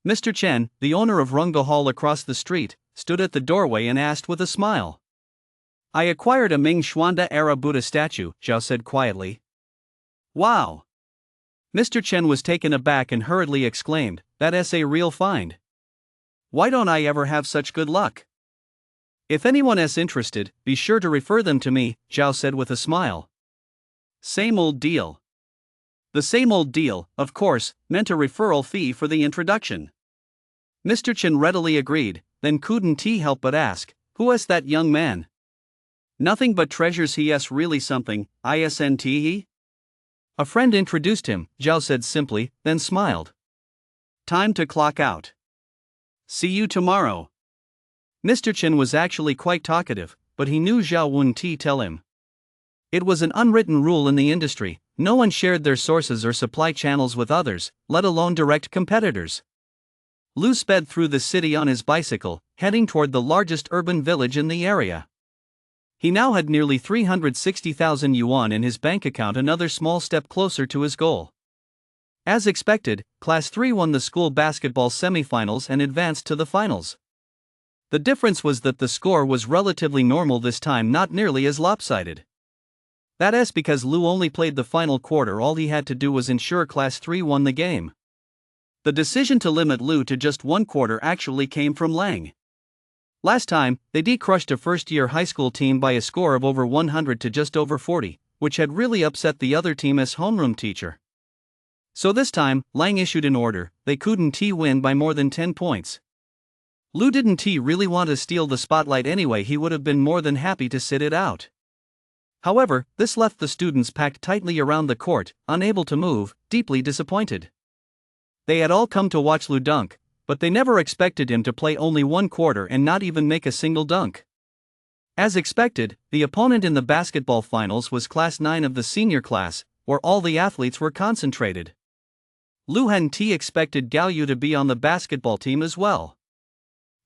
Mr. Chen, the owner of Rungo Hall across the street, stood at the doorway and asked with a smile. I acquired a Ming-Xuanda era Buddha statue, Zhao said quietly. Wow! Mr. Chen was taken aback and hurriedly exclaimed, that's a real find. Why don't I ever have such good luck? If anyone is interested, be sure to refer them to me, Zhao said with a smile. Same old deal. The same old deal, of course, meant a referral fee for the introduction. Mr. Chen readily agreed, then couldn't help but ask, who is that young man? Nothing but treasures, he's really something, isn't he? A friend introduced him, Zhao said simply, then smiled. Time to clock out. See you tomorrow. Mr. Chen was actually quite talkative, but he knew Zhao wouldn't tell him. It was an unwritten rule in the industry, no one shared their sources or supply channels with others, let alone direct competitors. Lu sped through the city on his bicycle, heading toward the largest urban village in the area. He now had nearly 360,000 yuan in his bank account, another small step closer to his goal. As expected, Class 3 won the school basketball semifinals and advanced to the finals. The difference was that the score was relatively normal this time, not nearly as lopsided. That's because Lu only played the final quarter, all he had to do was ensure Class 3 won the game. The decision to limit Lu to just 1 quarter actually came from Lang. Last time, they crushed a first-year high school team by a score of over 100 to just over 40, which had really upset the other team's homeroom teacher. So this time, Lang issued an order, they couldn't win by more than 10 points. Lu didn't really want to steal the spotlight anyway, he would have been more than happy to sit it out. However, this left the students packed tightly around the court, unable to move, deeply disappointed. They had all come to watch Lu dunk, but they never expected him to play only 1 quarter and not even make a single dunk. As expected, the opponent in the basketball finals was Class 9 of the senior class, where all the athletes were concentrated. Lu hadn't expected Gao Yu to be on the basketball team as well.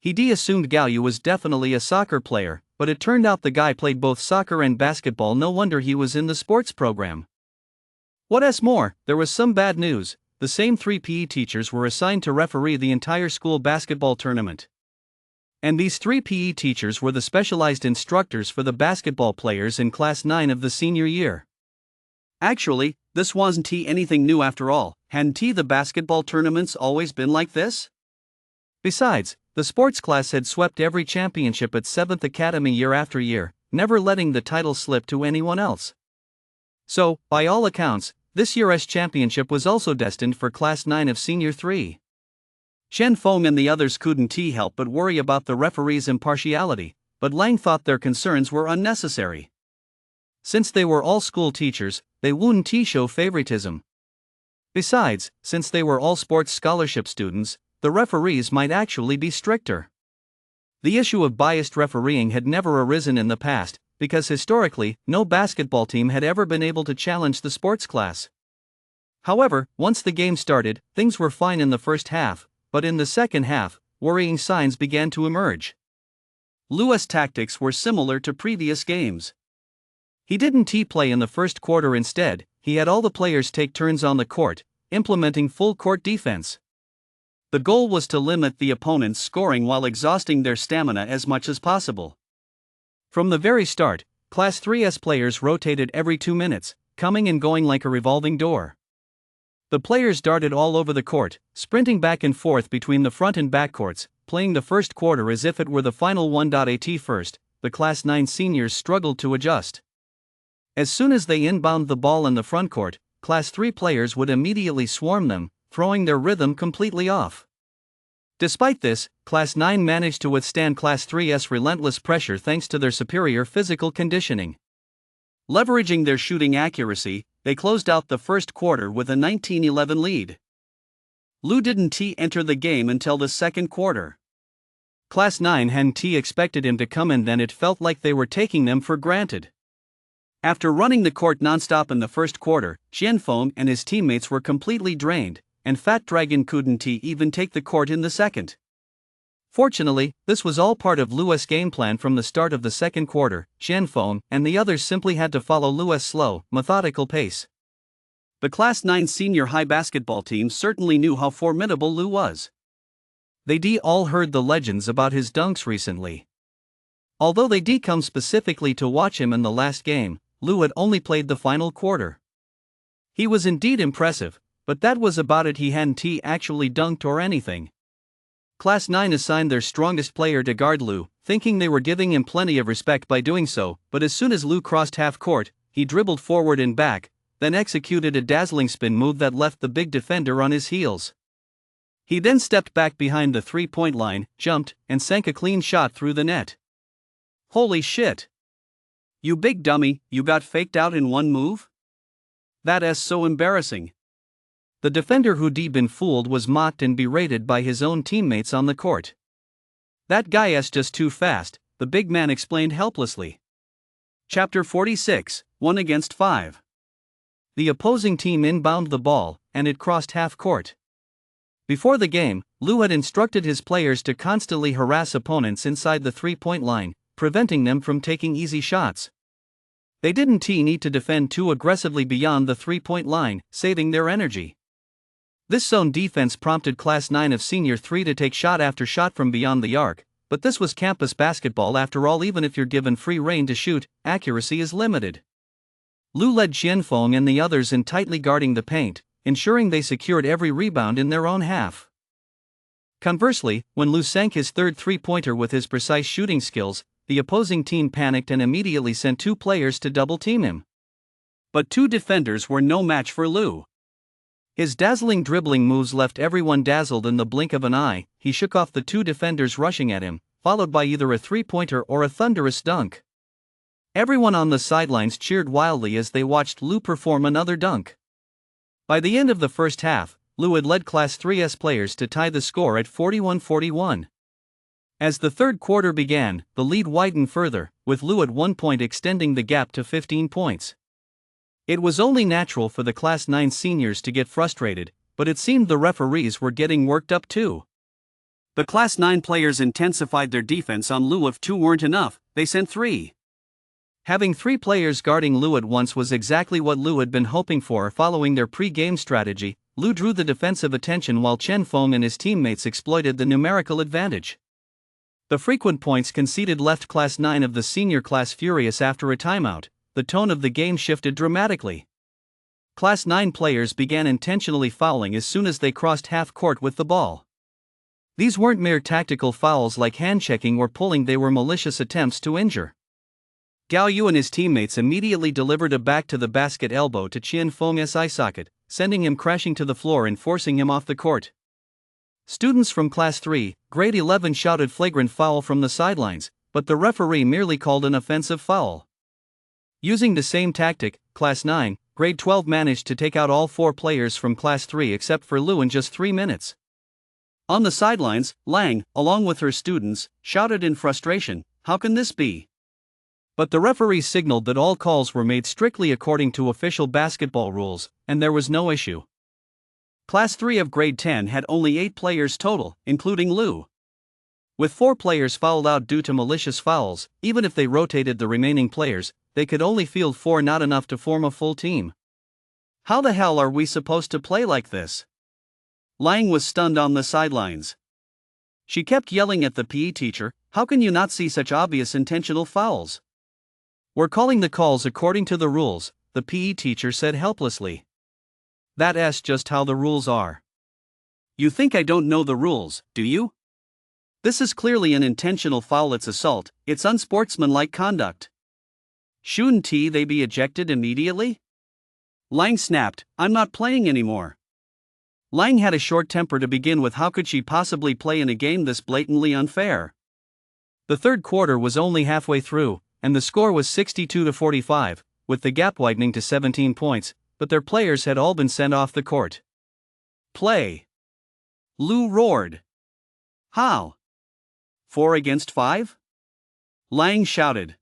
He assumed Gao Yu was definitely a soccer player, but it turned out the guy played both soccer and basketball, no wonder he was in the sports program. What's more, there was some bad news. the same 3 PE teachers were assigned to referee the entire school basketball tournament. And these 3 PE teachers were the specialized instructors for the basketball players in Class 9 of the senior year. Actually, this wasn't anything new after all. Hadn't the basketball tournaments always been like this? Besides, the sports class had swept every championship at 7th Academy year after year, never letting the title slip to anyone else. So, by all accounts, this year's championship was also destined for Class 9 of Senior 3. Shen Feng and the others couldn't help but worry about the referee's impartiality, but Lang thought their concerns were unnecessary. Since they were all school teachers, they wouldn't show favoritism. Besides, since they were all sports scholarship students, the referees might actually be stricter. The issue of biased refereeing had never arisen in the past, because historically, no basketball team had ever been able to challenge the sports class. However, once the game started, things were fine in the first half, but in the second half, worrying signs began to emerge. Lu's tactics were similar to previous games. He didn't play in the first quarter. Instead, he had all the players take turns on the court, implementing full court defense. The goal was to limit the opponent's scoring while exhausting their stamina as much as possible. From the very start, Class 3's players rotated every 2 minutes, coming and going like a revolving door. The players darted all over the court, sprinting back and forth between the front and back courts, playing the first quarter as if it were the final one. At first, the Class 9 seniors struggled to adjust. As soon as they inbound the ball in the front court, Class 3 players would immediately swarm them, throwing their rhythm completely off. Despite this, Class 9 managed to withstand Class 3's relentless pressure thanks to their superior physical conditioning. Leveraging their shooting accuracy, they closed out the first quarter with a 19-11 lead. Lu didn't enter the game until the second quarter. Class 9 hadn't expected him to come in, then it felt like they were taking them for granted. After running the court nonstop in the first quarter, Xianfeng and his teammates were completely drained, and Fat Dragon couldn't even take the court in the second. Fortunately, this was all part of Lu's game plan from the start of the second quarter. Xianfeng and the others simply had to follow Lu's slow, methodical pace. The Class 9 senior high basketball team certainly knew how formidable Lu was. They all heard the legends about his dunks recently. Although they come specifically to watch him in the last game, Lu had only played the final quarter. He was indeed impressive, but that was about it. He hadn't actually dunked or anything. Class 9 assigned their strongest player to guard Lu, thinking they were giving him plenty of respect by doing so, but as soon as Lu crossed half court, he dribbled forward and back, then executed a dazzling spin move that left the big defender on his heels. He then stepped back behind the three-point line, jumped, and sank a clean shot through the net. Holy shit! You big dummy, you got faked out in one move? That's so embarrassing. The defender who'd been fooled was mocked and berated by his own teammates on the court. That guy's just too fast, the big man explained helplessly. Chapter 46, 1 against 5. The opposing team inbound the ball, and it crossed half court. Before the game, Lu had instructed his players to constantly harass opponents inside the three-point line, preventing them from taking easy shots. They didn't need to defend too aggressively beyond the three-point line, saving their energy. This zone defense prompted Class 9 of Senior 3 to take shot after shot from beyond the arc, but this was campus basketball after all. Even if you're given free rein to shoot, accuracy is limited. Lu led Xianfeng and the others in tightly guarding the paint, ensuring they secured every rebound in their own half. Conversely, when Lu sank his third three-pointer with his precise shooting skills, the opposing team panicked and immediately sent 2 players to double-team him. But 2 defenders were no match for Lu. His dazzling dribbling moves left everyone dazzled in the blink of an eye. He shook off the 2 defenders rushing at him, followed by either a three-pointer or a thunderous dunk. Everyone on the sidelines cheered wildly as they watched Lu perform another dunk. By the end of the first half, Lu had led Class 3's players to tie the score at 41-41. As the third quarter began, the lead widened further, with Lu at one point extending the gap to 15 points. It was only natural for the Class 9 seniors to get frustrated, but it seemed the referees were getting worked up too. The Class 9 players intensified their defense on Lu. If 2 weren't enough, they sent 3. Having 3 players guarding Lu at once was exactly what Lu had been hoping for. Following their pre-game strategy, Lu drew the defensive attention while Chen Feng and his teammates exploited the numerical advantage. The frequent points conceded left Class 9 of the senior class furious after a timeout. The tone of the game shifted dramatically. Class 9 players began intentionally fouling as soon as they crossed half court with the ball. These weren't mere tactical fouls like hand-checking or pulling, they were malicious attempts to injure. Gao Yu and his teammates immediately delivered a back-to-the-basket elbow to Qian Feng's eye socket, sending him crashing to the floor and forcing him off the court. Students from Class 3, Grade 11 shouted flagrant foul from the sidelines, but the referee merely called an offensive foul. Using the same tactic, Class 9, Grade 12 managed to take out all 4 players from Class 3 except for Lu in just 3 minutes. On the sidelines, Lang, along with her students, shouted in frustration, "How can this be?" But the referee signaled that all calls were made strictly according to official basketball rules, and there was no issue. Class 3 of Grade 10 had only 8 players total, including Lu. With 4 players fouled out due to malicious fouls, even if they rotated the remaining players, they could only field 4, not enough to form a full team. How the hell are we supposed to play like this? Lang was stunned on the sidelines. She kept yelling at the PE teacher, "How can you not see such obvious intentional fouls?" "We're calling the calls according to the rules," the PE teacher said helplessly. "That's just how the rules are." "You think I don't know the rules, do you? This is clearly an intentional foul, it's assault, it's unsportsmanlike conduct. Shouldn't they be ejected immediately?" Lang snapped, "I'm not playing anymore." Lang had a short temper to begin with. How could she possibly play in a game this blatantly unfair? The third quarter was only halfway through, and the score was 62-45, with the gap widening to 17 points, but their players had all been sent off the court. "Play!" Lu roared. "How? 4 against 5? Lang shouted.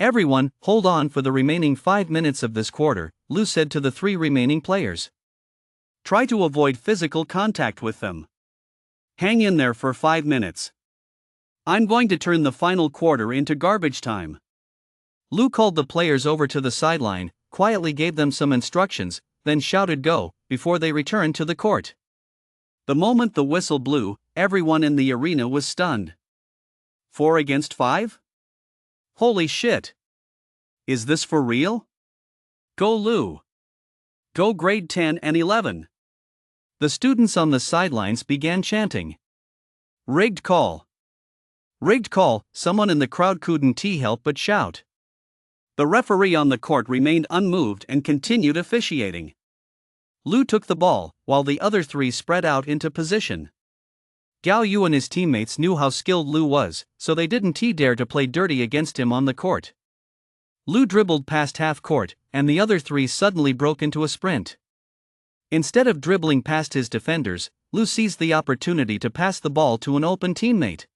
"Everyone, hold on for the remaining 5 minutes of this quarter," Lu said to the 3 remaining players. "Try to avoid physical contact with them. Hang in there for 5 minutes. I'm going to turn the final quarter into garbage time." Lu called the players over to the sideline, quietly gave them some instructions, then shouted "Go," before they returned to the court. The moment the whistle blew, everyone in the arena was stunned. 4 against 5? Holy shit! Is this for real? Go Lu! Go Grade 10 and 11! The students on the sidelines began chanting. "Rigged call! Rigged call!" Someone in the crowd couldn't help but shout. The referee on the court remained unmoved and continued officiating. Lu took the ball, while the other 3 spread out into position. Gao Yu and his teammates knew how skilled Lu was, so they didn't dare to play dirty against him on the court. Lu dribbled past half court, and the other 3 suddenly broke into a sprint. Instead of dribbling past his defenders, Lu seized the opportunity to pass the ball to an open teammate.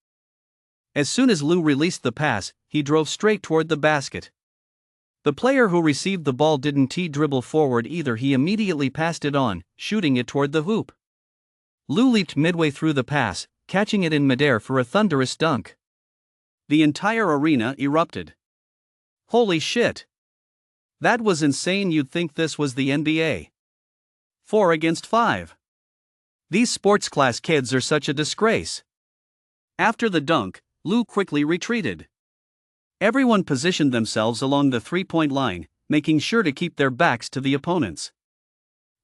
As soon as Lu released the pass, he drove straight toward the basket. The player who received the ball didn't dribble forward either, he immediately passed it on, shooting it toward the hoop. Lu leaped midway through the pass, catching it in midair for a thunderous dunk. The entire arena erupted. Holy shit! That was insane. You'd think this was the NBA. 4 against 5. These sports class kids are such a disgrace. After the dunk, Lu quickly retreated. Everyone positioned themselves along the 3-point line, making sure to keep their backs to the opponents.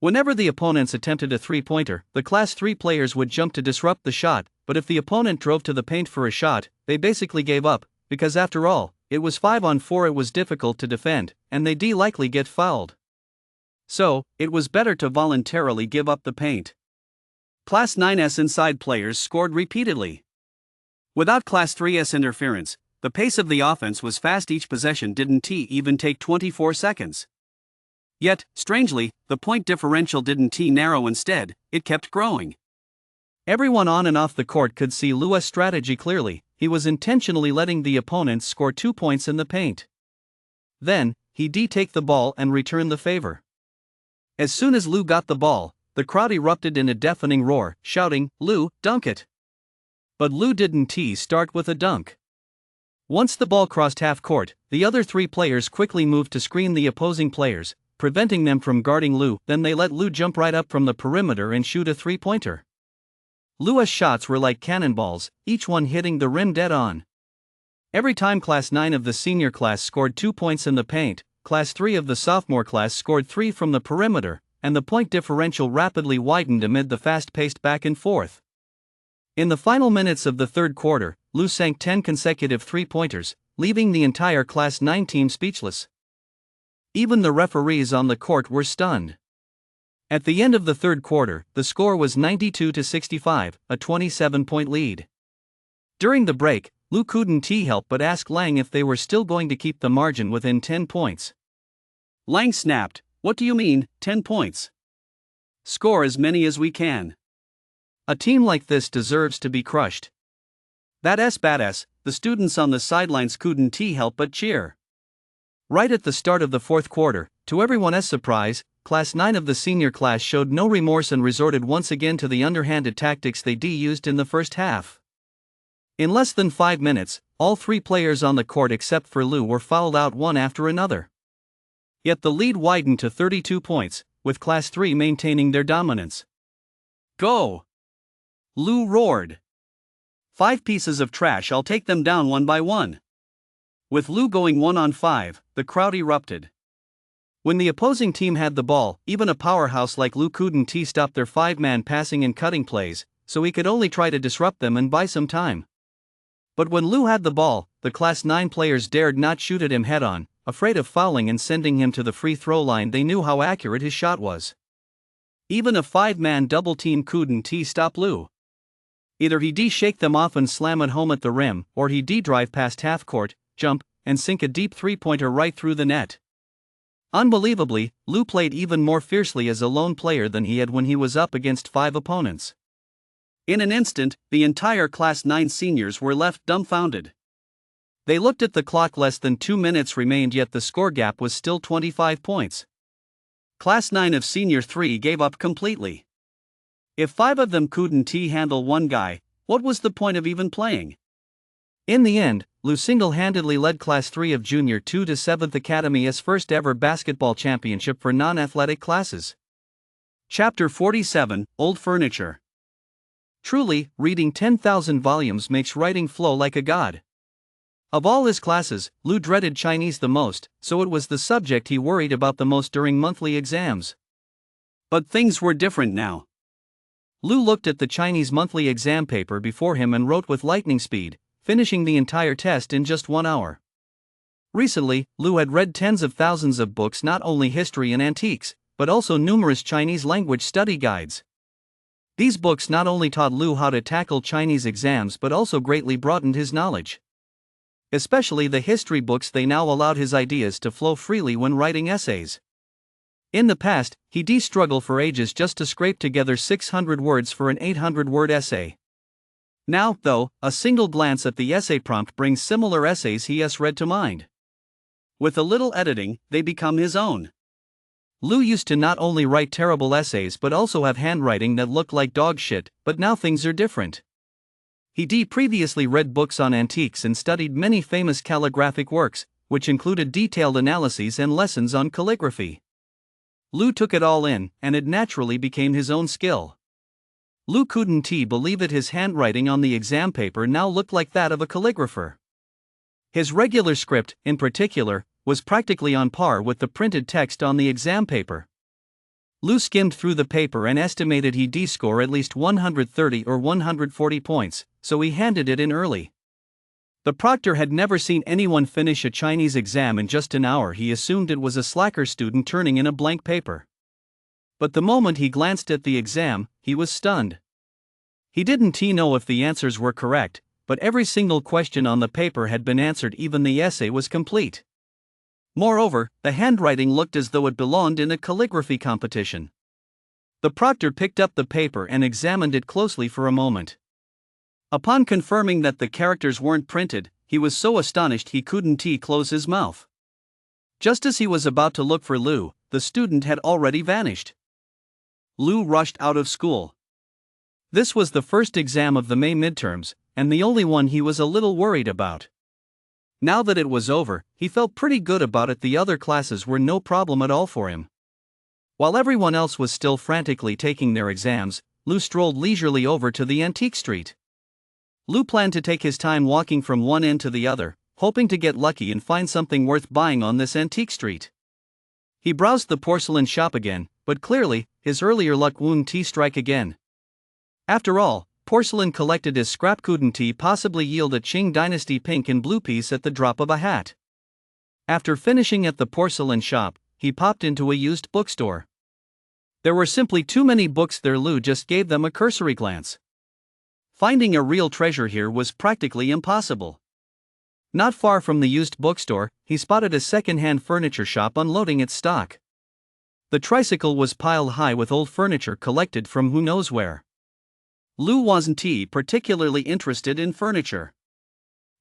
Whenever the opponents attempted a 3-pointer, the Class 3 players would jump to disrupt the shot, but if the opponent drove to the paint for a shot, they basically gave up, because after all, it was 5-on-4, it was difficult to defend, and they'd likely get fouled. So, it was better to voluntarily give up the paint. Class 9's inside players scored repeatedly. Without Class 3's interference, the pace of the offense was fast. Each possession didn't even take 24 seconds. Yet, strangely, the point differential didn't narrow, instead, it kept growing. Everyone on and off the court could see Lu's strategy clearly. He was intentionally letting the opponents score 2 points in the paint. Then, he'd take the ball and return the favor. As soon as Lu got the ball, the crowd erupted in a deafening roar, shouting, "Lu, dunk it!" But Lu didn't start with a dunk. Once the ball crossed half court, the other 3 players quickly moved to screen the opposing players, preventing them from guarding Lu. Then they let Lu jump right up from the perimeter and shoot a three-pointer. Lu's shots were like cannonballs, each one hitting the rim dead on. Every time Class 9 of the senior class scored 2 points in the paint, Class 3 of the sophomore class scored 3 from the perimeter, and the point differential rapidly widened amid the fast-paced back and forth. In the final minutes of the third quarter, Lu sank 10 consecutive three-pointers, leaving the entire Class 9 team speechless. Even the referees on the court were stunned. At the end of the third quarter, the score was 92-65, a 27-point lead. During the break, Lu couldn't help but ask Lang if they were still going to keep the margin within 10 points. Lang snapped, "What do you mean, 10 points? Score as many as we can. A team like this deserves to be crushed." "That's badass," the students on the sidelines couldn't help but cheer. Right at the start of the fourth quarter, to everyone's surprise, Class 9 of the senior class showed no remorse and resorted once again to the underhanded tactics they used in the first half. In less than 5 minutes, all 3 players on the court except for Lu were fouled out one after another. Yet the lead widened to 32 points, with Class 3 maintaining their dominance. "Go!" Lu roared. "5 pieces of trash, I'll take them down one by one." With Lu going 1-on-5, the crowd erupted. When the opposing team had the ball, even a powerhouse like Lu couldn't stop their 5-man passing and cutting plays, so he could only try to disrupt them and buy some time. But when Lu had the ball, the Class 9 players dared not shoot at him head-on, afraid of fouling and sending him to the free throw line. They knew how accurate his shot was. Even a 5-man double team couldn't stop Lu. Either he'd shake them off and slam it home at the rim, or he'd drive past half court, jump, and sink a deep three-pointer right through the net. Unbelievably, Lu played even more fiercely as a lone player than he had when he was up against 5 opponents. In an instant, the entire Class 9 seniors were left dumbfounded. They looked at the clock. Less than 2 minutes remained, yet the score gap was still 25 points. Class 9 of Senior 3 gave up completely. If 5 of them couldn't handle one guy, what was the point of even playing? In the end, Lu single-handedly led Class 3 of Junior 2 to 7th Academy's first ever basketball championship for non-athletic classes. Chapter 47, Old Furniture. Truly, reading 10,000 volumes makes writing flow like a god. Of all his classes, Lu dreaded Chinese the most, so it was the subject he worried about the most during monthly exams. But things were different now. Lu looked at the Chinese monthly exam paper before him and wrote with lightning speed, finishing the entire test in just 1 hour. Recently, Lu had read tens of thousands of books, not only history and antiques, but also numerous Chinese language study guides. These books not only taught Lu how to tackle Chinese exams but also greatly broadened his knowledge. Especially the history books, they now allowed his ideas to flow freely when writing essays. In the past, he'd struggle for ages just to scrape together 600 words for an 800-word essay. Now, though, a single glance at the essay prompt brings similar essays he has read to mind. With a little editing, they become his own. Lu used to not only write terrible essays but also have handwriting that looked like dog shit, but now things are different. He'd previously read books on antiques and studied many famous calligraphic works, which included detailed analyses and lessons on calligraphy. Lu took it all in, and it naturally became his own skill. Lu couldn't believe it, his handwriting on the exam paper now looked like that of a calligrapher. His regular script, in particular, was practically on par with the printed text on the exam paper. Lu skimmed through the paper and estimated he'd score at least 130 or 140 points, so he handed it in early. The proctor had never seen anyone finish a Chinese exam in just an hour. He assumed it was a slacker student turning in a blank paper. But the moment he glanced at the exam, he was stunned. He didn't know if the answers were correct, but every single question on the paper had been answered. Even the essay was complete. Moreover, the handwriting looked as though it belonged in a calligraphy competition. The proctor picked up the paper and examined it closely for a moment. Upon confirming that the characters weren't printed, he was so astonished he couldn't close his mouth. Just as he was about to look for Lu, the student had already vanished. Lu rushed out of school. This was the first exam of the May midterms, and the only one he was a little worried about. Now that it was over, he felt pretty good about it. The other classes were no problem at all for him. While everyone else was still frantically taking their exams, Lou strolled leisurely over to the antique street. Lou planned to take his time walking from one end to the other, hoping to get lucky and find something worth buying on this antique street. He browsed the porcelain shop again, but clearly, his earlier luck wouldn't strike again. After all, porcelain collected as scrap couldn't possibly yield a Qing dynasty pink and blue piece at the drop of a hat. After finishing at the porcelain shop, he popped into a used bookstore. There were simply too many books there. Lou just gave them a cursory glance. Finding a real treasure here was practically impossible. Not far from the used bookstore, he spotted a second-hand furniture shop unloading its stock. The tricycle was piled high with old furniture collected from who knows where. Lou wasn't particularly interested in furniture.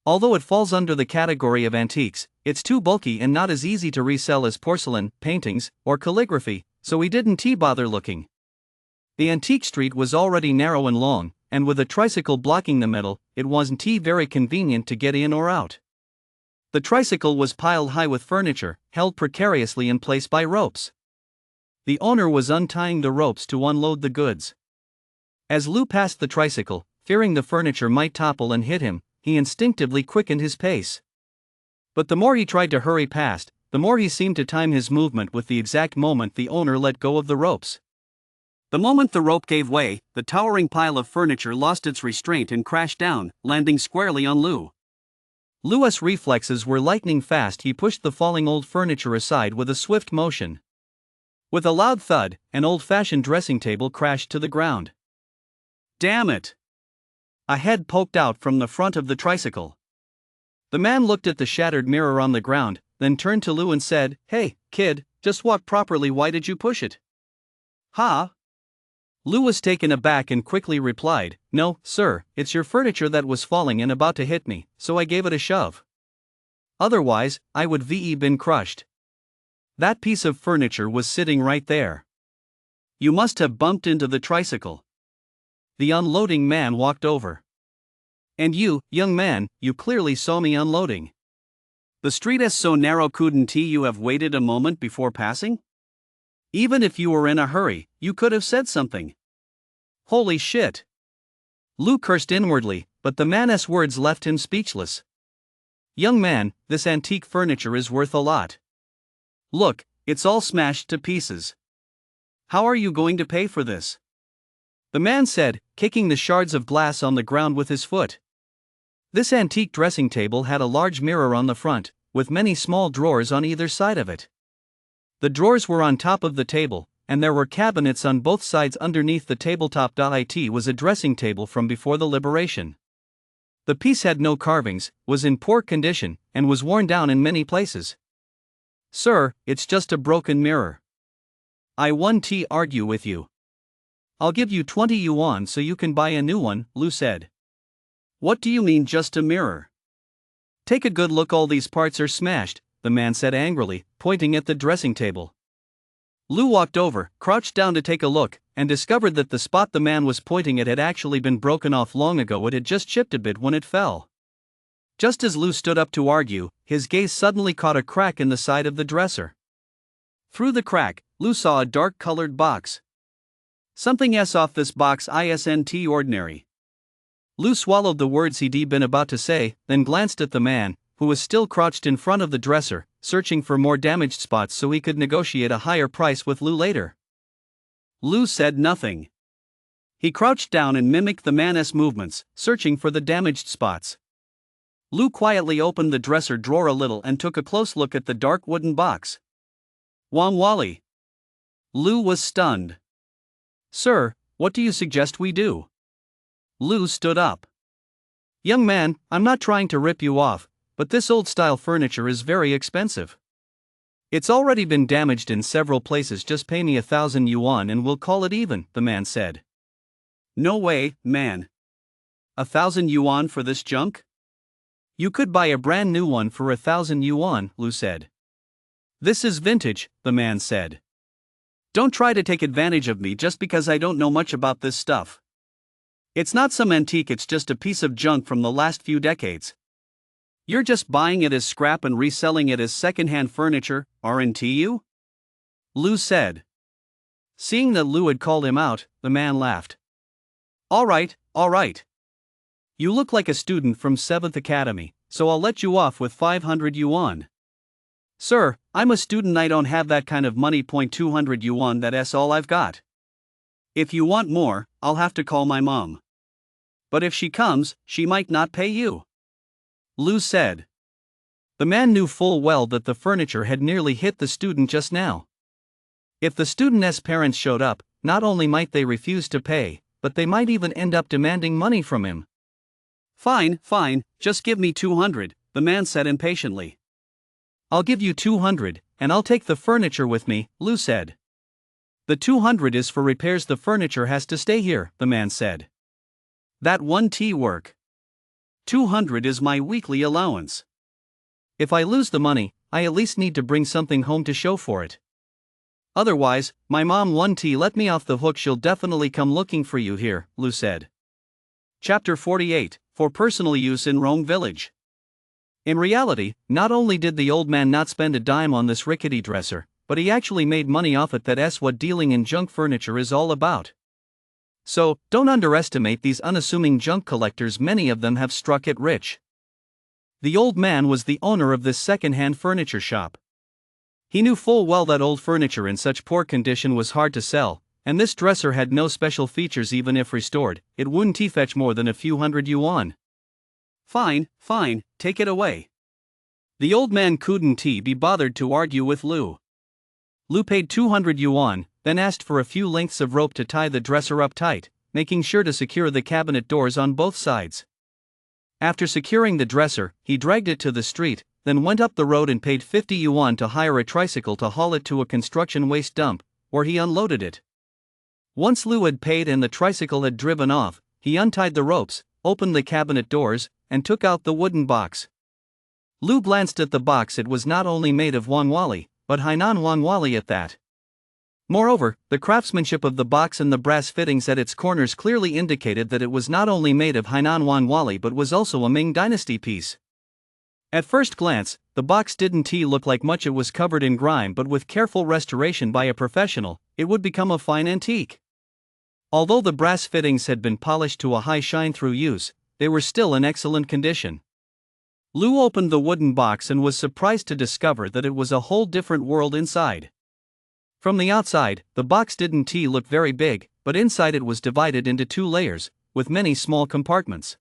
Although it falls under the category of antiques, it's too bulky and not as easy to resell as porcelain, paintings, or calligraphy, so he didn't bother looking. The antique street was already narrow and long, and with a tricycle blocking the middle, it wasn't very convenient to get in or out. The tricycle was piled high with furniture, held precariously in place by ropes. The owner was untying the ropes to unload the goods. As Lou passed the tricycle, fearing the furniture might topple and hit him, he instinctively quickened his pace. But the more he tried to hurry past, the more he seemed to time his movement with the exact moment the owner let go of the ropes. The moment the rope gave way, the towering pile of furniture lost its restraint and crashed down, landing squarely on Lou. Lou's reflexes were lightning fast. He pushed the falling old furniture aside with a swift motion. With a loud thud, an old-fashioned dressing table crashed to the ground. "Damn it!" A head poked out from the front of the tricycle. The man looked at the shattered mirror on the ground, then turned to Lou and said, "Hey, kid, just walk properly. Why did you push it?" "Huh?" Lou was taken aback and quickly replied, "No, sir, it's your furniture that was falling and about to hit me, so I gave it a shove. Otherwise, I would have been crushed. That piece of furniture was sitting right there. You must have bumped into the tricycle." The unloading man walked over. "And you, young man, you clearly saw me unloading. The street is so narrow, couldn't you have waited a moment before passing? Even if you were in a hurry, you could have said something." "Holy shit!" Lou cursed inwardly, but the man's words left him speechless. "Young man, this antique furniture is worth a lot. Look, it's all smashed to pieces. How are you going to pay for this?" The man said, kicking the shards of glass on the ground with his foot. This antique dressing table had a large mirror on the front, with many small drawers on either side of it. The drawers were on top of the table, and there were cabinets on both sides underneath the tabletop. It was a dressing table from before the liberation. The piece had no carvings, was in poor condition, and was worn down in many places. "Sir, it's just a broken mirror. I won't argue with you. I'll give you 20 yuan so you can buy a new one," Lou said. "What do you mean just a mirror? Take a good look, all these parts are smashed," the man said angrily, pointing at the dressing table. Lou walked over, crouched down to take a look, and discovered that the spot the man was pointing at had actually been broken off long ago. It had just chipped a bit when it fell. Just as Lou stood up to argue, his gaze suddenly caught a crack in the side of the dresser. Through the crack, Lou saw a dark-colored box. "Something's off this box isn't ordinary." Lou swallowed the words he'd been about to say, then glanced at the man, who was still crouched in front of the dresser, searching for more damaged spots so he could negotiate a higher price with Lou later. Lou said nothing. He crouched down and mimicked the man's movements, searching for the damaged spots. Lou quietly opened the dresser drawer a little and took a close look at the dark wooden box. "Wang Wally." Lou was stunned. "Sir, what do you suggest we do?" Lou stood up. "Young man, I'm not trying to rip you off, but this old-style furniture is very expensive. It's already been damaged in several places. Just pay me 1,000 yuan and we'll call it even," the man said. "No way, man. 1,000 yuan for this junk? You could buy a brand new one for 1,000 yuan, Lou said. "This is vintage," the man said. "Don't try to take advantage of me just because I don't know much about this stuff. It's not some antique, it's just a piece of junk from the last few decades." You're just buying it as scrap and reselling it as second-hand furniture, aren't you? Lou said. Seeing that Lou had called him out, the man laughed. All right. You look like a student from 7th Academy, so I'll let you off with 500 yuan. Sir, I'm a student, I don't have that kind of money. 200 yuan, that's all I've got. If you want more, I'll have to call my mom. But if she comes, she might not pay you. Lou said. The man knew full well that the furniture had nearly hit the student just now. If the student's parents showed up, not only might they refuse to pay, but they might even end up demanding money from him. Fine, just give me 200, the man said impatiently. I'll give you 200, and I'll take the furniture with me, Lou said. The 200 is for repairs, the furniture has to stay here, the man said. That won't work. 200 is my weekly allowance. If I lose the money, I at least need to bring something home to show for it. Otherwise, my mom won't let me off the hook, she'll definitely come looking for you here, Lou said. Chapter 48, for personal use in Rome Village. In reality, not only did the old man not spend a dime on this rickety dresser, but he actually made money off it. That's what dealing in junk furniture is all about. So, don't underestimate these unassuming junk collectors, many of them have struck it rich. The old man was the owner of this second-hand furniture shop. He knew full well that old furniture in such poor condition was hard to sell, and this dresser had no special features. Even if restored, it wouldn't fetch more than a few hundred yuan. Fine, take it away. The old man couldn't be bothered to argue with Lou. Lou paid 200 yuan, then asked for a few lengths of rope to tie the dresser up tight, making sure to secure the cabinet doors on both sides. After securing the dresser, he dragged it to the street, then went up the road and paid 50 yuan to hire a tricycle to haul it to a construction waste dump, where he unloaded it. Once Lou had paid and the tricycle had driven off, he untied the ropes, opened the cabinet doors, and took out the wooden box. Lou glanced at the box. It was not only made of Wangwali, but Hainan Wangwali at that. Moreover, the craftsmanship of the box and the brass fittings at its corners clearly indicated that it was not only made of Hainan Wangwali but was also a Ming Dynasty piece. At first glance, the box didn't look like much. It was covered in grime, but with careful restoration by a professional, it would become a fine antique. Although the brass fittings had been polished to a high shine through use, they were still in excellent condition. Lou opened the wooden box and was surprised to discover that it was a whole different world inside. From the outside, the box didn't look very big, but inside it was divided into 2 layers, with many small compartments.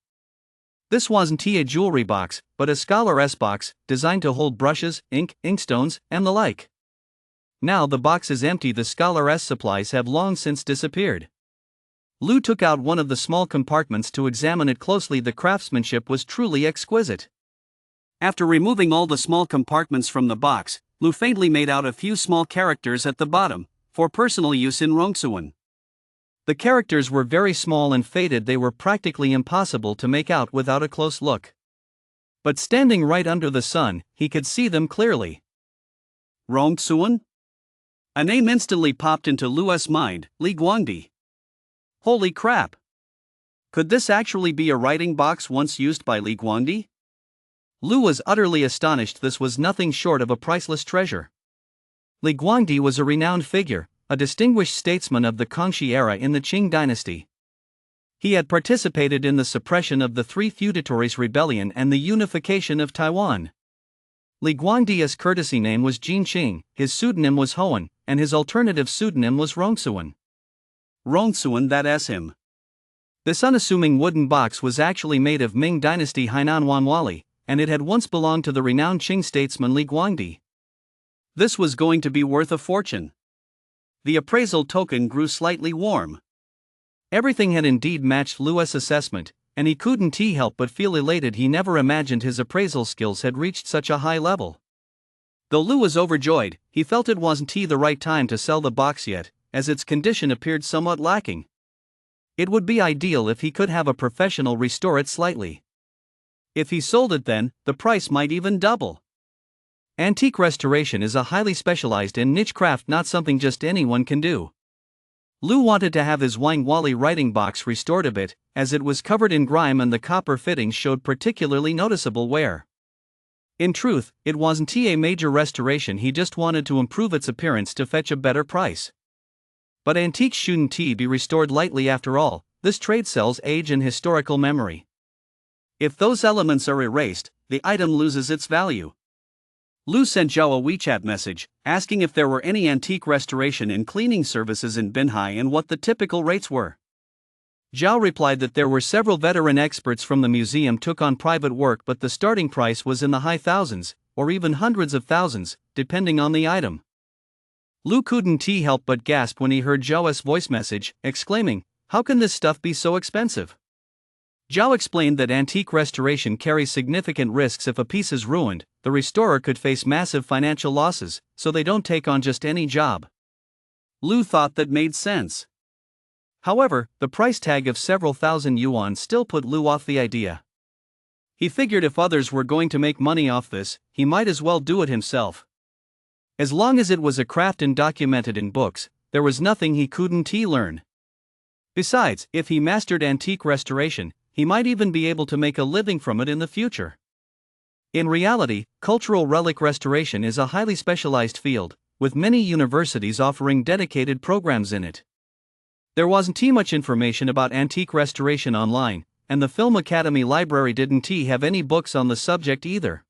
This wasn't a jewelry box, but a scholar's box, designed to hold brushes, ink, inkstones, and the like. Now the box is empty. The scholar's supplies have long since disappeared. Lou took out one of the small compartments to examine it closely. The craftsmanship was truly exquisite. After removing all the small compartments from the box, Lou faintly made out a few small characters at the bottom, for personal use in Rongsuan. The characters were very small and faded. They were practically impossible to make out without a close look. But standing right under the sun, he could see them clearly. Rongsuan? A name instantly popped into Lou's mind, Li Guangdi. Holy crap! Could this actually be a writing box once used by Li Guangdi? Lou was utterly astonished. This was nothing short of a priceless treasure. Li Guangdi was a renowned figure, a distinguished statesman of the Kangxi era in the Qing dynasty. He had participated in the suppression of the 3 feudatories' rebellion and the unification of Taiwan. Li Guangdi's courtesy name was Jin Qing, his pseudonym was Hoan, and his alternative pseudonym was Rongsuan. Rongsuan, that's him. This unassuming wooden box was actually made of Ming dynasty Hainan Wanwali, and it had once belonged to the renowned Qing statesman Li Guangdi. This was going to be worth a fortune. The appraisal token grew slightly warm. Everything had indeed matched Lou's assessment, and he couldn't help but feel elated. He never imagined his appraisal skills had reached such a high level. Though Lou was overjoyed, he felt it wasn't the right time to sell the box yet, as its condition appeared somewhat lacking. It would be ideal if he could have a professional restore it slightly. If he sold it, then the price might even double. Antique restoration is a highly specialized and niche craft, not something just anyone can do. Lou wanted to have his Wangwali writing box restored a bit, as it was covered in grime and the copper fittings showed particularly noticeable wear. In truth, it wasn't a major restoration, he just wanted to improve its appearance to fetch a better price. But antiques shouldn't be restored lightly after all, this trade sells age and historical memory. If those elements are erased, the item loses its value. Lu sent Zhao a WeChat message, asking if there were any antique restoration and cleaning services in Binhai and what the typical rates were. Zhao replied that there were several veteran experts from the museum took on private work, but the starting price was in the high thousands, or even hundreds of thousands, depending on the item. Lu couldn't help but gasp when he heard Zhao's voice message, exclaiming, "How can this stuff be so expensive?" Zhao explained that antique restoration carries significant risks. If a piece is ruined, the restorer could face massive financial losses, so they don't take on just any job. Lu thought that made sense. However, the price tag of several thousand yuan still put Lu off the idea. He figured if others were going to make money off this, he might as well do it himself. As long as it was a craft and documented in books, there was nothing he couldn't learn. Besides, if he mastered antique restoration, he might even be able to make a living from it in the future. In reality, cultural relic restoration is a highly specialized field, with many universities offering dedicated programs in it. There wasn't much information about antique restoration online, and the Film Academy library didn't have any books on the subject either.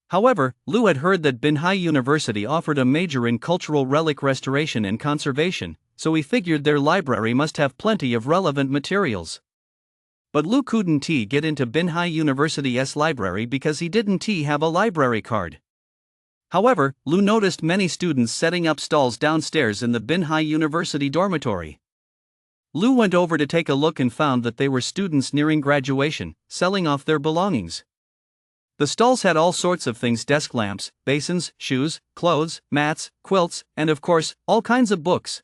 However, Lu had heard that Binhai University offered a major in cultural relic restoration and conservation, so he figured their library must have plenty of relevant materials. But Lu couldn't get into Binhai University's library because he didn't have a library card. However, Lu noticed many students setting up stalls downstairs in the Binhai University dormitory. Lu went over to take a look and found that they were students nearing graduation, selling off their belongings. The stalls had all sorts of things: desk lamps, basins, shoes, clothes, mats, quilts, and of course, all kinds of books.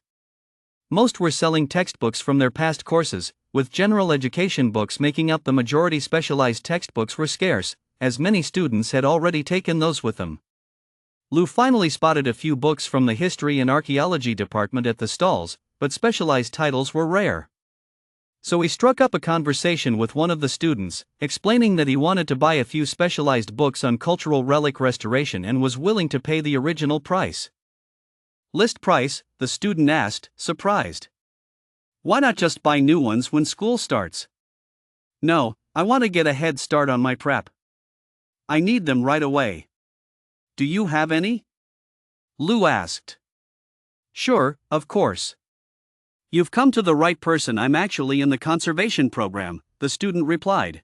Most were selling textbooks from their past courses, with general education books making up the majority. Specialized textbooks were scarce, as many students had already taken those with them. Lu finally spotted a few books from the history and archaeology department at the stalls, but specialized titles were rare. So he struck up a conversation with one of the students, explaining that he wanted to buy a few specialized books on cultural relic restoration and was willing to pay the original price. "List price?" the student asked, surprised. "Why not just buy new ones when school starts?" "No, I want to get a head start on my prep. I need them right away." "Do you have any?" Lu asked. "Sure, of course. You've come to the right person. I'm actually in the conservation program," the student replied.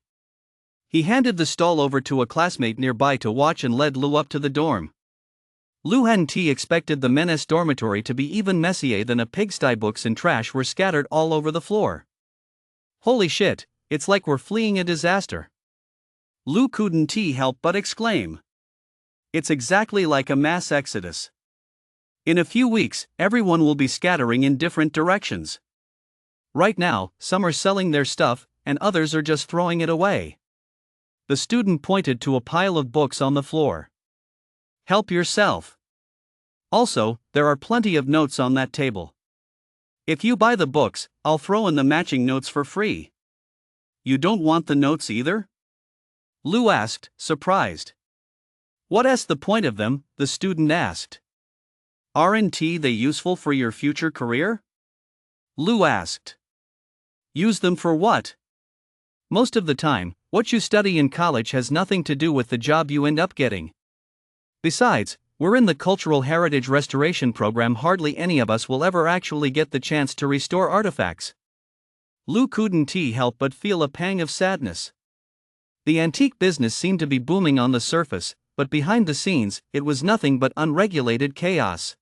He handed the stall over to a classmate nearby to watch and led Lu up to the dorm. Lu hadn't expected the men's dormitory to be even messier than a pigsty. Books and trash were scattered all over the floor. "Holy shit, it's like we're fleeing a disaster." Lu couldn't help but exclaim. "It's exactly like a mass exodus. In a few weeks, everyone will be scattering in different directions. Right now, some are selling their stuff, and others are just throwing it away." The student pointed to a pile of books on the floor. "Help yourself. Also, there are plenty of notes on that table. If you buy the books, I'll throw in the matching notes for free." "You don't want the notes either?" Lu asked, surprised. "What's the point of them?" the student asked. "Aren't they useful for your future career?" Lu asked. "Use them for what?" "Most of the time, what you study in college has nothing to do with the job you end up getting. Besides, we're in the Cultural Heritage Restoration Program. Hardly any of us will ever actually get the chance to restore artifacts." Lu couldn't help but feel a pang of sadness. The antique business seemed to be booming on the surface, but behind the scenes, it was nothing but unregulated chaos.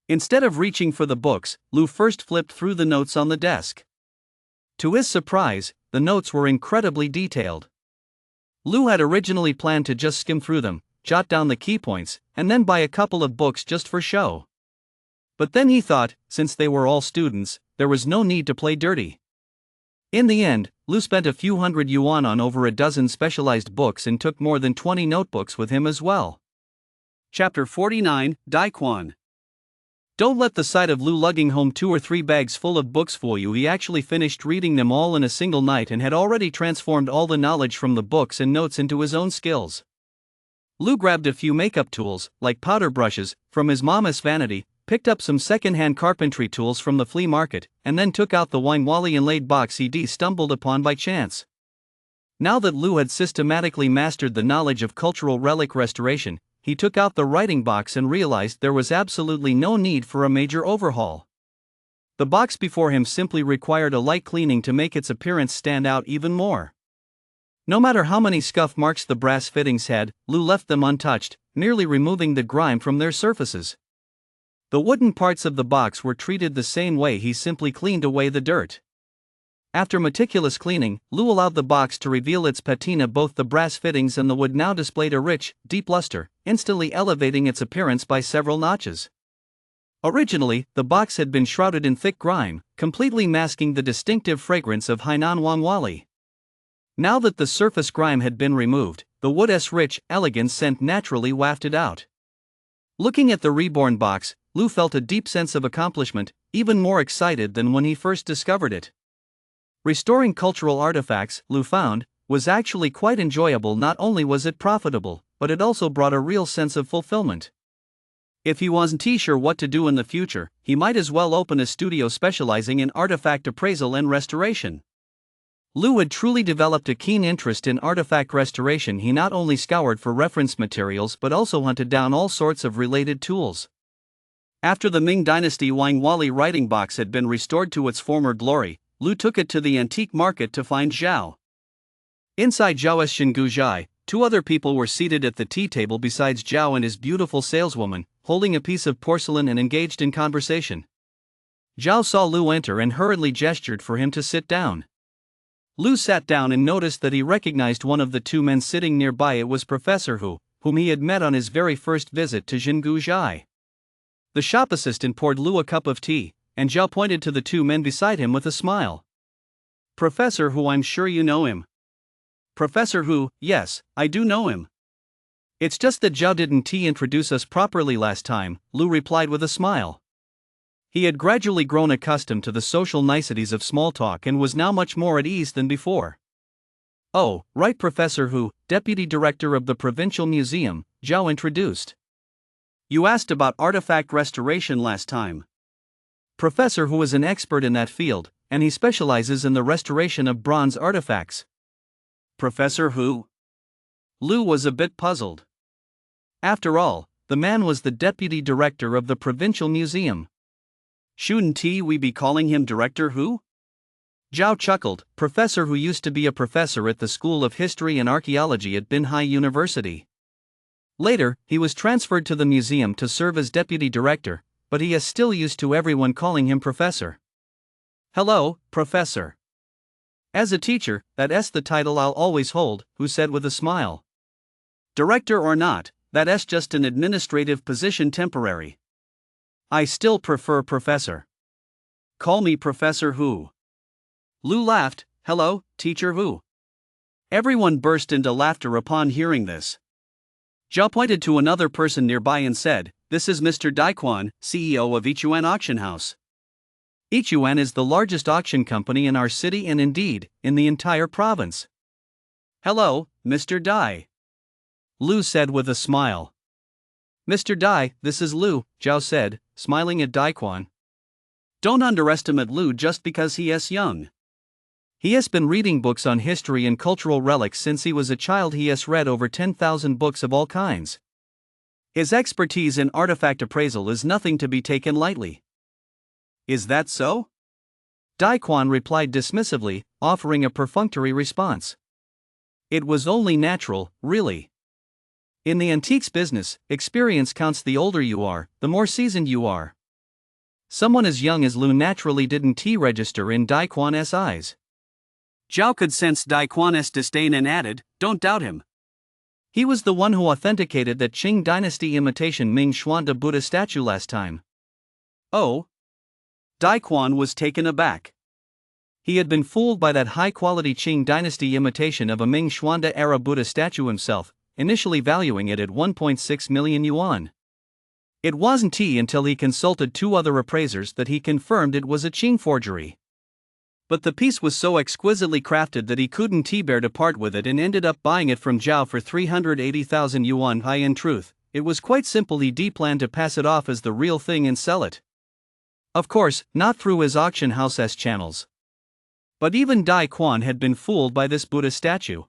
Instead of reaching for the books, Lu first flipped through the notes on the desk. To his surprise, the notes were incredibly detailed. Lu had originally planned to just skim through them, jot down the key points, and then buy a couple of books just for show. But then he thought, since they were all students, there was no need to play dirty. In the end, Lu spent a few hundred yuan on over a dozen specialized books and took more than 20 notebooks with him as well. Chapter 49, Daikuan. Don't let the sight of Lu lugging home 2 or 3 bags full of books fool you. He actually finished reading them all in a single night and had already transformed all the knowledge from the books and notes into his own skills. Lu grabbed a few makeup tools, like powder brushes, from his mama's vanity, picked up some second-hand carpentry tools from the flea market, and then took out the wine-wally inlaid box he'd stumbled upon by chance. Now that Lu had systematically mastered the knowledge of cultural relic restoration, he took out the writing box and realized there was absolutely no need for a major overhaul. The box before him simply required a light cleaning to make its appearance stand out even more. No matter how many scuff marks the brass fittings had, Lu left them untouched, nearly removing the grime from their surfaces. The wooden parts of the box were treated the same way. He simply cleaned away the dirt. After meticulous cleaning, Lu allowed the box to reveal its patina. Both the brass fittings and the wood now displayed a rich, deep luster, instantly elevating its appearance by several notches. Originally, the box had been shrouded in thick grime, completely masking the distinctive fragrance of Hainan Wangwali. Now that the surface grime had been removed, the wood's rich, elegant scent naturally wafted out. Looking at the reborn box, Lu felt a deep sense of accomplishment, even more excited than when he first discovered it. Restoring cultural artifacts, Lu found, was actually quite enjoyable. Not only was it profitable, but it also brought a real sense of fulfillment. If he wasn't sure what to do in the future, he might as well open a studio specializing in artifact appraisal and restoration. Lu had truly developed a keen interest in artifact restoration. He not only scoured for reference materials but also hunted down all sorts of related tools. After the Ming Dynasty wine-wally writing box had been restored to its former glory, Lu took it to the antique market to find Zhao. Inside Zhao's Xinguzhai, two other people were seated at the tea table besides Zhao and his beautiful saleswoman, holding a piece of porcelain and engaged in conversation. Zhao saw Lu enter and hurriedly gestured for him to sit down. Lu sat down and noticed that he recognized one of the two men sitting nearby. It was Professor Hu, whom he had met on his very first visit to Xinguzhai. The shop assistant poured Lu a cup of tea, and Zhao pointed to the two men beside him with a smile. Professor Hu, I'm sure you know him. Professor Hu, yes, I do know him. It's just that Zhao didn't introduce us properly last time, Lu replied with a smile. He had gradually grown accustomed to the social niceties of small talk and was now much more at ease than before. Oh, right, Professor Hu, Deputy Director of the Provincial Museum, Zhao introduced. You asked about artifact restoration last time. Professor Hu is an expert in that field, and he specializes in the restoration of bronze artifacts. Professor Hu? Lu was a bit puzzled. After all, the man was the Deputy Director of the Provincial Museum. Shouldn't we be calling him Director Hu? Zhao chuckled. Professor Hu used to be a professor at the School of History and Archaeology at Binhai University. Later, he was transferred to the museum to serve as Deputy Director, but he is still used to everyone calling him Professor. Hello, Professor. As a teacher, that's the title I'll always hold, Hu said with a smile. Director or not, that's just an administrative position, temporary. I still prefer Professor. Call me Professor Hu. Lu laughed. Hello, Teacher Hu. Everyone burst into laughter upon hearing this. Zhao pointed to another person nearby and said, This is Mr. Daiquan, CEO of Yichuan Auction House. Yichuan is the largest auction company in our city and indeed, in the entire province. Hello, Mr. Dai. Lu said with a smile. Mr. Dai, this is Lu, Zhao said, smiling at Daiquan. Don't underestimate Lu just because he is young. He has been reading books on history and cultural relics since he was a child. He has read over 10,000 books of all kinds. His expertise in artifact appraisal is nothing to be taken lightly. Is that so? Daiquan replied dismissively, offering a perfunctory response. It was only natural, really. In the antiques business, experience counts. The older you are, the more seasoned you are. Someone as young as Lu naturally didn't register in Daiquan's eyes. Zhao could sense Daiquan's disdain and added, Don't doubt him. He was the one who authenticated that Qing Dynasty imitation Ming Xuande Buddha statue last time. Oh? Daiquan was taken aback. He had been fooled by that high-quality Qing Dynasty imitation of a Ming Xuande-era Buddha statue himself, initially valuing it at 1.6 million yuan. It wasn't until he consulted two other appraisers that he confirmed it was a Qing forgery. But the piece was so exquisitely crafted that he couldn't bear to part with it and ended up buying it from Zhao for 380,000 yuan. In truth, it was quite simple. He planned to pass it off as the real thing and sell it. Of course, not through his auction house's channels. But even Dai Quan had been fooled by this Buddha statue.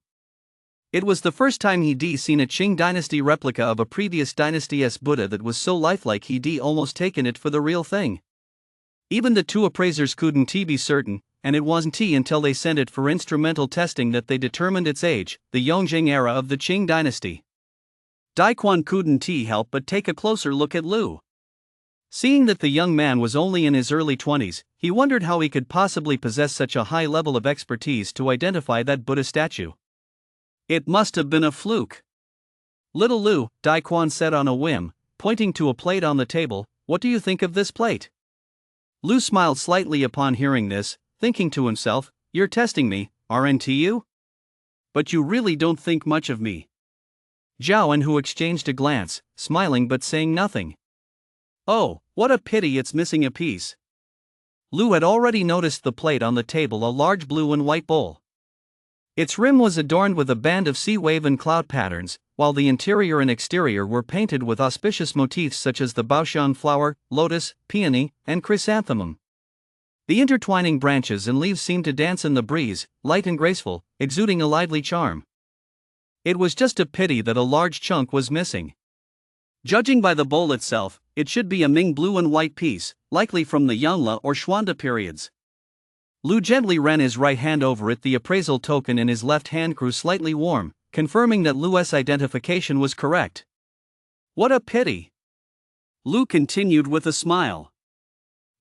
It was the first time he'd seen a Qing dynasty replica of a previous dynasty's Buddha that was so lifelike he'd almost taken it for the real thing. Even the two appraisers couldn't be certain, and it wasn't until they sent it for instrumental testing that they determined its age, the Yongjing era of the Qing dynasty. Dai Quan couldn't help but take a closer look at Lu. Seeing that the young man was only in his early 20s, he wondered how he could possibly possess such a high level of expertise to identify that Buddha statue. It must have been a fluke. Little Lu, Dai Quan said on a whim, pointing to a plate on the table, "What do you think of this plate?" Lu smiled slightly upon hearing this, thinking to himself, "You're testing me, aren't you? But you really don't think much of me." Zhao and Hu exchanged a glance, smiling but saying nothing. "Oh, what a pity it's missing a piece." Lu had already noticed the plate on the table, a large blue and white bowl. Its rim was adorned with a band of sea wave and cloud patterns, while the interior and exterior were painted with auspicious motifs such as the baoshan flower, lotus, peony, and chrysanthemum. The intertwining branches and leaves seemed to dance in the breeze, light and graceful, exuding a lively charm. It was just a pity that a large chunk was missing. Judging by the bowl itself, it should be a Ming blue and white piece, likely from the Yongle or Xuande periods. Lu gently ran his right hand over it. The appraisal token in his left hand grew slightly warm, confirming that Lu's identification was correct. "What a pity," Lu continued with a smile.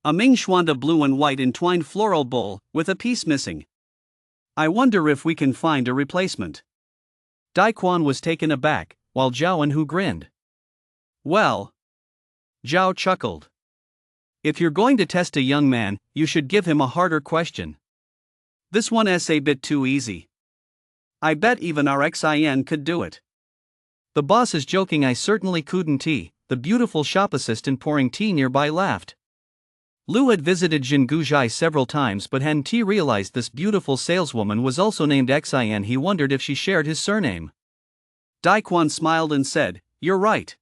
"A Ming Xuande blue and white entwined floral bowl, with a piece missing. I wonder if we can find a replacement." Dai Quan was taken aback, while Zhao and Hu grinned. "Well," Zhao chuckled, "if you're going to test a young man, you should give him a harder question. This one's a bit too easy. I bet even our Xin could do it." "The boss is joking. I certainly couldn't." The beautiful shop assistant pouring tea nearby laughed. Lu had visited Jinguzhai several times but hadn't realized this beautiful saleswoman was also named Xin. He wondered if she shared his surname. Dai Quan smiled and said, "You're right.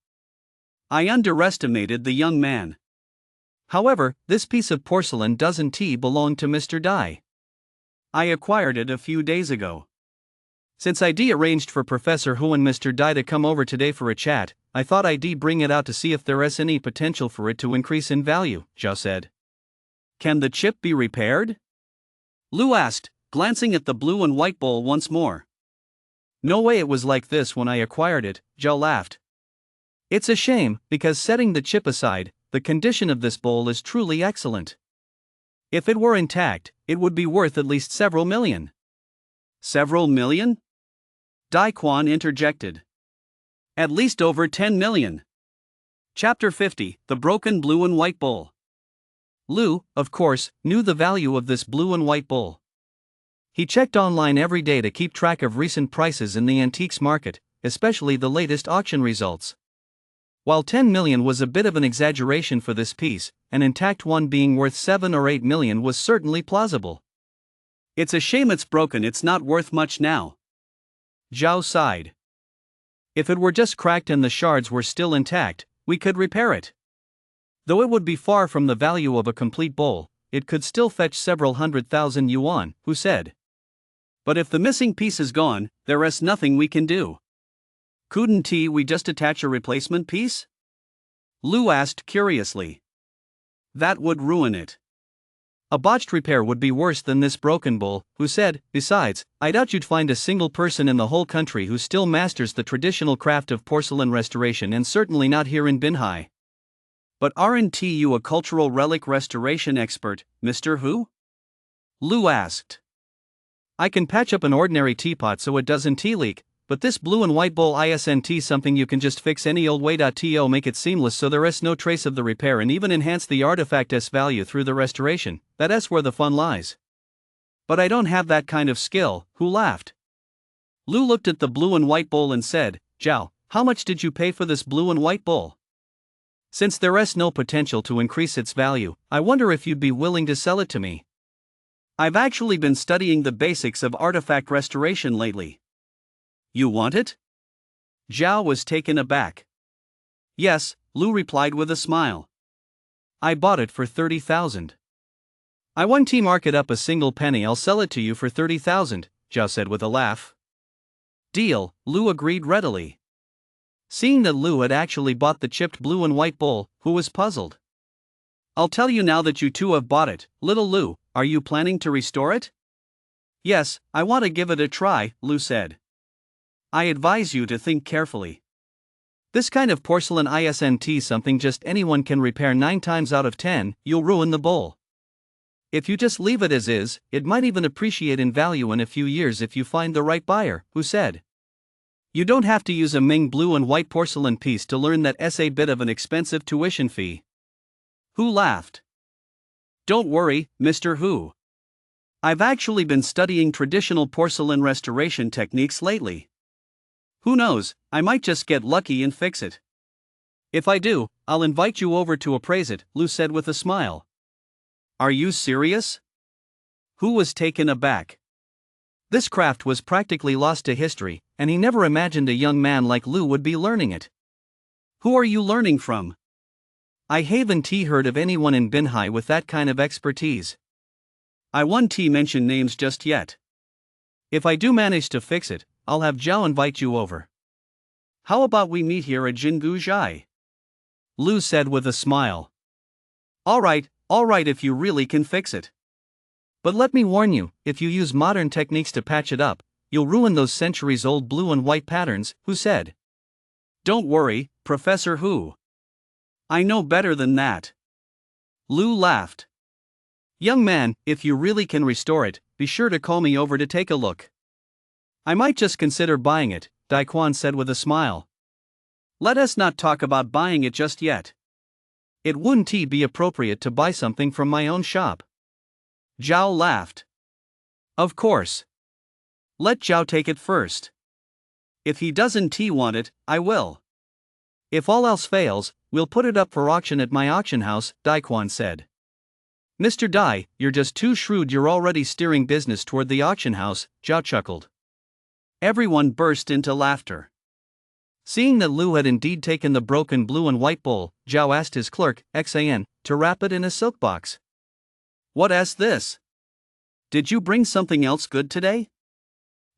I underestimated the young man. However, this piece of porcelain doesn't belong to Mr. Dai. I acquired it a few days ago. Since I'd arranged for Professor Hu and Mr. Dai to come over today for a chat, I thought I'd bring it out to see if there's any potential for it to increase in value," Zhao said. "Can the chip be repaired?" Lu asked, glancing at the blue and white bowl once more. "No way, it was like this when I acquired it," Zhao laughed. "It's a shame, because setting the chip aside, the condition of this bowl is truly excellent. If it were intact, it would be worth at least several million." "Several million?" Dai Quan interjected. "At least over 10 million. Chapter 50, The Broken Blue and White Bowl. Lu, of course, knew the value of this blue and white bowl. He checked online every day to keep track of recent prices in the antiques market, especially the latest auction results. While 10 million was a bit of an exaggeration for this piece, an intact one being worth 7 or 8 million was certainly plausible. "It's a shame it's broken, it's not worth much now." Zhao sighed. "If it were just cracked and the shards were still intact, we could repair it. Though it would be far from the value of a complete bowl, it could still fetch several 100,000 yuan, Hu said. But if the missing piece is gone, there's nothing we can do. Couldn't we just attach a replacement piece?" Lu asked curiously. "That would ruin it." "A botched repair would be worse than this broken bowl," Hu said. "Besides, I doubt you'd find a single person in the whole country who still masters the traditional craft of porcelain restoration, and certainly not here in Binhai." "But aren't you a cultural relic restoration expert, Mr. Hu?" Lu asked. "I can patch up an ordinary teapot so it doesn't leak, but this blue and white bowl isn't something you can just fix any old way. To make it seamless so there's no trace of the repair and even enhance the artifact's value through the restoration, that's where the fun lies." "But I don't have that kind of skill," Hu laughed. Lu looked at the blue and white bowl and said, "Zhao, how much did you pay for this blue and white bowl? Since there's no potential to increase its value, I wonder if you'd be willing to sell it to me." I've actually been studying the basics of artifact restoration lately. You want it? Zhao was taken aback. Yes, Lu replied with a smile. I bought it for 30,000. I won T mark it up a single penny, I'll sell it to you for 30,000, Zhao said with a laugh. Deal, Lu agreed readily. Seeing that Lu had actually bought the chipped blue and white bowl, Hu was puzzled. I'll tell you now that you two have bought it, little Lu, are you planning to restore it? Yes, I want to give it a try, Lu said. I advise you to think carefully. This kind of porcelain isn't something just anyone can repair 9 times out of 10, you'll ruin the bowl. If you just leave it as is, it might even appreciate in value in a few years if you find the right buyer, Hu said. You don't have to use a Ming blue and white porcelain piece to learn that it's a bit of an expensive tuition fee. Hu laughed. Don't worry, Mr. Hu. I've actually been studying traditional porcelain restoration techniques lately. Who knows, I might just get lucky and fix it. If I do, I'll invite you over to appraise it, Lu said with a smile. Are you serious? Hu was taken aback. This craft was practically lost to history, and he never imagined a young man like Lu would be learning it. Who are you learning from? I haven't heard of anyone in Binhai with that kind of expertise. I won't mention names just yet. If I do manage to fix it, I'll have Zhao invite you over. How about we meet here at Jingu Zhai? Lu said with a smile. Alright if you really can fix it. But let me warn you, if you use modern techniques to patch it up, you'll ruin those centuries-old blue and white patterns, Hu said. Don't worry, Professor Hu. I know better than that. Lu laughed. Young man, if you really can restore it, be sure to call me over to take a look. I might just consider buying it, Dai Quan said with a smile. Let us not talk about buying it just yet. It wouldn't be appropriate to buy something from my own shop. Zhao laughed. Of course. Let Zhao take it first. If he doesn't want it, I will. If all else fails, we'll put it up for auction at my auction house, Dai Quan said. Mr. Dai, you're just too shrewd, you're already steering business toward the auction house, Zhao chuckled. Everyone burst into laughter. Seeing that Lu had indeed taken the broken blue and white bowl, Zhao asked his clerk, Xan, to wrap it in a silk box. What's this? Did you bring something else good today?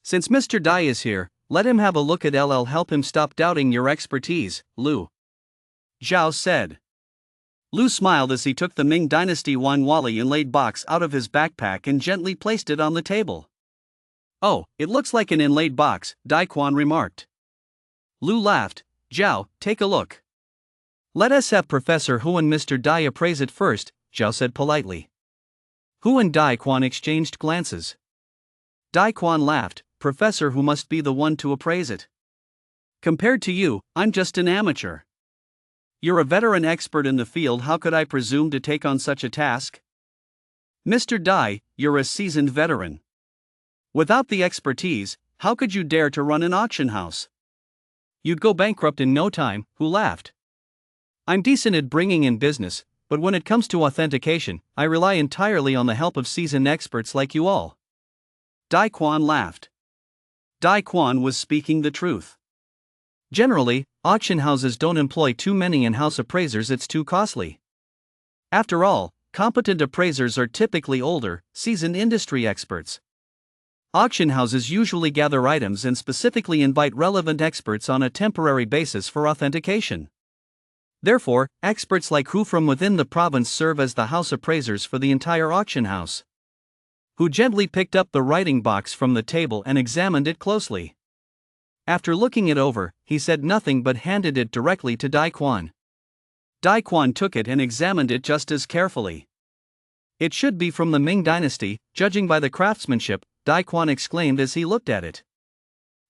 Since Mr. Dai is here, let him have a look at LL, help him stop doubting your expertise, Lu. Zhao said. Lu smiled as he took the Ming Dynasty Wanwali inlaid box out of his backpack and gently placed it on the table. Oh, it looks like an inlaid box, Dai Quan remarked. Lu laughed. Zhao, take a look. Let us have Professor Hu and Mr. Dai appraise it first, Zhao said politely. Hu and Dai Quan exchanged glances. Dai Quan laughed. Professor Hu must be the one to appraise it. Compared to you, I'm just an amateur. You're a veteran expert in the field, how could I presume to take on such a task? Mr. Dai, you're a seasoned veteran. Without the expertise, how could you dare to run an auction house? You'd go bankrupt in no time, Hu laughed. I'm decent at bringing in business, but when it comes to authentication, I rely entirely on the help of seasoned experts like you all. Dai Quan laughed. Dai Quan was speaking the truth. Generally, auction houses don't employ too many in-house appraisers, it's too costly. After all, competent appraisers are typically older, seasoned industry experts. Auction houses usually gather items and specifically invite relevant experts on a temporary basis for authentication. Therefore, experts like Hu from within the province serve as the house appraisers for the entire auction house. Hu gently picked up the writing box from the table and examined it closely. After looking it over, he said nothing but handed it directly to Dai Quan. Dai Quan took it and examined it just as carefully. It should be from the Ming Dynasty, judging by the craftsmanship, Dai Quan exclaimed as he looked at it.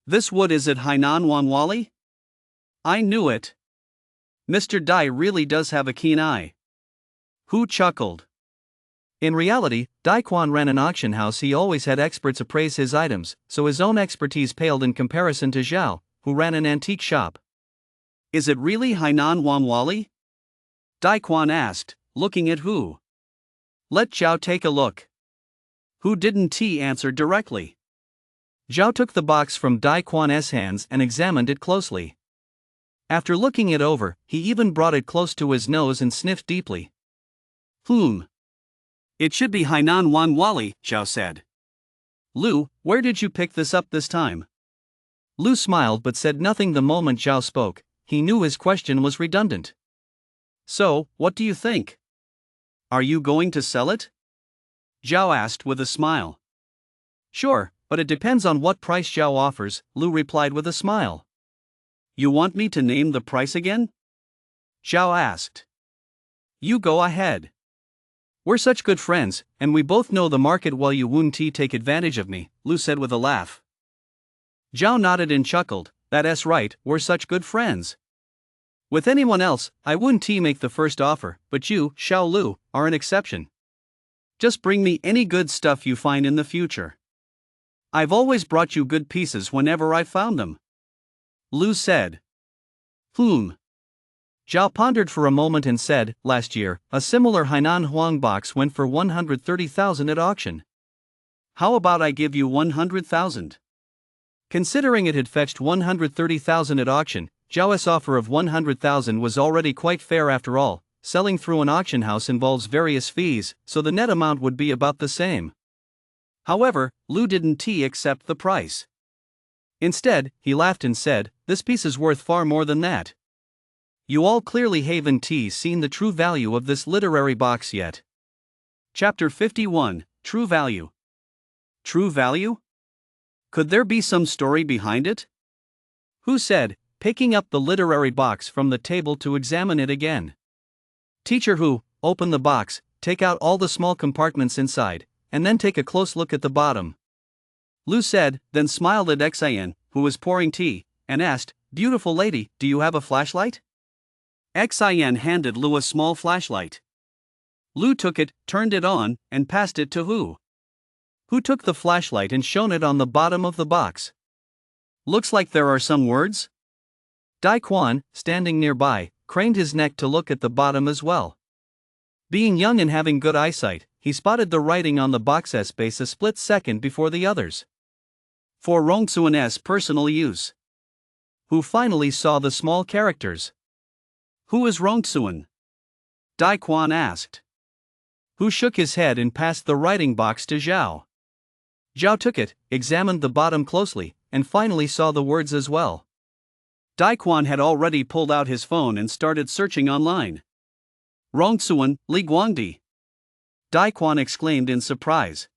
This wood is it Hainan Wanwali? I knew it. Mr. Dai really does have a keen eye. Hu chuckled. In reality, Dai Quan ran an auction house, he always had experts appraise his items, so his own expertise paled in comparison to Zhao, who ran an antique shop. Is it really Hainan Wanwali? Dai Quan asked, looking at Hu. Let Zhao take a look. Who didn't T answer directly. Zhao took the box from Dai Quan's hands and examined it closely. After looking it over, he even brought it close to his nose and sniffed deeply. It should be Hainan Wan Wali, Zhao said. Lu, where did you pick this up this time? Lu smiled but said nothing the moment Zhao spoke. He knew his question was redundant. So, what do you think? Are you going to sell it? Zhao asked with a smile. Sure, but it depends on what price Zhao offers, Lu replied with a smile. You want me to name the price again? Zhao asked. You go ahead. We're such good friends, and we both know the market while you won't take advantage of me, Lu said with a laugh. Zhao nodded and chuckled, that's right, we're such good friends. With anyone else, I wouldn't make the first offer, but you, Xiao Lu, are an exception. Just bring me any good stuff you find in the future. I've always brought you good pieces whenever I found them. Lu said. Zhao pondered for a moment and said, last year, a similar Hainan Huang box went for 130,000 at auction. How about I give you 100,000? Considering it had fetched 130,000 at auction, Zhao's offer of 100,000 was already quite fair after all. Selling through an auction house involves various fees, so the net amount would be about the same. However, Lu didn't accept the price. Instead, he laughed and said, this piece is worth far more than that. You all clearly haven't seen the true value of this literary box yet. Chapter 51, True Value. True value? Could there be some story behind it? Who said, picking up the literary box from the table to examine it again. Teacher Hu, open the box, take out all the small compartments inside, and then take a close look at the bottom. Lu said, then smiled at Xian, who was pouring tea, and asked, beautiful lady, do you have a flashlight? Xian handed Lu a small flashlight. Lu took it, turned it on, and passed it to Hu. Hu took the flashlight and shone it on the bottom of the box. Looks like there are some words? Dai Quan, standing nearby, craned his neck to look at the bottom as well. Being young and having good eyesight, he spotted the writing on the box's space a split second before the others. For Rongxuan's personal use. Hu finally saw the small characters. Who is Rongxuan? Dai Quan asked. Hu shook his head and passed the writing box to Zhao. Zhao took it, examined the bottom closely, and finally saw the words as well. Dai Quan had already pulled out his phone and started searching online. Rongxuan, Li Guangdi. Dai Quan exclaimed in surprise.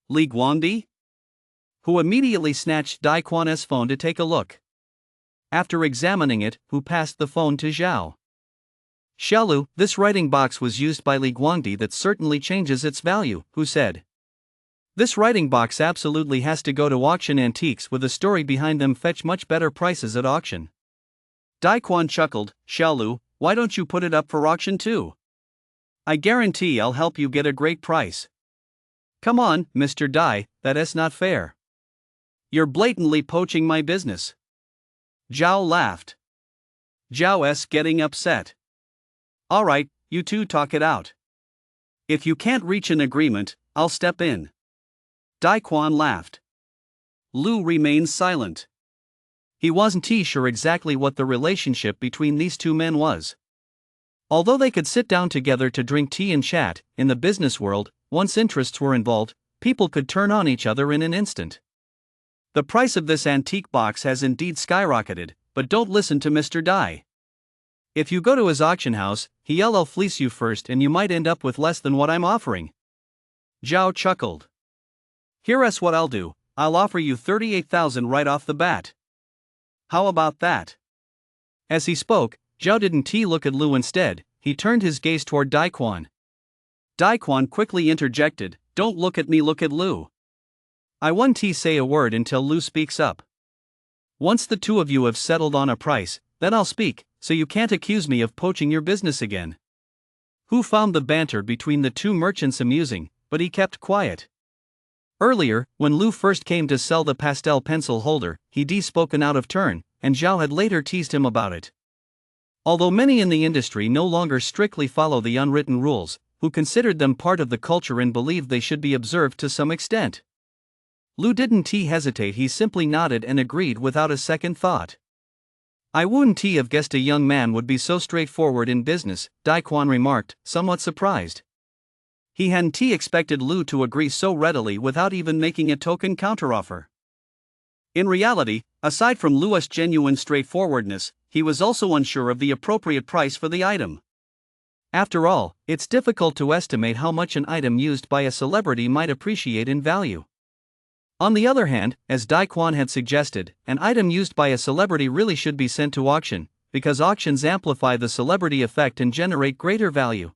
Li Guangdi? Hu immediately snatched Dai Quan's phone to take a look. After examining it, Hu passed the phone to Zhao. Xiaolu, this writing box was used by Li Guangdi that certainly changes its value, Hu said. This writing box absolutely has to go to auction. Antiques with a story behind them fetch much better prices at auction. Dai Quan chuckled, Xiaolu, why don't you put it up for auction too? I guarantee I'll help you get a great price. Come on, Mr. Dai, that's not fair. You're blatantly poaching my business. Zhao laughed. Zhao's getting upset. Alright, you two talk it out. If you can't reach an agreement, I'll step in. Dai Quan laughed. Lu remained silent. He wasn't sure exactly what the relationship between these two men was. Although they could sit down together to drink tea and chat, in the business world, once interests were involved, people could turn on each other in an instant. The price of this antique box has indeed skyrocketed, but don't listen to Mr. Dai. If you go to his auction house, he'll fleece you first and you might end up with less than what I'm offering. Zhao chuckled. Here's what I'll do, I'll offer you 38,000 right off the bat. How about that? As he spoke, Zhao didn't look at Lu instead, he turned his gaze toward Dai Quan. Dai Quan quickly interjected, don't look at me, look at Lu. I won't say a word until Lu speaks up. Once the two of you have settled on a price, then I'll speak, so you can't accuse me of poaching your business again. Hu found the banter between the two merchants amusing, but he kept quiet. Earlier, when Lu first came to sell the pastel pencil holder, he'd spoken out of turn, and Zhao had later teased him about it. Although many in the industry no longer strictly follow the unwritten rules, who considered them part of the culture and believed they should be observed to some extent. Lu didn't hesitate, he simply nodded and agreed without a second thought. I wouldn't have guessed a young man would be so straightforward in business, Daquan remarked, somewhat surprised. He hadn't expected Lu to agree so readily without even making a token counteroffer. In reality, aside from Lu's genuine straightforwardness, he was also unsure of the appropriate price for the item. After all, it's difficult to estimate how much an item used by a celebrity might appreciate in value. On the other hand, as Daquan had suggested, an item used by a celebrity really should be sent to auction, because auctions amplify the celebrity effect and generate greater value.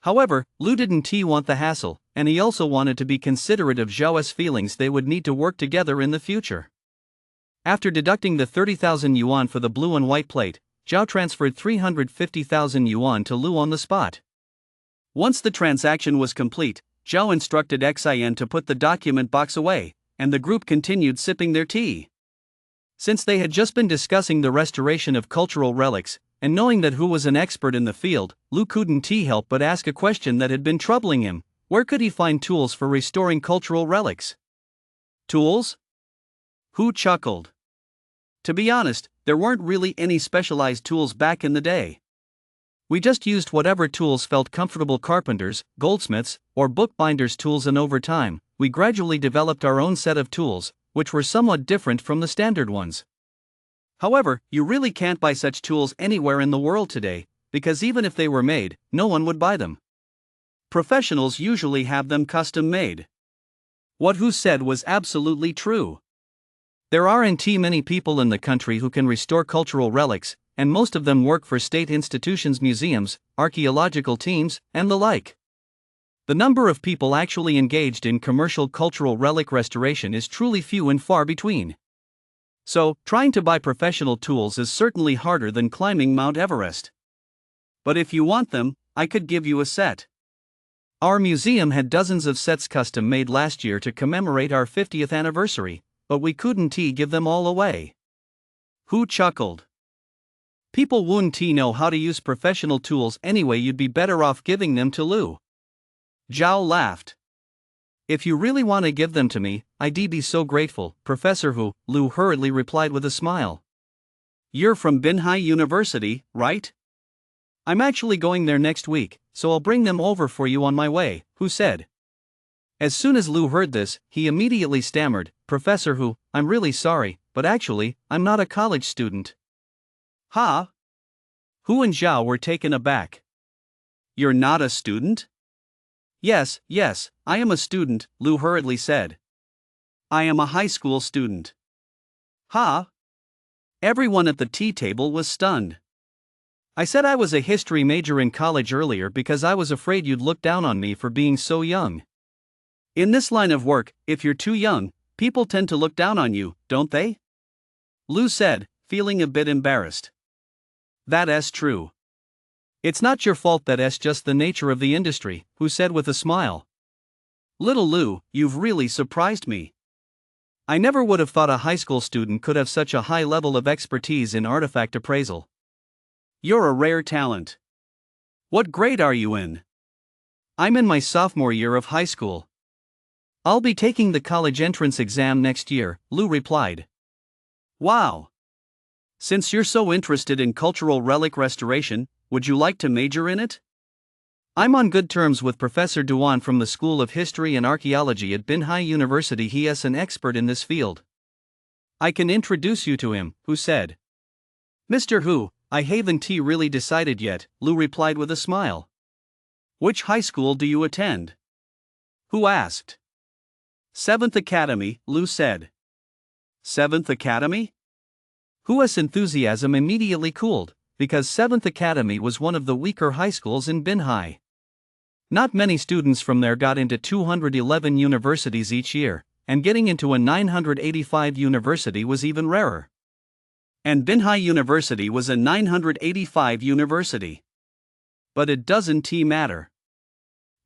However, Lu didn't want the hassle, and he also wanted to be considerate of Zhao's feelings. They would need to work together in the future. After deducting the 30,000 yuan for the blue and white plate, Zhao transferred 350,000 yuan to Lu on the spot. Once the transaction was complete, Zhao instructed Xian to put the document box away, and the group continued sipping their tea. Since they had just been discussing the restoration of cultural relics, and knowing that Hu was an expert in the field, Lu couldn't help but ask a question that had been troubling him: where could he find tools for restoring cultural relics? Tools? Hu chuckled. To be honest, there weren't really any specialized tools back in the day. We just used whatever tools felt comfortable: carpenters, goldsmiths, or bookbinders' tools, and over time, we gradually developed our own set of tools, which were somewhat different from the standard ones. However, you really can't buy such tools anywhere in the world today, because even if they were made, no one would buy them. Professionals usually have them custom made. What Hu said was absolutely true. There aren't many people in the country who can restore cultural relics, and most of them work for state institutions, museums, archaeological teams, and the like. The number of people actually engaged in commercial cultural relic restoration is truly few and far between. So, trying to buy professional tools is certainly harder than climbing Mount Everest. But if you want them, I could give you a set. Our museum had dozens of sets custom made last year to commemorate our 50th anniversary, but we couldn't give them all away. Hu chuckled. People wouldn't know how to use professional tools anyway, you'd be better off giving them to Lu. Zhao laughed. If you really want to give them to me, I'd be so grateful, Professor Hu, Lu hurriedly replied with a smile. You're from Binhai University, right? I'm actually going there next week, so I'll bring them over for you on my way, Hu said. As soon as Lu heard this, he immediately stammered, Professor Hu, I'm really sorry, but actually, I'm not a college student. Huh? Hu and Zhao were taken aback. You're not a student? Yes, I am a student, Lu hurriedly said. I am a high school student. Huh? Everyone at the tea table was stunned. I said I was a history major in college earlier because I was afraid you'd look down on me for being so young. In this line of work, if you're too young, people tend to look down on you, don't they? Lu said, feeling a bit embarrassed. That's true. It's not your fault, that's just the nature of the industry, Hu said with a smile. Little Lu, you've really surprised me. I never would have thought a high school student could have such a high level of expertise in artifact appraisal. You're a rare talent. What grade are you in? I'm in my sophomore year of high school. I'll be taking the college entrance exam next year, Lu replied. Wow. Since you're so interested in cultural relic restoration, would you like to major in it? I'm on good terms with Professor Duan from the School of History and Archaeology at Binhai University. He is an expert in this field. I can introduce you to him, Hu said. Mr. Hu, I haven't really decided yet, Lu replied with a smile. Which high school do you attend? Hu asked. 7th Academy, Lu said. 7th Academy? Hu's enthusiasm immediately cooled, because 7th Academy was one of the weaker high schools in Binhai. Not many students from there got into 211 universities each year, and getting into a 985 university was even rarer. And Binhai University was a 985 university. But it doesn't matter.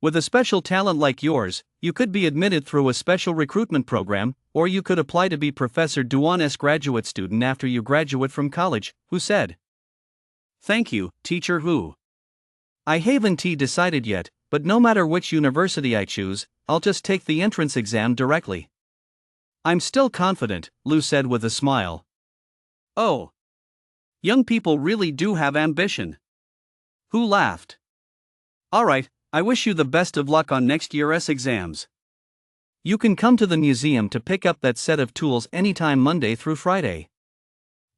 With a special talent like yours, you could be admitted through a special recruitment program, or you could apply to be Professor Duan's graduate student after you graduate from college, Hu said. Thank you, Teacher Hu. I haven't decided yet, but no matter which university I choose, I'll just take the entrance exam directly. I'm still confident, Lou said with a smile. Oh. Young people really do have ambition. Who laughed? Alright, I wish you the best of luck on next year's exams. You can come to the museum to pick up that set of tools anytime Monday through Friday.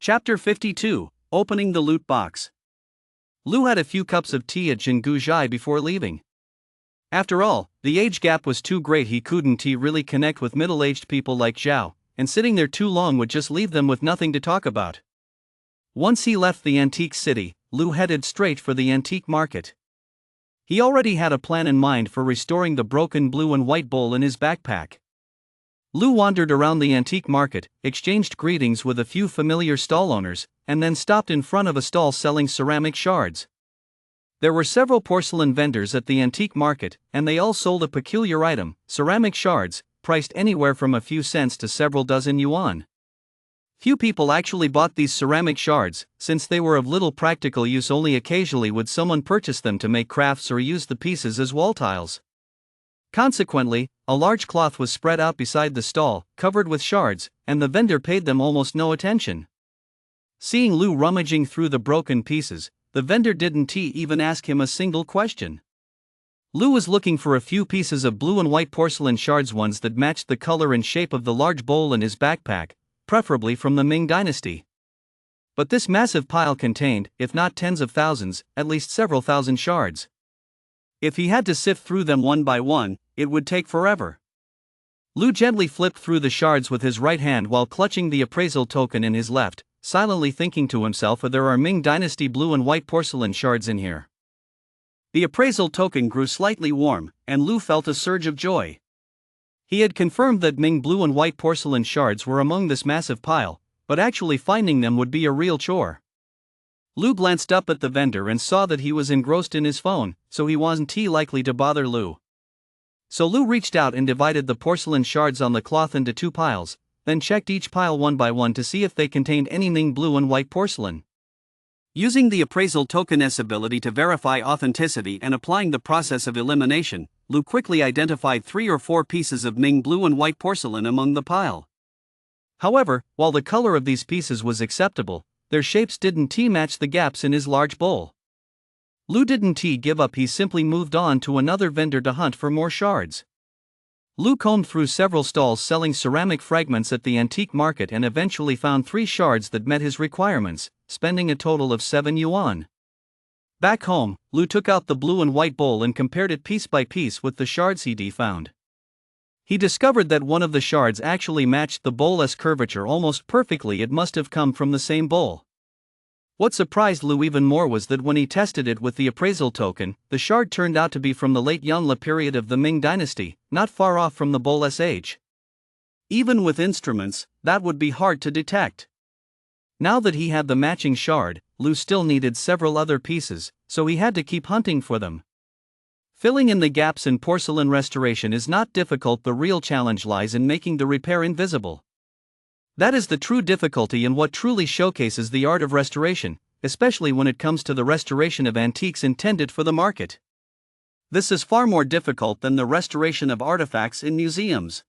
Chapter 52, Opening the Loot Box. Lou had a few cups of tea at Jinguji before leaving. After all, the age gap was too great. He couldn't really connect with middle-aged people like Zhao, and sitting there too long would just leave them with nothing to talk about. Once he left the antique city, Lou headed straight for the antique market. He already had a plan in mind for restoring the broken blue and white bowl in his backpack. Lou wandered around the antique market, exchanged greetings with a few familiar stall owners, and then stopped in front of a stall selling ceramic shards. There were several porcelain vendors at the antique market, and they all sold a peculiar item, ceramic shards, priced anywhere from a few cents to several dozen yuan. Few people actually bought these ceramic shards, since they were of little practical use. Only occasionally would someone purchase them to make crafts or use the pieces as wall tiles. Consequently, a large cloth was spread out beside the stall, covered with shards, and the vendor paid them almost no attention. Seeing Lou rummaging through the broken pieces, the vendor didn't even ask him a single question. Lou was looking for a few pieces of blue and white porcelain shards, ones that matched the color and shape of the large bowl in his backpack, preferably from the Ming dynasty. But this massive pile contained, if not tens of thousands, at least several thousand shards. If he had to sift through them one by one, it would take forever. Lou gently flipped through the shards with his right hand while clutching the appraisal token in his left, silently thinking to himself, there are Ming dynasty blue and white porcelain shards in here. The appraisal token grew slightly warm, and Lou felt a surge of joy. He had confirmed that Ming blue and white porcelain shards were among this massive pile, but actually finding them would be a real chore. Lou glanced up at the vendor and saw that he was engrossed in his phone, so he wasn't likely to bother Lou. So Lou reached out and divided the porcelain shards on the cloth into two piles, then checked each pile one by one to see if they contained any Ming blue and white porcelain. Using the appraisal token's ability to verify authenticity and applying the process of elimination, Lou quickly identified 3 or 4 pieces of Ming blue and white porcelain among the pile. However, while the color of these pieces was acceptable, their shapes didn't match the gaps in his large bowl. Lou didn't give up. He simply moved on to another vendor to hunt for more shards. Lou combed through several stalls selling ceramic fragments at the antique market and eventually found 3 shards that met his requirements, spending a total of 7 yuan. Back home, Lou took out the blue and white bowl and compared it piece by piece with the shards he'd found. He discovered that one of the shards actually matched the bowl's curvature almost perfectly. It must have come from the same bowl. What surprised Lou even more was that when he tested it with the appraisal token, the shard turned out to be from the late Yunla period of the Ming dynasty, not far off from the bowl's age. Even with instruments, that would be hard to detect. Now that he had the matching shard, Lou still needed several other pieces, so he had to keep hunting for them. Filling in the gaps in porcelain restoration is not difficult. The real challenge lies in making the repair invisible. That is the true difficulty and what truly showcases the art of restoration, especially when it comes to the restoration of antiques intended for the market. This is far more difficult than the restoration of artifacts in museums.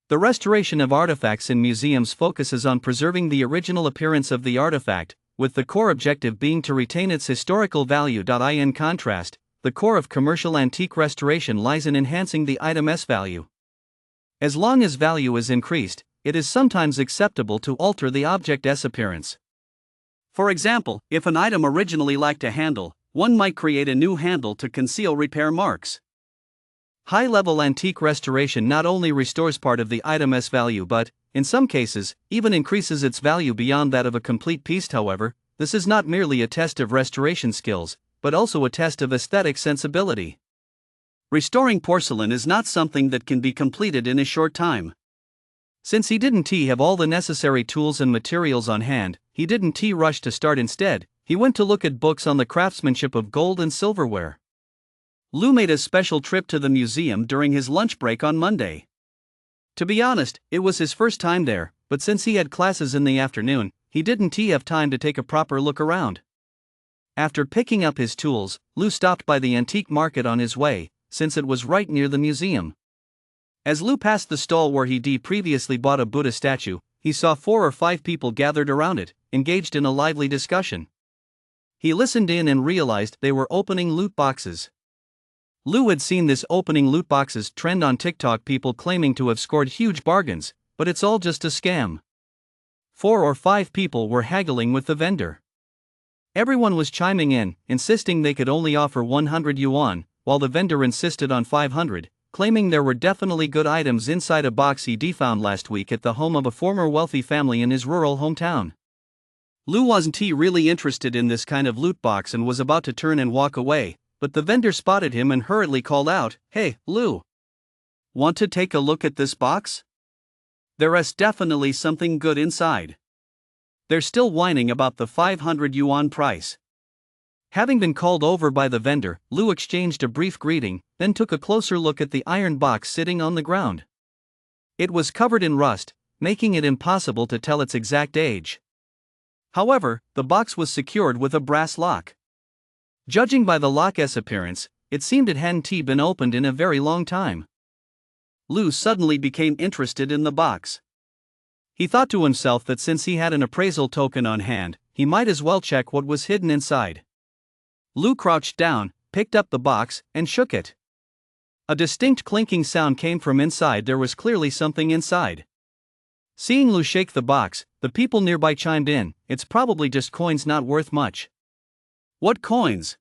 The restoration of artifacts in museums focuses on preserving the original appearance of the artifact, with the core objective being to retain its historical value. In contrast, the core of commercial antique restoration lies in enhancing the item's value. As long as value is increased, it is sometimes acceptable to alter the object's appearance. For example, if an item originally lacked a handle, one might create a new handle to conceal repair marks. High-level antique restoration not only restores part of the item's value but, in some cases, even increases its value beyond that of a complete piece. However, this is not merely a test of restoration skills, but also a test of aesthetic sensibility. Restoring porcelain is not something that can be completed in a short time. Since he didn't have all the necessary tools and materials on hand, he didn't rush to start. Instead, he went to look at books on the craftsmanship of gold and silverware. Lou made a special trip to the museum during his lunch break on Monday. To be honest, it was his first time there, but since he had classes in the afternoon, he didn't have time to take a proper look around. After picking up his tools, Lou stopped by the antique market on his way, since it was right near the museum. As Lou passed the stall where he'd previously bought a Buddha statue, he saw 4 or 5 people gathered around it, engaged in a lively discussion. He listened in and realized they were opening loot boxes. Lou had seen this opening loot boxes trend on TikTok, people claiming to have scored huge bargains, but it's all just a scam. 4 or 5 people were haggling with the vendor. Everyone was chiming in, insisting they could only offer 100 yuan, while the vendor insisted on 500, claiming there were definitely good items inside a box he'd found last week at the home of a former wealthy family in his rural hometown. Lou wasn't really interested in this kind of loot box and was about to turn and walk away, but the vendor spotted him and hurriedly called out, "Hey, Lou! Want to take a look at this box? There's definitely something good inside." They're still whining about the 500 yuan price. Having been called over by the vendor, Lou exchanged a brief greeting, then took a closer look at the iron box sitting on the ground. It was covered in rust, making it impossible to tell its exact age. However, the box was secured with a brass lock. Judging by the lock's appearance, it seemed it hadn't been opened in a very long time. Lou suddenly became interested in the box. He thought to himself that since he had an appraisal token on hand, he might as well check what was hidden inside. Lou crouched down, picked up the box, and shook it. A distinct clinking sound came from inside. There was clearly something inside. Seeing Lou shake the box, the people nearby chimed in, "It's probably just coins, not worth much." "What coins?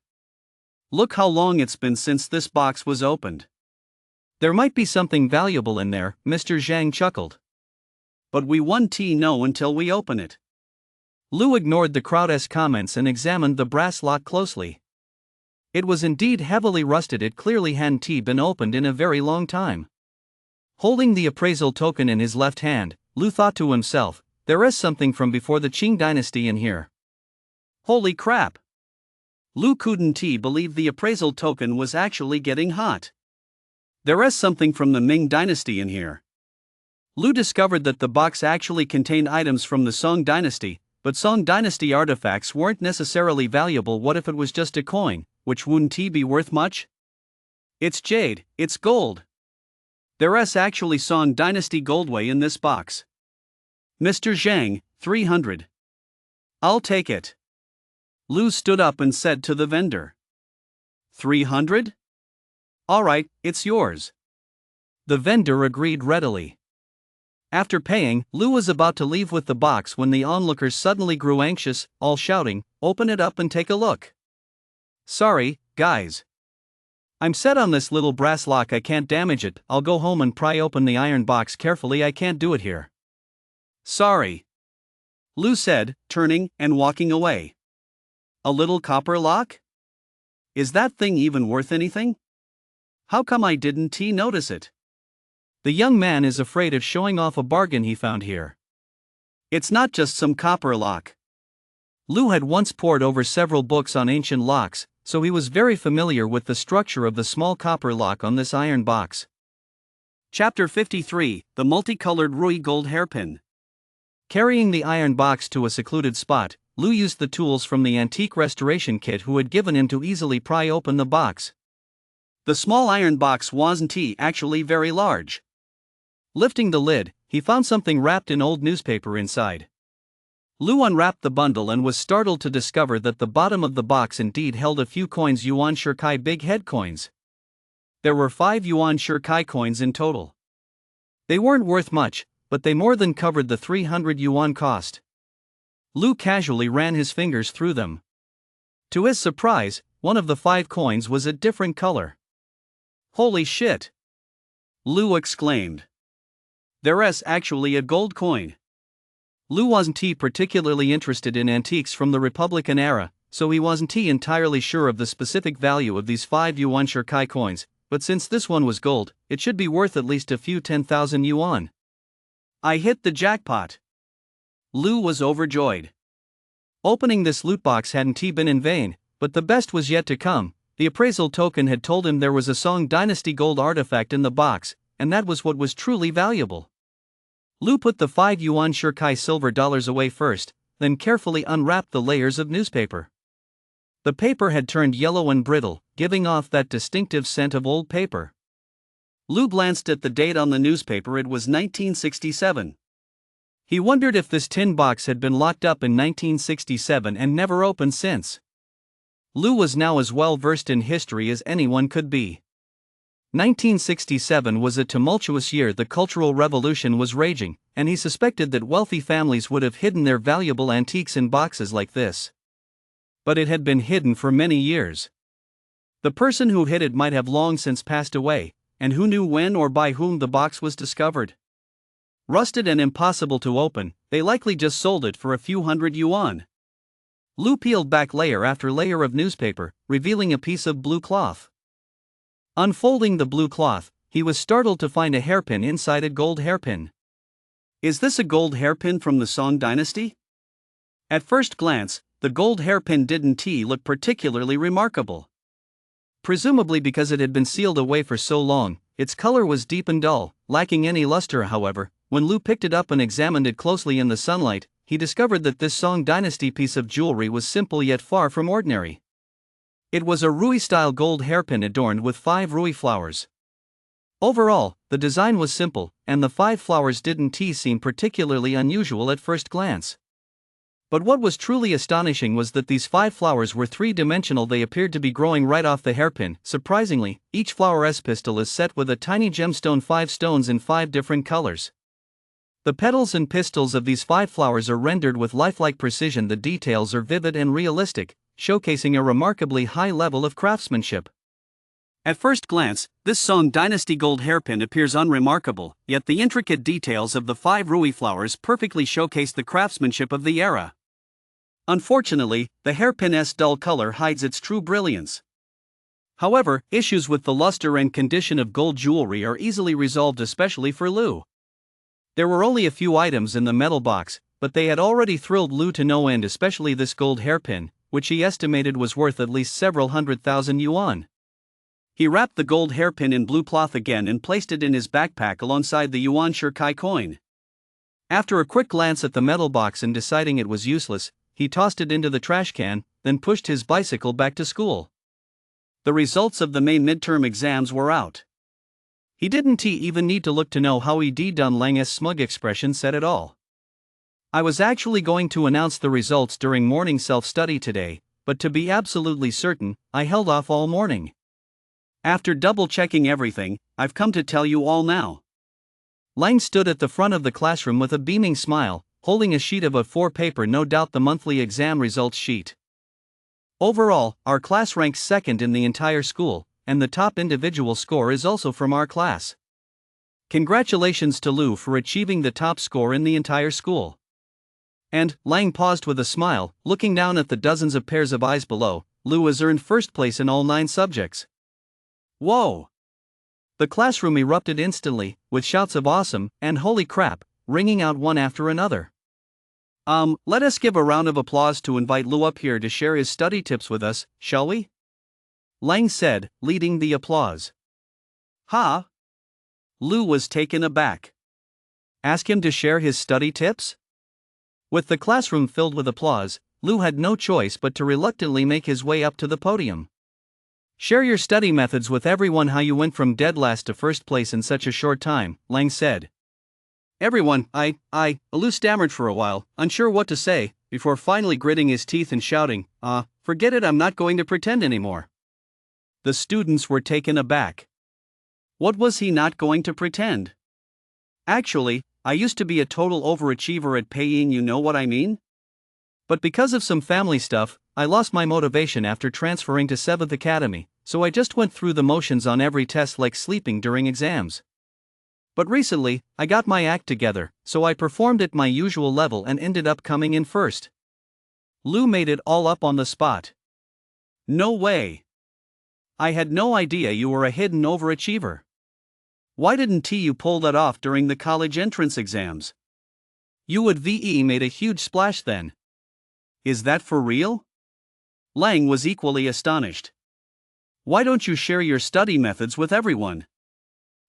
Look how long it's been since this box was opened. There might be something valuable in there," Mr. Zhang chuckled. "But we won't know until we open it." Lou ignored the crowd's comments and examined the brass lock closely. It was indeed heavily rusted. It clearly hadn't been opened in a very long time. Holding the appraisal token in his left hand, Lou thought to himself, "There is something from before the Qing dynasty in here." Holy crap! Lou couldn't believe the appraisal token was actually getting hot. There is something from the Ming dynasty in here. Lou discovered that the box actually contained items from the Song dynasty, but Song dynasty artifacts weren't necessarily valuable. What if it was just a coin, which wouldn't be worth much? It's jade, it's gold. There is actually Song dynasty goldway in this box. "Mr. Zhang, 300. I'll take it." Lou stood up and said to the vendor. 300? Alright, it's yours. The vendor agreed readily. After paying, Lou was about to leave with the box when the onlookers suddenly grew anxious, all shouting, "Open it up and take a look." "Sorry, guys. I'm set on this little brass lock. I can't damage it. I'll go home and pry open the iron box carefully. I can't do it here." "Sorry," Lou said, turning and walking away. "A little copper lock? Is that thing even worth anything? How come I didn't notice it?" The young man is afraid of showing off a bargain he found here. It's not just some copper lock. Lou had once pored over several books on ancient locks, so he was very familiar with the structure of the small copper lock on this iron box. Chapter 53, The Multicolored Rui Gold Hairpin. Carrying the iron box to a secluded spot, Lou used the tools from the antique restoration kit who had given him to easily pry open the box. The small iron box wasn't actually very large. Lifting the lid, he found something wrapped in old newspaper inside. Lou unwrapped the bundle and was startled to discover that the bottom of the box indeed held a few coins, yuan shirkai big head coins. There were 5 yuan shirkai coins in total. They weren't worth much, but they more than covered the 300 yuan cost. Lou casually ran his fingers through them. To his surprise, one of the 5 coins was a different color. "Holy shit!" Lou exclaimed. There is actually a gold coin. Lou wasn't particularly interested in antiques from the Republican era, so he wasn't entirely sure of the specific value of these 5 yuan shirkai coins, but since this one was gold, it should be worth at least a few 10,000 yuan. I hit the jackpot. Lou was overjoyed. Opening this loot box hadn't been in vain, but the best was yet to come. The appraisal token had told him there was a Song dynasty gold artifact in the box, and that was what was truly valuable. Lou put the 5 yuan shirkai silver dollars away first, then carefully unwrapped the layers of newspaper. The paper had turned yellow and brittle, giving off that distinctive scent of old paper. Lou glanced at the date on the newspaper. It was 1967. He wondered if this tin box had been locked up in 1967 and never opened since. Lou was now as well versed in history as anyone could be. 1967 was a tumultuous year. The Cultural Revolution was raging, and he suspected that wealthy families would have hidden their valuable antiques in boxes like this. But it had been hidden for many years. The person who hid it might have long since passed away, and who knew when or by whom the box was discovered? Rusted and impossible to open, they likely just sold it for a few hundred yuan. Lou peeled back layer after layer of newspaper, revealing a piece of blue cloth. Unfolding the blue cloth, he was startled to find a hairpin inside a gold hairpin. Is this a gold hairpin from the Song dynasty? At first glance, the gold hairpin didn't look particularly remarkable. Presumably because it had been sealed away for so long, its color was deep and dull, lacking any luster. However, when Lou picked it up and examined it closely in the sunlight, he discovered that this Song dynasty piece of jewelry was simple yet far from ordinary. It was a Rui-style gold hairpin adorned with 5 Rui flowers. Overall, the design was simple, and the 5 flowers didn't seem particularly unusual at first glance. But what was truly astonishing was that these 5 flowers were 3-dimensional. They appeared to be growing right off the hairpin. Surprisingly, each flower's pistil is set with a tiny gemstone, 5 stones in 5 different colors. The petals and pistils of these 5 flowers are rendered with lifelike precision. The details are vivid and realistic, showcasing a remarkably high level of craftsmanship. At first glance, this Song dynasty gold hairpin appears unremarkable, yet the intricate details of the 5 Rui flowers perfectly showcase the craftsmanship of the era. Unfortunately, the hairpin's dull color hides its true brilliance. However, issues with the luster and condition of gold jewelry are easily resolved, especially for Lou. There were only a few items in the metal box, but they had already thrilled Lou to no end, especially this gold hairpin, which he estimated was worth at least several 100,000 yuan. He wrapped the gold hairpin in blue cloth again and placed it in his backpack alongside the yuan shirkai coin. After a quick glance at the metal box and deciding it was useless, he tossed it into the trash can, then pushed his bicycle back to school. The results of the May midterm exams were out. He didn't even need to look to know how he'd done. Lang's smug expression said it all. I was actually going to announce the results during morning self-study today, but to be absolutely certain, I held off all morning. After double-checking everything, I've come to tell you all now. Lang stood at the front of the classroom with a beaming smile, holding a sheet of A4 paper, no doubt the monthly exam results sheet. Overall, our class ranks second in the entire school, and the top individual score is also from our class. Congratulations to Lou for achieving the top score in the entire school. And, Lang paused with a smile, looking down at the dozens of pairs of eyes below. Lou has earned first place in all 9 subjects. Whoa! The classroom erupted instantly, with shouts of awesome and holy crap ringing out one after another. Let us give a round of applause to invite Lou up here to share his study tips with us, shall we? Lang said, leading the applause. Huh? Lou was taken aback. Ask him to share his study tips? With the classroom filled with applause, Lou had no choice but to reluctantly make his way up to the podium. Share your study methods with everyone. How you went from dead last to first place in such a short time, Lang said. Everyone, Lou stammered for a while, unsure what to say, before finally gritting his teeth and shouting, forget it, I'm not going to pretend anymore. The students were taken aback. What was he not going to pretend? Actually, I used to be a total overachiever at paying, you know what I mean? But because of some family stuff, I lost my motivation after transferring to 7th Academy, so I just went through the motions on every test like sleeping during exams. But recently, I got my act together, so I performed at my usual level and ended up coming in first. Lou made it all up on the spot. No way. I had no idea you were a hidden overachiever. Why didn't you pull that off during the college entrance exams? You would made a huge splash then. Is that for real? Lang was equally astonished. Why don't you share your study methods with everyone?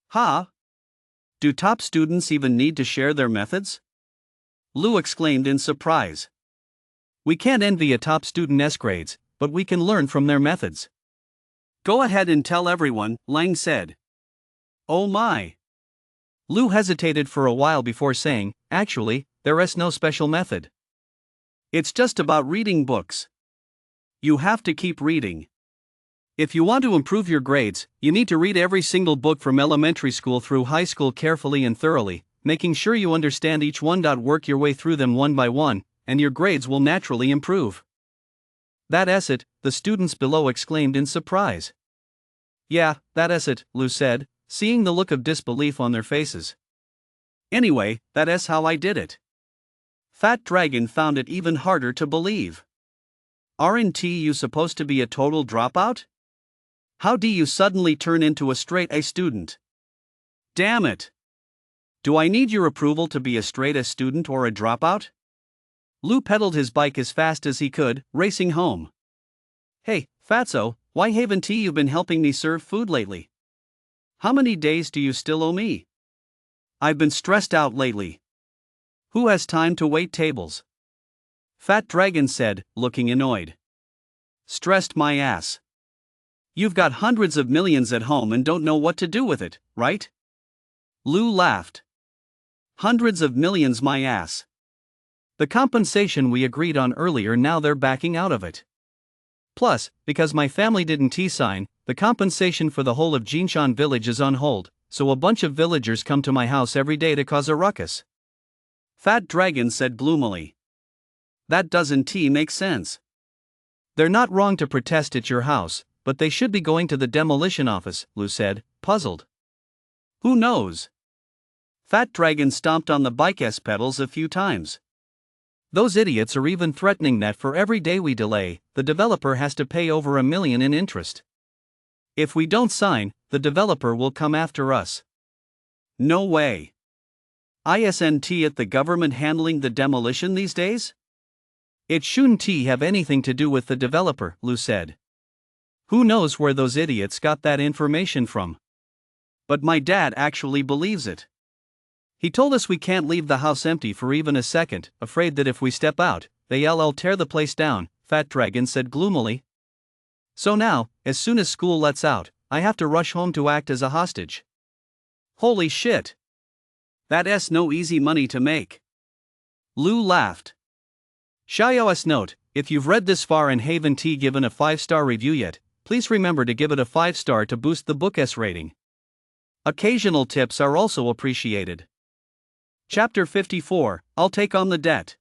Huh? Do top students even need to share their methods? Lou exclaimed in surprise. We can't envy a top student's grades, but we can learn from their methods. Go ahead and tell everyone, Lang said. Oh my. Lu hesitated for a while before saying, actually, there is no special method. It's just about reading books. You have to keep reading. If you want to improve your grades, you need to read every single book from elementary school through high school carefully and thoroughly, making sure you understand each one. Work your way through them one by one, and your grades will naturally improve. That's it, the students below exclaimed in surprise. Yeah, that's it, Lu said, seeing the look of disbelief on their faces. Anyway, that's how I did it. Fat Dragon found it even harder to believe. Aren't you supposed to be a total dropout? How do you suddenly turn into a straight A student? Damn it! Do I need your approval to be a straight A student or a dropout? Lu pedaled his bike as fast as he could, racing home. Hey, Fatso, why haven't you been helping me serve food lately? How many days do you still owe me? I've been stressed out lately. Who has time to wait tables? Fat Dragon said, looking annoyed. Stressed my ass. You've got hundreds of millions at home and don't know what to do with it, right? Lu laughed. Hundreds of millions my ass. The compensation we agreed on earlier, now they're backing out of it. Plus, because my family didn't sign, the compensation for the whole of Jinshan village is on hold, so a bunch of villagers come to my house every day to cause a ruckus. Fat Dragon said gloomily. That doesn't make sense. They're not wrong to protest at your house, but they should be going to the demolition office, Lu said, puzzled. Who knows? Fat Dragon stomped on the bike's pedals a few times. Those idiots are even threatening that for every day we delay, the developer has to pay over $1 million in interest. If we don't sign, the developer will come after us. No way. Isn't it the government handling the demolition these days? It shouldn't have anything to do with the developer, Lu said. Who knows where those idiots got that information from? But my dad actually believes it. He told us we can't leave the house empty for even a second, afraid that if we step out, they'll tear the place down, Fat Dragon said gloomily. So now, as soon as school lets out, I have to rush home to act as a hostage. Holy shit! That's no easy money to make. Lu laughed. Xiao's note, if you've read this far and haven't given a 5-star review yet, please remember to give it a 5-star to boost the book's rating. Occasional tips are also appreciated. Chapter 54, I'll take on the debt.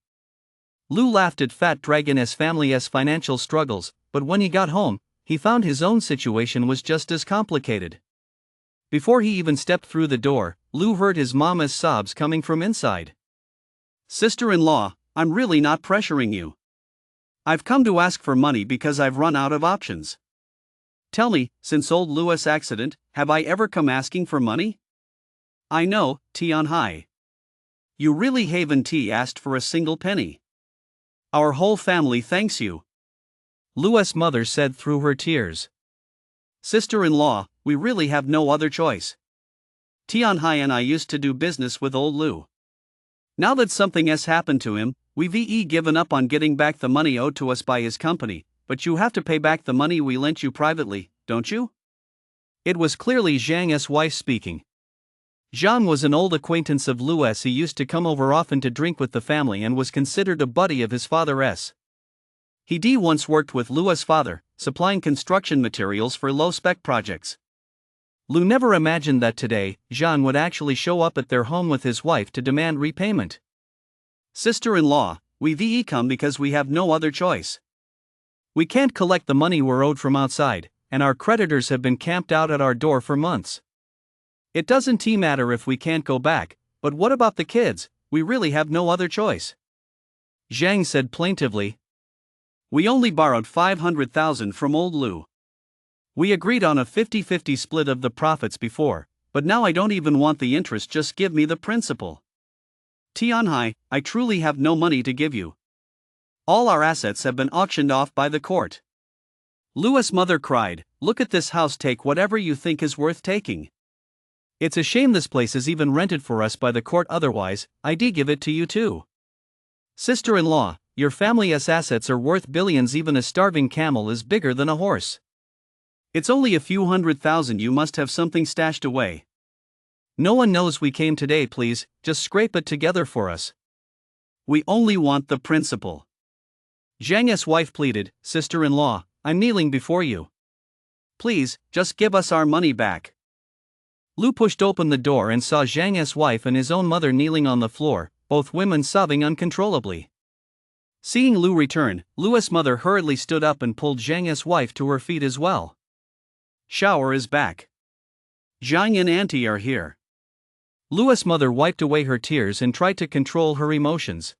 Lu laughed at Fat Dragon's family's financial struggles, but when he got home, he found his own situation was just as complicated. Before he even stepped through the door, Lu heard his mama's sobs coming from inside. Sister-in-law, I'm really not pressuring you. I've come to ask for money because I've run out of options. Tell me, since old Louis' accident, have I ever come asking for money? I know, Tianhai. You really haven't asked for a single penny. Our whole family thanks you. Louis' mother said through her tears. Sister-in-law, we really have no other choice. Tianhai and I used to do business with old Lu. Now that something has happened to him, we've given up on getting back the money owed to us by his company, but you have to pay back the money we lent you privately, don't you? It was clearly Zhang's wife speaking. Zhang was an old acquaintance of Louis. He used to come over often to drink with the family and was considered a buddy of his father's. He once worked with Louis' father, supplying construction materials for low-spec projects. Lu never imagined that today, Zhang would actually show up at their home with his wife to demand repayment. Sister-in-law, we've come because we have no other choice. We can't collect the money we're owed from outside, and our creditors have been camped out at our door for months. It doesn't matter if we can't go back, but what about the kids? We really have no other choice. Zhang said plaintively. We only borrowed 500,000 from old Lu. We agreed on a 50-50 split of the profits before, but now I don't even want the interest, just give me the principal. Tianhai, I truly have no money to give you. All our assets have been auctioned off by the court. Louis' mother cried, look at this house, take whatever you think is worth taking. It's a shame this place is even rented for us by the court, otherwise, I'd give it to you too. Sister-in-law, your family's assets are worth billions, even a starving camel is bigger than a horse. It's only a few 100,000, you must have something stashed away. No one knows we came today, please, just scrape it together for us. We only want the principal. Zhang's wife pleaded, sister-in-law, I'm kneeling before you. Please, just give us our money back. Lu pushed open the door and saw Zhang's wife and his own mother kneeling on the floor, both women sobbing uncontrollably. Seeing Lu return, Lu's mother hurriedly stood up and pulled Zhang's wife to her feet as well. Shower is back. Zhang and auntie are here. Lu's mother wiped away her tears and tried to control her emotions.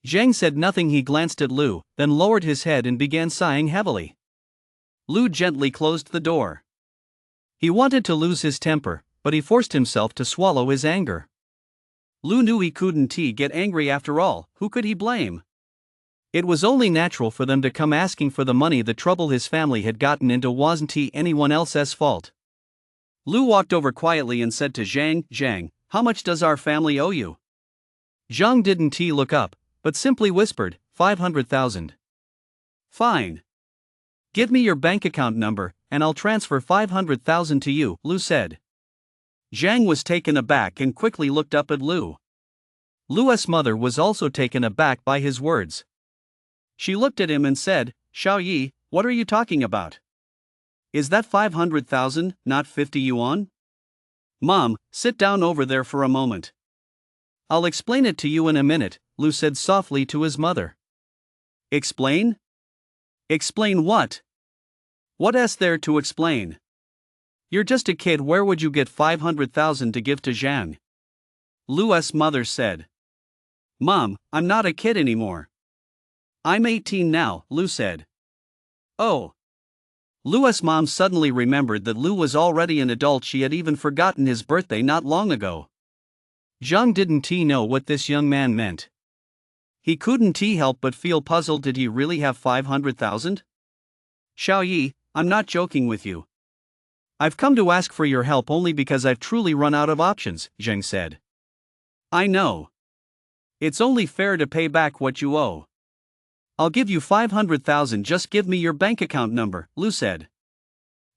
Zhang said nothing. He glanced at Lu, then lowered his head and began sighing heavily. Lu gently closed the door. He wanted to lose his temper, but he forced himself to swallow his anger. Lu knew he couldn't get angry after all. Who could he blame? It was only natural for them to come asking for the money. The trouble his family had gotten into wasn't anyone else's fault. Lu walked over quietly and said to Zhang, Zhang, how much does our family owe you? Zhang didn't look up, but simply whispered, 500,000. Fine. Give me your bank account number, and I'll transfer 500,000 to you, Lu said. Zhang was taken aback and quickly looked up at Lu. Lu's mother was also taken aback by his words. She looked at him and said, Xiao Yi, what are you talking about? Is that 500,000, not 50 yuan? Mom, sit down over there for a moment. I'll explain it to you in a minute, Lu said softly to his mother. Explain? Explain what? What is there to explain? You're just a kid. Where would you get 500,000 to give to Zhang? Lu's mother said. Mom, I'm not a kid anymore. I'm 18 now, Lu said. Oh. Lu's mom suddenly remembered that Lu was already an adult. She had even forgotten his birthday not long ago. Zhang didn't know what this young man meant. He couldn't help but feel puzzled. Did he really have 500,000? Xiao Yi, I'm not joking with you. I've come to ask for your help only because I've truly run out of options, Zhang said. I know. It's only fair to pay back what you owe. I'll give you 500,000, just give me your bank account number, Lu said.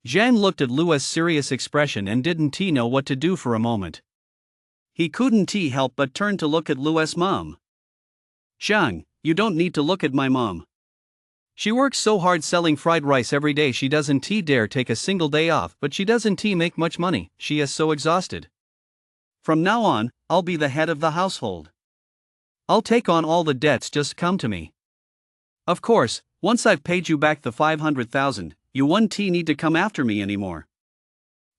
Zhang looked at Lu's serious expression and didn't know what to do for a moment. He couldn't help but turn to look at Lu's mom. Zhang, you don't need to look at my mom. She works so hard selling fried rice every day. She doesn't dare take a single day off, but she doesn't make much money. She is so exhausted. From now on, I'll be the head of the household. I'll take on all the debts. Just come to me. Of course, once I've paid you back the 500,000, you won't need to come after me anymore.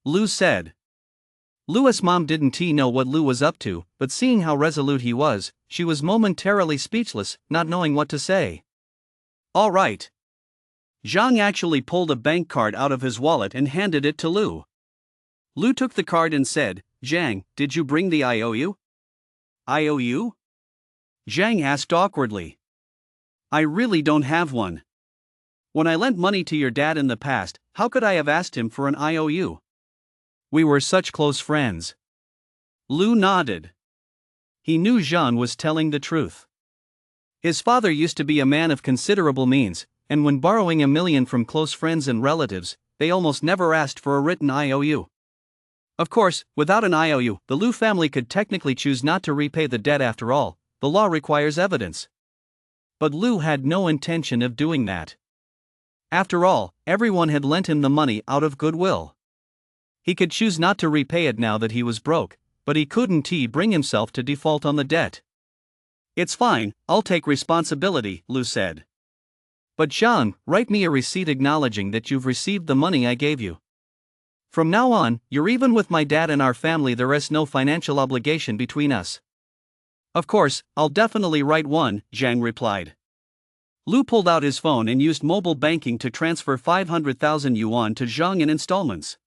Lu said. Lu's mom didn't know what Lu was up to, but seeing how resolute he was, she was momentarily speechless, not knowing what to say. All right. Zhang actually pulled a bank card out of his wallet and handed it to Lu. Lu took the card and said, Zhang, did you bring the IOU? IOU? Zhang asked awkwardly. I really don't have one. When I lent money to your dad in the past, how could I have asked him for an IOU? We were such close friends. Lu nodded. He knew Zhang was telling the truth. His father used to be a man of considerable means, and when borrowing $1 million from close friends and relatives, they almost never asked for a written IOU. Of course, without an IOU, the Lu family could technically choose not to repay the debt. After all, the law requires evidence. But Lu had no intention of doing that. After all, everyone had lent him the money out of goodwill. He could choose not to repay it now that he was broke, but he couldn't bring himself to default on the debt. It's fine, I'll take responsibility, Lu said. But Zhang, write me a receipt acknowledging that you've received the money I gave you. From now on, you're even with my dad and our family. There is no financial obligation between us. Of course, I'll definitely write one, Zhang replied. Lu pulled out his phone and used mobile banking to transfer 500,000 yuan to Zhang in installments.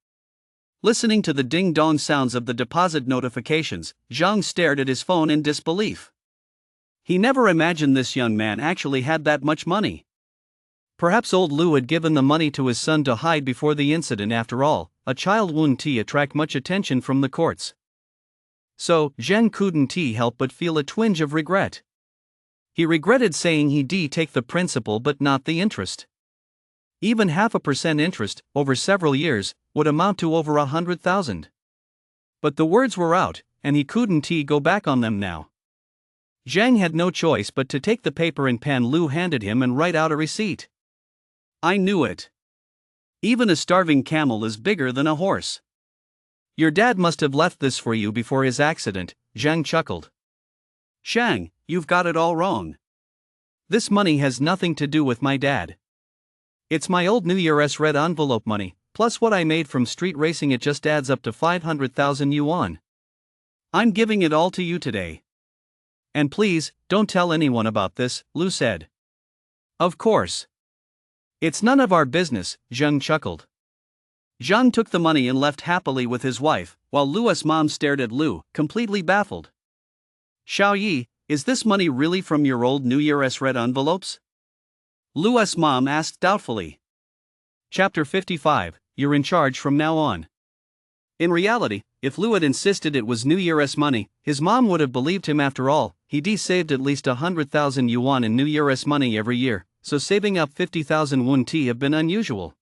Listening to the ding-dong sounds of the deposit notifications, Zhang stared at his phone in disbelief. He never imagined this young man actually had that much money. Perhaps old Lu had given the money to his son to hide before the incident. After all, a child wouldn't attract much attention from the courts. So, Zhang couldn't help but feel a twinge of regret. He regretted saying he'd take the principal but not the interest. Even 0.5% interest, over several years, would amount to over 100,000. But the words were out, and he couldn't go back on them now. Zhang had no choice but to take the paper and pen Lu handed him and write out a receipt. I knew it. Even a starving camel is bigger than a horse. Your dad must have left this for you before his accident, Zhang chuckled. Zhang, you've got it all wrong. This money has nothing to do with my dad. It's my old New Year's red envelope money, plus what I made from street racing. It just adds up to 500,000 yuan. I'm giving it all to you today. And please, don't tell anyone about this, Lu said. Of course. It's none of our business, Zhang chuckled. Zhang took the money and left happily with his wife, while Lu's mom stared at Lu, completely baffled. Xiaoyi, is this money really from your old New Year's red envelopes? Lu's mom asked doubtfully. Chapter 55, You're in charge from now on. In reality, if Lu had insisted it was New Year's money, his mom would have believed him. After all, he'd saved at least 100,000 yuan in New Year's money every year, so saving up 50,000 won have been unusual.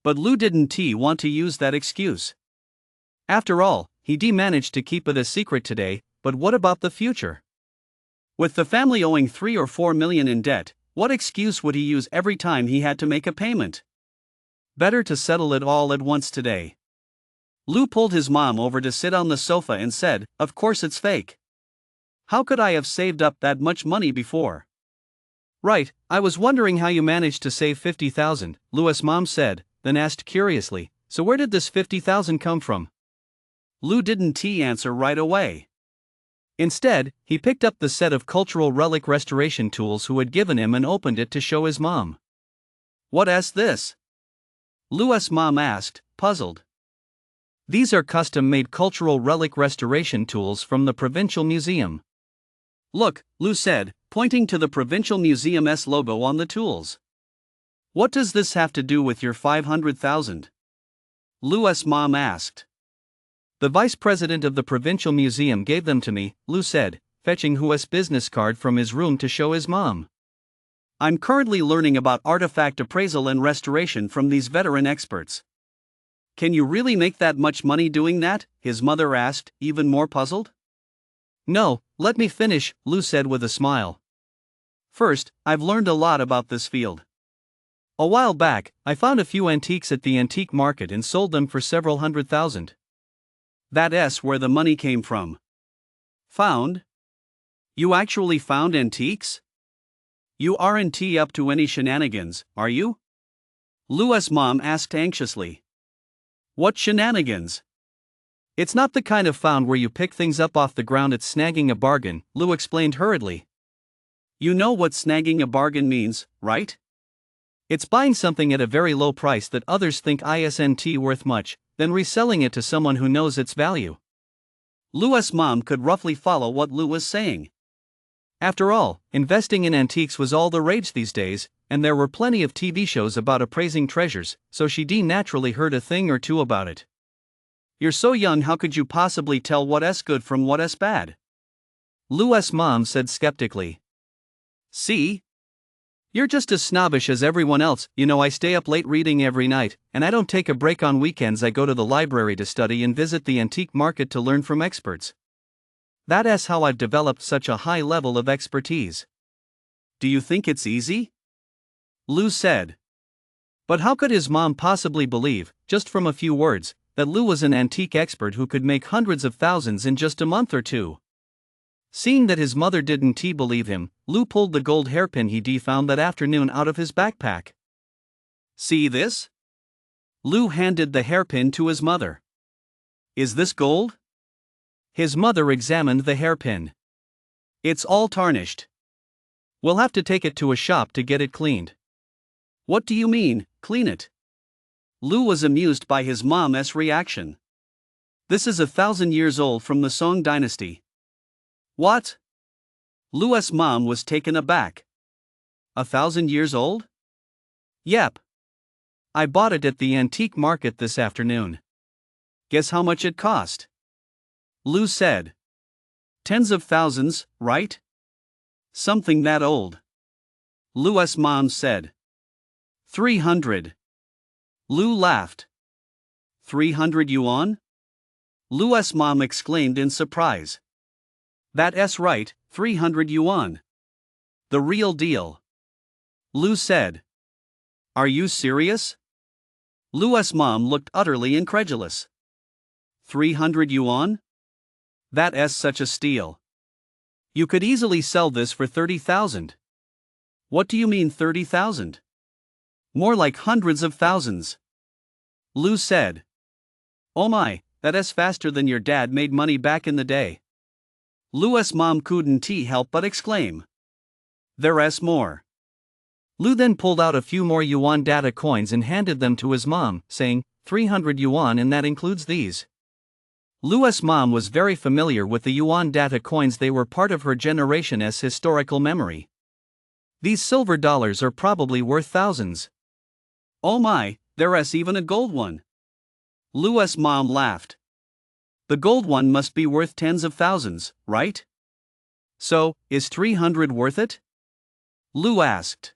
But Lu didn't want to use that excuse. After all, he'd managed to keep it a secret today, but what about the future? With the family owing 3 or 4 million in debt, what excuse would he use every time he had to make a payment? Better to settle it all at once today. Lu pulled his mom over to sit on the sofa and said, Of course it's fake. How could I have saved up that much money before? Right, I was wondering how you managed to save 50,000, Lu's mom said, then asked curiously, So where did this 50,000 come from? Lu didn't answer right away. Instead, he picked up the set of cultural relic restoration tools who had given him and opened it to show his mom. What's this? Lu's mom asked, puzzled. These are custom-made cultural relic restoration tools from the Provincial Museum. Look, Lu said, pointing to the Provincial Museum's logo on the tools. What does this have to do with your 500,000? Lu's mom asked. The vice president of the Provincial Museum gave them to me, Lu said, fetching Hu's business card from his room to show his mom. I'm currently learning about artifact appraisal and restoration from these veteran experts. Can you really make that much money doing that? His mother asked, even more puzzled. No, let me finish, Lu said with a smile. First, I've learned a lot about this field. A while back, I found a few antiques at the antique market and sold them for several 100,000. That's where the money came from. Found? You actually found antiques? You aren't up to any shenanigans, are you? Lu's mom asked anxiously. What shenanigans? It's not the kind of found where you pick things up off the ground. It's snagging a bargain, Lu explained hurriedly. You know what snagging a bargain means, right? It's buying something at a very low price that others think isn't worth much, then reselling it to someone who knows its value. Lu's mom could roughly follow what Lu was saying. After all, investing in antiques was all the rage these days, and there were plenty of TV shows about appraising treasures, so she naturally heard a thing or two about it. You're so young, how could you possibly tell what's good from what's bad? Lu's mom said skeptically. See? You're just as snobbish as everyone else. You know, I stay up late reading every night, and I don't take a break on weekends. I go to the library to study and visit the antique market to learn from experts. That's how I've developed such a high level of expertise. Do you think it's easy? Lu said. But how could his mom possibly believe, just from a few words, that Lu was an antique expert who could make hundreds of thousands in just a month or two? Seeing that his mother didn't believe him, Lu pulled the gold hairpin he'd found that afternoon out of his backpack. See this? Lu handed the hairpin to his mother. Is this gold? His mother examined the hairpin. It's all tarnished. We'll have to take it to a shop to get it cleaned. What do you mean, clean it? Lu was amused by his mom's reaction. This is 1,000 years old, from the Song dynasty. What? Lu's mom was taken aback. 1,000 years old? Yep. I bought it at the antique market this afternoon. Guess how much it cost? Lu said. Tens of thousands, right? Something that old. Lu's mom said. 300. Lu laughed. 300 yuan? Lu's mom exclaimed in surprise. That's right, 300 yuan. The real deal. Lu said. Are you serious? Lu's mom looked utterly incredulous. 300 yuan? That's such a steal. You could easily sell this for 30,000. What do you mean 30,000? More like hundreds of thousands. Lu said. Oh my, that's faster than your dad made money back in the day. Lu's mom couldn't help but exclaim. There's more. Lu then pulled out a few more yuan data coins and handed them to his mom, saying, 300 yuan, and that includes these. Lu's mom was very familiar with the yuan data coins. They were part of her generation's historical memory. These silver dollars are probably worth thousands. Oh my, there's even a gold one. Lu's mom laughed. The gold one must be worth tens of thousands, right? So, is 300 worth it? Lu asked.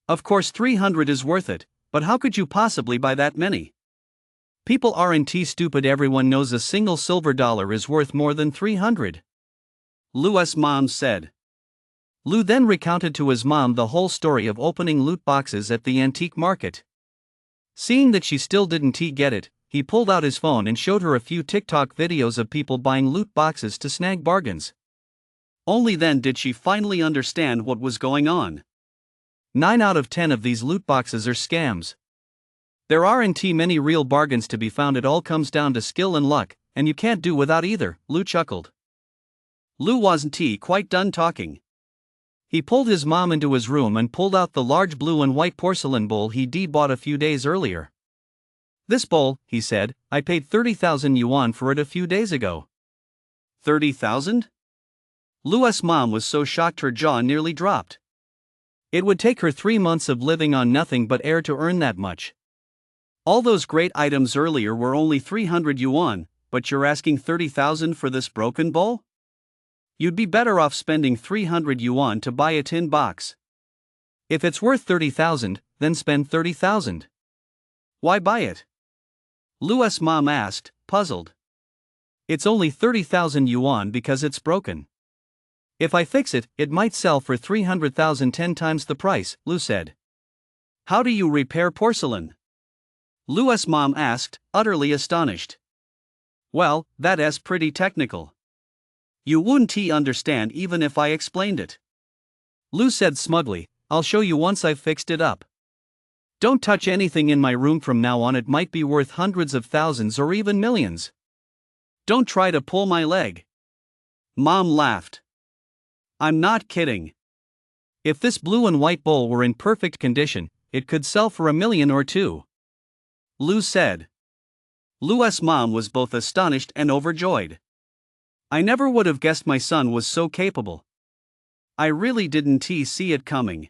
Of course 300 is worth it, but how could you possibly buy that many? People aren't stupid. Everyone knows a single silver dollar is worth more than 300. Lu's mom said. Lu then recounted to his mom the whole story of opening loot boxes at the antique market. Seeing that she still didn't get it, he pulled out his phone and showed her a few TikTok videos of people buying loot boxes to snag bargains. Only then did she finally understand what was going on. 9 out of 10 of these loot boxes are scams. There aren't many real bargains to be found. It all comes down to skill and luck, and you can't do without either, Lu chuckled. Lu wasn't quite done talking. He pulled his mom into his room and pulled out the large blue and white porcelain bowl he'd bought a few days earlier. This bowl, he said, I paid 30,000 yuan for it a few days ago. 30,000? Lu's mom was so shocked her jaw nearly dropped. It would take her 3 months of living on nothing but air to earn that much. All those great items earlier were only 300 yuan, but you're asking 30,000 for this broken bowl? You'd be better off spending 300 yuan to buy a tin box. If it's worth 30,000, then spend 30,000. Why buy it? Lu's mom asked, puzzled. It's only 30,000 yuan because it's broken. If I fix it, it might sell for 300,000, 10 times the price, Lu said. How do you repair porcelain? Lu's mom asked, utterly astonished. Well, that's pretty technical. You wouldn't understand even if I explained it. Lu said smugly, I'll show you once I've fixed it up. Don't touch anything in my room from now on. It might be worth hundreds of thousands or even millions. Don't try to pull my leg. Mom laughed. I'm not kidding. If this blue and white bowl were in perfect condition, it could sell for $1 million or $2 million. Lu said. Lu's mom was both astonished and overjoyed. I never would have guessed my son was so capable. I really didn't see it coming.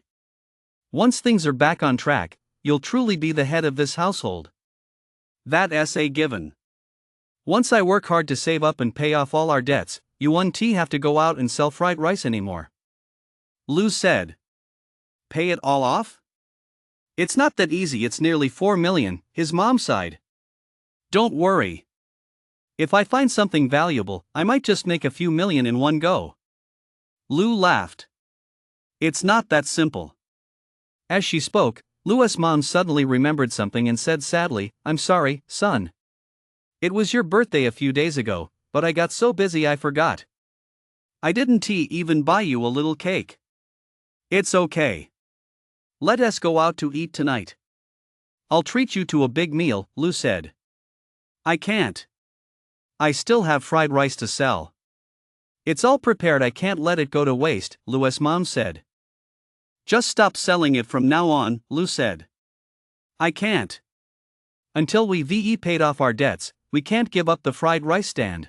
Once things are back on track, you'll truly be the head of this household. That's a given. Once I work hard to save up and pay off all our debts, you won't have to go out and sell fried rice anymore. Lu said. Pay it all off? It's not that easy. It's nearly 4 million, his mom sighed. Don't worry. If I find something valuable, I might just make a few million in one go. Lu laughed. It's not that simple. As she spoke, Lu's mom suddenly remembered something and said sadly, I'm sorry, son. It was your birthday a few days ago, but I got so busy I forgot. I didn't even buy you a little cake. It's okay. Let us go out to eat tonight. I'll treat you to a big meal, Lu said. I can't. I still have fried rice to sell. It's all prepared. I can't let it go to waste, Lu's mom said. Just stop selling it from now on, Lu said. I can't. Until we've paid off our debts, we can't give up the fried rice stand.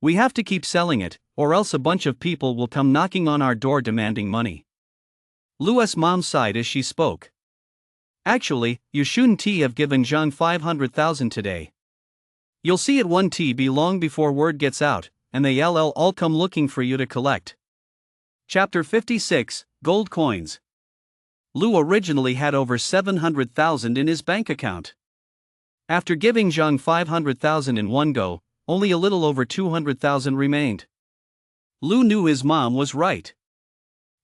We have to keep selling it, or else a bunch of people will come knocking on our door demanding money. Lu's mom sighed as she spoke. Actually, you shouldn't have given Zhang 500,000 today. You'll see it won't be long before word gets out, and they'll all come looking for you to collect. Chapter 56, Gold Coins. Lu originally had over 700,000 in his bank account. After giving Zhang 500,000 in one go, only a little over 200,000 remained. Lu knew his mom was right.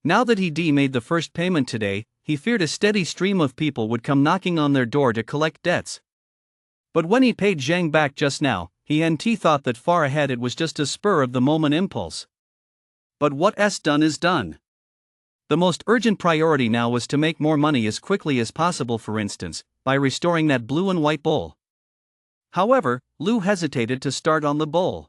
Now that he made the first payment today, he feared a steady stream of people would come knocking on their door to collect debts. But when he paid Zhang back just now, he thought that far ahead it was just a spur-of-the-moment impulse. But what's done is done. The most urgent priority now was to make more money as quickly as possible, for instance, by restoring that blue and white bowl. However, Lu hesitated to start on the bowl.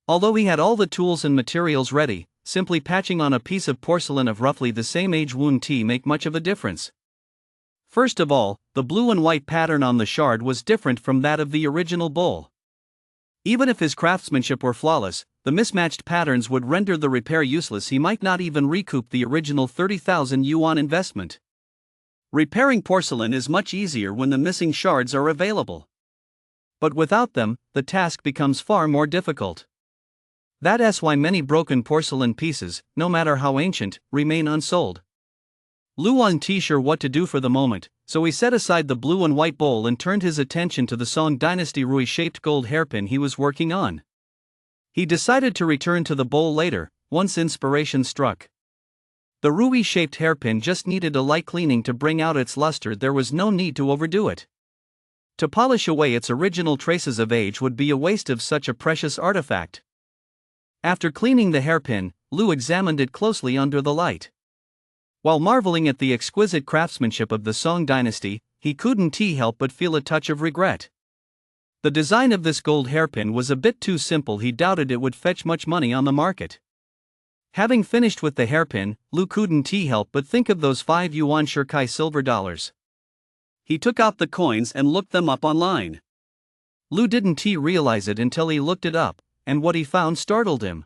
Although he had all the tools and materials ready, simply patching on a piece of porcelain of roughly the same age wouldn't make much of a difference. First of all, the blue and white pattern on the shard was different from that of the original bowl. Even if his craftsmanship were flawless, the mismatched patterns would render the repair useless. He might not even recoup the original 30,000 yuan investment. Repairing porcelain is much easier when the missing shards are available. But without them, the task becomes far more difficult. That's why many broken porcelain pieces, no matter how ancient, remain unsold. Lu wasn't sure what to do for the moment, so he set aside the blue and white bowl and turned his attention to the Song Dynasty ruby-shaped gold hairpin he was working on. He decided to return to the bowl later, once inspiration struck. The ruby-shaped hairpin just needed a light cleaning to bring out its luster. There was no need to overdo it. To polish away its original traces of age would be a waste of such a precious artifact. After cleaning the hairpin, Lu examined it closely under the light. While marveling at the exquisite craftsmanship of the Song Dynasty, he couldn't help but feel a touch of regret. The design of this gold hairpin was a bit too simple. He doubted it would fetch much money on the market. Having finished with the hairpin, Lu couldn't help but think of those 5 yuan Shirkai silver dollars. He took out the coins and looked them up online. Lu didn't realize it until he looked it up, and what he found startled him.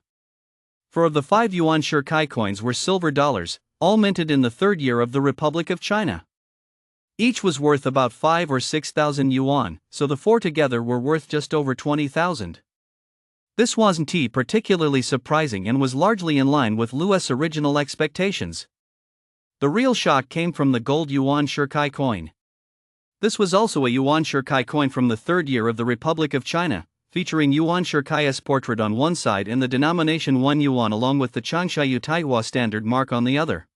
4 of the 5 yuan Shirkai coins were silver dollars, all minted in the 3rd year of the Republic of China. Each was worth about 5 or 6,000 yuan, so the 4 together were worth just over 20,000. This wasn't particularly surprising and was largely in line with Lu's original expectations. The real shock came from the gold yuan Shirkai coin. This was also a yuan Shirkai coin from the 3rd year of the Republic of China, featuring Yuan Shirkai's portrait on one side and the denomination 1 yuan along with the Changshayu Taihua standard mark on the other.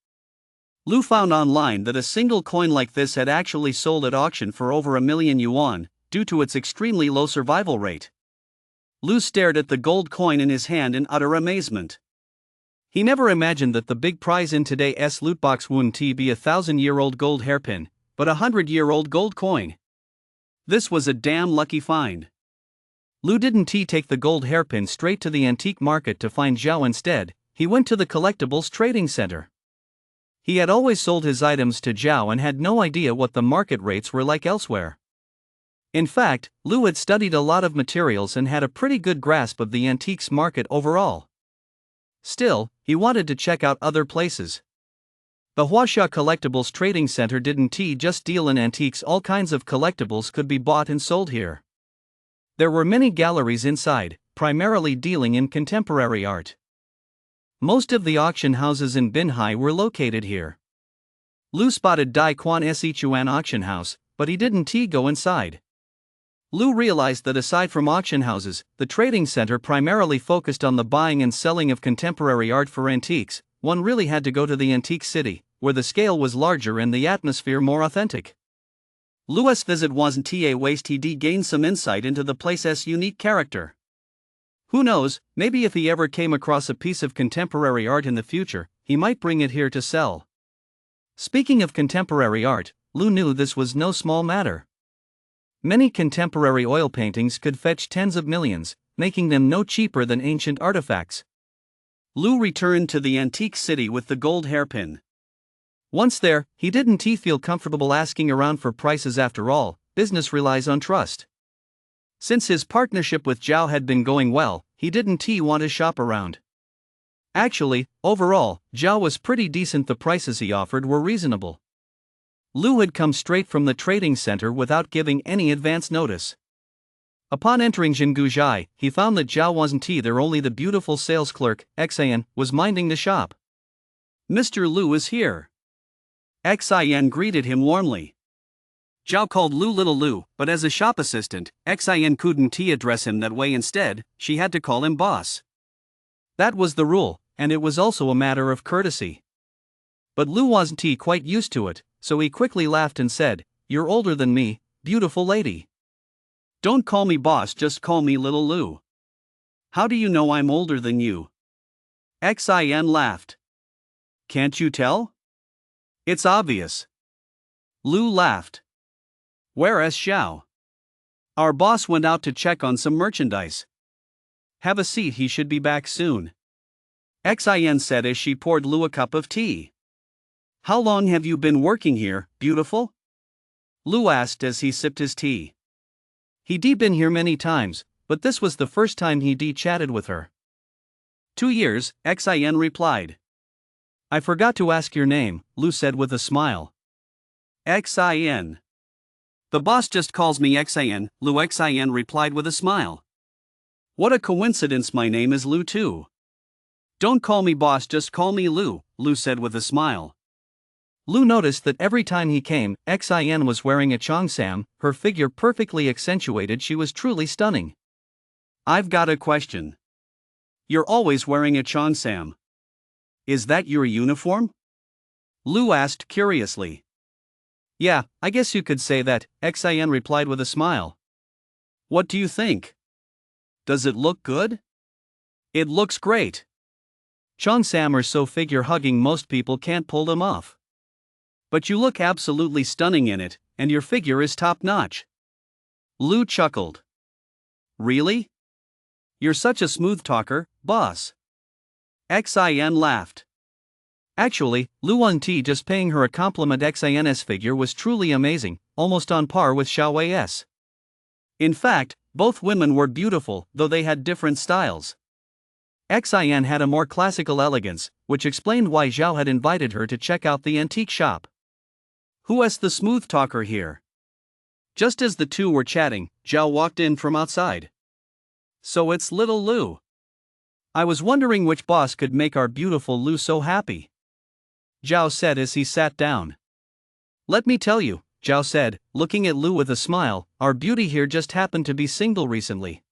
Lu found online that a single coin like this had actually sold at auction for over 1 million yuan, due to its extremely low survival rate. Lu stared at the gold coin in his hand in utter amazement. He never imagined that the big prize in today's loot box wouldn't be a 1,000-year-old gold hairpin, but a 100-year-old gold coin. This was a damn lucky find. Lu didn't take the gold hairpin straight to the antique market to find Zhao instead. He went to the collectibles trading center. He had always sold his items to Zhao and had no idea what the market rates were like elsewhere. In fact, Lu had studied a lot of materials and had a pretty good grasp of the antiques market overall. Still, he wanted to check out other places. The Huaxia Collectibles Trading Center didn't just deal in antiques. All kinds of collectibles could be bought and sold here. There were many galleries inside, primarily dealing in contemporary art. Most of the auction houses in Binhai were located here. Lu spotted Dai Quan Sichuan auction house, but he didn't go inside. Lu realized that aside from auction houses, the trading center primarily focused on the buying and selling of contemporary art for antiques. One really had to go to the antique city, where the scale was larger and the atmosphere more authentic. Lu's visit wasn't a waste. He gained some insight into the place's unique character. Who knows, maybe if he ever came across a piece of contemporary art in the future, he might bring it here to sell. Speaking of contemporary art, Lu knew this was no small matter. Many contemporary oil paintings could fetch tens of millions, making them no cheaper than ancient artifacts. Lu returned to the antique city with the gold hairpin. Once there, he didn't feel comfortable asking around for prices. After all, business relies on trust. Since his partnership with Zhao had been going well, he didn't want to shop around. Actually, overall, Zhao was pretty decent. The prices he offered were reasonable. Lu had come straight from the trading center without giving any advance notice. Upon entering Jinguzhai, he found that Zhao wasn't there. Only the beautiful sales clerk, Xan, was minding the shop. Mr. Lu is here. Xin greeted him warmly. Zhao called Lu Little Lu, but as a shop assistant, Xin couldn't address him that way. Instead, she had to call him boss. That was the rule, and it was also a matter of courtesy. But Lu wasn't quite used to it, so he quickly laughed and said, "You're older than me, beautiful lady. Don't call me boss, just call me Little Lu." "How do you know I'm older than you?" Xin laughed. "Can't you tell? It's obvious." Lu laughed. "Whereas Xiao? Our boss went out to check on some merchandise. Have a seat, he should be back soon," Xin said as she poured Lu a cup of tea. "How long have you been working here, beautiful?" Lu asked as he sipped his tea. He'd been here many times, but this was the first time he'd chatted with her. 2 years, Xin replied. "I forgot to ask your name," Lu said with a smile. Xin. "The boss just calls me Xin," Xin replied with a smile. "What a coincidence, my name is Lu too." "Don't call me boss, just call me Lu," Lu said with a smile. Lu noticed that every time he came, Xin was wearing a cheongsam, her figure perfectly accentuated. She was truly stunning. "I've got a question. You're always wearing a cheongsam. Is that your uniform?" Lu asked curiously. "Yeah, I guess you could say that," Xin replied with a smile. "What do you think? Does it look good?" "It looks great. Cheongsam are so figure-hugging most people can't pull them off. But you look absolutely stunning in it, and your figure is top-notch." Lu chuckled. "Really? You're such a smooth talker, boss." Xin laughed. Actually, Lu wasn't just paying her a compliment. Xin's figure was truly amazing, almost on par with Xiao's. In fact, both women were beautiful, though they had different styles. Xin had a more classical elegance, which explained why Zhao had invited her to check out the antique shop. "Who's the smooth talker here?" Just as the two were chatting, Zhao walked in from outside. "So it's Little Lu. I was wondering which boss could make our beautiful Lu so happy," Zhao said as he sat down. "Let me tell you," Zhao said, looking at Lu with a smile, "our beauty here just happened to be single recently.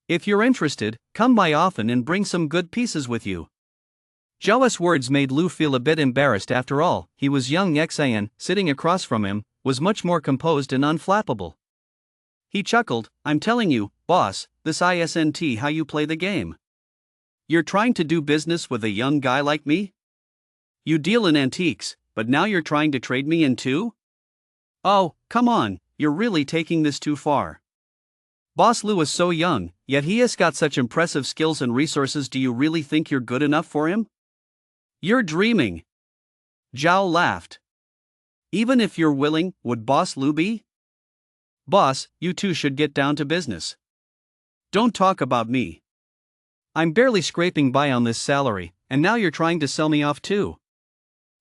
If you're interested, come by often and bring some good pieces with you." Zhao's words made Lu feel a bit embarrassed. After all, he was young. Xin, sitting across from him, was much more composed and unflappable. He chuckled, "I'm telling you, boss, this isn't how you play the game. You're trying to do business with a young guy like me? You deal in antiques, but now you're trying to trade me in too? Oh, come on, you're really taking this too far. Boss Lu is so young, yet he has got such impressive skills and resources. Do you really think you're good enough for him?" "You're dreaming." Zhao laughed. "Even if you're willing, would Boss Lu be?" "Boss, you two should get down to business. Don't talk about me. I'm barely scraping by on this salary, and now you're trying to sell me off too.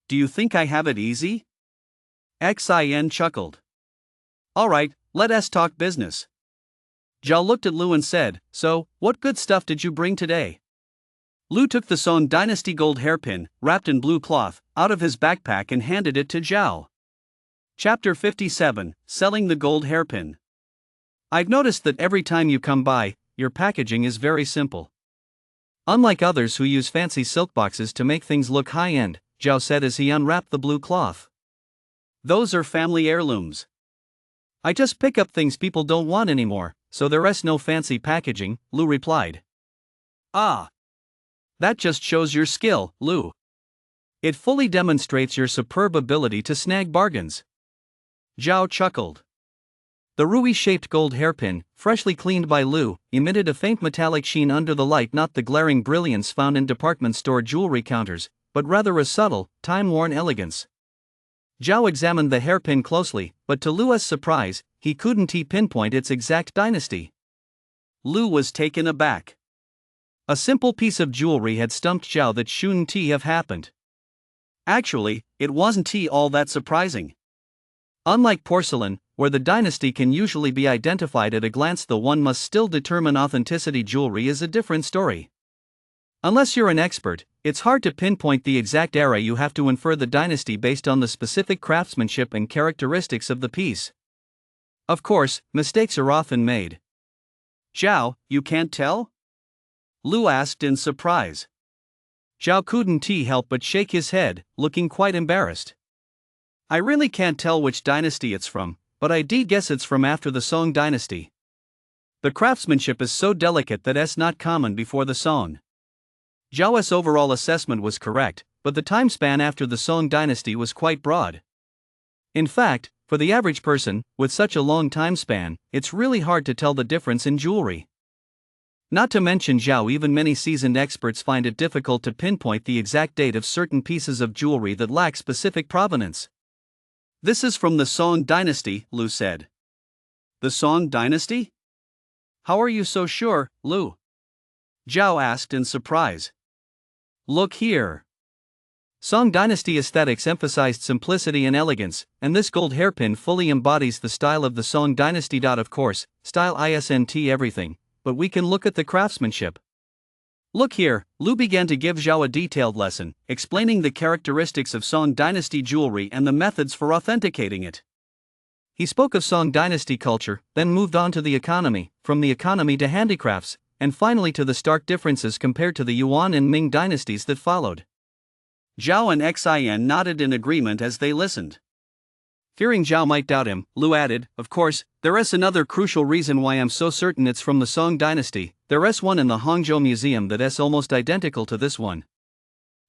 Do you think I have it easy?" Xin chuckled. "Alright, let us talk business." Zhao looked at Lu and said, "So, what good stuff did you bring today?" Lu took the Song Dynasty gold hairpin, wrapped in blue cloth, out of his backpack and handed it to Zhao. Chapter 57, Selling the Gold Hairpin. "I've noticed that every time you come by, your packaging is very simple. Unlike others who use fancy silk boxes to make things look high-end," Zhao said as he unwrapped the blue cloth. "Those are family heirlooms. I just pick up things people don't want anymore, so there's no fancy packaging," Lu replied. "Ah. That just shows your skill, Lu. It fully demonstrates your superb ability to snag bargains." Zhao chuckled. The ruby-shaped gold hairpin, freshly cleaned by Lu, emitted a faint metallic sheen under the light, not the glaring brilliance found in department store jewelry counters, but rather a subtle, time-worn elegance. Zhao examined the hairpin closely, but to Lu's surprise, he couldn't pinpoint its exact dynasty. Lu was taken aback. A simple piece of jewelry had stumped Zhao. That shouldn't have happened. Actually, it wasn't all that surprising. Unlike porcelain, where the dynasty can usually be identified at a glance, though one must still determine authenticity, jewelry is a different story. Unless you're an expert, it's hard to pinpoint the exact era. You have to infer the dynasty based on the specific craftsmanship and characteristics of the piece. Of course, mistakes are often made. Zhao, you can't tell? Lu asked in surprise. Zhao couldn't help but shake his head, looking quite embarrassed. I really can't tell which dynasty it's from, but I did guess it's from after the Song dynasty. The craftsmanship is so delicate that it's not common before the Song. Zhao's overall assessment was correct, but the time span after the Song dynasty was quite broad. In fact, for the average person, with such a long time span, it's really hard to tell the difference in jewelry. Not to mention Zhao, even many seasoned experts find it difficult to pinpoint the exact date of certain pieces of jewelry that lack specific provenance. This is from the Song dynasty, Lu said. The Song dynasty? How are you so sure, Lu? Zhao asked in surprise. Look here. Song dynasty aesthetics emphasized simplicity and elegance, and this gold hairpin fully embodies the style of the Song dynasty. Of course, style isn't everything, but we can look at the craftsmanship. Look here, Lu began to give Zhao a detailed lesson, explaining the characteristics of Song dynasty jewelry and the methods for authenticating it. He spoke of Song dynasty culture, then moved on to the economy, from the economy to handicrafts, and finally to the stark differences compared to the Yuan and Ming dynasties that followed. Zhao and Xin nodded in agreement as they listened. Fearing Zhao might doubt him, Lu added, of course, there is another crucial reason why I'm so certain it's from the Song dynasty. There is one in the Hangzhou Museum that is almost identical to this one.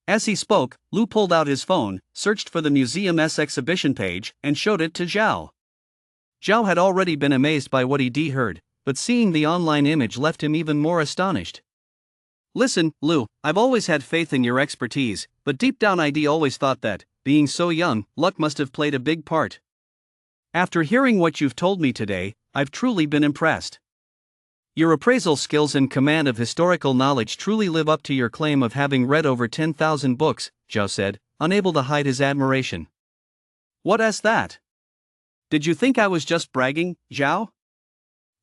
As he spoke, Lu pulled out his phone, searched for the museum's exhibition page, and showed it to Zhao. Zhao had already been amazed by what he heard, but seeing the online image left him even more astonished. Listen, Lu, I've always had faith in your expertise, but deep down I'd always thought that, being so young, luck must have played a big part. After hearing what you've told me today, I've truly been impressed. Your appraisal skills and command of historical knowledge truly live up to your claim of having read over 10,000 books, Zhao said, unable to hide his admiration. What is that? Did you think I was just bragging, Zhao?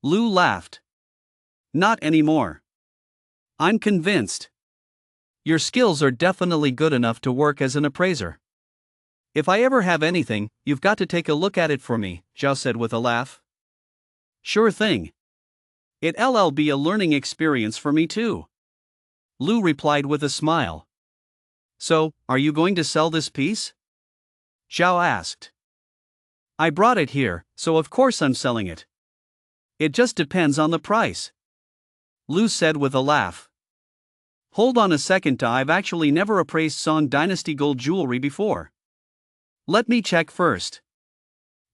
Lu laughed. Not anymore. I'm convinced. Your skills are definitely good enough to work as an appraiser. If I ever have anything, you've got to take a look at it for me, Zhao said with a laugh. Sure thing. It'll be a learning experience for me too. Lu replied with a smile. So, are you going to sell this piece? Zhao asked. I brought it here, so of course I'm selling it. It just depends on the price. Lu said with a laugh. Hold on a second, I've actually never appraised Song dynasty gold jewelry before. Let me check first.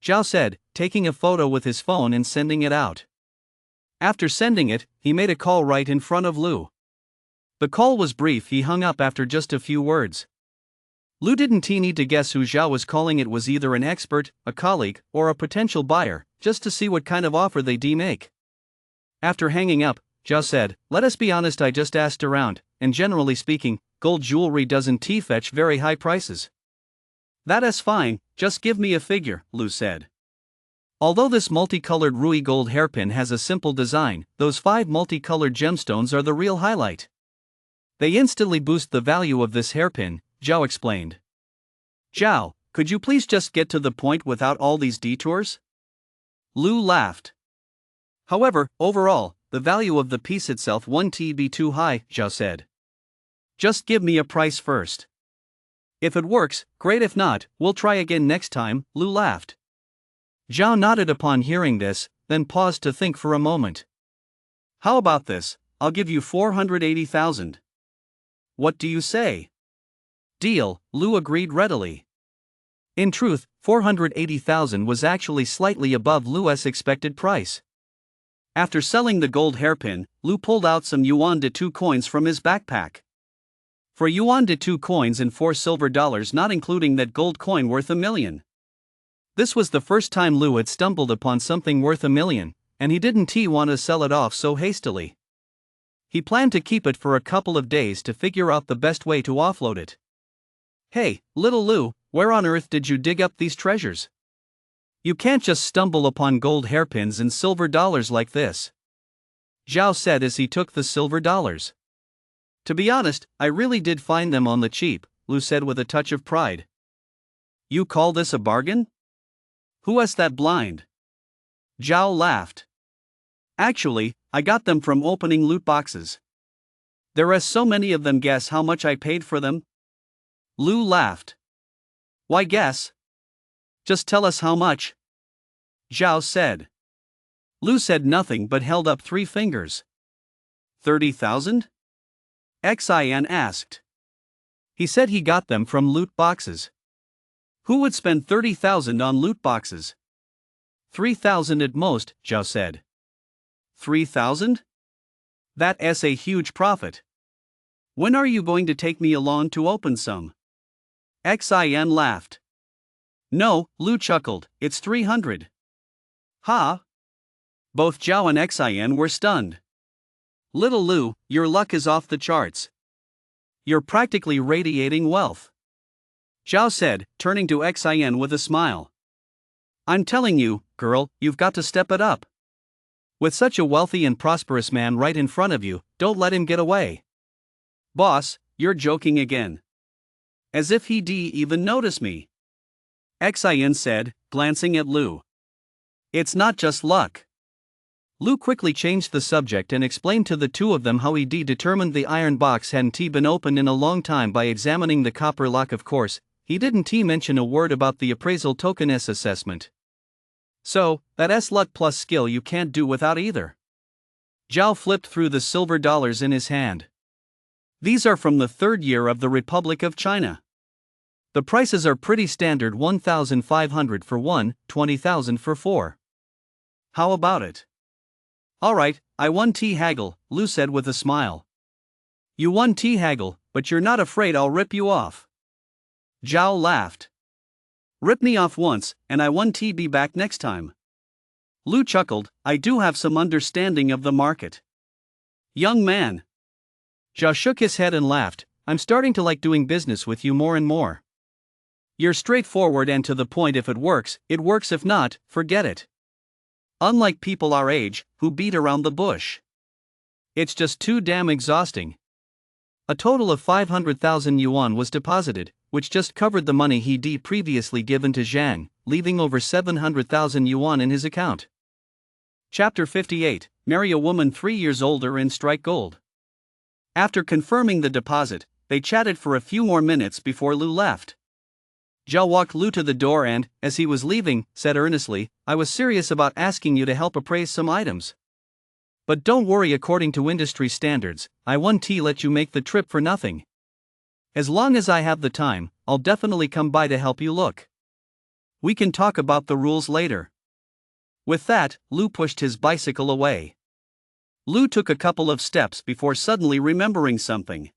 Zhao said, taking a photo with his phone and sending it out. After sending it, he made a call right in front of Lu. The call was brief. He hung up after just a few words. Lu didn't need to guess who Zhao was calling. It was either an expert, a colleague, or a potential buyer, just to see what kind of offer they'd make. After hanging up, Zhao said, let us be honest, I just asked around, and generally speaking, gold jewelry doesn't fetch very high prices. That is fine, just give me a figure, Lu said. Although this multicolored ruby gold hairpin has a simple design, those 5 multicolored gemstones are the real highlight. They instantly boost the value of this hairpin, Zhao explained. Zhao, could you please just get to the point without all these detours? Lu laughed. However, overall, the value of the piece itself won't be too high, Zhao said. Just give me a price first. If it works, great, if not, we'll try again next time, Lu laughed. Zhao nodded upon hearing this, then paused to think for a moment. How about this? I'll give you 480,000. What do you say? Deal, Lu agreed readily. In truth, 480,000 was actually slightly above Lu's expected price. After selling the gold hairpin, Lu pulled out some yuan de 2 coins from his backpack. For yuan de 2 coins and 4 silver dollars, not including that gold coin worth $1 million. This was the first time Lu had stumbled upon something worth $1 million, and he didn't want to sell it off so hastily. He planned to keep it for a couple of days to figure out the best way to offload it. Hey, little Lu, where on earth did you dig up these treasures? You can't just stumble upon gold hairpins and silver dollars like this. Zhao said as he took the silver dollars. To be honest, I really did find them on the cheap, Lu said with a touch of pride. You call this a bargain? Who has that blind? Zhao laughed. Actually, I got them from opening loot boxes. There are so many of them. Guess how much I paid for them? Lu laughed. Why guess? Just tell us how much. Zhao said. Lu said nothing but held up 3 fingers. 30,000? Xian asked. He said he got them from loot boxes. Who would spend 30,000 on loot boxes? 3,000 at most, Zhao said. 3,000? That's a huge profit. When are you going to take me along to open some? Xian laughed. No, Lu chuckled, it's 300. Ha! Both Zhao and Xian were stunned. Little Lu, your luck is off the charts. You're practically radiating wealth. Zhao said, turning to Xian with a smile. I'm telling you, girl, you've got to step it up. With such a wealthy and prosperous man right in front of you, don't let him get away. Boss, you're joking again. As if he'd even notice me. Xian said, glancing at Lu. It's not just luck. Lu quickly changed the subject and explained to the two of them how he'd determined the iron box hadn't been opened in a long time by examining the copper lock. Of course, he didn't mention a word about the appraisal token S assessment. So, that S luck plus skill you can't do without either. Zhao flipped through the silver dollars in his hand. These are from the 3rd year of the Republic of China. The prices are pretty standard, 1,500 for 1, 20,000 for 4. How about it? Alright, I won haggle, Lu said with a smile. You won haggle, but you're not afraid I'll rip you off. Zhao laughed. Rip me off once, and I won be back next time. Lu chuckled, I do have some understanding of the market. Young man. Zhao shook his head and laughed, I'm starting to like doing business with you more and more. You're straightforward and to the point. If it works, it works. If not, forget it. Unlike people our age, who beat around the bush. It's just too damn exhausting. A total of 500,000 yuan was deposited, which just covered the money he'd previously given to Zhang, leaving over 700,000 yuan in his account. Chapter 58, Marry a woman 3 years older and strike gold. After confirming the deposit, they chatted for a few more minutes before Lu left. Zhao walked Lu to the door and, as he was leaving, said earnestly, I was serious about asking you to help appraise some items. But don't worry, according to industry standards, I won't let you make the trip for nothing. As long as I have the time, I'll definitely come by to help you look. We can talk about the rules later. With that, Lu pushed his bicycle away. Lu took a couple of steps before suddenly remembering something.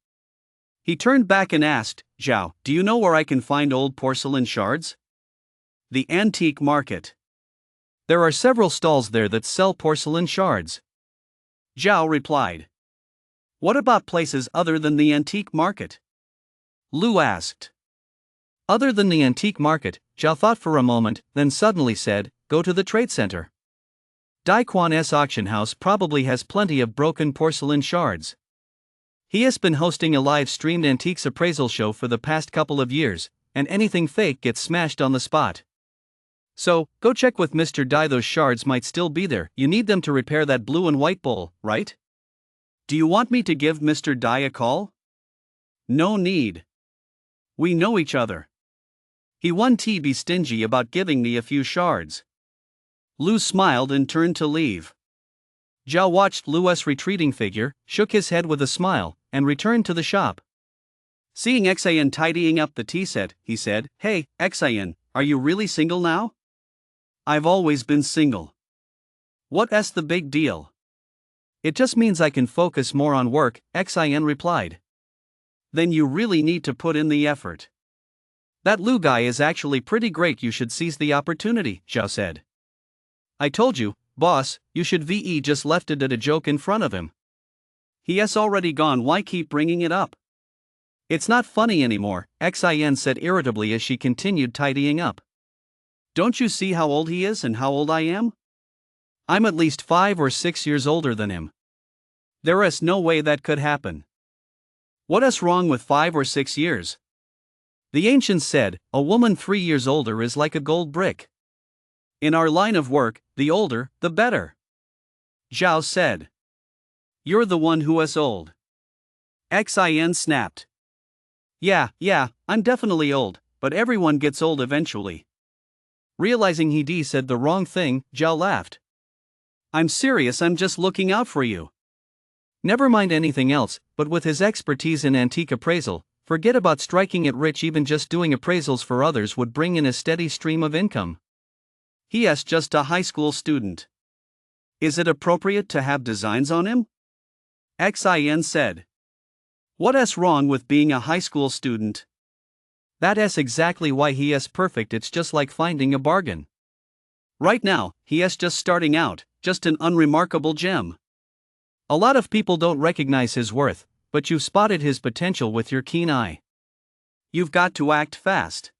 He turned back and asked, Zhao, do you know where I can find old porcelain shards? The antique market. There are several stalls there that sell porcelain shards. Zhao replied. What about places other than the antique market? Lu asked. Other than the antique market, Zhao thought for a moment, then suddenly said, go to the trade center. Daiquan's auction house probably has plenty of broken porcelain shards. He has been hosting a live-streamed antiques appraisal show for the past couple of years, and anything fake gets smashed on the spot. So, go check with Mr. Dai, those shards might still be there. You need them to repair that blue and white bowl, right? Do you want me to give Mr. Dai a call? No need. We know each other. He won't be stingy about giving me a few shards. Lu smiled and turned to leave. Zhao watched Lu's retreating figure, shook his head with a smile, and returned to the shop. Seeing Xian tidying up the tea set, he said, Hey, Xian, are you really single now? I've always been single. What's the big deal? It just means I can focus more on work, Xian replied. Then you really need to put in the effort. That Lu guy is actually pretty great, you should seize the opportunity, Zhao said. I told you, boss, you should just left it at a joke in front of him. He has already gone, why keep bringing it up? It's not funny anymore, Xian said irritably as she continued tidying up. Don't you see how old he is and how old I am? I'm at least 5 or 6 years older than him. There is no way that could happen. What's wrong with 5 or 6 years? The ancients said, a woman 3 years older is like a gold brick. In our line of work, the older, the better. Zhao said. You're the one who is old. Xin snapped. Yeah, I'm definitely old, but everyone gets old eventually. Realizing he said the wrong thing, Zhao laughed. I'm serious, I'm just looking out for you. Never mind anything else, but with his expertise in antique appraisal, forget about striking it rich. Even just doing appraisals for others would bring in a steady stream of income. He is just a high school student. Is it appropriate to have designs on him? Xin said. What's wrong with being a high school student? That's exactly why he is perfect. It's just like finding a bargain. Right now, he is just starting out, just an unremarkable gem. A lot of people don't recognize his worth, but you've spotted his potential with your keen eye. You've got to act fast.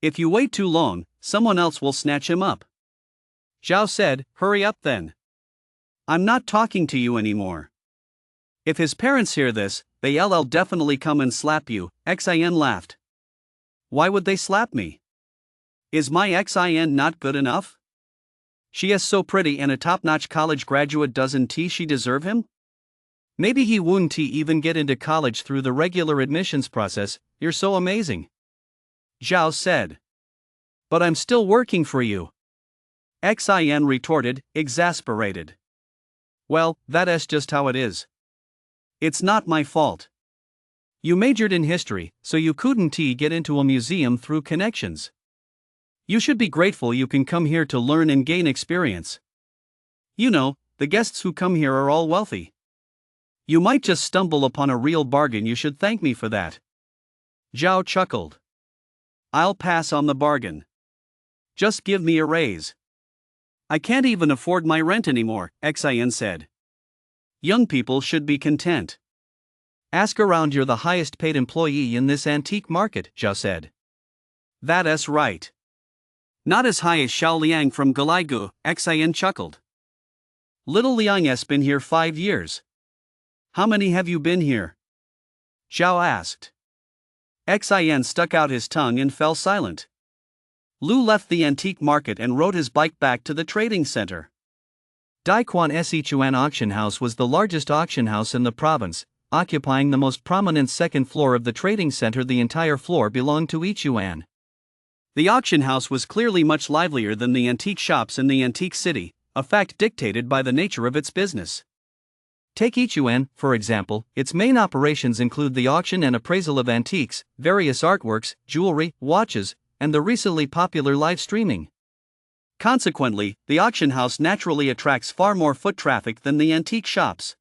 If you wait too long, someone else will snatch him up. Zhao said, hurry up then. I'm not talking to you anymore. If his parents hear this, they'll definitely come and slap you. Xin laughed. Why would they slap me? Is my Xin not good enough? She is so pretty and a top-notch college graduate. Doesn't she deserve him? Maybe he wouldn't even get into college through the regular admissions process. You're so amazing. Zhao said. But I'm still working for you. Xin retorted, exasperated. Well, that's just how it is. It's not my fault. You majored in history, so you couldn't get into a museum through connections. You should be grateful you can come here to learn and gain experience. You know, the guests who come here are all wealthy. You might just stumble upon a real bargain. You should thank me for that. Zhao chuckled. I'll pass on the bargain. Just give me a raise. I can't even afford my rent anymore, Xin said. Young people should be content. Ask around. You're the highest paid employee in this antique market, Zhao said. That's right. Not as high as Xiao Liang from Galaigu, Xin chuckled. Little Liang has been here 5 years. How many have you been here? Zhao asked. Xin stuck out his tongue and fell silent. Lu left the antique market and rode his bike back to the trading center. Daiquan Sichuan Auction House was the largest auction house in the province, occupying the most prominent second floor of the trading center. The entire floor belonged to Yichuan. The auction house was clearly much livelier than the antique shops in the antique city, a fact dictated by the nature of its business. Take Yichuan, for example. Its main operations include the auction and appraisal of antiques, various artworks, jewelry, watches, and the recently popular live streaming. Consequently, the auction house naturally attracts far more foot traffic than the antique shops.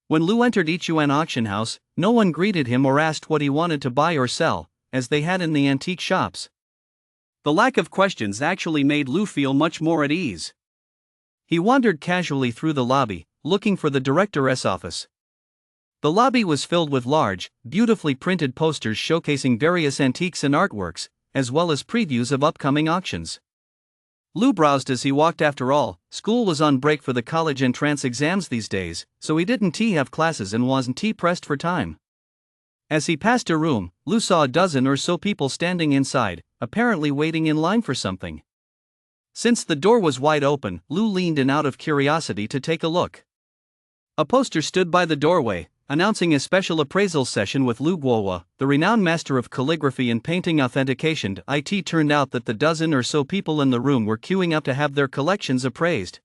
When Lu entered Yichuan auction house, no one greeted him or asked what he wanted to buy or sell, as they had in the antique shops. The lack of questions actually made Lu feel much more at ease. He wandered casually through the lobby, looking for the director's office. The lobby was filled with large, beautifully printed posters showcasing various antiques and artworks, as well as previews of upcoming auctions. Lu browsed as he walked. After all, school was on break for the college entrance exams these days, so he didn't have classes and wasn't pressed for time. As he passed a room, Lu saw a dozen or so people standing inside, apparently waiting in line for something. Since the door was wide open, Lu leaned in out of curiosity to take a look. A poster stood by the doorway, announcing a special appraisal session with Lu Guohua, the renowned master of calligraphy and painting authentication. It turned out that the dozen or so people in the room were queuing up to have their collections appraised.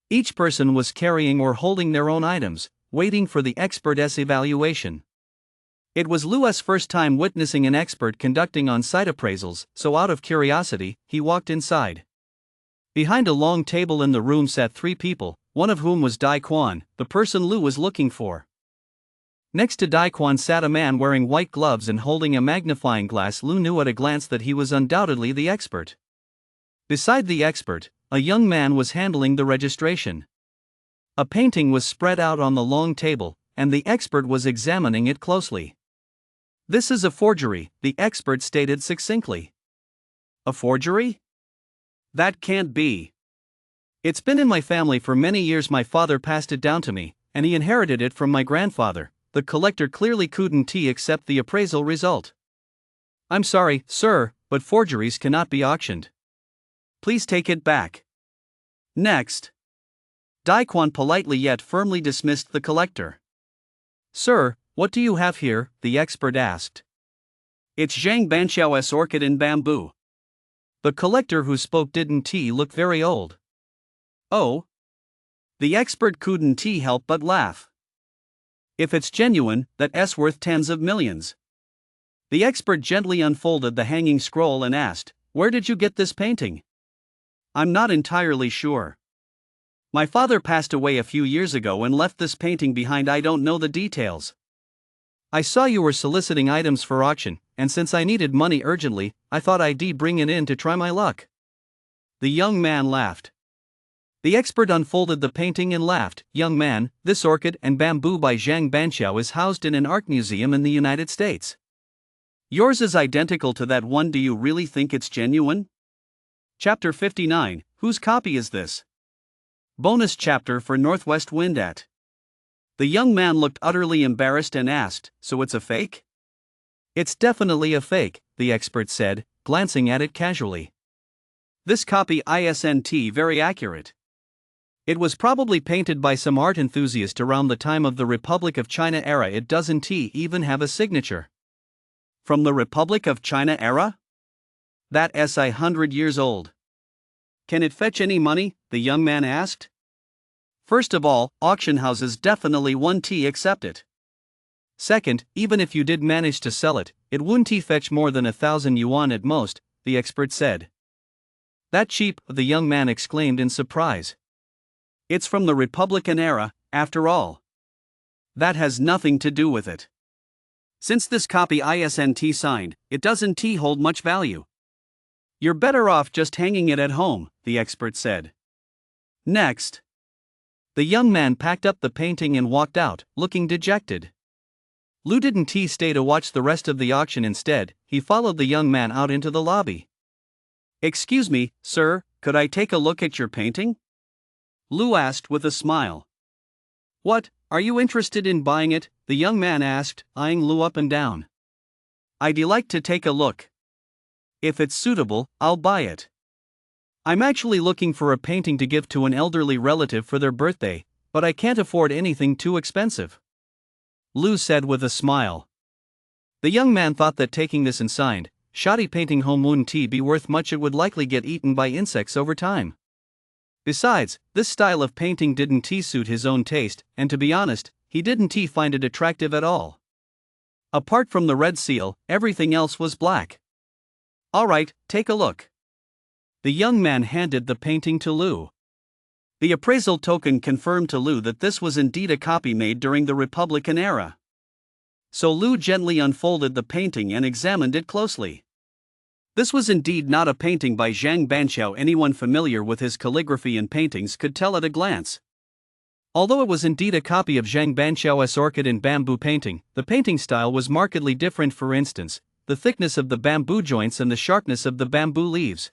Each person was carrying or holding their own items, waiting for the expert's evaluation. It was Lu's first time witnessing an expert conducting on-site appraisals, so out of curiosity, he walked inside. Behind a long table in the room sat 3 people, one of whom was Dai Quan, the person Lu was looking for. Next to Dai Quan sat a man wearing white gloves and holding a magnifying glass. Lu knew at a glance that he was undoubtedly the expert. Beside the expert, a young man was handling the registration. A painting was spread out on the long table, and the expert was examining it closely. This is a forgery, the expert stated succinctly. A forgery? That can't be. It's been in my family for many years. My father passed it down to me, and he inherited it from my grandfather, the collector clearly couldn't accept the appraisal result. "I'm sorry, sir, but forgeries cannot be auctioned. Please take it back." Next, Daekwon politely yet firmly dismissed the collector. "Sir, what do you have here?" the expert asked. "It's Zhang Banxiao's orchid in bamboo." The collector who spoke didn't look very old. "Oh?" The expert couldn't help but laugh. "If it's genuine, that's worth tens of millions." The expert gently unfolded the hanging scroll and asked, "Where did you get this painting?" "I'm not entirely sure. My father passed away a few years ago and left this painting behind. I don't know the details. I saw you were soliciting items for auction, and since I needed money urgently, I thought I'd bring it in to try my luck." The young man laughed. The expert unfolded the painting and laughed. "Young man, this orchid and bamboo by Zhang Banxiao is housed in an art museum in the United States. Yours is identical to that one. Do you really think it's genuine?" Chapter 59, Whose copy is this? Bonus chapter for Northwest Wind at. The young man looked utterly embarrassed and asked, "So it's a fake?" "It's definitely a fake," the expert said, glancing at it casually. "This copy isn't very accurate. It was probably painted by some art enthusiast around the time of the Republic of China era. It doesn't even have a signature." "From the Republic of China era? That's 100 years old. Can it fetch any money?" the young man asked. "First of all, auction houses definitely won't accept it. Second, even if you did manage to sell it, it wouldn't fetch more than 1,000 yuan at most," the expert said. "That cheap?" the young man exclaimed in surprise. "It's from the Republican era, after all. That has nothing to do with it. Since this copy isn't signed, it doesn't hold much value. You're better off just hanging it at home," the expert said. Next, the young man packed up the painting and walked out, looking dejected. Lu didn't stay to watch the rest of the auction. Instead, he followed the young man out into the lobby. "Excuse me, sir, could I take a look at your painting?" Lu asked with a smile. "What, are you interested in buying it?" the young man asked, eyeing Lu up and down. "I'd like to take a look. If it's suitable, I'll buy it. I'm actually looking for a painting to give to an elderly relative for their birthday, but I can't afford anything too expensive," Lu said with a smile. The young man thought that taking this unsigned, shoddy painting home wouldn't be worth much. It would likely get eaten by insects over time. Besides, this style of painting didn't suit his own taste, and to be honest, he didn't find it attractive at all. Apart from the red seal, everything else was black. "All right, take a look." The young man handed the painting to Lu. The appraisal token confirmed to Lu that this was indeed a copy made during the Republican era. So Lu gently unfolded the painting and examined it closely. This was indeed not a painting by Zhang Banxiao. Anyone familiar with his calligraphy and paintings could tell at a glance. Although it was indeed a copy of Zhang Banxiao's orchid in bamboo painting, the painting style was markedly different. For instance, the thickness of the bamboo joints and the sharpness of the bamboo leaves.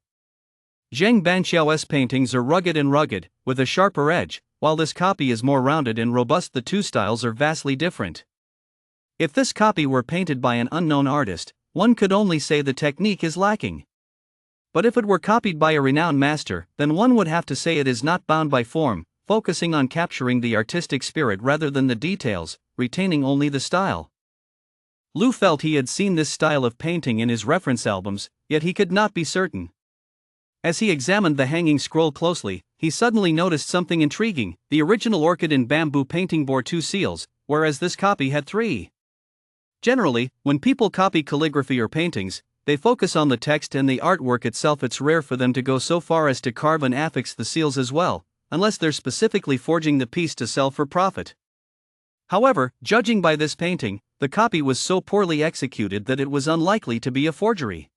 Zhang Banxiao's paintings are rugged, with a sharper edge, while this copy is more rounded and robust. The two styles are vastly different. If this copy were painted by an unknown artist, one could only say the technique is lacking. But if it were copied by a renowned master, then one would have to say it is not bound by form, focusing on capturing the artistic spirit rather than the details, retaining only the style. Lu felt he had seen this style of painting in his reference albums, yet he could not be certain. As he examined the hanging scroll closely, he suddenly noticed something intriguing. The original orchid in bamboo painting bore 2 seals, whereas this copy had 3. Generally, when people copy calligraphy or paintings, they focus on the text and the artwork itself. It's rare for them to go so far as to carve and affix the seals as well, unless they're specifically forging the piece to sell for profit. However, judging by this painting, the copy was so poorly executed that it was unlikely to be a forgery.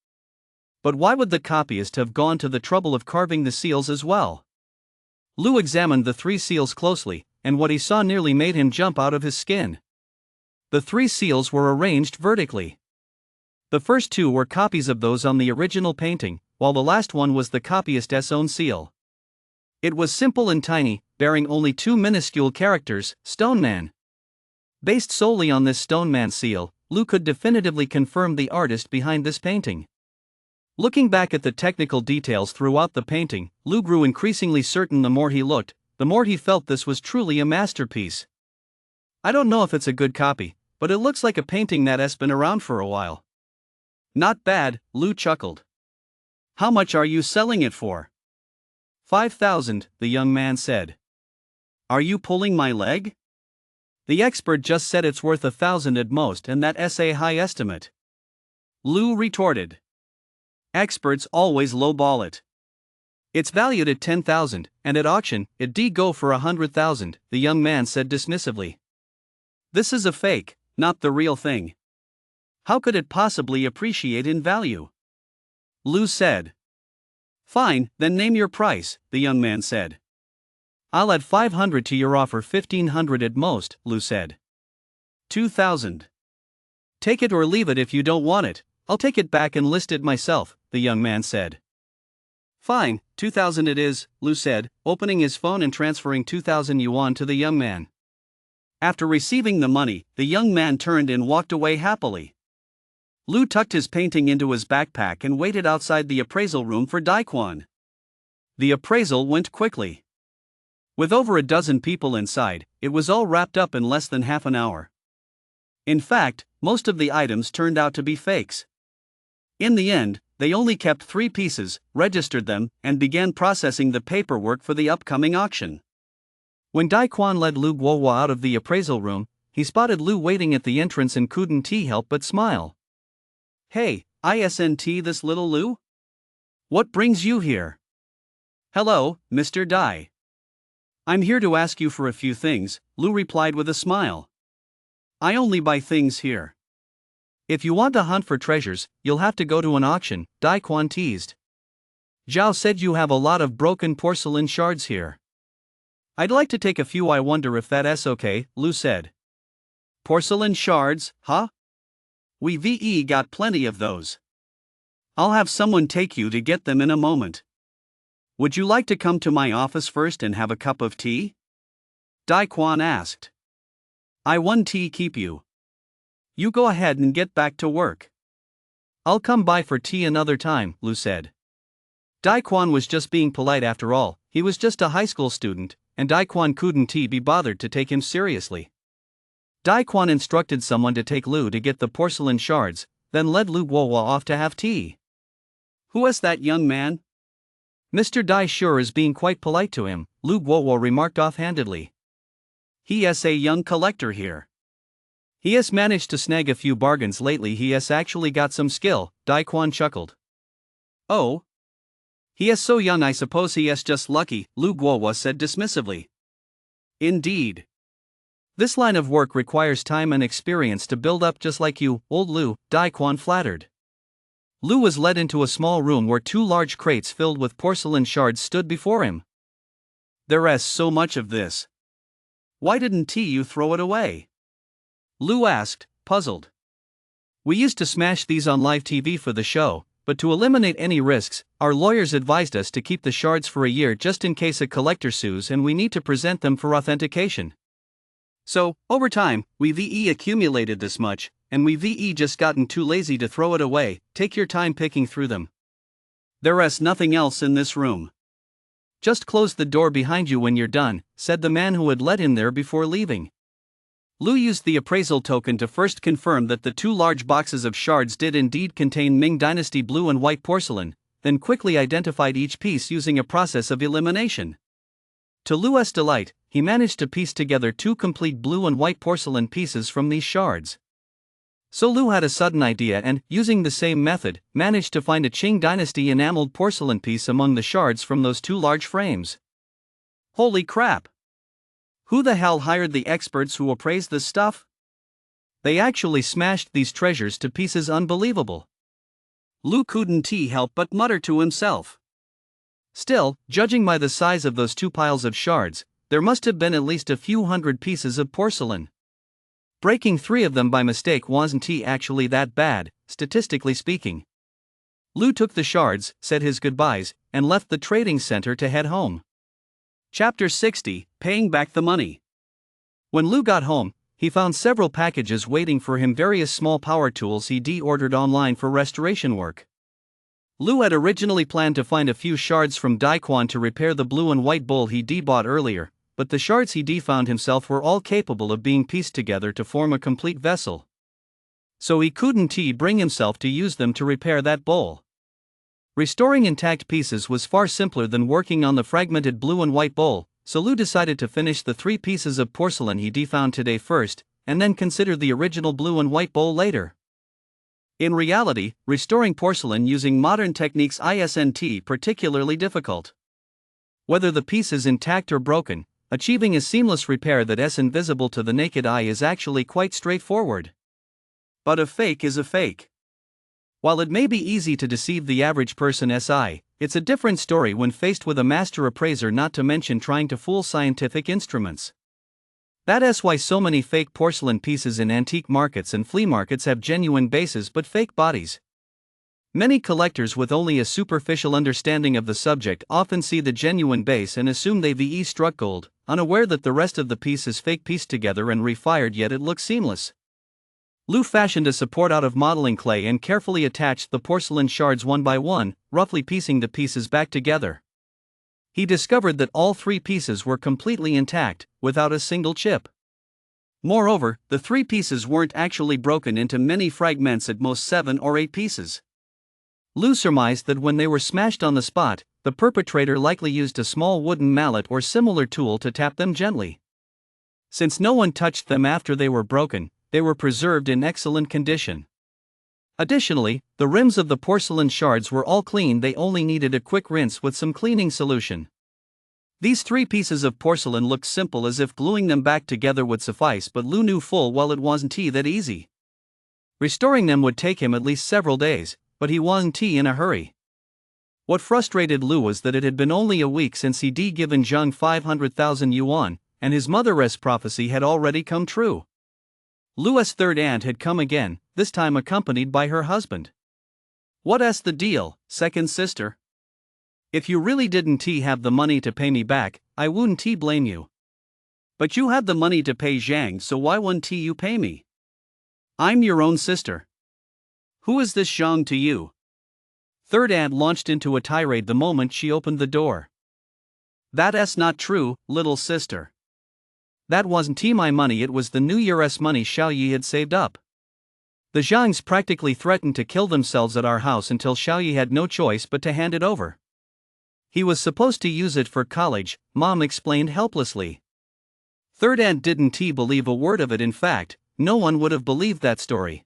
But why would the copyist have gone to the trouble of carving the seals as well? Lu examined the 3 seals closely, and what he saw nearly made him jump out of his skin. The 3 seals were arranged vertically. The first 2 were copies of those on the original painting, while the last one was the copyist's own seal. It was simple and tiny, bearing only 2 minuscule characters, Stone Man. Based solely on this stoneman seal, Lu could definitively confirm the artist behind this painting. Looking back at the technical details throughout the painting, Lu grew increasingly certain the more he looked, the more he felt this was truly a masterpiece. I don't know if it's a good copy, but it looks like a painting that has been around for a while. Not bad, Lu chuckled. How much are you selling it for? 5,000, the young man said. Are you pulling my leg? The expert just said it's worth 1,000 at most, and that's a high estimate. Lu retorted. Experts always lowball it. It's valued at 10,000, and at auction, it'd go for 100,000, the young man said dismissively. This is a fake, not the real thing. How could it possibly appreciate in value? Lu said. Fine, then name your price, the young man said. I'll add 500 to your offer, 1,500 at most, Lu said. 2,000. Take it or leave it if you don't want it, I'll take it back and list it myself, the young man said. Fine, 2,000 it is, Lu said, opening his phone and transferring 2,000 yuan to the young man. After receiving the money, the young man turned and walked away happily. Lu tucked his painting into his backpack and waited outside the appraisal room for Daquan. The appraisal went quickly. With over a dozen people inside, it was all wrapped up in less than half an hour. In fact, most of the items turned out to be fakes. In the end, they only kept 3 pieces, registered them, and began processing the paperwork for the upcoming auction. When Daquan led Lu Guohua out of the appraisal room, he spotted Lu waiting at the entrance and couldn't help but smile. Hey, isn't this little Lu? What brings you here? Hello, Mr. Dai. I'm here to ask you for a few things, Lu replied with a smile. I only buy things here. If you want to hunt for treasures, you'll have to go to an auction, Daquan teased. Zhao said you have a lot of broken porcelain shards here. I'd like to take a few. I wonder if that's okay, Lu said. Porcelain shards, huh? We got plenty of those. I'll have someone take you to get them in a moment. Would you like to come to my office first and have a cup of tea? Daquan asked. I want tea keep you. You go ahead and get back to work. I'll come by for tea another time, Lu said. Daquan was just being polite after all, he was just a high school student, and Daquan couldn't be bothered to take him seriously. Daquan instructed someone to take Lu to get the porcelain shards, then led Lu Guohua off to have tea. Who is that young man? Mr. Dai sure is being quite polite to him, Lu Guohua remarked offhandedly. He is a young collector here. He has managed to snag a few bargains lately. He has actually got some skill, Daquan chuckled. Oh? He is so young. I suppose he is just lucky, Lu Guohua said dismissively. Indeed. This line of work requires time and experience to build up, just like you, old Lu, Daquan flattered. Lu was led into a small room where 2 large crates filled with porcelain shards stood before him. There is so much of this. Why didn't you throw it away? Lu asked, puzzled. We used to smash these on live TV for the show, but to eliminate any risks, our lawyers advised us to keep the shards for a year just in case a collector sues and we need to present them for authentication. So, over time, we accumulated this much, and we just gotten too lazy to throw it away. Take your time picking through them. There is nothing else in this room. Just close the door behind you when you're done, said the man who had led him there before leaving. Lu used the appraisal token to first confirm that the 2 large boxes of shards did indeed contain Ming Dynasty blue and white porcelain, then quickly identified each piece using a process of elimination. To Lu's delight, he managed to piece together 2 complete blue and white porcelain pieces from these shards. So Lu had a sudden idea and, using the same method, managed to find a Qing Dynasty enameled porcelain piece among the shards from those 2 large frames. Holy crap! Who the hell hired the experts who appraised this stuff? They actually smashed these treasures to pieces. Unbelievable. Lu couldn't help but mutter to himself. Still, judging by the size of those 2 piles of shards, there must have been at least a few hundred pieces of porcelain. Breaking 3 of them by mistake wasn't actually that bad, statistically speaking. Lu took the shards, said his goodbyes, and left the trading center to head home. Chapter 60, Paying Back the Money. When Lu got home, he found several packages waiting for him, various small power tools he'd ordered online for restoration work. Lou had originally planned to find a few shards from Daquan to repair the blue and white bowl he'd bought earlier, but the shards he'd found himself were all capable of being pieced together to form a complete vessel. So he couldn't bring himself to use them to repair that bowl. Restoring intact pieces was far simpler than working on the fragmented blue and white bowl, so Lou decided to finish the 3 pieces of porcelain he'd found today first, and then consider the original blue and white bowl later. In reality, restoring porcelain using modern techniques isn't particularly difficult. Whether the piece is intact or broken, achieving a seamless repair that is invisible to the naked eye is actually quite straightforward. But a fake is a fake. While it may be easy to deceive the average person, it's a different story when faced with a master appraiser, not to mention trying to fool scientific instruments. That's why so many fake porcelain pieces in antique markets and flea markets have genuine bases but fake bodies. Many collectors with only a superficial understanding of the subject often see the genuine base and assume they've struck gold, unaware that the rest of the piece is fake, pieced together and refired, yet it looks seamless. Lou fashioned a support out of modeling clay and carefully attached the porcelain shards one by one, roughly piecing the pieces back together. He discovered that all 3 pieces were completely intact, without a single chip. Moreover, the 3 pieces weren't actually broken into many fragments, at most 7 or 8 pieces. Lou surmised that when they were smashed on the spot, the perpetrator likely used a small wooden mallet or similar tool to tap them gently. Since no one touched them after they were broken, they were preserved in excellent condition. Additionally, the rims of the porcelain shards were all clean, they only needed a quick rinse with some cleaning solution. These 3 pieces of porcelain looked simple, as if gluing them back together would suffice, but Lou knew full well it wasn't that easy. Restoring them would take him at least several days, but he wasn't in a hurry. What frustrated Lou was that it had been only a week since he'd given Zhang 500,000 yuan, and his mother's prophecy had already come true. Lou's third aunt had come again, this time accompanied by her husband. "What's the deal, second sister? If you really didn't have the money to pay me back, I wouldn't blame you. But you had the money to pay Zhang, so why wouldn't you pay me? I'm your own sister. Who is this Zhang to you?" Third aunt launched into a tirade the moment she opened the door. "That's not true, little sister. That wasn't my money, it was the New Year's money Xiao Yi had saved up. The Zhangs practically threatened to kill themselves at our house until Xiao Yi had no choice but to hand it over. He was supposed to use it for college," Mom explained helplessly. Third aunt didn't believe a word of it. In fact, no one would have believed that story.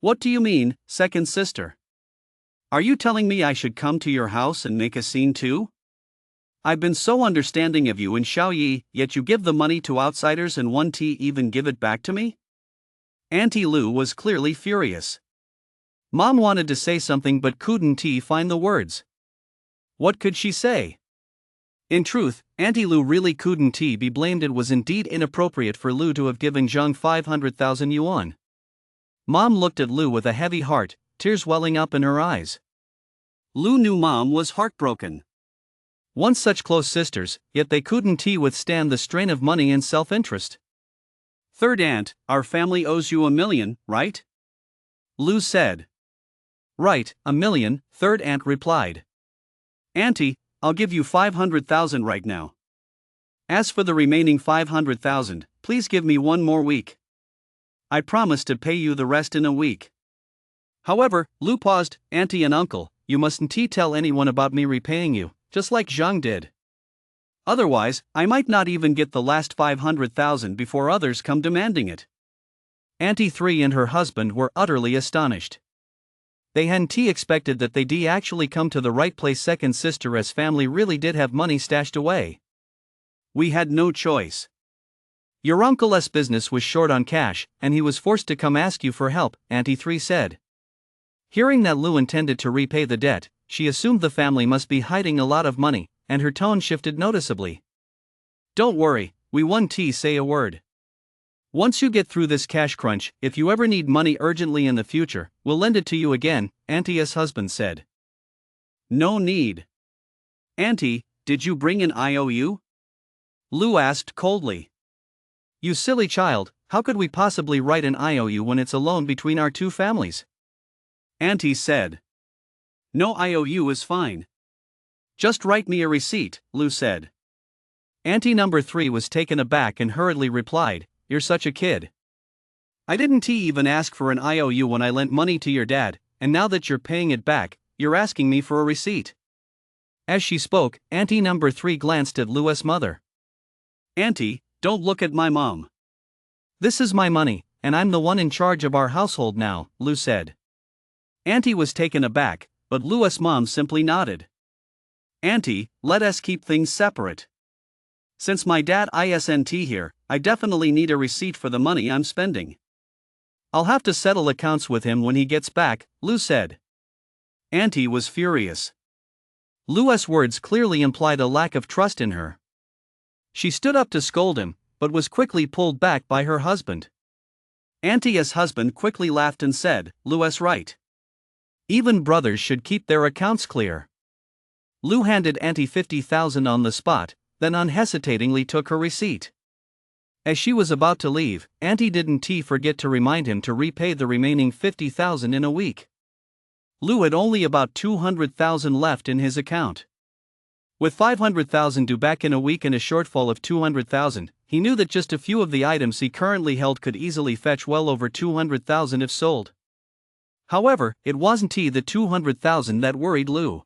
"What do you mean, second sister? Are you telling me I should come to your house and make a scene too? I've been so understanding of you and Xiao Yi, yet you give the money to outsiders and won't even give it back to me?" Auntie Lou was clearly furious. Mom wanted to say something but couldn't find the words. What could she say? In truth, Auntie Lou really couldn't be blamed. It was indeed inappropriate for Lou to have given Zhang 500,000 yuan. Mom looked at Lou with a heavy heart, tears welling up in her eyes. Lou knew Mom was heartbroken. Once such close sisters, yet they couldn't withstand the strain of money and self-interest. "Third aunt, our family owes you 1 million, right?" Lou said. "Right, 1 million, third aunt replied. Auntie, I'll give you 500,000 right now. As for the remaining 500,000, please give me 1 more week. I promise to pay you the rest in a week." However, Lou paused. "Auntie and uncle, you mustn't tell anyone about me repaying you, just like Zhang did. Otherwise, I might not even get the last 500,000 before others come demanding it." Auntie 3 and her husband were utterly astonished. They hadn't expected that they'd actually come to the right place. Second sister's family really did have money stashed away. "We had no choice. Your uncle's business was short on cash, and he was forced to come ask you for help," Auntie 3 said. Hearing that Lou intended to repay the debt, she assumed the family must be hiding a lot of money, and her tone shifted noticeably. "Don't worry, we won't say a word. Once you get through this cash crunch, if you ever need money urgently in the future, we'll lend it to you again," Auntie's husband said. "No need. Auntie, did you bring an IOU?" Lou asked coldly. "You silly child, how could we possibly write an IOU when it's a loan between our two families? Auntie said. No IOU is fine. Just write me a receipt, Lou said. Auntie number 3 was taken aback and hurriedly replied, you're such a kid. I didn't even ask for an IOU when I lent money to your dad, and now that you're paying it back, you're asking me for a receipt. As she spoke, Auntie number 3 glanced at Lou's mother. Auntie, don't look at my mom. This is my money, and I'm the one in charge of our household now, Lou said. Auntie was taken aback, but Lou's mom simply nodded. Auntie, let us keep things separate. Since my dad isn't here, I definitely need a receipt for the money I'm spending. I'll have to settle accounts with him when he gets back, Lou said. Auntie was furious. Lou's words clearly implied a lack of trust in her. She stood up to scold him, but was quickly pulled back by her husband. Auntie's husband quickly laughed and said, Lou's right. Even brothers should keep their accounts clear. Lou handed Auntie $50,000 on the spot, then unhesitatingly took her receipt. As she was about to leave, Auntie didn't forget to remind him to repay the remaining $50,000 in a week. Lou had only about $200,000 left in his account. With $500,000 due back in a week and a shortfall of $200,000, he knew that just a few of the items he currently held could easily fetch well over $200,000 if sold. However, it wasn't the $200,000 that worried Lou.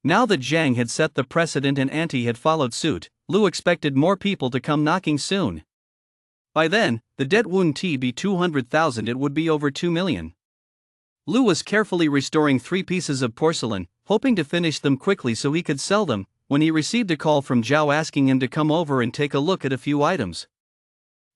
Now that Zhang had set the precedent and Auntie had followed suit, Lou expected more people to come knocking soon. By then, the debt wouldn't be $200,000, it would be over $2 million. Lou was carefully restoring 3 pieces of porcelain, hoping to finish them quickly so he could sell them, when he received a call from Zhao asking him to come over and take a look at a few items.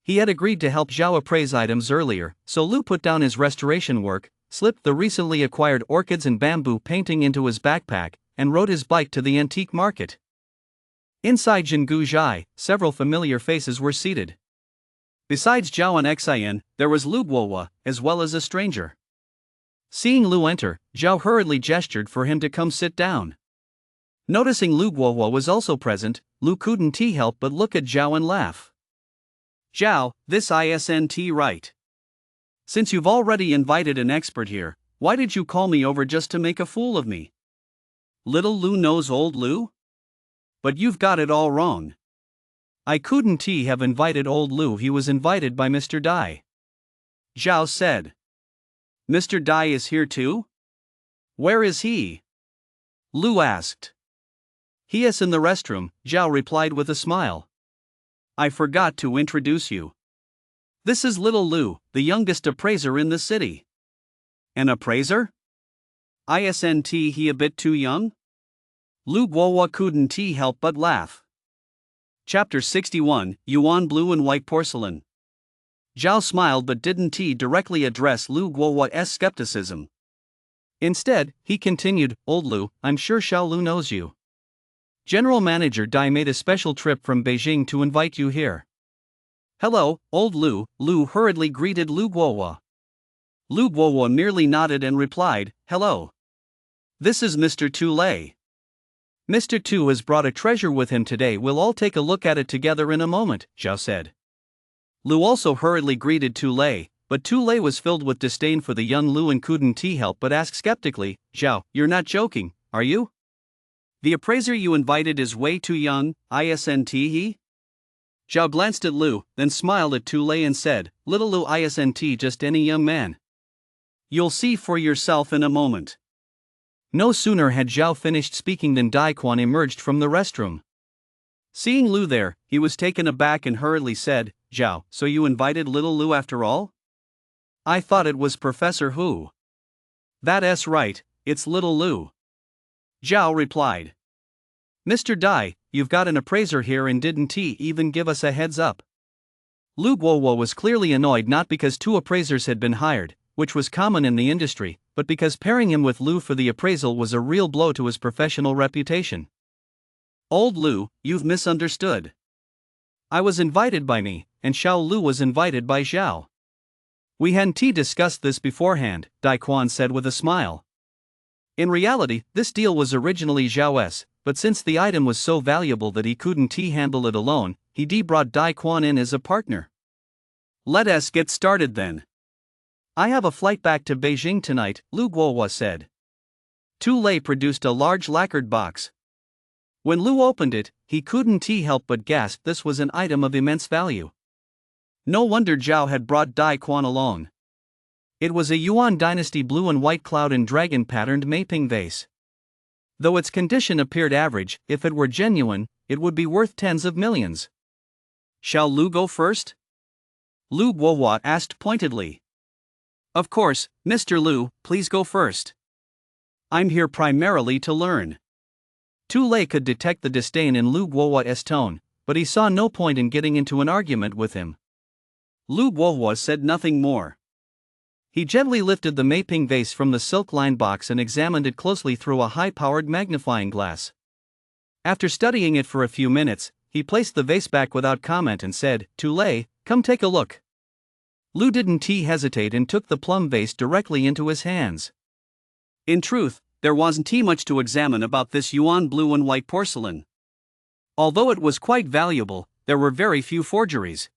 He had agreed to help Zhao appraise items earlier, so Lou put down his restoration work, slipped the recently acquired orchids and bamboo painting into his backpack, and rode his bike to the antique market. Inside Jingu Zhai, several familiar faces were seated. Besides Zhao and Xian, there was Lu Guohua, as well as a stranger. Seeing Lou enter, Zhao hurriedly gestured for him to come sit down. Noticing Lu Guohua was also present, Lu couldn't help but look at Zhao and laugh. Zhao, this isn't right. Since you've already invited an expert here, why did you call me over just to make a fool of me? Little Lou knows old Lou? But you've got it all wrong. I couldn't have invited old Lou, he was invited by Mr. Dai. Zhao said. Mr. Dai is here too? Where is he? Lou asked. He is in the restroom, Zhao replied with a smile. I forgot to introduce you. This is little Lou, the youngest appraiser in the city. An appraiser? Isn't he a bit too young? Lu Guohua couldn't help but laugh. Chapter 61, Yuan Blue and White Porcelain. Zhao smiled but didn't directly address Lu Guohua's skepticism. Instead, he continued, Old Lu, I'm sure Xiao Lu knows you. General Manager Dai made a special trip from Beijing to invite you here. Hello, old Lu, Lu hurriedly greeted Lu Guohua. Lu Guohua merely nodded and replied, hello. This is Mr. Tu Lei. Mr. Tu has brought a treasure with him today, we'll all take a look at it together in a moment, Zhao said. Lu also hurriedly greeted Tu Lei, but Tu Lei was filled with disdain for the young Lu and couldn't help but ask skeptically, Zhao, you're not joking, are you? The appraiser you invited is way too young, isn't he? Zhao glanced at Lu, then smiled at Tu Lei and said, little Lu isn't just any young man. You'll see for yourself in a moment. No sooner had Zhao finished speaking than Dai Quan emerged from the restroom. Seeing Lu there, he was taken aback and hurriedly said, Zhao, so you invited little Lu after all? I thought it was Professor Hu. That's right, it's little Lu. Zhao replied. Mr. Dai, you've got an appraiser here and didn't even give us a heads up. Lu Guohua was clearly annoyed not because 2 appraisers had been hired, which was common in the industry, but because pairing him with Lu for the appraisal was a real blow to his professional reputation. Old Lu, you've misunderstood. I was invited by me, and Xiao Lu was invited by Zhao. We hadn't discussed this beforehand, Dai Quan said with a smile. In reality, this deal was originally Zhao's, but since the item was so valuable that he couldn't handle it alone, he brought Dai Quan in as a partner. Let us get started then. I have a flight back to Beijing tonight, Lu Guohua said. Tu Lei produced a large lacquered box. When Lu opened it, he couldn't help but gasp. This was an item of immense value. No wonder Zhao had brought Dai Quan along. It was a Yuan dynasty blue and white cloud and dragon patterned Meiping vase. Though its condition appeared average, if it were genuine, it would be worth tens of millions. Shall Lu go first? Lu Guohua asked pointedly. Of course, Mr. Lu, please go first. I'm here primarily to learn. Tu Lei could detect the disdain in Lu Guohua's tone, but he saw no point in getting into an argument with him. Lu Guohua said nothing more. He gently lifted the Meiping vase from the silk-lined box and examined it closely through a high-powered magnifying glass. After studying it for a few minutes, he placed the vase back without comment and said, Tu Lei, come take a look. Lu didn't hesitate and took the plum vase directly into his hands. In truth, there wasn't much to examine about this Yuan blue and white porcelain. Although it was quite valuable, there were very few forgeries.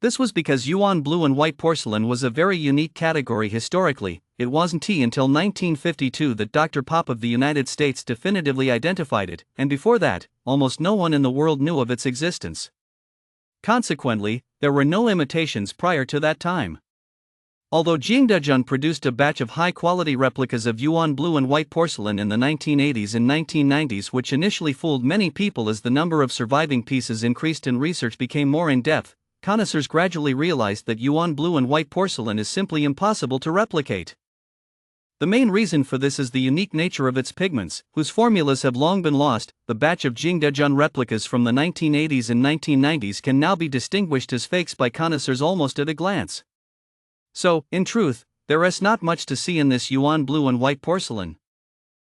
This was because Yuan blue and white porcelain was a very unique category historically. It wasn't until 1952 that Dr. Pop of the United States definitively identified it, and before that, almost no one in the world knew of its existence. Consequently, there were no imitations prior to that time. Although Jingdezhen produced a batch of high-quality replicas of Yuan blue and white porcelain in the 1980s and 1990s, which initially fooled many people as the number of surviving pieces increased and research became more in-depth, connoisseurs gradually realized that Yuan blue and white porcelain is simply impossible to replicate. The main reason for this is the unique nature of its pigments, whose formulas have long been lost. The batch of Jingdezhen replicas from the 1980s and 1990s can now be distinguished as fakes by connoisseurs almost at a glance. So, in truth, there is not much to see in this Yuan blue and white porcelain.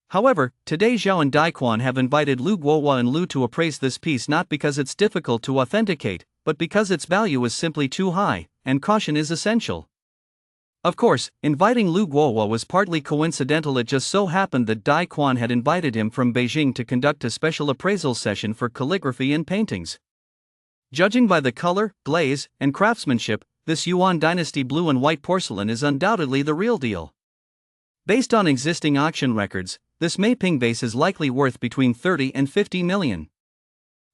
However, today Zhao and Dai Quan have invited Lu Guohua and Lu to appraise this piece not because it's difficult to authenticate, but because its value is simply too high, and caution is essential. Of course, inviting Lu Guohua was partly coincidental. It just so happened that Dai Quan had invited him from Beijing to conduct a special appraisal session for calligraphy and paintings. Judging by the color, glaze, and craftsmanship, this Yuan dynasty blue and white porcelain is undoubtedly the real deal. Based on existing auction records, this Meiping vase is likely worth between 30 and 50 million.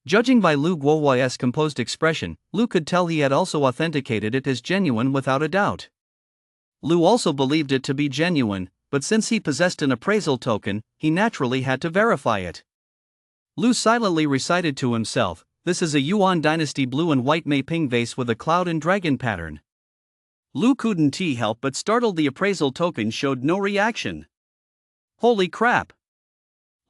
Judging by Lu Guohua's composed expression, Lu could tell he had also authenticated it as genuine without a doubt. Lu also believed it to be genuine, but since he possessed an appraisal token, he naturally had to verify it. Lu silently recited to himself, "This is a Yuan dynasty blue and white Meiping vase with a cloud and dragon pattern." Lu couldn't help but startled. The appraisal token showed no reaction. Holy crap!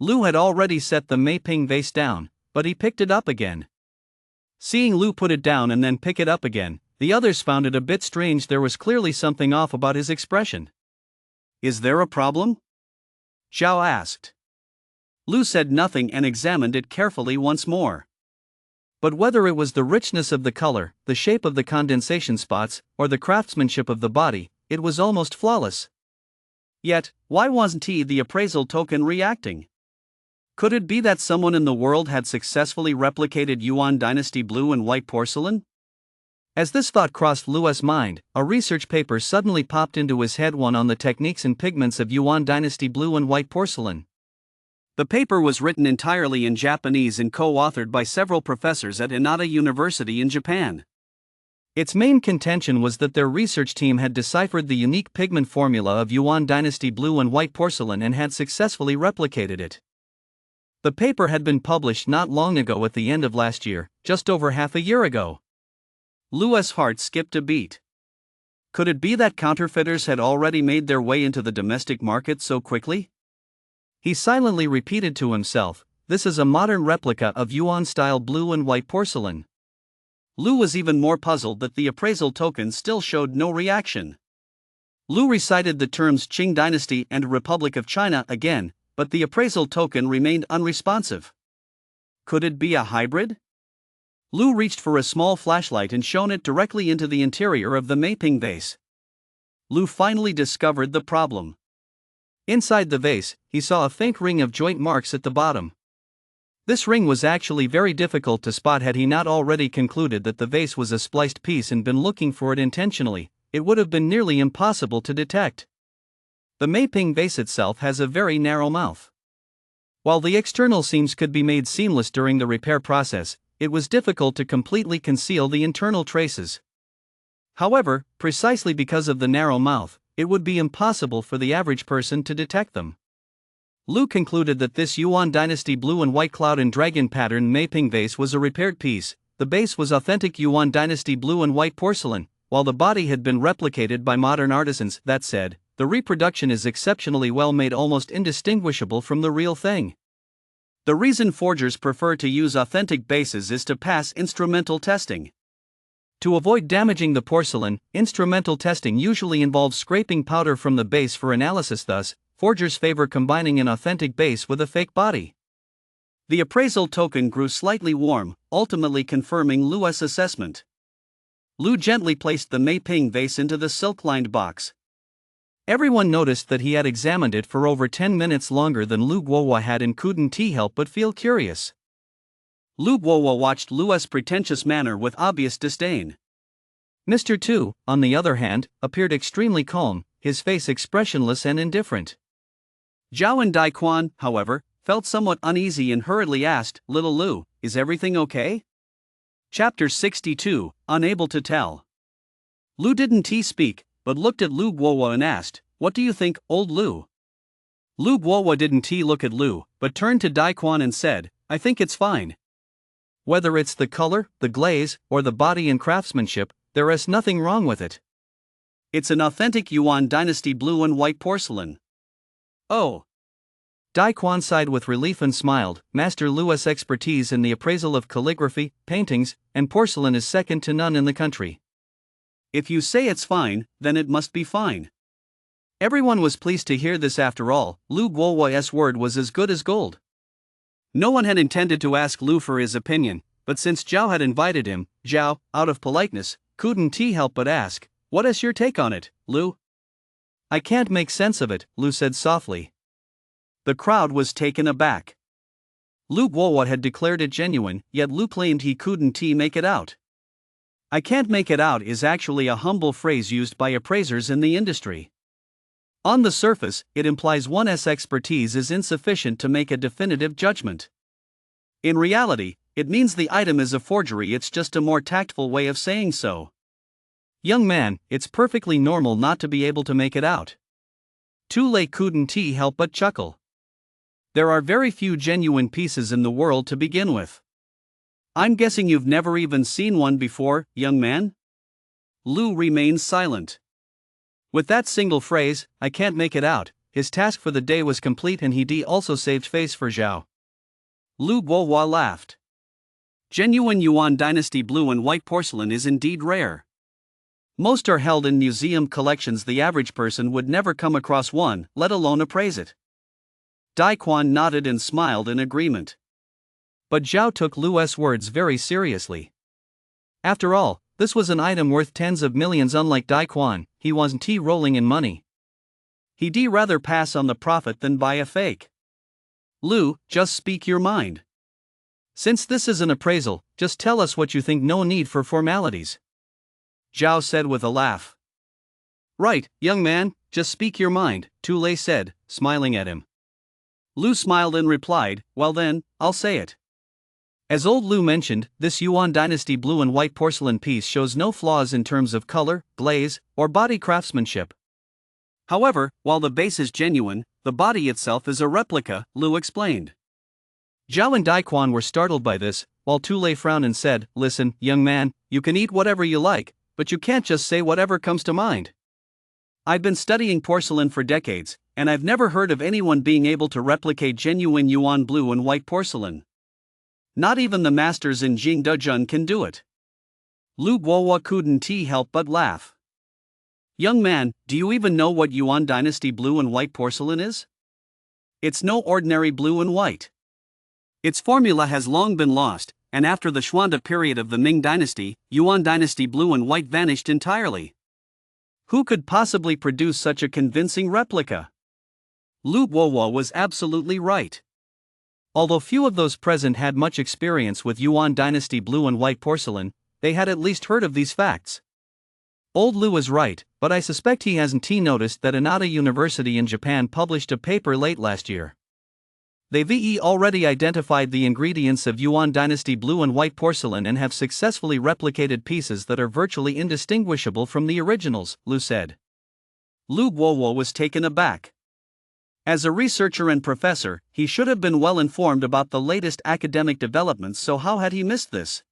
Lu had already set the Meiping vase down, but he picked it up again. Seeing Lu put it down and then pick it up again, the others found it a bit strange. There was clearly something off about his expression. Is there a problem? Zhao asked. Lu said nothing and examined it carefully once more. But whether it was the richness of the color, the shape of the condensation spots, or the craftsmanship of the body, it was almost flawless. Yet, why wasn't the appraisal token reacting? Could it be that someone in the world had successfully replicated Yuan dynasty blue and white porcelain? As this thought crossed Lu's mind, a research paper suddenly popped into his head, one on the techniques and pigments of Yuan dynasty blue and white porcelain. The paper was written entirely in Japanese and co-authored by several professors at Inada University in Japan. Its main contention was that their research team had deciphered the unique pigment formula of Yuan dynasty blue and white porcelain and had successfully replicated it. The paper had been published not long ago, at the end of last year, just over half a year ago. Lu's heart skipped a beat. Could it be that counterfeiters had already made their way into the domestic market so quickly? He silently repeated to himself, "This is a modern replica of Yuan-style blue and white porcelain." Lu was even more puzzled that the appraisal token still showed no reaction. Lu recited the terms Qing Dynasty and Republic of China again, but the appraisal token remained unresponsive. Could it be a hybrid? Lu reached for a small flashlight and shone it directly into the interior of the Meiping vase. Lu finally discovered the problem. Inside the vase, he saw a faint ring of joint marks at the bottom. This ring was actually very difficult to spot had he not already concluded that the vase was a spliced piece and been looking for it intentionally. It would have been nearly impossible to detect. The Meiping vase itself has a very narrow mouth. While the external seams could be made seamless during the repair process, it was difficult to completely conceal the internal traces. However, precisely because of the narrow mouth, it would be impossible for the average person to detect them. Lu concluded that this Yuan dynasty blue and white cloud and dragon pattern Meiping vase was a repaired piece. The base was authentic Yuan dynasty blue and white porcelain, while the body had been replicated by modern artisans. That said, the reproduction is exceptionally well made, almost indistinguishable from the real thing. The reason forgers prefer to use authentic bases is to pass instrumental testing. To avoid damaging the porcelain, instrumental testing usually involves scraping powder from the base for analysis. Thus, forgers favor combining an authentic base with a fake body. The appraisal token grew slightly warm, ultimately confirming Lu's assessment. Lu gently placed the Meiping vase into the silk-lined box. Everyone noticed that he had examined it for over 10 minutes longer than Lu Guohua had and couldn't help but feel curious. Lu Guohua watched Lu's pretentious manner with obvious disdain. Mr. Tu, on the other hand, appeared extremely calm, his face expressionless and indifferent. Zhao and Dai Quan, however, felt somewhat uneasy and hurriedly asked, "Little Lu, is everything okay?" Chapter 62, Unable to Tell. Lu didn't speak, but looked at Lu Guohua and asked, "What do you think, old Lu?" Lu Guohua didn't look at Lu, but turned to Dai Quan and said, "I think it's fine. Whether it's the color, the glaze, or the body and craftsmanship, there is nothing wrong with it. It's an authentic Yuan dynasty blue and white porcelain." "Oh." Dai Quan sighed with relief and smiled. Master Lu's expertise in the appraisal of calligraphy, paintings, and porcelain is second to none in the country. "If you say it's fine, then it must be fine." Everyone was pleased to hear this. After all, Lu Guohua's word was as good as gold. No one had intended to ask Lu for his opinion, but since Zhao had invited him, Zhao, out of politeness, couldn't help but ask, "What is your take on it, Lu?" "I can't make sense of it," Lu said softly. The crowd was taken aback. Lu Guohua had declared it genuine, yet Lu claimed he couldn't make it out. "I can't make it out" is actually a humble phrase used by appraisers in the industry. On the surface, it implies one's expertise is insufficient to make a definitive judgment. In reality, it means the item is a forgery. It's just a more tactful way of saying so. "Young man, it's perfectly normal not to be able to make it out." Tu Lei couldn't help but chuckle. There are very few genuine pieces in the world to begin with. "I'm guessing you've never even seen one before, young man?" Lu remained silent. With that single phrase, "I can't make it out," his task for the day was complete, and he also saved face for Zhao. Lu Guohua laughed. "Genuine Yuan dynasty blue and white porcelain is indeed rare. Most are held in museum collections. The average person would never come across one, let alone appraise it." Dai Quan nodded and smiled in agreement. But Zhao took Lu's words very seriously. After all, this was an item worth tens of millions. Unlike Dai Quan, he wasn't rolling in money. He'd rather pass on the profit than buy a fake. "Lu, just speak your mind. Since this is an appraisal, just tell us what you think. No need for formalities," Zhao said with a laugh. "Right, young man, just speak your mind," Tu Lei said, smiling at him. Lu smiled and replied, "Well then, I'll say it. As old Lu mentioned, this Yuan dynasty blue and white porcelain piece shows no flaws in terms of color, glaze, or body craftsmanship. However, while the base is genuine, the body itself is a replica," Lu explained. Zhao and Dai Quan were startled by this, while Tu Lei frowned and said, "Listen, young man, you can eat whatever you like, but you can't just say whatever comes to mind. I've been studying porcelain for decades, and I've never heard of anyone being able to replicate genuine Yuan blue and white porcelain. Not even the masters in Jingdezhen can do it." Lu Guohua couldn't help but laugh. "Young man, do you even know what Yuan dynasty blue and white porcelain is? It's no ordinary blue and white. Its formula has long been lost, and after the Xuande period of the Ming dynasty, Yuan dynasty blue and white vanished entirely. Who could possibly produce such a convincing replica?" Lu Guohua was absolutely right. Although few of those present had much experience with Yuan dynasty blue and white porcelain, they had at least heard of these facts. Old Lu is right, but I suspect he hasn't noticed that Inada University in Japan published a paper late last year. They've already identified the ingredients of Yuan dynasty blue and white porcelain and have successfully replicated pieces that are virtually indistinguishable from the originals, Lu said. Lu Guowo was taken aback. As a researcher and professor, he should have been well informed about the latest academic developments, so how had he missed this?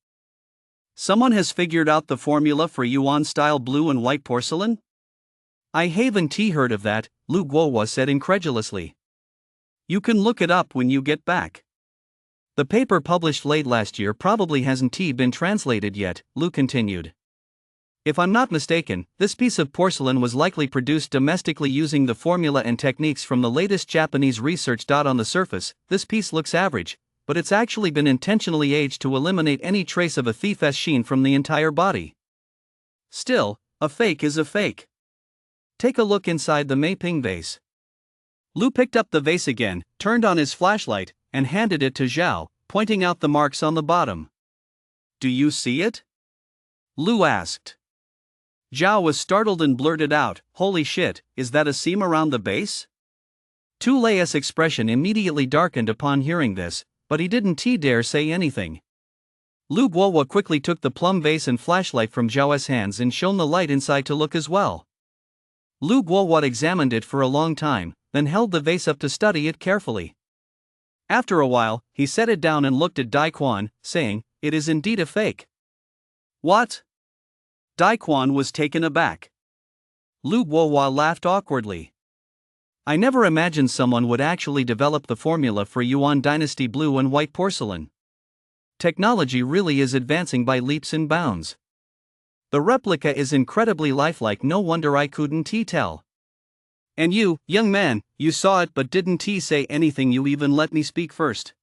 Someone has figured out the formula for Yuan-style blue and white porcelain? I haven't heard of that, Lu Guowo said incredulously. You can look it up when you get back. The paper published late last year probably hasn't been translated yet, Lu continued. If I'm not mistaken, this piece of porcelain was likely produced domestically using the formula and techniques from the latest Japanese research. On the surface, this piece looks average, but it's actually been intentionally aged to eliminate any trace of a thief's sheen from the entire body. Still, a fake is a fake. Take a look inside the Meiping vase. Lu picked up the vase again, turned on his flashlight, and handed it to Zhao, pointing out the marks on the bottom. Do you see it? Lu asked. Zhao was startled and blurted out, "Holy shit, is that a seam around the base?" Tu Lei's expression immediately darkened upon hearing this, but he didn't dare say anything. Lu Guowo quickly took the plum vase and flashlight from Zhao's hands and shone the light inside to look as well. Lu Guowo examined it for a long time, then held the vase up to study it carefully. After a while, he set it down and looked at Dai Quan, saying, "It is indeed a fake." What? Dai Quan was taken aback. Lu Guowo laughed awkwardly. I never imagined someone would actually develop the formula for Yuan dynasty blue and white porcelain. Technology really is advancing by leaps and bounds. The replica is incredibly lifelike, no wonder I couldn't tell. And you, young man, you saw it but didn't say anything, you even let me speak first.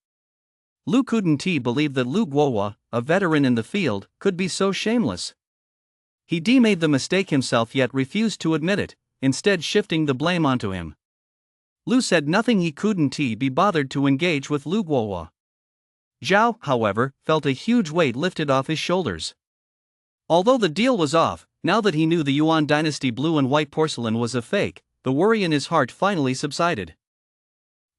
Lu couldn't believe that Lu Guowo, a veteran in the field, could be so shameless. He made the mistake himself yet refused to admit it, instead shifting the blame onto him. Lu said nothing, he couldn't be bothered to engage with Lu Guowo. Zhao, however, felt a huge weight lifted off his shoulders. Although the deal was off, now that he knew the Yuan dynasty blue and white porcelain was a fake, the worry in his heart finally subsided.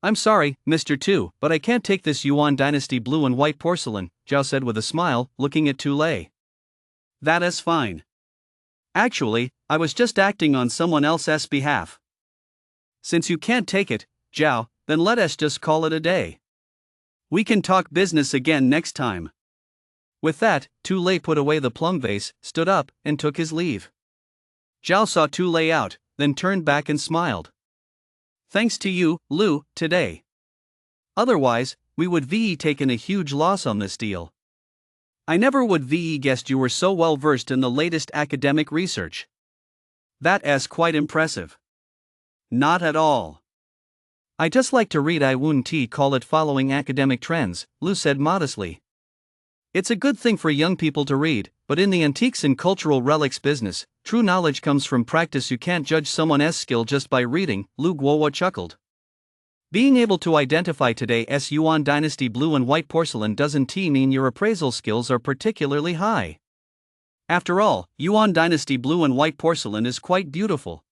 I'm sorry, Mr. Tu, but I can't take this Yuan dynasty blue and white porcelain, Zhao said with a smile, looking at Tu Lei. That is fine. Actually, I was just acting on someone else's behalf. Since you can't take it, Zhao, then let us just call it a day. We can talk business again next time. With that, Tu Lei put away the plum vase, stood up, and took his leave. Zhao saw Tu Lei out, then turned back and smiled. Thanks to you, Lu, today. Otherwise, we would taken a huge loss on this deal. I never would guessed you were so well versed in the latest academic research. That is quite impressive. Not at all. I just like to read, I wouldn't call it following academic trends, Lu said modestly. It's a good thing for young people to read, but in the antiques and cultural relics business, true knowledge comes from practice. You can't judge someone's skill just by reading, Lu Guowo chuckled. Being able to identify today's Yuan dynasty blue and white porcelain doesn't mean your appraisal skills are particularly high. After all, Yuan dynasty blue and white porcelain is quite beautiful.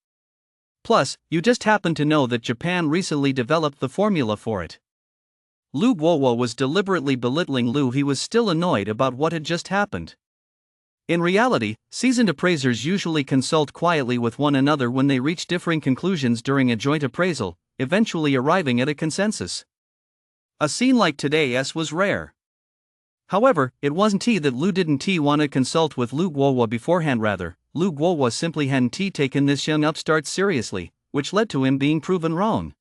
Plus, you just happen to know that Japan recently developed the formula for it. Lu Guowo was deliberately belittling Lu. He was still annoyed about what had just happened. In reality, seasoned appraisers usually consult quietly with one another when they reach differing conclusions during a joint appraisal, eventually arriving at a consensus. A scene like today's was rare. However, it wasn't that Lu didn't want to consult with Lu Guowo beforehand. Rather, Lu Guowo simply hadn't taken this young upstart seriously, which led to him being proven wrong.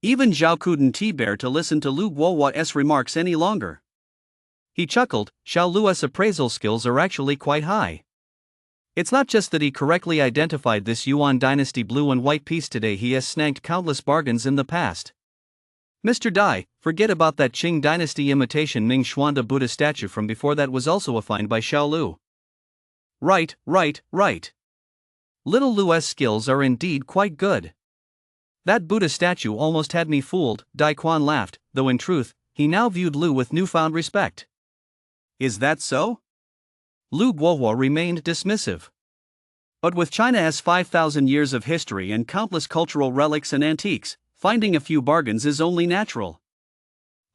Even Zhao couldn't bear to listen to Lu Guowo's remarks any longer. He chuckled. Xiao Lu's appraisal skills are actually quite high. It's not just that he correctly identified this Yuan dynasty blue and white piece today, he has snagged countless bargains in the past. Mr. Dai, forget about that Qing dynasty imitation Ming Xuanda Buddha statue from before. That was also a find by Xiao Lu. Right. Little Lu's skills are indeed quite good. That Buddha statue almost had me fooled, Dai Quan laughed, though in truth, he now viewed Lu with newfound respect. Is that so? Lu Guohuo remained dismissive. But with China's 5,000 years of history and countless cultural relics and antiques, finding a few bargains is only natural.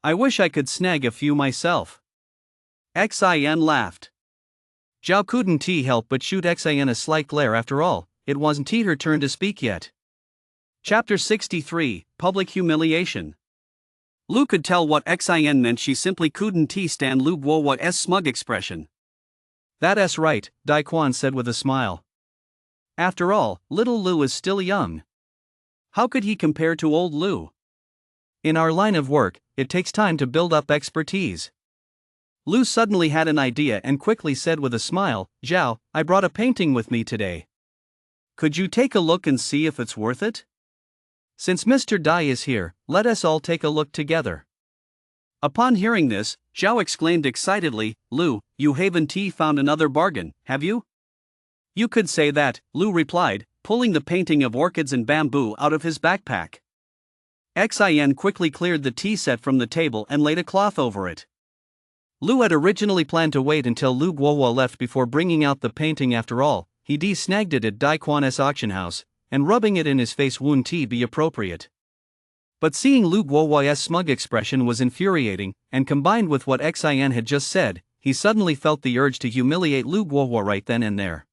I wish I could snag a few myself. Xin laughed. Zhao couldn't help but shoot Xin a slight glare. After all, it wasn't her turn to speak yet. Chapter 63, Public Humiliation. Lu could tell what Xin meant. She simply couldn't stand Lu Guohuo's smug expression. That's right, Dai Quan said with a smile. After all, little Lu is still young. How could he compare to old Lu? In our line of work, it takes time to build up expertise. Lu suddenly had an idea and quickly said with a smile, Zhao, I brought a painting with me today. Could you take a look and see if it's worth it? Since Mr. Dai is here, let us all take a look together. Upon hearing this, Zhao exclaimed excitedly, Lu, you haven't found another bargain, have you? You could say that, Lu replied, pulling the painting of orchids and bamboo out of his backpack. Xin quickly cleared the tea set from the table and laid a cloth over it. Lu had originally planned to wait until Lu Guohuo left before bringing out the painting. After all, he snagged it at Dai Quan's auction house, and rubbing it in his face wouldn't be appropriate. But seeing Lu Guohuo's smug expression was infuriating, and combined with what Xin had just said, he suddenly felt the urge to humiliate Lu Guohuo right then and there.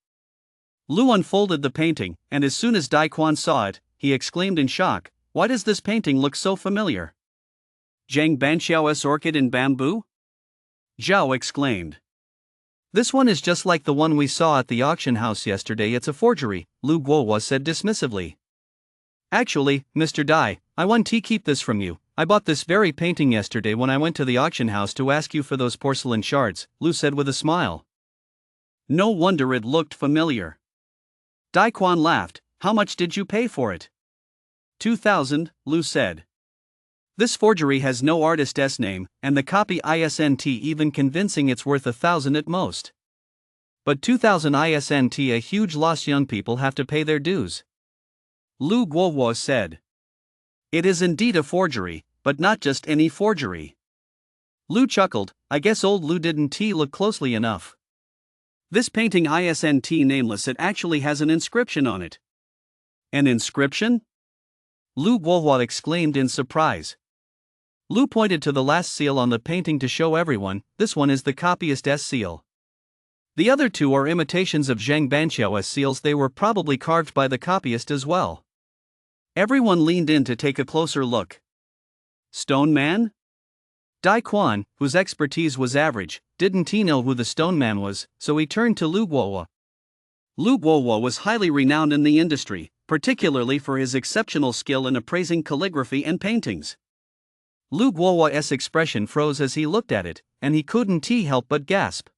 Lu unfolded the painting, and as soon as Dai Quan saw it, he exclaimed in shock, why does this painting look so familiar? Zhang Banxiao's orchid in bamboo? Zhao exclaimed. This one is just like the one we saw at the auction house yesterday. It's a forgery, Lu Guohuo said dismissively. Actually, Mr. Dai, I want to keep this from you. I bought this very painting yesterday when I went to the auction house to ask you for those porcelain shards, Lu said with a smile. No wonder it looked familiar. Dai Quan laughed, how much did you pay for it? 2,000, Lu said. This forgery has no artist's name, and the copy isn't even convincing. It's worth 1,000 at most. But 2,000 isn't a huge loss. Young people have to pay their dues. Lu Guohuo said. It is indeed a forgery, but not just any forgery. Lu chuckled, I guess old Lu didn't look closely enough. This painting isn't nameless. It actually has an inscription on it. An inscription? Lu Guohuo exclaimed in surprise. Lu pointed to the last seal on the painting to show everyone, this one is the copyist's seal. The other two are imitations of Zhang Banxiao's seals. They were probably carved by the copyist as well. Everyone leaned in to take a closer look. Stone Man? Dai Quan, whose expertise was average, didn't know who the stone man was, so he turned to Lu Guohuo. Lu Guohuo was highly renowned in the industry, particularly for his exceptional skill in appraising calligraphy and paintings. Lu Guohuo's expression froze as he looked at it, and he couldn't help but gasp.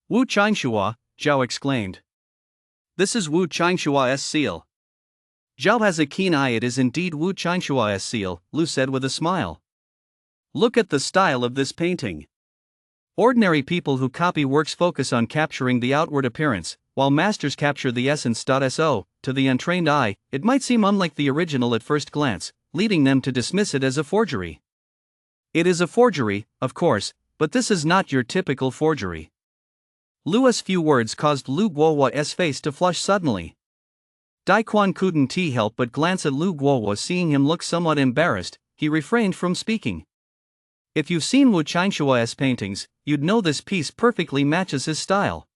Wu Qingshuo, Zhao exclaimed. This is Wu Qingshuo's seal. Zhao has a keen eye. It is indeed Wu Qingshuo's seal, Lu said with a smile. Look at the style of this painting. Ordinary people who copy works focus on capturing the outward appearance, while masters capture the essence. So, to the untrained eye, it might seem unlike the original at first glance, leading them to dismiss it as a forgery. It is a forgery, of course, but this is not your typical forgery. Lu's few words caused Lu Guohuo's face to flush suddenly. Dai Quan couldn't help but glance at Lu Guohuo. Seeing him look somewhat embarrassed, he refrained from speaking. If you've seen Wu Qingshuo's paintings, you'd know this piece perfectly matches his style.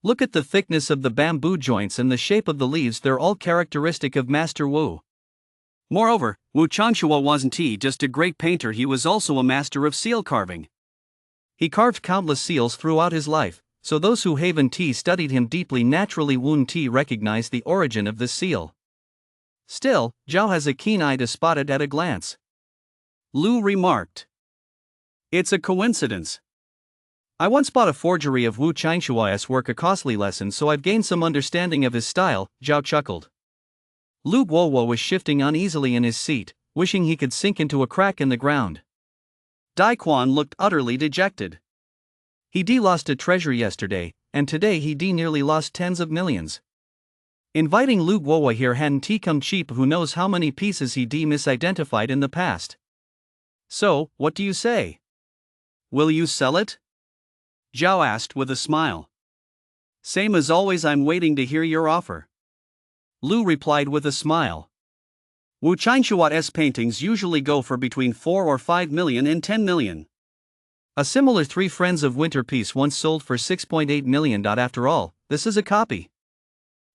Look at the thickness of the bamboo joints and the shape of the leaves. They're all characteristic of Master Wu. Moreover, Wu Qingshuo wasn't just a great painter, he was also a master of seal carving. He carved countless seals throughout his life, so those who haven't studied him deeply naturally wouldn't recognize the origin of this seal. Still, Zhao has a keen eye to spot it at a glance. Lu remarked. It's a coincidence. I once bought a forgery of Wu Qingshuo's work, a costly lesson, so I've gained some understanding of his style, Zhao chuckled. Lu Guohuo was shifting uneasily in his seat, wishing he could sink into a crack in the ground. Dai Quan looked utterly dejected. He lost a treasure yesterday, and today he nearly lost tens of millions. Inviting Lu Guohuo here hadn't come cheap. Who knows how many pieces he misidentified in the past. So, what do you say? Will you sell it? Zhao asked with a smile. Same as always, I'm waiting to hear your offer. Lu replied with a smile. Wu Qinshua's paintings usually go for between 4 or 5 million and 10 million. A similar Three Friends of Winter piece once sold for 6.8 million. After all, this is a copy.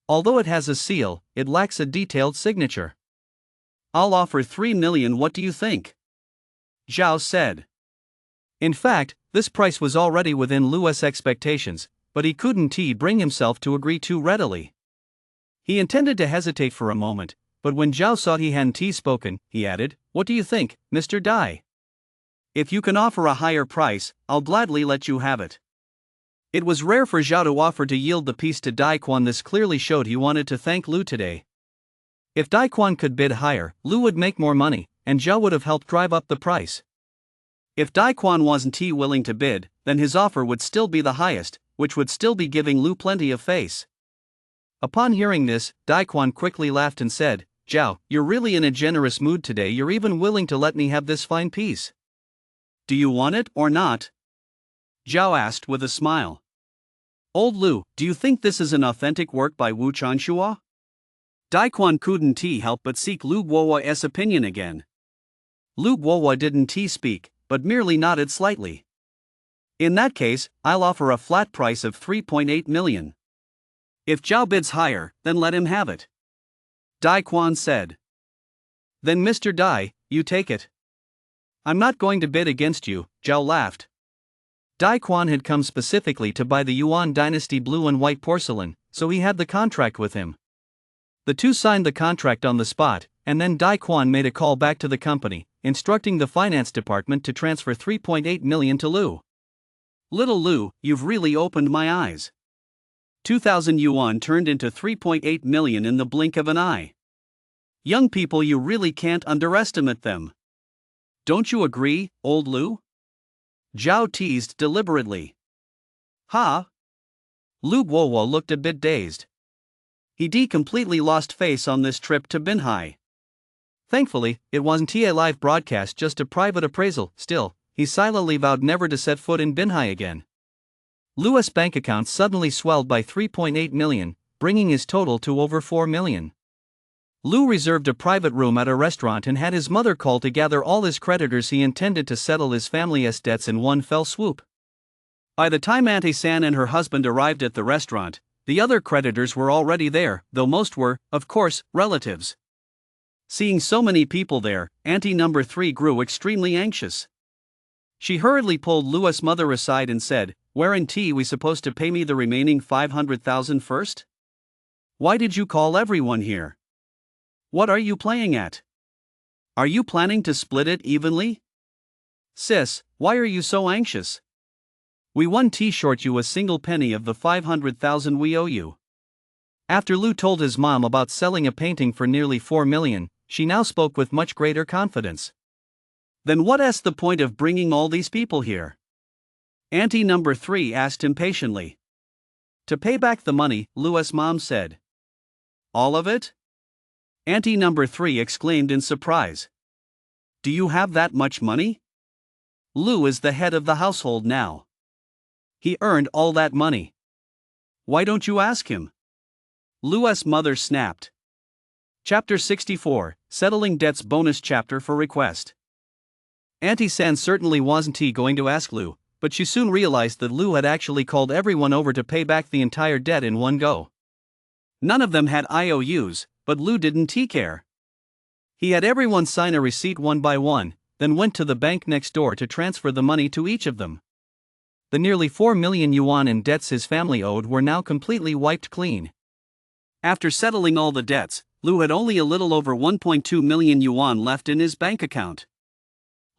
Although it has a seal, it lacks a detailed signature. I'll offer 3 million, what do you think? Zhao said. In fact, this price was already within Lu's expectations, but he couldn't bring himself to agree too readily. He intended to hesitate for a moment, but when Zhao saw he hadn't spoken, he added, What do you think, Mr. Dai? If you can offer a higher price, I'll gladly let you have it. It was rare for Zhao to offer to yield the piece to Dai Quan. This clearly showed he wanted to thank Lu today. If Dai Quan could bid higher, Lu would make more money, and Zhao would have helped drive up the price. If Dai Quan wasn't willing to bid, then his offer would still be the highest, which would still be giving Lu plenty of face. Upon hearing this, Dai Quan quickly laughed and said, Zhao, you're really in a generous mood today. You're even willing to let me have this fine piece. Do you want it or not? Zhao asked with a smile. Old Lu, do you think this is an authentic work by Wu Qinshuo? Dai Quan couldn't help but seek Lu Guo's opinion again. Lu Guo didn't speak, but merely nodded slightly. In that case, I'll offer a flat price of 3.8 million. If Zhao bids higher, then let him have it. Dai Quan said. Then Mr. Dai, you take it. I'm not going to bid against you, Zhao laughed. Dai Quan had come specifically to buy the Yuan dynasty blue and white porcelain, so he had the contract with him. The two signed the contract on the spot, and then Dai Quan made a call back to the company, instructing the finance department to transfer 3.8 million to Lu. Little Lu, you've really opened my eyes. 2,000 yuan turned into 3.8 million in the blink of an eye. Young people, you really can't underestimate them. Don't you agree, old Lu? Zhao teased deliberately. Ha! Lu Guo looked a bit dazed. He completely lost face on this trip to Binhai. Thankfully, it wasn't a live broadcast, just a private appraisal. Still, he silently vowed never to set foot in Binhai again. Lu's bank account suddenly swelled by 3.8 million, bringing his total to over 4 million. Lu reserved a private room at a restaurant and had his mother call to gather all his creditors. He intended to settle his family's debts in one fell swoop. By the time Auntie San and her husband arrived at the restaurant, the other creditors were already there, though most were, of course, relatives. Seeing so many people there, Auntie number 3 grew extremely anxious. She hurriedly pulled Lu's mother aside and said, Weren't we supposed to pay me the remaining 500,000 first? Why did you call everyone here? What are you playing at? Are you planning to split it evenly? Sis, why are you so anxious? We won't short you a single penny of the 500,000 we owe you. After Lu told his mom about selling a painting for nearly 4 million, she now spoke with much greater confidence. Then what's the point of bringing all these people here? Auntie number 3 asked impatiently. To pay back the money, Lu's mom said. All of it? Auntie number 3 exclaimed in surprise. Do you have that much money? Lu is the head of the household now. He earned all that money. Why don't you ask him? Lu's mother snapped. Chapter 64, Settling Debts bonus chapter for request. Auntie San certainly wasn't going to ask Lu, but she soon realized that Lu had actually called everyone over to pay back the entire debt in one go. None of them had IOUs, but Lu didn't care. He had everyone sign a receipt one by one, then went to the bank next door to transfer the money to each of them. The nearly 4 million yuan in debts his family owed were now completely wiped clean. After settling all the debts, Lu had only a little over 1.2 million yuan left in his bank account.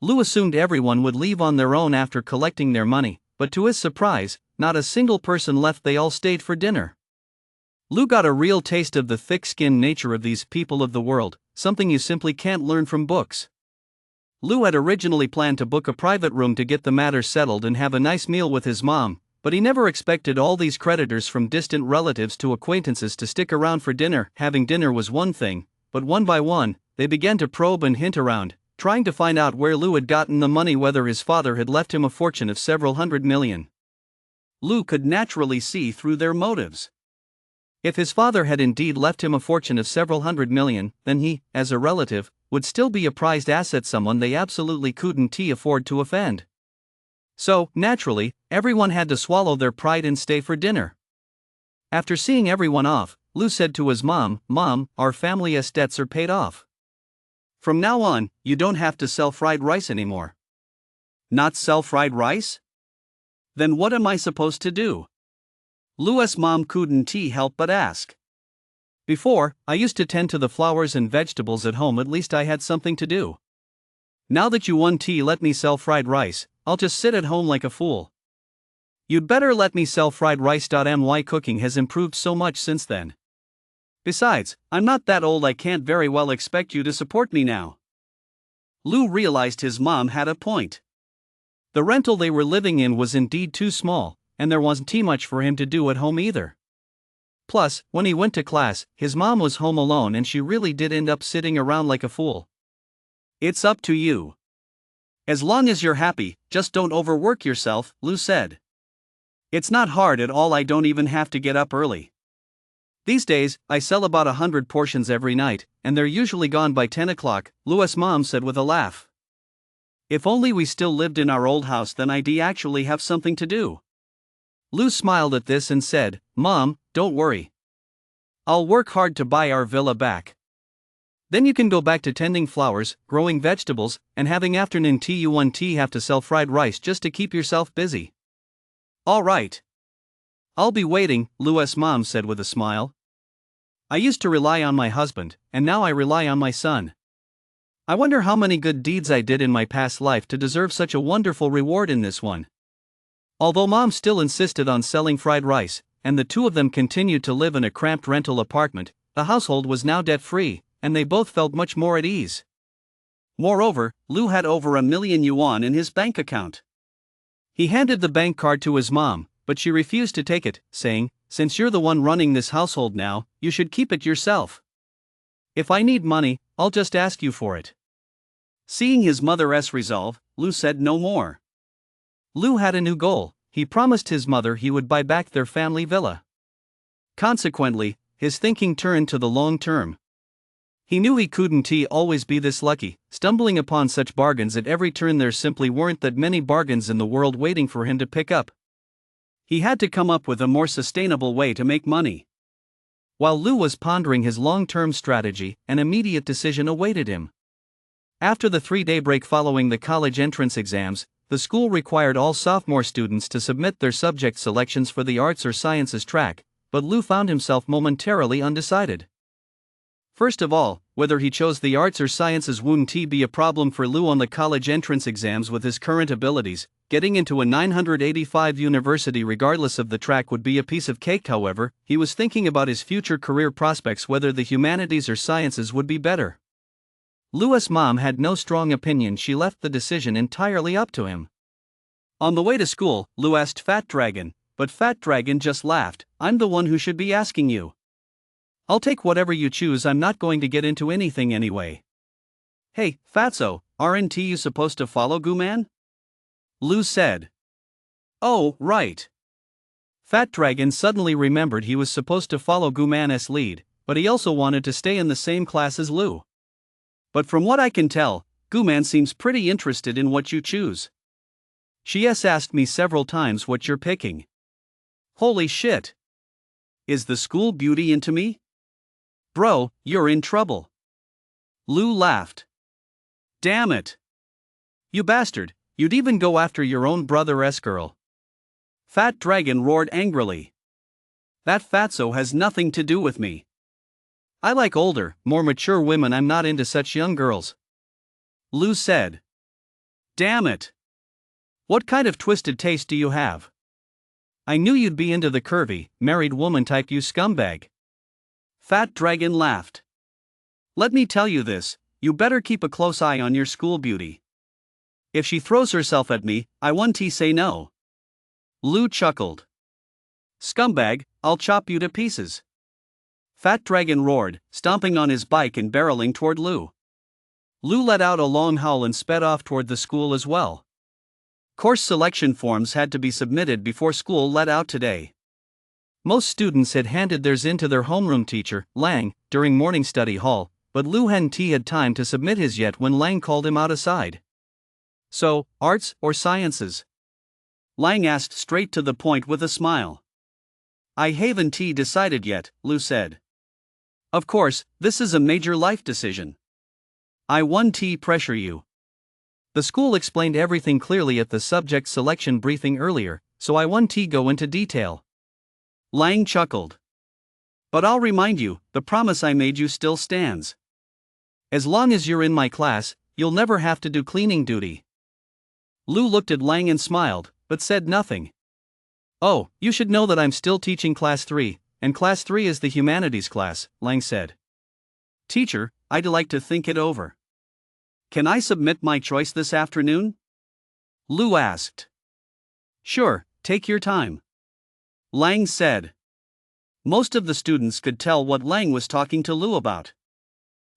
Lu assumed everyone would leave on their own after collecting their money, but to his surprise, not a single person left. They all stayed for dinner. Lu got a real taste of the thick-skinned nature of these people of the world, something you simply can't learn from books. Lu had originally planned to book a private room to get the matter settled and have a nice meal with his mom, but he never expected all these creditors from distant relatives to acquaintances to stick around for dinner. Having dinner was one thing, but one by one, they began to probe and hint around, trying to find out where Lou had gotten the money, whether his father had left him a fortune of several hundred million. Lou could naturally see through their motives. If his father had indeed left him a fortune of several hundred million, then he, as a relative, would still be a prized asset, someone they absolutely couldn't afford to offend. So, naturally, everyone had to swallow their pride and stay for dinner. After seeing everyone off, Lou said to his mom, "Mom, our family's debts are paid off. From now on, you don't have to sell fried rice anymore." "Not sell fried rice? Then what am I supposed to do?" Lou's mom couldn't help but ask. "Before, I used to tend to the flowers and vegetables at home, at least I had something to do. Now that you won't let me sell fried rice, I'll just sit at home like a fool." "You'd better let me sell fried rice. My cooking has improved so much since then. Besides, I'm not that old, I can't very well expect you to support me now." Lou realized his mom had a point. The rental they were living in was indeed too small, and there wasn't much for him to do at home either. Plus, when he went to class, his mom was home alone and she really did end up sitting around like a fool. "It's up to you. As long as you're happy, just don't overwork yourself," Lou said. "It's not hard at all, I don't even have to get up early. These days, I sell about 100 portions every night, and they're usually gone by 10 o'clock, Lou's mom said with a laugh. "If only we still lived in our old house, then I'd actually have something to do." Lou smiled at this and said, "Mom, don't worry. I'll work hard to buy our villa back. Then you can go back to tending flowers, growing vegetables, and having afternoon tea. You won't have to sell fried rice just to keep yourself busy." "All right. I'll be waiting," Lou's mom said with a smile. "I used to rely on my husband, and now I rely on my son. I wonder how many good deeds I did in my past life to deserve such a wonderful reward in this one." Although mom still insisted on selling fried rice, and the two of them continued to live in a cramped rental apartment, the household was now debt-free, and they both felt much more at ease. Moreover, Lou had over $1,000,000 in his bank account. He handed the bank card to his mom, but she refused to take it, saying, "Since you're the one running this household now, you should keep it yourself. If I need money, I'll just ask you for it." Seeing his mother's resolve, Lou said no more. Lou had a new goal. He promised his mother he would buy back their family villa. Consequently, his thinking turned to the long term. He knew he couldn't always be this lucky, stumbling upon such bargains at every turn. There simply weren't that many bargains in the world waiting for him to pick up. He had to come up with a more sustainable way to make money. While Lou was pondering his long-term strategy, an immediate decision awaited him. After the 3-day break following the college entrance exams, the school required all sophomore students to submit their subject selections for the arts or sciences track, but Lou found himself momentarily undecided. First of all, whether he chose the arts or sciences wouldn't be a problem for Lou on the college entrance exams. With his current abilities, getting into a 985 university regardless of the track would be a piece of cake. However, he was thinking about his future career prospects, whether the humanities or sciences would be better. Lou's mom had no strong opinion. She left the decision entirely up to him. On the way to school, Lou asked Fat Dragon, but Fat Dragon just laughed. "I'm the one who should be asking you. I'll take whatever you choose, I'm not going to get into anything anyway." "Hey, Fatso, aren't you supposed to follow Gooman?" Lou said. "Oh, right." Fat Dragon suddenly remembered he was supposed to follow Gooman's lead, but he also wanted to stay in the same class as Lou. "But from what I can tell, Gooman seems pretty interested in what you choose. She has asked me several times what you're picking." "Holy shit. Is the school beauty into me? Bro, you're in trouble." Lou laughed. "Damn it. You bastard, you'd even go after your own brother's girl." Fat Dragon roared angrily. "That fatso has nothing to do with me. I like older, more mature women, I'm not into such young girls." Lou said. "Damn it. What kind of twisted taste do you have? I knew you'd be into the curvy, married woman type, you scumbag." Fat Dragon laughed. "Let me tell you this, you better keep a close eye on your school beauty. If she throws herself at me, I won't say no." Lou chuckled. "Scumbag, I'll chop you to pieces." Fat Dragon roared, stomping on his bike and barreling toward Lou. Lu let out a long howl and sped off toward the school as well. Course selection forms had to be submitted before school let out today. Most students had handed theirs in to their homeroom teacher, Lang, during morning study hall, but Lu hadn't had time to submit his yet when Lang called him out aside. So, arts or sciences? Lang asked straight to the point with a smile. I haven't decided yet, Lu said. Of course, this is a major life decision. I won't pressure you. The school explained everything clearly at the subject selection briefing earlier, so I won't go into detail. Lang chuckled. But I'll remind you, the promise I made you still stands. As long as you're in my class, you'll never have to do cleaning duty. Lu looked at Lang and smiled, but said nothing. Oh, you should know that I'm still teaching Class 3, and Class 3 is the humanities class, Lang said. Teacher, I'd like to think it over. Can I submit my choice this afternoon? Lu asked. Sure, take your time. Lang said. Most of the students could tell what Lang was talking to Lu about.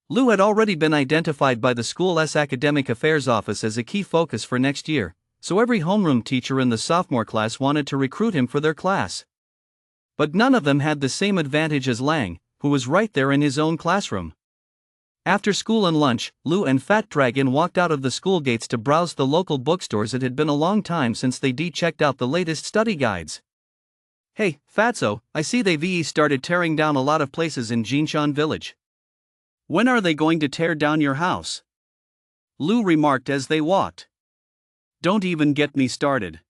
Lu had already been identified by the school's academic affairs office as a key focus for next year, so every homeroom teacher in the sophomore class wanted to recruit him for their class. But none of them had the same advantage as Lang, who was right there in his own classroom. After school and lunch, Lu and Fat Dragon walked out of the school gates to browse the local bookstores. It had been a long time since they checked out the latest study guides. Hey, Fatso, I see they've started tearing down a lot of places in Jinshan village. When are they going to tear down your house? Lu remarked as they walked. Don't even get me started.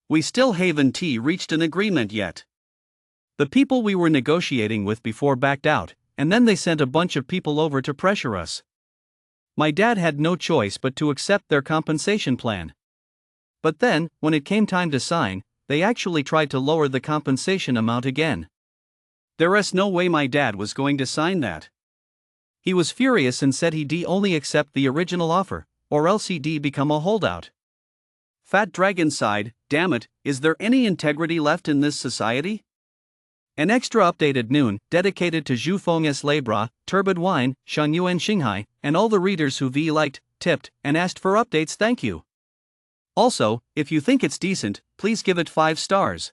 We still haven't reached an agreement yet. The people we were negotiating with before backed out, and then they sent a bunch of people over to pressure us. My dad had no choice but to accept their compensation plan. But then, when it came time to sign, they actually tried to lower the compensation amount again. There's no way my dad was going to sign that. He was furious and said he'd only accept the original offer, or else he'd become a holdout. Fat Dragon sighed, damn it, is there any integrity left in this society? An extra update at noon, dedicated to Zhu Feng's Labra, Turbid Wine, Shan Yuan Xinghai, and all the readers who liked, tipped, and asked for updates. Thank you. Also, if you think it's decent, please give it 5 stars.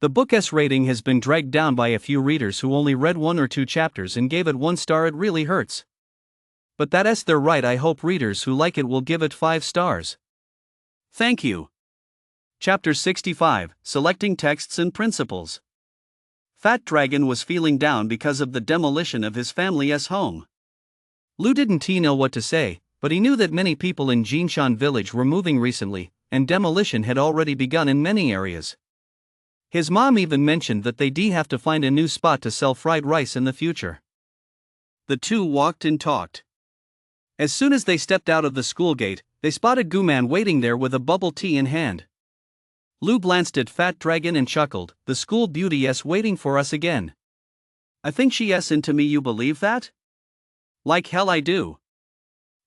The book's rating has been dragged down by a few readers who only read 1 or 2 chapters and gave it 1 star. It really hurts. But that's their right. I hope readers who like it will give it 5 stars. Thank you. Chapter 65, Selecting Texts and Principles. Fat Dragon was feeling down because of the demolition of his family's home. Lu didn't know what to say, but he knew that many people in Jinshan village were moving recently, and demolition had already begun in many areas. His mom even mentioned that they'd have to find a new spot to sell fried rice in the future. The two walked and talked. As soon as they stepped out of the school gate, they spotted Guman waiting there with a bubble tea in hand. Lu glanced at Fat Dragon and chuckled, the school beauty's waiting for us again. I think she's into me. You believe that? Like hell I do.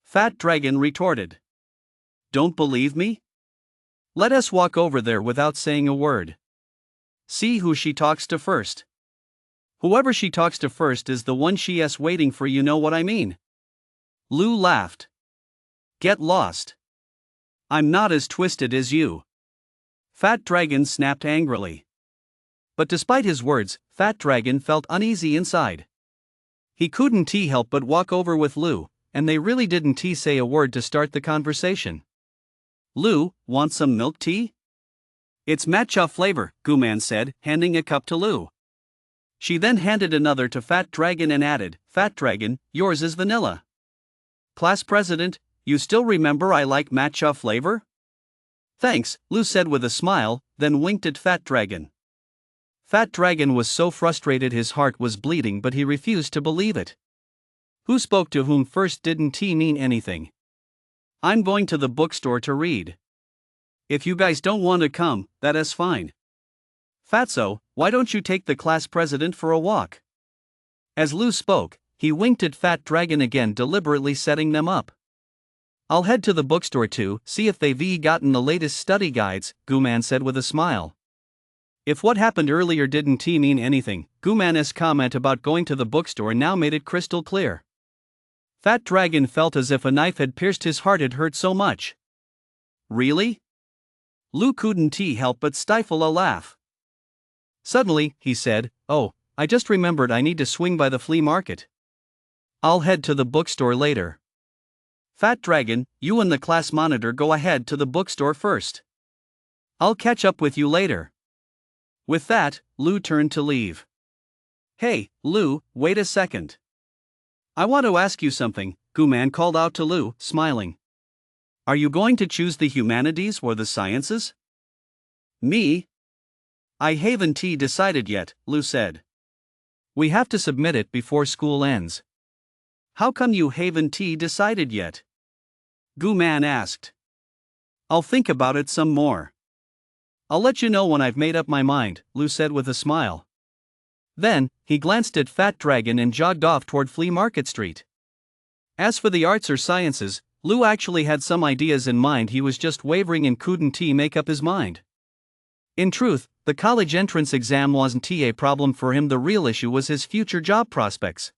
Fat Dragon retorted. Don't believe me? Let us walk over there without saying a word. See who she talks to first. Whoever she talks to first is the one she's waiting for, you know what I mean? Lu laughed. Get lost. I'm not as twisted as you. Fat Dragon snapped angrily. But despite his words, Fat Dragon felt uneasy inside. He couldn't help but walk over with Lu, and they really didn't say a word to start the conversation. Lu, want some milk tea? It's matcha flavor, Guman said, handing a cup to Lu. She then handed another to Fat Dragon and added, Fat Dragon, yours is vanilla. Class president, you still remember I like matcha flavor? Thanks, Lu said with a smile, then winked at Fat Dragon. Fat Dragon was so frustrated his heart was bleeding, but he refused to believe it. Who spoke to whom first? Didn't mean anything. I'm going to the bookstore to read. If you guys don't want to come, that is fine. Fatso, why don't you take the class president for a walk? As Lu spoke, he winked at Fat Dragon again, deliberately setting them up. I'll head to the bookstore too, see if they've gotten the latest study guides, Guman said with a smile. If what happened earlier didn't mean anything, Guman's comment about going to the bookstore now made it crystal clear. Fat Dragon felt as if a knife had pierced his heart, it hurt so much. Really? Lou couldn't help but stifle a laugh. Suddenly, he said, "Oh, I just remembered I need to swing by the flea market. I'll head to the bookstore later." Fat Dragon, you and the class monitor go ahead to the bookstore first. I'll catch up with you later. With that, Lou turned to leave. Hey, Lou, wait a second. I want to ask you something, Gooman called out to Lou, smiling. Are you going to choose the humanities or the sciences? Me? I haven't decided yet, Lou said. We have to submit it before school ends. How come you haven't decided yet? Gooman asked. I'll think about it some more. I'll let you know when I've made up my mind, Lou said with a smile. Then, he glanced at Fat Dragon and jogged off toward Flea Market Street. As for the arts or sciences, Lou actually had some ideas in mind. He was just wavering and couldn't make up his mind. In truth, the college entrance exam wasn't a problem for him. The real issue was his future job prospects.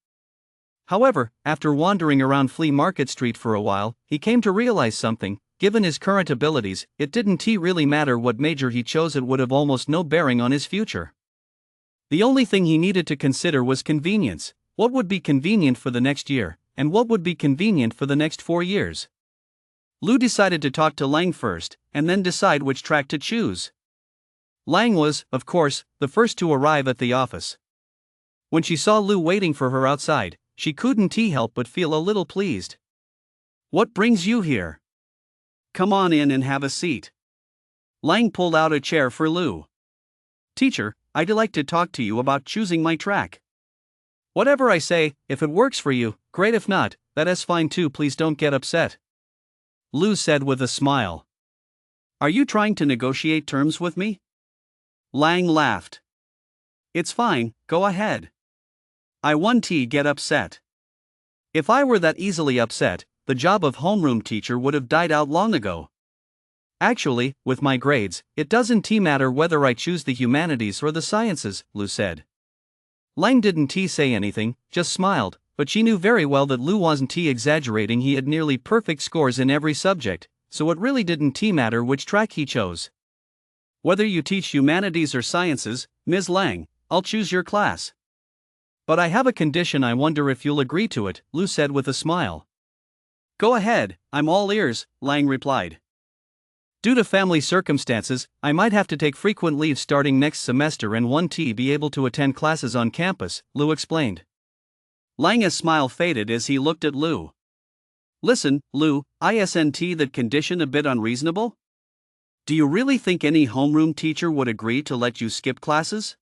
However, after wandering around Flea Market Street for a while, he came to realize something. Given his current abilities, it didn't really matter what major he chose, it would have almost no bearing on his future. The only thing he needed to consider was convenience. What would be convenient for the next year, and what would be convenient for the next 4 years? Lou decided to talk to Lang first, and then decide which track to choose. Lang was, of course, the first to arrive at the office. When she saw Lou waiting for her outside, she couldn't help but feel a little pleased. What brings you here? Come on in and have a seat. Lang pulled out a chair for Lou. Teacher, I'd like to talk to you about choosing my track. Whatever I say, if it works for you, great. If not, that is fine too. Please don't get upset. Lou said with a smile. Are you trying to negotiate terms with me? Lang laughed. It's fine, go ahead. I won't get upset. If I were that easily upset, the job of homeroom teacher would have died out long ago. Actually, with my grades, it doesn't matter whether I choose the humanities or the sciences, Lou said. Lang didn't say anything, just smiled, but she knew very well that Lou wasn't exaggerating. He had nearly perfect scores in every subject, so it really didn't matter which track he chose. Whether you teach humanities or sciences, Ms. Lang, I'll choose your class. But I have a condition. I wonder if you'll agree to it, Lou said with a smile. Go ahead, I'm all ears, Lang replied. Due to family circumstances, I might have to take frequent leave starting next semester and won't be able to attend classes on campus, Lou explained. Lang's smile faded as he looked at Lou. Listen, Lou, isn't that condition a bit unreasonable? Do you really think any homeroom teacher would agree to let you skip classes?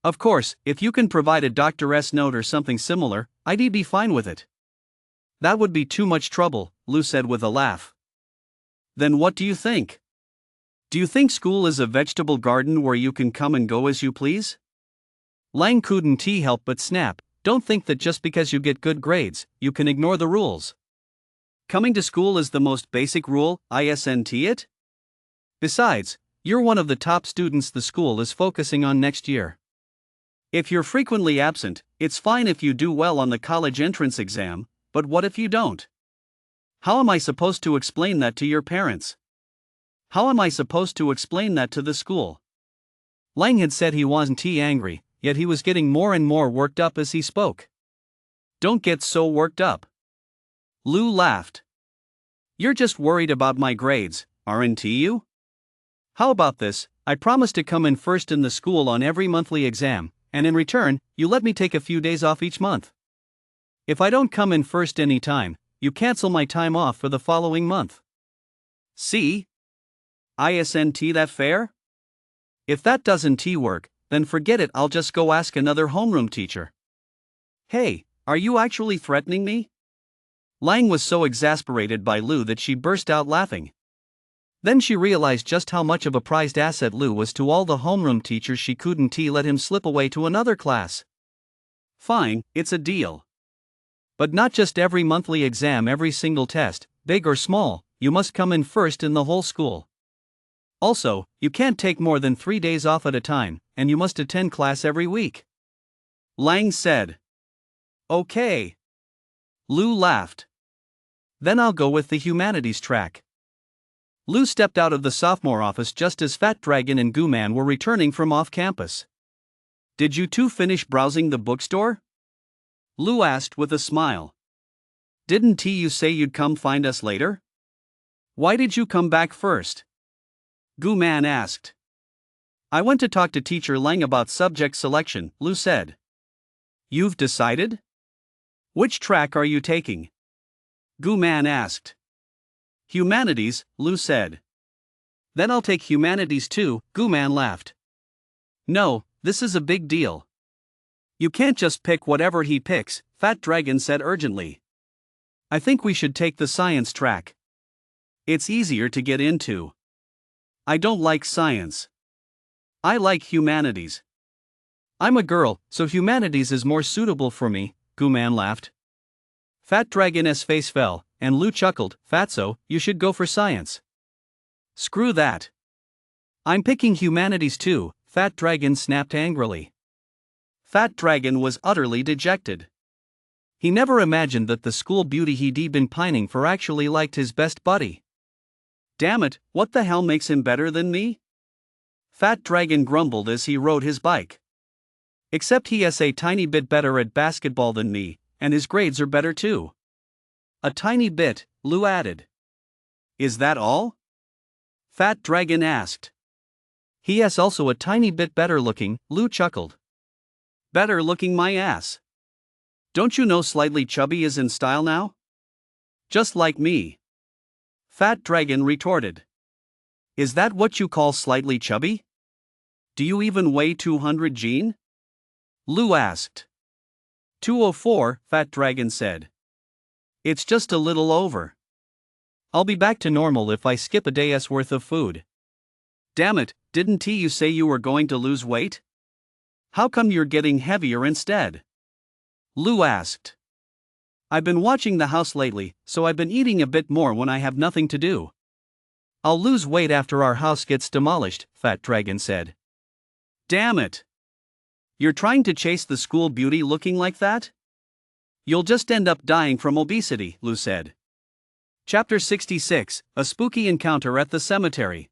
Of course, if you can provide a doctor's note or something similar, I'd be fine with it. That would be too much trouble, Lou said with a laugh. Then what do you think? Do you think school is a vegetable garden where you can come and go as you please? Lang couldn't help but snap. Don't think that just because you get good grades, you can ignore the rules. Coming to school is the most basic rule, isn't it? Besides, you're one of the top students the school is focusing on next year. If you're frequently absent, it's fine if you do well on the college entrance exam, but what if you don't? How am I supposed to explain that to your parents? How am I supposed to explain that to the school? Lang had said he wasn't angry, yet he was getting more and more worked up as he spoke. Don't get so worked up. Lou laughed. You're just worried about my grades, aren't you? How about this? I promise to come in first in the school on every monthly exam, and in return, you let me take a few days off each month. If I don't come in first any time, you cancel my time off for the following month. See? Isn't that fair? If that doesn't work, then forget it. I'll just go ask another homeroom teacher. Hey, are you actually threatening me? Lang was so exasperated by Lou that she burst out laughing. Then she realized just how much of a prized asset Lou was to all the homeroom teachers. She couldn't let him slip away to another class. Fine, it's a deal. But not just every monthly exam, every single test, big or small, you must come in first in the whole school. Also, you can't take more than 3 days off at a time, and you must attend class every week. Lang said. Okay. Lou laughed. Then I'll go with the humanities track. Lou stepped out of the sophomore office just as Fat Dragon and Goo Man were returning from off campus. Did you two finish browsing the bookstore? Lou asked with a smile. Didn't you say you'd come find us later? Why did you come back first? Goo Man asked. I went to talk to Teacher Lang about subject selection, Lou said. You've decided? Which track are you taking? Goo Man asked. Humanities, Lou said. Then I'll take humanities too, Goo Man laughed. No, this is a big deal. You can't just pick whatever he picks, Fat Dragon said urgently. I think we should take the science track. It's easier to get into. I don't like science. I like humanities. I'm a girl, so humanities is more suitable for me, Goo Man laughed. Fat Dragon's face fell, and Lou chuckled. Fatso, you should go for science. Screw that. I'm picking humanities too, Fat Dragon snapped angrily. Fat Dragon was utterly dejected. He never imagined that the school beauty he'd been pining for actually liked his best buddy. Damn it, what the hell makes him better than me? Fat Dragon grumbled as he rode his bike. Except he's a tiny bit better at basketball than me, and his grades are better too. A tiny bit, Lou added. Is that all? Fat Dragon asked. He's also a tiny bit better looking, Lou chuckled. Better looking my ass. Don't you know slightly chubby is in style now? Just like me. Fat Dragon retorted. Is that what you call slightly chubby? Do you even weigh 200 Gene? Lou asked. 204, Fat Dragon said. It's just a little over. I'll be back to normal if I skip a day's worth of food. Damn it, didn't you say you were going to lose weight? How come you're getting heavier instead? Lou asked. I've been watching the house lately, so I've been eating a bit more when I have nothing to do. I'll lose weight after our house gets demolished, Fat Dragon said. Damn it! You're trying to chase the school beauty looking like that? You'll just end up dying from obesity, Lou said. Chapter 66, A Spooky Encounter at the Cemetery.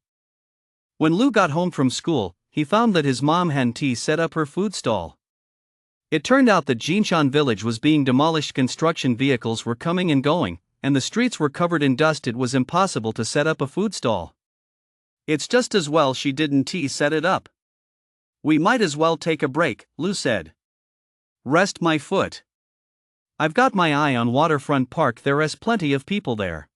When Lou got home from school, he found that his mom hadn't set up her food stall. It turned out that Jinshan village was being demolished. Construction vehicles were coming and going, and the streets were covered in dust. It was impossible to set up a food stall. It's just as well she didn't set it up. We might as well take a break, Lou said. Rest my foot. I've got my eye on Waterfront Park. There's plenty of people there.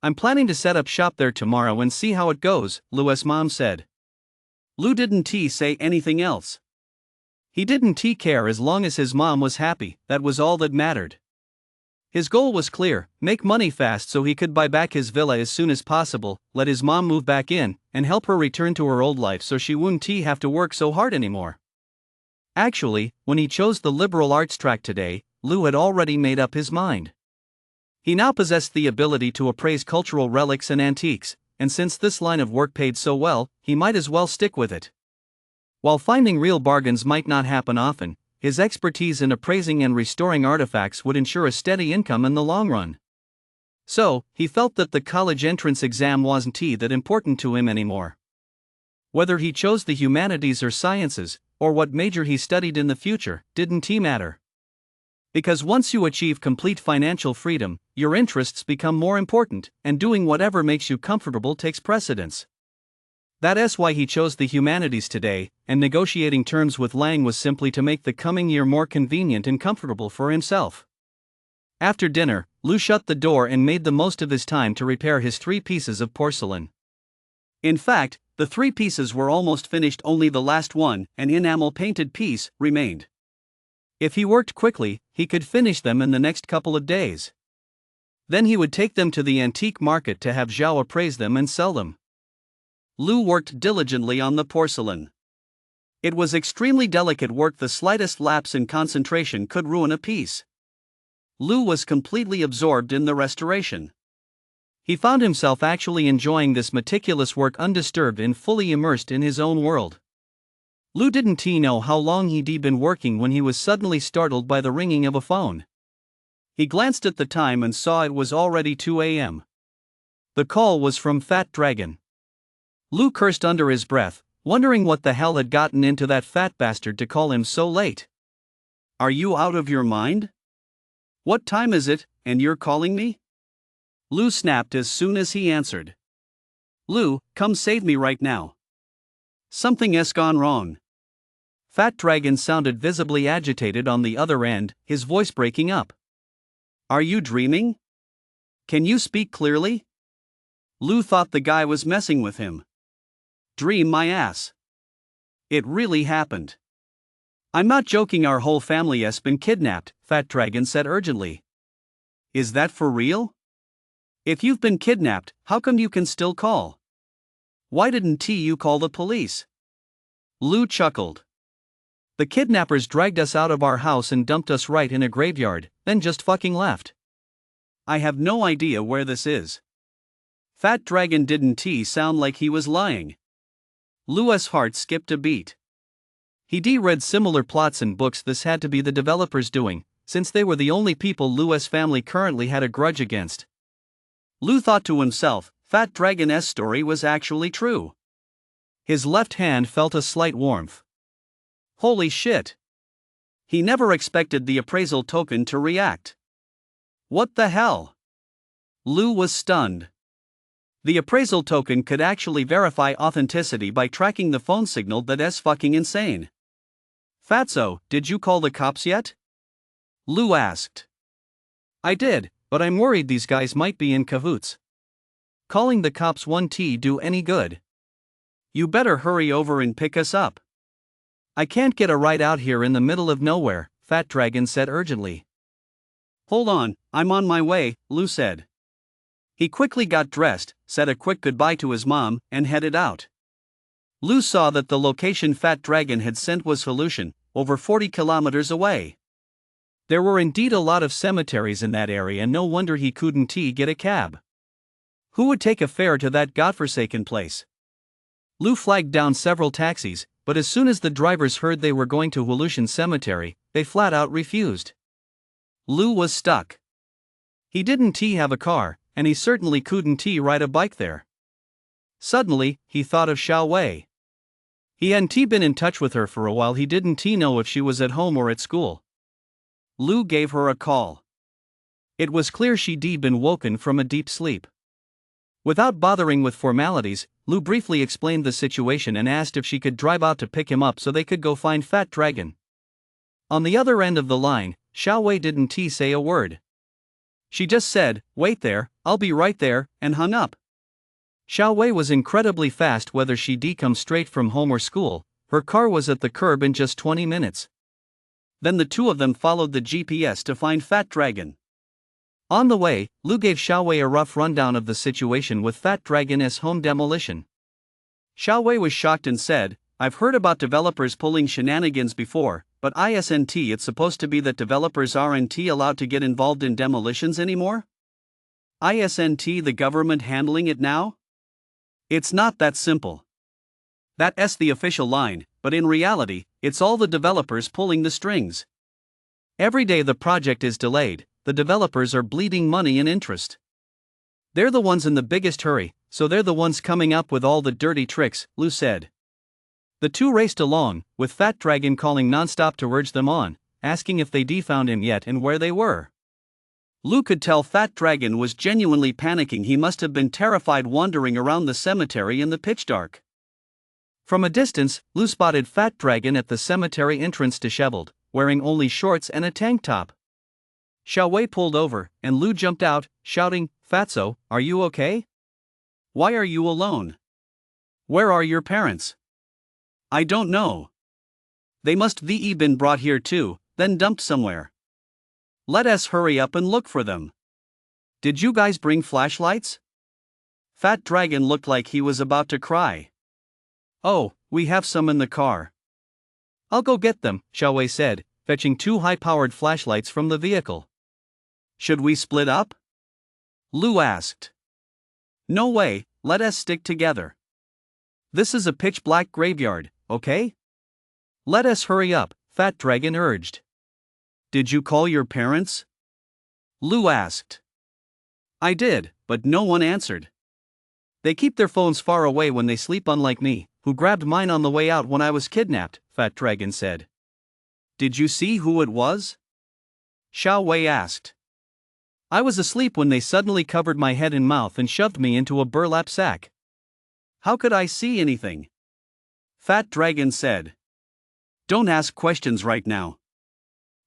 I'm planning to set up shop there tomorrow and see how it goes, Lou's mom said. Lou didn't say anything else. He didn't care as long as his mom was happy, that was all that mattered. His goal was clear, make money fast so he could buy back his villa as soon as possible, let his mom move back in, and help her return to her old life so she wouldn't have to work so hard anymore. Actually, when he chose the liberal arts track today, Lou had already made up his mind. He now possessed the ability to appraise cultural relics and antiques, and since this line of work paid so well, he might as well stick with it. While finding real bargains might not happen often, his expertise in appraising and restoring artifacts would ensure a steady income in the long run. So, he felt that the college entrance exam wasn't that important to him anymore. Whether he chose the humanities or sciences, or what major he studied in the future, didn't matter. Because once you achieve complete financial freedom, your interests become more important, and doing whatever makes you comfortable takes precedence. That's why he chose the humanities today, and negotiating terms with Lang was simply to make the coming year more convenient and comfortable for himself. After dinner, Lou shut the door and made the most of his time to repair his 3 pieces of porcelain. In fact, the 3 pieces were almost finished, only the last one, an enamel-painted piece, remained. If he worked quickly, he could finish them in the next couple of days. Then he would take them to the antique market to have Zhao appraise them and sell them. Lou worked diligently on the porcelain. It was extremely delicate work. The slightest lapse in concentration could ruin a piece. Lou was completely absorbed in the restoration. He found himself actually enjoying this meticulous work undisturbed and fully immersed in his own world. Lou didn't know how long he'd been working when he was suddenly startled by the ringing of a phone. He glanced at the time and saw it was already 2 a.m. The call was from Fat Dragon. Lou cursed under his breath, wondering what the hell had gotten into that fat bastard to call him so late. "Are you out of your mind? What time is it, and you're calling me?" Lou snapped as soon as he answered. "Lou, come save me right now. Something's gone wrong." Fat Dragon sounded visibly agitated on the other end, his voice breaking up. "Are you dreaming? Can you speak clearly?" Lou thought the guy was messing with him. "Dream my ass. It really happened. I'm not joking, our whole family has been kidnapped," Fat Dragon said urgently. "Is that for real? If you've been kidnapped, how come you can still call? Why didn't you call the police?" Lou chuckled. "The kidnappers dragged us out of our house and dumped us right in a graveyard, then just fucking left. I have no idea where this is." Fat Dragon didn't sound like he was lying. Lou's heart skipped a beat. He'd read similar plots in books. This had to be the developers doing, since they were the only people Lou's family currently had a grudge against. Lou thought to himself, Fat Dragon's story was actually true. His left hand felt a slight warmth. Holy shit! He never expected the appraisal token to react. What the hell? Lou was stunned. The appraisal token could actually verify authenticity by tracking the phone signal. That's fucking insane. "Fatso, did you call the cops yet?" Lou asked. "I did, but I'm worried these guys might be in cahoots. Calling the cops won't do any good. You better hurry over and pick us up." "I can't get a ride out here in the middle of nowhere," Fat Dragon said urgently. "Hold on, I'm on my way," Lou said. He quickly got dressed, said a quick goodbye to his mom, and headed out. Lou saw that the location Fat Dragon had sent was Solution, over 40 kilometers away. There were indeed a lot of cemeteries in that area, and no wonder he couldn't get a cab. Who would take a fare to that godforsaken place? Lou flagged down several taxis, but as soon as the drivers heard they were going to Solution Cemetery, they flat out refused. Lou was stuck. He didn't have a car, and he certainly couldn't ride a bike there. Suddenly, he thought of Xiao Wei. He hadn't been in touch with her for a while. He didn't know if she was at home or at school. Lou gave her a call. It was clear she'd been woken from a deep sleep. Without bothering with formalities, Lou briefly explained the situation and asked if she could drive out to pick him up so they could go find Fat Dragon. On the other end of the line, Xiao Wei didn't say a word. She just said, "Wait there, I'll be right there," and hung up. Xiao Wei was incredibly fast. Whether she'd come straight from home or school, her car was at the curb in just 20 minutes. Then the two of them followed the GPS to find Fat Dragon. On the way, Lou gave Xiao Wei a rough rundown of the situation with Fat Dragon's home demolition. Xiao Wei was shocked and said, "I've heard about developers pulling shenanigans before, but it's supposed to be that developers aren't allowed to get involved in demolitions anymore? Isn't the government handling it now? It's not that simple. That's the official line, but in reality, it's all the developers pulling the strings. Every day the project is delayed, the developers are bleeding money and interest. They're the ones in the biggest hurry, so they're the ones coming up with all the dirty tricks," Lou said. The two raced along, with Fat Dragon calling nonstop to urge them on, asking if they'd found him yet and where they were. Lou could tell Fat Dragon was genuinely panicking. He must have been terrified wandering around the cemetery in the pitch dark. From a distance, Lou spotted Fat Dragon at the cemetery entrance, disheveled, wearing only shorts and a tank top. Xiao Wei pulled over, and Lou jumped out, shouting, "Fatso, are you okay? Why are you alone? Where are your parents?" "I don't know. They must have been brought here too, then dumped somewhere. Let us hurry up and look for them. Did you guys bring flashlights?" Fat Dragon looked like he was about to cry. "Oh, we have some in the car." "I'll go get them," Xiao Wei said, fetching 2 high-powered flashlights from the vehicle. "Should we split up?" Lou asked. "No way, let us stick together. This is a pitch-black graveyard, okay? Let us hurry up," Fat Dragon urged. "Did you call your parents?" Lou asked. I did, but no one answered. They keep their phones far away when they sleep, unlike me, who grabbed mine on the way out when I was kidnapped, Fat Dragon said. Did you see who it was? Xiao Wei asked. I was asleep when they suddenly covered my head and mouth and shoved me into a burlap sack. How could I see anything? Fat Dragon said. Don't ask questions right now.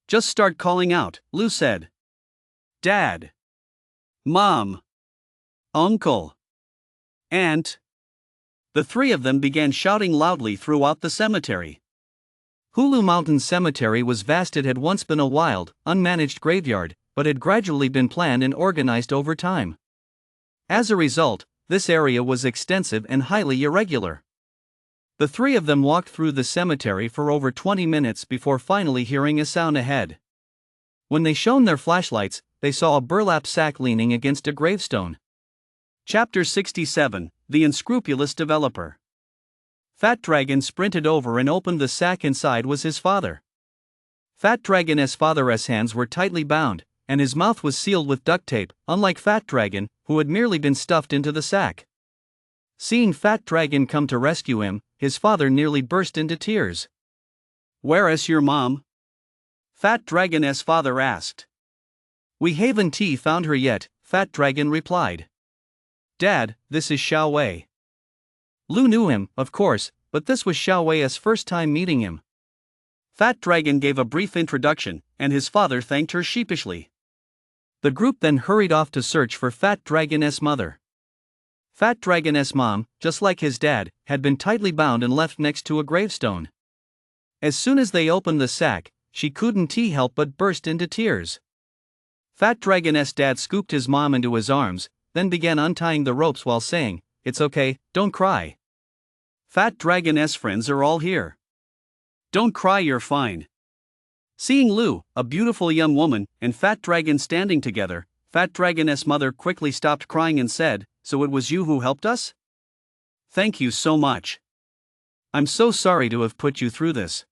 Just start calling out, Lou said. Dad. Mom. Uncle. Aunt. The three of them began shouting loudly throughout the cemetery. Hulu Mountain Cemetery was vast. It had once been a wild, unmanaged graveyard, but had gradually been planned and organized over time. As a result, this area was extensive and highly irregular. The three of them walked through the cemetery for over 20 minutes before finally hearing a sound ahead. When they shone their flashlights, they saw a burlap sack leaning against a gravestone. Chapter 67, The Unscrupulous Developer. Fat Dragon sprinted over and opened the sack. Inside was his father. Fat Dragon's father's hands were tightly bound, and his mouth was sealed with duct tape, unlike Fat Dragon, who had merely been stuffed into the sack. Seeing Fat Dragon come to rescue him, his father nearly burst into tears. Where is your mom? Fat Dragon's father asked. We haven't found her yet, Fat Dragon replied. Dad, this is Xiao Wei. Lou knew him, of course, but this was Xiao Wei's first time meeting him. Fat Dragon gave a brief introduction, and his father thanked her sheepishly. The group then hurried off to search for Fat Dragon's mother. Fat Dragon's mom, just like his dad, had been tightly bound and left next to a gravestone. As soon as they opened the sack, she couldn't help but burst into tears. Fat Dragon's dad scooped his mom into his arms, then began untying the ropes while saying, It's okay, don't cry. Fat Dragon's friends are all here. Don't cry, you're fine. Seeing Lou, a beautiful young woman, and Fat Dragon standing together, Fat Dragon's mother quickly stopped crying and said, So it was you who helped us? Thank you so much. I'm so sorry to have put you through this.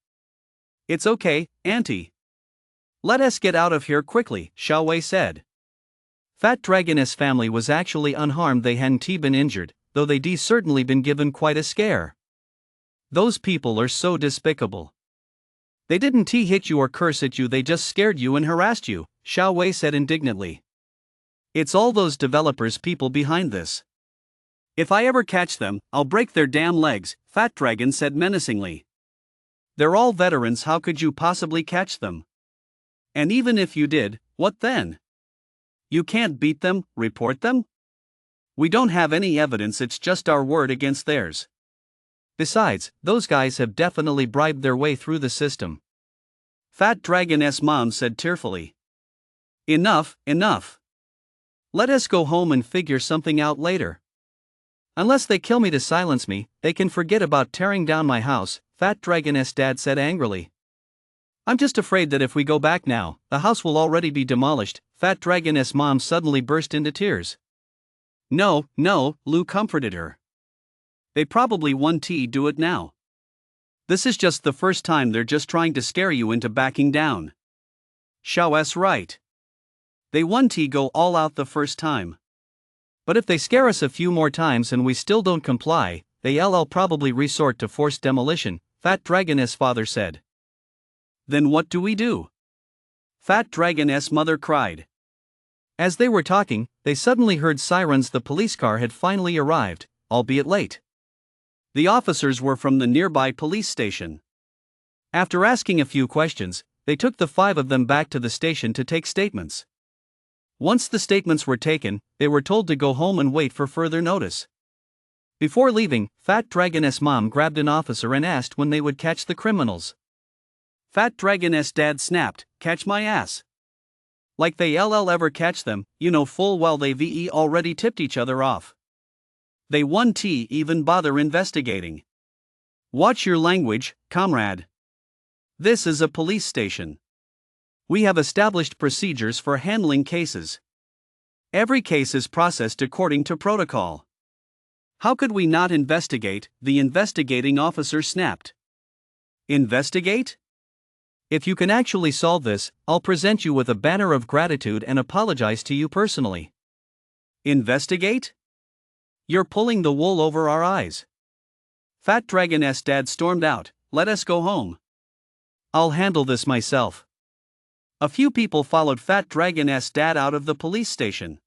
It's okay, Auntie. Let us get out of here quickly, Xiao Wei said. Fat Dragon's family was actually unharmed. They hadn't been injured, though they'd certainly been given quite a scare. Those people are so despicable. They didn't hit you or curse at you, they just scared you and harassed you, Xiao Wei said indignantly. It's all those developers people behind this. If I ever catch them, I'll break their damn legs, Fat Dragon said menacingly. They're all veterans, how could you possibly catch them? And even if you did, what then? You can't beat them, report them? We don't have any evidence, it's just our word against theirs. Besides, those guys have definitely bribed their way through the system. Fat Dragon's mom said tearfully. Enough, enough. Let us go home and figure something out later. Unless they kill me to silence me, they can forget about tearing down my house, Fat Dragon's dad said angrily. I'm just afraid that if we go back now, the house will already be demolished, Fat Dragon's mom suddenly burst into tears. No, Lou comforted her. They probably won't do it now. This is just the first time, they're just trying to scare you into backing down. Xiao's right. They won't go all out the first time. But if they scare us a few more times and we still don't comply, they'll probably resort to forced demolition, Fat Dragon's father said. Then what do we do? Fat Dragon's mother cried. As they were talking, they suddenly heard sirens. The police car had finally arrived, albeit late. The officers were from the nearby police station. After asking a few questions, they took the five of them back to the station to take statements. Once the statements were taken, they were told to go home and wait for further notice. Before leaving, Fat Dragon's mom grabbed an officer and asked when they would catch the criminals. Fat Dragon's dad snapped, Catch my ass. Like they'll ever catch them, you know full well they've already tipped each other off. They won't even bother investigating. Watch your language, comrade. This is a police station. We have established procedures for handling cases. Every case is processed according to protocol. How could we not investigate? The investigating officer snapped. Investigate? If you can actually solve this, I'll present you with a banner of gratitude and apologize to you personally. Investigate? You're pulling the wool over our eyes. Fat Dragon's dad stormed out, let us go home. I'll handle this myself. A few people followed Fat Dragon's dad out of the police station.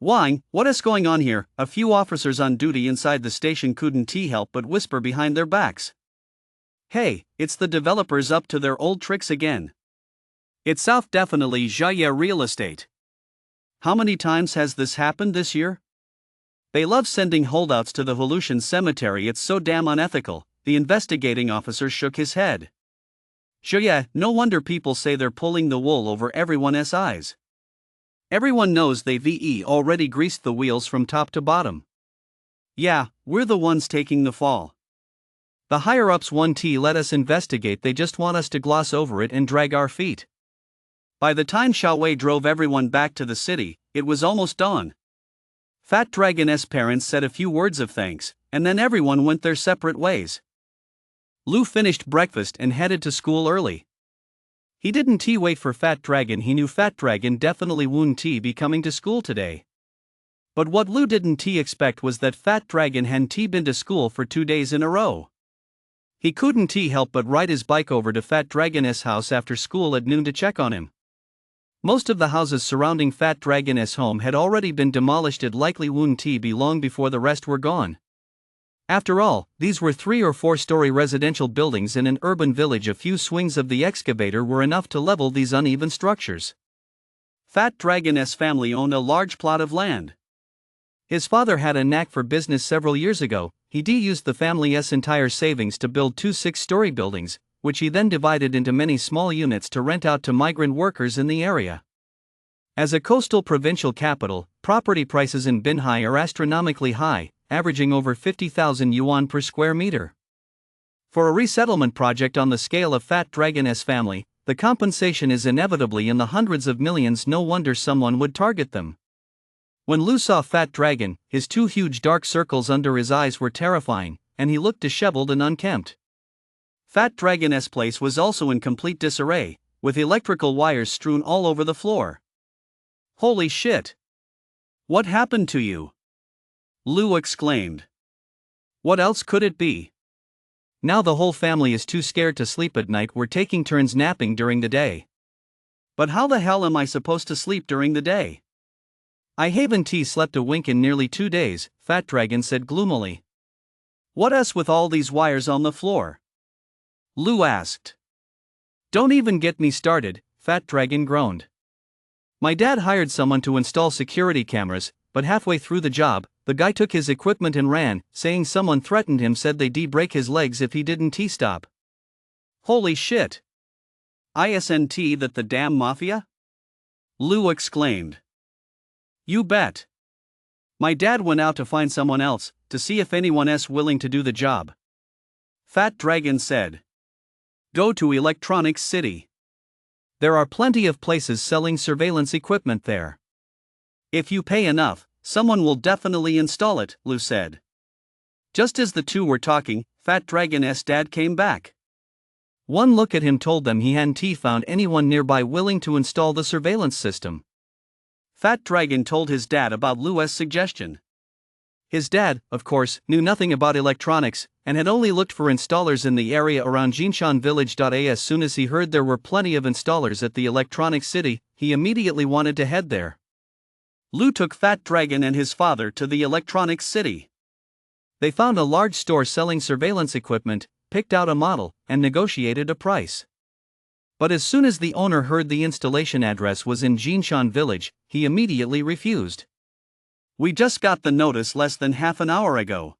Why, what is going on here? A few officers on duty inside the station couldn't help but whisper behind their backs. Hey, it's the developers up to their old tricks again. It's South definitely Jaya real estate. How many times has this happened this year? They love sending holdouts to the Volusian cemetery, it's so damn unethical. The investigating officer shook his head. Jaya, no wonder people say they're pulling the wool over everyone's eyes. Everyone knows they've already greased the wheels from top to bottom. Yeah, we're the ones taking the fall. The higher-ups let us investigate, they just want us to gloss over it and drag our feet. By the time Xiaowei drove everyone back to the city, it was almost dawn. Fat Dragon's parents said a few words of thanks, and then everyone went their separate ways. Lu finished breakfast and headed to school early. He didn't wait for Fat Dragon, he knew Fat Dragon definitely wouldn't be coming to school today. But what Lu didn't expect was that Fat Dragon hadn't been to school for 2 days in a row. He couldn't help but ride his bike over to Fat Dragon's house after school at noon to check on him. Most of the houses surrounding Fat Dragon's home had already been demolished, it likely wouldn't be long before the rest were gone. After all, these were 3 or 4-story residential buildings in an urban village. A few swings of the excavator were enough to level these uneven structures. Fat Dragon's family owned a large plot of land. His father had a knack for business several years ago. He used the family's entire savings to build 2 6-story buildings, which he then divided into many small units to rent out to migrant workers in the area. As a coastal provincial capital, property prices in Binhai are astronomically high, averaging over 50,000 yuan per square meter. For a resettlement project on the scale of Fat Dragon's family, the compensation is inevitably in the hundreds of millions. No wonder someone would target them. When Lu saw Fat Dragon, his 2 huge dark circles under his eyes were terrifying, and he looked disheveled and unkempt. Fat Dragon's place was also in complete disarray, with electrical wires strewn all over the floor. Holy shit! What happened to you? Lu exclaimed. What else could it be? Now the whole family is too scared to sleep at night. We're taking turns napping during the day. But how the hell am I supposed to sleep during the day? I haven't slept a wink in nearly 2 days, Fat Dragon said gloomily. What else with all these wires on the floor? Lu asked. Don't even get me started, Fat Dragon groaned. My dad hired someone to install security cameras, but halfway through the job, the guy took his equipment and ran, saying someone threatened him, said they'd break his legs if he didn't stop. Holy shit! Isn't that the damn mafia? Lu exclaimed. You bet. My dad went out to find someone else, to see if anyone else willing to do the job. Fat Dragon said. Go to Electronics City. There are plenty of places selling surveillance equipment there. If you pay enough, someone will definitely install it, Lu said. Just as the two were talking, Fat Dragon's dad came back. One look at him told them he hadn't found anyone nearby willing to install the surveillance system. Fat Dragon told his dad about Lu's suggestion. His dad, of course, knew nothing about electronics, and had only looked for installers in the area around Jinshan Village. As soon as he heard there were plenty of installers at the Electronics City, he immediately wanted to head there. Lu took Fat Dragon and his father to the Electronics City. They found a large store selling surveillance equipment, picked out a model, and negotiated a price. But as soon as the owner heard the installation address was in Jinshan Village, he immediately refused. We just got the notice less than half an hour ago.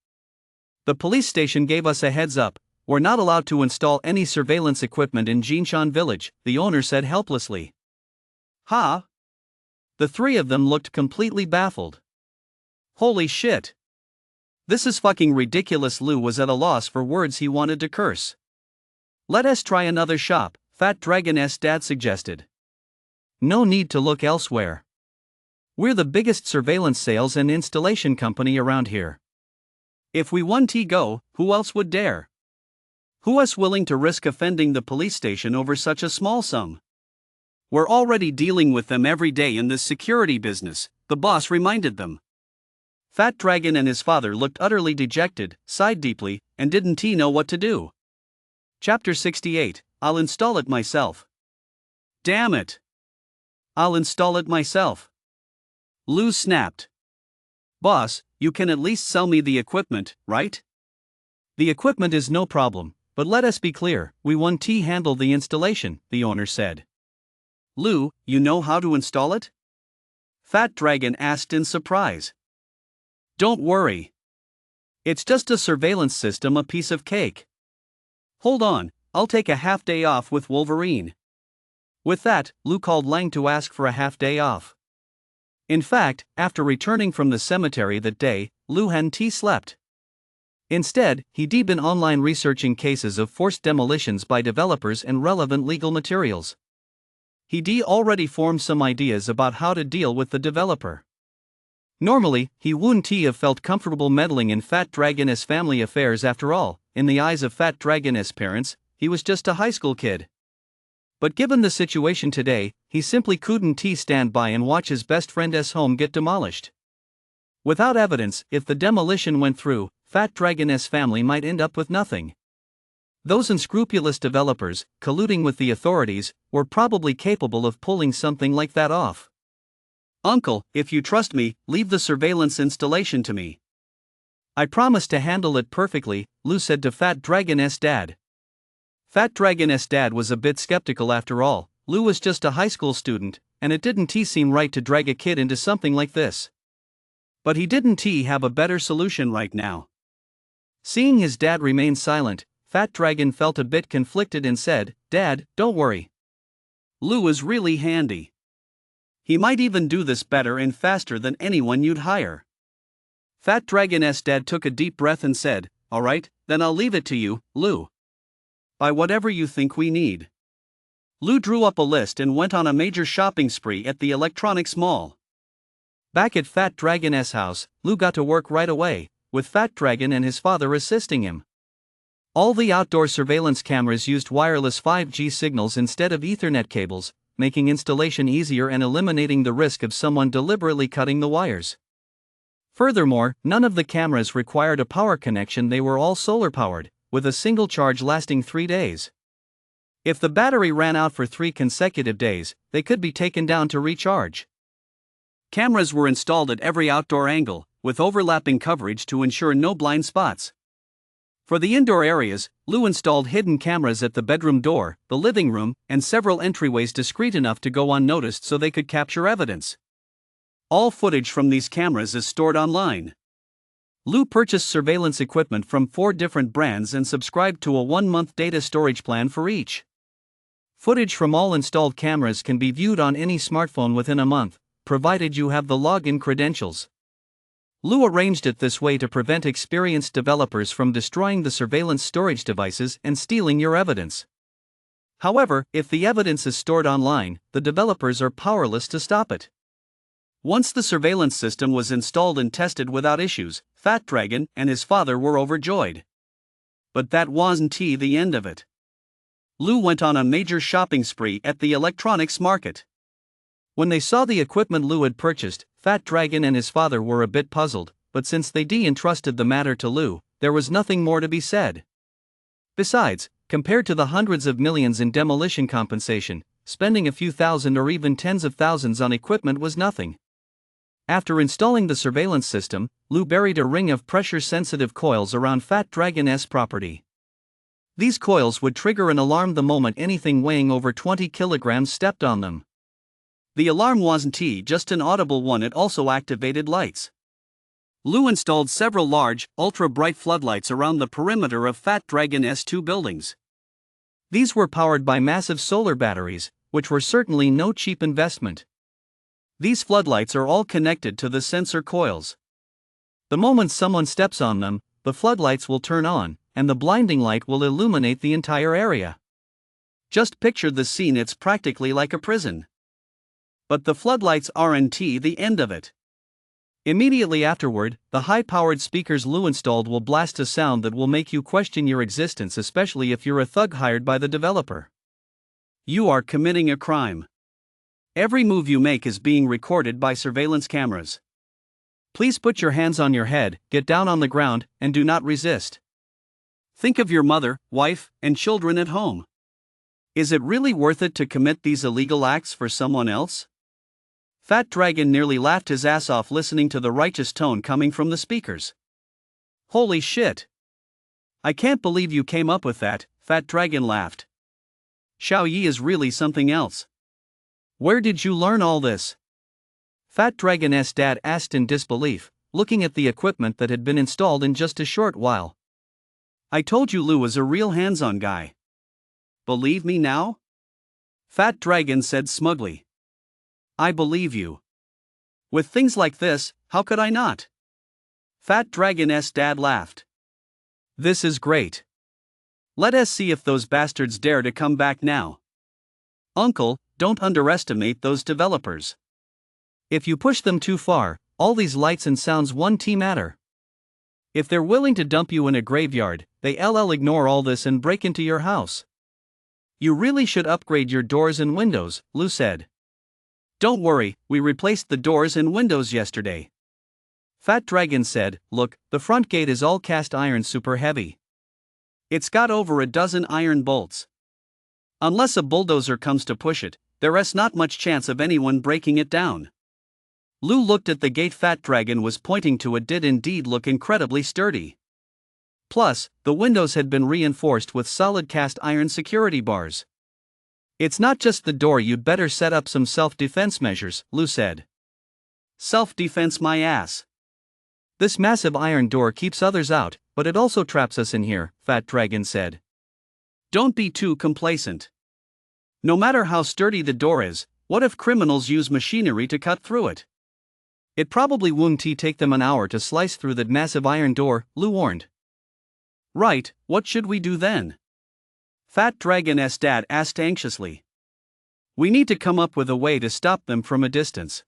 The police station gave us a heads up. We're not allowed to install any surveillance equipment in Jinshan Village, the owner said helplessly. Huh? The 3 of them looked completely baffled. Holy shit! This is fucking ridiculous. Lu was at a loss for words, he wanted to curse. Let us try another shop, Fat Dragon's dad suggested. No need to look elsewhere. We're the biggest surveillance sales and installation company around here. If we want to go, who else would dare? Who is willing to risk offending the police station over such a small sum? We're already dealing with them every day in this security business, the boss reminded them. Fat Dragon and his father looked utterly dejected, sighed deeply, and didn't know what to do. Chapter 68, I'll install it myself. Damn it! I'll install it myself. Lou snapped. Boss, you can at least sell me the equipment, right? The equipment is no problem, but let us be clear, we won't handle the installation, the owner said. Lou, you know how to install it? Fat Dragon asked in surprise. Don't worry. It's just a surveillance system, a piece of cake. Hold on, I'll take a half day off with Wolverine. With that, Lou called Lang to ask for a half day off. In fact, after returning from the cemetery that day, Lou hadn't slept. Instead, he'd been online researching cases of forced demolitions by developers and relevant legal materials. He'd already formed some ideas about how to deal with the developer. Normally, he wouldn't have felt comfortable meddling in Fat Dragon's family affairs. After all, in the eyes of Fat Dragon's parents, he was just a high school kid. But given the situation today, he simply couldn't stand by and watch his best friend's home get demolished. Without evidence, if the demolition went through, Fat Dragon's family might end up with nothing. Those unscrupulous developers, colluding with the authorities, were probably capable of pulling something like that off. Uncle, if you trust me, leave the surveillance installation to me. I promise to handle it perfectly, Lou said to Fat Dragon's dad. Fat Dragon's dad was a bit skeptical. After all, Lou was just a high school student, and it didn't seem right to drag a kid into something like this. But he didn't have a better solution right now. Seeing his dad remain silent, Fat Dragon felt a bit conflicted and said, Dad, don't worry. Lou is really handy. He might even do this better and faster than anyone you'd hire. Fat Dragon's dad took a deep breath and said, All right, then I'll leave it to you, Lou. Buy whatever you think we need. Lou drew up a list and went on a major shopping spree at the electronics mall. Back at Fat Dragon's house, Lou got to work right away, with Fat Dragon and his father assisting him. All the outdoor surveillance cameras used wireless 5G signals instead of Ethernet cables, making installation easier and eliminating the risk of someone deliberately cutting the wires. Furthermore, none of the cameras required a power connection. They were all solar-powered, with a single charge lasting 3 days. If the battery ran out for 3 consecutive days, they could be taken down to recharge. Cameras were installed at every outdoor angle, with overlapping coverage to ensure no blind spots. For the indoor areas, Lou installed hidden cameras at the bedroom door, the living room, and several entryways discreet enough to go unnoticed so they could capture evidence. All footage from these cameras is stored online. Lou purchased surveillance equipment from 4 different brands and subscribed to a 1-month data storage plan for each. Footage from all installed cameras can be viewed on any smartphone within a month, provided you have the login credentials. Lou arranged it this way to prevent experienced developers from destroying the surveillance storage devices and stealing your evidence. However, if the evidence is stored online, the developers are powerless to stop it. Once the surveillance system was installed and tested without issues, Fat Dragon and his father were overjoyed. But that wasn't the end of it. Lou went on a major shopping spree at the electronics market. When they saw the equipment Lou had purchased, Fat Dragon and his father were a bit puzzled, but since they entrusted the matter to Lou, there was nothing more to be said. Besides, compared to the hundreds of millions in demolition compensation, spending a few thousand or even tens of thousands on equipment was nothing. After installing the surveillance system, Lou buried a ring of pressure-sensitive coils around Fat Dragon's property. These coils would trigger an alarm the moment anything weighing over 20 kilograms stepped on them. The alarm wasn't just an audible one, it also activated lights. Lou installed several large, ultra-bright floodlights around the perimeter of Fat Dragon's 2 buildings. These were powered by massive solar batteries, which were certainly no cheap investment. These floodlights are all connected to the sensor coils. The moment someone steps on them, the floodlights will turn on, and the blinding light will illuminate the entire area. Just picture the scene, it's practically like a prison. But the floodlights aren't the end of it. Immediately afterward, the high-powered speakers Lou installed will blast a sound that will make you question your existence, especially if you're a thug hired by the developer. You are committing a crime. Every move you make is being recorded by surveillance cameras. Please put your hands on your head, get down on the ground, and do not resist. Think of your mother, wife, and children at home. Is it really worth it to commit these illegal acts for someone else? Fat Dragon nearly laughed his ass off listening to the righteous tone coming from the speakers. Holy shit! I can't believe you came up with that, Fat Dragon laughed. Xiao Yi is really something else. Where did you learn all this? Fat Dragon's dad asked in disbelief, looking at the equipment that had been installed in just a short while. I told you Lou was a real hands-on guy. Believe me now? Fat Dragon said smugly. I believe you. With things like this, how could I not? Fat Dragon's dad laughed. This is great. Let us see if those bastards dare to come back now. Uncle, don't underestimate those developers. If you push them too far, all these lights and sounds won't matter. If they're willing to dump you in a graveyard, they'll ignore all this and break into your house. You really should upgrade your doors and windows, Lou said. Don't worry, we replaced the doors and windows yesterday. Fat Dragon said, look, the front gate is all cast iron super heavy. It's got over a dozen iron bolts. Unless a bulldozer comes to push it, there's not much chance of anyone breaking it down. Lou looked at the gate Fat Dragon was pointing to. It did indeed look incredibly sturdy. Plus, the windows had been reinforced with solid cast iron security bars. It's not just the door, you'd better set up some self-defense measures, Lou said. Self-defense my ass. This massive iron door keeps others out, but it also traps us in here, Fat Dragon said. Don't be too complacent. No matter how sturdy the door is, what if criminals use machinery to cut through it? It probably won't take them an hour to slice through that massive iron door, Lou warned. Right, what should we do then? Fat Dragon's dad asked anxiously. We need to come up with a way to stop them from a distance.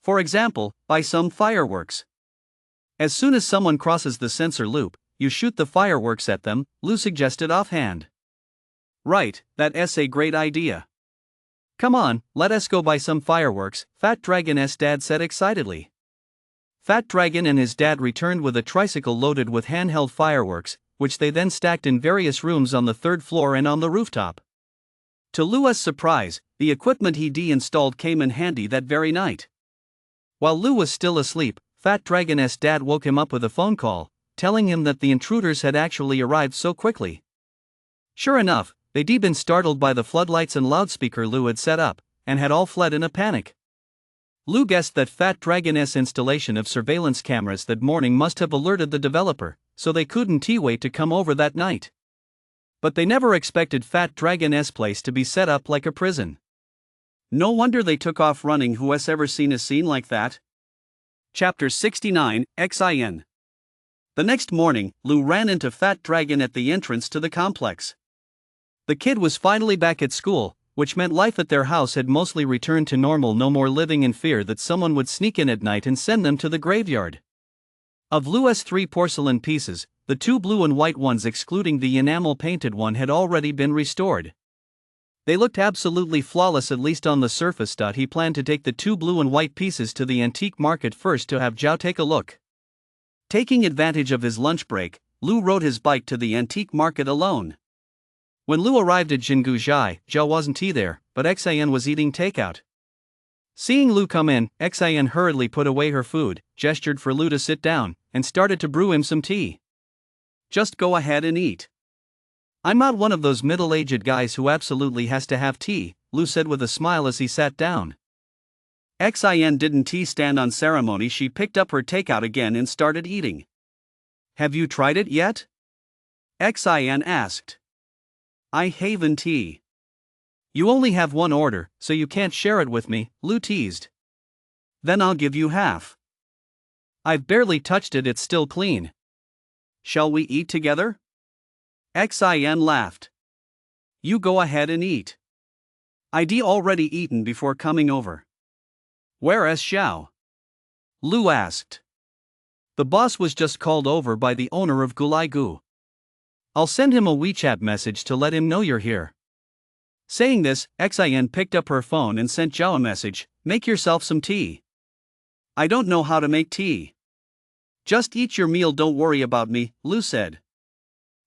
For example, by some fireworks. As soon as someone crosses the sensor loop, you shoot the fireworks at them, Lou suggested offhand. Right, that's a great idea. Come on, let us go buy some fireworks, Fat Dragon's dad said excitedly. Fat Dragon and his dad returned with a tricycle loaded with handheld fireworks, which they then stacked in various rooms on the third floor and on the rooftop. To Lou's surprise, the equipment he de-installed came in handy that very night. While Lou was still asleep, Fat Dragon's dad woke him up with a phone call, telling him that the intruders had actually arrived so quickly. Sure enough, they'd been startled by the floodlights and loudspeaker Lou had set up, and had all fled in a panic. Lou guessed that Fat Dragon's installation of surveillance cameras that morning must have alerted the developer, so they couldn't wait to come over that night. But they never expected Fat Dragon's place to be set up like a prison. No wonder they took off running. Who has ever seen a scene like that? Chapter 69, XIN. The next morning, Lou ran into Fat Dragon at the entrance to the complex. The kid was finally back at school, which meant life at their house had mostly returned to normal. No more living in fear that someone would sneak in at night and send them to the graveyard. Of Lou's 3 porcelain pieces, the 2 blue and white ones excluding the enamel-painted one had already been restored. They looked absolutely flawless, at least on the surface. He planned to take the 2 blue and white pieces to the antique market first to have Zhao take a look. Taking advantage of his lunch break, Lou rode his bike to the antique market alone. When Lou arrived at Jinguzhai, Zhao wasn't there, but XIN was eating takeout. Seeing Lou come in, XIN hurriedly put away her food, gestured for Lou to sit down, and started to brew him some tea. Just go ahead and eat. I'm not one of those middle-aged guys who absolutely has to have tea, Lou said with a smile as he sat down. XIN didn't stand on ceremony. She picked up her takeout again and started eating. Have you tried it yet? XIN asked. I haven't tea. You only have one order, so you can't share it with me, Lou teased. Then I'll give you half. I've barely touched it, it's still clean. Shall we eat together? XIN laughed. You go ahead and eat. I'd already eaten before coming over. Whereas Xiao? Lu asked. The boss was just called over by the owner of Gulai Gu. I'll send him a WeChat message to let him know you're here. Saying this, Xin picked up her phone and sent Zhao a message, make yourself some tea. I don't know how to make tea. Just eat your meal, don't worry about me, Lu said.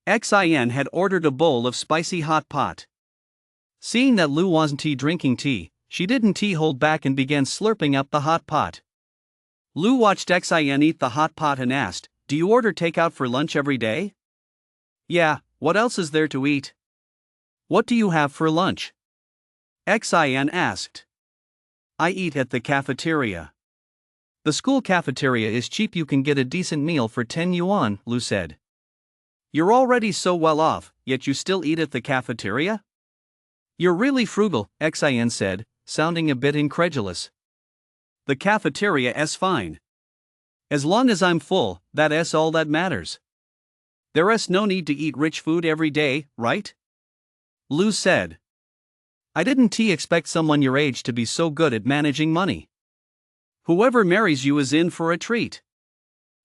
Xin had ordered a bowl of spicy hot pot. Seeing that Lu wasn't drinking tea, she didn't hold back and began slurping up the hot pot. Lu watched Xin eat the hot pot and asked, do you order takeout for lunch every day? Yeah, what else is there to eat? What do you have for lunch? Xin asked. I eat at the cafeteria. The school cafeteria is cheap, you can get a decent meal for 10 yuan, Lu said. You're already so well off, yet you still eat at the cafeteria? You're really frugal, Xin said, sounding a bit incredulous. The cafeteria is fine. As long as I'm full, that's all that matters. There's no need to eat rich food every day, right? Lu said. I didn't expect someone your age to be so good at managing money. Whoever marries you is in for a treat.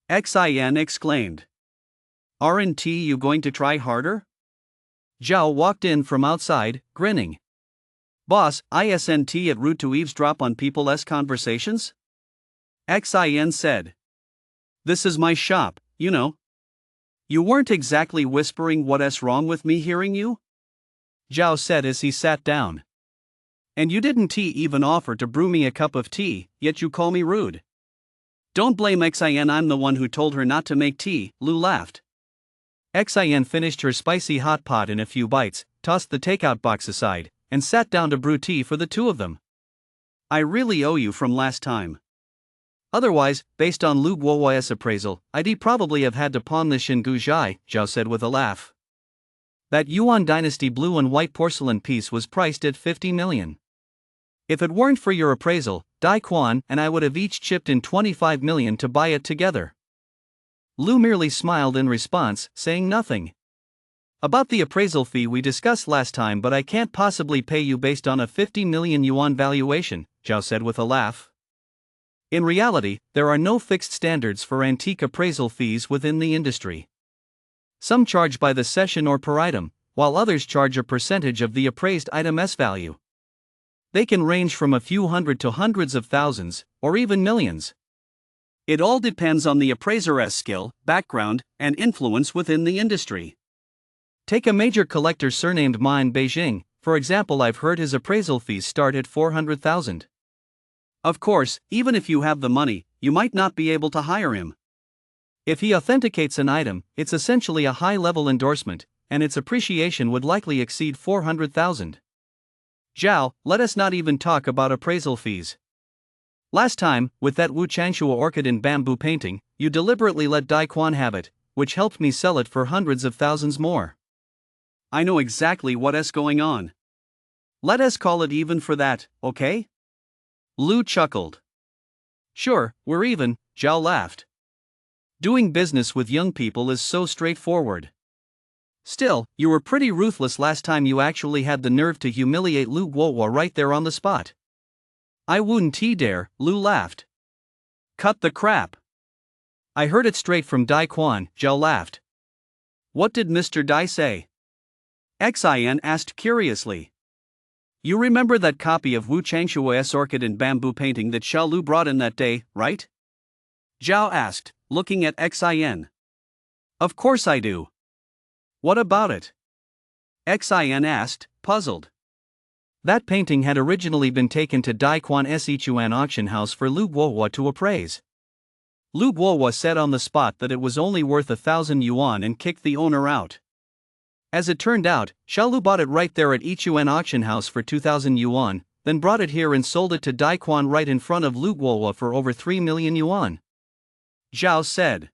Xin exclaimed. Aren't you going to try harder? Zhao walked in from outside, grinning. Boss, isn't it rude to eavesdrop on people's conversations? Xin said. This is my shop, you know. You weren't exactly whispering what's wrong with me hearing you? Zhao said as he sat down. And you didn't even offer to brew me a cup of tea, yet you call me rude. Don't blame Xin, I'm the one who told her not to make tea, Lu laughed. Xin finished her spicy hot pot in a few bites, tossed the takeout box aside, and sat down to brew tea for the two of them. I really owe you from last time. Otherwise, based on Lu Guo's appraisal, I'd probably have had to pawn the Xingu Zhai, Zhao said with a laugh. That Yuan Dynasty blue and white porcelain piece was priced at 50 million. If it weren't for your appraisal, Dai Quan and I would have each chipped in 25 million to buy it together. Lu merely smiled in response, saying nothing. About the appraisal fee we discussed last time, but I can't possibly pay you based on a 50 million yuan valuation, Zhao said with a laugh. In reality, there are no fixed standards for antique appraisal fees within the industry. Some charge by the session or per item, while others charge a percentage of the appraised item's value. They can range from a few hundred to hundreds of thousands, or even millions. It all depends on the appraiser's skill, background, and influence within the industry. Take a major collector surnamed Mine Beijing, for example. I've heard his appraisal fees start at 400,000. Of course, even if you have the money, you might not be able to hire him. If he authenticates an item, it's essentially a high-level endorsement, and its appreciation would likely exceed 400,000. Zhao, let us not even talk about appraisal fees. Last time, with that Wu Changshua orchid in bamboo painting, you deliberately let Dai Quan have it, which helped me sell it for hundreds of thousands more. I know exactly what's going on. Let us call it even for that, okay? Lu chuckled. Sure, we're even, Zhao laughed. Doing business with young people is so straightforward. Still, you were pretty ruthless last time. You actually had the nerve to humiliate Lu Guohua right there on the spot. I wouldn't dare, Lu laughed. Cut the crap. I heard it straight from Dai Quan, Zhao laughed. What did Mr. Dai say? Xin asked curiously. You remember that copy of Wu Changshua's orchid in bamboo painting that Xiao Lu brought in that day, right? Zhao asked, looking at Xin. Of course I do. What about it? Xin asked, puzzled. That painting had originally been taken to Dai Quan's Ichuan auction house for Lu Guohua to appraise. Lu Guohua said on the spot that it was only worth 1,000 yuan and kicked the owner out. As it turned out, Xiao Lu bought it right there at Ichuan auction house for 2,000 yuan, then brought it here and sold it to Dai Quan right in front of Lu Guohua for over 3 million yuan. Zhao said.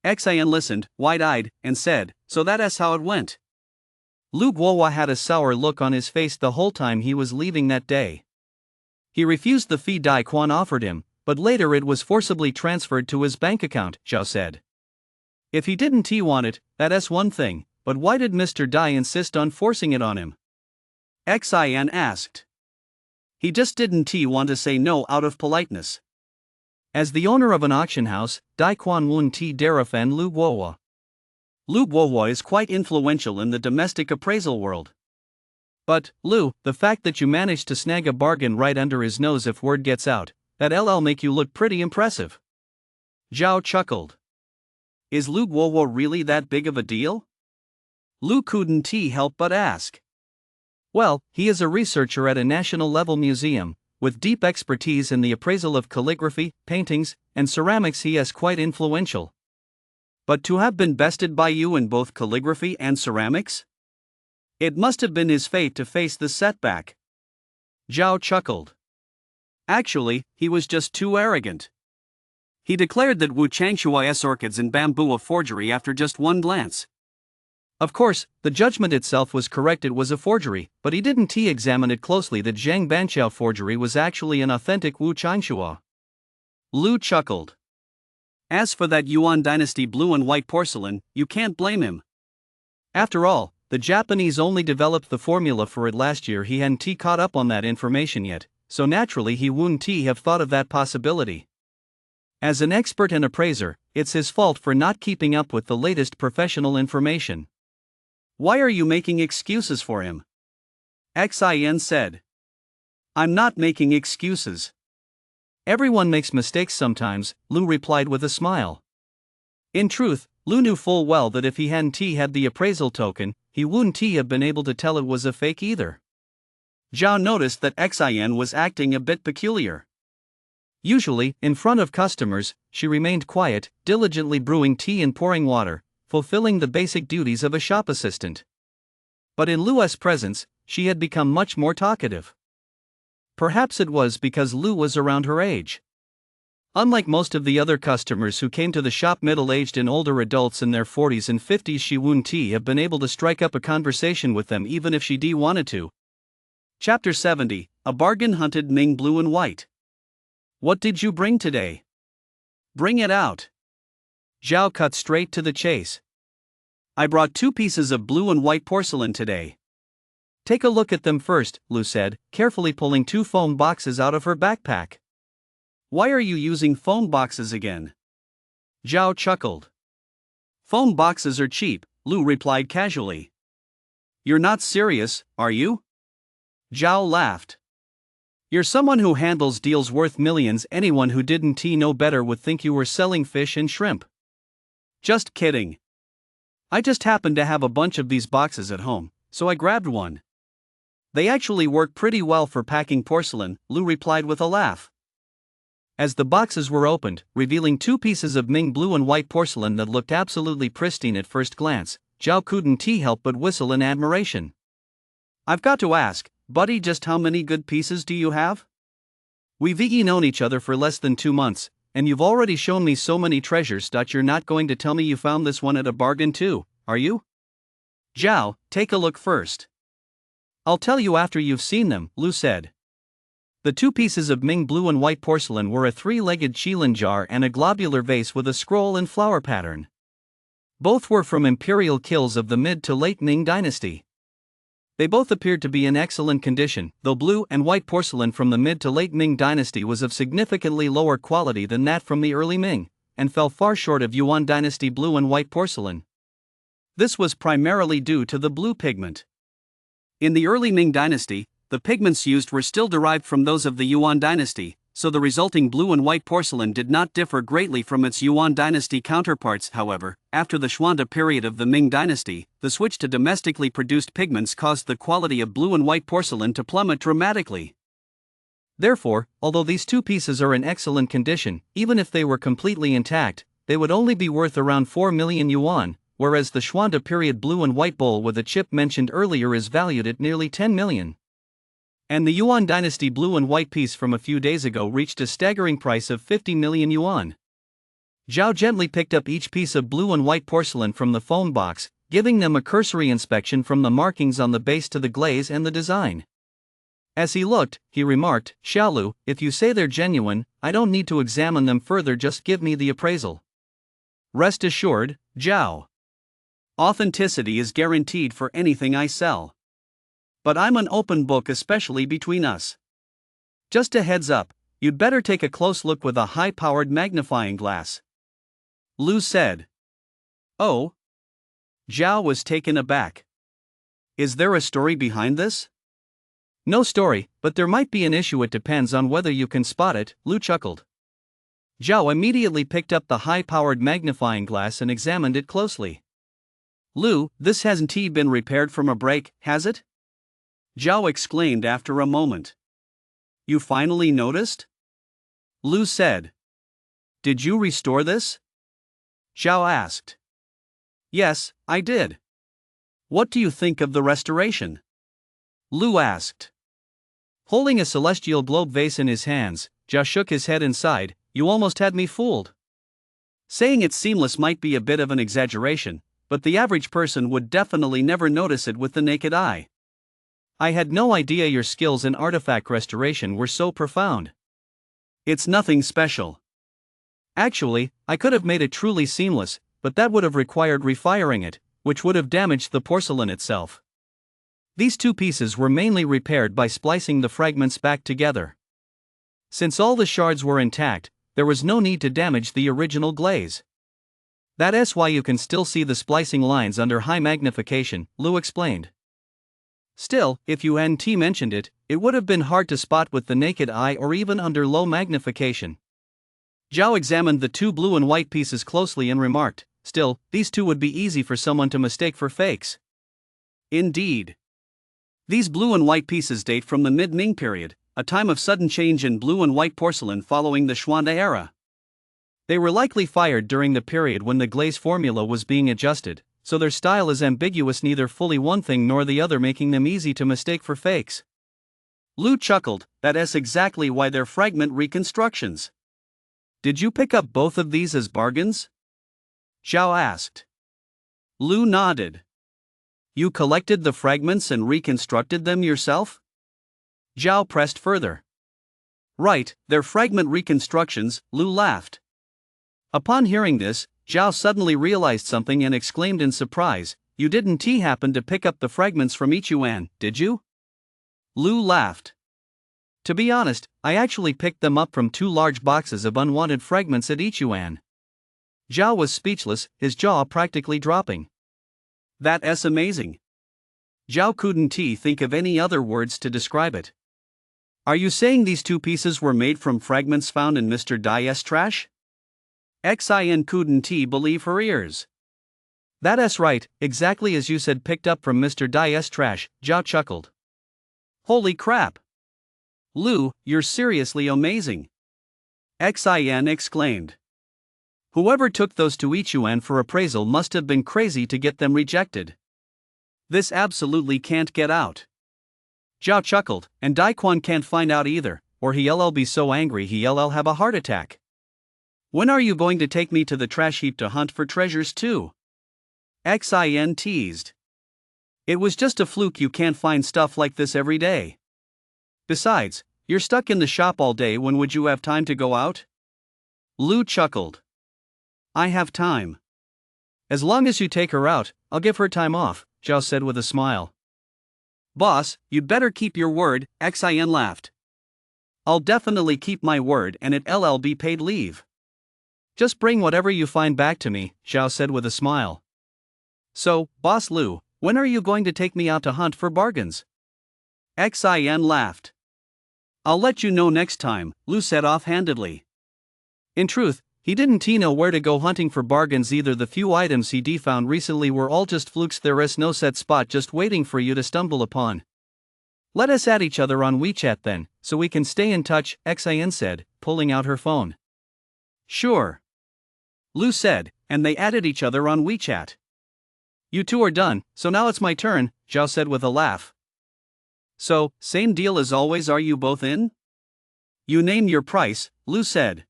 Xin listened, wide-eyed, and said, so that's how it went. Lu Guohua had a sour look on his face the whole time he was leaving that day. He refused the fee Dai Quan offered him, but later it was forcibly transferred to his bank account, Zhao said. If he didn't want it, that's one thing, but why did Mr. Dai insist on forcing it on him? Xin asked. He just didn't want to say no out of politeness. As the owner of an auction house, Dai Quan Wun Ti Darafan Lu Guohua. Lu Guohua is quite influential in the domestic appraisal world. But, Lu, the fact that you managed to snag a bargain right under his nose if word gets out, that'll make you look pretty impressive. Zhao chuckled. Is Lu Guohua really that big of a deal? Lu couldn't help but ask. Well, he is a researcher at a national-level museum, with deep expertise in the appraisal of calligraphy, paintings, and ceramics. He is quite influential. But to have been bested by you in both calligraphy and ceramics? It must have been his fate to face the setback. Zhao chuckled. Actually, he was just too arrogant. He declared that Wu Changshui's orchids and bamboo a forgery after just one glance. Of course, the judgment itself was correct, it was a forgery, but he didn't examine it closely. The Zhang Banqiao forgery was actually an authentic Wu Changshua. Lu chuckled. As for that Yuan dynasty blue and white porcelain, you can't blame him. After all, the Japanese only developed the formula for it last year. He hadn't caught up on that information yet, so naturally he wouldn't have thought of that possibility. As an expert and appraiser, it's his fault for not keeping up with the latest professional information. Why are you making excuses for him? Xin said. I'm not making excuses. Everyone makes mistakes sometimes, Lu replied with a smile. In truth, Lu knew full well that if he hadn't had the appraisal token, he wouldn't have been able to tell it was a fake either. Zhao noticed that Xin was acting a bit peculiar. Usually, in front of customers, she remained quiet, diligently brewing tea and pouring water, fulfilling the basic duties of a shop assistant. But in Lu's presence, she had become much more talkative. Perhaps it was because Lu was around her age. Unlike most of the other customers who came to the shop middle-aged and older adults in their 40s and 50s, she wouldn't have been able to strike up a conversation with them even if she wanted to. Chapter 70, A Bargain Hunted Ming Blue and White. What did you bring today? Bring it out. Zhao cut straight to the chase. I brought 2 pieces of blue and white porcelain today. Take a look at them first, Lu said, carefully pulling 2 foam boxes out of her backpack. Why are you using foam boxes again? Zhao chuckled. Foam boxes are cheap, Lu replied casually. You're not serious, are you? Zhao laughed. You're someone who handles deals worth millions. Anyone who didn't know better would think you were selling fish and shrimp. Just kidding. I just happened to have a bunch of these boxes at home, so I grabbed one. They actually work pretty well for packing porcelain, Lu replied with a laugh. As the boxes were opened, revealing 2 pieces of Ming blue and white porcelain that looked absolutely pristine at first glance, Zhao couldn't help but whistle in admiration. I've got to ask, buddy, just how many good pieces do you have? We've known each other for less than 2 months, and you've already shown me so many treasures. You're not going to tell me you found this one at a bargain too, are you? Zhao, take a look first. I'll tell you after you've seen them, Lu said. The 2 pieces of Ming blue and white porcelain were a 3-legged qilin jar and a globular vase with a scroll and flower pattern. Both were from imperial kilns of the mid to late Ming dynasty. They both appeared to be in excellent condition, though blue and white porcelain from the mid to late Ming dynasty was of significantly lower quality than that from the early Ming, and fell far short of Yuan dynasty blue and white porcelain. This was primarily due to the blue pigment. In the early Ming dynasty, the pigments used were still derived from those of the Yuan dynasty, so the resulting blue and white porcelain did not differ greatly from its Yuan dynasty counterparts. However, after the Xuande period of the Ming dynasty, the switch to domestically produced pigments caused the quality of blue and white porcelain to plummet dramatically. Therefore, although these 2 pieces are in excellent condition, even if they were completely intact, they would only be worth around 4 million yuan, whereas the Xuande period blue and white bowl with a chip mentioned earlier is valued at nearly 10 million. And the Yuan dynasty blue and white piece from a few days ago reached a staggering price of 50 million yuan. Zhao gently picked up each piece of blue and white porcelain from the foam box, giving them a cursory inspection from the markings on the base to the glaze and the design. As he looked, he remarked, Xiaolu, if you say they're genuine, I don't need to examine them further, just give me the appraisal. Rest assured, Zhao. Authenticity is guaranteed for anything I sell. But I'm an open book, especially between us. Just a heads up, you'd better take a close look with a high-powered magnifying glass. Lu said. Oh? Zhao was taken aback. Is there a story behind this? No story, but there might be an issue. It depends on whether you can spot it, Lu chuckled. Zhao immediately picked up the high-powered magnifying glass and examined it closely. Lu, this hasn't been repaired from a break, has it? Zhao exclaimed after a moment. You finally noticed? Lu said. Did you restore this? Zhao asked. Yes, I did. What do you think of the restoration? Lu asked. Holding a celestial globe vase in his hands, Zhao shook his head and sighed. You almost had me fooled. Saying it's seamless might be a bit of an exaggeration, but the average person would definitely never notice it with the naked eye. I had no idea your skills in artifact restoration were so profound. It's nothing special. Actually, I could have made it truly seamless, but that would have required refiring it, which would have damaged the porcelain itself. These two pieces were mainly repaired by splicing the fragments back together. Since all the shards were intact, there was no need to damage the original glaze. That's why you can still see the splicing lines under high magnification, Lu explained. Still, if you hadn't mentioned it, it would have been hard to spot with the naked eye or even under low magnification. Zhao examined the two blue and white pieces closely and remarked, still, these two would be easy for someone to mistake for fakes. Indeed. These blue and white pieces date from the mid-Ming period, a time of sudden change in blue and white porcelain following the Xuande era. They were likely fired during the period when the glaze formula was being adjusted, so their style is ambiguous, neither fully one thing nor the other, making them easy to mistake for fakes. Lu chuckled. That's exactly why they're fragment reconstructions. Did you pick up both of these as bargains? Zhao asked. Lu nodded. You collected the fragments and reconstructed them yourself? Zhao pressed further. Right, they're fragment reconstructions, Lu laughed. Upon hearing this, Zhao suddenly realized something and exclaimed in surprise, You didn't happen to pick up the fragments from Ichuan, did you? Lu laughed. To be honest, I actually picked them up from two large boxes of unwanted fragments at Ichuan. Zhao was speechless, his jaw practically dropping. That's amazing. Zhao couldn't think of any other words to describe it. Are you saying these two pieces were made from fragments found in Mr. Dai's trash? Xin couldn't believe her ears. That's right, exactly as you said, picked up from Mr. Dai's trash, Zhao chuckled. Holy crap! Lu, you're seriously amazing! Xin exclaimed. Whoever took those to Ichuan for appraisal must have been crazy to get them rejected. This absolutely can't get out. Zhao chuckled, and Daquan can't find out either, or he'll be so angry he'll have a heart attack. When are you going to take me to the trash heap to hunt for treasures too? Xin teased. It was just a fluke, you can't find stuff like this every day. Besides, you're stuck in the shop all day, when would you have time to go out? Lu chuckled. I have time. As long as you take her out, I'll give her time off, Zhao said with a smile. Boss, you'd better keep your word, Xin laughed. I'll definitely keep my word, and it'll be paid leave. Just bring whatever you find back to me, Zhao said with a smile. So, Boss Lu, when are you going to take me out to hunt for bargains? Xin laughed. I'll let you know next time, Lu said offhandedly. In truth, he didn't know where to go hunting for bargains either. The few items he found recently were all just flukes. There's no set spot just waiting for you to stumble upon. Let us add each other on WeChat then, so we can stay in touch, Xin said, pulling out her phone. Sure. Lu said, and they added each other on WeChat. You two are done, so now it's my turn, Zhao said with a laugh. So, same deal as always, are you both in? You name your price, Lu said.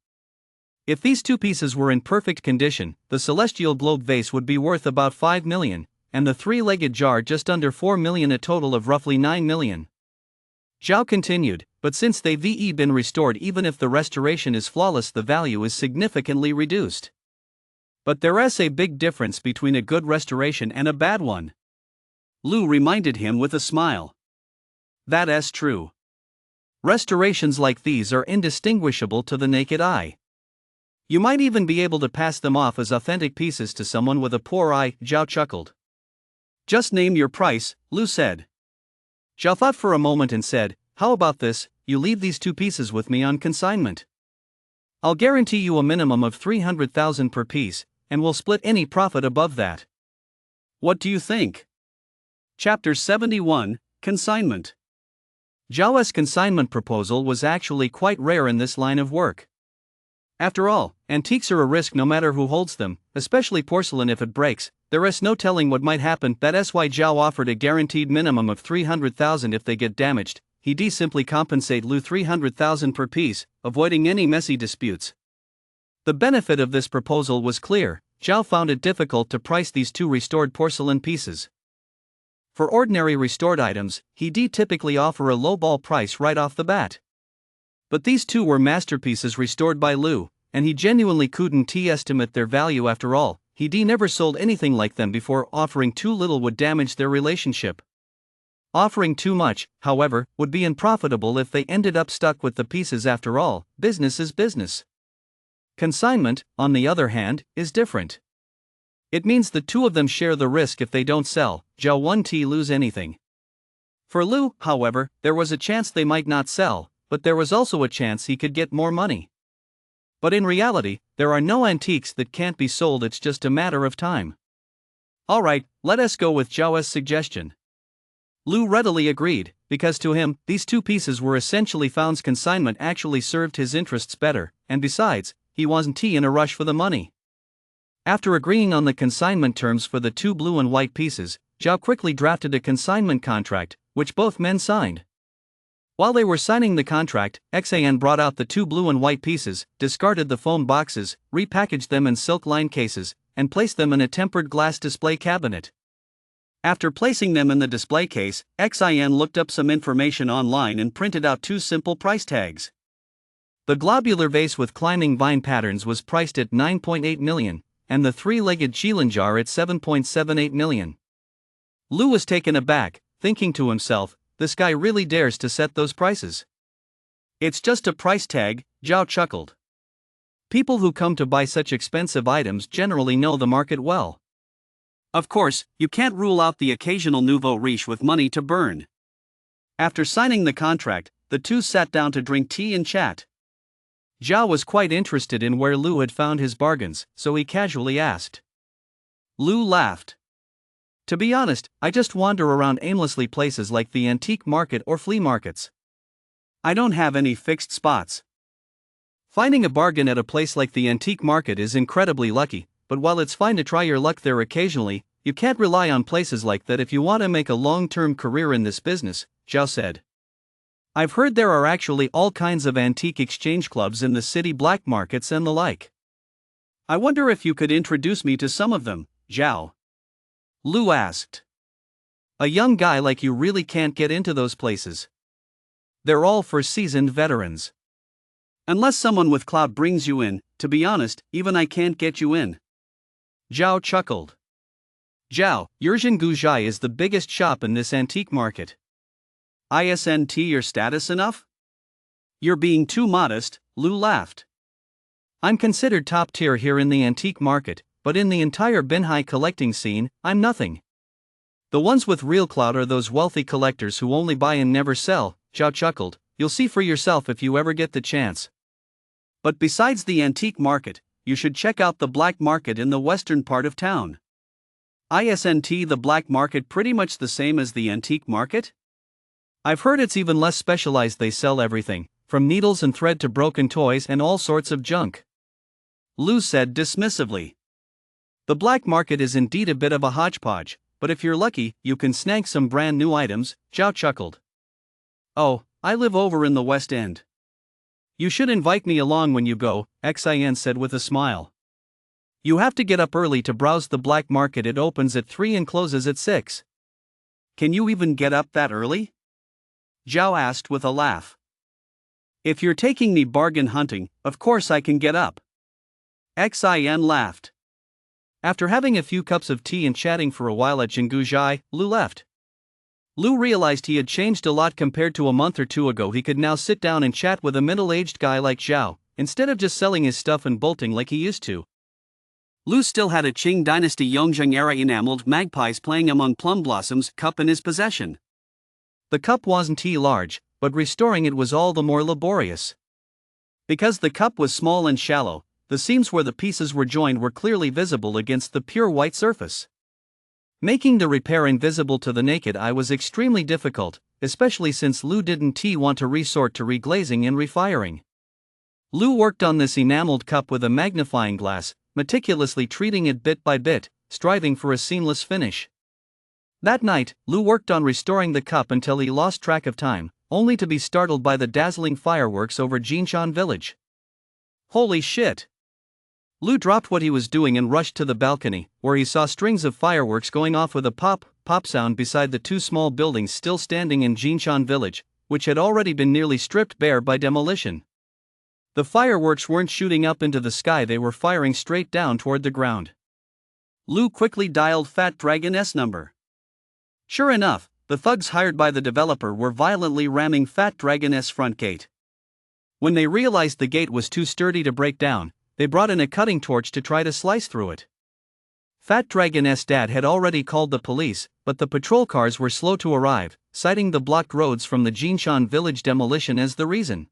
If these two pieces were in perfect condition, the celestial globe vase would be worth about 5 million, and the three-legged jar just under 4 million, a total of roughly 9 million. Zhao continued, but since they've been restored, even if the restoration is flawless, the value is significantly reduced. But there's a big difference between a good restoration and a bad one. Lu reminded him with a smile. That's true. Restorations like these are indistinguishable to the naked eye. You might even be able to pass them off as authentic pieces to someone with a poor eye, Zhao chuckled. Just name your price, Lu said. Zhao thought for a moment and said, how about this, you leave these two pieces with me on consignment. I'll guarantee you a minimum of 300,000 per piece, and we'll split any profit above that. What do you think? Chapter 71, Consignment. Zhao's consignment proposal was actually quite rare in this line of work. After all, antiques are a risk no matter who holds them, especially porcelain. If it breaks, there is no telling what might happen. That's why Zhao offered a guaranteed minimum of 300,000 if they get damaged. He'd simply compensate Lu 300,000 per piece, avoiding any messy disputes. The benefit of this proposal was clear. Zhao found it difficult to price these two restored porcelain pieces. For ordinary restored items, he'd typically offer a lowball price right off the bat. But these two were masterpieces restored by Lu, and he genuinely couldn't estimate their value. After all, he'd never sold anything like them before. Offering too little would damage their relationship. Offering too much, however, would be unprofitable if they ended up stuck with the pieces. After all, business is business. Consignment, on the other hand, is different. It means the two of them share the risk. If they don't sell, Zhao won't lose anything. For Lu, however, there was a chance they might not sell, but there was also a chance he could get more money. But in reality, there are no antiques that can't be sold. It's just a matter of time. Alright, let us go with Zhao's suggestion. Lu readily agreed, because to him, these two pieces were essentially found. Consignment actually served his interests better, and besides, he wasn't in a rush for the money. After agreeing on the consignment terms for the two blue and white pieces, Zhao quickly drafted a consignment contract, which both men signed. While they were signing the contract, Xian brought out the two blue and white pieces, discarded the foam boxes, repackaged them in silk-lined cases, and placed them in a tempered glass display cabinet. After placing them in the display case, Xian looked up some information online and printed out two simple price tags. The globular vase with climbing vine patterns was priced at 9.8 million, and the three-legged Qilin jar at 7.78 million. Lu was taken aback, thinking to himself, this guy really dares to set those prices. It's just a price tag, Zhao chuckled. People who come to buy such expensive items generally know the market well. Of course, you can't rule out the occasional nouveau riche with money to burn. After signing the contract, the two sat down to drink tea and chat. Zhao was quite interested in where Lu had found his bargains, so he casually asked. Lu laughed. To be honest, I just wander around aimlessly places like the antique market or flea markets. I don't have any fixed spots. Finding a bargain at a place like the antique market is incredibly lucky, but while it's fine to try your luck there occasionally, you can't rely on places like that if you want to make a long-term career in this business, Zhao said. I've heard there are actually all kinds of antique exchange clubs in the city, black markets and the like. I wonder if you could introduce me to some of them, Zhao. Lu asked. A young guy like you really can't get into those places. They're all for seasoned veterans. Unless someone with clout brings you in, to be honest, even I can't get you in. Zhao chuckled. Zhao, Yurjin Guzhai is the biggest shop in this antique market. Isn't your status enough? You're being too modest, Lu laughed. I'm considered top tier here in the antique market, but in the entire Binhai collecting scene, I'm nothing. The ones with real clout are those wealthy collectors who only buy and never sell, Zhao chuckled. You'll see for yourself if you ever get the chance. But besides the antique market, you should check out the black market in the western part of town. Isn't the black market pretty much the same as the antique market? I've heard it's even less specialized. They sell everything, from needles and thread to broken toys and all sorts of junk. Lu said dismissively. The black market is indeed a bit of a hodgepodge, but if you're lucky, you can snag some brand new items, Zhao chuckled. Oh, I live over in the West End. You should invite me along when you go, Xian said with a smile. You have to get up early to browse the black market. It opens at 3 and closes at 6. Can you even get up that early? Zhao asked with a laugh. If you're taking me bargain hunting, of course I can get up. Xian laughed. After having a few cups of tea and chatting for a while at Jinguzhai, Lu left. Lou realized he had changed a lot compared to a month or two ago. He could now sit down and chat with a middle-aged guy like Zhao, instead of just selling his stuff and bolting like he used to. Lou still had a Qing Dynasty Yongzheng era enameled magpies playing among plum blossoms cup in his possession. The cup wasn't large, but restoring it was all the more laborious. Because the cup was small and shallow, the seams where the pieces were joined were clearly visible against the pure white surface. Making the repair invisible to the naked eye was extremely difficult, especially since Lou didn't want to resort to reglazing and refiring. Lou worked on this enameled cup with a magnifying glass, meticulously treating it bit by bit, striving for a seamless finish. That night, Lou worked on restoring the cup until he lost track of time, only to be startled by the dazzling fireworks over Jinshan village. Holy shit! Lou dropped what he was doing and rushed to the balcony, where he saw strings of fireworks going off with a pop sound beside the two small buildings still standing in Jinshan village, which had already been nearly stripped bare by demolition. The fireworks weren't shooting up into the sky, they were firing straight down toward the ground. Lou quickly dialed Fat Dragon's number. Sure enough, the thugs hired by the developer were violently ramming Fat Dragon's front gate. When they realized the gate was too sturdy to break down, they brought in a cutting torch to try to slice through it. Fat Dragon's dad had already called the police, but the patrol cars were slow to arrive, citing the blocked roads from the Jinshan village demolition as the reason.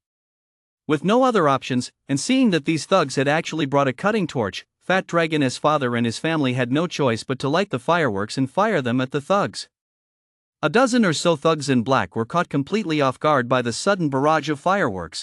With no other options, and seeing that these thugs had actually brought a cutting torch, Fat Dragon's father and his family had no choice but to light the fireworks and fire them at the thugs. A dozen or so thugs in black were caught completely off guard by the sudden barrage of fireworks.